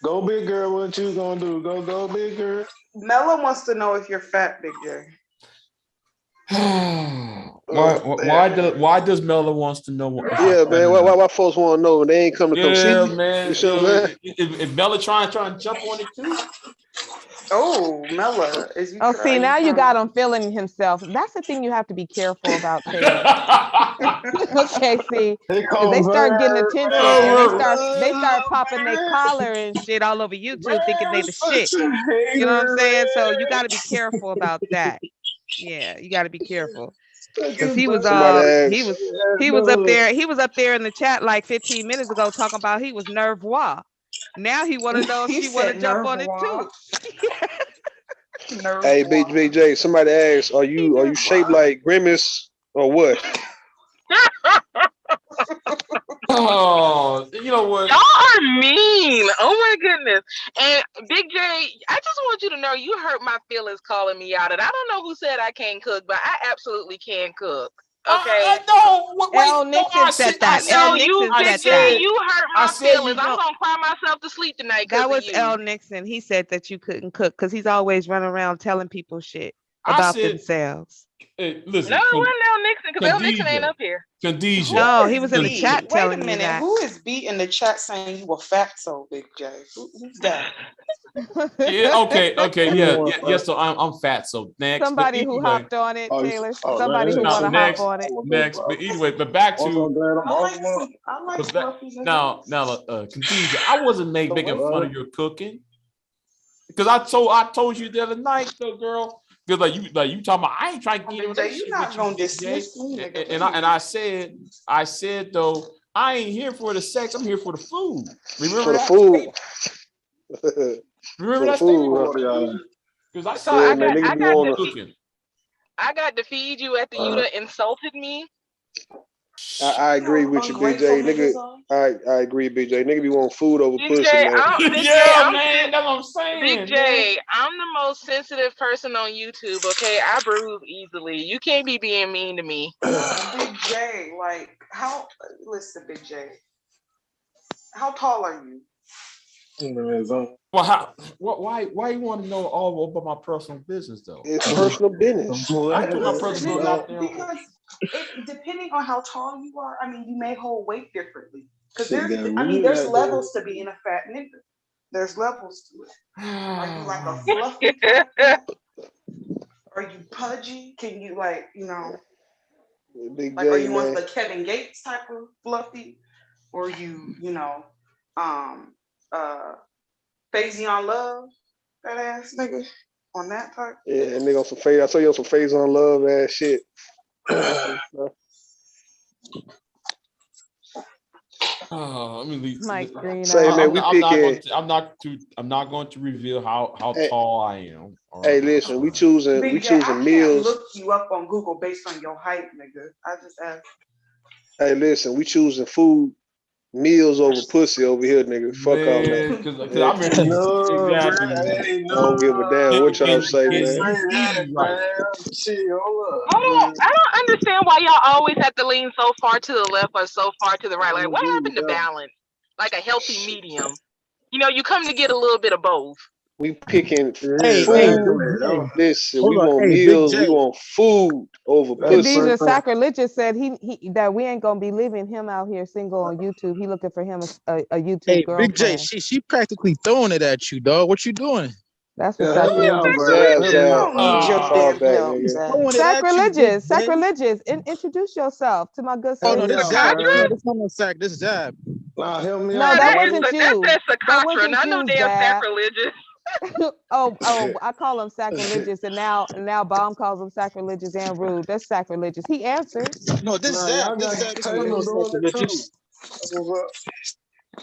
Go big girl, what you gonna do? Go big girl. Mella wants to know if you're fat, Big J. Why does Mella wants to know? Yeah, man. Why folks want to know? They ain't come to come see you. Man. You see what I'm saying? If Mella trying to jump on it too. Oh, Mella, is you? Oh, see, now you got him feeling himself. That's the thing you have to be careful about saying. Okay, see, because they start getting attention and they start popping their collar and shit all over YouTube, thinking they the shit. You know what I'm saying? So you got to be careful about that. Yeah, you got to be careful. Because he was up there in the chat like 15 minutes ago talking about he was nervois. Now he want to know if she want to jump on it too. Hey, BJ, somebody asked, are you shaped like Grimace or what? Oh, you know what? Y'all are mean. Oh my goodness. And Big J, I just want you to know you hurt my feelings calling me out. And I don't know who said I can't cook, but I absolutely can cook. Okay. El Nixon said that. El Nixon said that. You hurt my feelings. I'm gonna cry myself to sleep tonight. That was El Nixon. He said that you couldn't cook because he's always running around telling people shit about themselves. Hey, listen. No, it wasn't L Nixon because L Nixon ain't up here. Khadijah. No, he is was in the B? chat Wait a telling you minute. that. Who is B in the chat saying you were fat so Big J? Who's that? Yeah, okay, yeah. So I'm fat. So next, Somebody but who anyway, hopped on it, Taylor. Oh, Somebody who man, want to hop next, on it. But anyway, but back I'm so to glad I'm off month. I like but back, fluffies and now, Khadijah, I wasn't making what? fun of your cooking because I told you the other night, though, girl. Because like you talking about, I ain't trying to get on that You're shit not with gonna you, dismiss Jay. me, nigga. And I said though, I ain't here for the sex. I'm here for the food. Remember For the that food. statement? Remember For the that food. statement? Because I So said, Yeah, I man, got nigga I be got wanting to to. cooking. I got to feed you after you done insulted me. I agree with you, Big J. Nigga, I agree, Big J. Nigga be wanting food over Big pussy, J, man. Big J, Yeah, man, that's what I'm Big saying, J, man. I'm the most sensitive person on YouTube. Okay, I bruise easily. You can't be being mean to me. Big J, like how? Listen, Big J. How tall are you? Well, why you want to know all about my personal business though? It's personal business. I put my Listen, personal business out there. because depending on how tall you are, I mean, you may hold weight differently. Because there's levels to being a fat nigga. There's levels to it. Are you like a fluffy fat? Are you pudgy? Can you Big like, are J, you on man. the Kevin Gates type of fluffy? Or Faison Love, that ass nigga on that part? Yeah, and nigga on some phase. I saw you on some phase on love ass shit. I mean, Mike Green. Say, man, we picking. I'm not going to reveal how tall I am. Hey, listen, we choosing Big J, I can't meals. look you up on Google based on your height, nigga. I just asked. Hey, listen, we choosing food meals over pussy over here, nigga. Fuck all that. Because I'm ready. Exactly. I don't give a damn what y'all say, man. I don't understand why y'all always have to lean so far to the left or so far to the right. Like, what happened to balance? Like a healthy medium. You come to get a little bit of both. We picking Hey, food. Listen, we want Big meals. J. We want food over pussy. Khadijah Sacrilegious said he that we ain't gonna be leaving him out here single on YouTube. He looking for him a YouTube Hey, girlfriend. Big J, she practically throwing it at you, dog. What you doing? That's what Sacrilegious. Sacrilegious. Introduce yourself to my good Oh no, sister. this Zab. No, this not no sack. This is Zab. Help me No, out. that wasn't you. That's That wasn't I know you, damn Zab. sacrilegious. I call him sacrilegious, and now Bomb calls him sacrilegious and rude. That's sacrilegious. He answered. No, this Zab. This Zab is not no sacrilegious.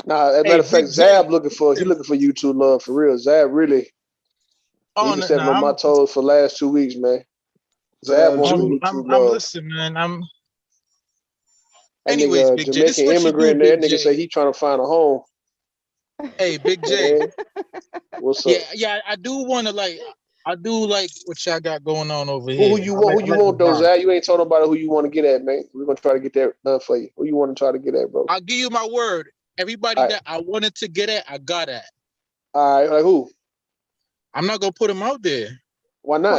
Nah, as a matter of fact, Zab looking for YouTube love for real. Zab really. He been stepping on my toes for the last 2 weeks, man. Zab on YouTube I'm love. listening, man. That Anyways, nigga, Big J, this is Jamaican what you do, immigrant, that Big nigga J. say he trying to find a home. Hey, Big J. What's up? Yeah, I do want to I do like what y'all got going on over Who here. you want? Who you want, though, Zab? Zab? You ain't told nobody who you want to get at, man. We're gonna try to get that done for you. Who you want to try to get at, bro? I'll give you my word. Everybody that I wanted to get at, I got at. All right, like who? I'm not gonna put them out there. Why not?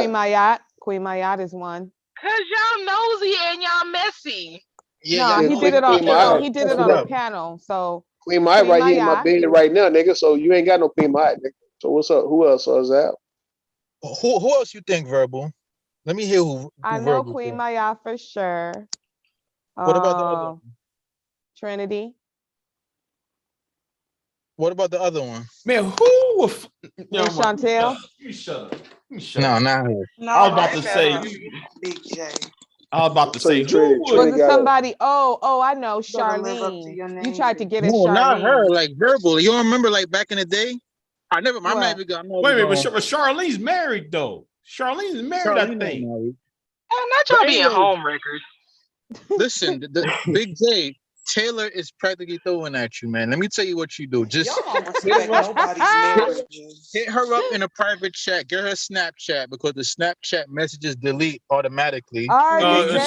Queen Mayat is one. Cause y'all nosy and y'all messy. Yeah, no, he did it on. He did it on a panel. So Queen Mayat right here in my bed right now, nigga. So you ain't got no Queen Mayat, nigga. So what's up? Who else is that? Who else you think, Verbal? Let me hear who I know Verbal Queen think. Mayat for sure. What about the other? Trinity. What about the other one? Man, who was Chantel? Shut up. No, not her. I was about to say. Big J. I was about to say Trinity, who was it somebody? Oh, I know, Charlene. You tried to get at No, Charlene. not her. Like Verbal. You don't remember like back in the day? I'm not even gonna. Wait a minute, but Charlene's married though. Charlene's married, I think. Not y'all being home wreckers. Listen, the Big J, Taylor is practically throwing at you, man. Let me tell you what you do. Just Y'all don't respect nobody's marriages. hit her up in a private chat. Get her Snapchat because the Snapchat messages delete automatically.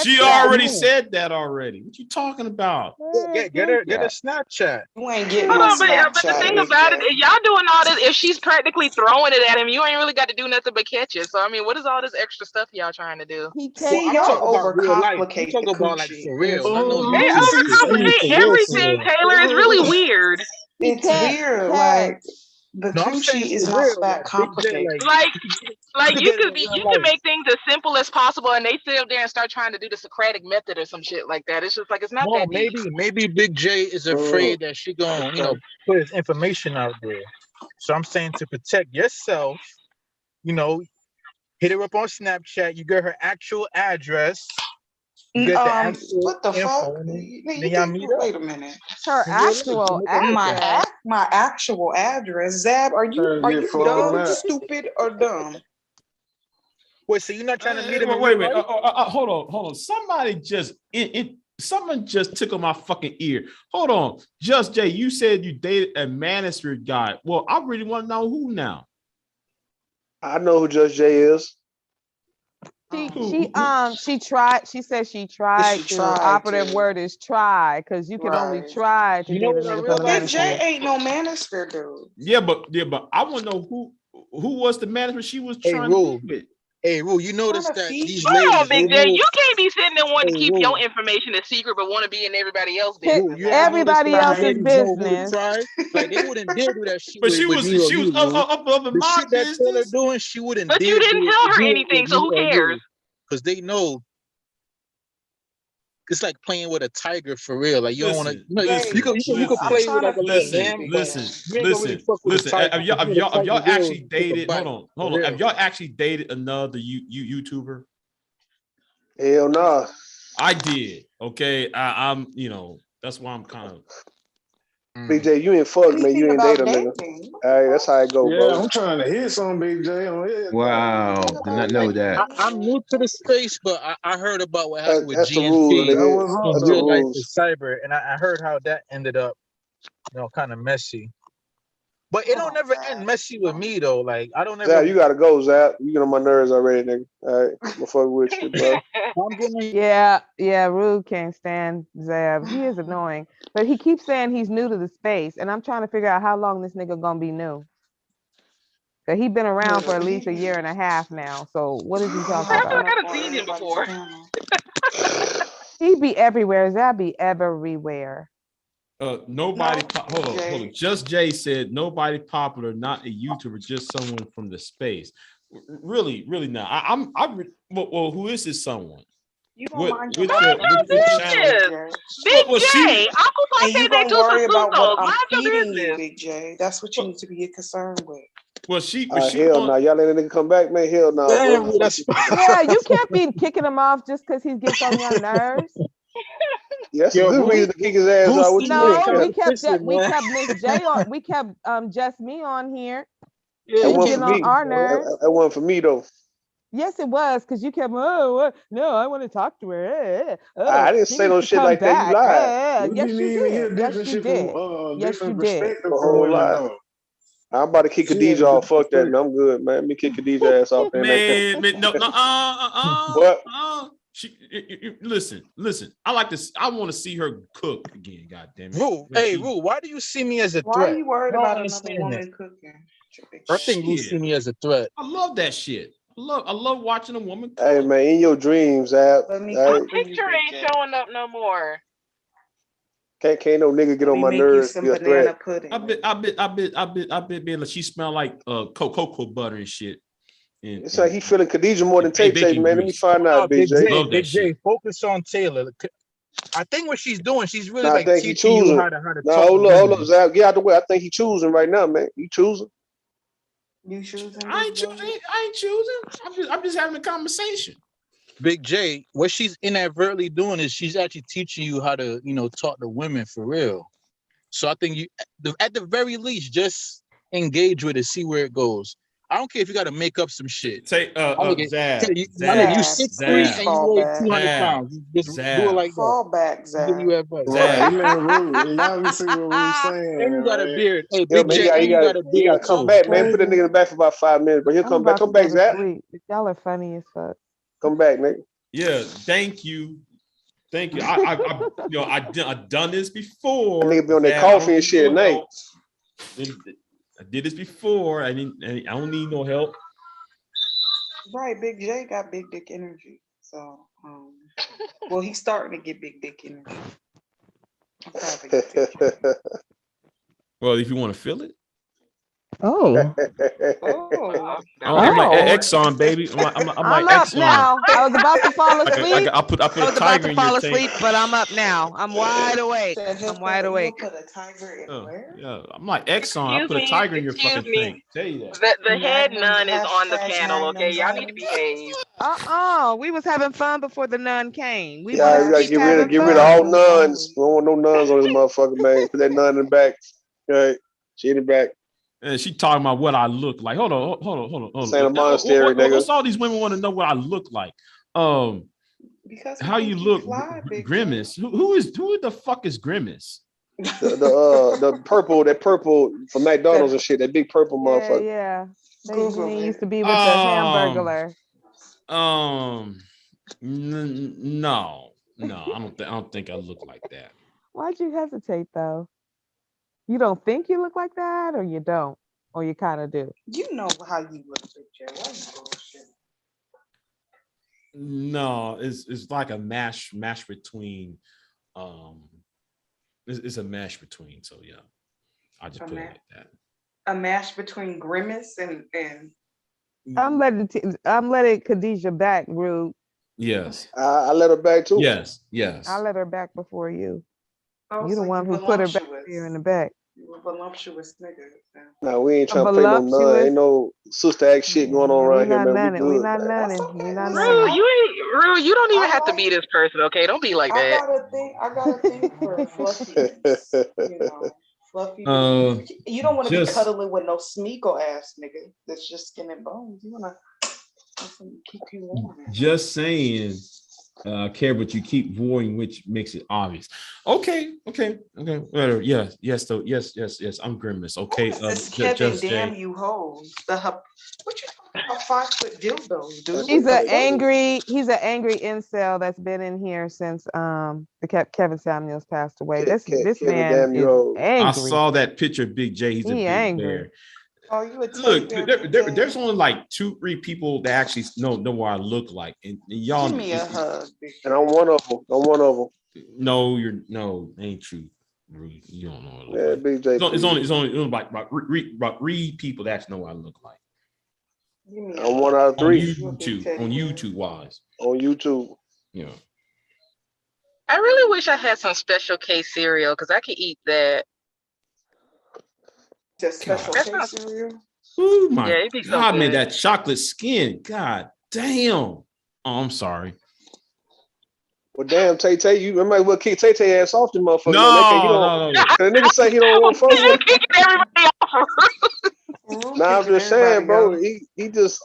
She already said that already. What you talking about? Get her Snapchat. You ain't getting Hold my on, but the Snapchat, thing Big about it, J. if y'all doing all this, if she's practically throwing it at him, you ain't really got to do nothing but catch it. So I mean, what is all this extra stuff y'all trying to do? See, I'm y'all talking about real life. I'm overcomplicate talking the about like coochie. for real, not no They YouTube shit. I mean overcomplicate for real, for everything, real. Taylor. It's really weird. It's weird. Like the No, I'm saying coochie is for not real. that Like Big J, complicated. Like you could you can make things as simple as possible, and they sit up there and start trying to do the Socratic method or some shit like that. It's just like it's not No, that deep. maybe Big J is afraid that she gonna, put his information out there. So I'm saying to protect yourself, hit her up on Snapchat. You get her actual address. You get the actual What the fuck? info, and then y'all meet up. Wait a minute. Her actual address. My actual address. Zab, are you dumb, stupid, or dumb? Wait, so you're not trying to meet him? Wait a minute. Hold on. Somebody just someone just tickled my fucking ear. Hold on. Just Jay, you said you dated a manosphere guy. Well, I really want to know who now. I know who Just Jay is. She tried. She said she tried to. Operative word is try, because you can only try to date a nigga from the Big J manosphere. ain't no manosphere dude. Yeah, but I want to know who was the management she was trying to be with. Hey, Rule, you notice that these Hold ladies, on, Big J. You can't be sitting there wanting to keep Rule. your information a secret, but want to be in everybody else's business. Everybody else's ladies know who to business. try. Like they wouldn't dare do that shit. But she was up in the my shit that business. Taylor doing, she wouldn't But dare you didn't tell her do it anything, with so me who or cares? because they know it's like playing with a tiger for real. Like you don't want to, you could play with like a little lamb, but you ain't gonna really fuck with a tiger. Have y'all actually dated? Hold on. Have y'all actually dated another YouTuber? Hell nah. I did. Okay, I'm. That's why I'm kind of. Big J, you ain't fuck, man. You ain't date a nigga. All right, that's how it go, bro. Yeah, I'm trying to hit some Big J on it. Wow, did not know that. I'm new to the space, but I heard about what happened with That's the GNP rules, in nigga. That's the real life rules. with cyber, and I heard how that ended up, kind of messy. But it don't ever end messy with me though. Like I don't ever. Zap, you gotta go, Zap. You get on my nerves already, nigga. All right, I'm fuck with you, bro. Yeah, Rude can't stand Zab. He is annoying, but he keeps saying he's new to the space, and I'm trying to figure out how long this nigga gonna be new. Cause he been around for at least a year and a half now. So what is he talking I feel like about? I've seen him before. He be everywhere. Zab be everywhere. Nobody. Hold on. Just Jay said nobody popular, not a YouTuber, just someone from the space. Really not. Well, who is this someone? You don't mind Which channel? Big J. Uncle And you gonna worry about what I'm feeding business. you, Big J. That's what you need to be concerned with. Well, she. Hell no, y'all let that nigga come back, man. Hell no, bro. Yeah, you can't be kicking him off just because he gets on your nerves. Yeah, that's a good reason to kick his ass out. What you No, mean? we kept Miss J on. We kept just me on here. That He's wasn't getting for on me. our nerves. That wasn't for me though. Yes, it was, because you kept, no, I want to talk to her. I didn't say no shit like that. You lied. Yes, you did. Yes, you did. Yes, you did. A whole lot. I'm about to kick Khadijah off. Fuck that, man. I'm good, man. Let me kick Khadijah ass off. Man, no. What? Listen. I like this. I want to see her cook again. God damn it. Rule, why do you see me as a threat? Why are you worried I don't about understand another that. woman cooking? I think you see me as a threat. I love that shit. I love watching a woman cook. Hey man, in your dreams, Zap. My picture ain't showing up no more. Can't no nigga get on my nerves. Be a threat. I bet being like she smell like cocoa butter and shit. It's like he feeling Khadijah more than Tay, man. Let me find out, Big J. Big J, focus on Taylor. I think what she's doing, she's really I like think he teaching you choosing. how to No, talk. hold up, Zap. Get out the way. I think he choosing right now, man. He choosing. You choosing? I ain't choosing. I'm just having a conversation. Big J, what she's inadvertently doing is she's actually teaching you how to, talk to women for real. So I think you, at the very least, just engage with it, see where it goes. I don't care if you got to make up some shit. Say My nigga, Zab, you Zab, 6'3" and you Fall weigh back. 200 Zab, pounds. Just do it Zab. like that. Fall back, Give Zach. you advice. Right. Zab. Man, Rue, now we see what Rue's saying, And you got a man. beard. Hey, Yo, Big man, J, and you got a he beard gotta come too. back, man. Put that nigga in the back for about 5 minutes, but he'll I'm come back. about to Come back, go to Zach. sleep. Y'all are funny as fuck. Come back, nigga. Yeah, thank you. Thank you. I done this before. That nigga be on that Zab, I coffee don't and need shit at no night. help. I did this before. I don't need no help. Right, Big J got big dick energy. So, well, he's starting to get big dick energy. I'm proud of you, Big J. Well, if you want to feel it. Oh. Oh, I'm like Exxon, baby. I'm like up Exxon. now. I was about to fall asleep. I put I a was about tiger to in your fall tank. asleep, but I'm up now. I'm wide awake. I'm wide awake. He'll put a tiger in where? Yeah, I'm like Exxon. I Excuse put a me, tiger in your excuse fucking me. tank. Tell you that. The head Magnum, nun is on the hashtag panel, okay? Magnum's Y'all on need to it. behave. We was having fun before the nun came. We Yeah, wanted you to gotta keep get having rid of all fun. nuns. We don't want no nuns on this motherfucker, man. Put that nun in the back. Right. She in the back. And she talking about what I look like. Hold on. Saying a monastery, nigga. What's all these women want to know what I look like? Because How you look, fly, Big Grimace? Who the fuck is Grimace? The purple, that purple from McDonald's and shit, that big purple motherfucker. Yeah. Google They it. used to be with the Hamburglar. No, I don't think I look like that. Why'd you hesitate though? You don't think you look like that, or you don't, or you kind of do? You know how you look, Big J. Why you bullshit? No, it's like a mash between. It's a mash between. So yeah, I just put it like that. A mash between Grimace and. I'm letting Khadijah back, Rude. Yes. I let her back too. Yes. I let her back before you. Oh, You the so one you who put her back here in the back. You a voluptuous nigga. No, we ain't trying to play no nun. Ain't no sister act shit going on around here, man. We good. We not nunning. We not Rue, nunning. you don't even have to be this person, okay? Don't be like I that. gotta think for fluffies. You know, fluffy. You don't want to be cuddling with no Smeagol ass nigga that's just skin and bones. You wanna keep you warm. Just saying, care, but you keep voiding, which makes it obvious. Okay. Whatever. Yes. I'm Grimace. Okay. This Kevin, just damn Jay. you hoes. What you talking about? 5-foot dildos, dude. He's an angry incel that's been in here since Kevin Samuels passed away. This man is angry. I saw that picture of Big J. He's a big angry. bear. Oh, you a Look, there's only like 2-3 people that actually know what I look like, and y'all give me a hug. And I'm one of them. No, ain't true. You don't know what I look like. Big J. It's only like about 3 people that actually know what I look like. I'm 1 out of 3. On YouTube wise. On YouTube. Yeah. I really wish I had some Special K cereal because I could eat that. Just Special K cereal? Oh my it'd be so God, man, good. that chocolate skin. God damn. Oh, I'm sorry. Well, damn, Tay, you might well kick Tay ass off the motherfucker. No. The nigga say he don't want to fuck with kicking everybody off. Nah, I'm just saying, bro. He just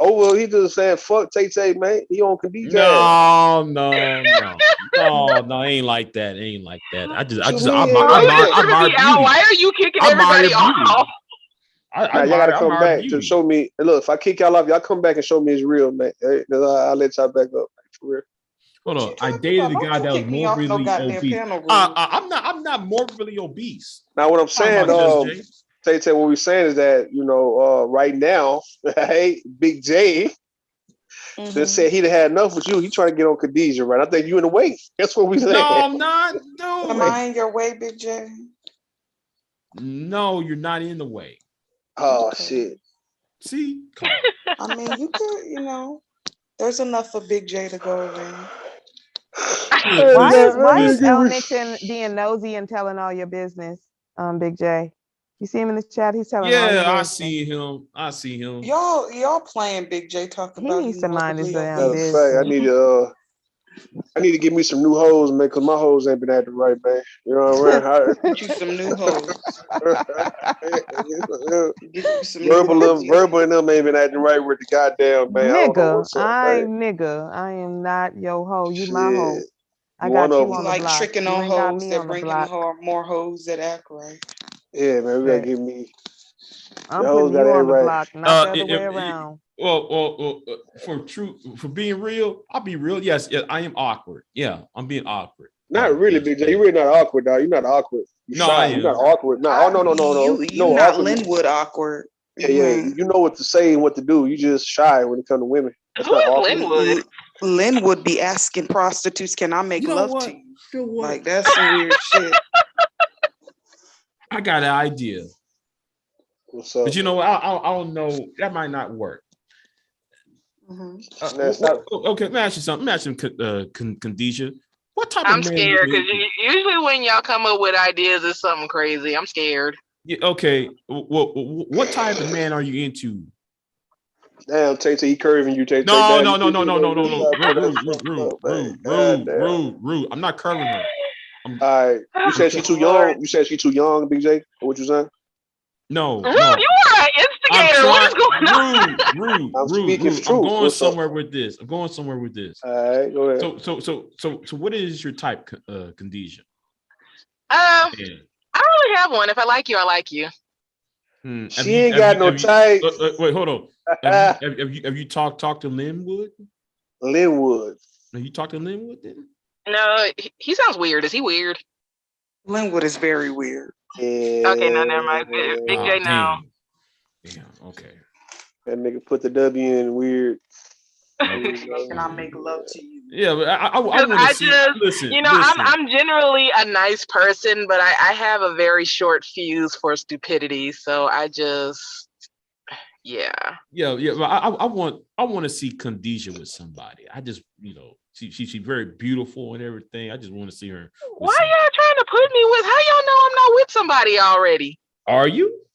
saying fuck Tay, man. He on Khadijah. No, ain't like that. I admire beauty. Why are you kicking everybody off? Y'all gotta come back to show me. Look, if I kick y'all off, y'all come back and show me it's real, man. I'll let y'all back up for real. Hold on, I dated a guy that was morbidly obese. I'm not morbidly obese. Now, what I'm saying, Tay, what we're saying is that right now, hey, Big J, just said he'd had enough with you. He trying to get on Khadijah, right? I think you in the way. That's what we saying. No, I'm not. No. Am I in your way, Big J? No, you're not in the way. Oh shit. See, I mean, you could, there's enough for Big J to go around. Why is El Nixon being nosy and telling all your business, Big J? You see him in the chat? He's telling all your business. I see him. Y'all playing Big J talking about he needs to mind his damn business. I need I need to get me some new hoes, man, because my hoes ain't been acting right, man. You know what I'm saying? Get you some new hoes. Get you some new hoes. Verbal and them ain't been acting right with the goddamn man. I don't know Nigga, what's up, man. I am not your hoe. You my hoe. Shit. I got you He on the like block. tricking You on ain't got hoes me that on the bring him block. more hoes that act right. Yeah, man, we gotta Shit. get me. I'm The hoes putting gotta you act on the right. block, not the other way around. Well, for being real, I'll be real. Yes, I am awkward. Yeah, I'm being awkward. Not really, Big J. You're really not awkward, dog. You're not awkward. You're shy. You're not awkward. No, no, no, no, no. You No, not awkward. Linwood awkward. Yeah. You know what to say and what to do. You just shy when it comes to women. That's not awkward. Linwood? Linwood be asking prostitutes, "Can I make love to you?" Feel what? Like that's some weird shit. I got an idea. What's up? But you know what? I don't know. That might not work. Okay, let me ask you something. Let me ask you, Khadijah. What type I'm of man scared you because into? usually when y'all come up with ideas, it's something crazy. I'm scared. Yeah, okay. Well, what type of man are you into? Damn, Tay, he curving you, Tay. No. Rude. I'm not curving her. All right. You said she's too young. You said she's too young, Big J. What you saying? No. You are an instigator. What is going on? Rude. I'm speaking I'm truth. going What's somewhere up? with this. All right, go ahead. So what is your type, Khadijah? I don't really have one. If I like you, I like you. She ain't got no type. Wait, hold on. Have you talked to Linwood? Linwood. Have you talked to Linwood then? No, he sounds weird. Is he weird? Linwood is very weird. Yeah. Okay, no, never mind. Big J, no. Damn. Okay. That nigga put the W in weird. Can I make love to you? Yeah, but I want to see. Listen, I'm generally a nice person, but I have a very short fuse for stupidity. So I just, yeah. But I want to see Khadijah with somebody. I just, she's very beautiful and everything. I just want to see her. Why y'all trying to put me with? How y'all know I'm not with somebody already? Are you?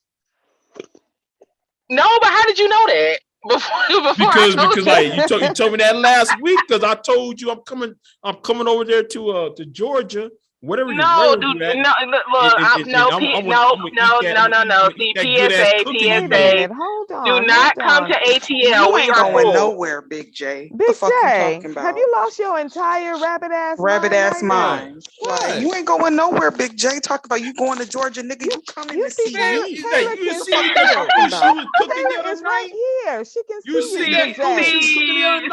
No, but how did you know that? Before because like you told me that last week because I told you I'm coming over there to Georgia. Whatever you no. See, PSA. Hold on. Do not come to ATL. You We ain't are going full. nowhere, Big J. Big the fuck J, you talking about? have you lost your entire rabbit ass mind? Like, you ain't going nowhere, Big J. Talk about you going to Georgia, nigga. You coming to see me? Taylor can see you. Taylor is right here. She can see you. Big J.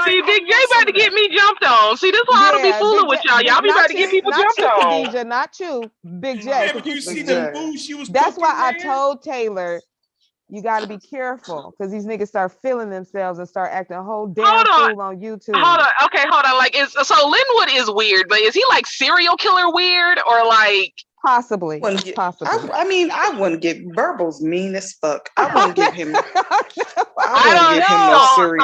See, Big J about to get me jumped on. See, this is why I don't be fooling with y'all. Y'all be about to get people jumped on. Khadijah, not you, Big J. You see the food she was That's cooking, why I told Taylor, you got to be careful because these niggas start feeling themselves and start acting a whole damn fool on YouTube. Hold on. Like, so Linwood is weird, but is he like serial killer weird or like? Possibly. I mean, I wouldn't give Verbal's mean as fuck. I wouldn't give him. I don't know. So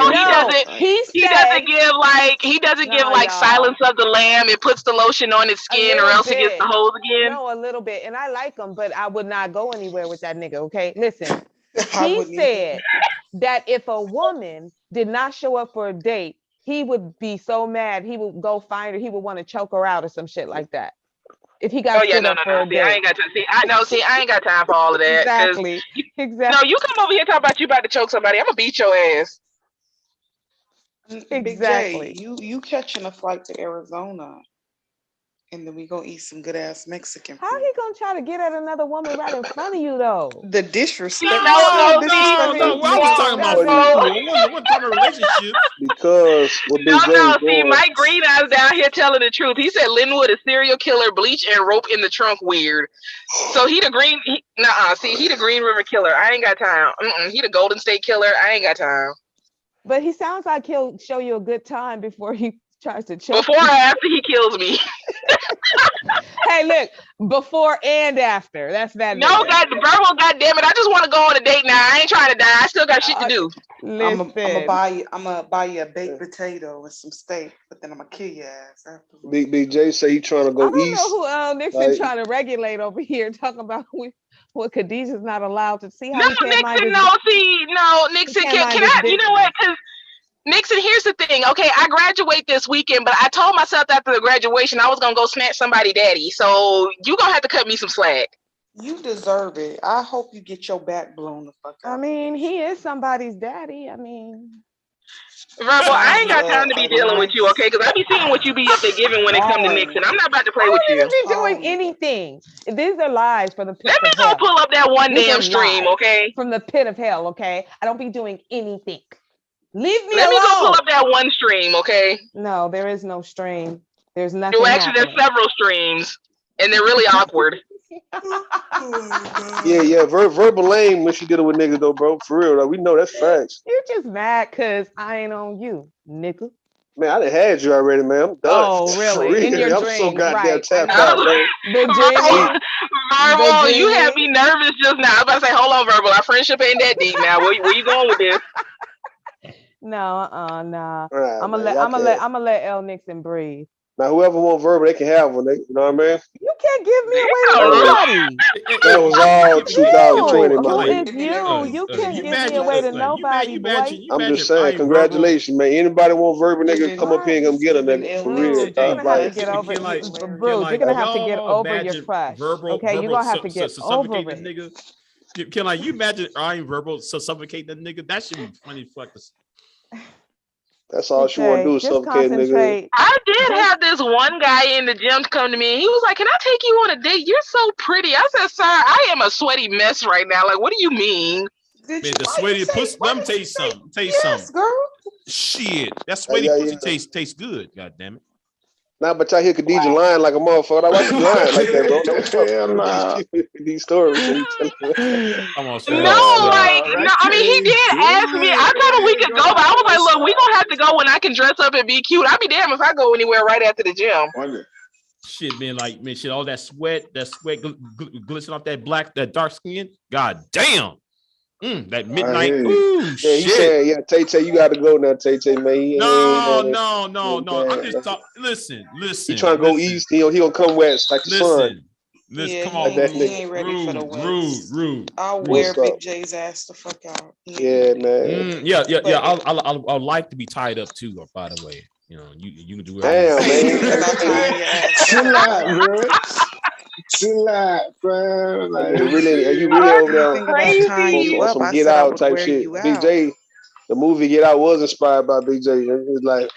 he doesn't give like Silence of the Lamb. It puts the lotion on his skin, or else he gets the hose again. No, a little bit, and I like him, but I would not go anywhere with that nigga. Okay, listen. He said that if a woman did not show up for a date, he would be so mad. He would go find her. He would want to choke her out or some shit like that. If he got no. See, I ain't got time. I ain't got time for all of that. Exactly. No, you come over here talking about you about to choke somebody. I'm gonna beat your ass. Exactly. Big J, you catching a flight to Arizona, and then we gonna eat some good ass Mexican food. How he gonna try to get at another woman right in front of you though? The disrespect. No. I was talking about food. I wasn't talking about relationships. Because what Big J No. See, doing. Mike Green eyes down here telling the truth. He said Linwood is serial killer, bleach, and rope in the trunk weird. So he the green. He the Green River killer. I ain't got time. He the Golden State killer. I ain't got time. But he sounds like he'll show you a good time before he tries to choke before or after he kills me. Hey, look, before and after. That's that. No, Verbal, goddamn it! I just want to go on a date now. I ain't trying to die. I still got shit to do. I'm gonna buy you a baked potato and some steak, but then I'm gonna kill your ass afterwards. Big J say he trying to go east. I don't know who Nixon trying to regulate over here, talking about what Khadijah's not allowed to see. How Nixon, no, Nixon, can I? You know what? Because Nixon, here's the thing. Okay, I graduate this weekend, but I told myself after the graduation I was gonna go snatch somebody daddy. So you gonna have to cut me some slack. You deserve it. I hope you get your back blown the fuck out. I mean, he is somebody's daddy. I mean, Verbal, I ain't got time to be dealing with you, okay? Because I be seeing what you be up there giving when it come to Nixon. I'm not about to play with I you. haven't been doing anything. These are lies from the pit Let me of go hell. pull up that one These damn are stream, lies okay? From the pit of hell, okay? I don't be doing anything. Leave me Let alone. me go pull up that one stream, okay? No, there is no stream. There's nothing Well, actually, happening. there's several streams, and they're really awkward. Yeah. Verbal lame when she did it with niggas though, bro. For real, like, we know that's facts. You're just mad because I ain't on you, nigga. Man, I done had you already, man. I'm done. Oh, really? For real. In your I'm so dreams, goddamn right. tapped out, bro. Verbal, you had me nervous just now. I was about to say, hold on, Verbal. Our friendship ain't that deep now. Where you going with this? No, nah. Right, I'm man, gonna let L Nixon breathe. Now, whoever want verbal, they can have one. You know what I mean? You can't give me away to nobody. That was all 2020, Who man. is you? You can't give me away to nobody, boy. I'm just saying, congratulations, man. Anybody want verbal, nigga, come up here and come get a nigga. For real. You're gonna have to get over Bruce, you're gonna have to get over your crush. Okay, you're gonna have to get over it. Nigga. Can like you imagine I'm verbal so suffocate the nigga? That should be funny. Fuck this. That's all she want to do is suffocate nigga. I did have this one guy in the gym come to me and he was like, "Can I take you on a date? You're so pretty." I said, "Sir, I am a sweaty mess right now. Like, what do you mean?" Man, the sweaty pussy. Let me tell you something. Girl. Shit, that sweaty pussy tastes good. God damn it. Nah, but y'all hear Khadijah lying like a motherfucker. Why she lying like that, bro? What's up? These stories. Come on, No, I mean, he did ask me. I told him we could go, but I was like, "Look, we gonna have to go when I can dress up and be cute. I'd be damn if I go anywhere right after the gym." Shit, man, shit, all that sweat glistening off that dark skin. God damn. That midnight. Ooh, yeah, shit. He said, yeah, Tay, you got to go now, Tay, man. No. I'm just talking. Listen. He trying to go east. He gonna come west like the sun. Come on, he ain't ready for the west. Rude. I'll wear Big J's ass the fuck out. Yeah, man. Yeah. I'd like to be tied up too. By the way, you know, you can do it. Damn, man. Chill out, bro. Chill out, bro. Like, you really over there crazy. on some Get Out type shit. Big J, the movie Get Out was inspired by Big J. It was like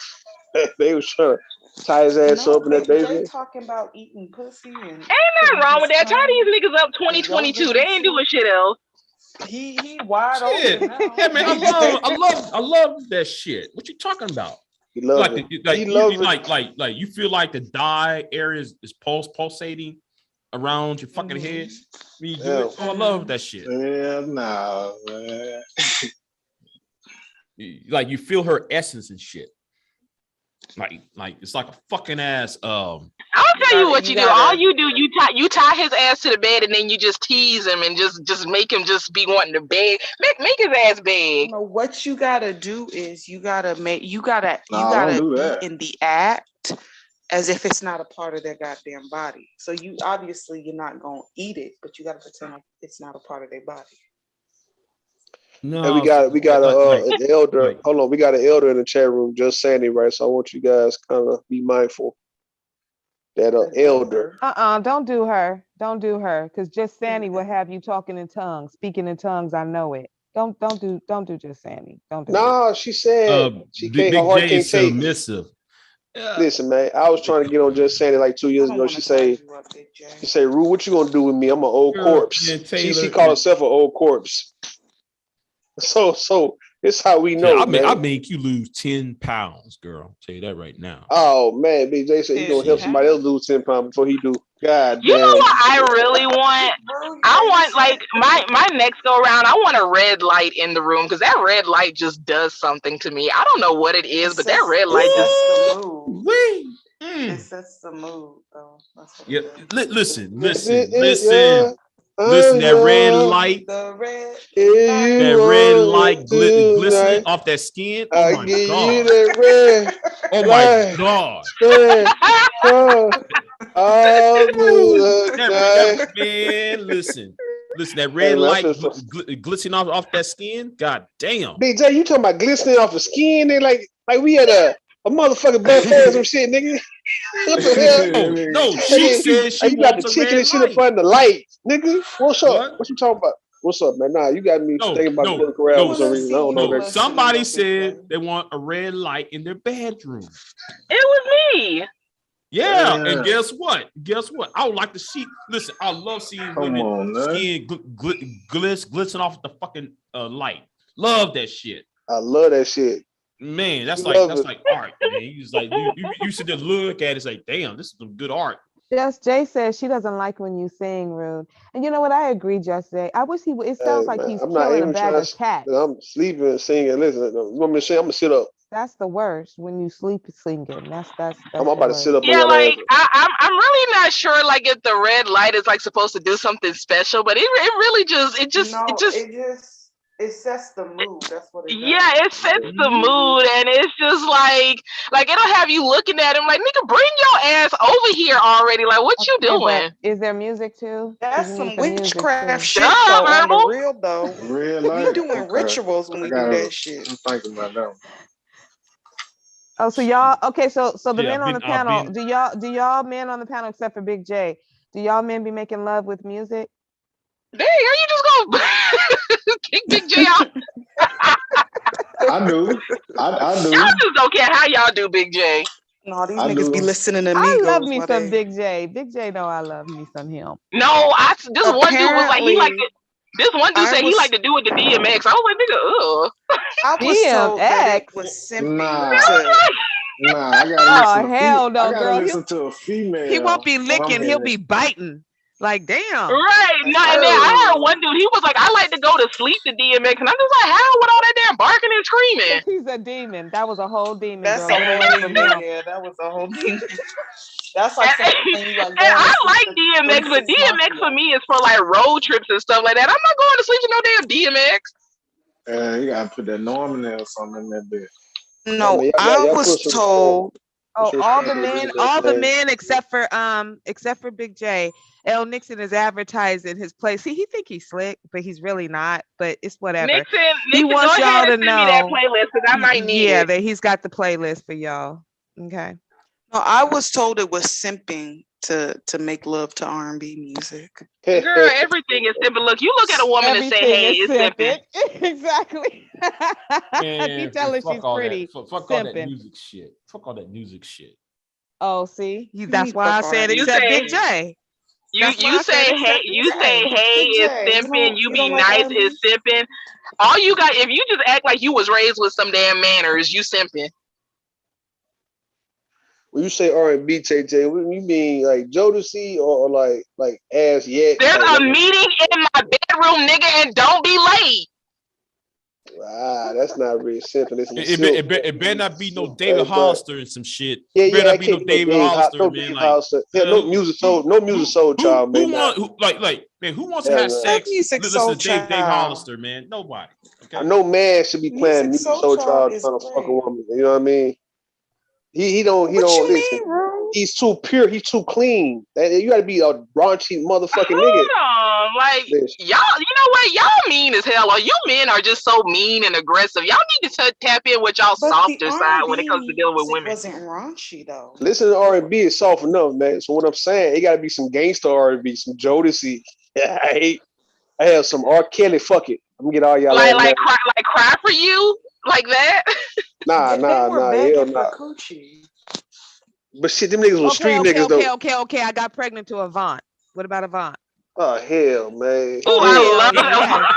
they was trying to tie his ass up in that basement. Talking about eating pussy and ain't nothing wrong with that. Tie these niggas up 2022. They ain't doing shit else. He wide shit. open now. Yeah, man, I love that shit. What you talking about? He loves it. He loves it. Like you feel like the dye area is pulsating around your fucking head. When you do it. Oh, I love that shit. Yeah, no, man. Like you feel her essence and shit. Like it's like a fucking ass. I'll tell you what you do. All you do, you tie his ass to the bed and then you just tease him and just make him just be wanting to beg. Make his ass beg. No, what you gotta do is you gotta be in the act as if it's not a part of their goddamn body. So you obviously you're not gonna eat it, but you gotta pretend like it's not a part of their body. No, and we got an elder. Hold on, we got an elder in the chat room, just Sandy, right? So I want you guys kind of be mindful that elder. Don't do her, because just Sandy will have you talking in tongues, speaking in tongues. I know it. Don't do just Sandy. Don't do. No, she said she can't. Her heart can't take. Submissive. Yeah. Listen, man, I was trying to get on Just Sandy like 2 years ago. She say, Rue, what you gonna do with me? I'm an old corpse. She called herself an old corpse. So it's how we know. I make you lose 10 pounds, girl. I'll tell you that right now. Oh man, Big J said he's gonna help somebody else lose 10 pounds before he do. God damn. You know what I really want? I want like my next go around. I want a red light in the room because that red light just does something to me. I don't know what it is, but that red light just. It sets the mood, though. Yeah, listen. Listen, that red light, that red light glistening off that skin. Oh my god! Oh my god! Man, listen. Listen, that Hey, red man, light glistening off that skin. God damn. Big J, you talking about glistening off the skin? And like we had a motherfucking buffet or some shit, nigga. What the hell? No, she said she you got the wants a chicken red and shit in light. front of the light, nigga. What's up? What? What you talking about? What's up, man? Nah, you got me thinking about No, Golden Corral for some reason. I don't know no. that. Somebody said they want a red light in their bedroom. It was me. Yeah, and guess what? I would like to see. Listen, I love seeing women on, man. skin glisten off the fucking light. Love that shit. I love that shit. Man, that's Love like it. art, man. You just like you sit there look at it, it's like, damn, this is some good art. Just Jay says she doesn't like when you sing, Rude. And you know what? I agree, Just Jay. I wish he would. It sounds like Man, he's I'm not killing a even bag trying of to. cats. I'm sleeping and singing. Listen, you want me to sing? I'm gonna sit up. That's the worst when you sleep singing. That's I'm the about to worst. sit up on Yeah, your like ass. I'm really not sure like if the red light is like supposed to do something special, but it really just it sets the mood. That's what it does. yeah, it sets the mood, and it's just like it'll have you looking at him like, nigga, bring your ass over here already. Like, what you Okay, doing? but is there music too? 'Cause That's you some need the music witchcraft too. shit Duh, though. On the Herbal. real though, Red we light. doing Okay. rituals when we do that shit. I'm thinking about that one. Oh, so y'all okay? So the Yeah, men on the panel, do y'all men on the panel except for Big J, do y'all men be making love with music? Dang, how you just go kick Big J out? I do. I do. Y'all just don't care how y'all do, Big J. No, these I niggas do. be listening to I Migos. love me while some they- Big J. Big J know I love me some him. No, this one dude was like he like Apparently, this one dude I said he was like to do it to DMX. I was like, nigga, ugh. I was told that it DMX. was simping Nah. to. Nah, I gotta Oh listen to hell I no, gotta girl. listen to a female. He won't be when I'm licking. He'll hearing be it. biting. Like damn. Right. No, and then I heard one dude, he was like, I like to go to sleep to DMX. And I'm just like, how with all that damn barking and screaming? He's a demon. That was a whole demon, That's girl. a Get whole away from demon. him. Yeah, that was a whole demon. That's like And, saying you like and going I to like sleep to DMX, but 3 6 DMX for Mafia. me is for like road trips and stuff like that. I'm not going to sleep to no damn DMX. You gotta put that Norman or something in that bit. No, mean, I y'all was put some told. Oh, respect all the on men, Big all the J. men except for Big J. L. Nixon is advertising his place. He think he's slick, but he's really not. But it's whatever. He Nixon, go wants ahead y'all to and send me that know. playlist because I might need Yeah, it. that he's got the playlist for y'all. Okay. No, I was told it was simping to make love to R&B music. Girl, everything is simple. Look, you look at a woman and say, Everything hey, is it's simping. Exactly. Man, He tell her fuck she's all pretty. that. Fuck all that Simping. music shit. Fuck all that music shit. Oh, see, You that's need why I fuck all said that except music. Big J. You That's why I say said hey, except Big you J. say hey Big is J, simping. You you be don't like nice R&B? is simping. All you got, if you just act like you was raised with some damn manners, you simping. When you say R&B, JJ, what do you mean like Jodeci or like ass yet? There's Like a what? meeting in my bedroom, nigga, and don't be late. That's not really simple. It's some It better not be no David Hollister and some shit. Yeah, It better I not be no can't be David Hollister, no man. Dave Like, Hollister. Yeah, no music soul child, man. man, who wants to Yeah, have man. sex? Music Listen Soul to Dave Child. Hollister, man. Nobody. Okay. No man should be playing Music music Soul soul Child child is trying to fuck a great. woman. You know what I mean? He don't What you listen. mean, bro? He's too pure. He's too clean. You got to be a raunchy motherfucking nigga. Hold on, like Bitch. y'all, you know what? Y'all mean as hell. Or you men are just so mean and aggressive. Y'all need to tap in with y'all But the softer side when it comes to R&B dealing with music women. wasn't raunchy though. Listen to R&B is soft enough, man. So what I'm saying, it got to be some gangster R&B, some Jodeci. Yeah, I have some R. Kelly. Fuck it. I'm gonna get all y'all ass mad. Like cry for you, like that. Nah, They were hell begging nah. for coochie. But shit, them niggas was street niggas though. Okay. I got pregnant to Avant. What about Avant? Oh hell, man. Oh, Hell. I love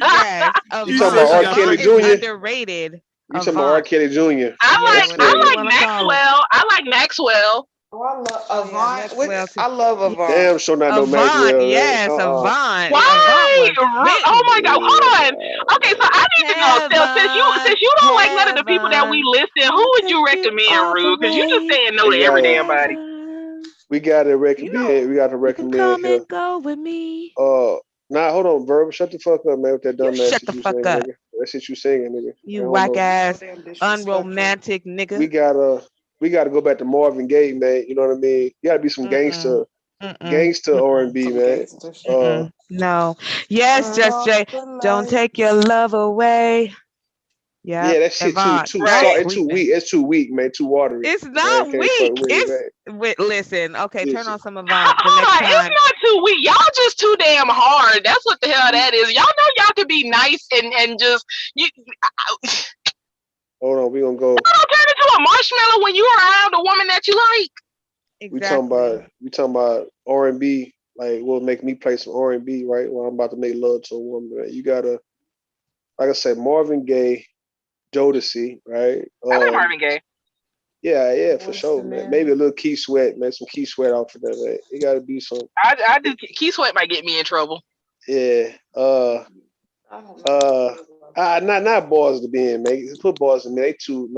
Yes. You talking about R. Kelly Avant Jr.? is underrated. You talking about R. Kelly Jr.? I whatever you like wanna call him. Maxwell. I like Maxwell. Oh, I love Avant. Maxwell too. I love Avant. Damn, sure not no Avant, Maxwell. yes, Man. Avant. Why? Avant was Oh my hitting. God! Hold on. Okay, so I need to know. Since you don't like none of the people that we listed, who would you recommend, Rue? Because you just saying no to every damn body. We gotta recommend. We gotta recommend Come here. and go with me. Nah, hold on, Verb. Shut the fuck up, man. With that dumb ass Shut shit the you fuck singing, up. nigga. That shit you singing, nigga. You whack ass, unromantic nigga. We gotta go back to Marvin Gaye, man. You know what I mean? You gotta be some gangster Gangster R&B, man. No. Yes, Just Jay. Don't take your love away. Yeah, that shit Avant. too Don't soft. sleep in. It's too weak, man. Too watery. It's Man, not can't fuck weak. with it, man. Listen. Okay, turn on some Avant the Hold next on, time. it's not too weak. Y'all just too damn hard. That's what the hell that is. Y'all know y'all can be nice and just you. Hold on, we gonna go. Y'all don't turn into a marshmallow when you around a woman that you like. Exactly. We talking about R&B. Like, will make me play some R&B, right? When I'm about to make love to a woman, right? You gotta, like I said, Marvin Gaye, Jodeci, right? I like Marvin Gaye. Yeah, for sure, man. Maybe a little Key Sweat, man. Some Key Sweat off of that, man. It gotta be some. I do. Key Sweat might get me in trouble. Yeah. Not Boys to be in, man. Put Boys in, man. They too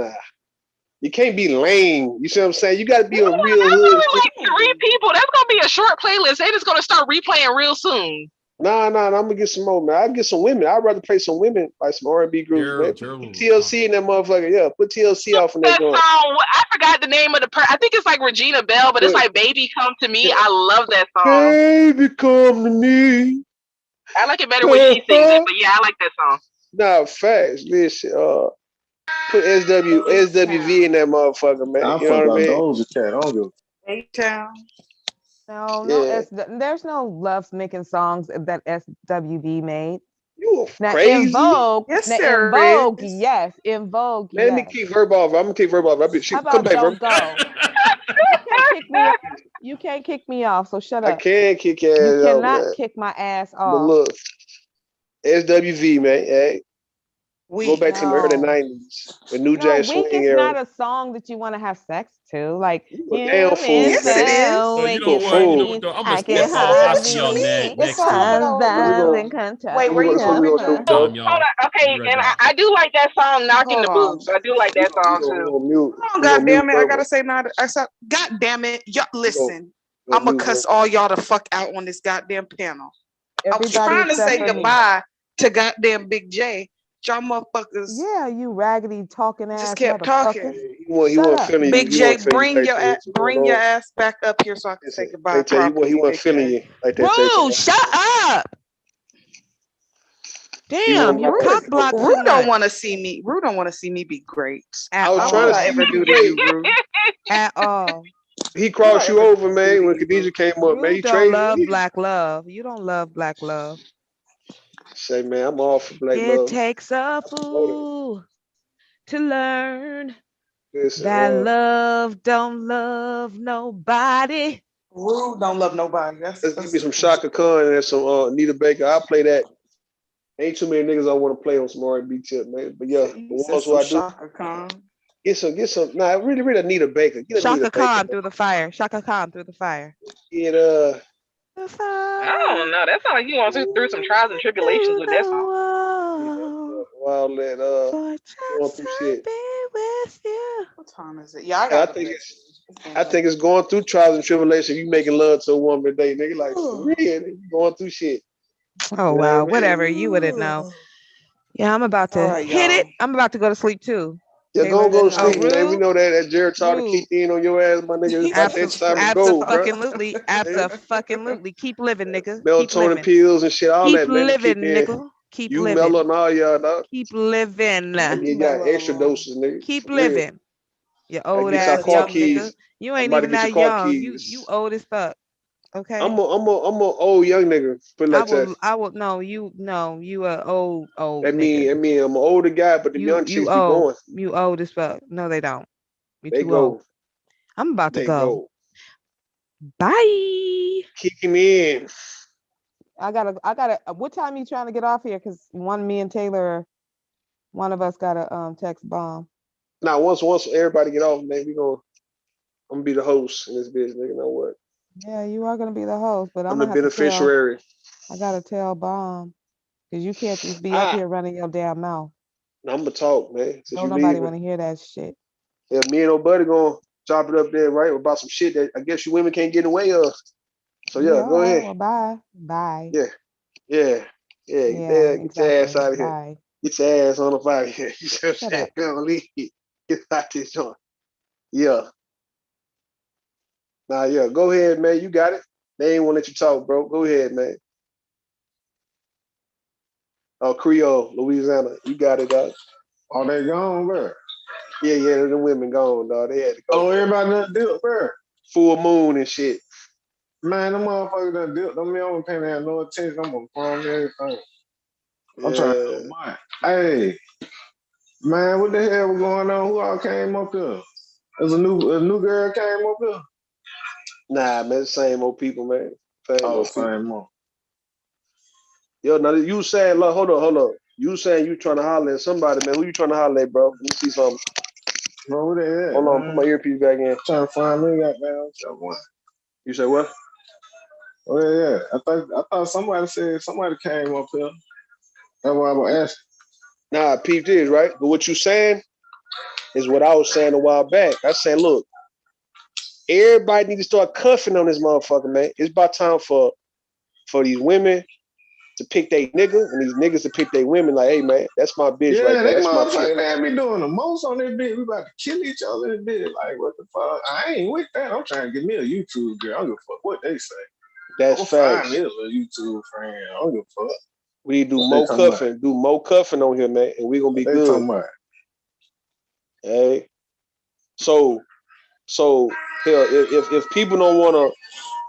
You can't be lame. You see what I'm saying? You gotta be a real That's hood. only like 3 people. That's gonna be a short playlist. And it's gonna start replaying real soon. Nah. I'm gonna get some more, man. I'll get some women. I'd rather play some women, like some R&B groups, man. Put TLC in that motherfucker. Yeah, put TLC off in that joint. Song, I forgot the name of the I think it's like Regina Bell, but it's like Baby Come to Me. I love that song. Baby come to me. I like it better when she sings it, but yeah, I like that song. Nah, facts. Listen, put SWV in that motherfucker, man. I You know fuck what I out mean? Doja Cat. I don't give A-Town. There's no love making songs that SWV made. You now crazy? In Vogue, Yes, now there In Vogue, is. yes. In Vogue, Man, let me yes. kick Verb off. I'm gonna kick Verb off. How Come about back, Don't Verb. Go? You can't kick me off. You can't kick me off, so shut up. I can't kick your You ass off, cannot man. kick my ass But off. look, SWV, man. Hey, go back to the early '90s, the New Jack Weak Swing is era. not a song that you want to have sex to. Like, You a damn fool, man. Yes, it is. So you know what? You know what? Though? I'm gonna can follow hardly Oski on that It's next all week. about. Wait, where you What we going? gonna do, Hold on, Joe? y'all. Hold on, okay, Be right and back. I do like that song "Knocking the Hold on. Boots." I do like that song We too. gonna mute. Oh, We gonna God mute damn it. I Verb. gotta say not. God damn it. Y'all, listen. Gonna I'm gonna mute cuss Verb. all y'all the fuck out on this goddamn panel. I was Everybody trying to say except for me. goodbye to goddamn Big J. Y'all motherfuckers Yeah, you raggedy talking ass just kept talking. motherfuckers. He Shut wasn't up. feeling you. Big He J, wasn't feeling you like that. What's bring going your on? ass back up here so I can say goodbye Tay-Tay, he properly. wasn't Big feeling J. you like that. Tay-Tay. Rue, shut up. Damn, you cock blocked too Rue don't much. want to see me. Rue don't want to see me be great. At I was Why trying would to I see ever you do to great. you, Rue? At all. He crossed you over, man. When Khadijah came up, man, You he don't traded love me. black love. You don't love black love. Say, man, I'm all for black It love. takes a fool to learn Listen, that love don't love nobody. Rue don't love nobody. Let's give me some Shaka Khan and some Anita Baker. I'll play that. Ain't too many niggas I want to play on some R&B tip, man. But yeah, the ones who I do. Shaka Khan. Get some. Nah, really Anita Baker. Get Shaka Anita Khan Baker. through the fire. Shaka Khan through the fire. Get I don't know. That sounds like you want through some trials and tribulations with that song. Wild that going through shit. With you. What time is it? Yeah, I think it's going through trials and tribulations. You making love to a woman today, nigga. Like for real, nigga, going through shit. Oh You know wow, what I mean? whatever. You wouldn't know. Yeah, I'm about to hit it. I'm about to go to sleep too. Yeah, Taylor, go to sleep, man. We Rue? know that Jared Charter kicked in on your ass, my nigga. It's about that time to go, bro. Absolutely. Absolutely. Keep living, nigga. Keep Melatonin living. pills and shit, all Keep that, man. living, Kick in. nigga. Keep You living. mellow and all y'all, dog. Keep living. And you got extra doses, nigga. Keep For real. living. You old Get your ass car young keys. nigga. You I'm ain't about to even get that your car young. keys. You old as fuck. Okay. I'm a old young nigga. Put it like that. I will no, you a old That nigga. mean I'm an older guy, but the young chicks be old. going. You old as fuck. No, they don't. You They too go. old. I'm about to They go. Bye. Kick him in. I gotta. What time you trying to get off here? Cause me and Taylor, one of us gotta text Bomb. Now once everybody get off, man, I'm gonna be the host in this bitch, nigga. Know what? Yeah, you are gonna be the host, but I'm gonna the have beneficiary. I gotta tell Bomb, cause you can't just be up here running your damn mouth. I'm gonna talk, man. Since Don't you nobody leaving. want to hear that shit. Yeah, me and old buddy gonna chop it up there, right? About some shit that I guess you women can't get in the way of. So yeah, go right, ahead. Well, bye. Yeah. Get your ass out of here. Bye. Get your ass on up out of here. You see what I'm saying? Go leave. Get out this joint. Yeah. Nah, yeah. Go ahead, man. You got it. They ain't want to let you talk, bro. Go ahead, man. Oh, Creole, Louisiana. You got it, dog. Oh, they gone, bro. Yeah, the women gone, dog. They had to go. Oh, everybody done dipped, bro. Full moon and shit. Man, them motherfuckers done dipped. Them don't pay no attention. I'm gonna phone everything. I'm trying to know mine. Hey, man, what the hell was going on? Who all came up here? There's a new girl came up here. Nah, man, the same old people, man. Same old people. Same old. Yo, now you saying, look, hold up. You saying you trying to holler at somebody, man. Who you trying to holler at, bro? Let me see something. Bro, who they at? Hold on, put my earpiece back in. Trying to find me, goddamn. Someone. You say what? Oh yeah. I thought somebody said somebody came up here. That's why I was asking. Nah, peep this, right? But what you saying is what I was saying a while back. I said, look, everybody need to start cuffing on this motherfucker, man. It's about time for these women to pick their nigga and these niggas to pick their women. Like, hey, man, that's my bitch right there. They That's my motherfucker, bitch. they be doing the most on this bitch. We about to kill each other in this bitch. Like, what the fuck? I ain't with that. I'm trying to get me a YouTube girl. I don't give a fuck what they say. That's I'm facts. find me a little YouTube friend. I don't give a fuck. We need to do more cuffing on here, man, and we gonna be What good. they talking about? Hey, so hell, if people don't want to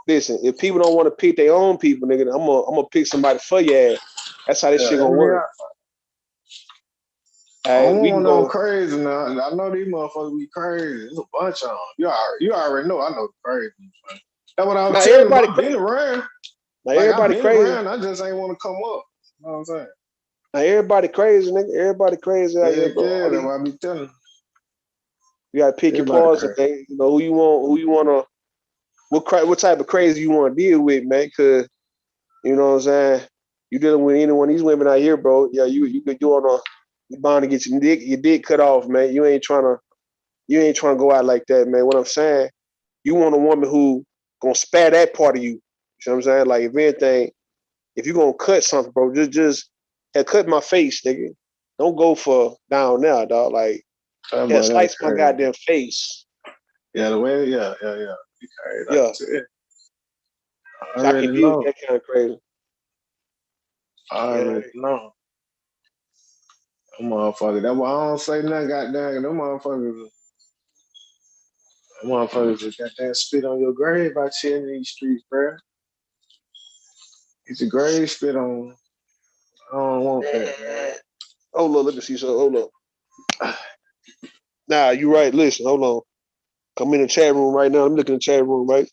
listen, if people don't want to pick their own people, nigga, I'm gonna pick somebody for your ass. That's how this shit gonna work. I don't We can want no go crazy now. I know these motherfuckers be crazy. There's a bunch of them. You already know I know the crazy ones. That's what I was now telling you. everybody I've been around. Now Like, everybody I've been crazy. around. I just ain't want to come up. You know what I'm saying? Now everybody crazy, nigga. Everybody crazy out here, bro. Yeah, that's what I be telling you. You gotta pick your poison, man. You know who you wanna what type of crazy you wanna deal with, man, cause you know what I'm saying? You dealing with any one of these women out here, bro. Yeah, you bound to get your dick cut off, man. You ain't trying to go out like that, man. What I'm saying, you want a woman who gonna spare that part of you. You know what I'm saying? Like, if anything, if you gonna cut something, bro, just cut my face, nigga. Don't go for down there, dog. Like, slice my goddamn face. Yeah, the way, yeah. Yeah. I So I can already deal with know. that kind of crazy. I already know. Them motherfuckers. That's why I don't say nothing, goddamn. Them motherfuckers just goddamn spit on your grave by chilling in these streets, bro. It's a grave spit on. I don't want that, man. Hold on, let me see. So hold on. Nah, you right. Listen, hold on. I'm in the chat room right now. I'm looking in the chat room, right?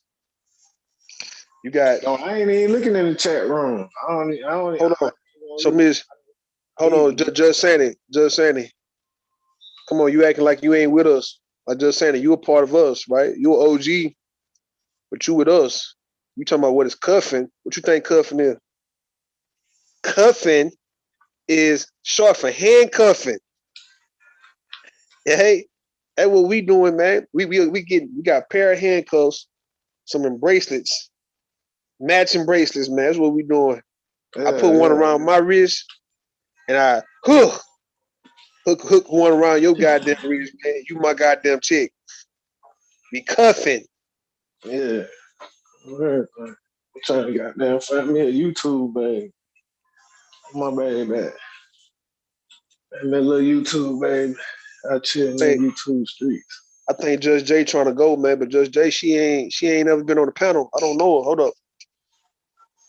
You got. No, I ain't even looking in the chat room. Hold on. So Miss, hold on, Judge Sandy. Come on, you acting like you ain't with us. I just saying that you a part of us, right? You an OG, but you with us. You talking about what is cuffing? What you think cuffing is? Cuffing is short for handcuffing. Hey, that's what we doing, man. We got a pair of handcuffs, some bracelets, matching bracelets, man. That's what we doing. I put one around my wrist, and I hook one around your goddamn wrist, man. You my goddamn chick. Be cuffing. Yeah. I'm trying to goddamn find me a YouTube, baby. My baby. That little YouTube, baby. I chill in the YouTube streets. I think Judge J trying to go, man, but Judge J, she ain't never been on the panel. I don't know her. Hold up.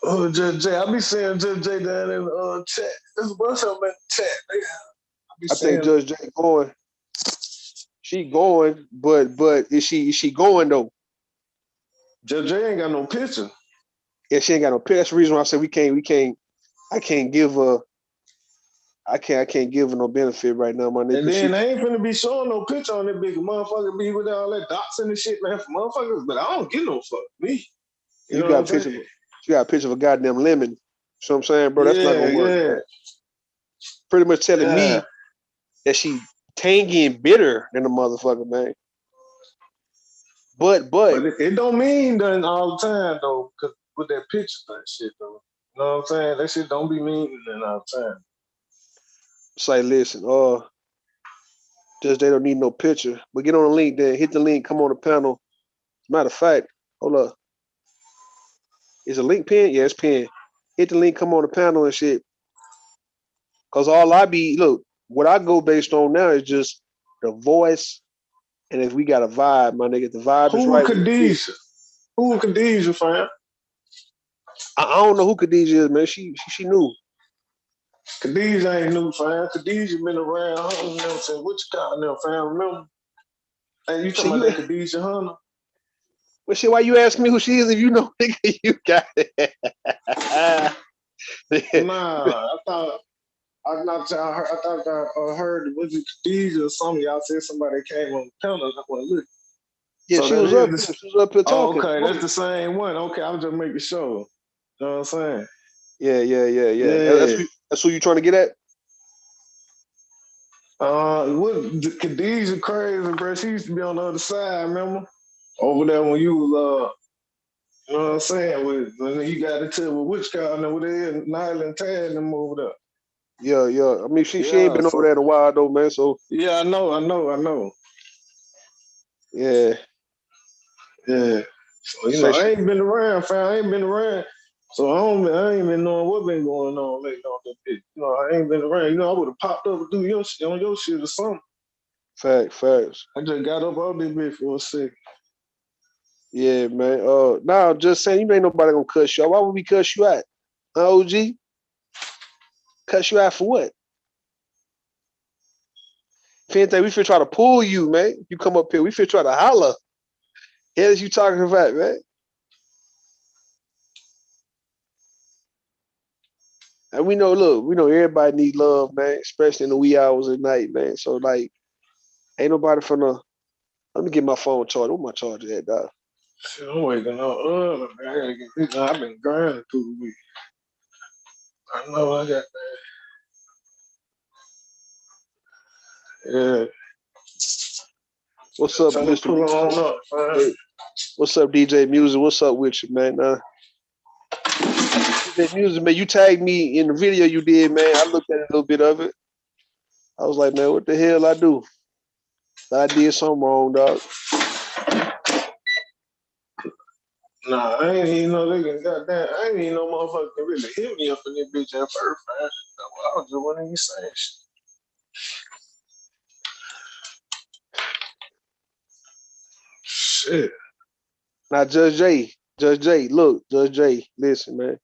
Oh, Judge J, I be seeing Judge J down in the chat. There's a bunch of them in the chat. I think Judge J going. She going, but is she going though? Judge J ain't got no picture. Yeah, she ain't got no picture. That's the reason why I said I can't give her no benefit right now, my nigga. And then they ain't finna be showing no picture on that big motherfucker be with all that dots and the shit, man, for motherfuckers. But I don't give no fuck. Me. You know got what I'm saying? She got a picture of a goddamn lemon. You know what I'm saying, bro? That's not gonna work. Man. Pretty much telling me that she tangy and bitter than a motherfucker, man. But it don't mean nothing all the time though, cause with that picture and shit though. You know what I'm saying? That shit don't be meaning nothing all the time. Say, listen, just they don't need no picture. But get on the link then. Hit the link. Come on the panel. Matter of fact, hold up. Is a link pinned? Yeah, it's pinned. Hit the link, come on the panel and shit. Cause all I be look, what I go based on now is just the voice, and if we got a vibe, my nigga, the vibe is Who right. Khadijah? Who Khadijah, fam? I don't know who Khadijah is, man. She knew. Khadijah ain't new, fam. Khadijah been around hunting them since what you call them, fam? Remember? And you talking about that Khadijah Hunter? Well, shit, why you ask me who she is if you know, nigga, you got it. Nah, I thought I heard was it Khadijah or something. Y'all said somebody came on the panel. I want to look. Yeah, So she that was is up. the, She was up here oh, talking. okay, that's the same one. Okay, I was just making sure. You know what I'm saying? Yeah. Yeah. That's who you trying to get at. What Khadijah crazy, bro? She used to be on the other side. Remember over there when you was you know what I'm saying? When you got into it with which guy and over there, Nyla and Tad and them over there. Yeah. I mean, she ain't been over there in a while though, man. So yeah, I know. Yeah. So I ain't been around, fam. I ain't been around. So I ain't been knowing what been going on lately on that bitch. I ain't been around. I would have popped up and do your shit on your shit or something. Facts. I just got up on this bitch for a second. Yeah, man. Now just saying, you ain't nobody gonna cuss you out. Why would we cuss you out? OG? Cuss you out for what? If anything, we feel try to pull you, man. You come up here, we feel try to holler. Hell is you talking about, man? And we know everybody need love, man, especially in the wee hours of the night, man. So like, ain't nobody finna. Let me get my phone charged. Where my charger at, dog? Shit, I'm waking up early, man. I gotta get this. I've been grinding through the week. I know I got that. Yeah. What's up, Time to Mr. pull on up, man. What's up, DJ Music? What's up with you, man? DJ Music, man, you tagged me in the video you did, man. I looked at a little bit of it. I was like, man, what the hell I do? I did something wrong, dog. Nah, I ain't even know they can goddamn. I ain't even know motherfucker can really hit me up in this bitch at first, man. I was just wanting you saying shit. Shit. Now, Judge J, look, Judge J, listen, man.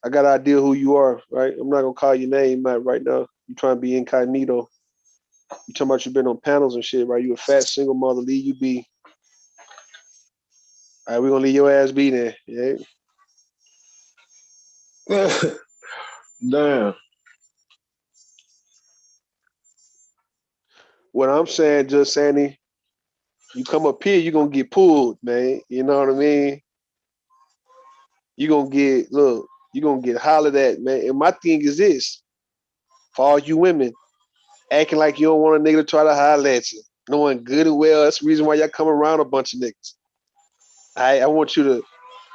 I got an idea who you are, right? I'm not gonna call your name out right now. You trying to be incognito. You talking about you been on panels and shit, right? You a fat single mother, leave you be. All right, we're gonna leave your ass be there, yeah? Damn. What I'm saying, Judge Sandy, you come up here, you're gonna get pulled, man. You know what I mean? You're gonna get hollered at, man. And my thing is this, for all you women, acting like you don't want a nigga to try to holler at you, knowing good and well that's the reason why y'all come around a bunch of niggas. I want you to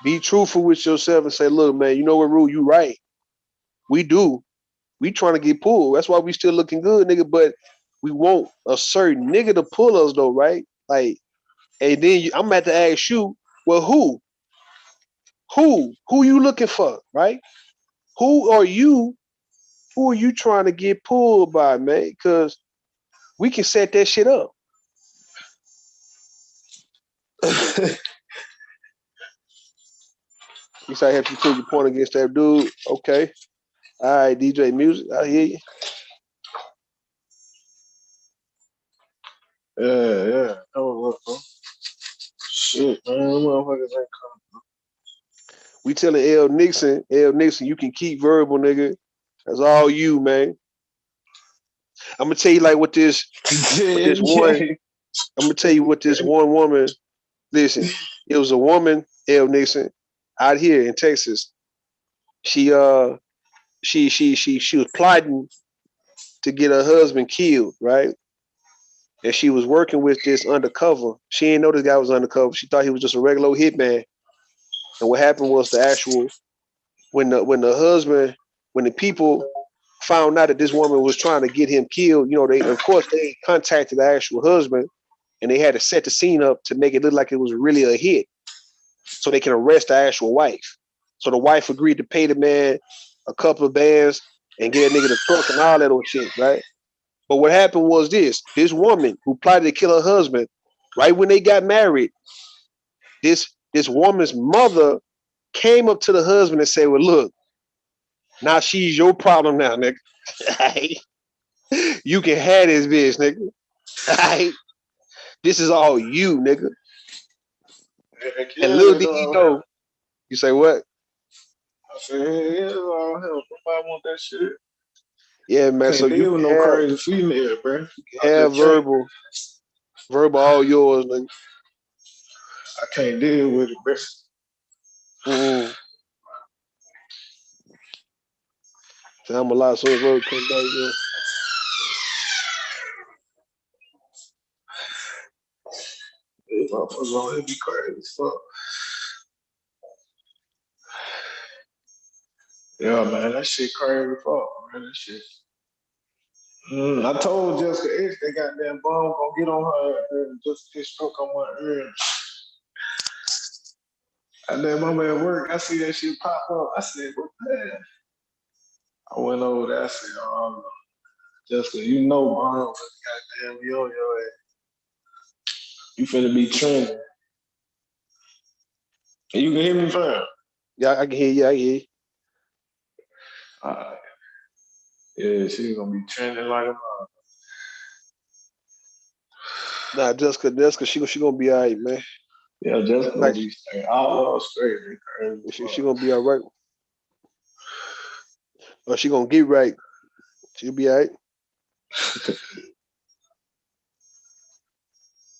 be truthful with yourself and say, look, man, you know what, Rue, you right. We do. We trying to get pulled. That's why we still looking good, nigga, but we want a certain nigga to pull us though, right? Like, and then I'm about to ask you, well, who? Who you looking for, right? Who are you trying to get pulled by, man? Because we can set that shit up. You say I have to prove your point against that dude. Okay. All right, DJ Music, I hear you. Yeah. Oh, shit, man. Motherfuckers ain't coming. We telling L Nixon, you can keep verbal, nigga. That's all you, man. I'm gonna tell you like what this one. I'm gonna tell you what this one woman. Listen, it was a woman, L Nixon, out here in Texas. She was plotting to get her husband killed, right? And she was working with this undercover. She didn't know this guy was undercover. She thought he was just a regular hitman. And what happened was when the people found out that this woman was trying to get him killed, they contacted the actual husband and they had to set the scene up to make it look like it was really a hit. so they can arrest the actual wife. So the wife agreed to pay the man a couple of bands and get that nigga the truck and all that old shit, right? But what happened was this woman who plotted to kill her husband, right when they got married, this woman's mother came up to the husband and said, well, look, now she's your problem now, nigga. You can have this bitch, nigga. This is all you, nigga. Heck And yeah, little they did know he all know, hell. you say what? I said, hey, yeah, all hell. Nobody want that shit. Yeah, man. So Can't you deal with can no have crazy female, bro. I have just can't. verbal all yours, nigga. I can't deal with it, bro. Mm-hmm. So I'm a lot as soon as Rose come back, yeah. These motherfuckers on here be crazy as fuck. Yeah, man, that shit crazy as fuck, man. That shit. I told Jessica X they goddamn bomb gonna get on her and just get struck on my ear. And then my man at work, I see that shit pop up. I said, what the hell? I went over there, I said, oh, Jessica, you know bomb, goddamn, yo, you finna be trending. And you can hear me fine. Yeah, I can hear you, I hear you. Yeah, she's gonna be trending like a mother. Nah, Jessica, she gonna be all right, man. Yeah, Jessica gonna be straight. Outlaw straight. She gonna be all right. Or she gonna get right. She'll be all right.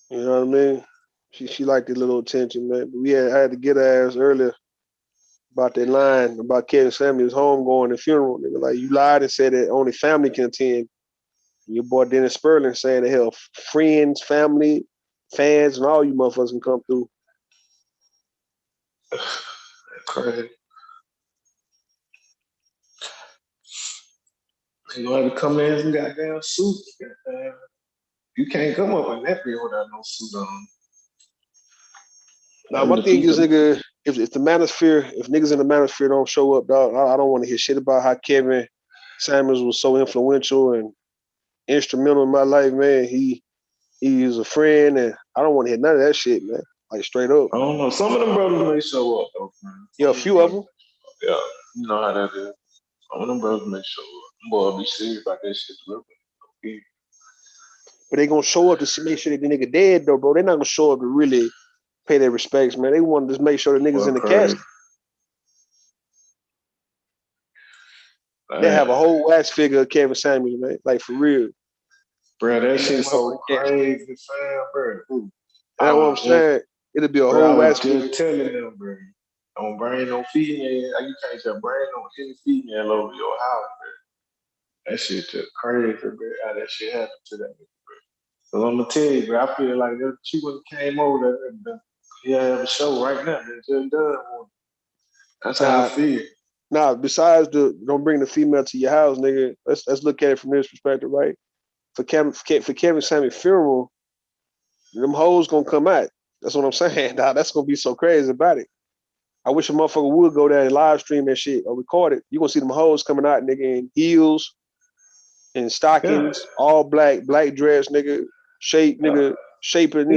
You know what I mean? She liked the little attention, man. But I had to get her ass earlier about that line about Kevin Samuels' home going to funeral. Nigga, like you lied and said that only family can attend. Your boy Dennis Sperling saying that hell, friends, family, fans, and all you motherfuckers can come through. Crazy. You gonna have to come in some goddamn suit. Goddamn. You can't come up in that bitch without no suit on. Now, my thing is, nigga, if the manosphere, if niggas in the manosphere don't show up, dog, I don't want to hear shit about how Kevin Samuels was so influential and instrumental in my life, man. He is a friend, and I don't want to hear none of that shit, man. Like straight up. I don't know. Some of them brothers may show up though, man. Yeah, a few of them. Yeah, you know how that is. Some of them brothers may show up. Them boys be serious about that shit a little bit. But they gonna show up to make sure that the nigga dead though, bro. They're not gonna show up to really pay their respects, man. They want to just make sure the niggas in the casket. They have a whole wax figure of Kevin Samuels, man. Like for real. Bro, that shit's so crazy, fam, bro. That's what I'm saying. It'll be a whole wax figure. I was just telling them, bro. Don't bring no female. You can't just bring no any female over your house, bro. That shit just crazy, bro. How that shit happened to that nigga, bro. So I'm gonna tell you, bro. I feel like if she would have came over there, yeah, have a show right now. They just done one. That's how I feel. Nah, besides don't bring the female to your house, nigga. Let's look at it from this perspective, right? For Kevin Samuels' funeral, them hoes gonna come out. That's what I'm saying. Nah, that's gonna be so crazy about it. I wish a motherfucker would go there and live stream that shit or record it. You gonna see them hoes coming out, nigga, in heels and stockings, all black dress, nigga, shape, nigga, shaping,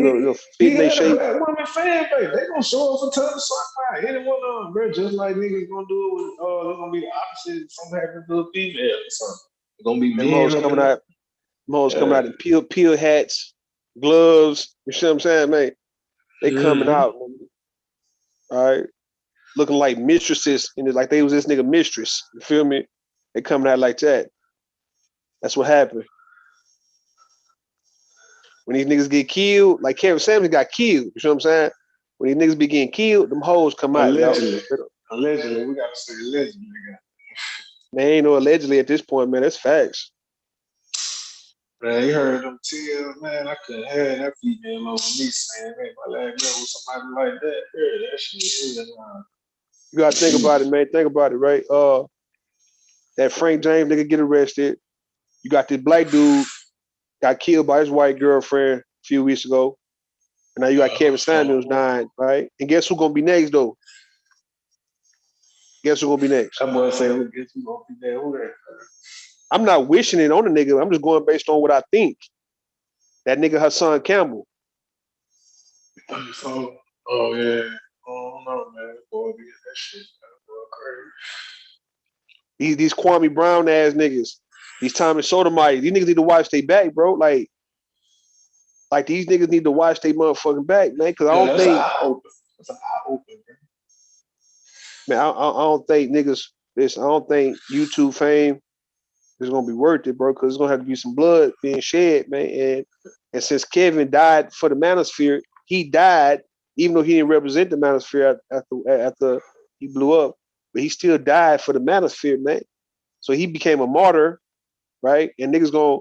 fitting they shape. Black woman fan base. They gonna show up for Taylor Swift. Any one of them, bro. Just like niggas gonna do it with. They're gonna be the opposite. Something happens to a female or something. It's gonna be Them men hoes coming out. Them hoes coming out in peel hats, gloves. You see what I'm saying, man? They coming out, all right, looking like mistresses, and it's like they was this nigga mistress. You feel me? They coming out like that. That's what happened. When these niggas get killed, like Kevin Samuels got killed. You know what I'm saying? When these niggas be getting killed, them hoes come out. Allegedly, we gotta say allegedly. Man, ain't no allegedly at this point, man. That's facts. Man, you heard them tears, man. I couldn't have that female over me saying, man, my last girl with somebody like that. Yeah, that shit is. You gotta think about it, man. Think about it, right? That Frank James nigga get arrested. You got this black dude got killed by his white girlfriend a few weeks ago. And now you got Kevin Samuels dying, right? And guess who's gonna be next though? Guess who's gonna be next? That boy say, guess who's gonna be there? Who that? I'm not wishing it on the nigga. I'm just going based on what I think. That nigga Hassan Campbell. So, oh yeah. Oh no, man. Boy, be that shit. Crazy. These Kwame Brown ass niggas. These Thomas Sotomayor. These niggas need to watch their back, bro. Like these niggas need to watch their motherfucking back, man. Cause I don't think. That's an eye open, man. I don't think niggas. Listen, I don't think YouTube fame is gonna be worth it, bro. Cause it's gonna have to be some blood being shed, man. And since Kevin died for the Manosphere, he died even though he didn't represent the Manosphere after he blew up, but he still died for the Manosphere, man. So he became a martyr, right? And niggas gonna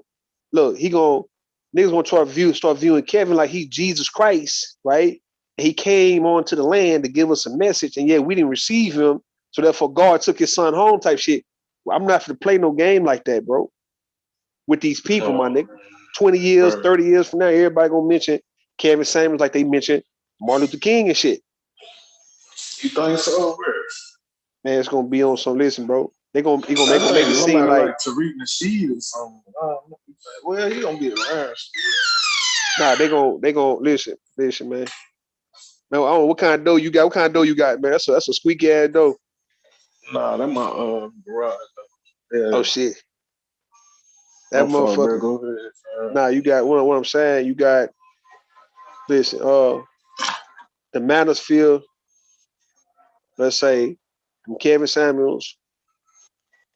look. Niggas gonna start viewing Kevin like he's Jesus Christ, right? And he came onto the land to give us a message, and yet we didn't receive him. So therefore, God took his son home, type shit. Well, I'm not gonna play no game like that, bro. With these people, my nigga. 20 years, 30 years from now, everybody gonna mention Kevin Samuels like they mentioned Martin Luther King and shit. You think so, bro? Man, it's gonna be on some. Listen, bro. They gonna make it seem like Tariq Nasheed or something. Well, he gonna be around. Nah, they gonna listen, man. Man, I don't know what kind of dough you got. What kind of dough you got, man? That's a squeaky ass dough. Nah, that my garage. Yeah. Oh shit. That motherfucker. Go ahead. Nah, you got what I'm saying. You got listen. The Manosphere. Let's say from Kevin Samuels,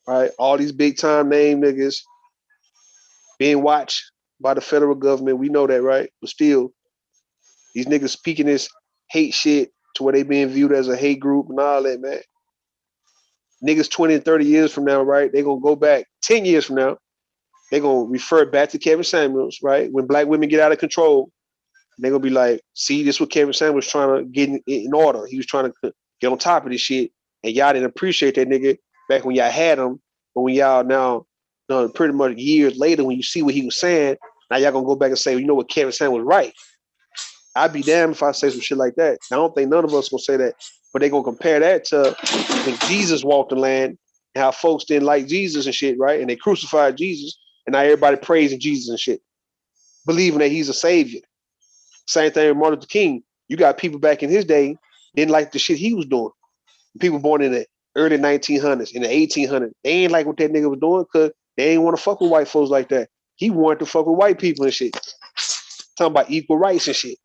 right? All these big time name niggas being watched by the federal government. We know that, right? But still, these niggas speaking this hate shit to where they being viewed as a hate group and all that, man. Niggas 20 and 30 years from now, right? They gonna go back 10 years from now. They gonna refer back to Kevin Samuels, right? When black women get out of control, they're gonna be like, see, this is what Kevin Samuels was trying to get in order. He was trying to get on top of this shit. And y'all didn't appreciate that nigga back when y'all had him. But when y'all now, pretty much years later, when you see what he was saying, now y'all gonna go back and say, well, you know what, Kevin Samuels was right. I'd be damned if I say some shit like that. I don't think none of us gonna say that, but they gonna compare that to when Jesus walked the land and how folks didn't like Jesus and shit, right? And they crucified Jesus, and now everybody praising Jesus and shit, believing that he's a savior. Same thing with Martin Luther King. You got people back in his day didn't like the shit he was doing. People born in the early 1900s, in the 1800s, they ain't like what that nigga was doing because they ain't want to fuck with white folks like that. He wanted to fuck with white people and shit. Talking about equal rights and shit.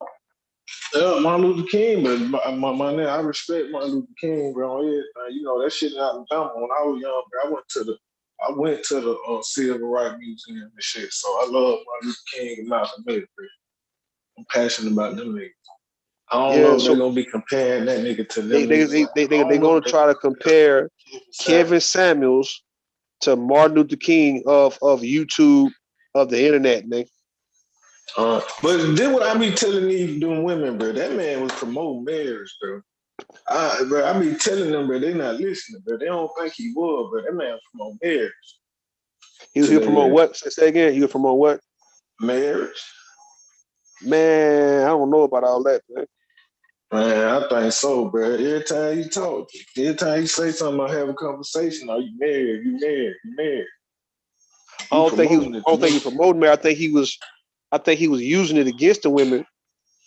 Yeah, Martin Luther King, but my nigga, I respect Martin Luther King, bro. You know that shit in Alabama when I was young, bro. I went to the Civil Rights Museum and shit. So I love Martin Luther King and Malcolm X, bro. I'm passionate about them niggas. I don't know if they're gonna be comparing that nigga to them. They're gonna try to compare Kevin Samuels to Martin Luther King of YouTube, of the internet, nigga. But then what I be telling these doing women, bro, that man was promoting marriage, bro. I be telling them, bro, they not listening, bro. They don't think he would, bro. That man was promoting marriage. He'll promote what? Say again. He'll promote what? Marriage. Man, I don't know about all that, man. Man, I think so, bro. Every time you talk, every time you say something, I have a conversation. Are you married? You married? You married? I don't think he was promoting marriage. I think he was using it against the women,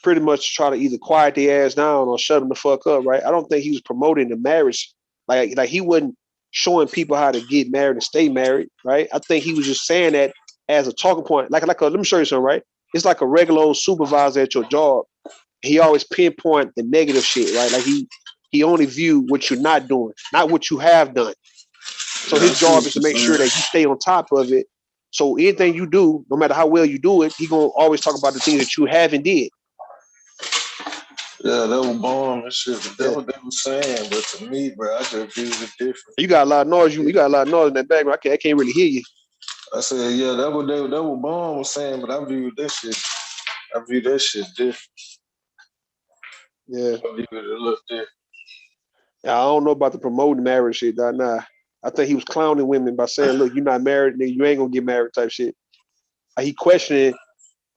pretty much to try to either quiet their ass down or shut them the fuck up, right? I don't think he was promoting the marriage, like he wasn't showing people how to get married and stay married, right? I think he was just saying that as a talking point. Let me show you something, right? It's like a regular old supervisor at your job. He always pinpoint the negative shit, right? Like he only view what you're not doing, not what you have done. So his job is to make sure that you stay on top of it. So anything you do, no matter how well you do it, he gonna always talk about the things that you haven't did. Yeah, that was bomb and shit. But that's what they were saying. But to me, bro, I just view it different. You got a lot of noise. You got a lot of noise in that background. I can't really hear you. I said, yeah, that what bomb was saying. But I view that shit. I view that shit different. Yeah. I view it a little different. Yeah, I don't know about the promoting marriage shit. Nah. I think he was clowning women by saying, "Look, you're not married, nigga. You ain't gonna get married," type shit. He questioning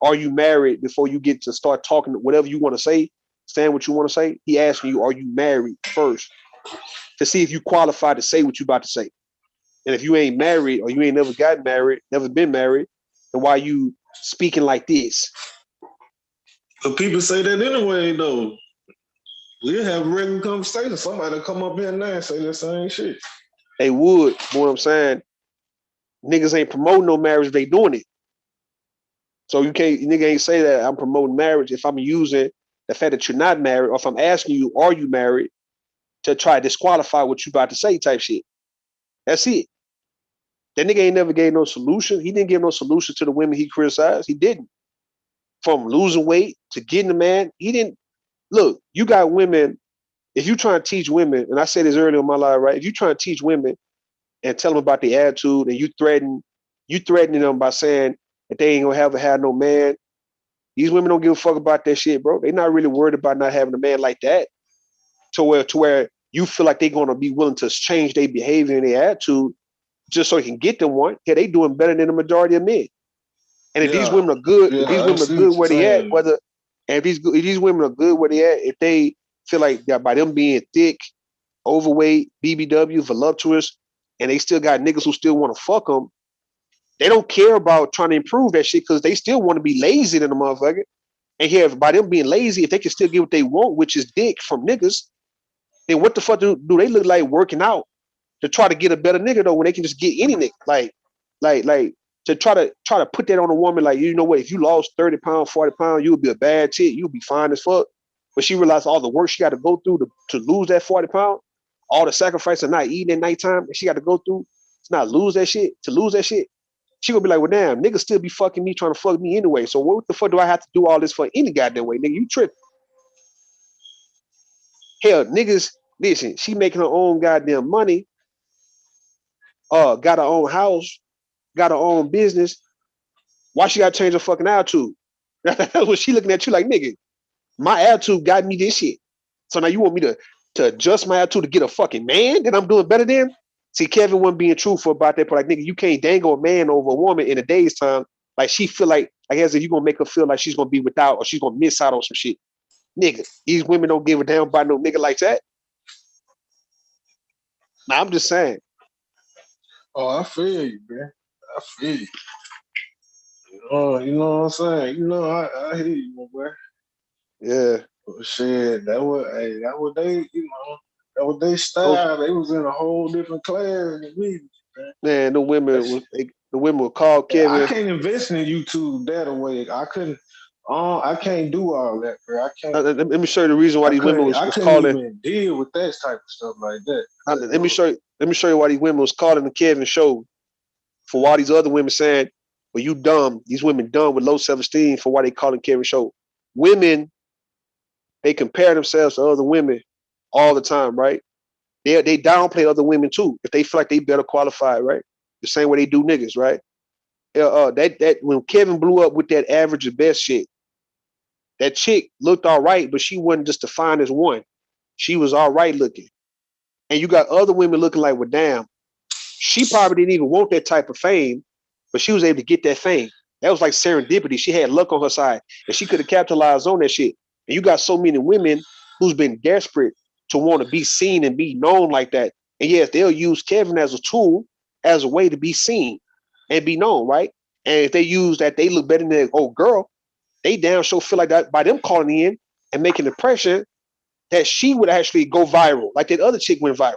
are you married before you get to start talking whatever you want to say, saying what you want to say. He asking you, are you married first, to see if you qualify to say what you about to say. And if you ain't married or you ain't never got married, never been married, then why you speaking like this? But people say that anyway, though. We'll have a regular conversation. Somebody come up here now and say the same shit. They would, but what I'm saying, niggas ain't promoting no marriage if they doing it. So nigga ain't say that I'm promoting marriage if I'm using the fact that you're not married, or if I'm asking you, are you married, to try to disqualify what you about to say type shit. That's it. That nigga ain't never gave no solution. He didn't give no solution to the women he criticized. He didn't. From losing weight to getting a man, he didn't. Look, you got women, if you try to teach women, and I said this earlier in my life, right? If you try to teach women and tell them about the attitude, and you threatening them by saying that they ain't gonna have no man, these women don't give a fuck about that shit, bro. They're not really worried about not having a man like that, to where you feel like they're gonna be willing to change their behavior and their attitude just so you can get them one. Yeah, they doing better than the majority of men. And if these women are good, if these I women are see what good you're where they at, saying. if these women are good where they at, if they feel like that by them being thick, overweight, BBW, voluptuous, and they still got niggas who still want to fuck them, they don't care about trying to improve that shit because they still want to be lazy than the motherfucker. And yeah, by them being lazy, if they can still get what they want, which is dick from niggas, then what the fuck do they look like working out to try to get a better nigga though when they can just get any nigga? Like to try to put that on a woman, like, you know what, if you lost 30 pounds, 40 pounds, you would be a bad chick, you'll be fine as fuck. But she realized all the work she got to go through to lose that 40 pounds, all the sacrifice of not eating at nighttime that she got to go through to not lose that shit, to lose that shit. She gonna be like, well, damn, niggas still be fucking me, trying to fuck me anyway. So what the fuck do I have to do all this for any goddamn way, nigga? You tripping. Hell, niggas, listen, she making her own goddamn money, got her own house, got her own business. Why she gotta change her fucking attitude? That's what she looking at you like, nigga. My attitude got me this shit. So now you want me to adjust my attitude to get a fucking man that I'm doing better than? See, Kevin wasn't being truthful about that, but like, nigga, you can't dangle a man over a woman in a day's time. Like, she feel like as if you gonna make her feel like she's gonna be without or she's gonna miss out on some shit. Nigga, these women don't give a damn about no nigga like that. Now I'm just saying. Oh, I feel you, man. I feel you. Oh, you know what I'm saying? You know, I hear you, my boy. Yeah. But shit, that was they, you know, that was their style. They was in a whole different class than me, man. The women would call Kevin. I can't invest in YouTube that way. I couldn't. I can't do all that, bro. I can't. Let me show you the reason why these women was couldn't calling. even deal with that type of stuff like that. Let me show you why these women was calling the Kevin show. For why these other women saying, well, you dumb. These women dumb with low self-esteem for why they calling Kevin show. Women, they compare themselves to other women all the time, right? They downplay other women too if they feel like they better qualified, right? The same way they do niggas, right? That when Kevin blew up with that average or best shit, that chick looked all right, but she wasn't just the finest one. She was all right looking. And you got other women looking like, well, damn, she probably didn't even want that type of fame, but she was able to get that fame. That was like serendipity. She had luck on her side, and she could have capitalized on that shit. And you got so many women who's been desperate to want to be seen and be known like that. And yes, they'll use Kevin as a tool, as a way to be seen and be known, right? And if they use that, they look better than their old girl. They damn sure feel like that by them calling in and making the pressure that she would actually go viral, like that other chick went viral.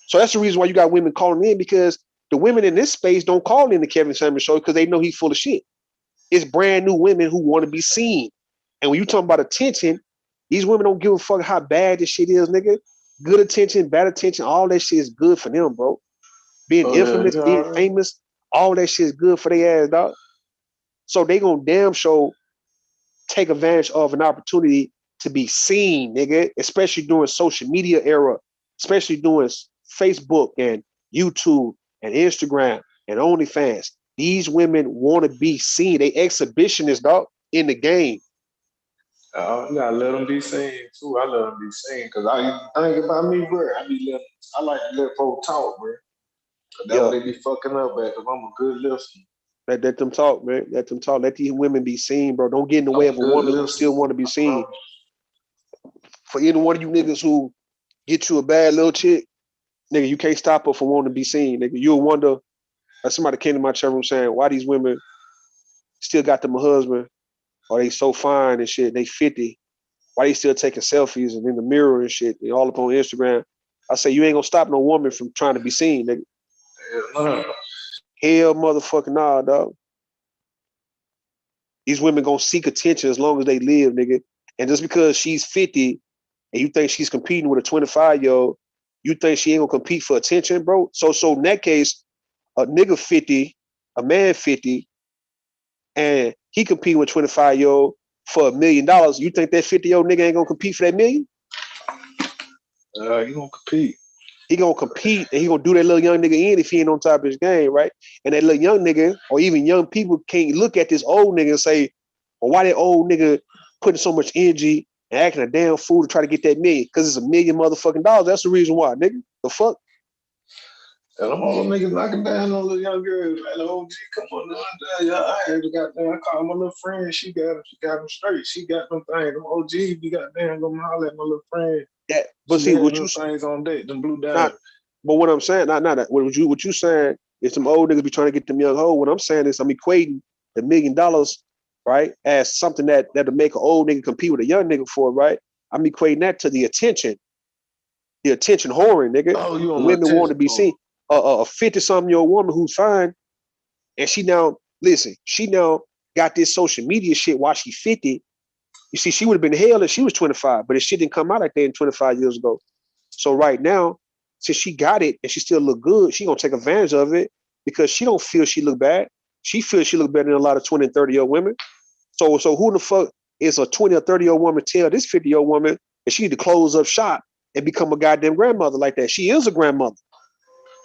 So that's the reason why you got women calling in, because the women in this space don't call in the Kevin Samuels show because they know he's full of shit. It's brand new women who want to be seen. And when you talking about attention, these women don't give a fuck how bad this shit is, nigga. Good attention, bad attention, all that shit is good for them, bro. Being infamous, being famous, all that shit is good for their ass, dog. So they gonna damn show take advantage of an opportunity to be seen, nigga, especially during social media era, especially during Facebook and YouTube and Instagram and OnlyFans. These women want to be seen. They exhibitionists, dog, in the game. You gotta let them be seen too. I let them be seen because I think about me, bro. I like to let folks talk, bro. That's what they be fucking up at. Cause I'm a good listener. Let them talk, man. Let them talk. Let these women be seen, bro. Don't get in the way of a woman who still want to be seen. For any one of you niggas who get you a bad little chick, nigga, you can't stop her from wanting to be seen, nigga. You'll wonder. Somebody came to my chat room saying, why these women still got them a husband? Or they so fine and shit, they 50. Why they still taking selfies and in the mirror and shit, and all up on Instagram? I say, you ain't gonna stop no woman from trying to be seen, nigga. Hell motherfucking nah, dog. These women gonna seek attention as long as they live, nigga. And just because she's 50 and you think she's competing with a 25-year-old, you think she ain't gonna compete for attention, bro? So in that case, a nigga 50, a man 50, and he competing with 25-year-old for $1 million. You think that 50-year-old nigga ain't gonna compete for that million? He gonna compete. He gonna compete and he gonna do that little young nigga in if he ain't on top of his game, right? And that little young nigga or even young people can't look at this old nigga and say, well, why that old nigga putting so much energy and acting a damn fool to try to get that million? Because it's $1 million motherfucking dollars. That's the reason why, nigga. The fuck? And them old niggas knocking down on little young girls. Man, OG, come on now. I had to goddamn, I called my little friend. She got them straight. She got them things. Them OG, you goddamn go holler at my little friend. Yeah, but see what you things on deck, them blue not, diamonds. but what I'm saying, not that. What you saying is some old niggas be trying to get them young hoes. What I'm saying is I'm equating the $1 million, right, as something that'll make an old nigga compete with a young nigga for, right? I'm equating that to the attention whoring, nigga. Oh, you The on women want to be seen. A 50-something-year-old woman who's fine, and she now got this social media shit while she's 50. You see, she would have been hell if she was 25, but it shit didn't come out like that in 25 years ago. So right now, since she got it and she still look good, she gonna take advantage of it because she don't feel she look bad. She feels she look better than a lot of 20 and 30-year-old women. So who the fuck is a 20 or 30-year-old woman tell this 50-year-old woman that she need to close up shop and become a goddamn grandmother like that? She is a grandmother.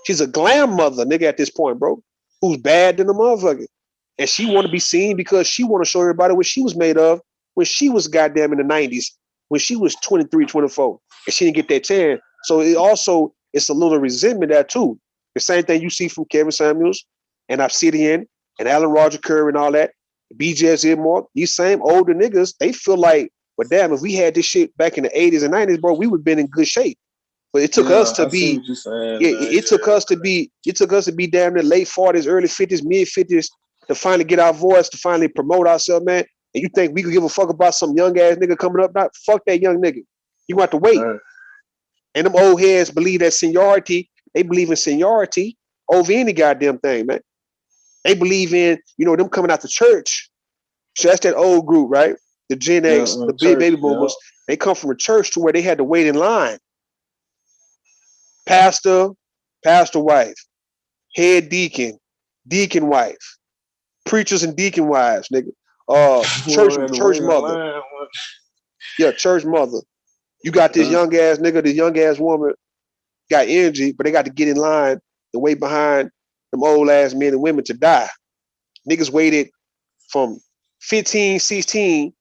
She's a glam mother, nigga, at this point, bro, who's bad than a motherfucker. And she want to be seen because she want to show everybody what she was made of when she was goddamn in the 90s, when she was 23, 24, and she didn't get that chance. So it's a little resentment there too. The same thing you see from Kevin Samuels and Obsidian and Alan Roger Curry and all that, BJ's Edmore, these same older niggas, they feel like, well, damn, if we had this shit back in the 80s and 90s, bro, we would have been in good shape. But it took us to be, it took us to be damn near late 40s, early 50s, mid 50s to finally get our voice, to finally promote ourselves, man. And you think we could give a fuck about some young ass nigga coming up? Not fuck that young nigga. You got to wait. And them old heads believe that seniority. They believe in seniority over any goddamn thing, man. They believe in, them coming out the church. So that's that old group, right? The Gen X, the big baby boomers. They come from a church to where they had to wait in line. Pastor wife, head deacon, deacon wife, preachers and deacon wives, nigga. Church mother. Yeah, church mother. You got this young ass nigga, this young ass woman got energy, but they got to get in line and wait behind them old ass men and women to die. Niggas waited from 15, 16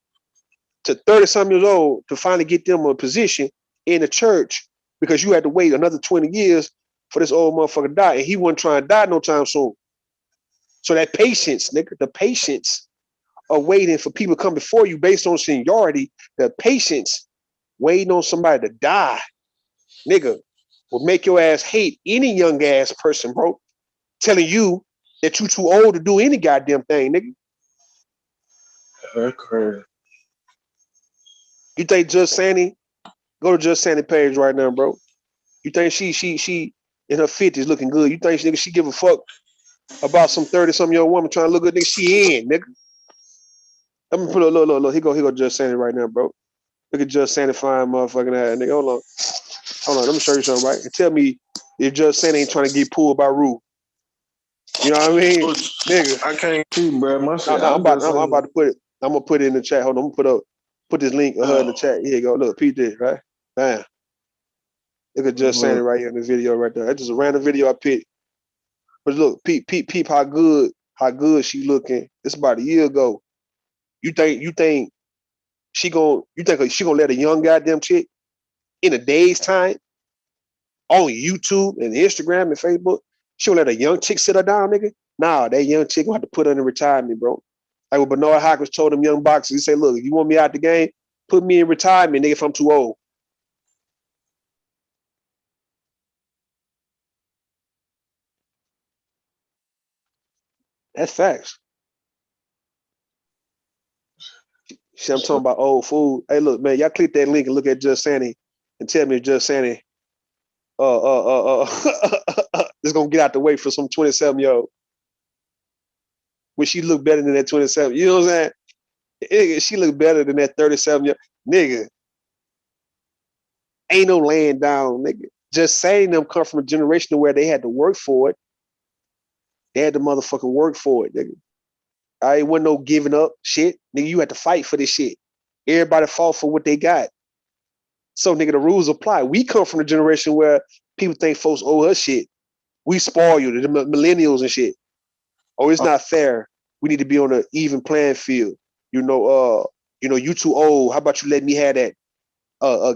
to 30-something years old to finally get them a position in the church because you had to wait another 20 years for this old motherfucker to die. And he wasn't trying to die no time soon. So that patience, nigga, the patience of waiting for people to come before you based on seniority, the patience waiting on somebody to die, nigga, will make your ass hate any young ass person, bro, telling you that you too old to do any goddamn thing, nigga. That's crazy. You think Judge Sandy? Go to Judge Sandy page right now, bro. You think she in her 50s looking good? You think she give a fuck about some 30-something-year-old woman trying to look good? Nigga, she in, nigga. Let me put a look. Here go Judge Sandy right now, bro. Look at Judge Sandy fine motherfucking ass, nigga. Hold on. Let me show you something, right? And tell me if Judge Sandy ain't trying to get pulled by Rue. You know what I mean, nigga? I can't see, bro. I'm about to put it. I'm gonna put it in the chat. Hold on. I'm gonna put this link of her in the chat. Here you go. Look, peep this, right? Bam. Look at Judge Sandy right here in the video right there. That's just a random video I picked. But look, peep how good she looking. It's about a year ago. You think she gonna let a young goddamn chick in a day's time on YouTube and Instagram and Facebook? She'll let a young chick sit her down, nigga. Nah, that young chick gonna have to put her in retirement, bro. Like what Bernard Hopkins told them young boxers, he said, look, if you want me out the game, put me in retirement, nigga, if I'm too old. That's facts. See, I'm talking about old food. Hey, look, man, y'all click that link and look at Just Sandy and tell me if Just Sandy is gonna get out the way for some 27-year-old. Would she look better than that 27? You know what I'm saying? She look better than that 37-year nigga. Ain't no laying down, nigga. Just saying them come from a generation where they had to work for it. They had to motherfucking work for it, nigga. I wasn't no giving up shit. Nigga, you had to fight for this shit. Everybody fought for what they got. So, nigga, the rules apply. We come from a generation where people think folks owe us shit. We spoil you, the millennials and shit. Oh, it's not fair. We need to be on an even playing field. You too old. How about you let me have that?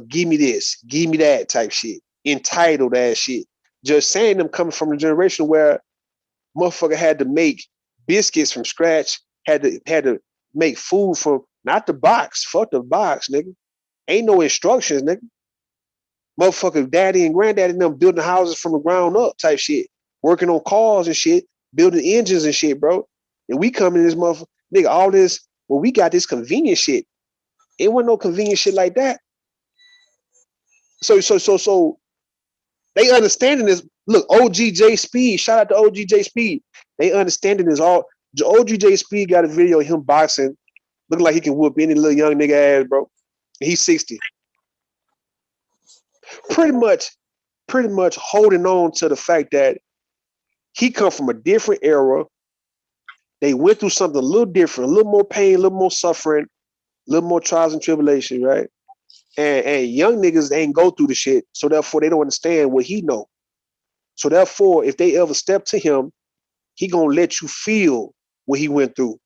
Give me this, give me that type shit. Entitled ass shit. Just saying them coming from a generation where motherfucker had to make biscuits from scratch, had to make food from not the box, fuck the box, nigga. Ain't no instructions, nigga. Motherfucker, daddy and granddaddy and them building houses from the ground up type shit. Working on cars and shit, building engines and shit, bro. And we come in this motherfucker, nigga, all this, well, we got this convenient shit. It wasn't no convenient shit like that. So they understanding this. Look, OGJ Speed, shout out to OGJ Speed. They understanding this all. OGJ Speed got a video of him boxing, looking like he can whoop any little young nigga ass, bro. He's 60. Pretty much holding on to the fact that he come from a different era. They went through something a little different, a little more pain, a little more suffering, a little more trials and tribulations, right? And young niggas ain't go through the shit, so therefore they don't understand what he know. So therefore, if they ever step to him, he gonna let you feel what he went through.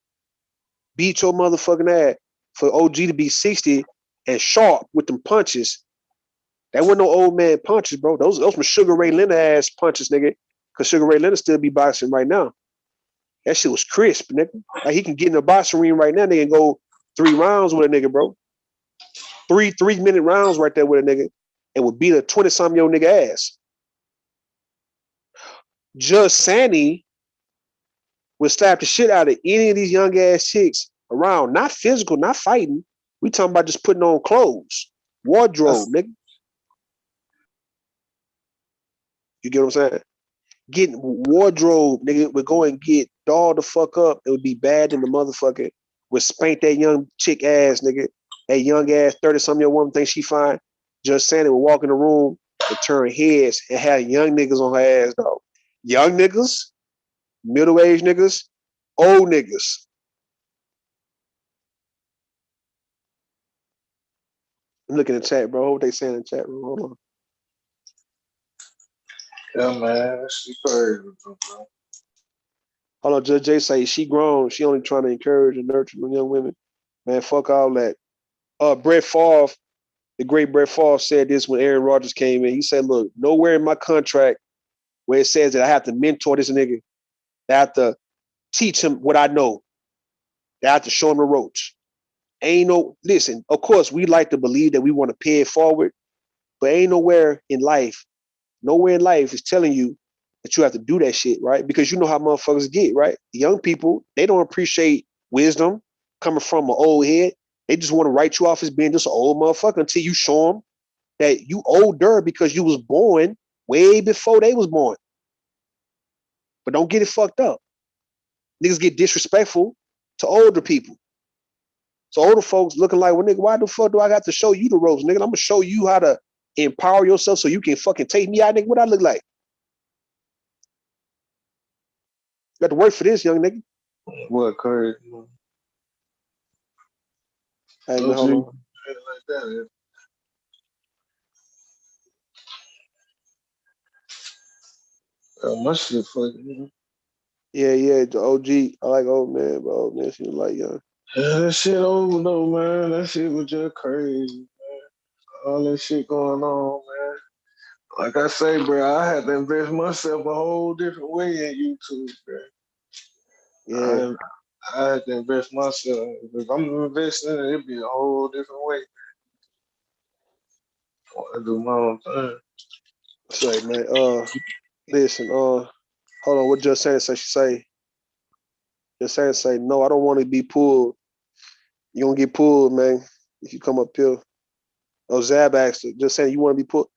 Beat your motherfucking ass. For OG to be 60 and sharp with them punches, that wasn't no old man punches, bro. Those were Sugar Ray Leonard ass punches, nigga. Cause Sugar Ray Leonard still be boxing right now. That shit was crisp, nigga. Like he can get in a boxing ring right now, nigga, and go 3 rounds with a nigga, bro. 3-minute rounds right there with a nigga, and would beat a 20-something-year-old nigga ass. Just Sandy would slap the shit out of any of these young ass chicks around. Not physical, not fighting. We talking about just putting on clothes, wardrobe, nigga. You get what I'm saying? Getting wardrobe, nigga, would go and get dolled the fuck up. It would be bad in the motherfucker. Would spank that young chick ass, nigga. That young ass 30-something-year-old woman think she fine. Just Sandy would walk in the room and turn heads and have young niggas on her ass, dog. Young niggas, middle-aged niggas, old niggas. I'm looking in the chat, bro. What they saying in the chat room? Hold on. Yeah, man, she crazy, bro. Hold on, Judge J say she grown. She only trying to encourage and nurture young women. Man, fuck all that. Brett Favre, the great Brett Favre said this when Aaron Rodgers came in. He said, look, nowhere in my contract where it says that I have to mentor this nigga, that I have to teach him what I know, that I have to show him the ropes. Listen, of course, we like to believe that we want to pay it forward, but ain't nowhere in life is telling you that you have to do that shit, right? Because you know how motherfuckers get, right? Young people, they don't appreciate wisdom coming from an old head. They just want to write you off as being just an old motherfucker until you show them that you older because you was born way before they was born. But don't get it fucked up. Niggas get disrespectful to older people. So older folks looking like, well, nigga, why the fuck do I got to show you the ropes, nigga? I'm gonna show you how to empower yourself so you can fucking take me out, nigga. What I look like? You got to work for this, young nigga. What crazy? Hey, man, hold on. Like that, my shit fucking. Yeah, the OG. I like old man, but old man seems like young. Yeah, that shit over though, man. That shit was just crazy, man. All that shit going on, man. Like I say, bro, I had to invest myself a whole different way in YouTube, bro. Yeah. I had to invest myself. If I'm investing, it'd be a whole different way. I do my own thing. Say, man, listen, hold on, what Just Saying say? She say, Just Saying say, no, I don't want to be pulled. You gonna get pulled, man, if you come up here. Oh, Zab asked her, Just Saying, you want to be pulled?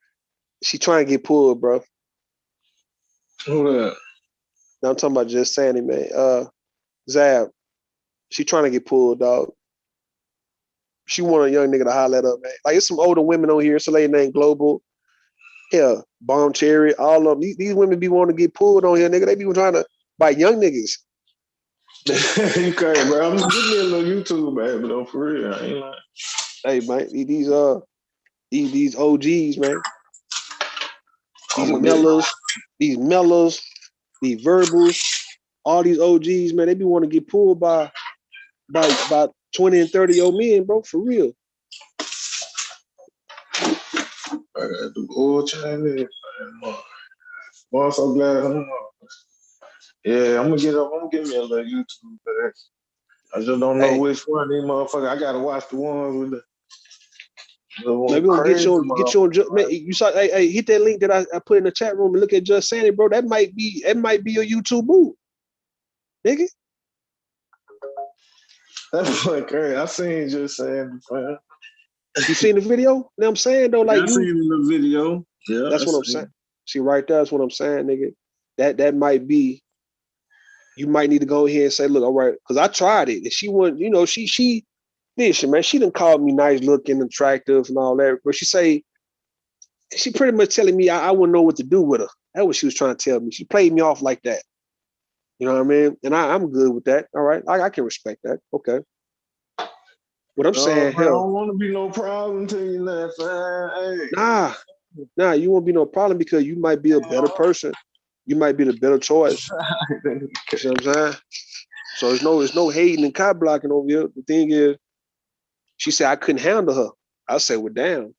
She trying to get pulled, bro. Who that? Now I'm talking about Just Saying it, man. Zab, she trying to get pulled, dog. She want a young nigga to holler at her, man. Like, it's some older women on here. It's a lady named Global. Yeah, Bomb Cherry, all of them. These women be wanting to get pulled on here, nigga. They be trying to buy young niggas. You crazy, bro. I'm just getting me a little YouTube, baby, though, for real. I ain't lying. Hey, man, these OGs, man. These mellers, these verbals, all these OGs, man, they be want to get pulled by 20 and 30-year-old men, bro, for real. I gotta do all Chinese. Well, I'm so glad I'm Yeah, I'm gonna give me a little YouTube, man. I just don't know which one these motherfuckers. I gotta watch the ones with the Maybe we'll get you on man, you saw hey, hit that link that I put in the chat room and look at Just Sandy, bro. That might be your YouTube move. Nigga. That's like crazy. I seen Just Saying, man. You seen the video? You know what I'm saying though, like I seen the video. Yeah, that's what I'm saying. See, right there, that's what I'm saying, nigga. That might be. You might need to go ahead and say, look, all right, because I tried it. And she wouldn't, you know, she listen, man, she done called me nice looking, attractive, and all that. But she pretty much telling me I wouldn't know what to do with her. That's what she was trying to tell me. She played me off like that. You know what I mean? And I'm good with that. All right. I can respect that. Okay. What I'm saying, I don't want to be no problem to you, Nah, you won't be no problem because you might be a better person. You might be the better choice. You know what I'm saying? So there's no hating and cop blocking over here. The thing is, she said I couldn't handle her. I said, well, damn.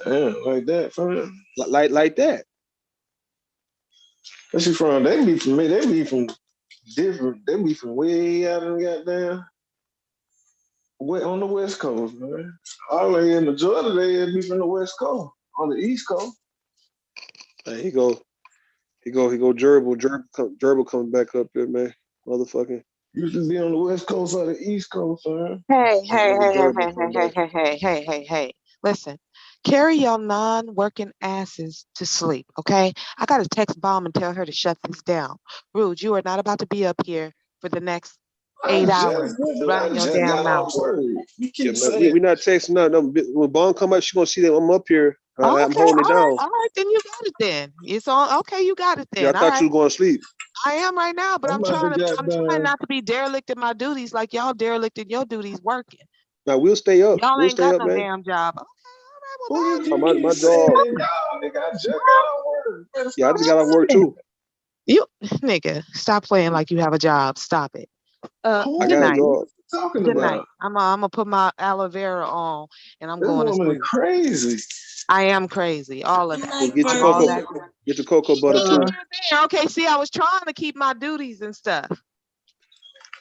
Damn, like that, fam. Like that. Where she from? They be from me. They be from different. They be from way out in goddamn way on the West Coast, man. All they in the Georgia, they be from the West Coast. On the East Coast. Hey, he go Gerbil coming back up here, man. Motherfucking. Used to be on the West Coast or the East Coast, man. Hey. Listen, carry your non-working asses to sleep, okay? I got to text Bomb and tell her to shut this down. Rude, you are not about to be up here for the next 8 hours running your damn mouth. Yeah, man, we not texting nothing. When Bond come up, she gonna see that I'm up here. I'm holding it down. All right, then you got it then. It's on. Okay, you got it then. Yeah, I thought you was going to sleep. I am right now, but I'm trying not to be derelict in my duties like y'all derelict in your duties working. Now we'll stay up. Y'all ain't got no man. damn job. Okay, all right, well, bye. My job. Yeah, I just got off work too. You nigga, stop playing like you have a job. Stop it. I got a job. Good night. I'm gonna put my aloe vera on and I'm going to sleep. Crazy. I am crazy. All of that. Well, get your cocoa butter too. Okay, see, I was trying to keep my duties and stuff.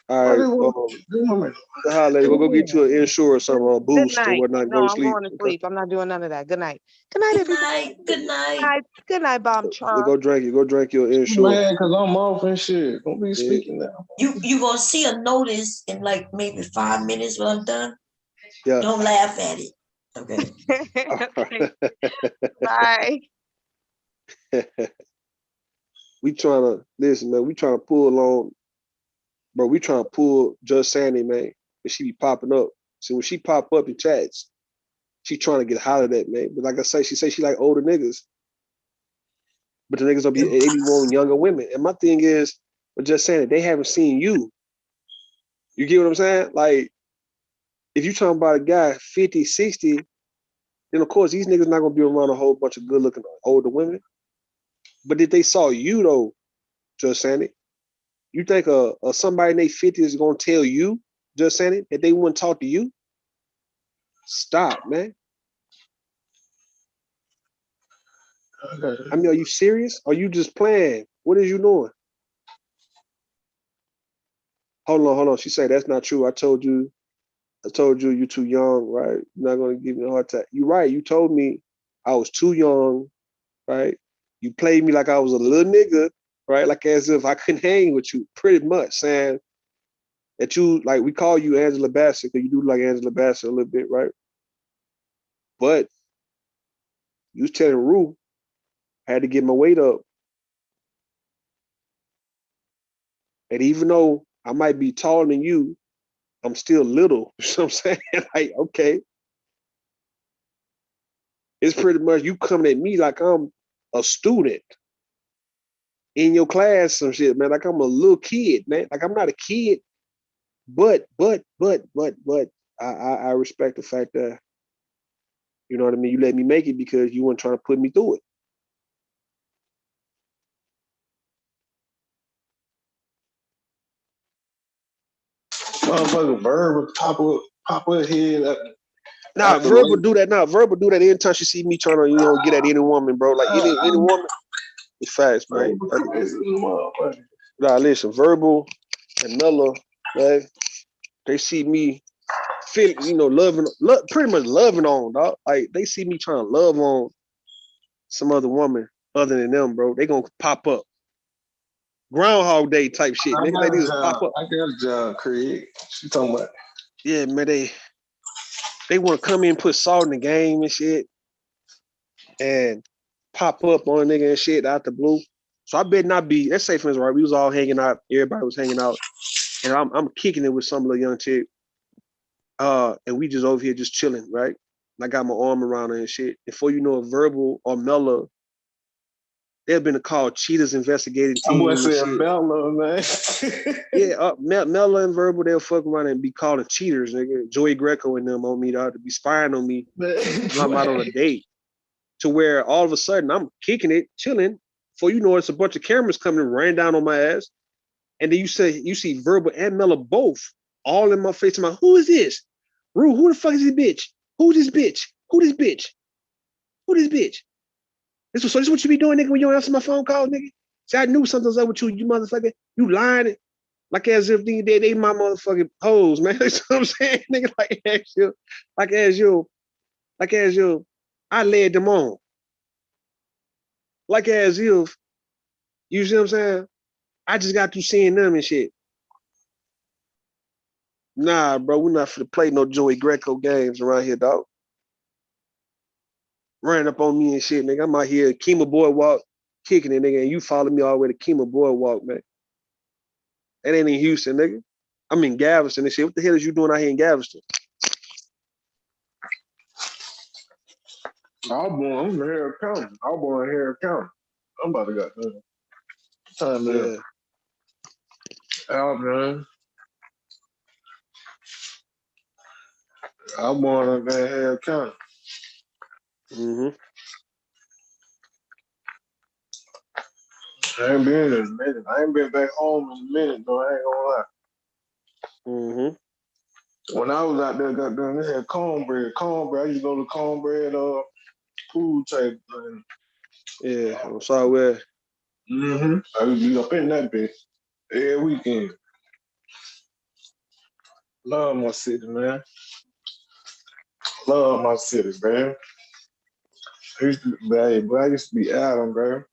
All right. Go get you an insure or something, or a boost or whatnot. No, I'm going to sleep. I'm not doing none of that. Good night. Good night, everybody. Good night. Good night, Bomb Charles. Go drink your insure. Man, because I'm off and shit. Don't be speaking now. You gonna see a notice in like maybe 5 minutes when I'm done. Yeah. Don't laugh at it. Okay. Okay. Bye. We trying to listen, man. We trying to pull along, bro. We trying to pull Just Sandy, man. And she be popping up. See, when she pop up in chats, she trying to get hollered at, man. But like I say, she like older niggas. But the niggas they be wanting younger women. And my thing is, but Just Sandy, they haven't seen you. You get what I'm saying? Like, if you talking about a guy 50, 60, then of course these niggas not gonna be around a whole bunch of good looking older women. But if they saw you though, Just Sandy, you think somebody in their 50s is gonna tell you, Just Sandy, that they wouldn't talk to you? Stop, man. I mean, are you serious? Are you just playing? What is you doing? Hold on. She said that's not true. I told you you're too young, right? You're not gonna give me a heart attack. You're right. You told me I was too young, right? You played me like I was a little nigga, right? Like as if I couldn't hang with you, pretty much saying that you like we call you Angela Bassett because you do like Angela Bassett a little bit, right? But you was telling Rue I had to get my weight up. And even though I might be taller than you, I'm still little. You know what I'm saying? Like, okay. It's pretty much you coming at me like I'm a student in your class, some shit, man. Like I'm a little kid, man. Like I'm not a kid, but I respect the fact that, you know what I mean, you let me make it because you weren't trying to put me through it. Motherfucker Bird would pop up head up. Nah, Verbal do that. Nah, Verbal do that anytime she see me trying to, get at any woman, bro. Like any woman, it's fast, man. Nah, listen, Verbal and Miller, man, they see me loving, pretty much loving on, dog. Like they see me trying to love on some other woman other than them, bro. They gonna pop up. Groundhog Day type shit, nigga. They just pop up. I got a job, Craig. She talking about. Yeah, man, they want to come in and put salt in the game and shit and pop up on a nigga and shit out the blue. So I better not be, let's say for instance, right, we was all hanging out, everybody was hanging out, and I'm kicking it with some little young chick. And we just over here just chilling, right? And I got my arm around her and shit. Before you know a Verbal or Mella, they've been called Cheetahs investigating team and shit. Mella, man. Yeah, Mella and Verbal, they'll fuck around and be calling cheaters, nigga. Joey Greco and them on me, to be spying on me when I'm out on a date. To where all of a sudden I'm kicking it, chilling. Before you know it's a bunch of cameras coming and rain down on my ass. And then you see Verbal and Mella both all in my face. I'm like, who is this? Rue, who the fuck is this bitch? Who this bitch? Who this bitch? Who this bitch? This is what you be doing, nigga, when you don't answer my phone calls, nigga? See, I knew something was up with you, you motherfucker. You lying like as if they my motherfucking hoes, man. That's what I'm saying, nigga. Like as you, I led them on. Like as if, you see what I'm saying? I just got through seeing them and shit. Nah, bro, we're not finna play no Joey Greco games around here, dog. Ran up on me and shit, nigga. I'm out here, Kima Boardwalk, kicking it, nigga, and you follow me all the way to Kima Boardwalk, man. That ain't in Houston, nigga. I'm in Galveston and shit. What the hell is you doing out here in Galveston? I'm born in Harris County. I'm born in Harris County. I'm about to go time there. Out, man. I'm born in Harris County. Mm-hmm. I ain't been in a minute. I ain't been back home in a minute, though. I ain't gonna lie. Mm-hmm. When I was out there, goddamn, they had cornbread. I used to go to cornbread food table. Yeah, I'm sorry where. Mm-hmm. I used to be up in that bitch every weekend. Love my city, man. Love my city, man. I used to be Adam, bro.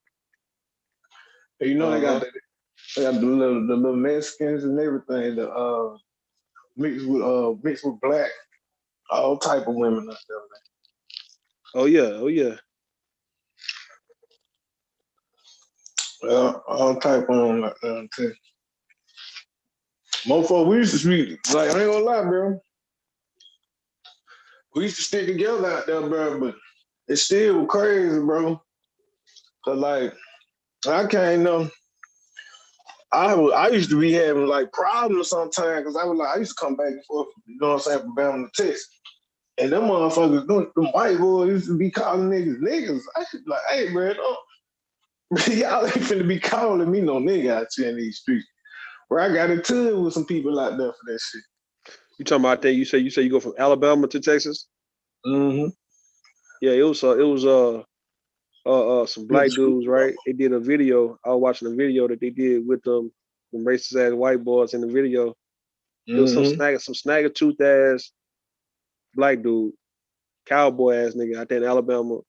And you know they got the little Mexicans and everything. The mixed with black, all type of women out there, man. Oh yeah. All type of them like that too. Motherfucker, we used to be like, I ain't gonna lie, bro. We used to stick together out there, bro, but it still was crazy, bro. Cause like I can't know. I used to be having like problems sometimes because I used to come back and forth, you know what I'm saying, from Bama to Texas. And them motherfuckers, them white boys used to be calling niggas. I should be like, hey, bro, y'all ain't finna be calling me no nigga out here in these streets. Where I got into it with some people out there for that shit. You talking about that? You say you go from Alabama to Texas? Mm-hmm. Yeah, it was some black dudes, right? They did a video. I was watching a video that they did with them racist ass white boys in the video. It was some snagger tooth ass black dude, cowboy ass nigga out there in Alabama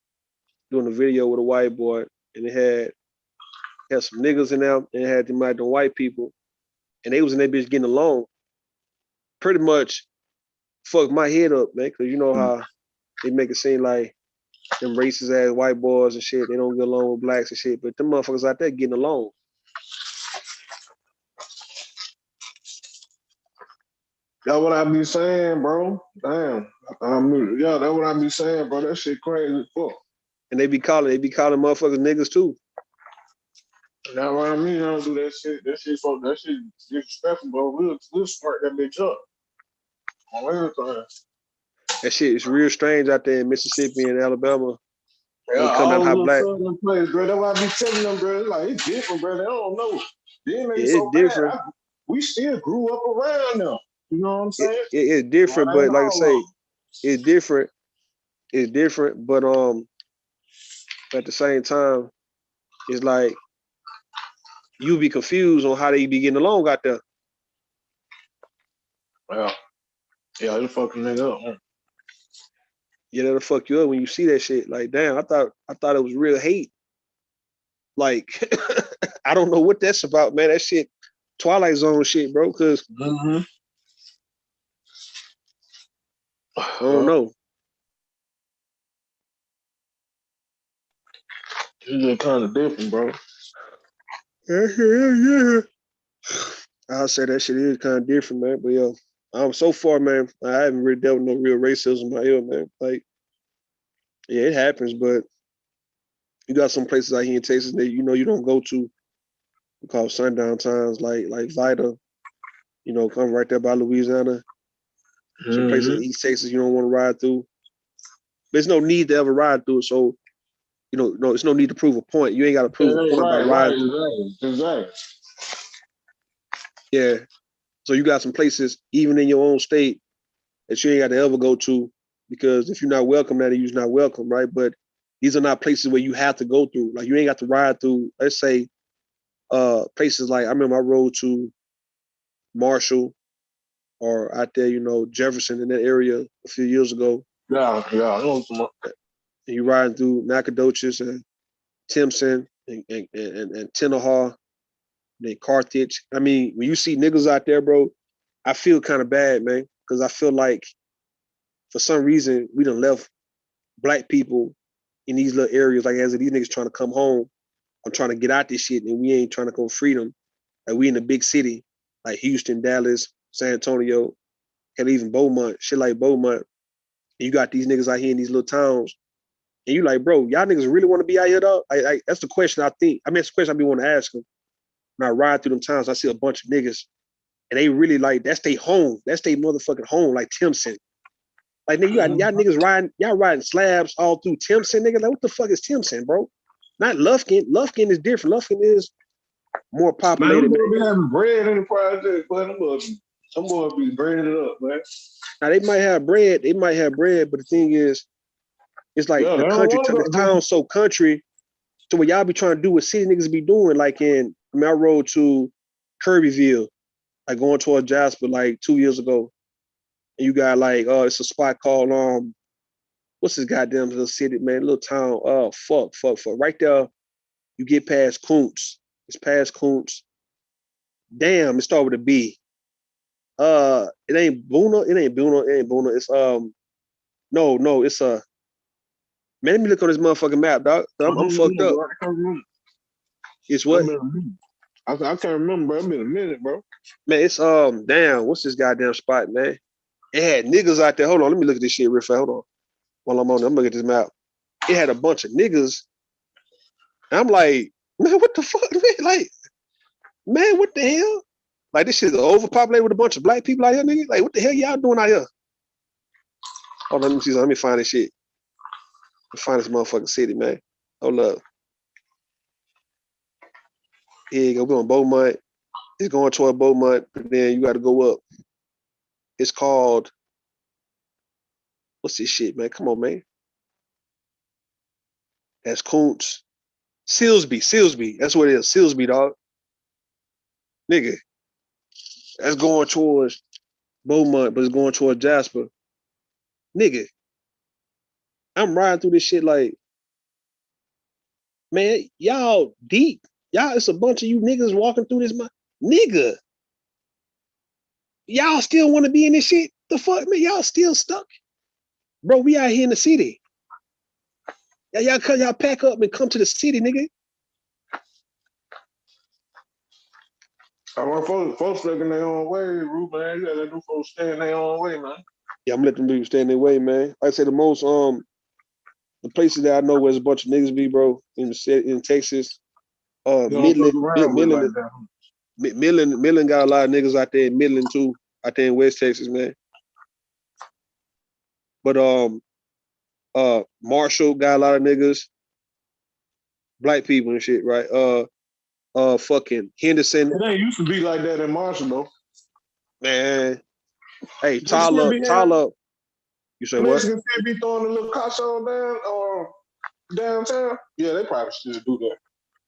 doing a video with a white boy, and it had some niggas in there, and it had them like the white people, and they was in that bitch getting along. Pretty much fucked my head up, man, because you know how they make it seem like them racist ass white boys and shit, they don't get along with blacks and shit, but them motherfuckers out there getting along. That's what I be saying, bro. Damn. Yeah, that's what I be saying, bro. That shit crazy as fuck. And they be calling motherfuckers niggas too. That's what I mean. I don't do that shit. That shit disrespectful, bro. We'll spark that bitch up on everything. That shit is real strange out there in Mississippi and Alabama. Yeah, they come out all high those black. southern places, bro. That's why I be telling them, bro. Like, it's different, bro. They don't know. Then they It's so different. bad. We still grew up around them. You know what I'm saying? It's different, Well, but like I all say, it's different. It's different, but at the same time, it's like you be confused on how they be getting along out there. Yeah, it'll fucking nigga up. Man. Yeah, that'll fuck you up when you see that shit. Like, damn, I thought it was real hate. Like, I don't know what that's about, man. That shit, Twilight Zone shit, bro. Cause I don't know. It's just kind of different, bro. Yeah. I'll say that shit is kind of different, man. But yo, so far, man, I haven't really dealt with no real racism out here, man. Like, yeah, it happens, but you got some places out here in Texas that you don't go to. We call sundown towns, like Vida. Come right there by Louisiana. Some places in East Texas you don't want to ride through. There's no need to ever ride through it, so no, it's no need to prove a point. You ain't got to prove a point by riding. Exactly. Yeah. So you got some places, even in your own state, that you ain't got to ever go to, because if you're not welcome at it, you're not welcome, right? But these are not places where you have to go through. Like, you ain't got to ride through, let's say, places like, I remember I rode to Marshall or out there, Jefferson in that area a few years ago. Yeah. And you riding through Nacogdoches and Timpson and Tenaha, and Carthage. I mean, when you see niggas out there, bro, I feel kind of bad, man, because I feel like for some reason we done left black people in these little areas, like as if these niggas trying to come home. I'm trying to get out this shit, and we ain't trying to go freedom. Like, we in a big city, like Houston, Dallas, San Antonio, and even Beaumont, shit like Beaumont. And you got these niggas out here in these little towns, and you like, bro, y'all niggas really want to be out here, though? That's the question I think. I mean, that's the question I be want to ask them. When I ride through them towns, I see a bunch of niggas, and they really like, that's their home. That's their motherfucking home, like Timpson. Like, nigga, y'all niggas riding slabs all through Timpson, nigga. Like, what the fuck is Timpson, bro? Not Lufkin. Lufkin is different. Lufkin is more populated. Man, them boys be having bread in the project, but some boys be breaded up, man. Now, they might have bread, but the thing is, it's like the country, the town's so country, to what y'all be trying to do what city niggas be doing. Like, I rode to Kirbyville, like going toward Jasper, like 2 years ago. And you got like, it's a spot called, what's this goddamn little city, man, little town? Oh, fuck. Right there, you get past Kuntz. It's past Kuntz. Damn, it start with a B. It ain't Boona. It's no, it's man, let me look on this motherfucking map, dog. I'm fucked up. It's what? I can't remember, bro. It's been a minute, bro. Man, it's damn, what's this goddamn spot, man? It had niggas out there. Hold on, let me look at this shit real fast. Hold on. While I'm on it, I'm looking at this map. It had a bunch of niggas. And I'm like, man, what the fuck, man? Like, man, what the hell? Like, this shit is overpopulated with a bunch of black people out here, nigga. Like, what the hell y'all doing out here? Hold on, let me see. Let me find this shit. Let me find this motherfucking city, man. Hold up. Here you go. We're on Beaumont. It's going toward Beaumont, but then you got to go up. It's called, what's this shit, man? Come on, man. That's Kuntz. Silsby. That's what it is. Silsby, dog. Nigga. That's going towards Beaumont, but it's going towards Jasper. Nigga, I'm riding through this shit like, man, y'all deep. Y'all, it's a bunch of you niggas walking through this. Nigga, y'all still want to be in this shit? The fuck, man? Y'all still stuck? Bro, we out here in the city. Y'all pack up and come to the city, nigga. I want folks looking their own way, Ruben. You gotta let them folks stay in their own way, man. Yeah, I'm letting them people stay in their way, man. Like I say, the most the places that I know where there's a bunch of niggas be, bro, in Texas, Midland, Midland got a lot of niggas out there in Midland too, out there in West Texas, man. But Marshall got a lot of niggas, black people and shit, right? Fucking Henderson. It ain't used to be like that in Marshall, though. Man, hey, Tyler. You say what? Mexicans still be throwing a little cacho down or downtown. Yeah, they probably still do that.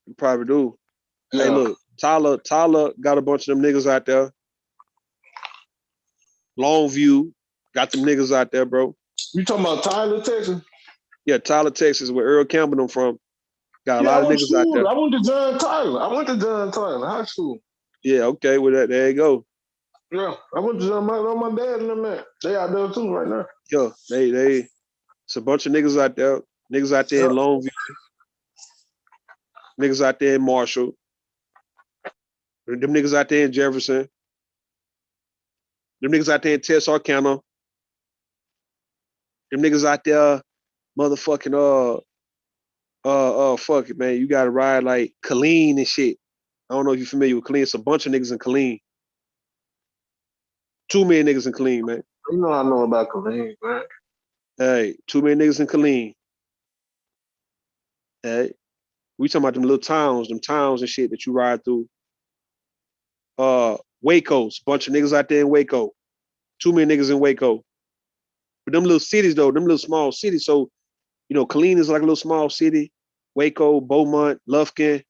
You probably do. Yeah. Hey, look, Tyler got a bunch of them niggas out there. Longview got them niggas out there, bro. You talking about Tyler, Texas? Yeah, Tyler, Texas, where Earl Campbell them from. Got a lot of niggas out there. I went to John Tyler High School. Yeah, okay, with that, there you go. Yeah, I went to John my dad and them, man. They out there too right now. Yeah, they it's a bunch of niggas out there. Niggas out there in Longview. Niggas out there in Marshall. Them niggas out there in Jefferson. Them niggas out there in Texarkana. Them niggas out there, motherfucking fuck it, man. You gotta ride like Killeen and shit. I don't know if you're familiar with Killeen. It's a bunch of niggas in Killeen. Too many niggas in Killeen, man. You know I know about Killeen, man. Hey, too many niggas in Killeen. Hey, we talking about them little towns and shit that you ride through. Waco's, bunch of niggas out there in Waco. Too many niggas in Waco. But them little cities though, them little small cities. So, you know, Killeen is like a little small city. Waco, Beaumont, Lufkin,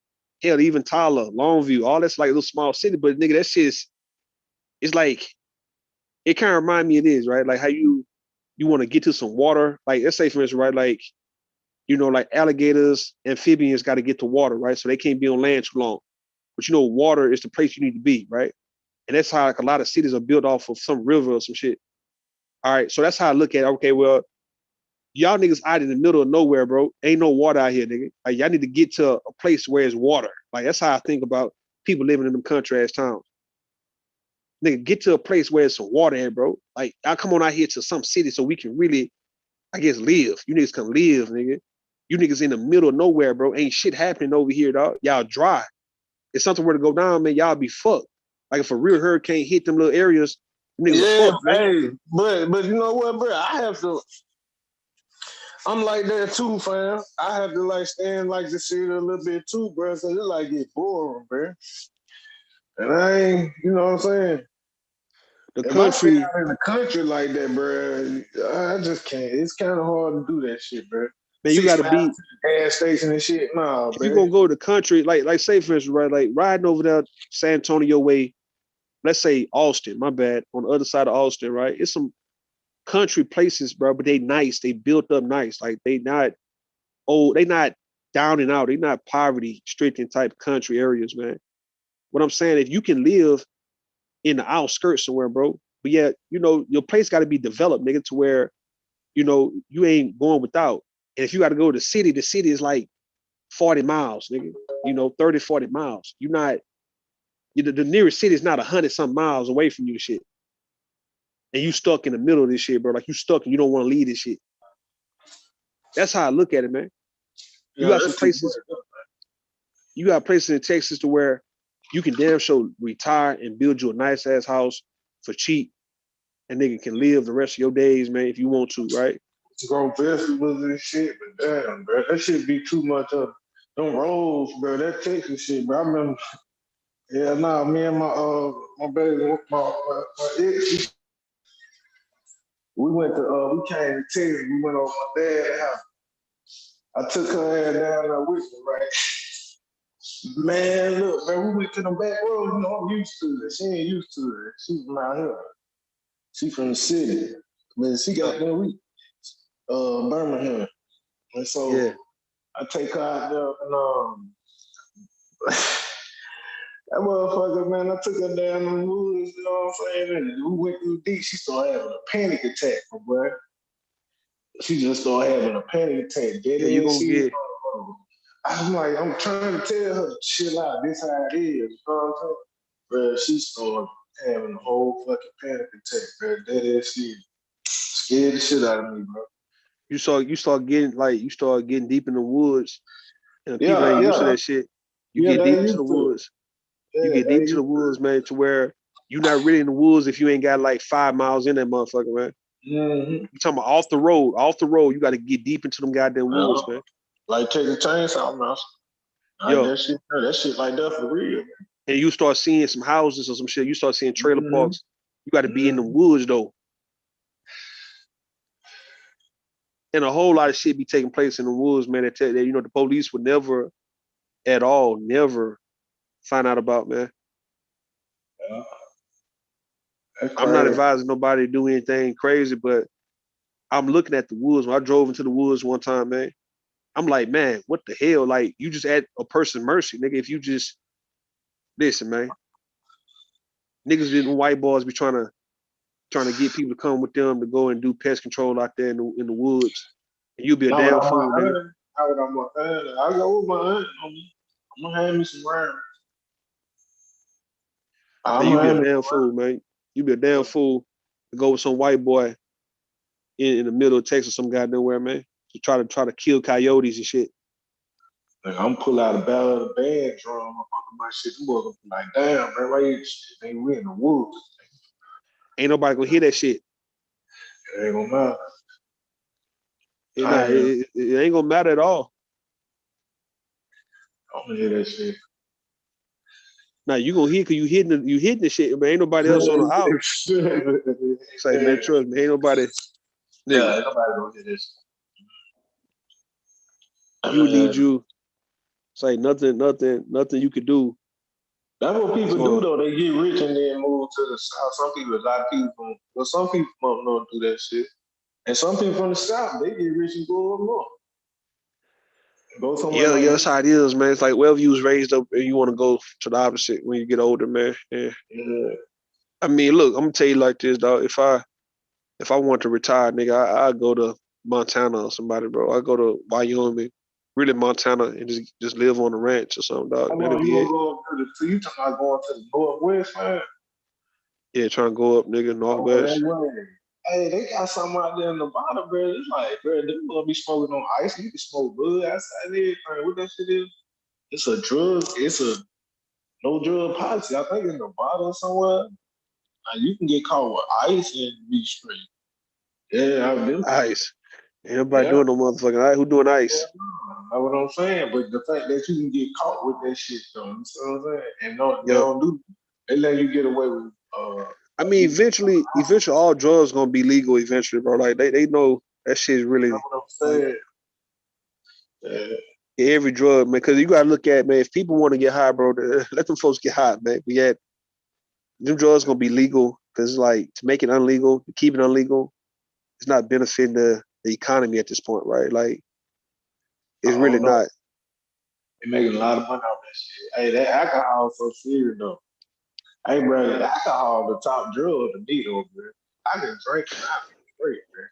hell, even Tyler, Longview, all that's like a little small city. But nigga, that shit's, it's like, it kind of remind me of this, right? Like how you want to get to some water. Like, let's say for instance, right? Like, you know, like alligators, amphibians got to get to water, right? So they can't be on land too long. But you know, water is the place you need to be, right? And that's how like a lot of cities are built off of some river or some shit. All right, so that's how I look at it. Okay, well, y'all niggas out in the middle of nowhere, bro. Ain't no water out here, nigga. Like, y'all need to get to a place where it's water. Like, that's how I think about people living in them country ass towns. Nigga, get to a place where it's some water at, bro. Like, y'all come on out here to some city so we can really, I guess, live. You niggas can live, nigga. You niggas in the middle of nowhere, bro. Ain't shit happening over here, dog. Y'all dry. If something were to go down, man, y'all be fucked. Like, if a real hurricane hit them little areas, them niggas are fucked, man. Hey, but you know what, bro? I'm like that too, fam. I have to like stand like the shit a little bit too, bro. So it like get boring, bro. And I ain't, you know what I'm saying? The if country I stay out in the country like that, bro, I just can't. It's kind of hard to do that shit, bro. Man, you gotta be gas station and shit. Nah, if you gonna go to the country, like say for instance, right, like riding over there San Antonio way, let's say Austin, my bad, on the other side of Austin, right? It's some country places, bro, but they nice, they built up nice. Like they not old, they not down and out, they not poverty stricken type country areas, man. What I'm saying, if you can live in the outskirts somewhere, bro, but yeah, you know, your place gotta be developed, nigga, to where, you know, you ain't going without. And if you gotta go to the city is like 40 miles, nigga, you know, 30, 40 miles. You're not, the nearest city is not 100 some miles away from you, shit. And you stuck in the middle of this shit, bro. Like you stuck and you don't want to leave this shit. That's how I look at it, man. You got some places, you got places in Texas to where you can damn sure retire and build you a nice ass house for cheap and nigga can live the rest of your days, man, if you want to, right? Grow vegetables and shit, but damn, bro, that shit be too much of them roads, bro. That Texas shit, bro. I remember, yeah, nah, me and my baby, my ex, we went to we came to Texas. We went over my dad's house. I took her ass down there with me, right? Man, look, man, we went to the back road. You know, I'm used to it. She ain't used to it. She's from out here. She from the city. Man, she got there Birmingham. And so Yeah. I take her out there and that motherfucker, man, I took her down the woods, you know what I'm saying? And we went through deep. She started having a panic attack, my boy. She just started having a panic attack. Dead Yeah, you ass gonna serious. get. I'm like, I'm trying to tell her to chill out. This how it is. You know what I'm saying? Bro, she started having a whole fucking panic attack, bro. Dead ass serious. Scared the shit out of me, bro. You start getting deep in the woods, and people Yeah, ain't used to yeah. that shit. You Yeah, get they deep into the used to. woods. You Yeah, get they deep into the used to. woods, man, to where you're not really in the woods if you ain't got like 5 miles in that motherfucker, man. Mm-hmm. You talking about off the road, you got to get deep into them goddamn woods, man. Like take a chainsaw, man. Like Yo, that shit like that for real. and you start seeing some houses or some shit. You start seeing trailer Mm-hmm. parks. You got to be in the woods though. And a whole lot of shit be taking place in the woods, man. That the police would never, at all, never find out about, man. Yeah. That's I'm not crazy. advising nobody to do anything crazy, but I'm looking at the woods. When I drove into the woods one time, man, I'm like, man, what the hell? Like, you just at a person's mercy, nigga. If you just listen, man, niggas and white boys be trying to get people to come with them to go and do pest control out there in the woods. And you'll be a Now damn without fool, my nigga. aunt, I go with my aunt on me. I'm gonna hand me some rounds. Man, I'm you gonna be a hand me damn some fool, man. You be a damn fool to go with some white boy in the middle of Texas, some goddamn where, man, to try to kill coyotes and shit. Like, I'm pull out a barrel of the band drum up under my shit. Them boys gonna be like, damn, man, why you shit? We in the woods. Ain't nobody gonna hear that shit. It ain't gonna matter. It ain't gonna matter at all. I'm gonna hear that shit. Now you gonna hear because you hitting the shit, but ain't nobody else on the out. It's like, man, trust me, ain't nobody. Yeah, Nigga, ain't nobody gonna hear this. you need you. It's like nothing you could do. That's what people do though. They get rich and then move to the south. Some people, a lot of people, well, some people don't know do that shit. And some people from the south, they get rich and go up north. Go somewhere Yeah, like that's how it is, man. It's like wherever you was raised up, and you want to go to the opposite when you get older, man. Yeah. I mean, look, I'm gonna tell you like this, dog. If I want to retire, nigga, I go to Montana or somebody, bro. I go to Wyoming, really Montana, and just live on the ranch or something, dog. how That'll long you be gonna it. go up to the? So you talking about going to the northwest, man? Yeah, trying to go up, nigga, Oh, that northwest. way. Hey, they got something out there in Nevada, bro. It's like, bro, they gonna be smoking on ice. You can smoke bud outside there. What that shit is? It's a drug. It's a no drug policy. I think in Nevada or somewhere. And you can get caught with ice and be straight. Yeah, I've been. Ice. Ain't nobody Yeah. doing no motherfucking ice. Who doing ice? That's what I'm saying. But the fact that you can get caught with that shit, though, you see what I'm saying? And no, they Yep. don't do. They let you get away with. I mean, eventually, all drugs gonna be legal eventually, bro. Like they know that shit's really That's what I'm saying. Yeah. every drug, man. Because you gotta look at, man. If people want to get high, bro, let them folks get high, man. But yet, them drugs gonna be legal because, like, to make it illegal, to keep it illegal, it's not benefiting the economy at this point, right? Like, it's I really don't know. not. They making a lot of money off that shit. Hey, that alcohol is so serious though. Hey, bro, alcohol the top drug to me though, bro. I been drinking, I been straight, bro.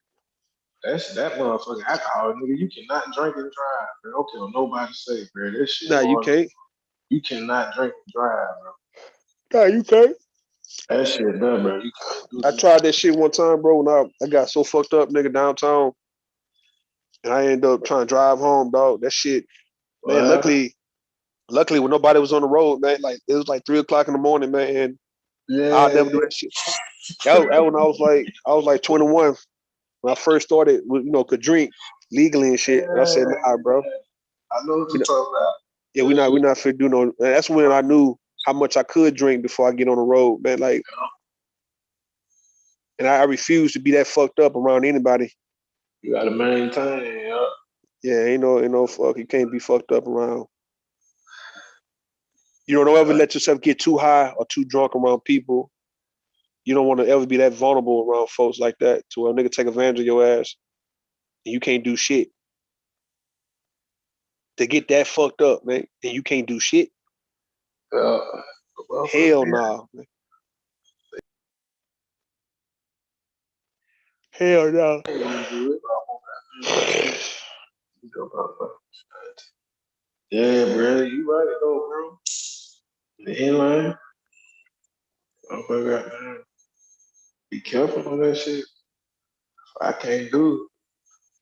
That's that motherfucking alcohol, nigga. You cannot drink and drive, bro. Don't care what nobody say, bro. That shit Nah, you hard. can't. You cannot drink and drive, bro. Nah, you can't. That shit done, bro. You can't do I that. tried that shit one time, bro, when I got so fucked up, nigga, downtown, and I ended up trying to drive home, dog. That shit, man. Well, Luckily, when nobody was on the road, man, like it was like 3 o'clock in the morning, man, and I'll yeah. never do that shit. That when I was like 21 when I first started, could drink legally and shit. And I said, nah, bro. I know what you're talking about. Yeah, we not fit do no. And that's when I knew how much I could drink before I get on the road, man. Like, and I refuse to be that fucked up around anybody. You gotta maintain, yeah. Yeah, ain't no fuck. You can't be fucked up around. You don't ever let yourself get too high or too drunk around people. You don't want to ever be that vulnerable around folks like that to where a nigga take advantage of your ass and you can't do shit. To get that fucked up, man, and you can't do shit. Hell nah, man. Hell no. Yeah, bro, you right though, bro. The inline. Man. Be careful on that shit. I can't do it.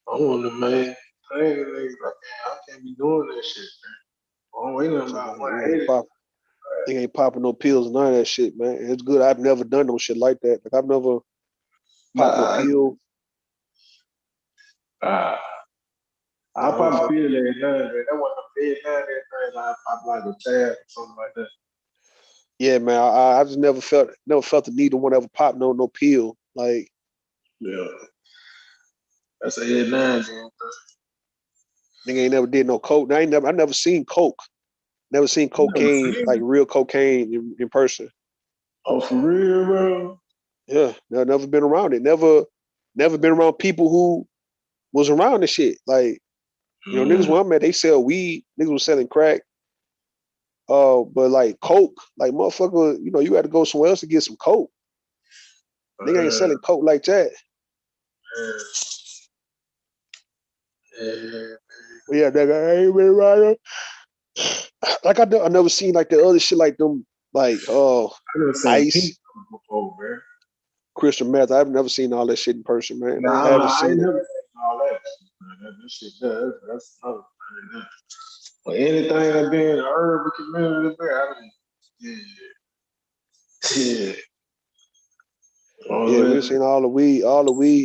I'm on the man. I can't be doing that shit, man. I'm waiting about 180. They ain't popping no pills, none of that shit, man. It's good. I've never done no shit like that. Like I've never popped no pill. I pop a pill every now and then. That wasn't a big now and then. I pop like a tab or something like that. Yeah, man. I just never felt the need to want to ever pop no pill. Like, yeah, that's a head nine, man. Nigga ain't never did no coke. I never seen coke. Never seen cocaine, like real cocaine in person. Oh, for real, bro? Yeah, never been around it. Never been around people who was around the shit. Like, you know, niggas where I'm at, they sell weed. Niggas was selling crack. But like coke, like motherfucker, you know, you had to go somewhere else to get some coke. Nigga ain't selling coke like that. Yeah, nigga, I ain't been around. Like I never seen like the other shit like them, like ice, crystal meth. I've never seen all that shit in person, man. I haven't seen it. Never seen all that. That shit does. That's another thing. But anything that be in the urban community, yeah. Yeah, we've seen all the weed,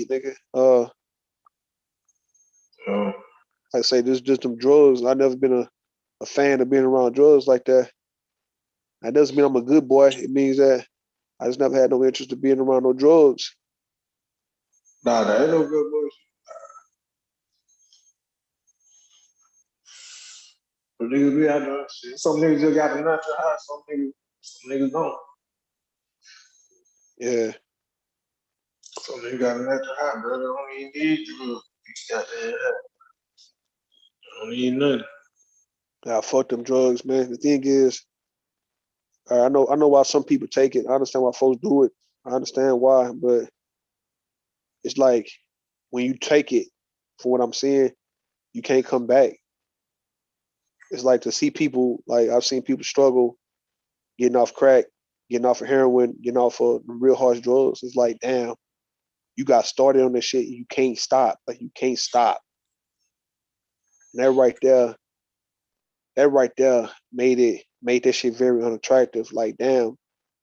nigga. Like I say, this just them drugs. I've never been a fan of being around drugs like that. That doesn't mean I'm a good boy. It means that I just never had no interest in being around no drugs. Nah, that ain't no good bullshit. But niggas be out there, shit. Some niggas just got a natural high, some niggas don't. Yeah. Some niggas got a natural high, bro. They don't even need drugs. Don't need nothing. Yeah, fuck them drugs, man. The thing is, I know why some people take it. I understand why folks do it. I understand why, but it's like when you take it, for what I'm saying, you can't come back. It's like to see people, like I've seen people struggle getting off crack, getting off of heroin, getting off of real harsh drugs. It's like, damn, you got started on this shit. You can't stop. Like you can't stop. And that right there made that shit very unattractive. Like, damn,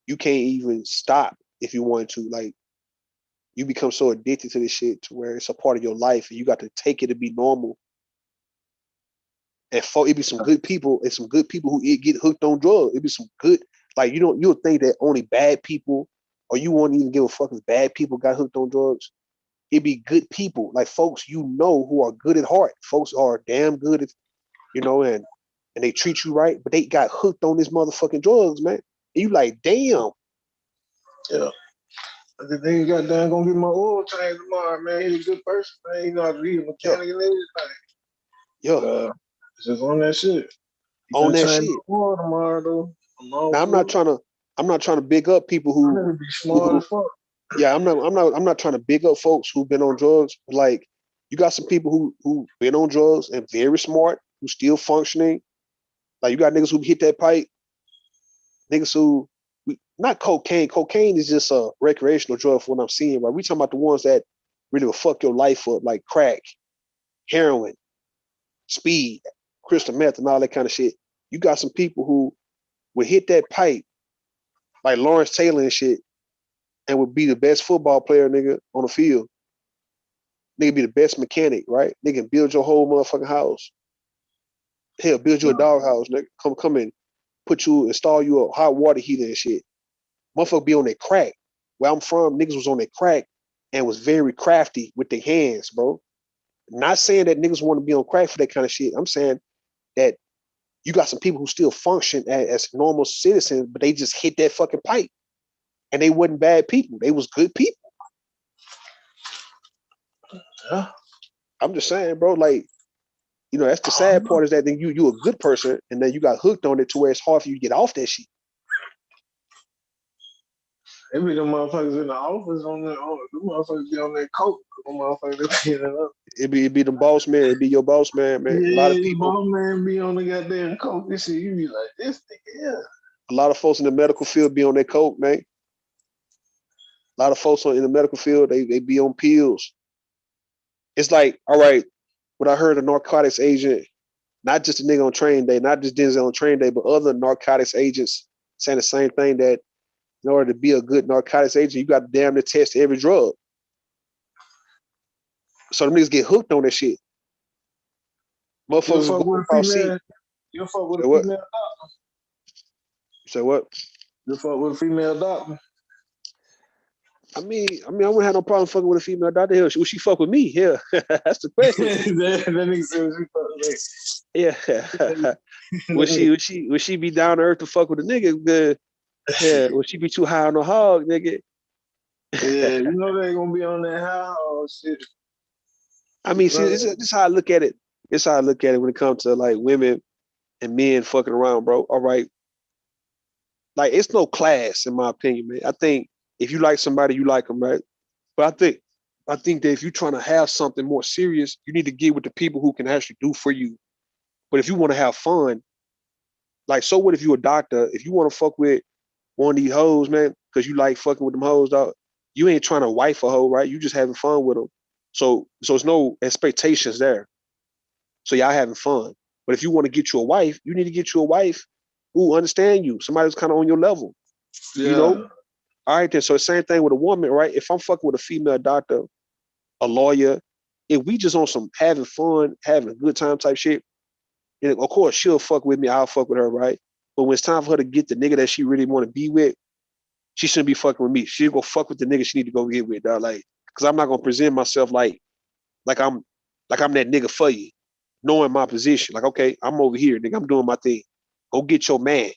you can't even stop if you want to. Like, you become so addicted to this shit to where it's a part of your life and you got to take it to be normal. And it be some good people and some good people who get hooked on drugs. It be some good, like you'll think that only bad people, or you won't even give a fuck if bad people got hooked on drugs. It be good people, like folks who are good at heart. Folks are damn good at, and they treat you right, but they got hooked on this motherfucking drugs, man. And you like, damn. Yeah. The nigga goddamn gonna get my oil change tomorrow, man. He's a good person, man. He know how to read a mechanic and everything. Yeah. Just on that shit. On that shit. Oil tomorrow though. Now I'm not trying to big up people who be smart as fuck. Yeah, I'm not trying to big up folks who've been on drugs. Like, you got some people who been on drugs and very smart, who still functioning. Like, you got niggas who hit that pipe. Niggas who not cocaine. Cocaine is just a recreational drug for what I'm seeing. Right? We talking about the ones that really will fuck your life up, like crack, heroin, speed, crystal meth, and all that kind of shit. You got some people who would hit that pipe, like Lawrence Taylor and shit, and would be the best football player, nigga, on the field. Nigga be the best mechanic, right? Nigga build your whole motherfucking house. Hell, build you a doghouse, nigga. Come in, install you a hot water heater and shit. Motherfucker be on their crack. Where I'm from, niggas was on their crack and was very crafty with their hands, bro. Not saying that niggas want to be on crack for that kind of shit. I'm saying that you got some people who still function as normal citizens, but they just hit that fucking pipe. and they wasn't bad people. They was good people. Yeah. I'm just saying, bro. Like, you know, that's the sad part is that then you a good person, and then you got hooked on it to where it's hard for you to get off that shit. It be the motherfuckers in the office the motherfuckers be on that coke. The motherfuckers be it up. It be the boss man. It be your boss man, man. Yeah, A lot of the people. boss man be on the goddamn coke. This shit, you be like, this nigga, yeah. A lot of folks in the medical field be on their coke, man. A lot of folks in the medical field, they be on pills. It's like, all right, when I heard a narcotics agent, not just a nigga on training day, not just Denzel on training day, but other narcotics agents saying the same thing, that in order to be a good narcotics agent, you got to damn near test every drug. So them niggas get hooked on that shit. Motherfuckers fuck go with a across seat. female. You fuck with Say a what? female doctor. Say what? You fuck with a female doctor. I wouldn't have no problem fucking with a female doctor. Hell, would she fuck with me? Yeah, that's the question. that nigga said she fuck with Yeah. would she be down to earth to fuck with a nigga? Yeah. Would she be too high on the hog, nigga? Yeah, you know they gonna be on that house shit. I mean, see, this is how I look at it. It's how I look at it when it comes to like women and men fucking around, bro. All right. Like, it's no class, in my opinion, man. I think if you like somebody, you like them, right? But I think that if you're trying to have something more serious, you need to get with the people who can actually do for you. But if you want to have fun, like, so what if you a doctor? If you want to fuck with one of these hoes, man, because you like fucking with them hoes, dog, you ain't trying to wife a hoe, right? You just having fun with them. So it's no expectations there. So y'all having fun. But if you want to get you a wife, you need to get you a wife who understand you, somebody who's kind of on your level. Yeah. You know? All right, then. So the same thing with a woman, right? If I'm fucking with a female doctor, a lawyer, if we just on some having fun, having a good time type shit, and of course she'll fuck with me, I'll fuck with her, right? But when it's time for her to get the nigga that she really want to be with, she shouldn't be fucking with me. She'll go fuck with the nigga she need to go get with, dog. Like, cause I'm not gonna present myself like I'm that nigga for you, knowing my position. Like, okay, I'm over here, nigga. I'm doing my thing. Go get your man.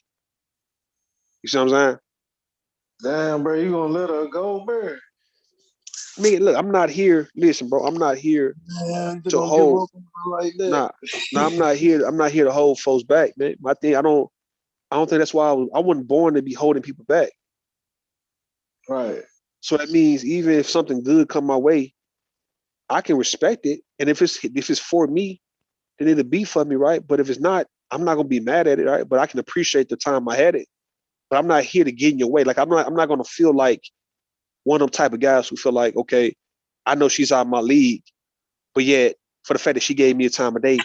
You see what I'm saying? Damn, bro, you gonna let her go, bro? I mean, look, I'm not here. Listen, bro, I'm not here to gonna give hold. up like that. Nah, I'm not here. I'm not here to hold folks back, man. My thing, I don't think that's why I wasn't born to be holding people back. Right. So that means even if something good come my way, I can respect it. And if it's for me, then it'll be for me, right? But if it's not, I'm not gonna be mad at it, right? But I can appreciate the time I had it. But I'm not here to get in your way. Like, I'm not gonna feel like one of them type of guys who feel like, okay, I know she's out of my league, but yet for the fact that she gave me a time of day,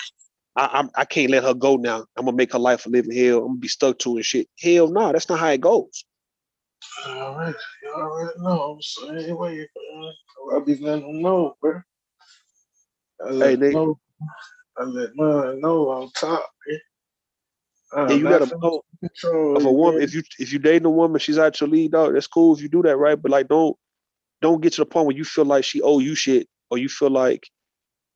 I can't let her go now. I'm gonna make her life a living hell. I'm gonna be stuck to it and shit. Hell no, that's not how it goes. All right, you already know. So anyway, I be letting them know, bro. I let know. I let mine know on top, man. Yeah, you let them know. If a woman, if you dating a woman, she's out your league, dog. That's cool if you do that, right? But like, don't get to the point where you feel like she owe you shit, or you feel like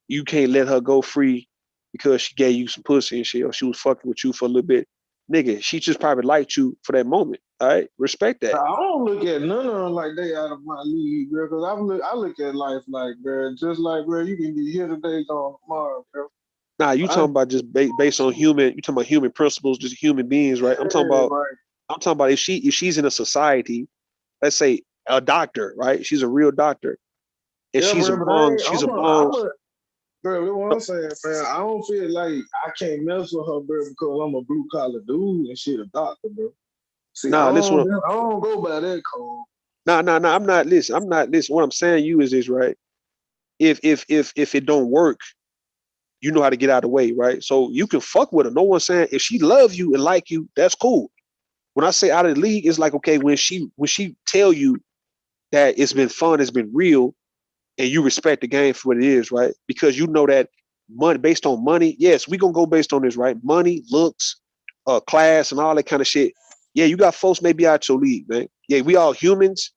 you can't let her go free because she gave you some pussy and shit, or she was fucking with you for a little bit. Nigga, she just probably liked you for that moment. All right, respect that. I don't look at none of them like they out of my league, bro. Because I look at life like, bro, just like, bro, you can be here today, gone tomorrow, bro. Nah, you talking about just based on human. You talking about human principles, just human beings, right? I'm talking about if she's in a society, let's say a doctor, right? She's a real doctor, and Yeah, she's bro, among bro, that's what I'm saying, man. I don't feel like I can't mess with her, bro, because I'm a blue collar dude and shit, a doctor, bro. See, I don't go by that code. Nah. I'm not. Listen. What I'm saying to you is this, right? If it don't work, you know how to get out of the way, right? So you can fuck with her. No one's saying if she love you and like you, that's cool. When I say out of the league, it's like, okay, when she tell you that it's been fun, it's been real, and you respect the game for what it is, right? Because you know that money, based on money, yes, we gonna go based on this, right? Money, looks, class, and all that kind of shit. Yeah, you got folks maybe out your league, man. Yeah, we all humans.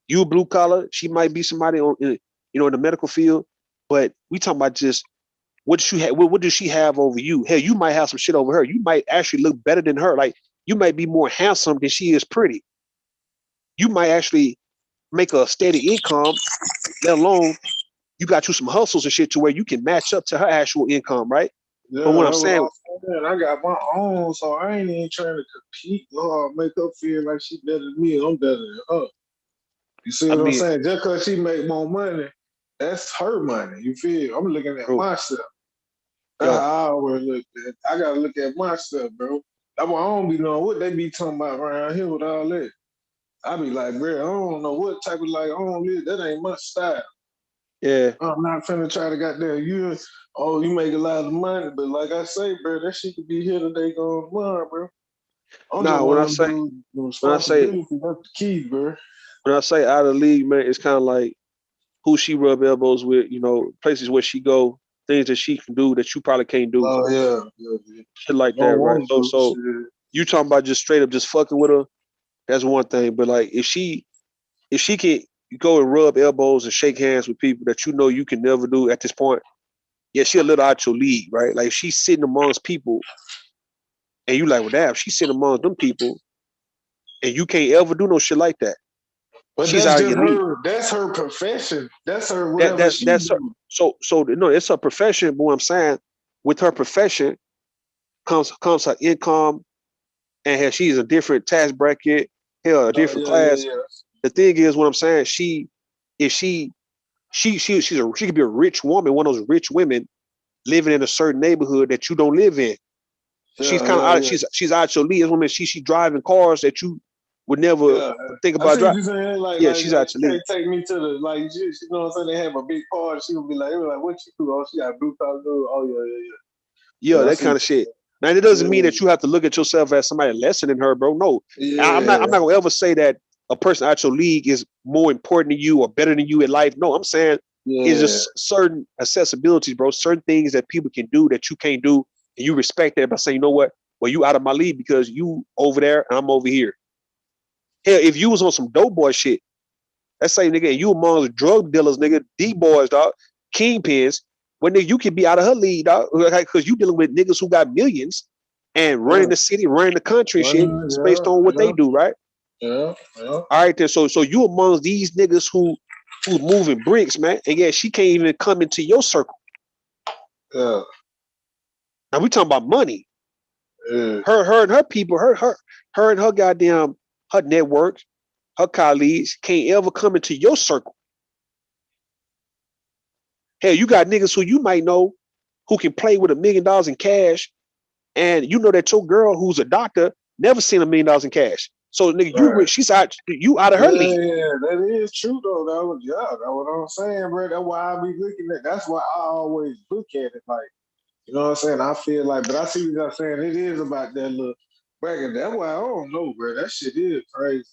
You blue collar, she might be somebody in the medical field, but we talking about just what does she have over you? Hell, you might have some shit over her. You might actually look better than her. Like, you might be more handsome than she is pretty. you might actually make a steady income, let alone you got you some hustles and shit to where you can match up to her actual income, right? Yeah, But what I'm that's what saying, I'm saying. I got my own, so I ain't even trying to compete or make her feel like she better than me. I'm better than her. You see I what I'm mean, saying? Just because she make more money, that's her money. You feel? I'm looking at bro, myself. That's yo, how I always look at it. I gotta look at myself, bro. That's why I don't be knowing what they be talking about around here with all that. I be like, bro, I don't know what type of life I don't live. That ain't my style. yeah. I'm not finna try to goddamn you. Oh, you make a lot of money, but like I say, bro, that shit could be here today, gone tomorrow, bro. I'm just Nah, one of them dudes. The when I say responsibility, that's the key, bro. when I say out of the league, man, it's kind of like who she rub elbows with, you know, places where she go, things that she can do that you probably can't do, Oh yeah. shit like Don't that, right? want So, to do so shit. you talking about just straight up just fucking with her? That's one thing, but like if she can go and rub elbows and shake hands with people that you know you can never do at this point, yeah, she a little out your league, right? Like she's sitting amongst people, and you like, well, damn, she's sitting amongst them people, and you can't ever do no shit like that. But She's that's out of just your league. her. That's her profession. That's her whatever she That's her. do. So no, it's her profession. But what I'm saying, with her profession comes her income, and hell, she's a different tax bracket, hell, a Oh different class. yeah. The thing is, what I'm saying, if she could be a rich woman, one of those rich women living in a certain neighborhood that you don't live in. She's kind of out. Yeah. She's out your league. This woman, she driving cars that you would never Yeah. think I about see what driving. you're saying. Yeah, she's Like out your she league. can't take me to the like. You know what I'm saying? They have a big party. She would be like, what you do? Oh, she got blue collar. Oh yeah. Yeah, Yeah, I that see. kind of shit. Now it doesn't mean that you have to look at yourself as somebody lesser than her, bro. No, I'm not. Yeah. I'm not gonna ever say that a person out your league is more important than you or better than you in life. No, I'm saying it's Yeah. just certain accessibilities, bro. Certain things that people can do that you can't do, and you respect that by saying, you know what? Well, you out of my league because you over there and I'm over here. Hell, if you was on some dope boy shit, let's say, nigga, and you among drug dealers, nigga, D boys, dog, kingpins, when nigga, you can be out of her league, dog, because you dealing with niggas who got millions and running the city, running the country and shit. It's based on what they do, right? Yeah. All right, then. So you amongst these niggas who's moving bricks, man, and yeah, she can't even come into your circle. Yeah. Now we talking about money. Yeah. Her and her people, her and her goddamn her network, her colleagues can't ever come into your circle. Hell, you got niggas who you might know who can play with $1 million in cash, and you know that your girl who's a doctor never seen $1 million in cash. So nigga, you Right. rich, she's out, you out of her league. Yeah, that is true though. That's what I'm saying, bro. That's why I be looking at. That's why I always look at it like, you know what I'm saying. I feel like, but I see what you're saying. It is about that little bracket. That's why I don't know, bro. That shit is crazy.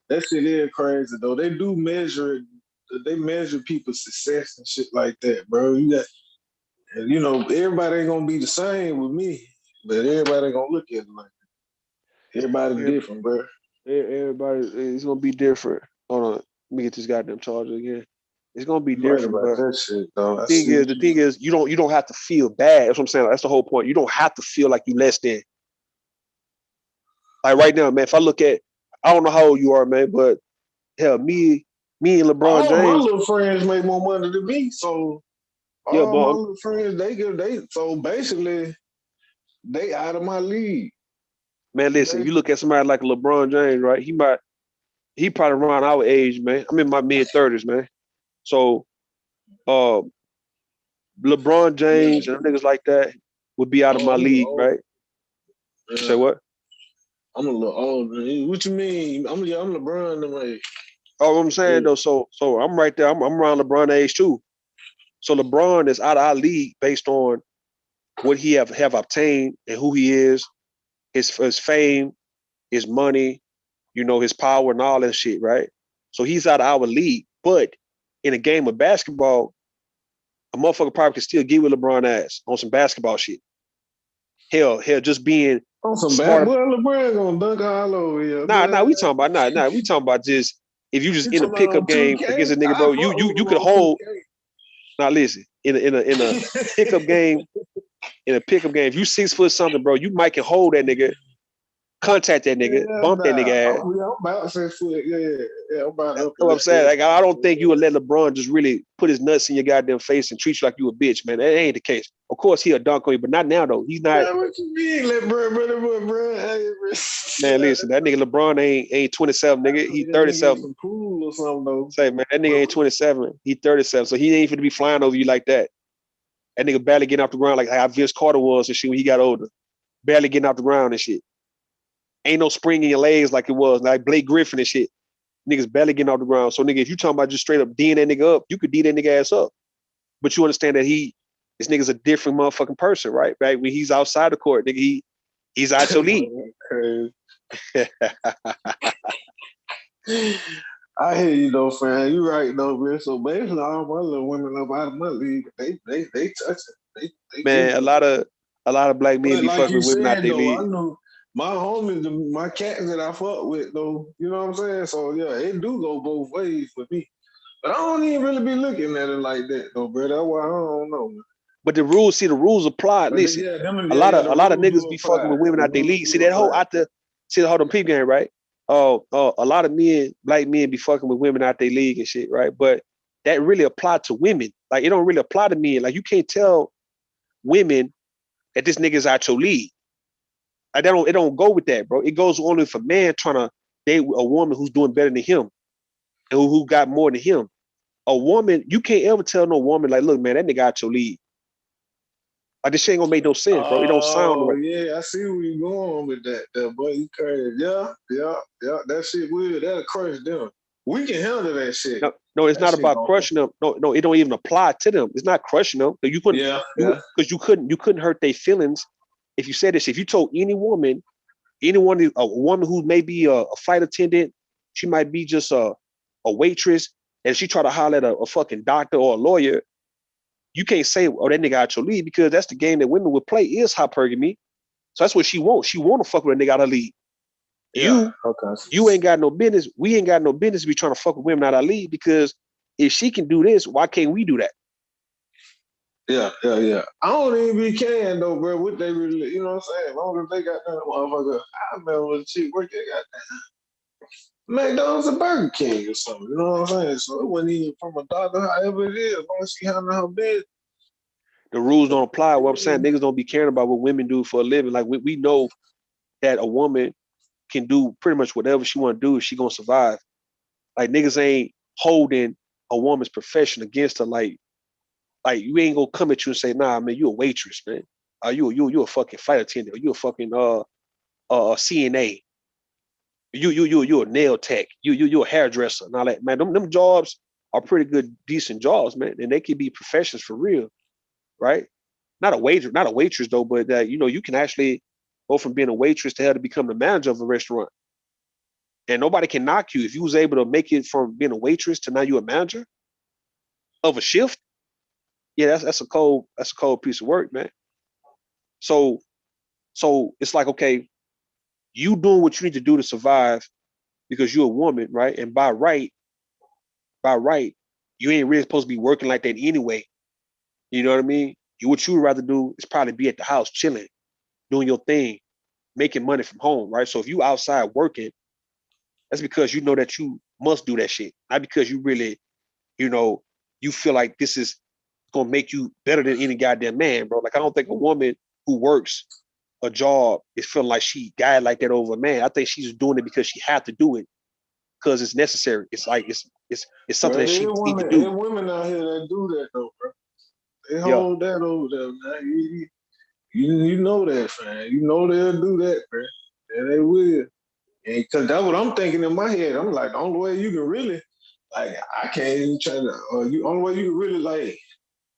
That shit is crazy though. They do measure it. They measure people's success and shit like that, bro. You know, everybody ain't gonna be the same with me, but everybody ain't gonna look at it like that. Everybody different, bro. Everybody is gonna be different. Hold on, let me get this goddamn charger again. It's gonna be You right different, about but that shit, though. I the see what thing is, you don't have to feel bad. That's what I'm saying. That's the whole point. You don't have to feel like you less than. Like right now, man. If I look at, I don't know how old you are, man, but hell, me and LeBron all my James, little friends make more money than me, so yeah, all my but little friends they so basically they out of my league. man, listen, you look at somebody like LeBron James, right? He probably around our age, man. I'm in my mid-30s, man. So uh LeBron Yeah. James and niggas like that would be out of Oh, my I'm a little league, old. right? You say Yeah. what? I'm a little older. What you mean? I'm LeBron them age. Oh, what I'm saying though, so I'm right there. I'm around LeBron age too. So LeBron is out of our league based on what he have obtained and who he is, his fame, his money, you know, his power and all that shit, right? So he's out of our league. But in a game of basketball, a motherfucker probably can still get with LeBron ass on some basketball shit. Hell, just being On some bad smart. boy, LeBron gonna dunk all over you, Nah, but we talking about we talking about just if you just you in a talking about pickup on game 2K? against a nigga, I bro, fuck with you him could on hold. 2K. Now listen, in a pickup game, if you 6 foot something, bro, you might can hold that nigga contact that nigga, bump that nigga ass. I'm about to say foot. Yeah, I'm about to. That's what I'm saying. Like, I don't think you would let LeBron just really put his nuts in your goddamn face and treat you like you a bitch, man. That ain't the case. Of course, he'll dunk on you, but not now though. He's not. Man, what you mean, let bro? Hey, bro. Man, listen, that nigga LeBron ain't 27, nigga. He 37. Some pool or something though. Say, man, that nigga ain't 27. He 37, so he ain't finna be flying over you like that. That nigga barely getting off the ground like how Vince Carter was and shit when he got older. Barely getting off the ground and shit. Ain't no spring in your legs like it was, like Blake Griffin and shit. Niggas barely getting off the ground. So, nigga, if you talking about just straight up D'ing that nigga up, you could D that nigga ass up. But you understand that this nigga's a different motherfucking person, right? Right? When he's outside the court, nigga, he's out your league. I hear you though, fam. You right though, man. So basically, all my little women up out of my league, they touch it. They Man, a lot of black men but be like fucking you with women out said their though, league. I know my homies, my cats that I fuck with though. You know what I'm saying? So yeah, it do go both ways for me. But I don't even really be looking at it like that though, bro. That's why I don't know, man. But the rules apply. But Listen, yeah, a lot of the rules niggas do be fucking apply. with women The out their rules league. See do that whole apply. see the whole them peep game, right? A lot of men, black men, be fucking with women out their league and shit, right? But that really apply to women. Like it don't really apply to men. Like you can't tell women that this nigga's out your league. Like it don't go with that, bro. It goes only if a man trying to date a woman who's doing better than him and who got more than him. A woman, you can't ever tell no woman like, look, man, that nigga out your league. Like this shit ain't gonna make no sense, bro. It don't sound Oh right. yeah, I see where you going with that, boy. You crazy. Yeah. That shit weird. That'll crush them. We can handle that shit. No, it's That not shit about gonna crushing them. No, it don't even apply to them. It's not crushing them. You couldn't, because you couldn't hurt their feelings if you said this. If you told a woman who may be a flight attendant, she might be just a waitress, and she try to holler at a fucking doctor or a lawyer, you can't say, oh, that nigga out your league, because that's the game that women would play is hypergamy. So that's what she wants. She want to fuck with a nigga out her league. You ain't got no business. We ain't got no business to be trying to fuck with women out our league, because if she can do this, why can't we do that? Yeah. I don't even be caring though, bro. What they really, you know what I'm saying? As long as they got that motherfucker, I remember when she worked, they got that McDonald's or Burger King or something. You know what I'm saying? So it wasn't even from a doctor, however it is, as long as she handling her business. The rules don't apply. What I'm saying, niggas don't be caring about what women do for a living. Like we know that a woman can do pretty much whatever she want to do if she gonna survive. Like niggas ain't holding a woman's profession against her. Like you ain't gonna come at you and say, nah, man, you a waitress, man. You a fucking flight attendant. Or you a fucking CNA. You a nail tech. You a hairdresser. And all that, man. Them jobs are pretty good, decent jobs, man. And they can be professions for real, right? Not a waitress though, but you can actually go from being a waitress to become the manager of a restaurant. And nobody can knock you if you was able to make it from being a waitress to now you're a manager of a shift. Yeah, that's a cold piece of work, man. So it's like, okay, you doing what you need to do to survive because you're a woman, right? And by right, you ain't really supposed to be working like that anyway. You know what I mean? What you would rather do is probably be at the house chilling, doing your thing, making money from home, right? So if you outside working, that's because you know that you must do that shit, not because you really, you feel like this is gonna make you better than any goddamn man, bro. Like I don't think a woman who works a job is feeling like she got like that over a man. I think she's doing it because she had to do it because it's necessary. It's like it's something that she needs to do. There women out here that do that though, bro. They hold that over there, man. You know that, fam. You know they'll do that, bro. And they will. And because that's what I'm thinking in my head. I'm like, the only way you can really, like, I can't even try to, only way you can really, like,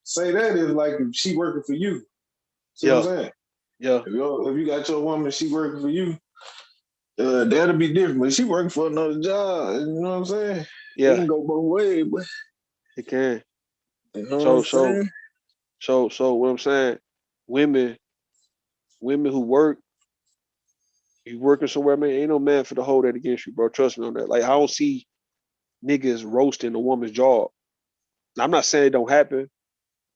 say that is, like, if she working for you. See what I'm saying? Yeah. If you got your woman, she working for you, that'll be different. But she working for another job, you know what I'm saying? Yeah. It can go both ways, but. It can. You know what I'm saying? So what I'm saying, women who work, you working somewhere, man, ain't no man for to hold that against you, bro. Trust me on that. Like I don't see niggas roasting a woman's job. Now, I'm not saying it don't happen,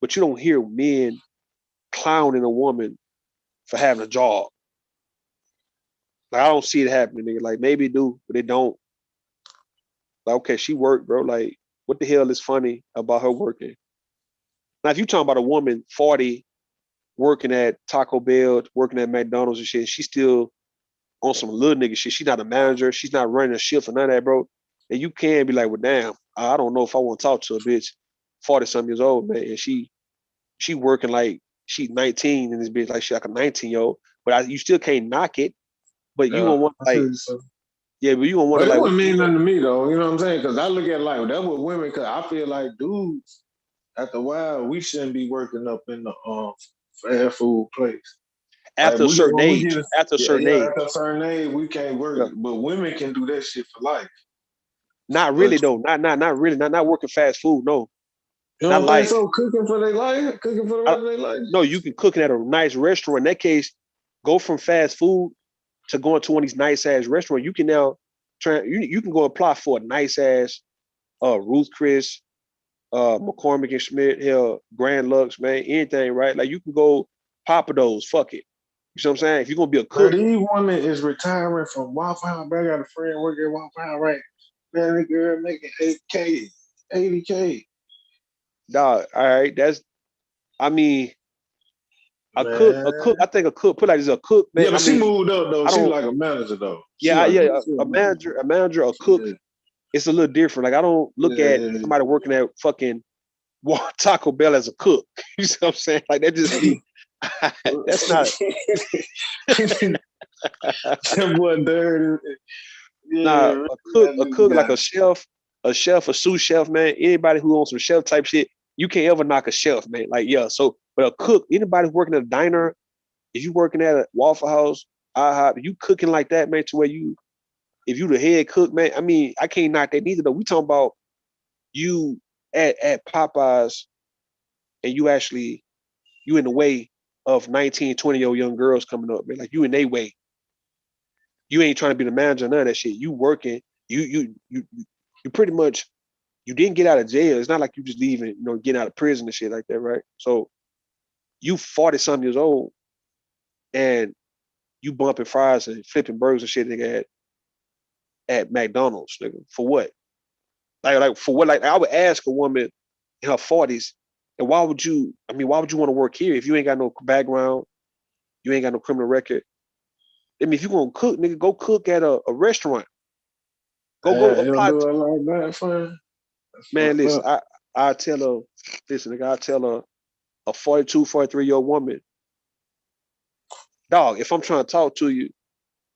but you don't hear men clowning a woman for having a job. Like, I don't see it happening, nigga. Like maybe it do, but they don't. Like, okay, she worked, bro. Like, what the hell is funny about her working? Now, if you talking about a woman 40 working at Taco Bell, working at McDonald's and shit, she's still on some little nigga shit. She's not a manager. She's not running a shift or none of that, bro. And you can be like, well, damn, I don't know if I want to talk to a bitch 40 some years old, man. And she working like she's 19 and this bitch like she like a 19-year-old. But you still can't knock it. But you Yeah, gonna want I like, feel so. yeah, but you gonna wonder But it like, what wouldn't the mean hell? nothing to me though. You know what I'm saying? Because I look at it like that's what women. Because I feel like dudes after a while we shouldn't be working up in the fast food place. Like After a certain when we age, get after a certain yeah, age. after a certain age we can't work, Yeah. but women can do that shit for life. Not But really though. Not really. Not working fast food. No, you not don't think life. so? Cooking for their life, cooking for the I, rest of their life. no, you can cook it at a nice restaurant. In that case, go from fast food to going to one of these nice ass restaurants. You can now try. You can go apply for a nice ass Ruth Chris, McCormick and Schmidt, hell, Grand Lux, man, anything, right? Like you can go Papa those. Fuck it. You know what I'm saying? If you're gonna be a Bro, cook, these women is retiring from Waffle House. Bro, I got a friend working at Waffle House, right? Man, the girl making 8K, 80K. dog. All right, I mean, a cook. Man. I think a cook. Put like this, a cook, man. Yeah, I but she mean, moved up though. I She don't. like a manager though. She Yeah, like yeah. she A manager, a cook. yeah, It's a little different. Like I don't look at yeah. somebody working at fucking Taco Bell as a cook. You see what I'm saying? Like that just be. That's not. That boy dirty. Nah, Yeah, a that cook like guy. a sous chef, man. Anybody who owns some chef type shit, you can't ever knock a chef, man. Like yeah. So, but a cook, anybody who's working at a diner, if you working at a Waffle House, IHOP, you cooking like that, man, to where if you the head cook, man. I mean, I can't knock that neither. Though we talking about you at Popeyes and you in the way of 19, 20-year-old young girls coming up, man. Like you in their way. You ain't trying to be the manager, none of that shit. You working, you pretty much you didn't get out of jail. It's not like you just leaving, getting out of prison and shit like that, right? So you 40 some years old and you bumping fries and flipping burgers and shit, nigga, at McDonald's, nigga. For what? Like for what? Like I would ask a woman in her 40s, and why would you want to work here if you ain't got no background, you ain't got no criminal record? I mean, if you gonna cook, nigga, go cook at a restaurant. Go You don't apply. do it like that, fam. That's Man, fucked listen, up. I tell her, listen, nigga, I tell her a 42, 43-year-old woman, dog, if I'm trying to talk to you,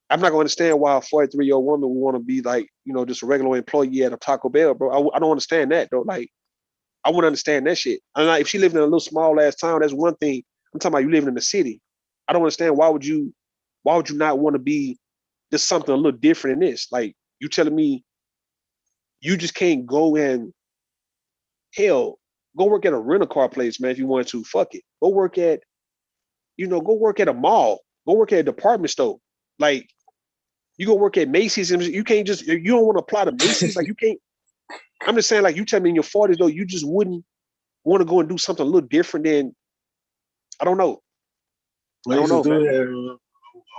I'm not gonna understand why a 43-year-old woman would want to be like, just a regular employee at a Taco Bell, bro. I don't understand that though. Like, I wouldn't understand that shit. I'm like, if she lived in a little small ass town, that's one thing. I'm talking about you living in the city. I don't understand why would you not want to be just something a little different in this? Like, you telling me you just can't go and hell, go work at a rental car place, man, if you want to. Fuck it. Go work at a mall. Go work at a department store. Like, you go work at Macy's and you can't just, you don't want to apply to Macy's. Like, you can't, I'm just saying, like, you tell me in your 40s, though, you just wouldn't want to go and do something a little different than, I don't know. I don't Mason know, do man. have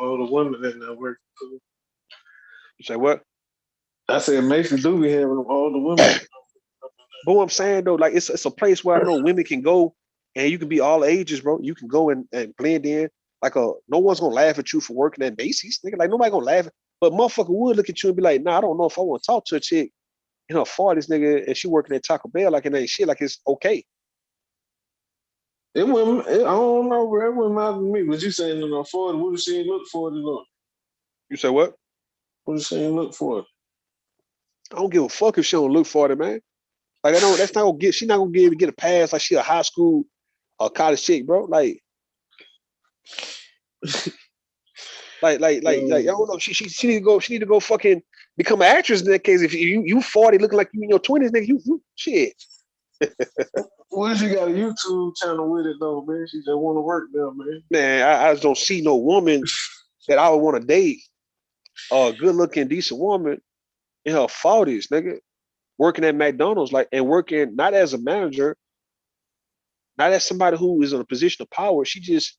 all the women in there working too. You say what? I said Mason do be having all the women. But what I'm saying, though, like, it's a place where I know women can go and you can be all ages, bro. You can go and blend in. Like, no one's going to laugh at you for working at Macy's. Nigga, like, nobody going to laugh. But motherfucker would look at you and be like, nah, I don't know if I want to talk to a chick in her 40s, nigga, and she working at Taco Bell, like, it ain't shit, like, it's okay. It wouldn't. I don't know, bro. It wouldn't matter to me. But you saying in the 40, what does she look for to look? You say what? What does she look for? I don't give a fuck if she don't look for it, man. Like, that's not gonna she's not gonna be able to get a pass like she a high school or college chick, bro. Like, I don't know. She need to go fucking become an actress in that case. If you 40 looking like you in your 20s, nigga, you shit. Well, she got a YouTube channel with it though, man. She just want to work there, man. Man, I just don't see no woman that I would want to date, a good looking, decent woman in her 40s, nigga, working at McDonald's, like, and working not as a manager, not as somebody who is in a position of power. She just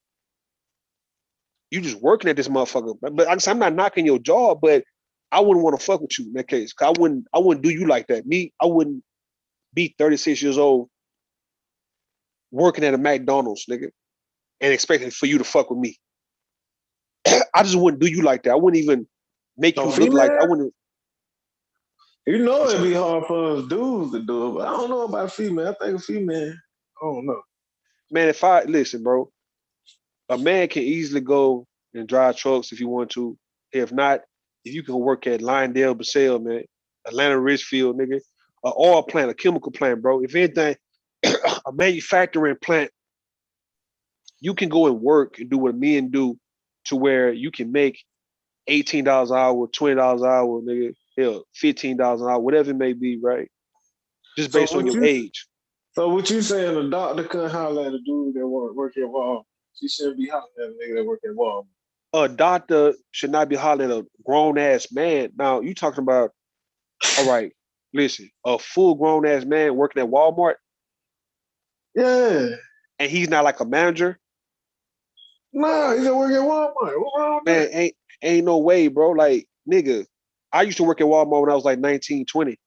You just working at this motherfucker. But like I said, I'm not knocking your job, but I wouldn't want to fuck with you in that case. Cause I wouldn't do you like that. Me, I wouldn't be 36 years old working at a McDonald's, nigga, and expecting for you to fuck with me. I just wouldn't do you like that. I wouldn't even make you look like I wouldn't. You know it'd be hard for us dudes to do it, but I don't know about female. I think a female, I don't know. Man, if I listen, bro, a man can easily go and drive trucks if you want to. If not, if you can work at Lyondale, Basale, man, Atlanta Richfield, nigga, an oil plant, a chemical plant, bro. If anything, a manufacturing plant, you can go and work and do what men do to where you can make $18 an hour, $20 an hour, nigga, hell, $15 an hour, whatever it may be, right? Just So based on what your you age. so what you saying a doctor couldn't holler at a dude that work at Walmart? She shouldn't be hollering at a nigga that work at Walmart. A doctor should not be hollering at a grown ass man. Now you talking about, all right, listen, a full grown ass man working at Walmart. Yeah. And he's not like a manager. Nah, he's at work at Walmart. What wrong with Man, that? ain't no way, bro. Like, nigga, I used to work at Walmart when I was like 19, 20.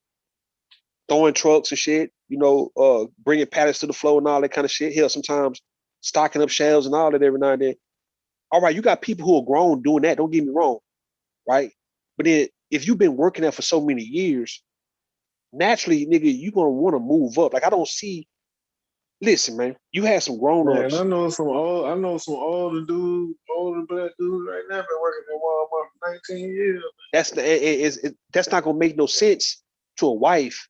Throwing trucks and shit, bringing pallets to the floor and all that kind of shit. Hell, sometimes stocking up shelves and all that every now and then. All right, you got people who are grown doing that. Don't get me wrong, right? But then if you've been working there for so many years, naturally, nigga, you're gonna want to move up. Like I don't see. Listen, man, you had some grown Man, ups. I know some older black dudes right now been working at Walmart for 19 years. That's not gonna make no sense to a wife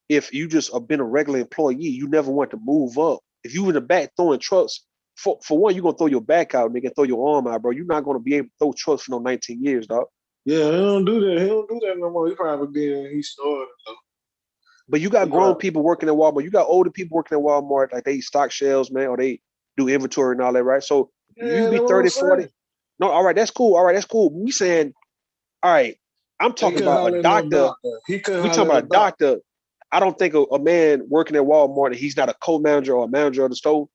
if you just have been a regular employee. You never want to move up. If you in the back throwing trucks, for one, you're gonna throw your back out, nigga, and throw your arm out, bro. You're not gonna be able to throw trucks for no 19 years, dog. Yeah, he don't do that. He don't do that no more. He probably did and he started though. But you got grown people working at Walmart. You got older people working at Walmart, like they stock shelves, man, or they do inventory and all that, right? So you be 30, 40. No, all right, that's cool. All right, that's cool. We saying, all right, I'm talking about a doctor. He couldn't We talking holler about a doctor. I don't think a man working at Walmart and he's not a co-manager or a manager of the store.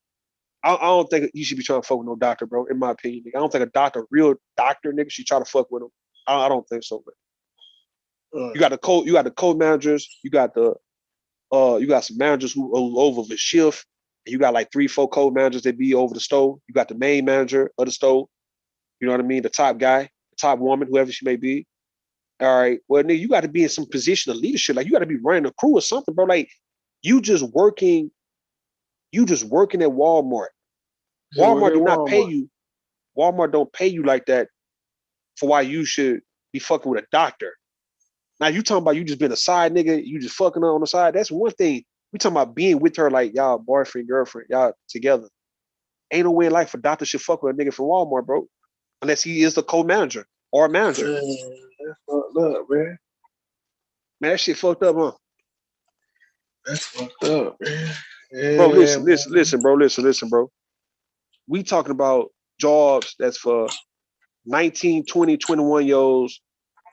I don't think you should be trying to fuck with no doctor, bro. In my opinion, nigga. I don't think a doctor, real doctor, nigga, should try to fuck with him. I don't think so, man. You got the co-managers. You got some managers who are over the shift. And you got like 3-4 co-managers that be over the store. You got the main manager of the store. You know what I mean? The top guy, the top woman, whoever she may be. All right. Well, nigga, you got to be in some position of leadership. Like you got to be running a crew or something, bro. Like you just working at Walmart. Walmart do not pay you. Walmart don't pay you like that for why you should be fucking with a doctor. Now you talking about you just being a side nigga, you just fucking her on the side. That's one thing. We talking about being with her like y'all boyfriend, girlfriend, y'all together. Ain't no way in life a doctor should fuck with a nigga from Walmart, bro. Unless he is the co-manager or a manager. That's fucked up, man. Man, that shit fucked up, huh? That's fucked up, man. Yeah, bro, listen, bro. We talking about jobs that's for 19, 20, 21-year-olds,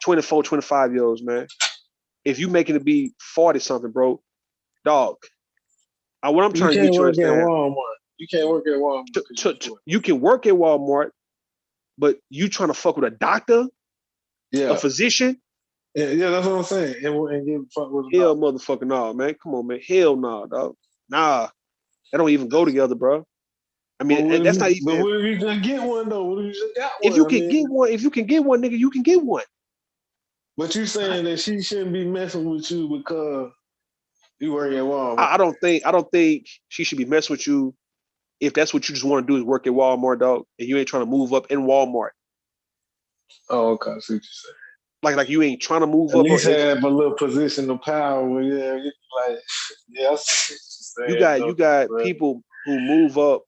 24, 25-year-olds, man. If you making it be 40 something, bro, dog. What I'm trying to get you to understand. You can't work at Walmart. You can work at Walmart, but you trying to fuck with a doctor, a physician. Yeah, that's what I'm saying. And get fucked with hell, motherfucking no, man. Come on, man. Hell no, dog. Nah, that don't even go together, bro. I mean, that's not even. But what if you can get one though? What if you just got one? If you can get one, nigga, you can get one. But you saying that she shouldn't be messing with you because you work at Walmart? I don't think she should be messing with you if that's what you just want to do is work at Walmart, dog, and you ain't trying to move up in Walmart. Oh, okay. I see what you're saying. Like you ain't trying to move at up. At least have a little position of power. Yeah, like I see what you're saying. You got people who move up.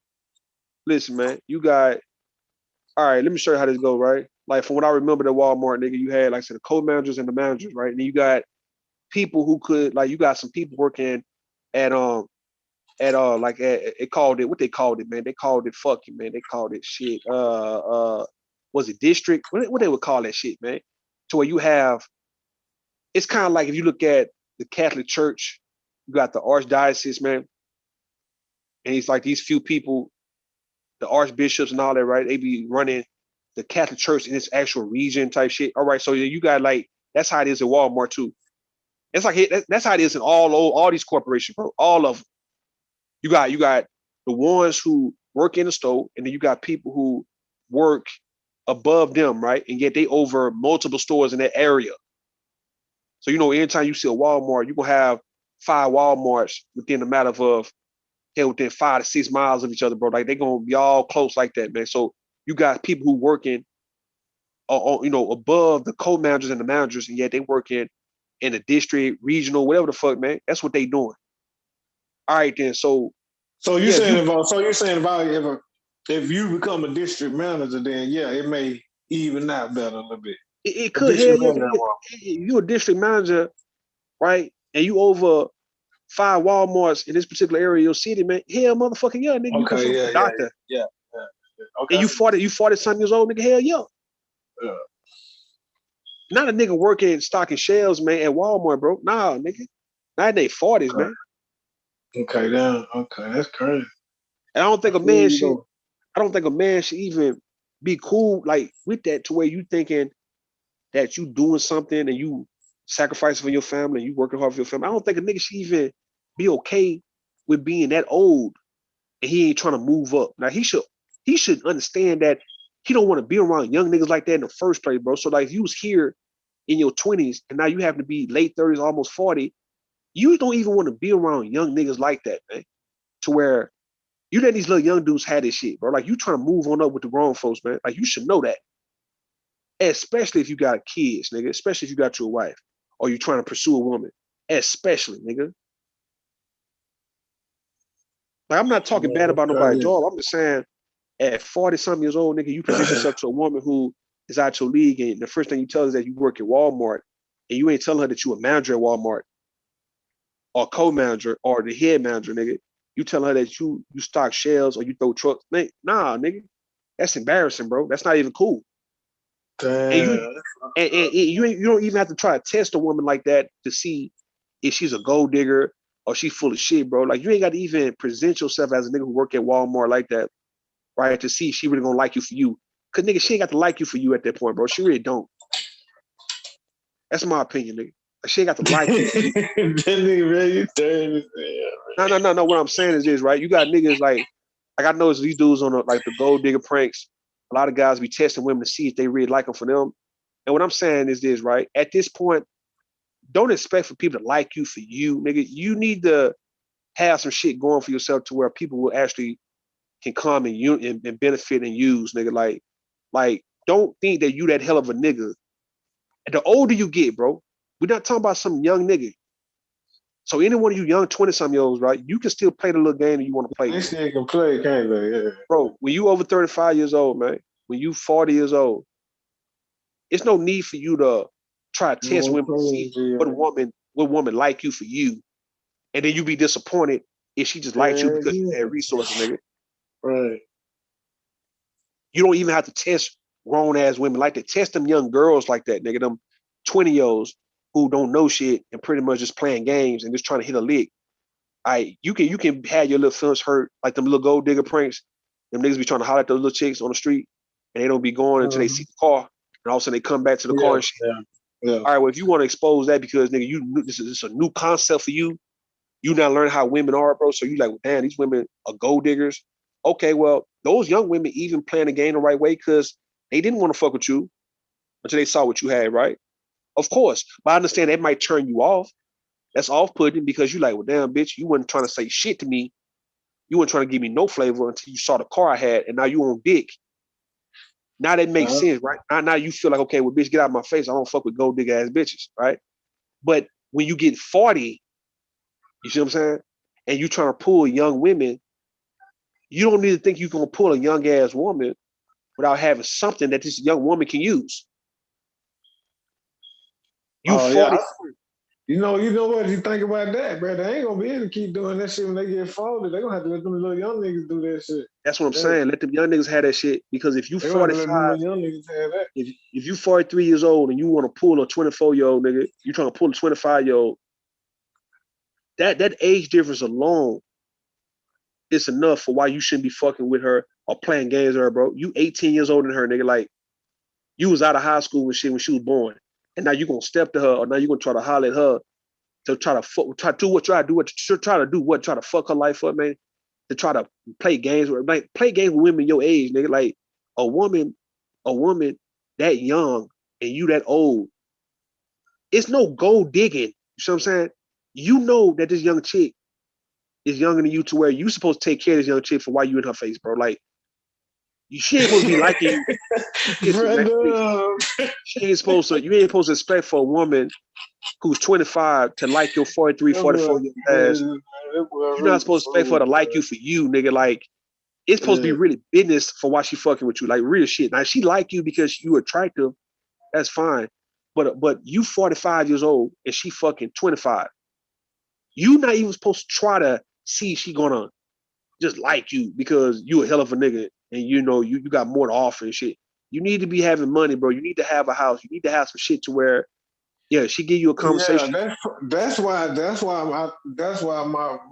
Listen, man, you got. All right, let me show you how this go, right? Like from what I remember at Walmart, nigga, you had like I said the co-managers and the managers, right? And you got people who could you got some people working at it called it what they called it, man. They called it fucking, man. They called it shit. Was it district? What they would call that shit, man? To where you have, it's kind of like if you look at the Catholic Church, you got the archdiocese, man, and it's like these few people, the archbishops and all that, right? They be running the Catholic Church in its actual region type shit. All right, so you got like that's how it is at Walmart too. It's like that's how it is in all these corporations, bro. All of them. You got the ones who work in the store, and then you got people who work above them, right? And yet they over multiple stores in that area. So anytime you see a Walmart, you're gonna have 5 Walmarts within a matter of within 5 to 6 miles of each other, bro. Like they're gonna be all close like that, man. So you got people who working above the co-managers and the managers, and yet they working in the district, regional, whatever the fuck, man. That's what they doing. All right, then. So you're saying if you become a district manager, then yeah, it may even out better a little bit. It could. Hell yeah, you a district manager, right? And you over 5 Walmarts in this particular area of your city, man. Hell, motherfucking yeah, nigga. You can a doctor. Yeah. Okay. And you 40 something years old, nigga. Hell yeah. Yeah. Not a nigga working stocking shelves, man, at Walmart, bro. Nah, nigga. Not in their 40s, man. Okay, down. Okay, that's crazy. And I don't think a man should even be cool like with that to where you thinking that you doing something and you sacrificing for your family and you working hard for your family. I don't think a nigga should even be okay with being that old and he ain't trying to move up. Now he should understand that he don't want to be around young niggas like that in the first place, bro. So like if you was here in your 20s and now you happen to be late 30s, almost 40, you don't even want to be around young niggas like that, man. To where you let these little young dudes have this shit, bro. Like you trying to move on up with the grown folks, man. Like you should know that. Especially if you got kids, nigga. Especially if you got your wife or you trying to pursue a woman. Especially, nigga. Like I'm not talking bad about nobody's job. I'm just saying at 40-something years old, nigga, you present yourself to a woman who is out your league, and the first thing you tell her is that you work at Walmart, and you ain't telling her that you a manager at Walmart or co-manager or the head manager, nigga. You tell her that you stock shelves or you throw trucks. Nah, nigga. That's embarrassing, bro. That's not even cool. And you don't even have to try to test a woman like that to see if she's a gold digger or she's full of shit, bro. Like you ain't got to even present yourself as a nigga who work at Walmart like that, right? To see if she really gonna like you for you. Cause nigga, she ain't got to like you for you at that point, bro. She really don't. That's my opinion, nigga. She ain't got to like you for you. No. What I'm saying is this, right? You got niggas like I noticed these dudes on the gold digger pranks. A lot of guys be testing women to see if they really like them for them. And what I'm saying is this, right? At this point, don't expect for people to like you for you, nigga. You need to have some shit going for yourself to where people will actually can come and benefit and use, nigga. Like, don't think that you that hell of a nigga. And the older you get, bro, we're not talking about some young nigga. So any one of you young 20-something year olds, right? You can still play the little game that you want to play. They still can play, can't they? Yeah. Bro, when you over 35 years old, man, when you 40 years old, it's no need for you to try to test women to see what woman like you for you. And then you be disappointed if she just liked you because you had resources, nigga. Right. You don't even have to test grown ass women like that. Test them young girls like that, nigga. Them 20-year-olds who don't know shit and pretty much just playing games and just trying to hit a lick. You can have your little feelings hurt like them little gold digger pranks. Them niggas be trying to holler at those little chicks on the street and they don't be going until they see the car, and all of a sudden they come back to the car and shit. Yeah. All right, well, if you want to expose that because nigga, this is a new concept for you. You not learn how women are, bro. So you like, well, damn, these women are gold diggers. Okay, well, those young women even playing the game the right way because they didn't want to fuck with you until they saw what you had, right? Of course, but I understand that might turn you off. That's off-putting because you like, well, damn, bitch, you wasn't trying to say shit to me. You weren't trying to give me no flavor until you saw the car I had, and now you on dick. Now that makes sense, right? Now you feel like, okay, well, bitch, get out of my face. I don't fuck with gold digger ass bitches, right? But when you get 40, you see what I'm saying? And you trying to pull young women, you don't need to think you're gonna pull a young ass woman without having something that this young woman can use. You 40. Yeah. You know what you think about that, bro? They ain't gonna be able to keep doing that shit when they get folded. They gonna have to let them little young niggas do that shit. That's what I'm saying. Let them young niggas have that shit because if you 45, if you 43 years old and you want to pull a 24-year-old nigga, you trying to pull a 25-year-old. That age difference alone is enough for why you shouldn't be fucking with her or playing games with her, bro. You 18 years older than her, nigga. Like, You was out of high school when she was born, and now you gonna step to her, or now you gonna try to holler at her to try to try to fuck her life up, man. To try to play games with women your age, nigga. Like a woman that young and you that old, it's no gold digging. You know what I'm saying? You know that this young chick is younger than you to where you supposed to take care of this young chick for why you in her face, bro. Like she ain't supposed to be liking you. Listen, she ain't supposed to. You ain't supposed to expect for a woman who's 25 to like your 43, 44 year ass. You're not supposed to expect for her to like you for you, nigga. Like it's supposed to be really business for why she fucking with you, like real shit. Now she like you because you attractive, that's fine. But you 45 years old and she fucking 25. You not even supposed to try to see if she gonna just like you because you a hell of a nigga and you know you got more to offer and shit. You need to be having money, bro. You need to have a house. You need to have some shit to where, yeah, she give you a conversation. Yeah, that's why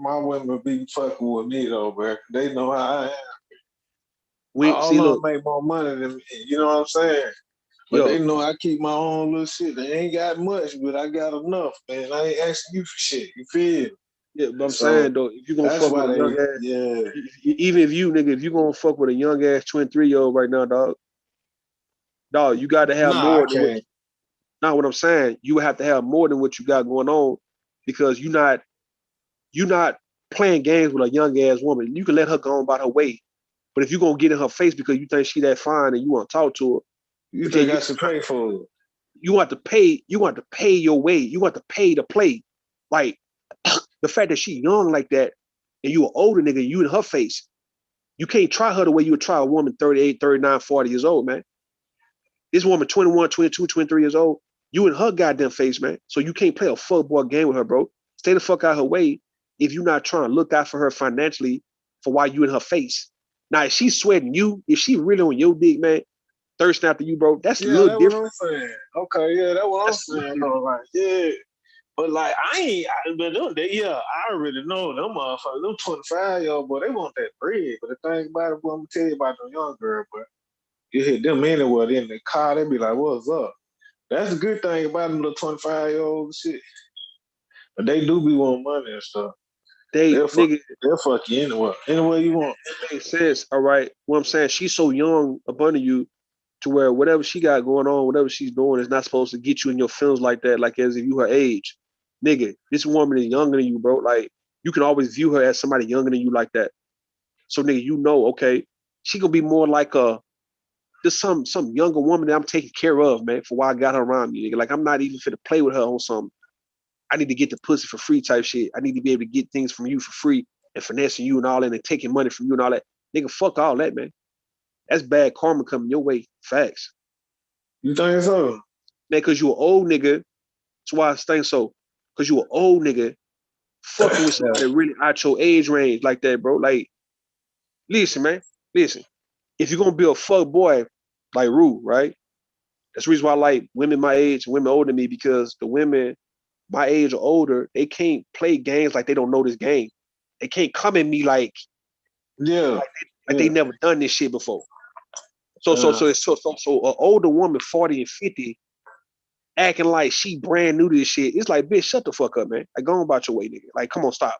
my women be fucking with me though, bro. They know how I am. All of them make more money than me. You know what I'm saying? But they know I keep my own little shit. They ain't got much, but I got enough, man. I ain't asking you for shit. You feel? Yeah, but I'm saying though, if you gonna fuck with a young ass, even if you gonna fuck with a young ass 23-year-old right now, dog, you got to have more than what. Not what I'm saying. You have to have more than what you got going on, because you're not playing games with a young ass woman. You can let her go on about her way, but if you're gonna get in her face because you think she that fine and you want to talk to her, you think I should pay for it. You want to pay. You want to pay your way. You want to pay to play. Like the fact that she young like that and you an older nigga, you in her face. You can't try her the way you would try a woman 38, 39, 40 years old, man. This woman 21, 22, 23 years old, you in her goddamn face, man. So you can't play a football game with her, bro. Stay the fuck out of her way if you're not trying to look out for her financially for why you in her face. Now, if she's sweating you, if she really on your dick, man, thirsting after you, bro, that's a little different. What I'm saying. Okay, yeah, that's what I'm saying. Though. Like, yeah. But like I already know them motherfuckers, them 25-year-old boy, they want that bread. But the thing about it, boy, I'm gonna tell you about them young girl, but you hit them anywhere in the car, they be like, what's up? That's a good thing about them little 25-year-old shit. But they do be wanting money and stuff. They'll fuck you anywhere. Anywhere you want. It makes sense, all right. What I'm saying, she's so young up under you to where whatever she got going on, whatever she's doing is not supposed to get you in your feelings like that, like as if you her age. Nigga, this woman is younger than you, bro. Like, you can always view her as somebody younger than you like that. So, nigga, you know, okay, she gonna be more like just some younger woman that I'm taking care of, man, for why I got her around me, nigga. Like, I'm not even finna play with her on some, I need to get the pussy for free type shit. I need to be able to get things from you for free and finessing you and all that and taking money from you and all that. Nigga, fuck all that, man. That's bad karma coming your way. Facts. You think so? Man, because you an old nigga. That's why I think so. Because you an old nigga fucking with somebody really out your age range like that, bro. Like, listen, man. Listen. If you're going to be a fuck boy like Rue, right? That's the reason why I like women my age and women older than me, because the women my age or older, they can't play games like they don't know this game. They can't come at me like they never done this shit before. So an older woman, 40 and 50, acting like she brand new to this shit. It's like, bitch, shut the fuck up, man. Like, go on about your way, nigga. Like, come on, stop.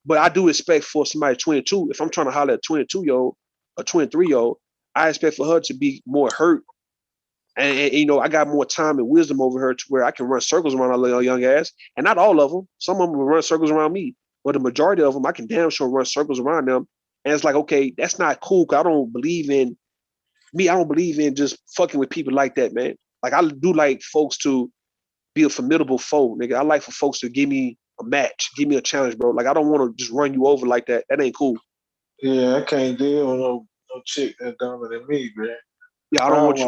But I do expect for somebody 22, if I'm trying to holler at a 22-year-old, a 23-year-old, I expect for her to be more hurt. And you know, I got more time and wisdom over her to where I can run circles around a little young ass. And not all of them. Some of them will run circles around me. But the majority of them, I can damn sure run circles around them. And it's like, okay, that's not cool, because I don't believe in just fucking with people like that, man. Like, I do like folks to be a formidable foe, nigga. I like for folks to give me a match, give me a challenge, bro. Like, I don't want to just run you over like that. That ain't cool. Yeah, I can't deal with no chick that dumber than me, man. Yeah, I don't want you.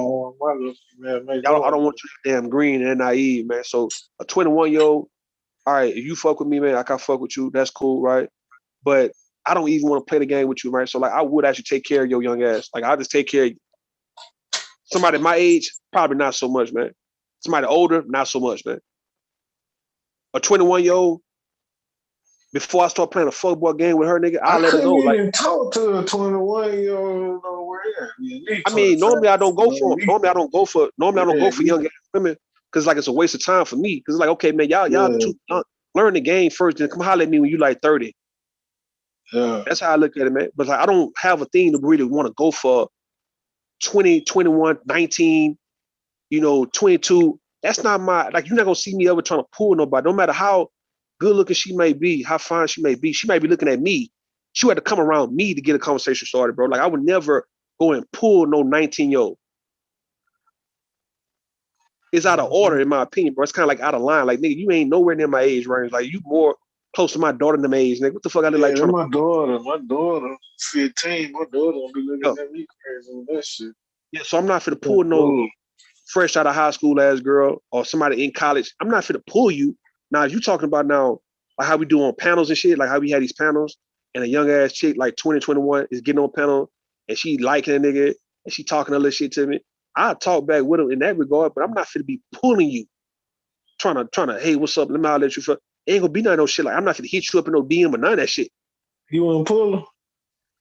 I don't want you damn green and naive, man. So a 21-year-old, all right, if you fuck with me, man, I can fuck with you. That's cool, right? But I don't even want to play the game with you, right? So like, I would actually take care of your young ass. Like, I'll just take care of you. Somebody my age, probably not so much, man. Somebody older, not so much, man. A 21-year-old, before I start playing a football game with her, nigga, I'll let her know. I couldn't even talk to a 21-year-old. I mean, normally I don't go for them. Normally I don't go for young ass women because like it's a waste of time for me. Because like, okay, man, y'all too young. Learn the game first, then come holler at me when you like 30. Yeah. That's how I look at it, man. But like, I don't have a thing to really want to go for 20, 21, 19, 22. That's not my, like, you're not going to see me ever trying to pull nobody. No matter how good looking she may be, how fine she may be looking at me. She had to come around me to get a conversation started, bro. Like, I would never go and pull no 19-year-old. It's out of order, in my opinion, bro. It's kind of like out of line. Like, nigga, you ain't nowhere near my age range. Like, you more close to my daughter than my age, nigga. What the fuck I look like trying to... My daughter, 15, my daughter gonna be looking at me crazy with that shit. Yeah, so I'm not finna pull no fresh out of high school ass girl or somebody in college. I'm not finna pull you. Now, if you talking about now, like how we do on panels and shit, like how we had these panels, and a young ass chick like 20, 21 is getting on panel and she liking a nigga and she talking a little shit to me, I'll talk back with her in that regard, but I'm not finna be pulling you, trying to, hey, what's up? Let me holler at you for. Ain't gonna be none of no shit. Like, I'm not finna hit you up in no DM or none of that shit. You wanna pull her?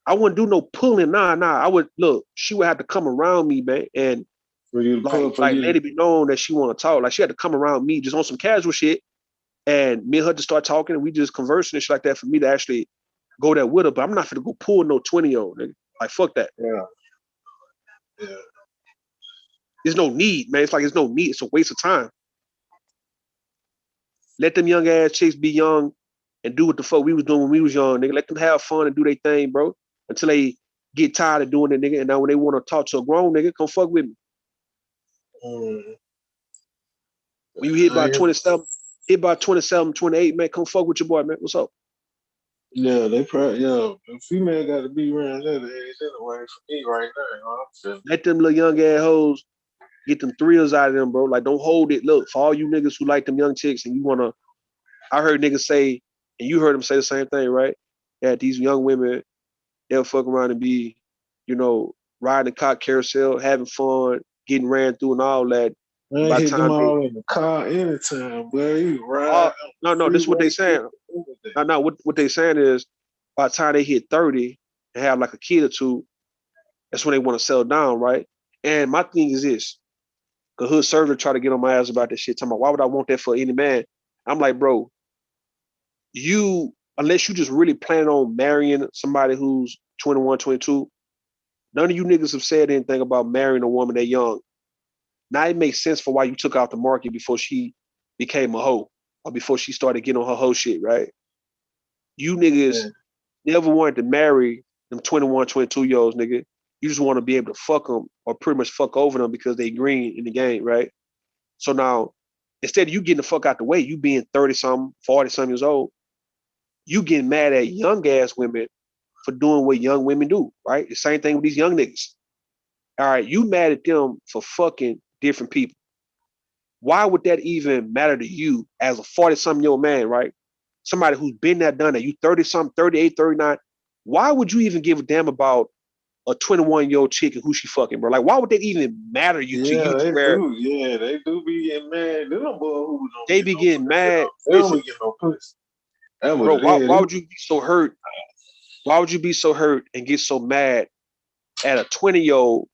I wouldn't do no pulling. Nah. I would look. She would have to come around me, man, and let it be known that she want to talk. Like, she had to come around me just on some casual shit, and me and her just start talking, and we just conversing and shit like that for me to actually go there with her. But I'm not finna go pull no 20-year-old nigga. Like, fuck that. Yeah. There's no need, man. It's like there's no need. It's a waste of time. Let them young ass chicks be young and do what the fuck we was doing when we was young, nigga. Let them have fun and do their thing, bro, until they get tired of doing it, nigga. And now when they want to talk to a grown nigga, come fuck with me. When you hit about 27, 28, man, come fuck with your boy, man. What's up? Yeah, they probably, the female got to be around that age anyway for me right now. Let them little young ass hoes get them thrills out of them, bro. Like, don't hold it. Look, for all you niggas who like them young chicks and you want to, I heard niggas say, and you heard them say the same thing, right? That these young women, they'll fuck around and be, riding the cock carousel, having fun, getting ran through and all that. Man, By the hit them time all in the car anytime, boy. You ride. No, this is what they saying. No, what they saying is by the time they hit 30 and have like a kid or two, that's when they want to settle down, right? And my thing is this, because Hood Server try to get on my ass about this shit, talking about why would I want that for any man? I'm like, bro, unless you just really planning on marrying somebody who's 21, 22, none of you niggas have said anything about marrying a woman that young. Now it makes sense for why you took out the market before she became a hoe or before she started getting on her hoe shit, right? You niggas never wanted to marry them 21, 22-year-olds, nigga. You just want to be able to fuck them or pretty much fuck over them because they green in the game, right? So now, instead of you getting the fuck out the way, you being 30-something, 40-something years old, you getting mad at young ass women for doing what young women do, right? The same thing with these young niggas. All right, you mad at them for fucking different people. Why would that even matter to you as a 40-something-year-old man, right? Somebody who's been there, done that. You 30-something, 38, 39. Why would you even give a damn about a 21-year-old chick and who she fucking, bro? Like, why would that even matter to you? They do. Yeah, they do be getting mad. They don't who don't they be getting mad. They don't be getting no pussy. Bro, why would you be so hurt? Why would you be so hurt and get so mad at a 20-year-old,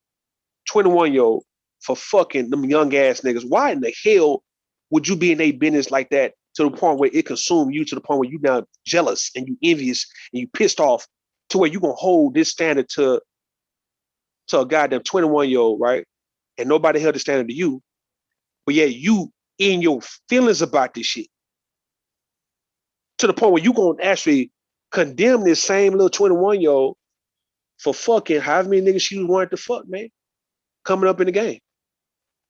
21-year-old for fucking them young ass niggas? Why in the hell would you be in a business like that to the point where it consumed you to the point where you now jealous and you envious and you pissed off to where you gonna hold this standard to a goddamn 21-year-old, right? And nobody held the standard to you. But yeah, you in your feelings about this shit. To the point where you gonna actually condemn this same little 21-year-old for fucking however many niggas she wanted to fuck, man, coming up in the game.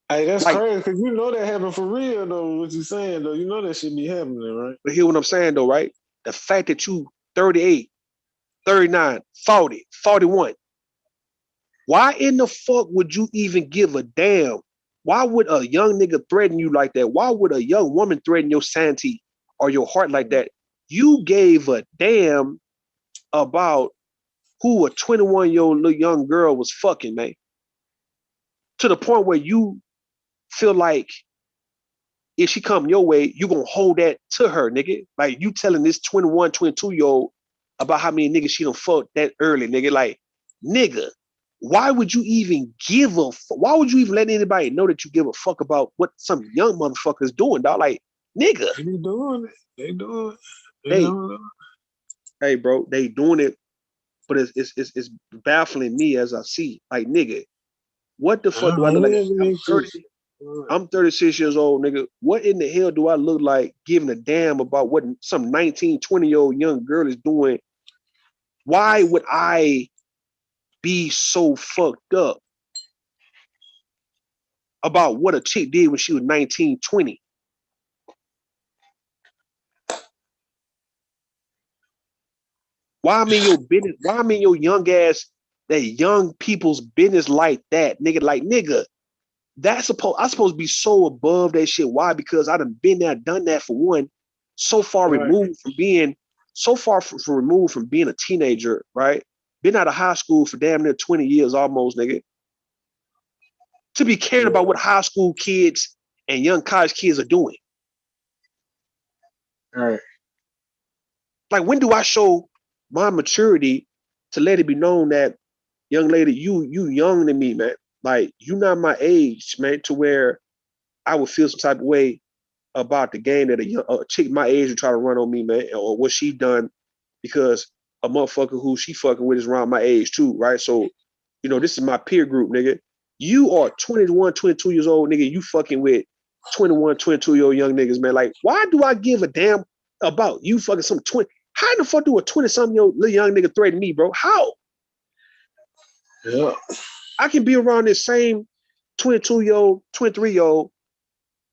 Hey, that's crazy because you know that happened for real though. What you saying though? You know that shit be happening, right? But hear what I'm saying though, right? The fact that you 38, 39, 40, 41. Why in the fuck would you even give a damn? Why would a young nigga threaten you like that? Why would a young woman threaten your sanity or your heart like that? You gave a damn about who a 21-year-old little young girl was fucking, man. To the point where you feel like if she come your way, you gonna hold that to her, nigga. Like, you telling this 21, 22-year-old about how many niggas she done fucked that early, nigga. Like, nigga, why would you even why would you even let anybody know that you give a fuck about what some young motherfuckers doing, dog? Like, nigga. They be doing it. They do it. They, hey, bro, they doing it, but it's baffling me as I see. Like, nigga, what the fuck do I look like? I'm 36 years old, nigga. What in the hell do I look like giving a damn about what some 19, 20-year-old young girl is doing? Why would I be so fucked up about what a chick did when she was 19, 20? Why I'm in your business? Why I'm in your young ass, that young people's business like that, nigga? Like, nigga, I'm supposed to be so above that shit. Why? Because I done been there, done that for one. So far removed from being a teenager, right? Been out of high school for damn near 20 years almost, nigga. To be caring about what high school kids and young college kids are doing. All right. Like, when do I show my maturity to let it be known that, young lady, you young than me, man. Like, you not my age, man, to where I would feel some type of way about the game that a chick my age would try to run on me, man, or what she done, because a motherfucker who she fucking with is around my age too, right? So, this is my peer group, nigga. You are 21, 22 years old, nigga. You fucking with 21, 22-year-old young niggas, man. Like, why do I give a damn about you fucking some 20? How the fuck do a 20-something-year-old little young nigga threaten me, bro? How? Yeah. I can be around this same 22-year-old, 23-year-old,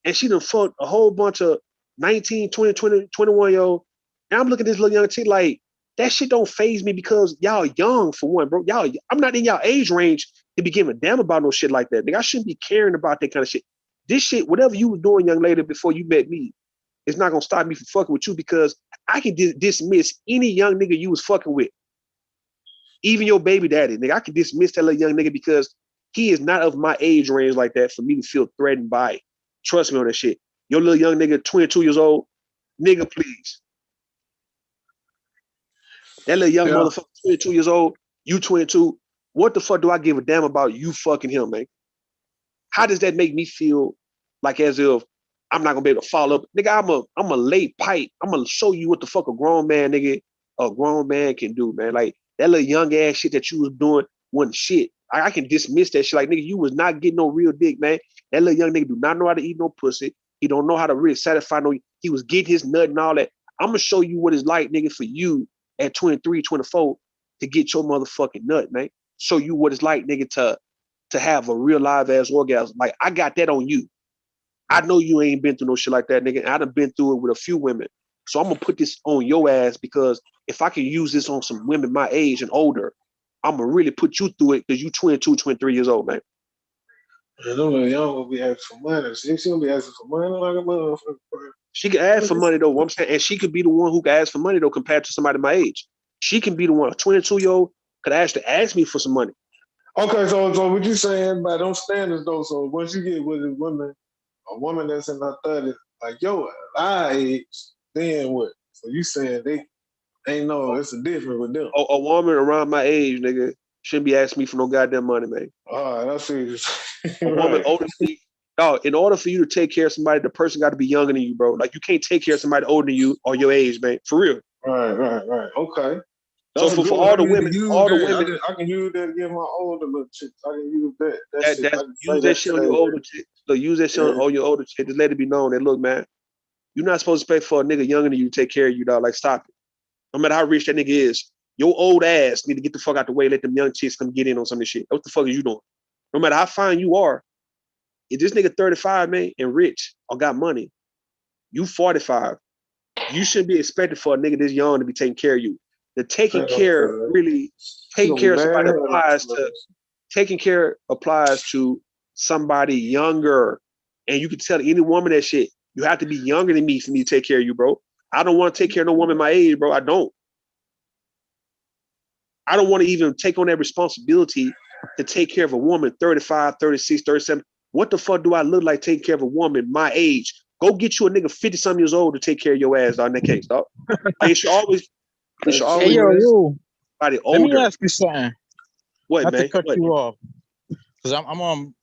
and she done fucked a whole bunch of 19, 20, 21-year-old. And I'm looking at this little young chick like, that shit don't faze me because y'all young, for one, bro. I'm not in y'all age range to be giving a damn about no shit like that. Nigga, I shouldn't be caring about that kind of shit. This shit, whatever you was doing, young lady, before you met me, it's not gonna stop me from fucking with you, because I can dismiss any young nigga you was fucking with. Even your baby daddy, nigga, I can dismiss that little young nigga because he is not of my age range like that for me to feel threatened by it. Trust me on that shit. Your little young nigga, 22 years old, nigga, please. That little young motherfucker, 22 years old, you 22. What the fuck do I give a damn about you fucking him, man? How does that make me feel like as if I'm not gonna be able to follow up? Nigga, I'm a late pipe. I'm gonna show you what the fuck a grown man can do, man. Like, that little young ass shit that you was doing wasn't shit. I can dismiss that shit. Like, nigga, you was not getting no real dick, man. That little young nigga do not know how to eat no pussy. He don't know how to really satisfy no. He was getting his nut and all that. I'm gonna show you what it's like, nigga, for you at 23, 24 to get your motherfucking nut, man. Show you what it's like, nigga, to have a real live ass orgasm. Like, I got that on you. I know you ain't been through no shit like that, nigga. I done been through it with a few women. So I'm gonna put this on your ass, because if I can use this on some women my age and older, I'm gonna really put you through it, because you 22, 23 years old, man. And them little young will be asking for money. She gonna be asking for money like a motherfucker. She can ask for money though. What I'm saying, and she could be the one who can ask for money though, compared to somebody my age. She can be the one. A 22-year-old could actually ask me for some money. Okay, so what you saying by those standards though? So once you get with a woman that's in her 30s, like yo, our age, then what? So you saying they ain't no, it's a difference with them. A woman around my age, nigga, shouldn't be asking me for no goddamn money, man. All right, I see. A woman older than me, dog, in order for you to take care of somebody, the person got to be younger than you, bro. Like, you can't take care of somebody older than you or your age, man. For real. Right. Okay. So for all the women, I can use that to get my older little chicks. I can use that. Use that shit on your older chick. Look, use that shit on your older chick. Just let it be known that, look, man, you're not supposed to pay for a nigga younger than you to take care of you, dog. Like, stop it. No matter how rich that nigga is, your old ass need to get the fuck out the way. Let them young chicks come get in on some of this shit. What the fuck are you doing? No matter how fine you are, if this nigga 35, man, and rich or got money, you 45, you shouldn't be expected for a nigga this young to be taking care of you. The taking care of somebody applies to somebody younger. And you can tell any woman that shit. You have to be younger than me for me to take care of you, bro. I don't want to take care of no woman my age, bro. I don't want to even take on that responsibility to take care of a woman 35, 36, 37. What the fuck do I look like taking care of a woman my age? Go get you a nigga 50-something years old to take care of your ass, dog, in that case, dog. It should always hey, yo, somebody let me older. ask you something. What, not to man? cut What? you off, because I'm on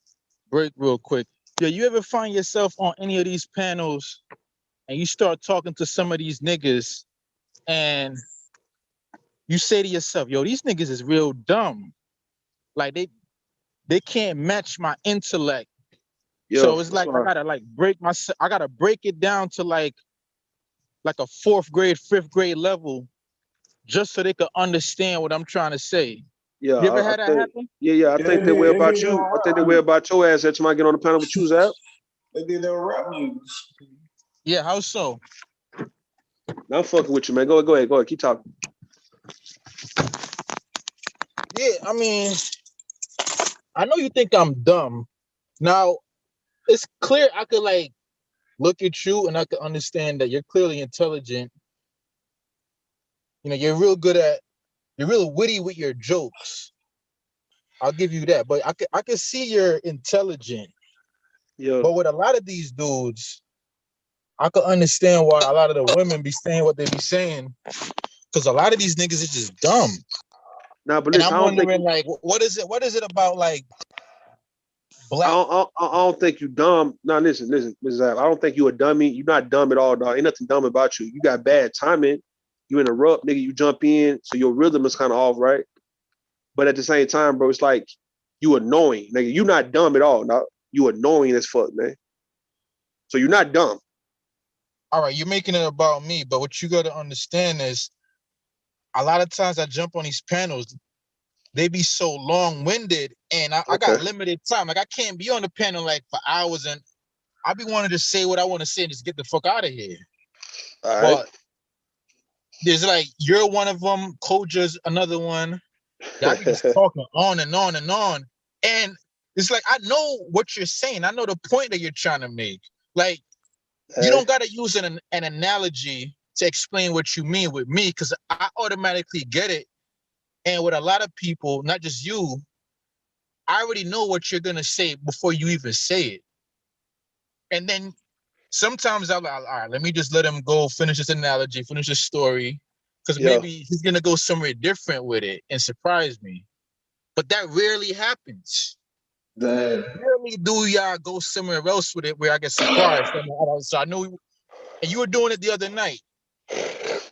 break real quick. Yeah, you ever find yourself on any of these panels and you start talking to some of these niggas and you say to yourself, yo, these niggas is real dumb. Like they can't match my intellect. Yo, So it's that's like I why. gotta I gotta break it down to like a 4th grade, 5th grade level just so they could understand what I'm trying to say. Yeah, You ever I had that think. happen? Yeah, I Yeah, think that way they about did that you. I think rap that way music. about your ass. Every time I get on the panel with you, Zap. They did that rap music. Yeah, how so? Now I'm fucking with you, man. Go ahead. Keep talking. Yeah, I mean, I know you think I'm dumb. Now, it's clear I could like look at you and I could understand that you're clearly intelligent. You know, you're real witty with your jokes. I'll give you that. But I could see you're intelligent. Yeah. But with a lot of these dudes, I could understand why a lot of the women be saying what they be saying. Because a lot of these niggas is just dumb. Nah, but And listen, I'm I don't think. wondering, like, what is it about like black? I don't think you dumb. No, listen, Mrs. Zap. I don't think you a dummy. You're not dumb at all, dog. Ain't nothing dumb about you. You got bad timing. You interrupt, nigga. You jump in, so your rhythm is kind of off, right? But at the same time, bro, it's like you annoying, nigga. You not dumb at all, dog. You annoying as fuck, man. So you're not dumb. All right, you're making it about me, but what you got to understand is a lot of times I jump on these panels, they be so long-winded, and I got Okay. limited time. Like I can't be on the panel like for hours, and I be wanting to say what I want to say and just get the fuck out of here. All right. But there's like you're one of them, Koja's another one. Y'all be just talking on and on and on, and it's like I know what you're saying. I know the point that you're trying to make. Like you don't gotta use an analogy to explain what you mean with me, because I automatically get it. And with a lot of people, not just you, I already know what you're gonna say before you even say it. And then sometimes I'm like, all right, let me just let him go, finish this analogy, finish this story, because Yeah. maybe he's gonna go somewhere different with it and surprise me. But that rarely happens. Damn. Rarely do y'all go somewhere else with it where I get surprised. So I know, and you were doing it the other night.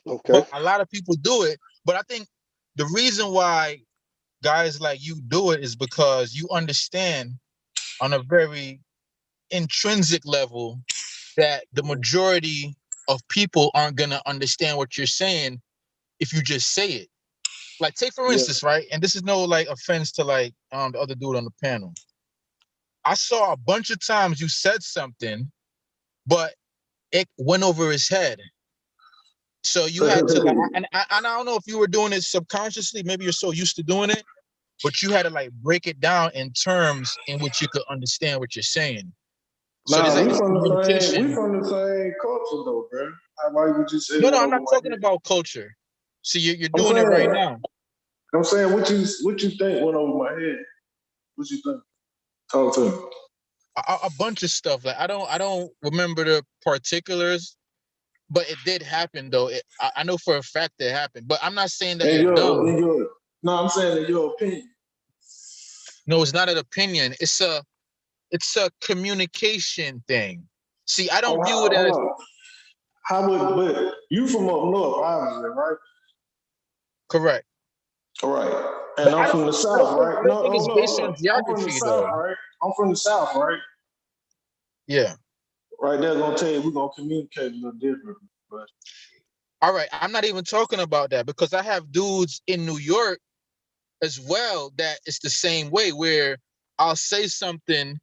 Okay. But a lot of people do it. But I think the reason why guys like you do it is because you understand on a very intrinsic level that the majority of people aren't gonna understand what you're saying if you just say it. Like take for Yeah. instance, right? And this is no like offense to like the other dude on the panel. I saw a bunch of times you said something, but it went over his head. So you had to like, and I don't know if you were doing it subconsciously, maybe you're so used to doing it, but you had to like break it down in terms in which you could understand what you're saying. So there's Nah, like we this from communication. the same culture though, bro. Why would you say No, went I'm over not my talking head? about culture. So you're I'm doing it right saying, now. what you think went over my head? What you think? Talk to me. A bunch of stuff. Like I don't remember the particulars, but it did happen though. I know for a fact that it happened. But I'm not saying that you're dumb. No, I'm saying in your opinion. No, it's not an opinion. It's a communication thing. See, I don't view it as How would, but you from up north, obviously, right? correct. All right. And I'm from the south, right? I No, don't think it's hold based on on. I'm from the geography south, though. right? I'm from the south, right? Yeah. Right, they're gonna tell you we're gonna communicate a little differently. But All right. I'm not even talking about that because I have dudes in New York as well that it's the same way where I'll say something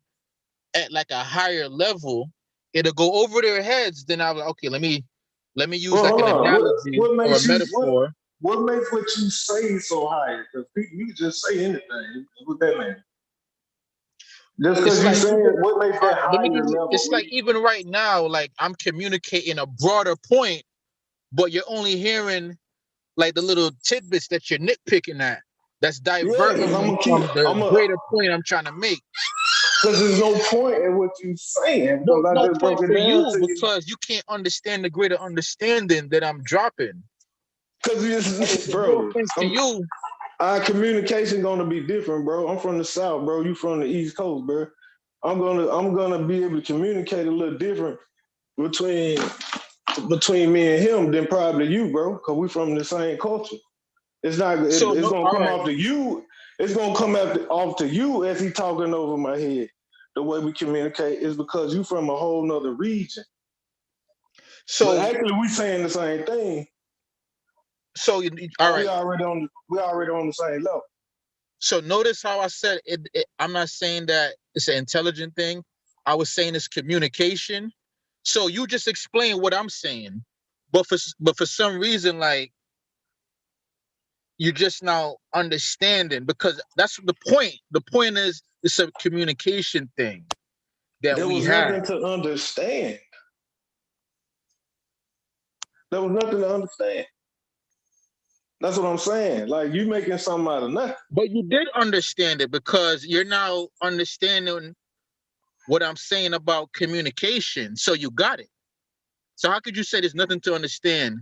at like a higher level, it'll go over their heads. Then I'll like, okay, let me use well, like hold an on. analogy What or a makes you metaphor. what makes what you say so high? Because you can just say anything. What that mean? Just It's because you like say even, it, what makes all that right, let me give higher you. level? It's like even right now, like I'm communicating a broader point, but you're only hearing like the little tidbits that you're nitpicking at. That's Yeah, because diverting I'm me gonna keep. from the greater point I'm trying to make. Because there's no point in what you saying. Because I No just point broke it for down you to you. because you can't understand the greater understanding that I'm dropping. Because And you, no bro, offense to you, Our communication gonna be different, bro. I'm from the South, bro. You from the East Coast, bro. I'm gonna be able to communicate a little different between me and him than probably you, bro, because we from the same culture. It's not. So It's no, gonna all come right. off to you. It's gonna come off to you as he talking over my head. The way we communicate is because you from a whole nother region. So but actually, we saying the same thing. So all right. We already on the same level. So notice how I said it. I'm not saying that it's an intelligent thing. I was saying it's communication. So you just explain what I'm saying, but for some reason, like, you're just now understanding, because that's the point. The point is it's a communication thing that There we was have. nothing to understand. There was nothing to understand. That's what I'm saying. Like, you making something out of nothing. But you did understand it, because you're now understanding what I'm saying about communication. So you got it. So how could you say there's nothing to understand?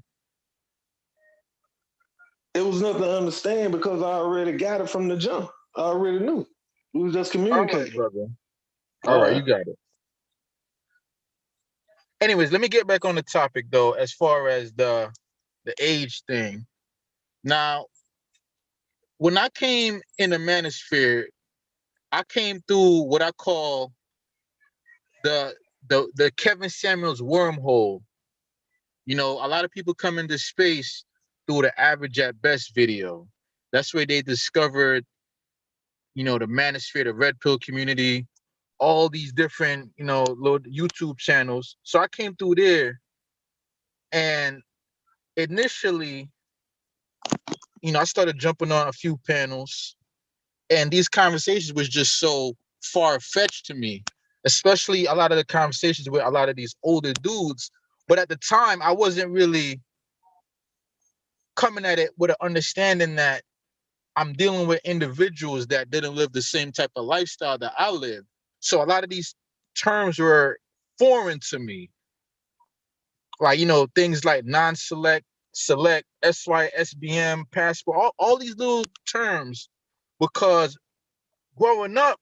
It was nothing to understand because I already got it from the jump. I already knew. We was just communicating. All right, brother. All right, you got it. Anyways, let me get back on the topic though, as far as the age thing. Now, when I came in the manosphere, I came through what I call the Kevin Samuels wormhole. You know, a lot of people come into space through the Average at Best video. That's where they discovered, you know, the manosphere, the red pill community, all these different, you know, little YouTube channels. So I came through there, and initially, you know, I started jumping on a few panels, and these conversations was just so far-fetched to me, especially a lot of the conversations with a lot of these older dudes. But at the time, I wasn't really coming at it with an understanding that I'm dealing with individuals that didn't live the same type of lifestyle that I lived. So a lot of these terms were foreign to me. Like, you know, things like non-select, select, SY, SBM, passport, all these little terms, because growing up,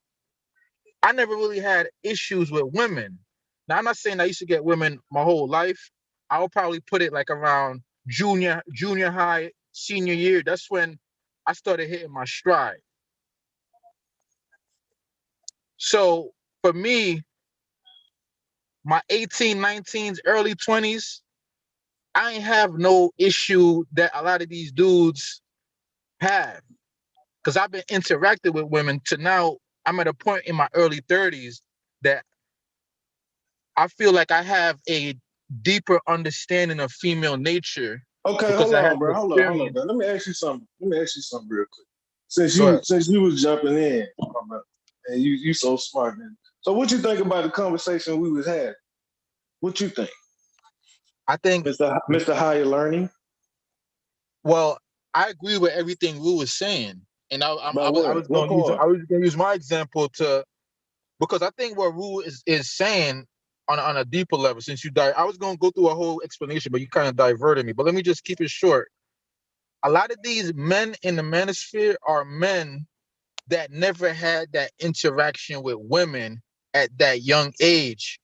I never really had issues with women. Now, I'm not saying I used to get women my whole life. I would probably put it like around junior high, senior year. That's when I started hitting my stride. So for me, my 18, 19s, early 20s, I ain't have no issue that a lot of these dudes have. Because I've been interacting with women to now I'm at a point in my early 30s that I feel like I have a deeper understanding of female nature. Okay, because hold I on, had bro. the Hold on, experience. bro. Let me ask you something. Real quick. Since Go you ahead. since you was jumping in, and you so smart, man. So what you think about the conversation we was having? What you think? I think Mr. Higher Learning. Well, I agree with everything Lou was saying, and I was What going to part? use my example because I think what Rue is saying on a deeper level. Since I was going to go through a whole explanation, but you kind of diverted me. But let me just keep it short. A lot of these men in the manosphere are men that never had that interaction with women at that young age.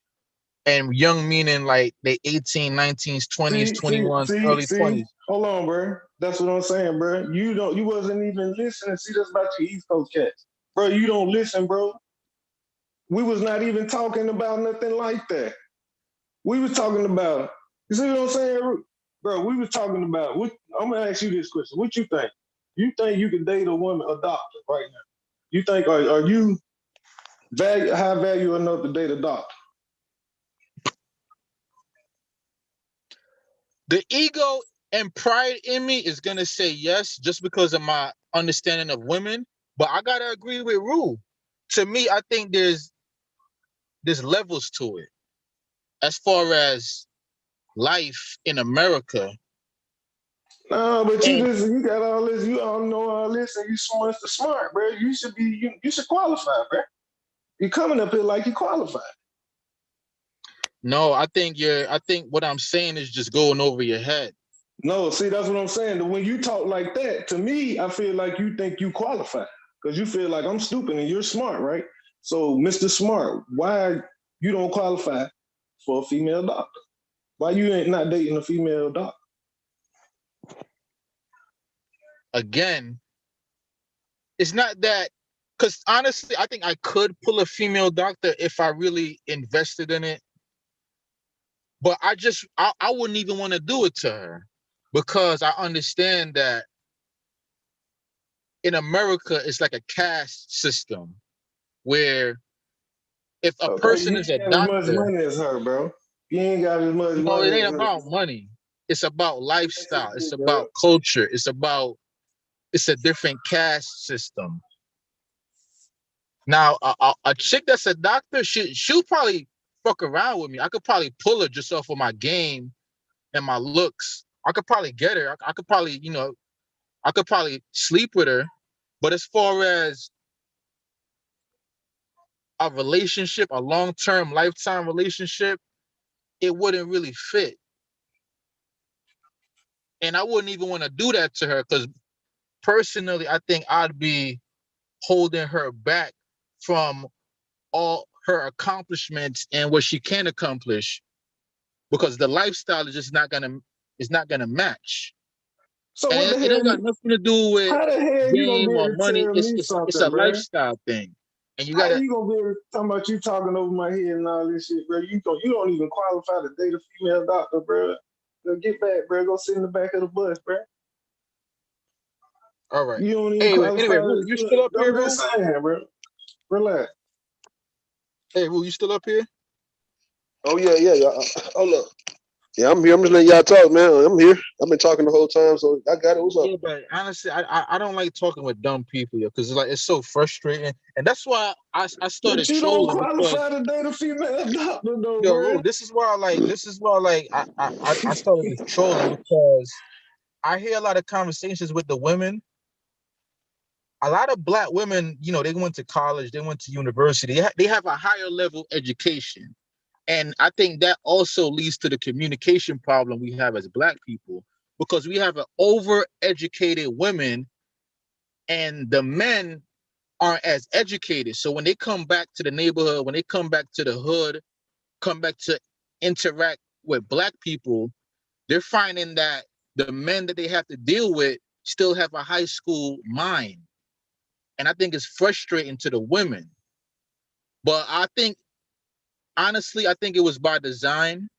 And young meaning like they 18, 19s, 20s, 21s, early 20s. Hold on, bro. That's what I'm saying, bro. You wasn't even listening. See, that's about your East Coast cats. Bro, you don't listen, bro. We was not even talking about nothing like that. We was talking about, you see what I'm saying? Bro, we was talking about, I'm going to ask you this question. What you think? You think you can date a woman, a doctor right now? You think, are you high value enough to date a doctor? The ego and pride in me is going to say yes, just because of my understanding of women. But I got to agree with Rue. To me, I think there's levels to it. As far as life in America. No, but you got all this, you all know all this, and you smart, bro. You should qualify, bro. You coming up here like you qualified. No, I think what I'm saying is just going over your head. No, see, that's what I'm saying. When you talk like that, to me, I feel like you think you qualify because you feel like I'm stupid and you're smart, right? So, Mr. Smart, why you don't qualify for a female doctor? Why you ain't not dating a female doctor? Again, it's not that, because honestly, I think I could pull a female doctor if I really invested in it. But I wouldn't even want to do it to her because I understand that in America, it's like a caste system where if a Okay, person you is a ain't got as much doctor, money as her, bro. You ain't got as much no, it money ain't as her. about money. It's about Yes, it lifestyle. It's is, bro. about culture. It's a different caste system. Now, a chick that's a doctor, she'll probably fuck around with me. I could probably pull her just off of my game and my looks. I could probably get her. I could probably, I could probably sleep with her. But as far as a relationship, a long-term, lifetime relationship, it wouldn't really fit. And I wouldn't even want to do that to her because personally, I think I'd be holding her back from all her accomplishments and what she can accomplish because the lifestyle is just not gonna match. So what And the it hell? don't got nothing to do with How the hell you gonna game be or able to money. tell It's me it's it's a something, bro? lifestyle thing, and you How gotta. you gonna be able to talk about you talking over my head and all this shit, bro? You don't even qualify to date a female doctor, bro. Go get back, bro. Go sit in the back of the bus, bro. All right. You don't even Anyway, qualify. Rue, you still up here, I'm just Rue? saying, bro. Relax. Hey, Rue, you still up here? Oh yeah. Hold up. Yeah, I'm here. I'm just letting y'all talk, man. I'm here. I've been talking the whole time, so I got it. What's up? Yeah, but honestly, I don't like talking with dumb people, because it's so frustrating, and that's why I started But you don't trolling because qualify to date a female doctor, though, yo, bro. Rue, this is why I started this trolling because I hear a lot of conversations with the women. A lot of black women, they went to college, they went to university, they have a higher level education. And I think that also leads to the communication problem we have as black people because we have an over-educated women and the men aren't as educated. So when they come back to the neighborhood, when they come back to the hood, come back to interact with black people, they're finding that the men that they have to deal with still have a high school mind. And I think it's frustrating to the women. But honestly, I think it was by design.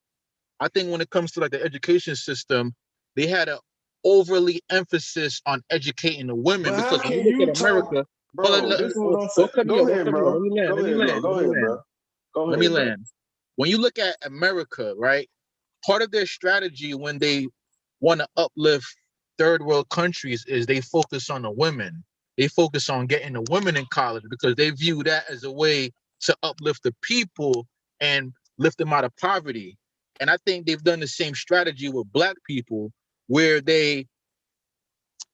I think when it comes to like the education system, they had an overly emphasis on educating the women But how because when you can look at you talk, America, hold on, bro? This is what I'm saying. don't cut me off, Go don't ahead, cut me off. bro. Let me land, Go let me ahead, bro. land, let Go me ahead, land, bro. Go let me ahead, bro. land. When you look at America, right, part of their strategy when they want to uplift third world countries is they focus on the women. They focus on getting the women in college because they view that as a way to uplift the people and lift them out of poverty. And I think they've done the same strategy with black people where they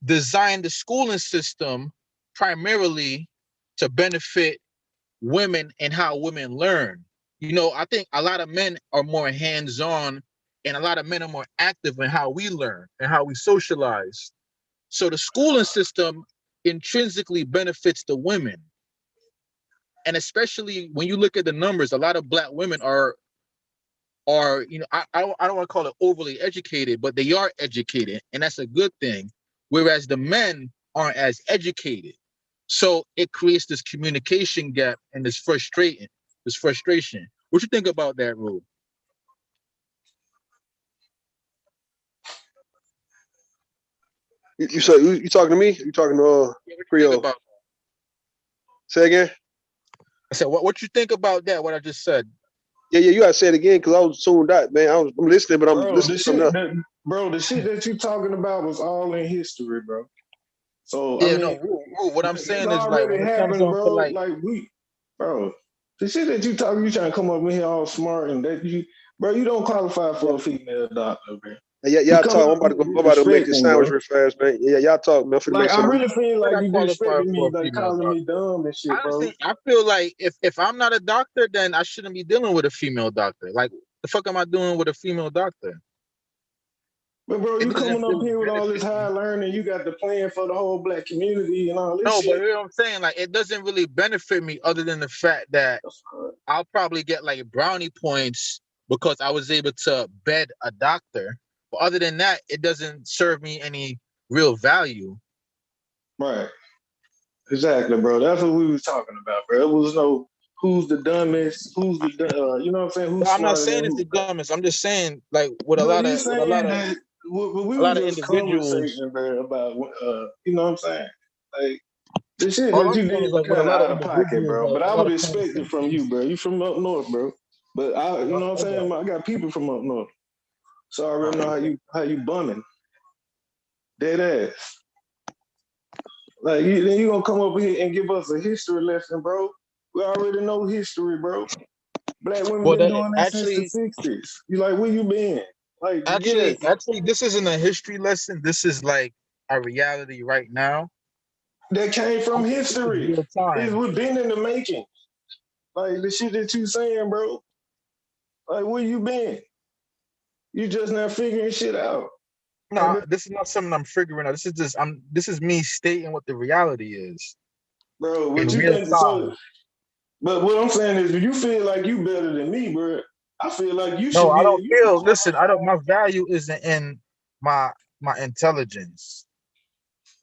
designed the schooling system primarily to benefit women and how women learn. I think a lot of men are more hands-on and a lot of men are more active in how we learn and how we socialize. So the schooling system intrinsically benefits the women. And especially when you look at the numbers, a lot of black women are I don't want to call it overly educated, but they are educated, and that's a good thing. Whereas the men aren't as educated. So it creates this communication gap and this frustration. What you think about that, Rule? You say you talking to me? You talking to What you think Creole? about Say again. I said, what you think about that, what I just said? Yeah. You gotta say it again because I was tuned out, man. I'm listening, but I'm Bro, listening the to something shit else. that bro, the shit that you talking about was all in history, bro. So I Yeah, no, mean, Rule, what I'm this saying is like already when it comes happened, down to bro. like Like bro, the shit that you talking, you trying to come up in here all smart and that bro, you don't qualify for a female doctor, bro. Yeah, You y'all coming talk. up here I'm about to go make this disrespecting, sandwich bro. real fast, man. Yeah, y'all talk, man. I'm finna make Like I something. really feel would like I you qualify disrespecting for me, a like female calling me doctor? dumb and shit, bro. Honestly, I feel like if I'm not a doctor, then I shouldn't be dealing with a female doctor. Like, the fuck am I doing with a female doctor? But bro, It you doesn't coming up really here with all this benefit high me. learning, you got the plan for the whole black community and all this No, but shit. you know what I'm saying? Like, it doesn't really benefit me other than the fact that I'll probably get like brownie points because I was able to bed a doctor. But other than that, it doesn't serve me any real value. Right. Exactly, bro. That's what we was talking about, bro. It was no who's the dumbest, you know what I'm saying? Who's But I'm not smarter than saying it's who, the bro. dumbest. I'm just saying, like, with a But lot you of saying that we a were lot of just individuals. conversating, bro, about you know what I'm saying? Like the shit All that I'm you saying did is, was like, with a kind of lot of out of pocket, individuals, bro. like But I a lot would of common expect it sense from you, people. bro. You from up north, bro. But you know what I'm Okay. saying? I got people from up north, so I already know how you bumming, dead ass. Like then you gonna come over here and give us a history lesson, bro? We already know history, bro. Black women Well, been that doing that since the actually, '60s. You like where you been? Like actually, yes, actually, this isn't a history lesson. This is like a reality right now. that came from This is history. real It's time. we been in the making. Like the shit that you saying, bro. Like where you been? You just not figuring shit out. Like, No, this is not something I'm figuring out. This is just This is me stating what the reality is bro, in what you real think so? time. But what I'm saying is, you feel like you better than me, bro. I feel like you No, should I be. don't You feel. Listen, I don't. My value isn't in my intelligence.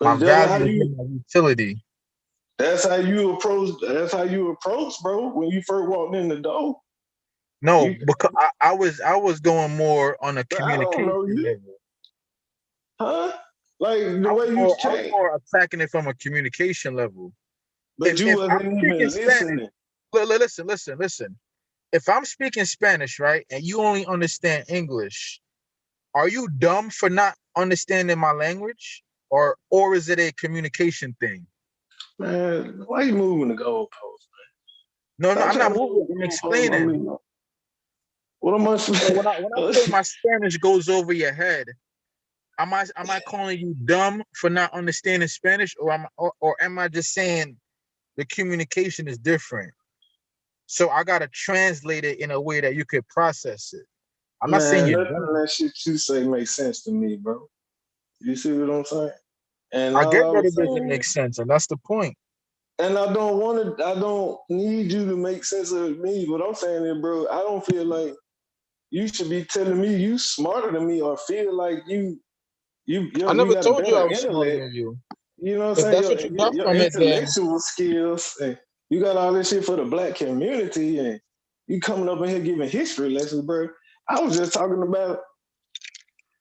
My but that's how value is you. in my utility. That's how you approach. That's how you approach, bro. When you first walked in the door, No, you. because I was going more on a I don't communication know you, level. huh? Like the way you I was came, more attacking it from a communication level. but you If I'm wasn't speaking even Spanish, listening. listen. If I'm speaking Spanish, right, and you only understand English, are you dumb for not understanding my language, or is it a communication thing? Man, why you moving the goalpost? No, Stop I'm trying not to moving. move the I'm goalpost. I explaining. mean, what am I? So when I say my Spanish goes over your head, am I calling you dumb for not understanding Spanish, or am I just saying the communication is different? So I gotta translate it in a way that you could process it. I'm not saying Man, you're none of dumb. that shit you say makes sense to me, bro. You see what I'm saying? And I all get I that was it doesn't saying, make sense, and that's the point. and I don't want to. I don't need you to make sense of me. What I'm saying is, bro, I don't feel like you should be telling me you smarter than me, or feel like I you never got a told you I better was smarter intellect. than you. You know what I'm If saying? that's what you got Your from it, then intellectual skills, and you got all this shit for the black community, and you coming up in here giving history lessons, bro. I was just talking about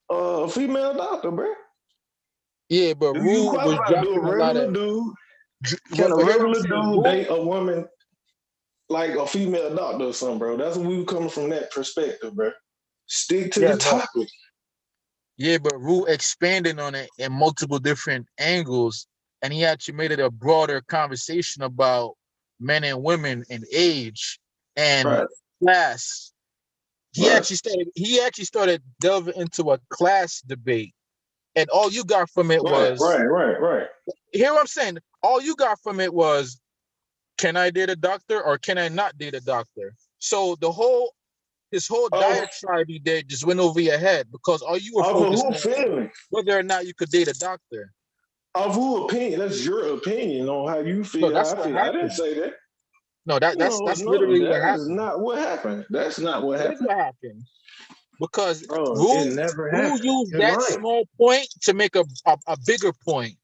a female doctor, bro. yeah, but Do you Rue was qualify? Do a dropping a lot regular of. dude? Can a But here what I'm regular saying, dude Rue. date a woman like a female doctor or something, bro? That's what we were coming from that perspective, bro. Stick to Yeah, the but topic. Rue expanded on it in multiple different angles, and he actually made it a broader conversation about men and women and age and Right, class. right, He actually started delving into a class debate, and all you got from it was, right. hear what I'm saying? All you got from it was, can I date a doctor or can I not date a doctor? So his whole Of diatribe he did just went over your head because all you were of focused who on was feeling? whether or not you could date a doctor. Of who opinion? That's your opinion on how you No, feel, how that's I what feel. I didn't happened. say that. No, that's No, literally what that is happened. not what happened. That's not what That is happened. what happened because Bro, it never Rule happened. used You're that lying. small point to make a bigger point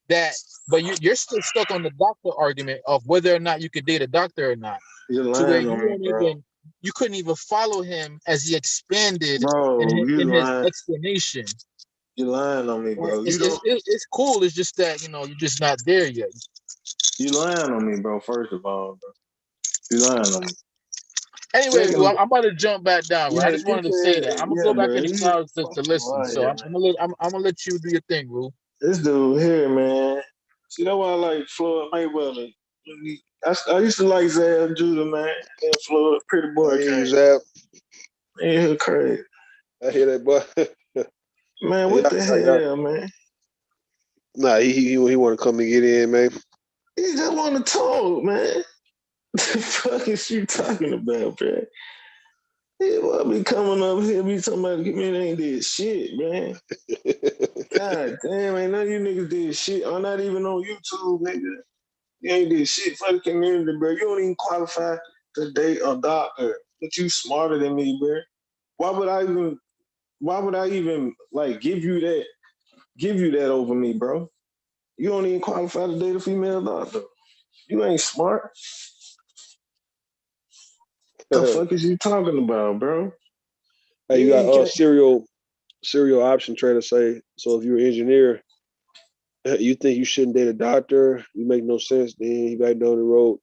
that, but you're still stuck on the doctor argument of whether or not you could date a doctor or not, You're to where lying on me, bro. you couldn't even follow him as he expanded Bro, in you his lying. explanation. You're lying on me, bro. You don't. It's cool. It's just that you're just not there yet. You lying on me, bro. First of all, bro. You lying on me. Anyway, Second Rue, of I'm all, about to jump back down. Rue. I yeah, just you wanted to say said, that I'm gonna yeah, go back bro. in the You clouds to fucking listen. So liar, man. I'm gonna let you do your thing, Rue. This dude here, man. See, that's why I like Floyd Mayweather. I used to like Zab Judah, man. And Floyd, Pretty I Boy hear you, came. Zap. Yeah, crazy. I hear that, boy. Man, Yeah, what the hell, man? nah, he want to come and get in, man. He just want to talk, man. The fuck is you talking about, bro? Yeah, well, I be coming up here, be talking about, man, ain't did shit, man. God damn, ain't none of you niggas did shit. I'm not even on YouTube, nigga. You ain't did shit for the community, bro. You don't even qualify to date a doctor. But you smarter than me, bro. Why would I even like give you that over me, bro? You don't even qualify to date a female doctor. You ain't smart. The fuck is you talking about, bro? Hey, you got serial option trader say, so if you're an engineer, you think you shouldn't date a doctor, you make no sense, then he back down the road.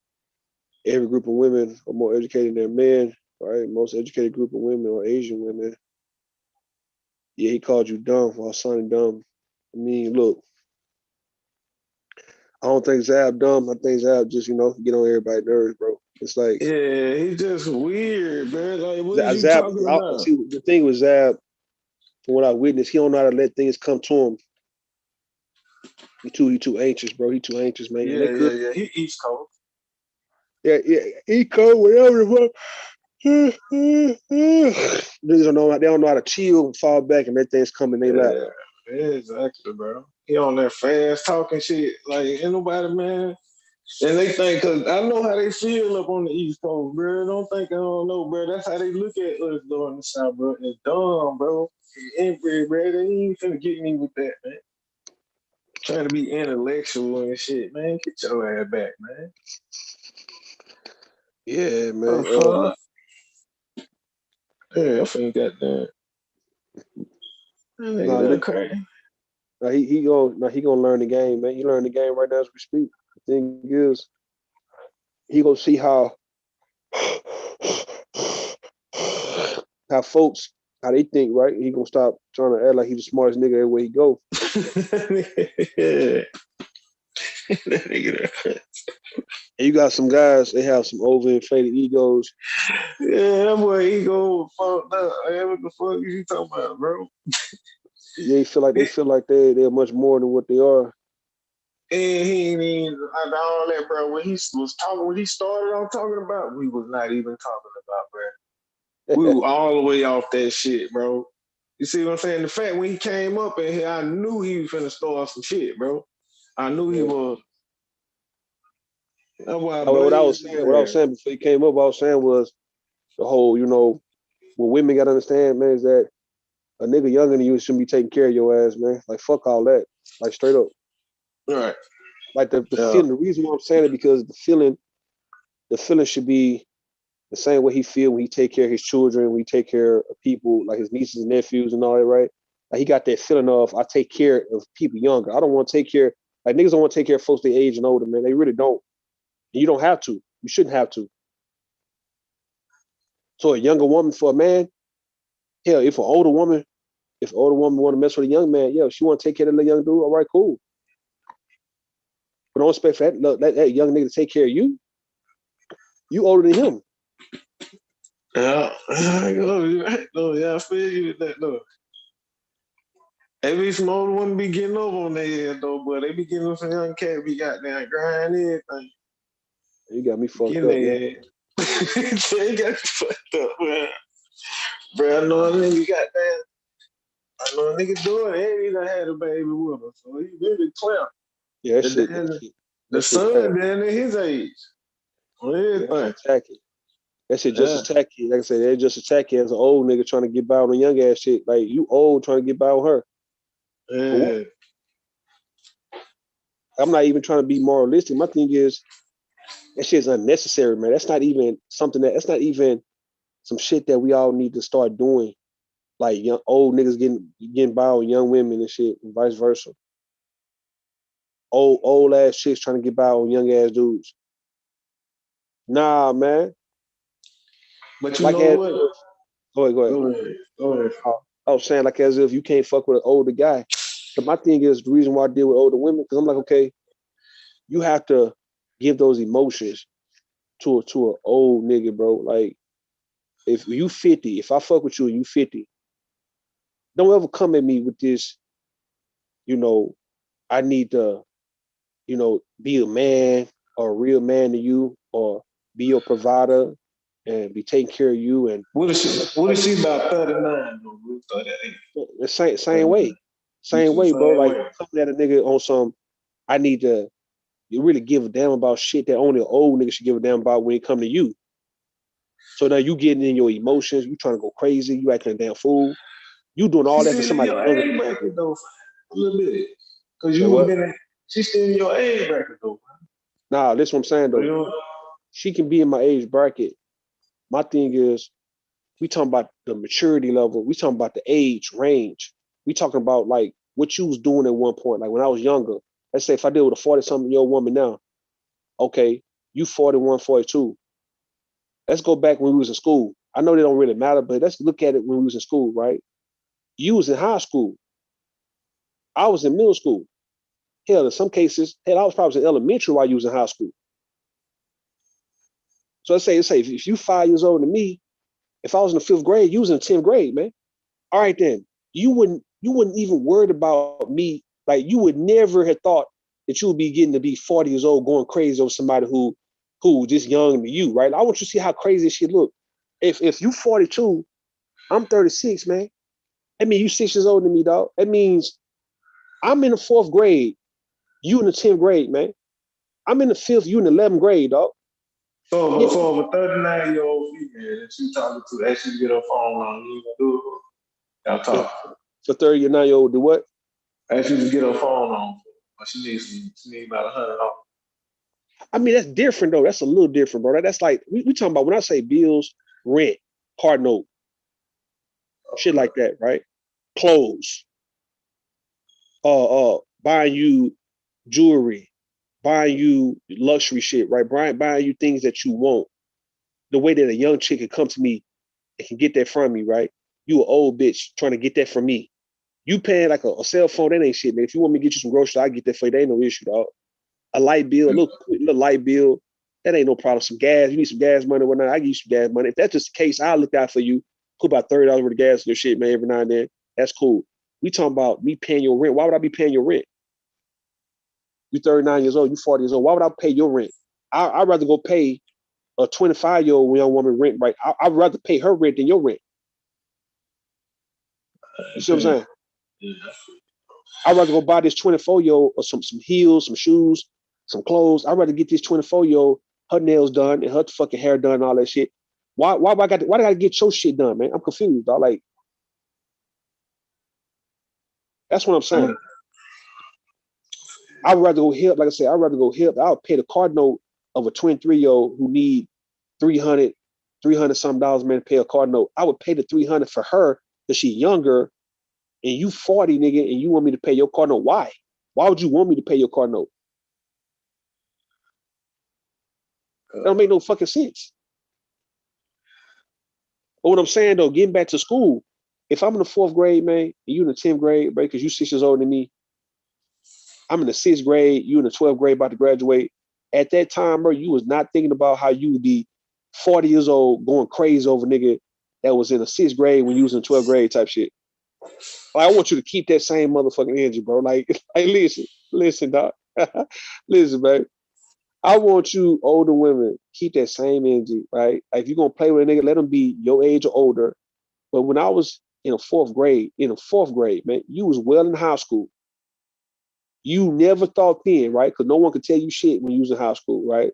Every group of women are more educated than men, right? Most educated group of women are Asian women. Yeah, he called you dumb while sounding dumb. I mean, look, I don't think Zab dumb. I think Zab just, get on everybody's nerves, bro. It's like, yeah, he's just weird, bro. Like, what is you Zab, talking about? see, the thing with Zab, from what I witnessed, he don't know how to let things come to him. He too anxious, bro. He too anxious, man. Yeah, And they could, yeah. He East Coast. yeah, he cold, whatever the fuck. Niggas don't know. They don't know how to chill and fall back, and let things come in their lap. Yeah, exactly, bro. He on that fast talking shit. Like, ain't nobody, man. And they think, cause I know how they feel up on the East Coast, bro. Don't think I don't know, bro. That's how they look at us doing the South, bro. It's dumb, bro. Angry, bro. They ain't finna get me with that, man. Trying to be intellectual and shit, man. Get your ass back, man. Yeah, man. Fuck. Yeah, I finna got that. That crazy. He gonna learn the game, man. He learn the game right now as we speak. The thing is, he gonna see how folks how they think, right? He gonna stop trying to act like he's the smartest nigga everywhere he go. Yeah. And you got some guys, they have some overinflated egos. Yeah, that boy ego fucked up. Hey, what the fuck is you talking about, bro? They feel like they're much more than what they are. And he ain't even all that, bro. When he started on talking about, we was not even talking about, bro. We were all the way off that shit, bro. You see what I'm saying? The fact when he came up in here, I knew he was finna start some shit, bro. I knew he was. That's why What I was saying before he came up, what I was saying was the whole, what women gotta understand, man, is that a nigga younger than you shouldn't be taking care of your ass, man. Like fuck all that. Like straight up. Right. Like the feeling, the reason why I'm saying it because the feeling should be the same way he feel when he take care of his children, when he take care of people like his nieces and nephews and all that, right? Like he got that feeling of I take care of people younger. I don't want to take care like niggas don't want to take care of folks their age and older, man. They really don't. And you don't have to. You shouldn't have to. So a younger woman for a man, hell, if an older woman want to mess with a young man, yeah, if she want to take care of the young dude, all right, cool. But don't expect for that young nigga to take care of you. You older than him. Yeah, I feel you with that though. They be some older one be getting over on their head though, but they be getting some young cat be goddamn grind everything. You got me fucked up, man. man. They got me fucked up, man. Bro, I know a nigga goddamn. I know a nigga doing it, and he done had a baby with her, so he really clear. Yeah, that shit. The son then at his age. Yeah, that shit tacky. That shit just as tacky. Like I said, they're just as tacky as an old nigga trying to get by on a young ass shit. Like you old trying to get by on her. Yeah. I'm not even trying to be moralistic. My thing is that shit's unnecessary, man. That's not even that's not even some shit that we all need to start doing. Like young old niggas getting by on young women and shit, and vice versa. Old ass chicks trying to get by on young ass dudes. Nah, man. But you know what? Go ahead. I was saying like as if you can't fuck with an older guy. But my thing is the reason why I deal with older women because I'm like, okay, you have to give those emotions to an old nigga, bro. Like if you 50, if I fuck with you and you 50, don't ever come at me with this, I need to, be a man or a real man to you or be your provider and be taking care of you. And what is she about 39 though? 38. The same way, bro. Like coming at a nigga on some, I need to. You really give a damn about shit that only an old nigga should give a damn about when it come to you. So now you getting in your emotions, you trying to go crazy, you acting a damn fool. You doing all that for somebody younger. Age bracket though, a little bit. Cause Say you what? would been she's still in your age bracket though. Nah, that's what I'm saying though. She can be in my age bracket. My thing is, we talking about the maturity level. We talking about the age range. We talking about like what you was doing at one point. Like when I was younger. Let's say if I deal with a 40-something-year-old woman now, okay, you 41, 42. Let's go back when we was in school. I know they don't really matter, but let's look at it when we was in school, right? You was in high school. I was in middle school. Hell, in some cases, I was probably in elementary while you was in high school. So let's say if you 5 years older than me, if I was in the 5th grade, you was in the 10th grade, man. All right then. You wouldn't even worried about me. Like you would never have thought that you would be getting to be 40 years old going crazy over somebody who just younger than you, right? I want you to see how crazy this shit look. If you 42, I'm 36, man. That means you 6 years older than me, dog. That means I'm in the 4th grade, you in the 10th grade, man. I'm in the 5th, you in the 11th grade, dog. So if a 39-year-old female that you talking to actually get her phone on, you gonna do it? Y'all talk. For 39-year-old, do what? Actually just get her phone on. But she needs about $100. I mean, that's different though. That's a little different, bro. That's like we talking about when I say bills, rent, car note, shit like that, right? Clothes, buying you jewelry, buying you luxury shit, right? Buying you things that you want. The way that a young chick can come to me and can get that from me, right? You an old bitch trying to get that from me. You paying like a cell phone, that ain't shit, man. If you want me to get you some groceries, I get that for you. That ain't no issue, dog. A light bill, a little light bill, that ain't no problem. Some gas, you need some gas money, whatnot. I give you some gas money. If that's just the case, I'll look out for you. Put about $30 worth of gas in your shit, man, every now and then. That's cool. We talking about me paying your rent. Why would I be paying your rent? You 39 years old, you 40 years old. Why would I pay your rent? I'd rather go pay a 25-year-old young woman rent, right? I'd rather pay her rent than your rent. You see what I'm saying? Yeah. I'd rather go buy this 24-year-old or some heels, some shoes, some clothes. I'd rather get this 24-year-old her nails done and her fucking hair done and all that shit. Why do I gotta get your shit done, man? I'm confused, dog. Like, that's what I'm saying. I'd rather go help, like I said, I'd rather go help. I'll pay the card note of a 23-year-old who need 300 some dollars, man, to pay a card note. I would pay the 300 for her because she's younger and you 40, nigga, and you want me to pay your card note. Why? Why would you want me to pay your card note? That don't make no fucking sense. But what I'm saying though, getting back to school, if I'm in the 4th grade, man, and you in the 10th grade, right, because you 6 years older than me, I'm in the 6th grade, you in the 12th grade about to graduate. At that time, bro, you was not thinking about how you would be 40 years old going crazy over nigga that was in the 6th grade when you was in 12th grade type shit. Like, I want you to keep that same motherfucking energy, bro. Like listen, dog. Listen, man. I want you older women keep that same energy, right? Like if you're gonna play with a nigga, let them be your age or older. But when I was in the 4th grade, man, you was well in high school. You never thought then, right? Because no one could tell you shit when you was in high school, right?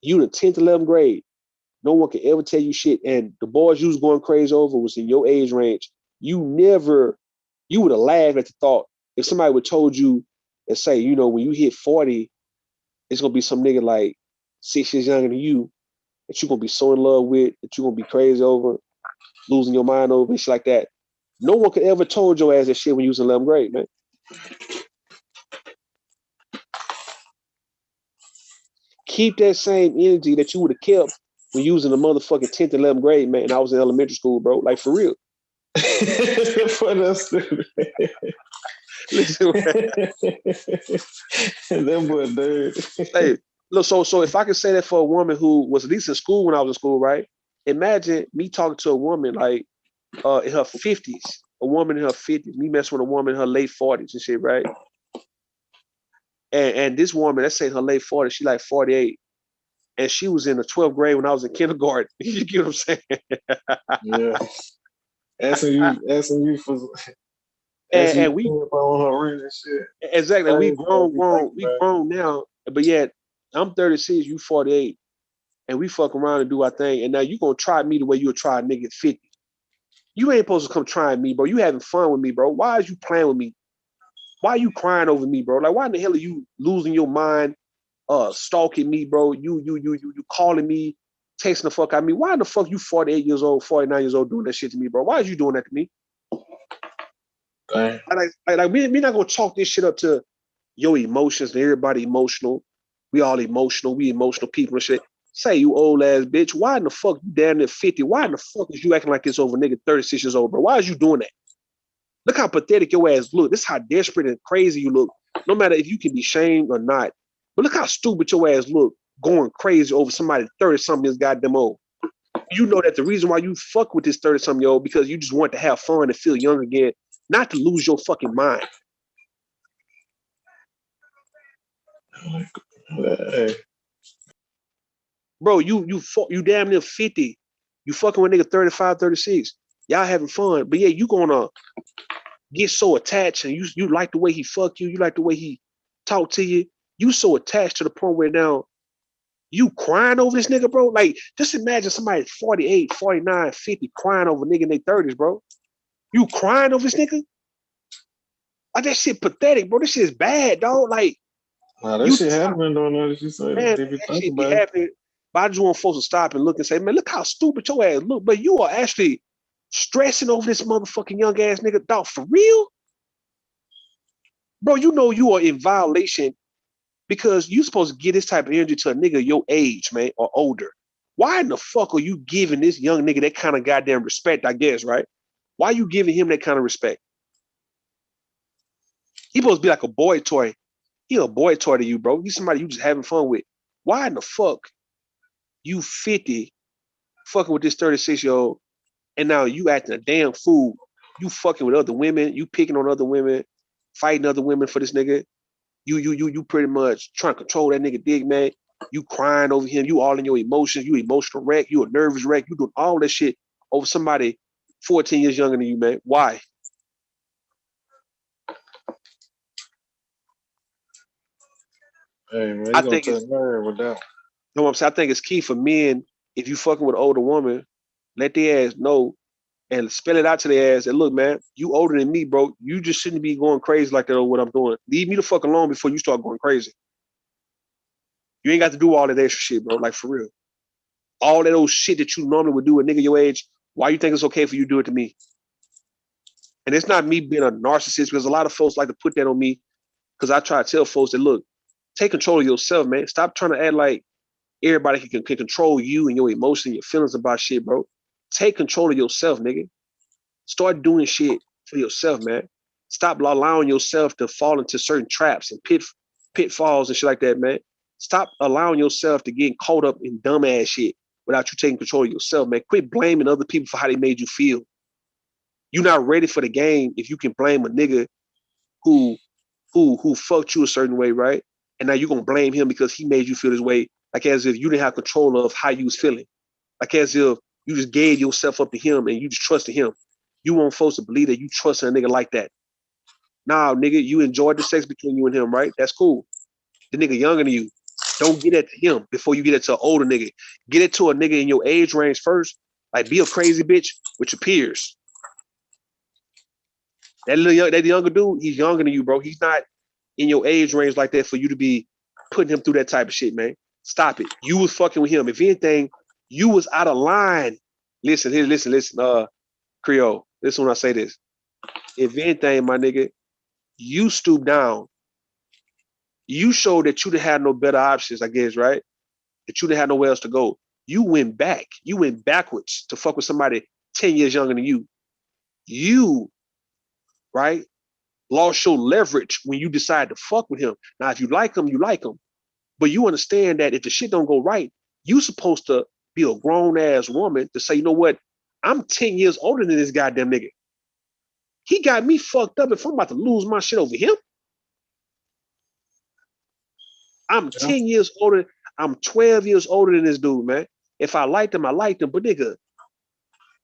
You in the 10th, 11th grade. No one could ever tell you shit. And the boys you was going crazy over was in your age range. You would have laughed at the thought if somebody would told you and say, you know, when you hit 40, it's gonna be some nigga like 6 years younger than you that you're gonna be so in love with, that you're gonna be crazy over, losing your mind over, and shit like that. No one could ever told your ass that shit when you was in 11th grade, man. Keep that same energy that you would have kept when you was in the motherfucking 10th, 11th grade, man. And I was in elementary school, bro. Like, for real. Listen, that boy dirty. Hey, look, so if I could say that for a woman who was at least in school when I was in school, right? Imagine me talking to a woman like in her 50s, a woman in her 50s, me messing with a woman in her late 40s and shit, right? And this woman, let's say in her late 40s, she like 48. and she was in the 12th grade when I was in kindergarten. You get what I'm saying? Yeah. Asking you for and we on her ring and shit. exactly we Crazy, we grown now, but yet I'm 36, you 48, and we fuck around and do our thing. And now you gonna try me the way you would try a nigga at 50. You ain't supposed to come trying me, bro. You having fun with me, bro. Why is you playing with me? Why are you crying over me, bro? Like, why in the hell are you losing your mind, stalking me, bro? You calling me, texting the fuck out of me. Why in the fuck you 48 years old, 49 years old doing that shit to me, bro? Why is you doing that to me? Like we not gonna chalk this shit up to your emotions and everybody emotional. We all emotional. We emotional people and shit. Say, you old ass bitch, why in the fuck you damn near 50? Why in the fuck is you acting like this over nigga 36 years old, bro? Why is you doing that? Look how pathetic your ass look. This is how desperate and crazy you look. No matter if you can be shamed or not. But look how stupid your ass look going crazy over somebody 30-something years goddamn old. You know that the reason why you fuck with this 30-something year old because you just want to have fun and feel young again, not to lose your fucking mind. Hey. Bro, you damn near 50. You fucking with nigga 35, 36. Y'all having fun. But yeah, you gonna get so attached and you like the way he fuck you, you like the way he talk to you. You so attached to the point where now you crying over this nigga, bro. Like, just imagine somebody 48, 49, 50 crying over a nigga in their 30s, bro. You crying over this nigga? Like, that shit pathetic, bro. This shit is bad, dog. Like, nah, that shit happening though. Now that you say man, they be that thinking shit be about it. happening. But I just want folks to stop and look and say, man, look how stupid your ass look. But you are actually stressing over this motherfucking young ass nigga, dog, for real? Bro, you know you are in violation because you supposed to give this type of energy to a nigga your age, man, or older. Why in the fuck are you giving this young nigga that kind of goddamn respect, I guess, right? Why are you giving him that kind of respect? He supposed to be like a boy toy. He a boy toy to you, bro. He's somebody you just having fun with. Why in the fuck you 50 fucking with this 36-year-old and now you acting a damn fool? You fucking with other women, you picking on other women, fighting other women for this nigga. You pretty much trying to control that nigga dick, man. You crying over him. You all in your emotions. You emotional wreck. You a nervous wreck. You doing all that shit over somebody 14 years younger than you, man. Why? Hey man, I you gonna think tell it's, nerve with that. you know what I'm saying? I think it's key for men, if you fucking with an older woman, let their ass know and spell it out to their ass. And look, man, you older than me, bro. You just shouldn't be going crazy like that over what I'm doing. Leave me the fuck alone before you start going crazy. You ain't got to do all that extra shit, bro. Like, for real. All that old shit that you normally would do with a nigga your age, why you think it's okay for you to do it to me? And it's not me being a narcissist because a lot of folks like to put that on me because I try to tell folks that, look, take control of yourself, man. Stop trying to act like everybody can control you and your emotions and your feelings about shit, bro. Take control of yourself, nigga. Start doing shit for yourself, man. Stop allowing yourself to fall into certain traps and pitfalls and shit like that, man. Stop allowing yourself to get caught up in dumbass shit without you taking control of yourself, man. Quit blaming other people for how they made you feel. You're not ready for the game if you can blame a nigga who fucked you a certain way, right? And now you're gonna blame him because he made you feel this way, like as if you didn't have control of how you was feeling. Like as if you just gave yourself up to him and you just trusted him. You want folks to believe that you trust a nigga like that. Nah, nigga, you enjoyed the sex between you and him, right? That's cool. The nigga younger than you. Don't get it to him before you get it to an older nigga. Get it to a nigga in your age range first. Like, be a crazy bitch with your peers. That younger dude, he's younger than you, bro. He's not in your age range like that for you to be putting him through that type of shit, man. Stop it. You was fucking with him. If anything, you was out of line. Listen, Creole. Listen when I say this. If anything, my nigga, you stoop down. You showed that you didn't have no better options, I guess, right? That you didn't have nowhere else to go. You went back. You went backwards to fuck with somebody 10 years younger than you. You, right, lost your leverage when you decide to fuck with him. Now, if you like him, you like him. But you understand that if the shit don't go right, you supposed to be a grown-ass woman to say, you know what? I'm 10 years older than this goddamn nigga. He got me fucked up if I'm about to lose my shit over him. I'm 10 years older. I'm 12 years older than this dude, man. If I liked him, I liked him. But nigga,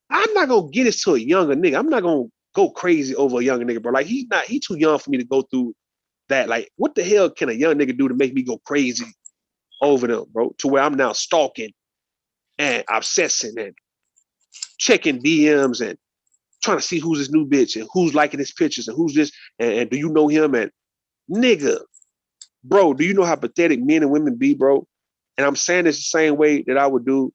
I'm not gonna get this to a younger nigga. I'm not gonna go crazy over a younger nigga, bro. Like he too young for me to go through that. Like, what the hell can a young nigga do to make me go crazy over them, bro? To where I'm now stalking and obsessing and checking DMs and trying to see who's this new bitch and who's liking his pictures and who's this and do you know him? And nigga, bro, do you know how pathetic men and women be, bro? And I'm saying this the same way that I would do.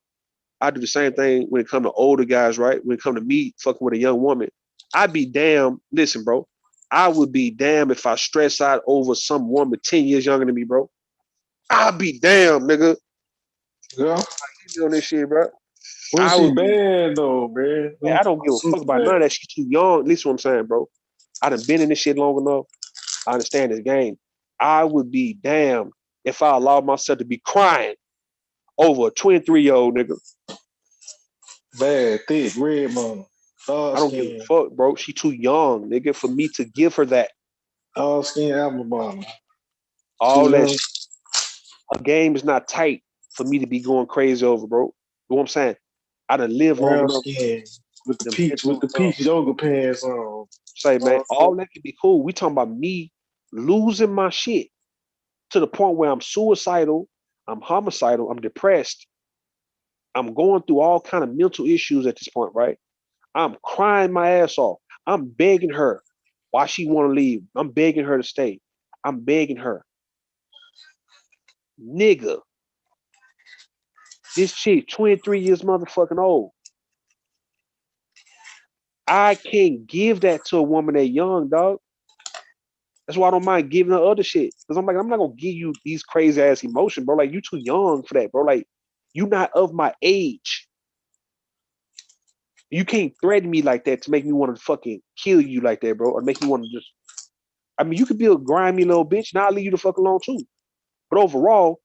I do the same thing when it comes to older guys, right? When it comes to me fucking with a young woman, I'd be damn. Listen, bro, I would be damn if I stress out over some woman 10 years younger than me, bro. I'd be damn, nigga. Yeah. You on this shit, bro. Well, I she would be. bad though, man. Man, I don't give a fuck about none of that. She's too young. Listen, what I'm saying, bro. I done been in this shit long enough. I understand this game. I would be damned if I allowed myself to be crying over a 23-year-old nigga. Bad, thick, red mom. I don't give a fuck, bro. She too young, nigga, for me to give her that. Dog skin apple bottom. All that shit. Her game is not tight for me to be going crazy over, bro. You know what I'm saying? I done lived long Brown enough. skin with the peach yoga pants on. Say, man, all that can be cool. We talking about me losing my shit to the point where I'm suicidal, I'm homicidal, I'm depressed. I'm going through all kind of mental issues at this point, right? I'm crying my ass off. I'm begging her why she want to leave. I'm begging her to stay. I'm begging her. Nigga, this chick, 23 years motherfucking old. I can't give that to a woman that young, dog. That's why I don't mind giving her other shit. Because I'm like, I'm not gonna give you these crazy ass emotions, bro. Like, you too young for that, bro. Like, you not of my age. You can't threaten me like that to make me want to fucking kill you like that, bro. Or make me want to just. I mean, you could be a grimy little bitch, and I'll leave you the fuck alone too. But overall,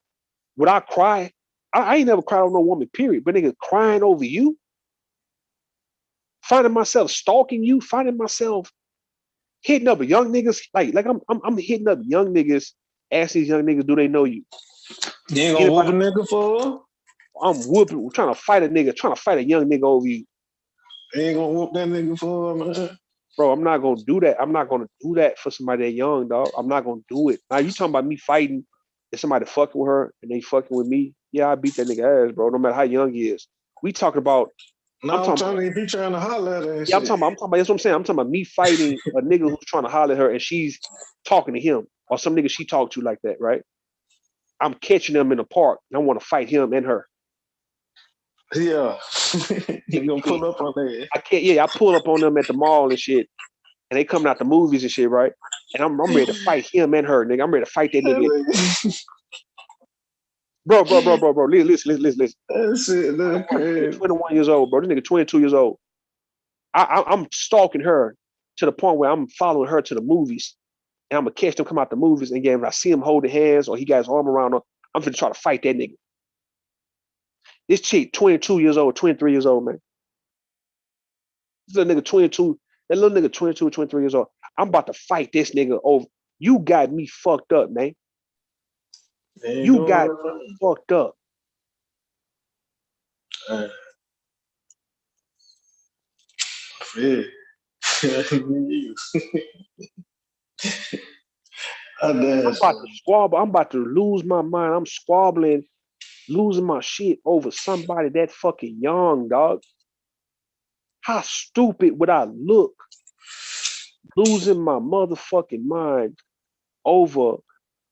would I cry? I ain't never cried on no woman, period. But nigga, crying over you, finding myself stalking you, finding myself hitting up young niggas, like I'm hitting up young niggas, asking these young niggas, do they know you? You ain't gonna whoop a nigga for her? I'm whooping, trying to fight a nigga, trying to fight a young nigga over you. You ain't gonna whoop that nigga for her, man. Bro, I'm not gonna do that. I'm not gonna do that for somebody that young, dog. I'm not gonna do it. Now you talking about me fighting if somebody fucking with her and they fucking with me? Yeah, I beat that nigga ass, bro. No matter how young he is. We talking about. No, I'm trying to holler at her and yeah, shit. I'm talking about. That's what I'm saying. I'm talking about me fighting a nigga who's trying to holler at her and she's talking to him or some nigga she talked to like that, right? I'm catching them in the park and I want to fight him and her. Yeah, you gonna pull up on that? I can't. Yeah, I pull up on them at the mall and shit, and they coming out the movies and shit, right? And I'm ready to fight him and her, nigga. I'm ready to fight that nigga. Bro. Listen. That shit look crazy. 21 years old, bro. This nigga 22 years old. I'm stalking her to the point where I'm following her to the movies, and I'm gonna catch them come out the movies. And again, if I see him holding hands or he got his arm around her, I'm gonna try to fight that nigga. This chick, 22 years old, 23 years old, man. This little nigga 22, that little nigga 22, 23 years old. I'm about to fight this nigga over. You got me fucked up, man. You got me fucked up. Yeah. I'm about to squabble. I'm about to lose my mind. I'm squabbling, losing my shit over somebody that fucking young, dog. How stupid would I look losing my motherfucking mind over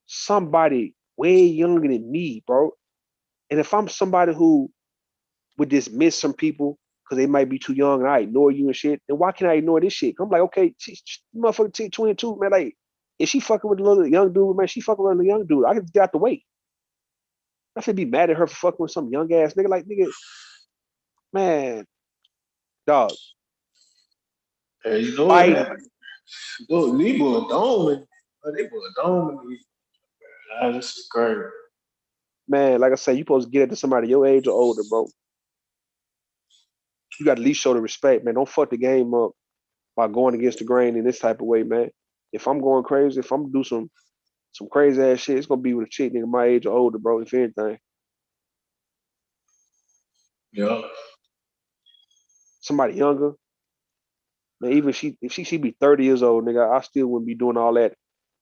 somebody way younger than me, bro? And if I'm somebody who would dismiss some people because they might be too young and I ignore you and shit, then why can't I ignore this shit? I'm like, okay, motherfucker, 22, man, like, if she fucking with a little young dude, man, she fucking with a little young dude. I can get out the way. I should be mad at her for fucking with some young ass nigga. Like, nigga, man, dog. Hey, you know what happened? They put a dome in. They put a dome in. This is crazy. Man, like I said, you supposed to get it to somebody your age or older, bro. You got to at least show the respect, man. Don't fuck the game up by going against the grain in this type of way, man. If I'm going crazy, if I'm gonna do some crazy ass shit, it's gonna be with a chick nigga my age or older, bro. If anything. Yeah. Somebody younger, man, even if she be 30 years old, nigga, I still wouldn't be doing all that.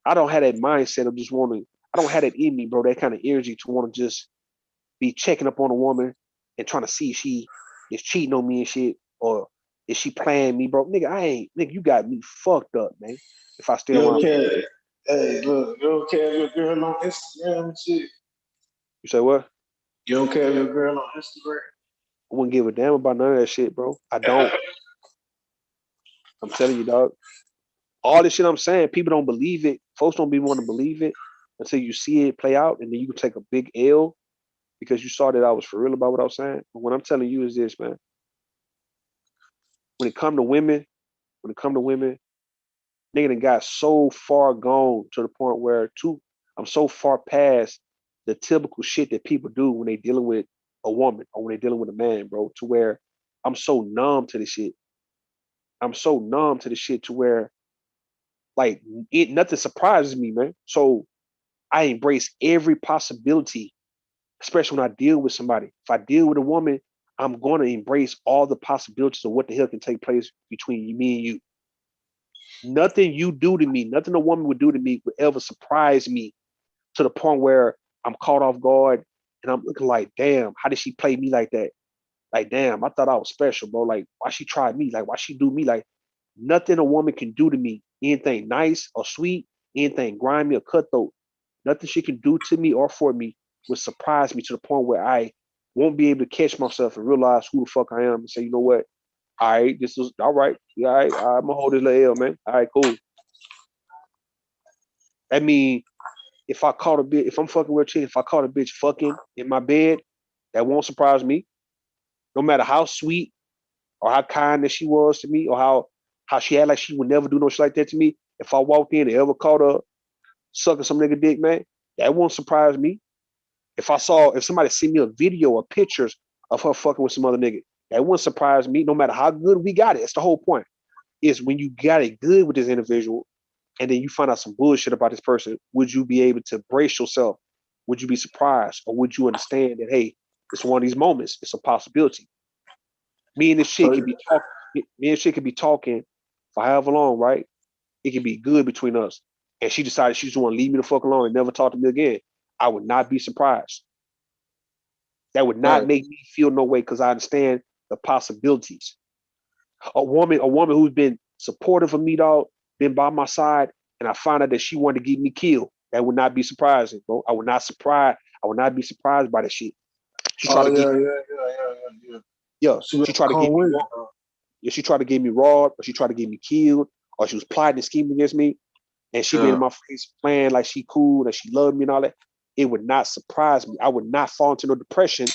I don't have that mindset of just wanting. I don't have that in me, bro. That kind of energy to want to just be checking up on a woman and trying to see if she is cheating on me and shit, or is she playing me, bro? Nigga, I ain't. Nigga, you got me fucked up, man. If I stay You around. okay? Hey, look, you okay with your girl on Instagram and shit? You say what? You okay with your girl on Instagram? I wouldn't give a damn about none of that shit, bro. I don't. I'm telling you, dog. All this shit I'm saying, people don't believe it. Folks don't be want to believe it until you see it play out, and then you can take a big L because you saw that I was for real about what I was saying. But what I'm telling you is this, man. When it come to women, nigga done got so far gone to the point where I'm so far past the typical shit that people do when they dealing with a woman or when they dealing with a man, bro, to where I'm so numb to the shit. I'm so numb to the shit to where like nothing surprises me, man. So I embrace every possibility, especially when I deal with somebody. If I deal with a woman, I'm going to embrace all the possibilities of what the hell can take place between me and you. Nothing you do to me, nothing a woman would do to me would ever surprise me to the point where I'm caught off guard and I'm looking like, damn, how did she play me like that? Like, damn, I thought I was special, bro. Like, why she try me? Like, why she do me? Like, nothing a woman can do to me, anything nice or sweet, anything grimy or cutthroat, nothing she can do to me or for me would surprise me to the point where I won't be able to catch myself and realize who the fuck I am and say, you know what? All right, this is all right. Yeah, all right, I'm gonna hold this little L, man. All right, cool. I mean, if I caught a bitch, if I'm fucking with a chick, if I caught a bitch fucking in my bed, that won't surprise me. No matter how sweet or how kind that she was to me, or how she had like she would never do no shit like that to me. If I walked in and ever caught her sucking some nigga dick, man, that won't surprise me. If somebody sent me a video or pictures of her fucking with some other nigga, that wouldn't surprise me. No matter how good we got it, it's the whole point. Is when you got it good with this individual, and then you find out some bullshit about this person, would you be able to brace yourself? Would you be surprised, or would you understand that hey, it's one of these moments, it's a possibility. Me and this shit can be talking. Me and shit can be talking for however long, right? It can be good between us. And she decided she just want to leave me the fuck alone and never talk to me again. I would not be surprised. That would not Right. make me feel no way because I understand the possibilities. A woman who's been supportive of me, dog, been by my side, and I find out that she wanted to get me killed. That would not be surprising, bro. I would not be surprised by that shit. She tried Oh to get yeah. yeah, She she tried to come get me with raw. it, bro. Yeah, she tried to get me robbed, or she tried to get me killed, or she was plotting and scheming against me. And she been Yeah. in my face playing like she cool and she loved me and all that. It would not surprise me. I would not fall into no depression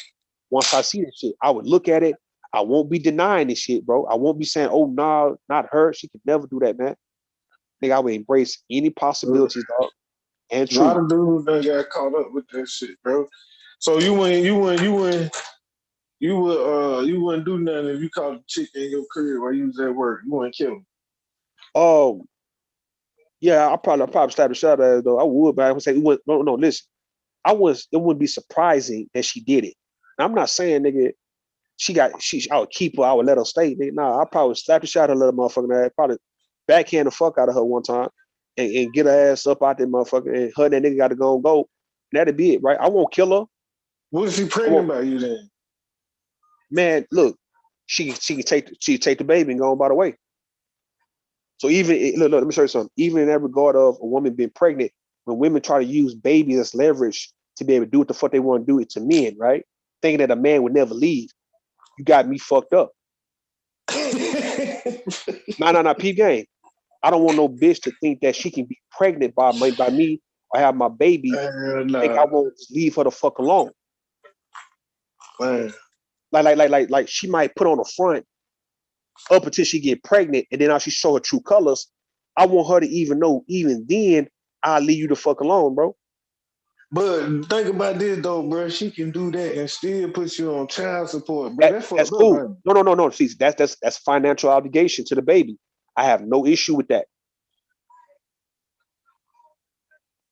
once I see this shit. I would look at it. I won't be denying this shit, bro. I won't be saying, oh, no, not her. She could never do that, man. Nigga, I would embrace any possibilities, dog, and A lot truth. of dudes that got caught up with that shit, bro. So you wouldn't do nothing if you caught a chick in your crib while you was at work. You wouldn't kill him. Oh, yeah, I'll probably slap the shot at her, though. I would, but I would say, no, listen. It wouldn't be surprising that she did it. Now, I'm not saying, nigga, I would keep her, I would let her stay. Nigga. Nah, I probably slap the shot at her little motherfucking ass, probably backhand the fuck out of her one time and get her ass up out there motherfucker and her and that nigga gotta go and go. And that'd be it, right? I won't kill her. What if she I pregnant won't, by you then? man, look, she can take the baby and go on by the way. So look, let me show you something. Even in that regard of a woman being pregnant, when women try to use babies as leverage to be able to do what the fuck they want to do it to men, right? Thinking that a man would never leave. You got me fucked up. No, peep game. I don't want no bitch to think that she can be pregnant by me or have my baby. Think I won't leave her the fuck alone. Man. Like she might put on a front up until she get pregnant, and then now she show her true colors. I want her to even know, even then, I'll leave you the fuck alone, bro. But think about this though, bro. She can do that and still put you on child support, bro. That's That's fucked up, cool. man. No. See, that's financial obligation to the baby. I have no issue with that.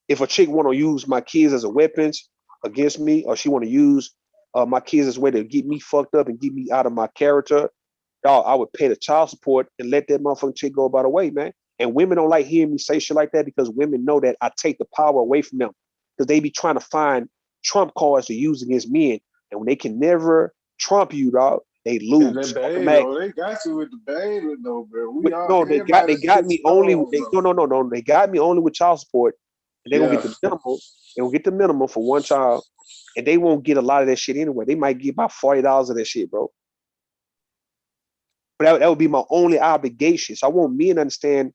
If a chick want to use my kids as a weapons against me, or she want to use my kids is a way to get me fucked up and get me out of my character, dog, I would pay the child support and let that motherfucking chick go about the way, man. And women don't like hearing me say shit like that because women know that I take the power away from them because they be trying to find trump cards to use against men. And when they can never trump you, dog, they And lose that baby, automatically. though, they got you with the baby, though, bro. We But all, no, everybody they got sits me only. stone, They, though. no. They got me only with child support, and they gonna get Yeah. the minimum. They gonna get the minimum for one child, and they won't get a lot of that shit anyway. They might get about $40 of that shit, bro. But that would be my only obligation. So I want men to understand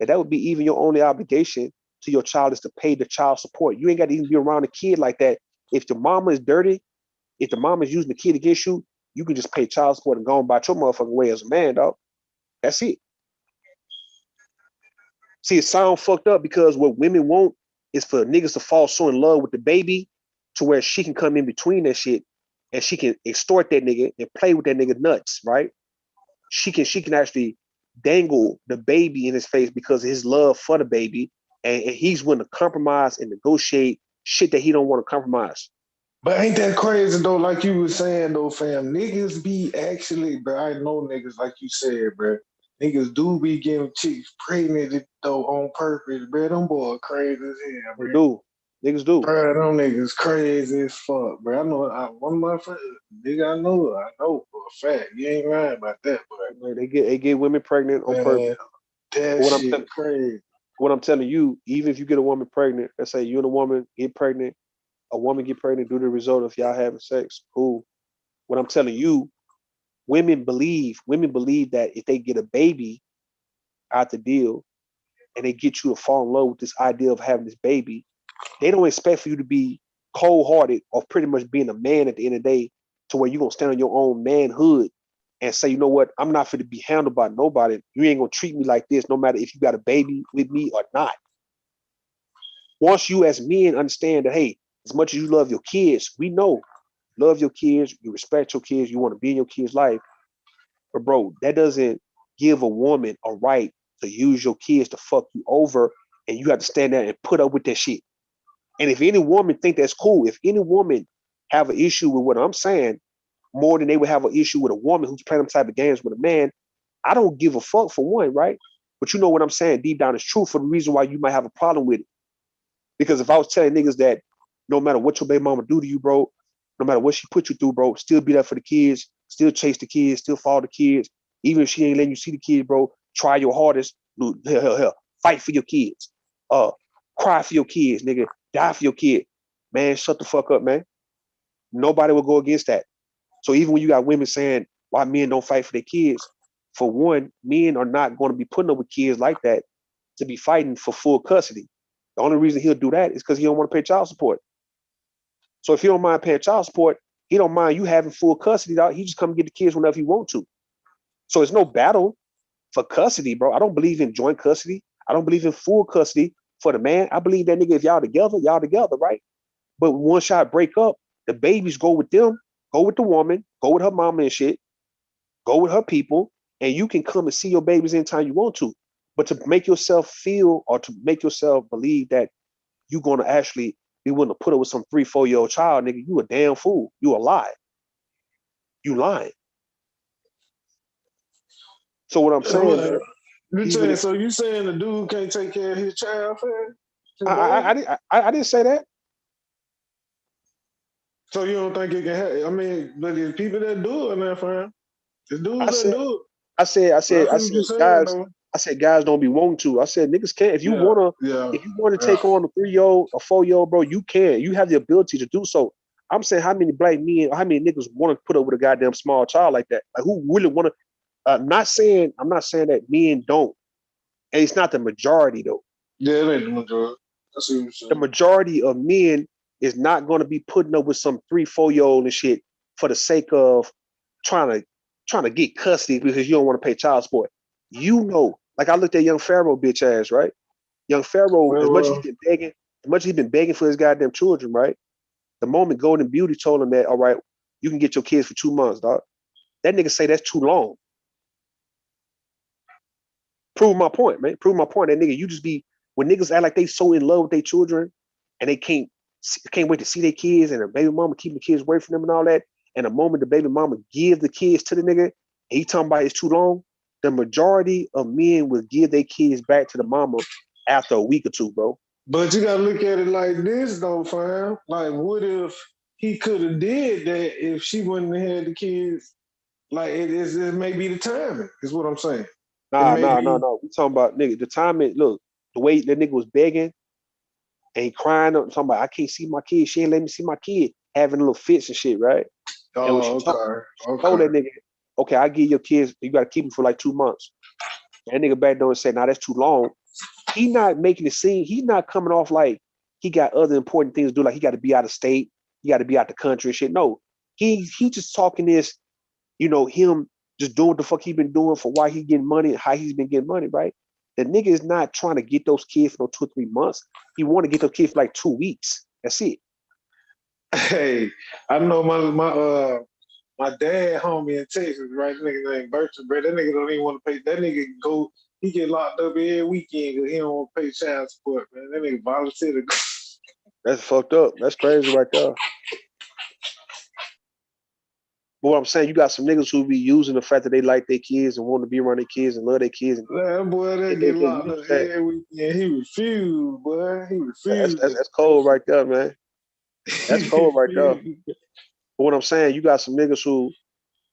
that would be even your only obligation to your child is to pay the child support. You ain't got to even be around a kid like that. If the mama is dirty, if the mama is using the kid against you, you can just pay child support and go on about your motherfucking way as a man, dog. That's it. See, it sound fucked up because what women want is for niggas to fall so in love with the baby to where she can come in between that shit and she can extort that nigga and play with that nigga nuts, right? She can actually dangle the baby in his face because of his love for the baby, and he's willing to compromise and negotiate shit that he don't want to compromise. But ain't that crazy though? Like you were saying though, fam, niggas be actually, bro. I know niggas like you said, bro. Niggas do be getting chicks pregnant though on purpose, bro. Them boys crazy as hell, They bro. do. Niggas do. Bro, them niggas crazy as fuck, bro. I know one of my friends, nigga, I know for a fact. You ain't lying about that, Like, they get women pregnant on but purpose. man, that What I'm shit crazy. what I'm telling you, even if you get a woman pregnant, let's say you and a woman get pregnant, a woman get pregnant due to the result of y'all having sex, cool. What I'm telling you, women believe that if they get a baby out the deal and they get you to fall in love with this idea of having this baby, they don't expect for you to be cold hearted or pretty much being a man at the end of the day to where you're gonna stand on your own manhood and say, you know what, I'm not fit to be handled by nobody. You ain't gonna treat me like this, no matter if you got a baby with me or not. Once you as men understand that, hey, as much as you love your kids, we know, love your kids, you respect your kids, you want to be in your kids' life. But bro, that doesn't give a woman a right to use your kids to fuck you over, and you have to stand there and put up with that shit. And if any woman think that's cool, if any woman have an issue with what I'm saying, more than they would have an issue with a woman who's playing them type of games with a man, I don't give a fuck for one, right? But you know what I'm saying deep down is true for the reason why you might have a problem with it. Because if I was telling niggas that no matter what your baby mama do to you, bro, no matter what she put you through, bro, still be there for the kids, still chase the kids, still follow the kids, even if she ain't letting you see the kids, bro, try your hardest, hell, fight for your kids, uh, cry for your kids, nigga, die for your kid, man, shut the fuck up, man. Nobody will go against that. So even when you got women saying why men don't fight for their kids, for one, men are not going to be putting up with kids like that to be fighting for full custody. The only reason he'll do that is because he don't want to pay child support. So if he don't mind paying child support, he don't mind you having full custody. Dog. He just come get the kids whenever he want to. So it's no battle for custody, bro. I don't believe in joint custody. I don't believe in full custody for the man. I believe that nigga, if y'all together, right? But once y'all break up, the babies go with them, go with the woman, go with her mama and shit, go with her people, and you can come and see your babies anytime you want to. But to make yourself feel or to make yourself believe that you're gonna actually be willing to put up with some 3, 4 year old child, nigga, you a damn fool. You a lie. You lying. So what I'm saying, man, You even saying, if so you saying the dude can't take care of his child, fam? His baby? I didn't say that. So you don't think it can happen? I mean, but there's people that do it, man, fam. The I dudes that said do it. I said I But I said I see what said you're saying, guys though. I said guys don't be wanting to. I said niggas can't. Yeah, yeah, If you want to yeah. take on a 3 year old, a 4 year old, bro, you can. You have the ability to do so. I'm saying how many black men or how many niggas want to put up with a goddamn small child like that? Like who really want to? I'm not saying that men don't, and it's not the majority though. Yeah, it ain't the majority. I see what you're The saying. majority of men is not going to be putting up with some 3, 4 year old and shit for the sake of trying to trying to get custody because you don't want to pay child support. You know, like I looked at young Pharaoh bitch ass, right? Young Pharaoh, Well, as much as he's been begging for his goddamn children, right? The moment Golden Beauty told him that, all right, you can get your kids for 2 months, dog. That nigga say that's too long. Prove my point, man. Prove my point. That nigga, you just be when niggas act like they so in love with their children and they can't can't wait to see their kids, and their baby mama keeping the kids away from them and all that. And the moment the baby mama give the kids to the nigga, and he talking about it's too long, the majority of men will give their kids back to the mama after a week or two, bro. But you gotta look at it like this though, fam. Like, what if he could have did that if she wouldn't have had the kids? Like, it may be the timing, is what I'm saying. No. We talking about nigga. The timing, look, the way that nigga was begging and he crying up, talking about I can't see my kid. She ain't let me see my kid, having little fits and shit, right? And when she told that nigga, okay, I give your kids, you gotta keep them for like 2 months. That nigga back door and said, nah, that's too long. He not making the scene. He's not coming off like he got other important things to do, like he got to be out of state, he got to be out the country and shit. No, he just talking this, him just doing what the fuck he been doing for why he getting money and how he's been getting money, right? The nigga is not trying to get those kids for 2 or 3 months. He want to get those kids for like 2 weeks. That's it. Hey, I know my dad homie in Texas, right? That nigga named Bertrand, bro. That nigga don't even want to pay. That nigga he get locked up every weekend because he don't want to pay child support, man. That nigga volunteer to go. That's fucked up. That's crazy right there. But what I'm saying, you got some niggas who be using the fact that they like their kids and want to be around their kids and love their kids. And that boy, that get locked up every weekend. He refused, boy. He refused. That's cold right there, man. That's cold right there. But what I'm saying, you got some niggas who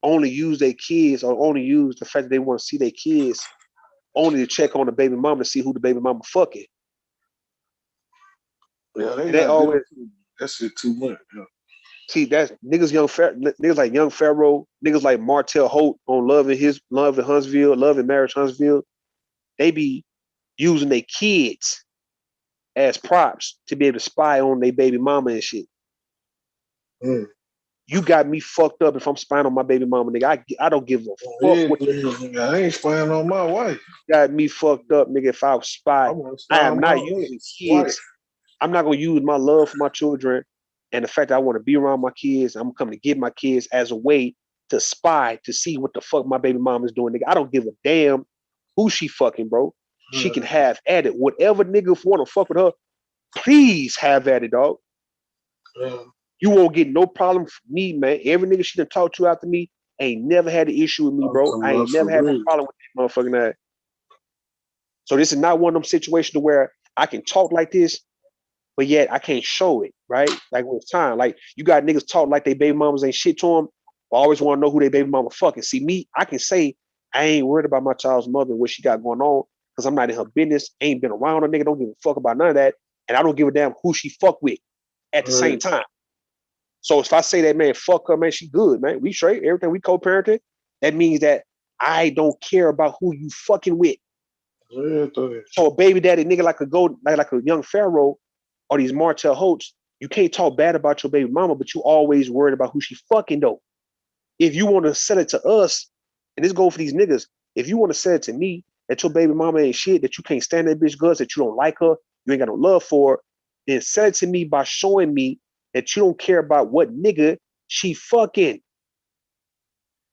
only use their kids or only use the fact that they want to see their kids only to check on the baby mama to see who the baby mama fucking. Yeah, they always that's shit too much. Yeah. See, that's niggas like Young Pharaoh, niggas like Martell Holt on Love and Huntsville, Love and Marriage Huntsville. They be using their kids as props to be able to spy on their baby mama and shit. Mm. You got me fucked up if I'm spying on my baby mama, nigga. I don't give a fuck what you. I ain't spying on my wife. Got me fucked up, nigga. If I was spy, I am not using kids. I'm not gonna use my love for my children and the fact that I want to be around my kids. I'm coming to get my kids as a way to spy to see what the fuck my baby mama is doing, nigga. I don't give a damn who she fucking, bro. She can have at it. Whatever nigga want to fuck with her, please have at it, dog. You won't get no problem from me, man. Every nigga she done talked to after me ain't never had an issue with me, bro. I ain't never had no problem with that motherfucking ass. So this is not one of them situations where I can talk like this, but yet I can't show it, right? Like when it's time. Like you got niggas talk like they baby mamas ain't shit to them, but always want to know who they baby mama fucking. See me, I can say I ain't worried about my child's mother and what she got going on because I'm not in her business. Ain't been around her, nigga. Don't give a fuck about none of that, and I don't give a damn who she fuck with at the same time. So if I say that, man, fuck her, man, she good, man. We straight, everything we co-parented. That means that I don't care about who you fucking with. So a baby daddy nigga like a Young Pharaoh or these Martell Holtz, you can't talk bad about your baby mama, but you always worried about who she fucking though. If you want to sell it to us, and this go for these niggas, if you want to sell it to me that your baby mama ain't shit, that you can't stand that bitch guts, that you don't like her, you ain't got no love for her, then sell it to me by showing me that you don't care about what nigga she fucking.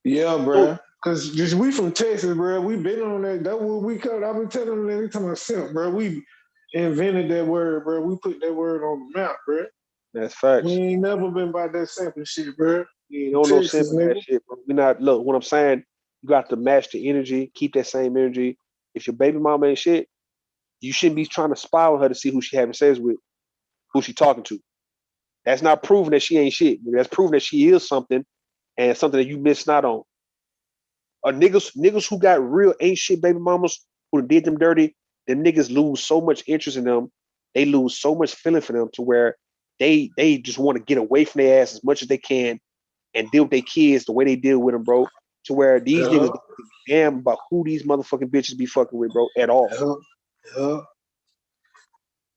Yeah, bro. Cause we from Texas, bro. We been on that. That's what we call. I've been telling them every time I simp, bro. We invented that word, bro. We put that word on the map, bro. That's facts. We ain't never been about that simple shit, bro. You don't know simple that shit, bro. We not look. What I'm saying, you got to match the energy. Keep that same energy. If your baby mama ain't shit, you shouldn't be trying to spy on her to see who she having sex with, who she talking to. That's not proving that she ain't shit. That's proving that she is something, and something that you missed out on. Niggas who got real ain't shit baby mamas who did them dirty, them niggas lose so much interest in them. They lose so much feeling for them to where they just want to get away from their ass as much as they can and deal with their kids the way they deal with them, bro. To where these niggas don't give a damn about who these motherfucking bitches be fucking with, bro, at all.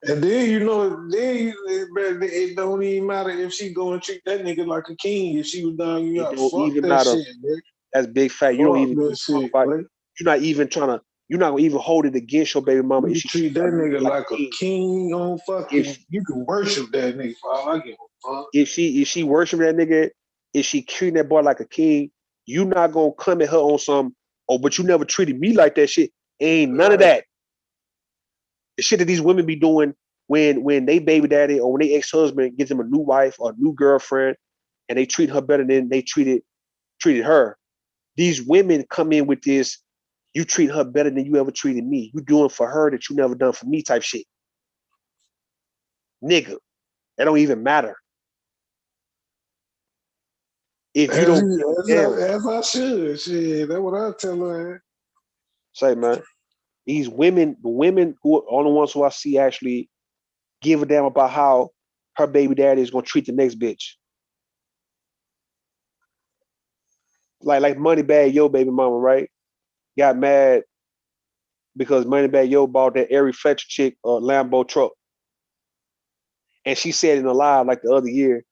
And then it don't even matter if she gonna treat that nigga like a king. If she was down, you got fuck that shit, man. That's big fact. You don't even you're not even trying to. You're not gonna even hold it against your baby mama. You treat that nigga like a king on fucking. You can worship that nigga. I give a fuck. If she worship that nigga, if she treating that boy like a king, you not gonna come at her on some. Oh, but you never treated me like that shit. Ain't none of that. The shit that these women be doing when they baby daddy or when they ex-husband gives them a new wife or a new girlfriend and they treat her better than they treated her, these women come in with this, you treat her better than you ever treated me. You doing for her that you never done for me type shit. Nigga, that don't even matter. If you don't give a damn. As I should. Shit, that's what I tell her. Say, man, these women, the women who are the ones who I see actually give a damn about how her baby daddy is gonna treat the next bitch. Like Moneybag Yo baby mama, right? Got mad because Moneybag Yo bought that Ari Fletcher chick a Lambo truck. And she said in a live like the other year,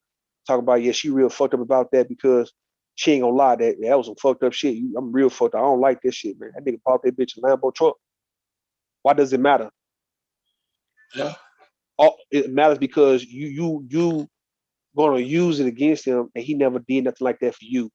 talk about, yeah, she real fucked up about that because she ain't gonna lie, that was some fucked up shit. I'm real fucked up. I don't like this shit, man. That nigga bought that bitch a Lambo truck. Why does it matter? Yeah. Oh, it matters because you gonna use it against him and he never did nothing like that for you.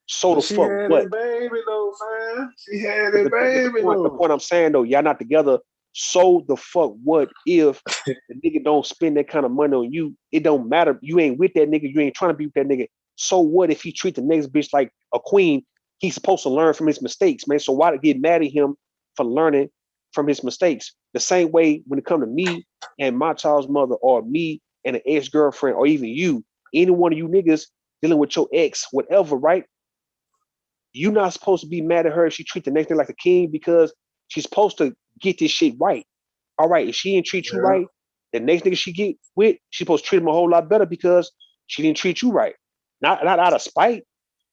So But the she fuck had what? that baby though, man. She had But that baby the though. point I'm saying though, y'all not together. So the fuck what if the nigga don't spend that kind of money on you? It don't matter. You ain't with that nigga. You ain't trying to be with that nigga. So what if he treat the next bitch like a queen? He's supposed to learn from his mistakes, man. So why to get mad at him for learning from his mistakes? The same way when it come to me and my child's mother, or me and an ex-girlfriend, or even you, any one of you niggas dealing with your ex, whatever, right? You're not supposed to be mad at her if she treat the next thing like a king, because she's supposed to get this shit right. All right, if she didn't treat you right, the next nigga she get with, she's supposed to treat him a whole lot better because she didn't treat you right. Not out of spite.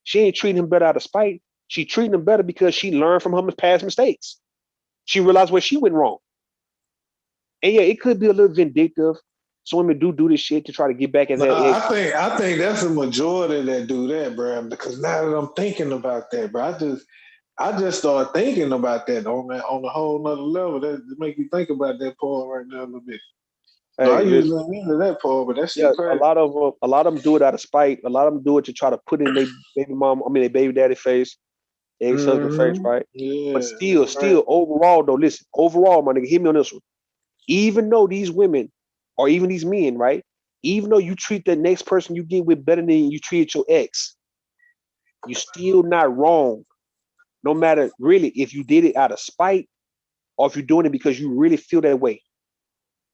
She ain't treating him better out of spite. She treating him better because she learned from her past mistakes. She realized where she went wrong. And yeah, it could be a little vindictive. Some women do this shit to try to get back at Nah, their ex. I think that's a majority that do that, bro. Because now that I'm thinking about that, bro, I just started thinking about that on a whole nother level. That make you think about that part right now a little bit. So I Hey, listen. usually ain't into that part, but that Yeah, shit a crazy. lot of them do it out of spite. A lot of them do it to try to put in their baby mom, their baby daddy face, ex-husband face, Mm-hmm. right? But Yeah, still, that's crazy. overall though, listen, overall, my nigga, hear me on this one. Even though these women or even these men, right? Even though you treat the next person you get with better than you treated your ex, you still not wrong. No matter really if you did it out of spite or if you're doing it because you really feel that way.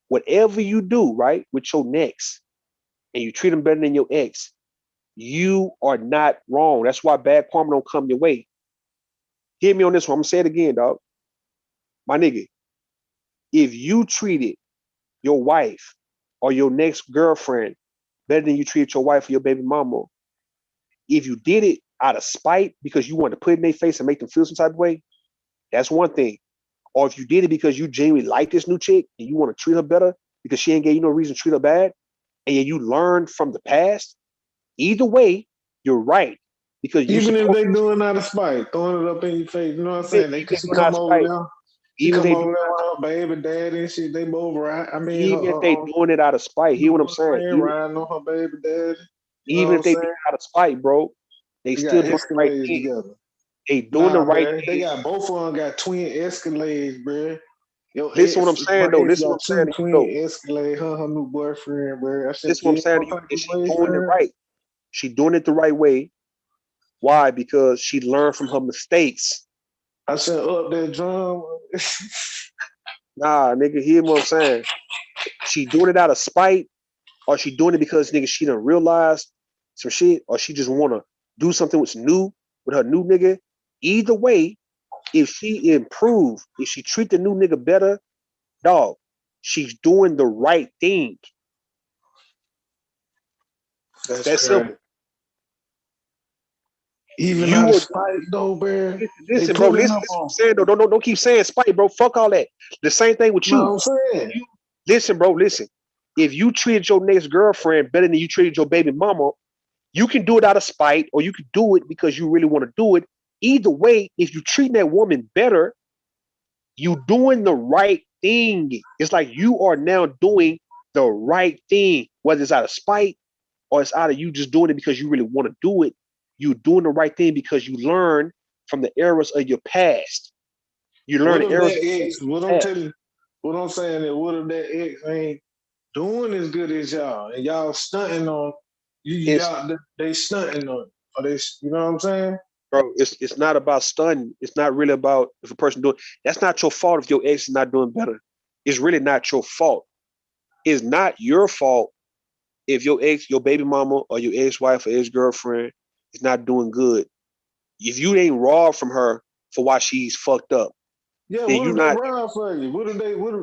Whatever you do, right, with your next, and you treat them better than your ex, you are not wrong. That's why bad karma don't come your way. Hear me on this one. I'm gonna say it again, dog. My nigga, if you treated your wife or your next girlfriend better than you treated your wife or your baby mama, if you did it out of spite because you want to put it in their face and make them feel some type of way, that's one thing. Or if you did it because you genuinely like this new chick and you want to treat her better because she ain't gave you no reason to treat her bad, and you learn from the past, either way, you're right. Because you Even if supposed they doing out of spite, throwing it up in your face, you know what I'm even saying? if they She doing out come of over spite, there. She even if come they over doing there out of with spite, her baby daddy and shit. They both right. I mean, even if they doing it out of spite, you hear know what I'm what I'm saying? saying? Even Riding on her baby daddy. You know even what if I'm they do saying? it out of spite, bro, they They still got doing the right Escalades thing. together. They doing the Nah, right bro. They thing. got both of them got twin Escalades, bro. Your Listen what I'm ex, saying my though. ex Listen what got I'm saying two to you twin though. Escalades. Her new boyfriend, bro. I should Listen what I'm feel saying no to you. type And of she way, doing it son. right. She doing it the right way. Why? Because she learned from her mistakes. I should up that drum. Nah, nigga, hear what I'm saying. She doing it out of spite, or she doing it because nigga she done realize some shit, or she just wanna do something what's new with her new nigga. Either way, if she improve, if she treat the new nigga better, dog, she's doing the right thing. It's That's that crazy. simple. Even out You of are spite, though, bro. They listen, bro. pulling Listen, up listen what I'm on. saying though. Don't keep saying spite, bro. Fuck all that. The same thing with No, you. I'm saying. You listen, bro. Listen. If you treated your next girlfriend better than you treated your baby mama, you can do it out of spite, or you can do it because you really want to do it. Either way, if you treat that woman better, you doing the right thing. It's like you are now doing the right thing, whether it's out of spite or it's out of you just doing it because you really want to do it. You're doing the right thing because you learn from the errors of your past. You learn What the if errors that of ex? your What I'm past. telling, what I'm saying is, what if that ex ain't doing as good as y'all, and y'all stunting on you. It's Y'all they stunting on. Or they, you know what I'm saying? bro, it's not about stunning. It's not really about if a person doing. That's not your fault if your ex is not doing better. It's really not your fault. It's not your fault if your ex, your baby mama, or your ex-wife or ex-girlfriend is not doing good. If you ain't robbed from her for why she's fucked up, Yeah, then what you if they not. ride for you? What if they? What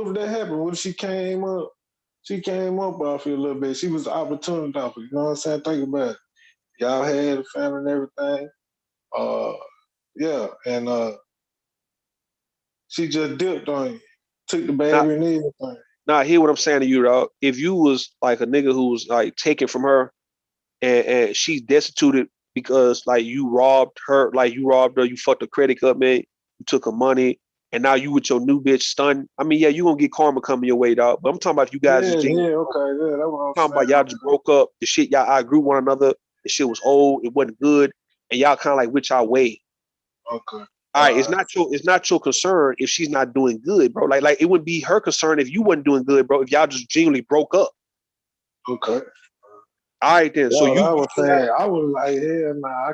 if that happened? What if she came up? She came up off you a little bit. She was the opportunity offer. You know what I'm saying? Think about it. Y'all had a family and everything. Uh, yeah, and she just dipped on you, took the Not, baby and everything. not hear what I'm saying to you, dog. If you was like a nigga who was like taken from her and she's destituted because like you robbed her, you fucked her credit up, man, you took her money, and now you with your new bitch stunned. I mean, yeah, you gonna get karma coming your way, dog. But I'm talking about you guys Yeah, just genuine. yeah, okay, yeah, that's what I'm Talking about y'all just broke up. The shit y'all outgrew one another. The shit was old. It wasn't good, and y'all kind of like with y'all way. saying. Okay. All right, it's not your concern if she's not doing good, bro. Like it would be her concern if you wasn't doing good, bro. If y'all just genuinely broke up. Okay. All right then. That's So what you I was feel like saying. I was like, hell nah,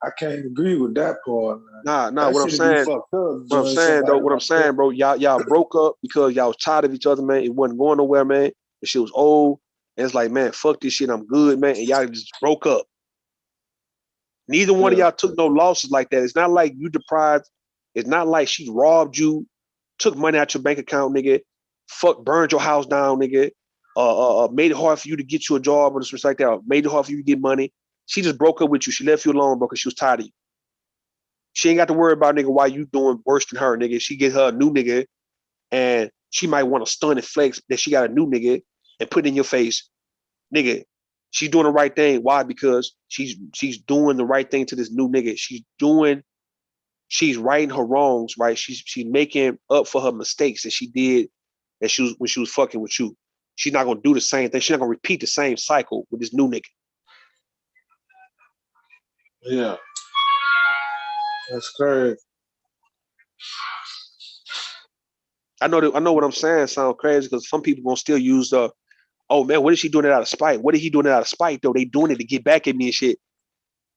I can't agree with that part, man. nah. That What I'm should be saying, fucked up doing what I'm somebody like saying, bro. Y'all broke up because y'all was tired of each other, man. It wasn't going nowhere, man. The shit was old. And it's like, man, fuck this shit. I'm good, man. And y'all just broke up. Neither one of that. y'all took no losses like that. It's not like you deprived. It's not like she robbed you, took money out your bank account, nigga. Burned your house down, nigga. Made it hard for you to get you a job or something like that. Made it hard for you to get money. She just broke up with you. She left you alone, bro, because she was tired of you. She ain't got to worry about nigga why you doing worse than her, nigga. She get her a new nigga, and she might want to stun and flex that she got a new nigga and put it in your face, nigga. She's doing the right thing. Why? Because she's doing the right thing to this new nigga. She's righting her wrongs, right? She's making up for her mistakes that she did that she was when she was fucking with you. She's not gonna do the same thing. She's not gonna repeat the same cycle with this new nigga. Yeah, that's crazy. I know what I'm saying sounds crazy because some people gonna still use the oh man, what is she doing it out of spite? What is he doing it out of spite though? They doing it to get back at me and shit.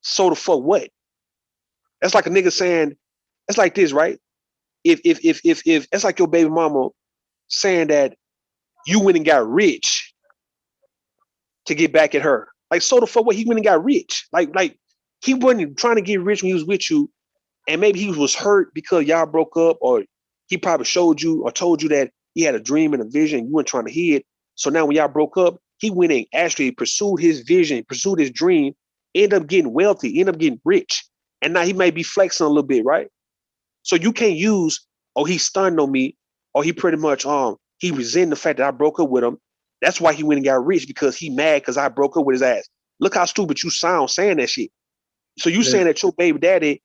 So the fuck what? That's like a nigga saying, it's like this, right? If it's like your baby mama saying that you went and got rich to get back at her. Like so the fuck what he went and got rich. Like he wasn't trying to get rich when he was with you, and maybe he was hurt because y'all broke up, or he probably showed you or told you that he had a dream and a vision, you weren't trying to hear it. So now when y'all broke up, he went and actually pursued his vision, pursued his dream, ended up getting wealthy, ended up getting rich. And now he may be flexing a little bit, right? So you can't use, oh, he stunned on me, or he pretty much he resented the fact that I broke up with him. That's why he went and got rich because he mad because I broke up with his ass. Look how stupid you sound saying that shit. So you Yeah. saying that your baby daddy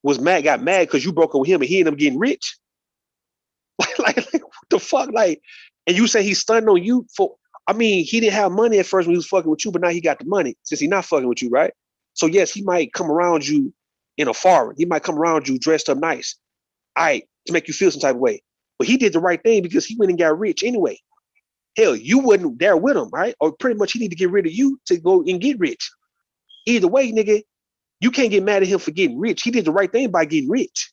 was mad, got mad because you broke up with him and he ended up getting rich? like what the fuck? Like, and you say he stunned on you for I mean, he didn't have money at first when he was fucking with you, but now he got the money since he's not fucking with you, right? So yes, he might come around you in a foreign. He might come around you dressed up nice. All right, to make you feel some type of way. But he did the right thing because he went and got rich anyway. Hell, you wasn't there with him, right? Or pretty much he need to get rid of you to go and get rich. Either way, nigga, you can't get mad at him for getting rich. He did the right thing by getting rich.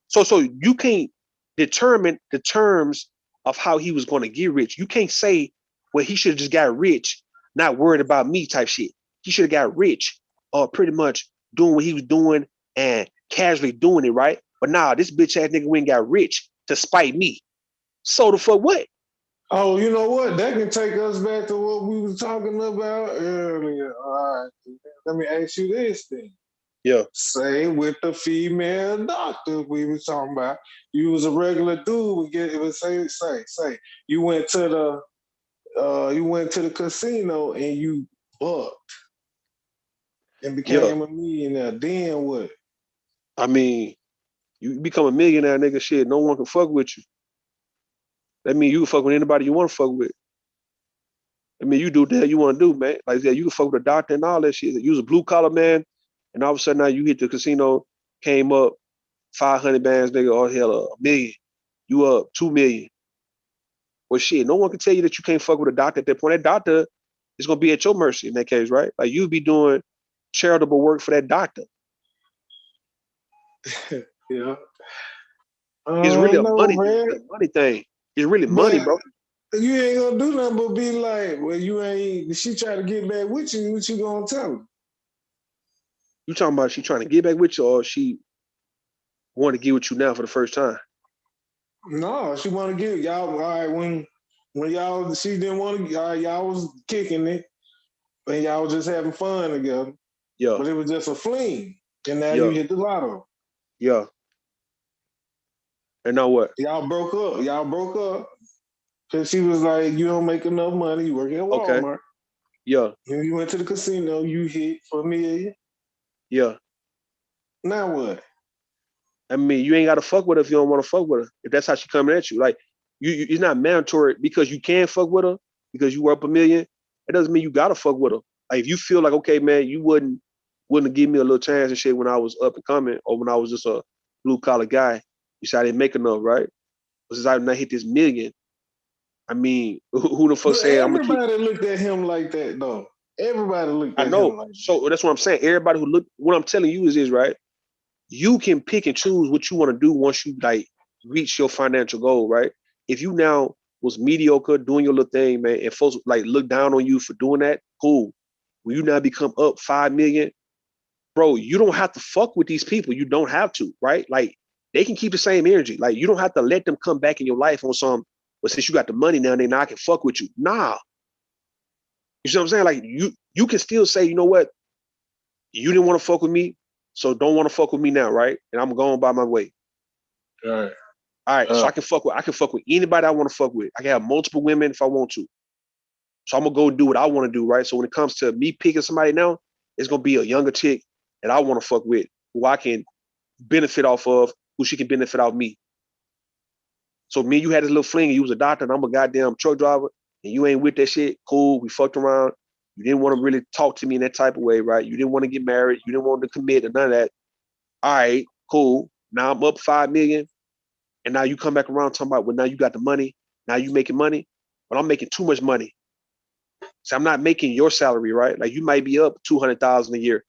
So you can't determine the terms of how he was going to get rich. You can't say, well, he should have just got rich, not worried about me type shit. He should have got rich or pretty much doing what he was doing and casually doing it, right? But nah, this bitch ass nigga went and got rich to spite me. So the fuck what? Oh, you know what? That can take us back to what we was talking about earlier. All right, let me ask you this thing. Yeah. Say with the female doctor we was talking about, you was a regular dude. It was say you went to the casino and you bucked and Yeah. became a millionaire. Then what? I mean, you become a millionaire, nigga, shit, no one can fuck with you. That mean you can fuck with anybody you want to fuck with. I mean, you do what the hell you want to do, man. Like I said, you can fuck with a doctor and all that shit. You was a blue collar man, and all of a sudden now you hit the casino, came up 500 bands, nigga, or hell, a million. You up 2 million. Well, shit, no one can tell you that you can't fuck with a doctor at that point. That doctor is gonna be at your mercy in that case, right? Like you'd be doing charitable work for that doctor. Yeah. It's really a No, money, man. it's a money thing. It's really money, But bro. you ain't gonna do nothing but be like, well, you ain't. She try to get back with you. What you gonna tell her? You talking about she trying to get back with you, or she want to get with you now for the first time? No, she want to get y'all. All right, when y'all, she didn't want to. Y'all was kicking it, and y'all was just having fun together. Yeah, but it was just a fling, and now yeah, you hit the lotto. yeah. And now what? Y'all broke up. Y'all broke up because she was like, "You don't make enough money. You work at Okay. Walmart." Yeah, And you went to the casino. You hit for $1 million. yeah. Now what? I mean, you ain't got to fuck with her if you don't want to fuck with her. If that's how she coming at you, like it's not mandatory because you can fuck with her because you were up $1 million. It doesn't mean you gotta fuck with her. Like if you feel like okay, man, you wouldn't give me a little chance and shit when I was up and coming or when I was just a blue collar guy. You said I didn't make enough, right? But since I not hit this $1 million, I mean, who the fuck But said I'm gonna keep? everybody looked at him like that, though. Everybody looked I at know. him like that. So that's what I'm saying. Everybody who look, what I'm telling you is this, right? You can pick and choose what you want to do once you like reach your financial goal, right? If you now was mediocre doing your little thing, man, and folks like look down on you for doing that, cool. When you now become up 5 million, bro, you don't have to fuck with these people. You don't have to, right? Like they can keep the same energy. Like you don't have to let them come back in your life on some, but since you got the money now, they now I can fuck with you. Nah. You see what I'm saying? Like you can still say, you know what? You didn't want to fuck with me, so don't want to fuck with me now, right? And I'm going by my way. All right, so I can fuck with anybody I want to fuck with. I can have multiple women if I want to. So I'm gonna go do what I want to do, right? So when it comes to me picking somebody now, it's gonna be a younger chick that I want to fuck with, who I can benefit off of, who she can benefit off me. So me and you had this little fling, and you was a doctor, and I'm a goddamn truck driver, and you ain't with that shit. Cool, we fucked around. You didn't want to really talk to me in that type of way, right? You didn't want to get married. You didn't want to commit or none of that. All right, cool. Now I'm up 5 million. And now you come back around talking about, well, now you got the money. Now you making money, but I'm making too much money. So I'm not making your salary, right? Like you might be up 200,000 a year.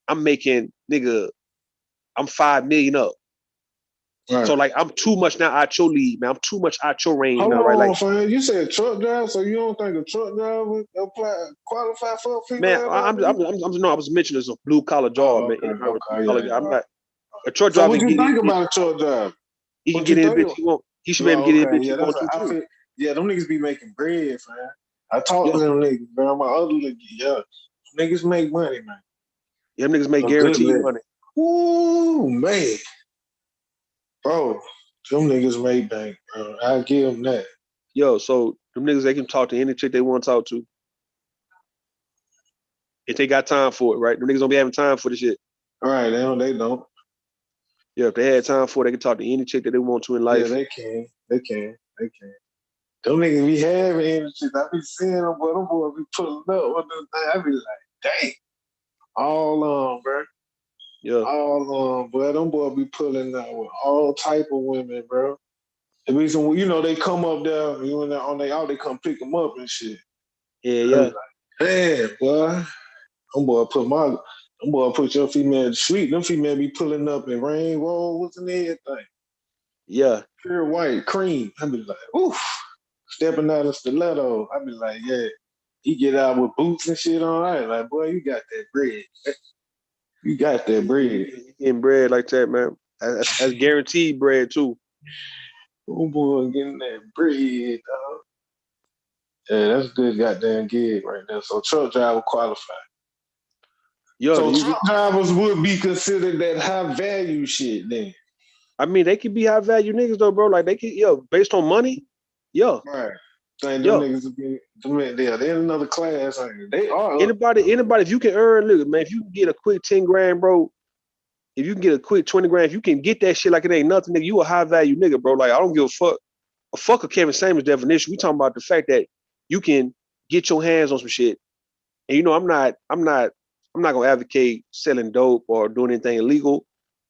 I'm making, nigga, I'm 5 million up. Right. So like I'm too much now out your league, man. I'm too much out your range Hold now, right? on, Like, fam. You said truck driver, so you don't think a truck driver would qualify for a man, female? I was mentioning as a blue collar job, man. Any kind of blue collar guy. I'm not a truck So driver what can you get think in. about a truck driver? He can What get you in think? bitch he want. He should be able to get in bitch he Yeah, want that's to I too. feel. Yeah, them niggas be making bread, fam. I talk to Yeah. them niggas, bro. My other niggas, yeah, niggas make money, man. Yeah, them niggas make A good guaranteed living. money. Ooh, man, bro, them niggas make bank, bro. I give them that. Yo, so them niggas, they can talk to any chick they want to talk to. If they got time for it, right? Them niggas don't be having time for the shit. All right, they don't. Yeah, if they had time for it, they can talk to any chick that they want to in life. Yeah, they can. Them niggas be having energy. I be seeing them, but them boys be pulling up with this thing. I be like, dang. All on, bro. Yeah. All on, bro. Them boys be pulling out with all type of women, bro. The reason, they come up there, on they out, they come pick them up and shit. Yeah. Like, man, boy. Them boy put your female to sleep. Them female be pulling up in rain rolls and everything. Yeah. Pure white cream. I be like, oof. Stepping out of stiletto. I be like, yeah. He get out with boots and shit on. I like, boy, you got that bread. You got that bread. You getting bread like that, man. That's guaranteed bread too. Oh boy, getting that bread, dog. Yeah, that's good goddamn gig right there. So truck driver qualified. Yo, so truck drivers would be considered that high value shit then. I mean, they could be high value niggas though, bro. Like they could, based on money, Right. Saying them niggas would be, they're in another class. They are. Anybody, if you can earn, look, man, if you can get a quick 10 grand, bro, if you can get a quick 20 grand, if you can get that shit like it ain't nothing, nigga, you a high value nigga, bro. Like I don't give a fuck. A fuck of Kevin Samuels definition. We talking about the fact that you can get your hands on some shit. And I'm not gonna advocate selling dope or doing anything illegal.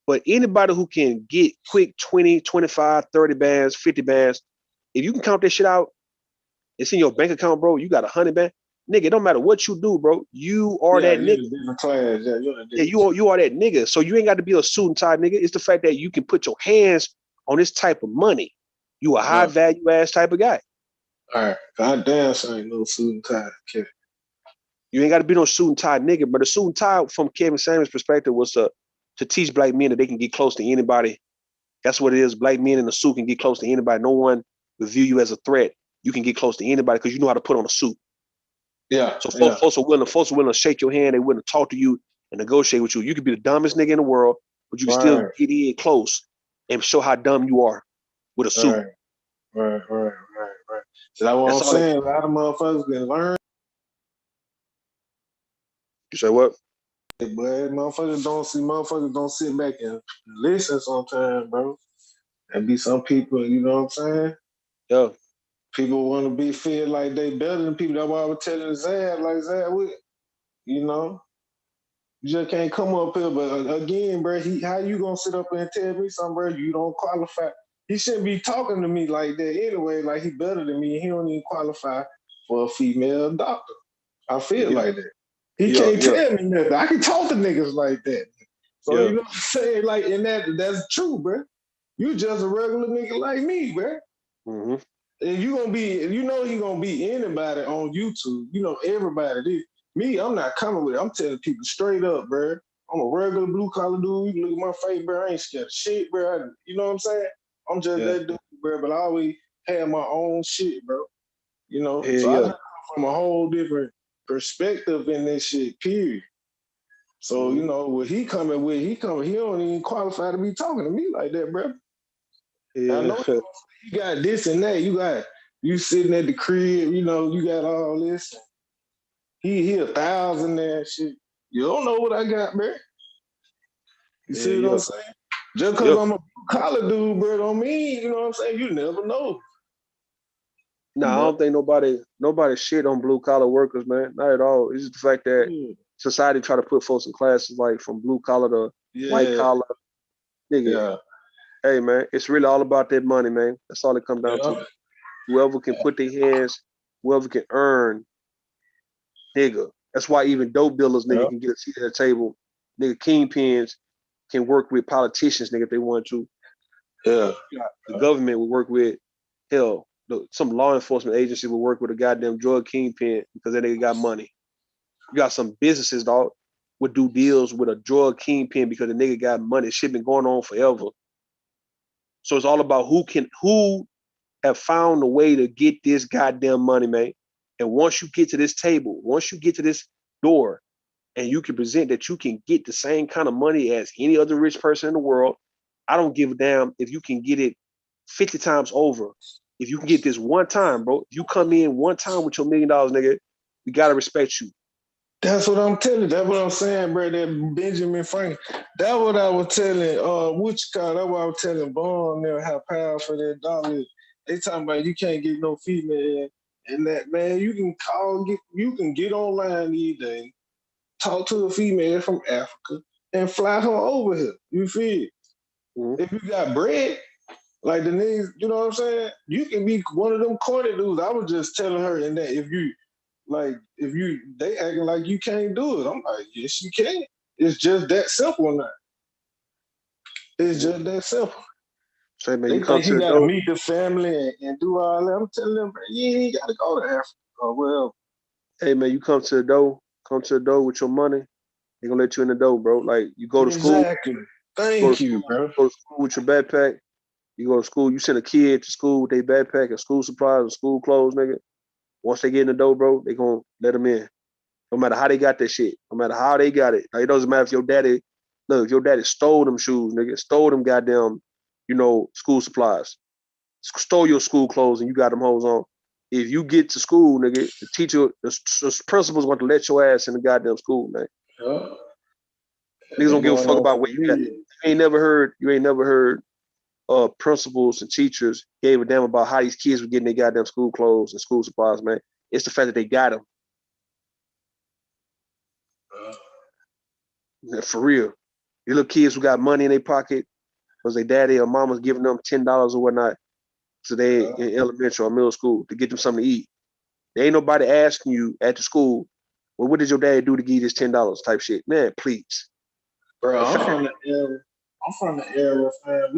But anybody who can get quick 20, 25, 30 bands, 50 bands, if you can count that shit out, It's in your bank account, bro. You got 100 bank. Nigga, it don't matter what you do, bro. You are that you're nigga. in a different class. Yeah, you're in a Yeah, different you are that nigga. So you ain't got to be a suit and tie nigga. It's the fact that you can put your hands on this type of money. You a high value ass type of guy. All right. God damn, so ain't no suit and tie. Okay. You ain't got to be no suit and tie nigga. But the suit and tie, from Kevin Samuels' perspective, was to teach black men that they can get close to anybody. That's what it is. Black men in a suit can get close to anybody. No one will view you as a threat. You can get close to anybody because you know how to put on a suit. Yeah. So folks are willing to shake your hand. They willing to talk to you and negotiate with you. You could be the dumbest nigga in the world, but you can still get in close and show how dumb you are with a suit. Right. So that's what I'm saying. A lot of motherfuckers can learn. You say what? But motherfuckers don't sit back and listen sometimes, bro. And be some people, you know what I'm saying? Yeah. People want to feel like they better than people. That's why I was telling Zad, like Zad, you know, you just can't come up here. But again, bro, how you gonna sit up and tell me something, bro? You don't qualify. He shouldn't be talking to me like that anyway. Like he better than me. He don't even qualify for a female doctor. I feel like that. He can't tell me nothing. I can talk to niggas like that. So you know what I'm saying? Like, and that's true, bro. You just a regular nigga like me, bro. Mm-hmm. And you gonna be, you know, he gonna be anybody on YouTube. You know, everybody. Me, I'm not coming with it. I'm telling people straight up, bro. I'm a regular blue collar dude. You look at my face, bro. I ain't scared of shit, bro. You know what I'm saying? I'm just that dude, bro. But I always had my own shit, bro. You know, so I come from a whole different perspective in this shit, period. So, you know, what he coming with, he don't even qualify to be talking to me like that, bro. Yeah. I know you got this and that. You sitting at the crib, you know, you got all this. He 1,000 there, shit. You don't know what I got, bro. You see what I'm saying? Just because I'm a collar dude, bro, don't mean, you know what I'm saying? You never know. No, I don't think nobody shit on blue collar workers, man. Not at all. It's just the fact that society try to put folks in classes like from blue collar to white collar. Nigga. Yeah. Hey man, it's really all about that money, man. That's all it comes down to. Whoever can put their hands, whoever can earn, nigga. That's why even dope dealers, nigga, can get a seat at the table. Nigga, kingpins can work with politicians, nigga, if they want to. Yeah. The government will work with, hell, some law enforcement agency will work with a goddamn drug kingpin because that nigga got money. You got some businesses, dog, would do deals with a drug kingpin because the nigga got money. Shit been going on forever. So it's all about who have found a way to get this goddamn money, man. And once you get to this table, once you get to this door, and you can present that you can get the same kind of money as any other rich person in the world, I don't give a damn if you can get it 50 times over. If you can get this one time, bro, if you come in one time with your $1 million, nigga, we gotta respect you. That's what I'm telling you. That's what I'm saying, bro. That Benjamin Franklin. That's what I was telling that's what I was telling Bond there, how powerful that dollar is. They talking about you can't get no female and that, man, you can get online these days, talk to a female from Africa and fly her over here. You feel? Mm-hmm. If you got bread, like the niggas, you know what I'm saying? You can be one of them corny dudes. I was just telling her in that they acting like you can't do it. I'm like, yes, you can. It's just that simple now. It's just that simple. Say, man, they you come think to you the gotta door. meet the family and do all that. I'm telling them, you ain't gotta go to Africa. Oh, well. Hey, man, you come to the door with your money, they're gonna let you in the door, bro. Like, you go to school. Exactly. Thank you, bro. Go to school with your backpack. You go to school, you send a kid to school with their backpack and school supplies and school clothes, nigga. Once they get in the door, bro, they gonna let them in. No matter how they got that shit. No matter how they got it. Like, it doesn't matter if your daddy stole them shoes, nigga, stole them goddamn, school supplies, stole your school clothes and you got them hoes on. If you get to school, nigga, the teacher, the principal's going to let your ass in the goddamn school, man. Yeah. Niggas don't give a fuck about what you got. You ain't never heard principals and teachers gave a damn about how these kids were getting their goddamn school clothes and school supplies, man. It's the fact that they got them. For real. You little kids who got money in their pocket because their daddy or mama's giving them $10 or whatnot, so they in elementary or middle school to get them something to eat. There ain't nobody asking you at the school, well, what did your dad do to give you this $10 type shit? Man, please. Bro, I'm from the era, man.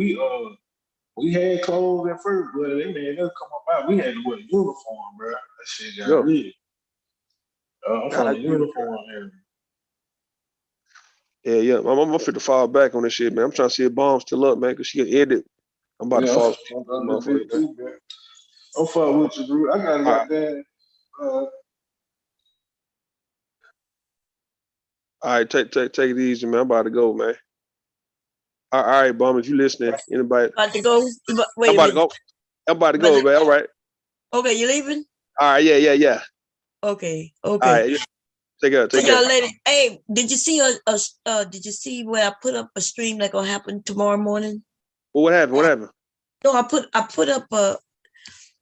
We had clothes at first, but they made us come up out. We had to wear a uniform, bro. That shit got real. I'm from the uniform era. Yeah. I'm fit to fall back on this shit, man. I'm trying to see if Bomb's still up, man, because she get edited. I'm about to fall asleep. I'm fuck with you, bro. I gotta got that. All right, take it easy, man. I'm about to go, man. All right, Bomb, if you listening, anybody? About to go. Wait I'm about to go. I'm about to go, man. All right. Okay, you leaving? All right, yeah. Okay. All right. Take care. Y'all later. Hey, did you see did you see where I put up a stream that gonna happen tomorrow morning? Well, what happened? No, I put up a.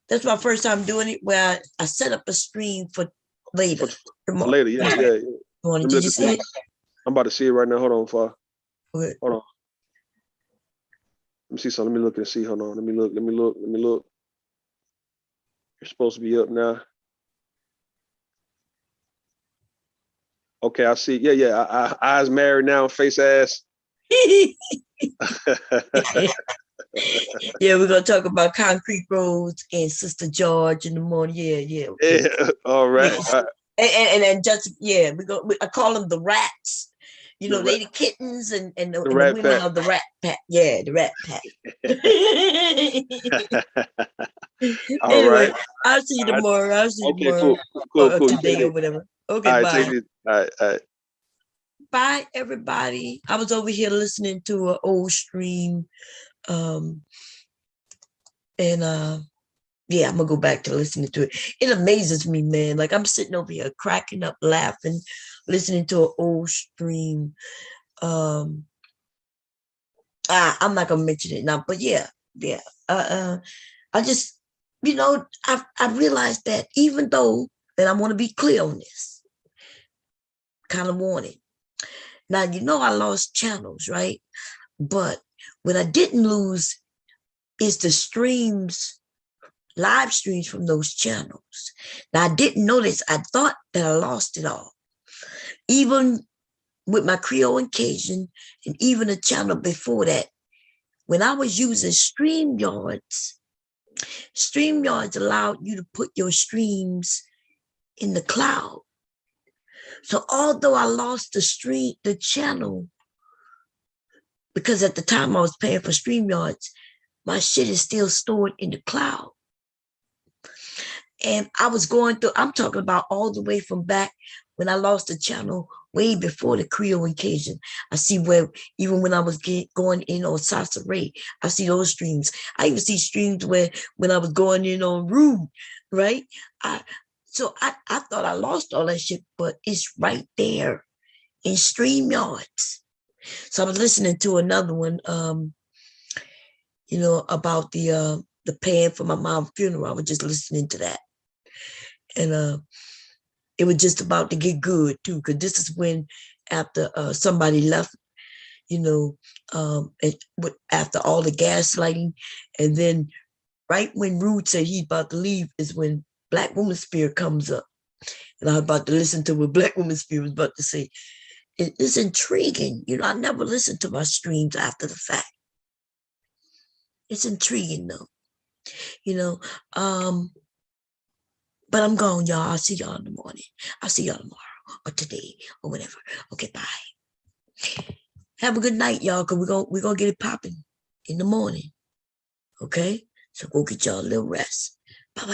That's my first time doing it. Where I set up a stream for later. For later, yeah. Morning. Did you see it? I'm about to see it right now. Hold on, Far. Okay. Hold on. Let me see something. Let me look and see. Hold on. Let me look. You're supposed to be up now. Okay, I see. Yeah. Eyes married now, face ass. Yeah, we're gonna talk about concrete roads and Sister George in the morning. Yeah. Okay. Yeah. All right. Yeah. And just I call them the rats. You know, they the kittens and the women pack. of the rat pack. Yeah, the rat pack. Anyway, I'll see you tomorrow. I'll see you tomorrow. Cool. Or today or whatever. Okay, all right, bye. take it. All right. Bye, everybody. I was over here listening to an old stream. Yeah, I'm gonna go back to listening to it. It amazes me, man. Like I'm sitting over here cracking up, laughing, listening to an old stream. I'm not gonna mention it now, but yeah. I just, I realized that even though that I want to be clear on this kind of warning. Now, I lost channels, right? But what I didn't lose is the streams, live streams from those channels. Now, I didn't notice. I thought that I lost it all. Even with my Creole and Cajun, and even a channel before that, when I was using StreamYards allowed you to put your streams in the cloud. So although I lost the channel, because at the time I was paying for StreamYards, my shit is still stored in the cloud. And I was going through, I'm talking about all the way from back when I lost the channel, way before the Creole and Cajun. I see where, even when I was going in on Sasa Ray, I see those streams. I even see streams where when I was going in on Rude, right? So I thought I lost all that shit, but it's right there in StreamYards. So I was listening to another one, about the paying for my mom's funeral. I was just listening to that. And it was just about to get good too, because this is when after somebody left, after all the gaslighting, and then right when Rude said he's about to leave is when Black Woman Spirit comes up. And I was about to listen to what Black Woman Spirit was about to say. It's intriguing. I never listened to my streams after the fact. It's intriguing though. But I'm gone, y'all. I'll see y'all in the morning. I'll see y'all tomorrow or today or whatever. Okay, bye. Have a good night, y'all, because we're gonna get it popping in the morning. Okay? So go get y'all a little rest.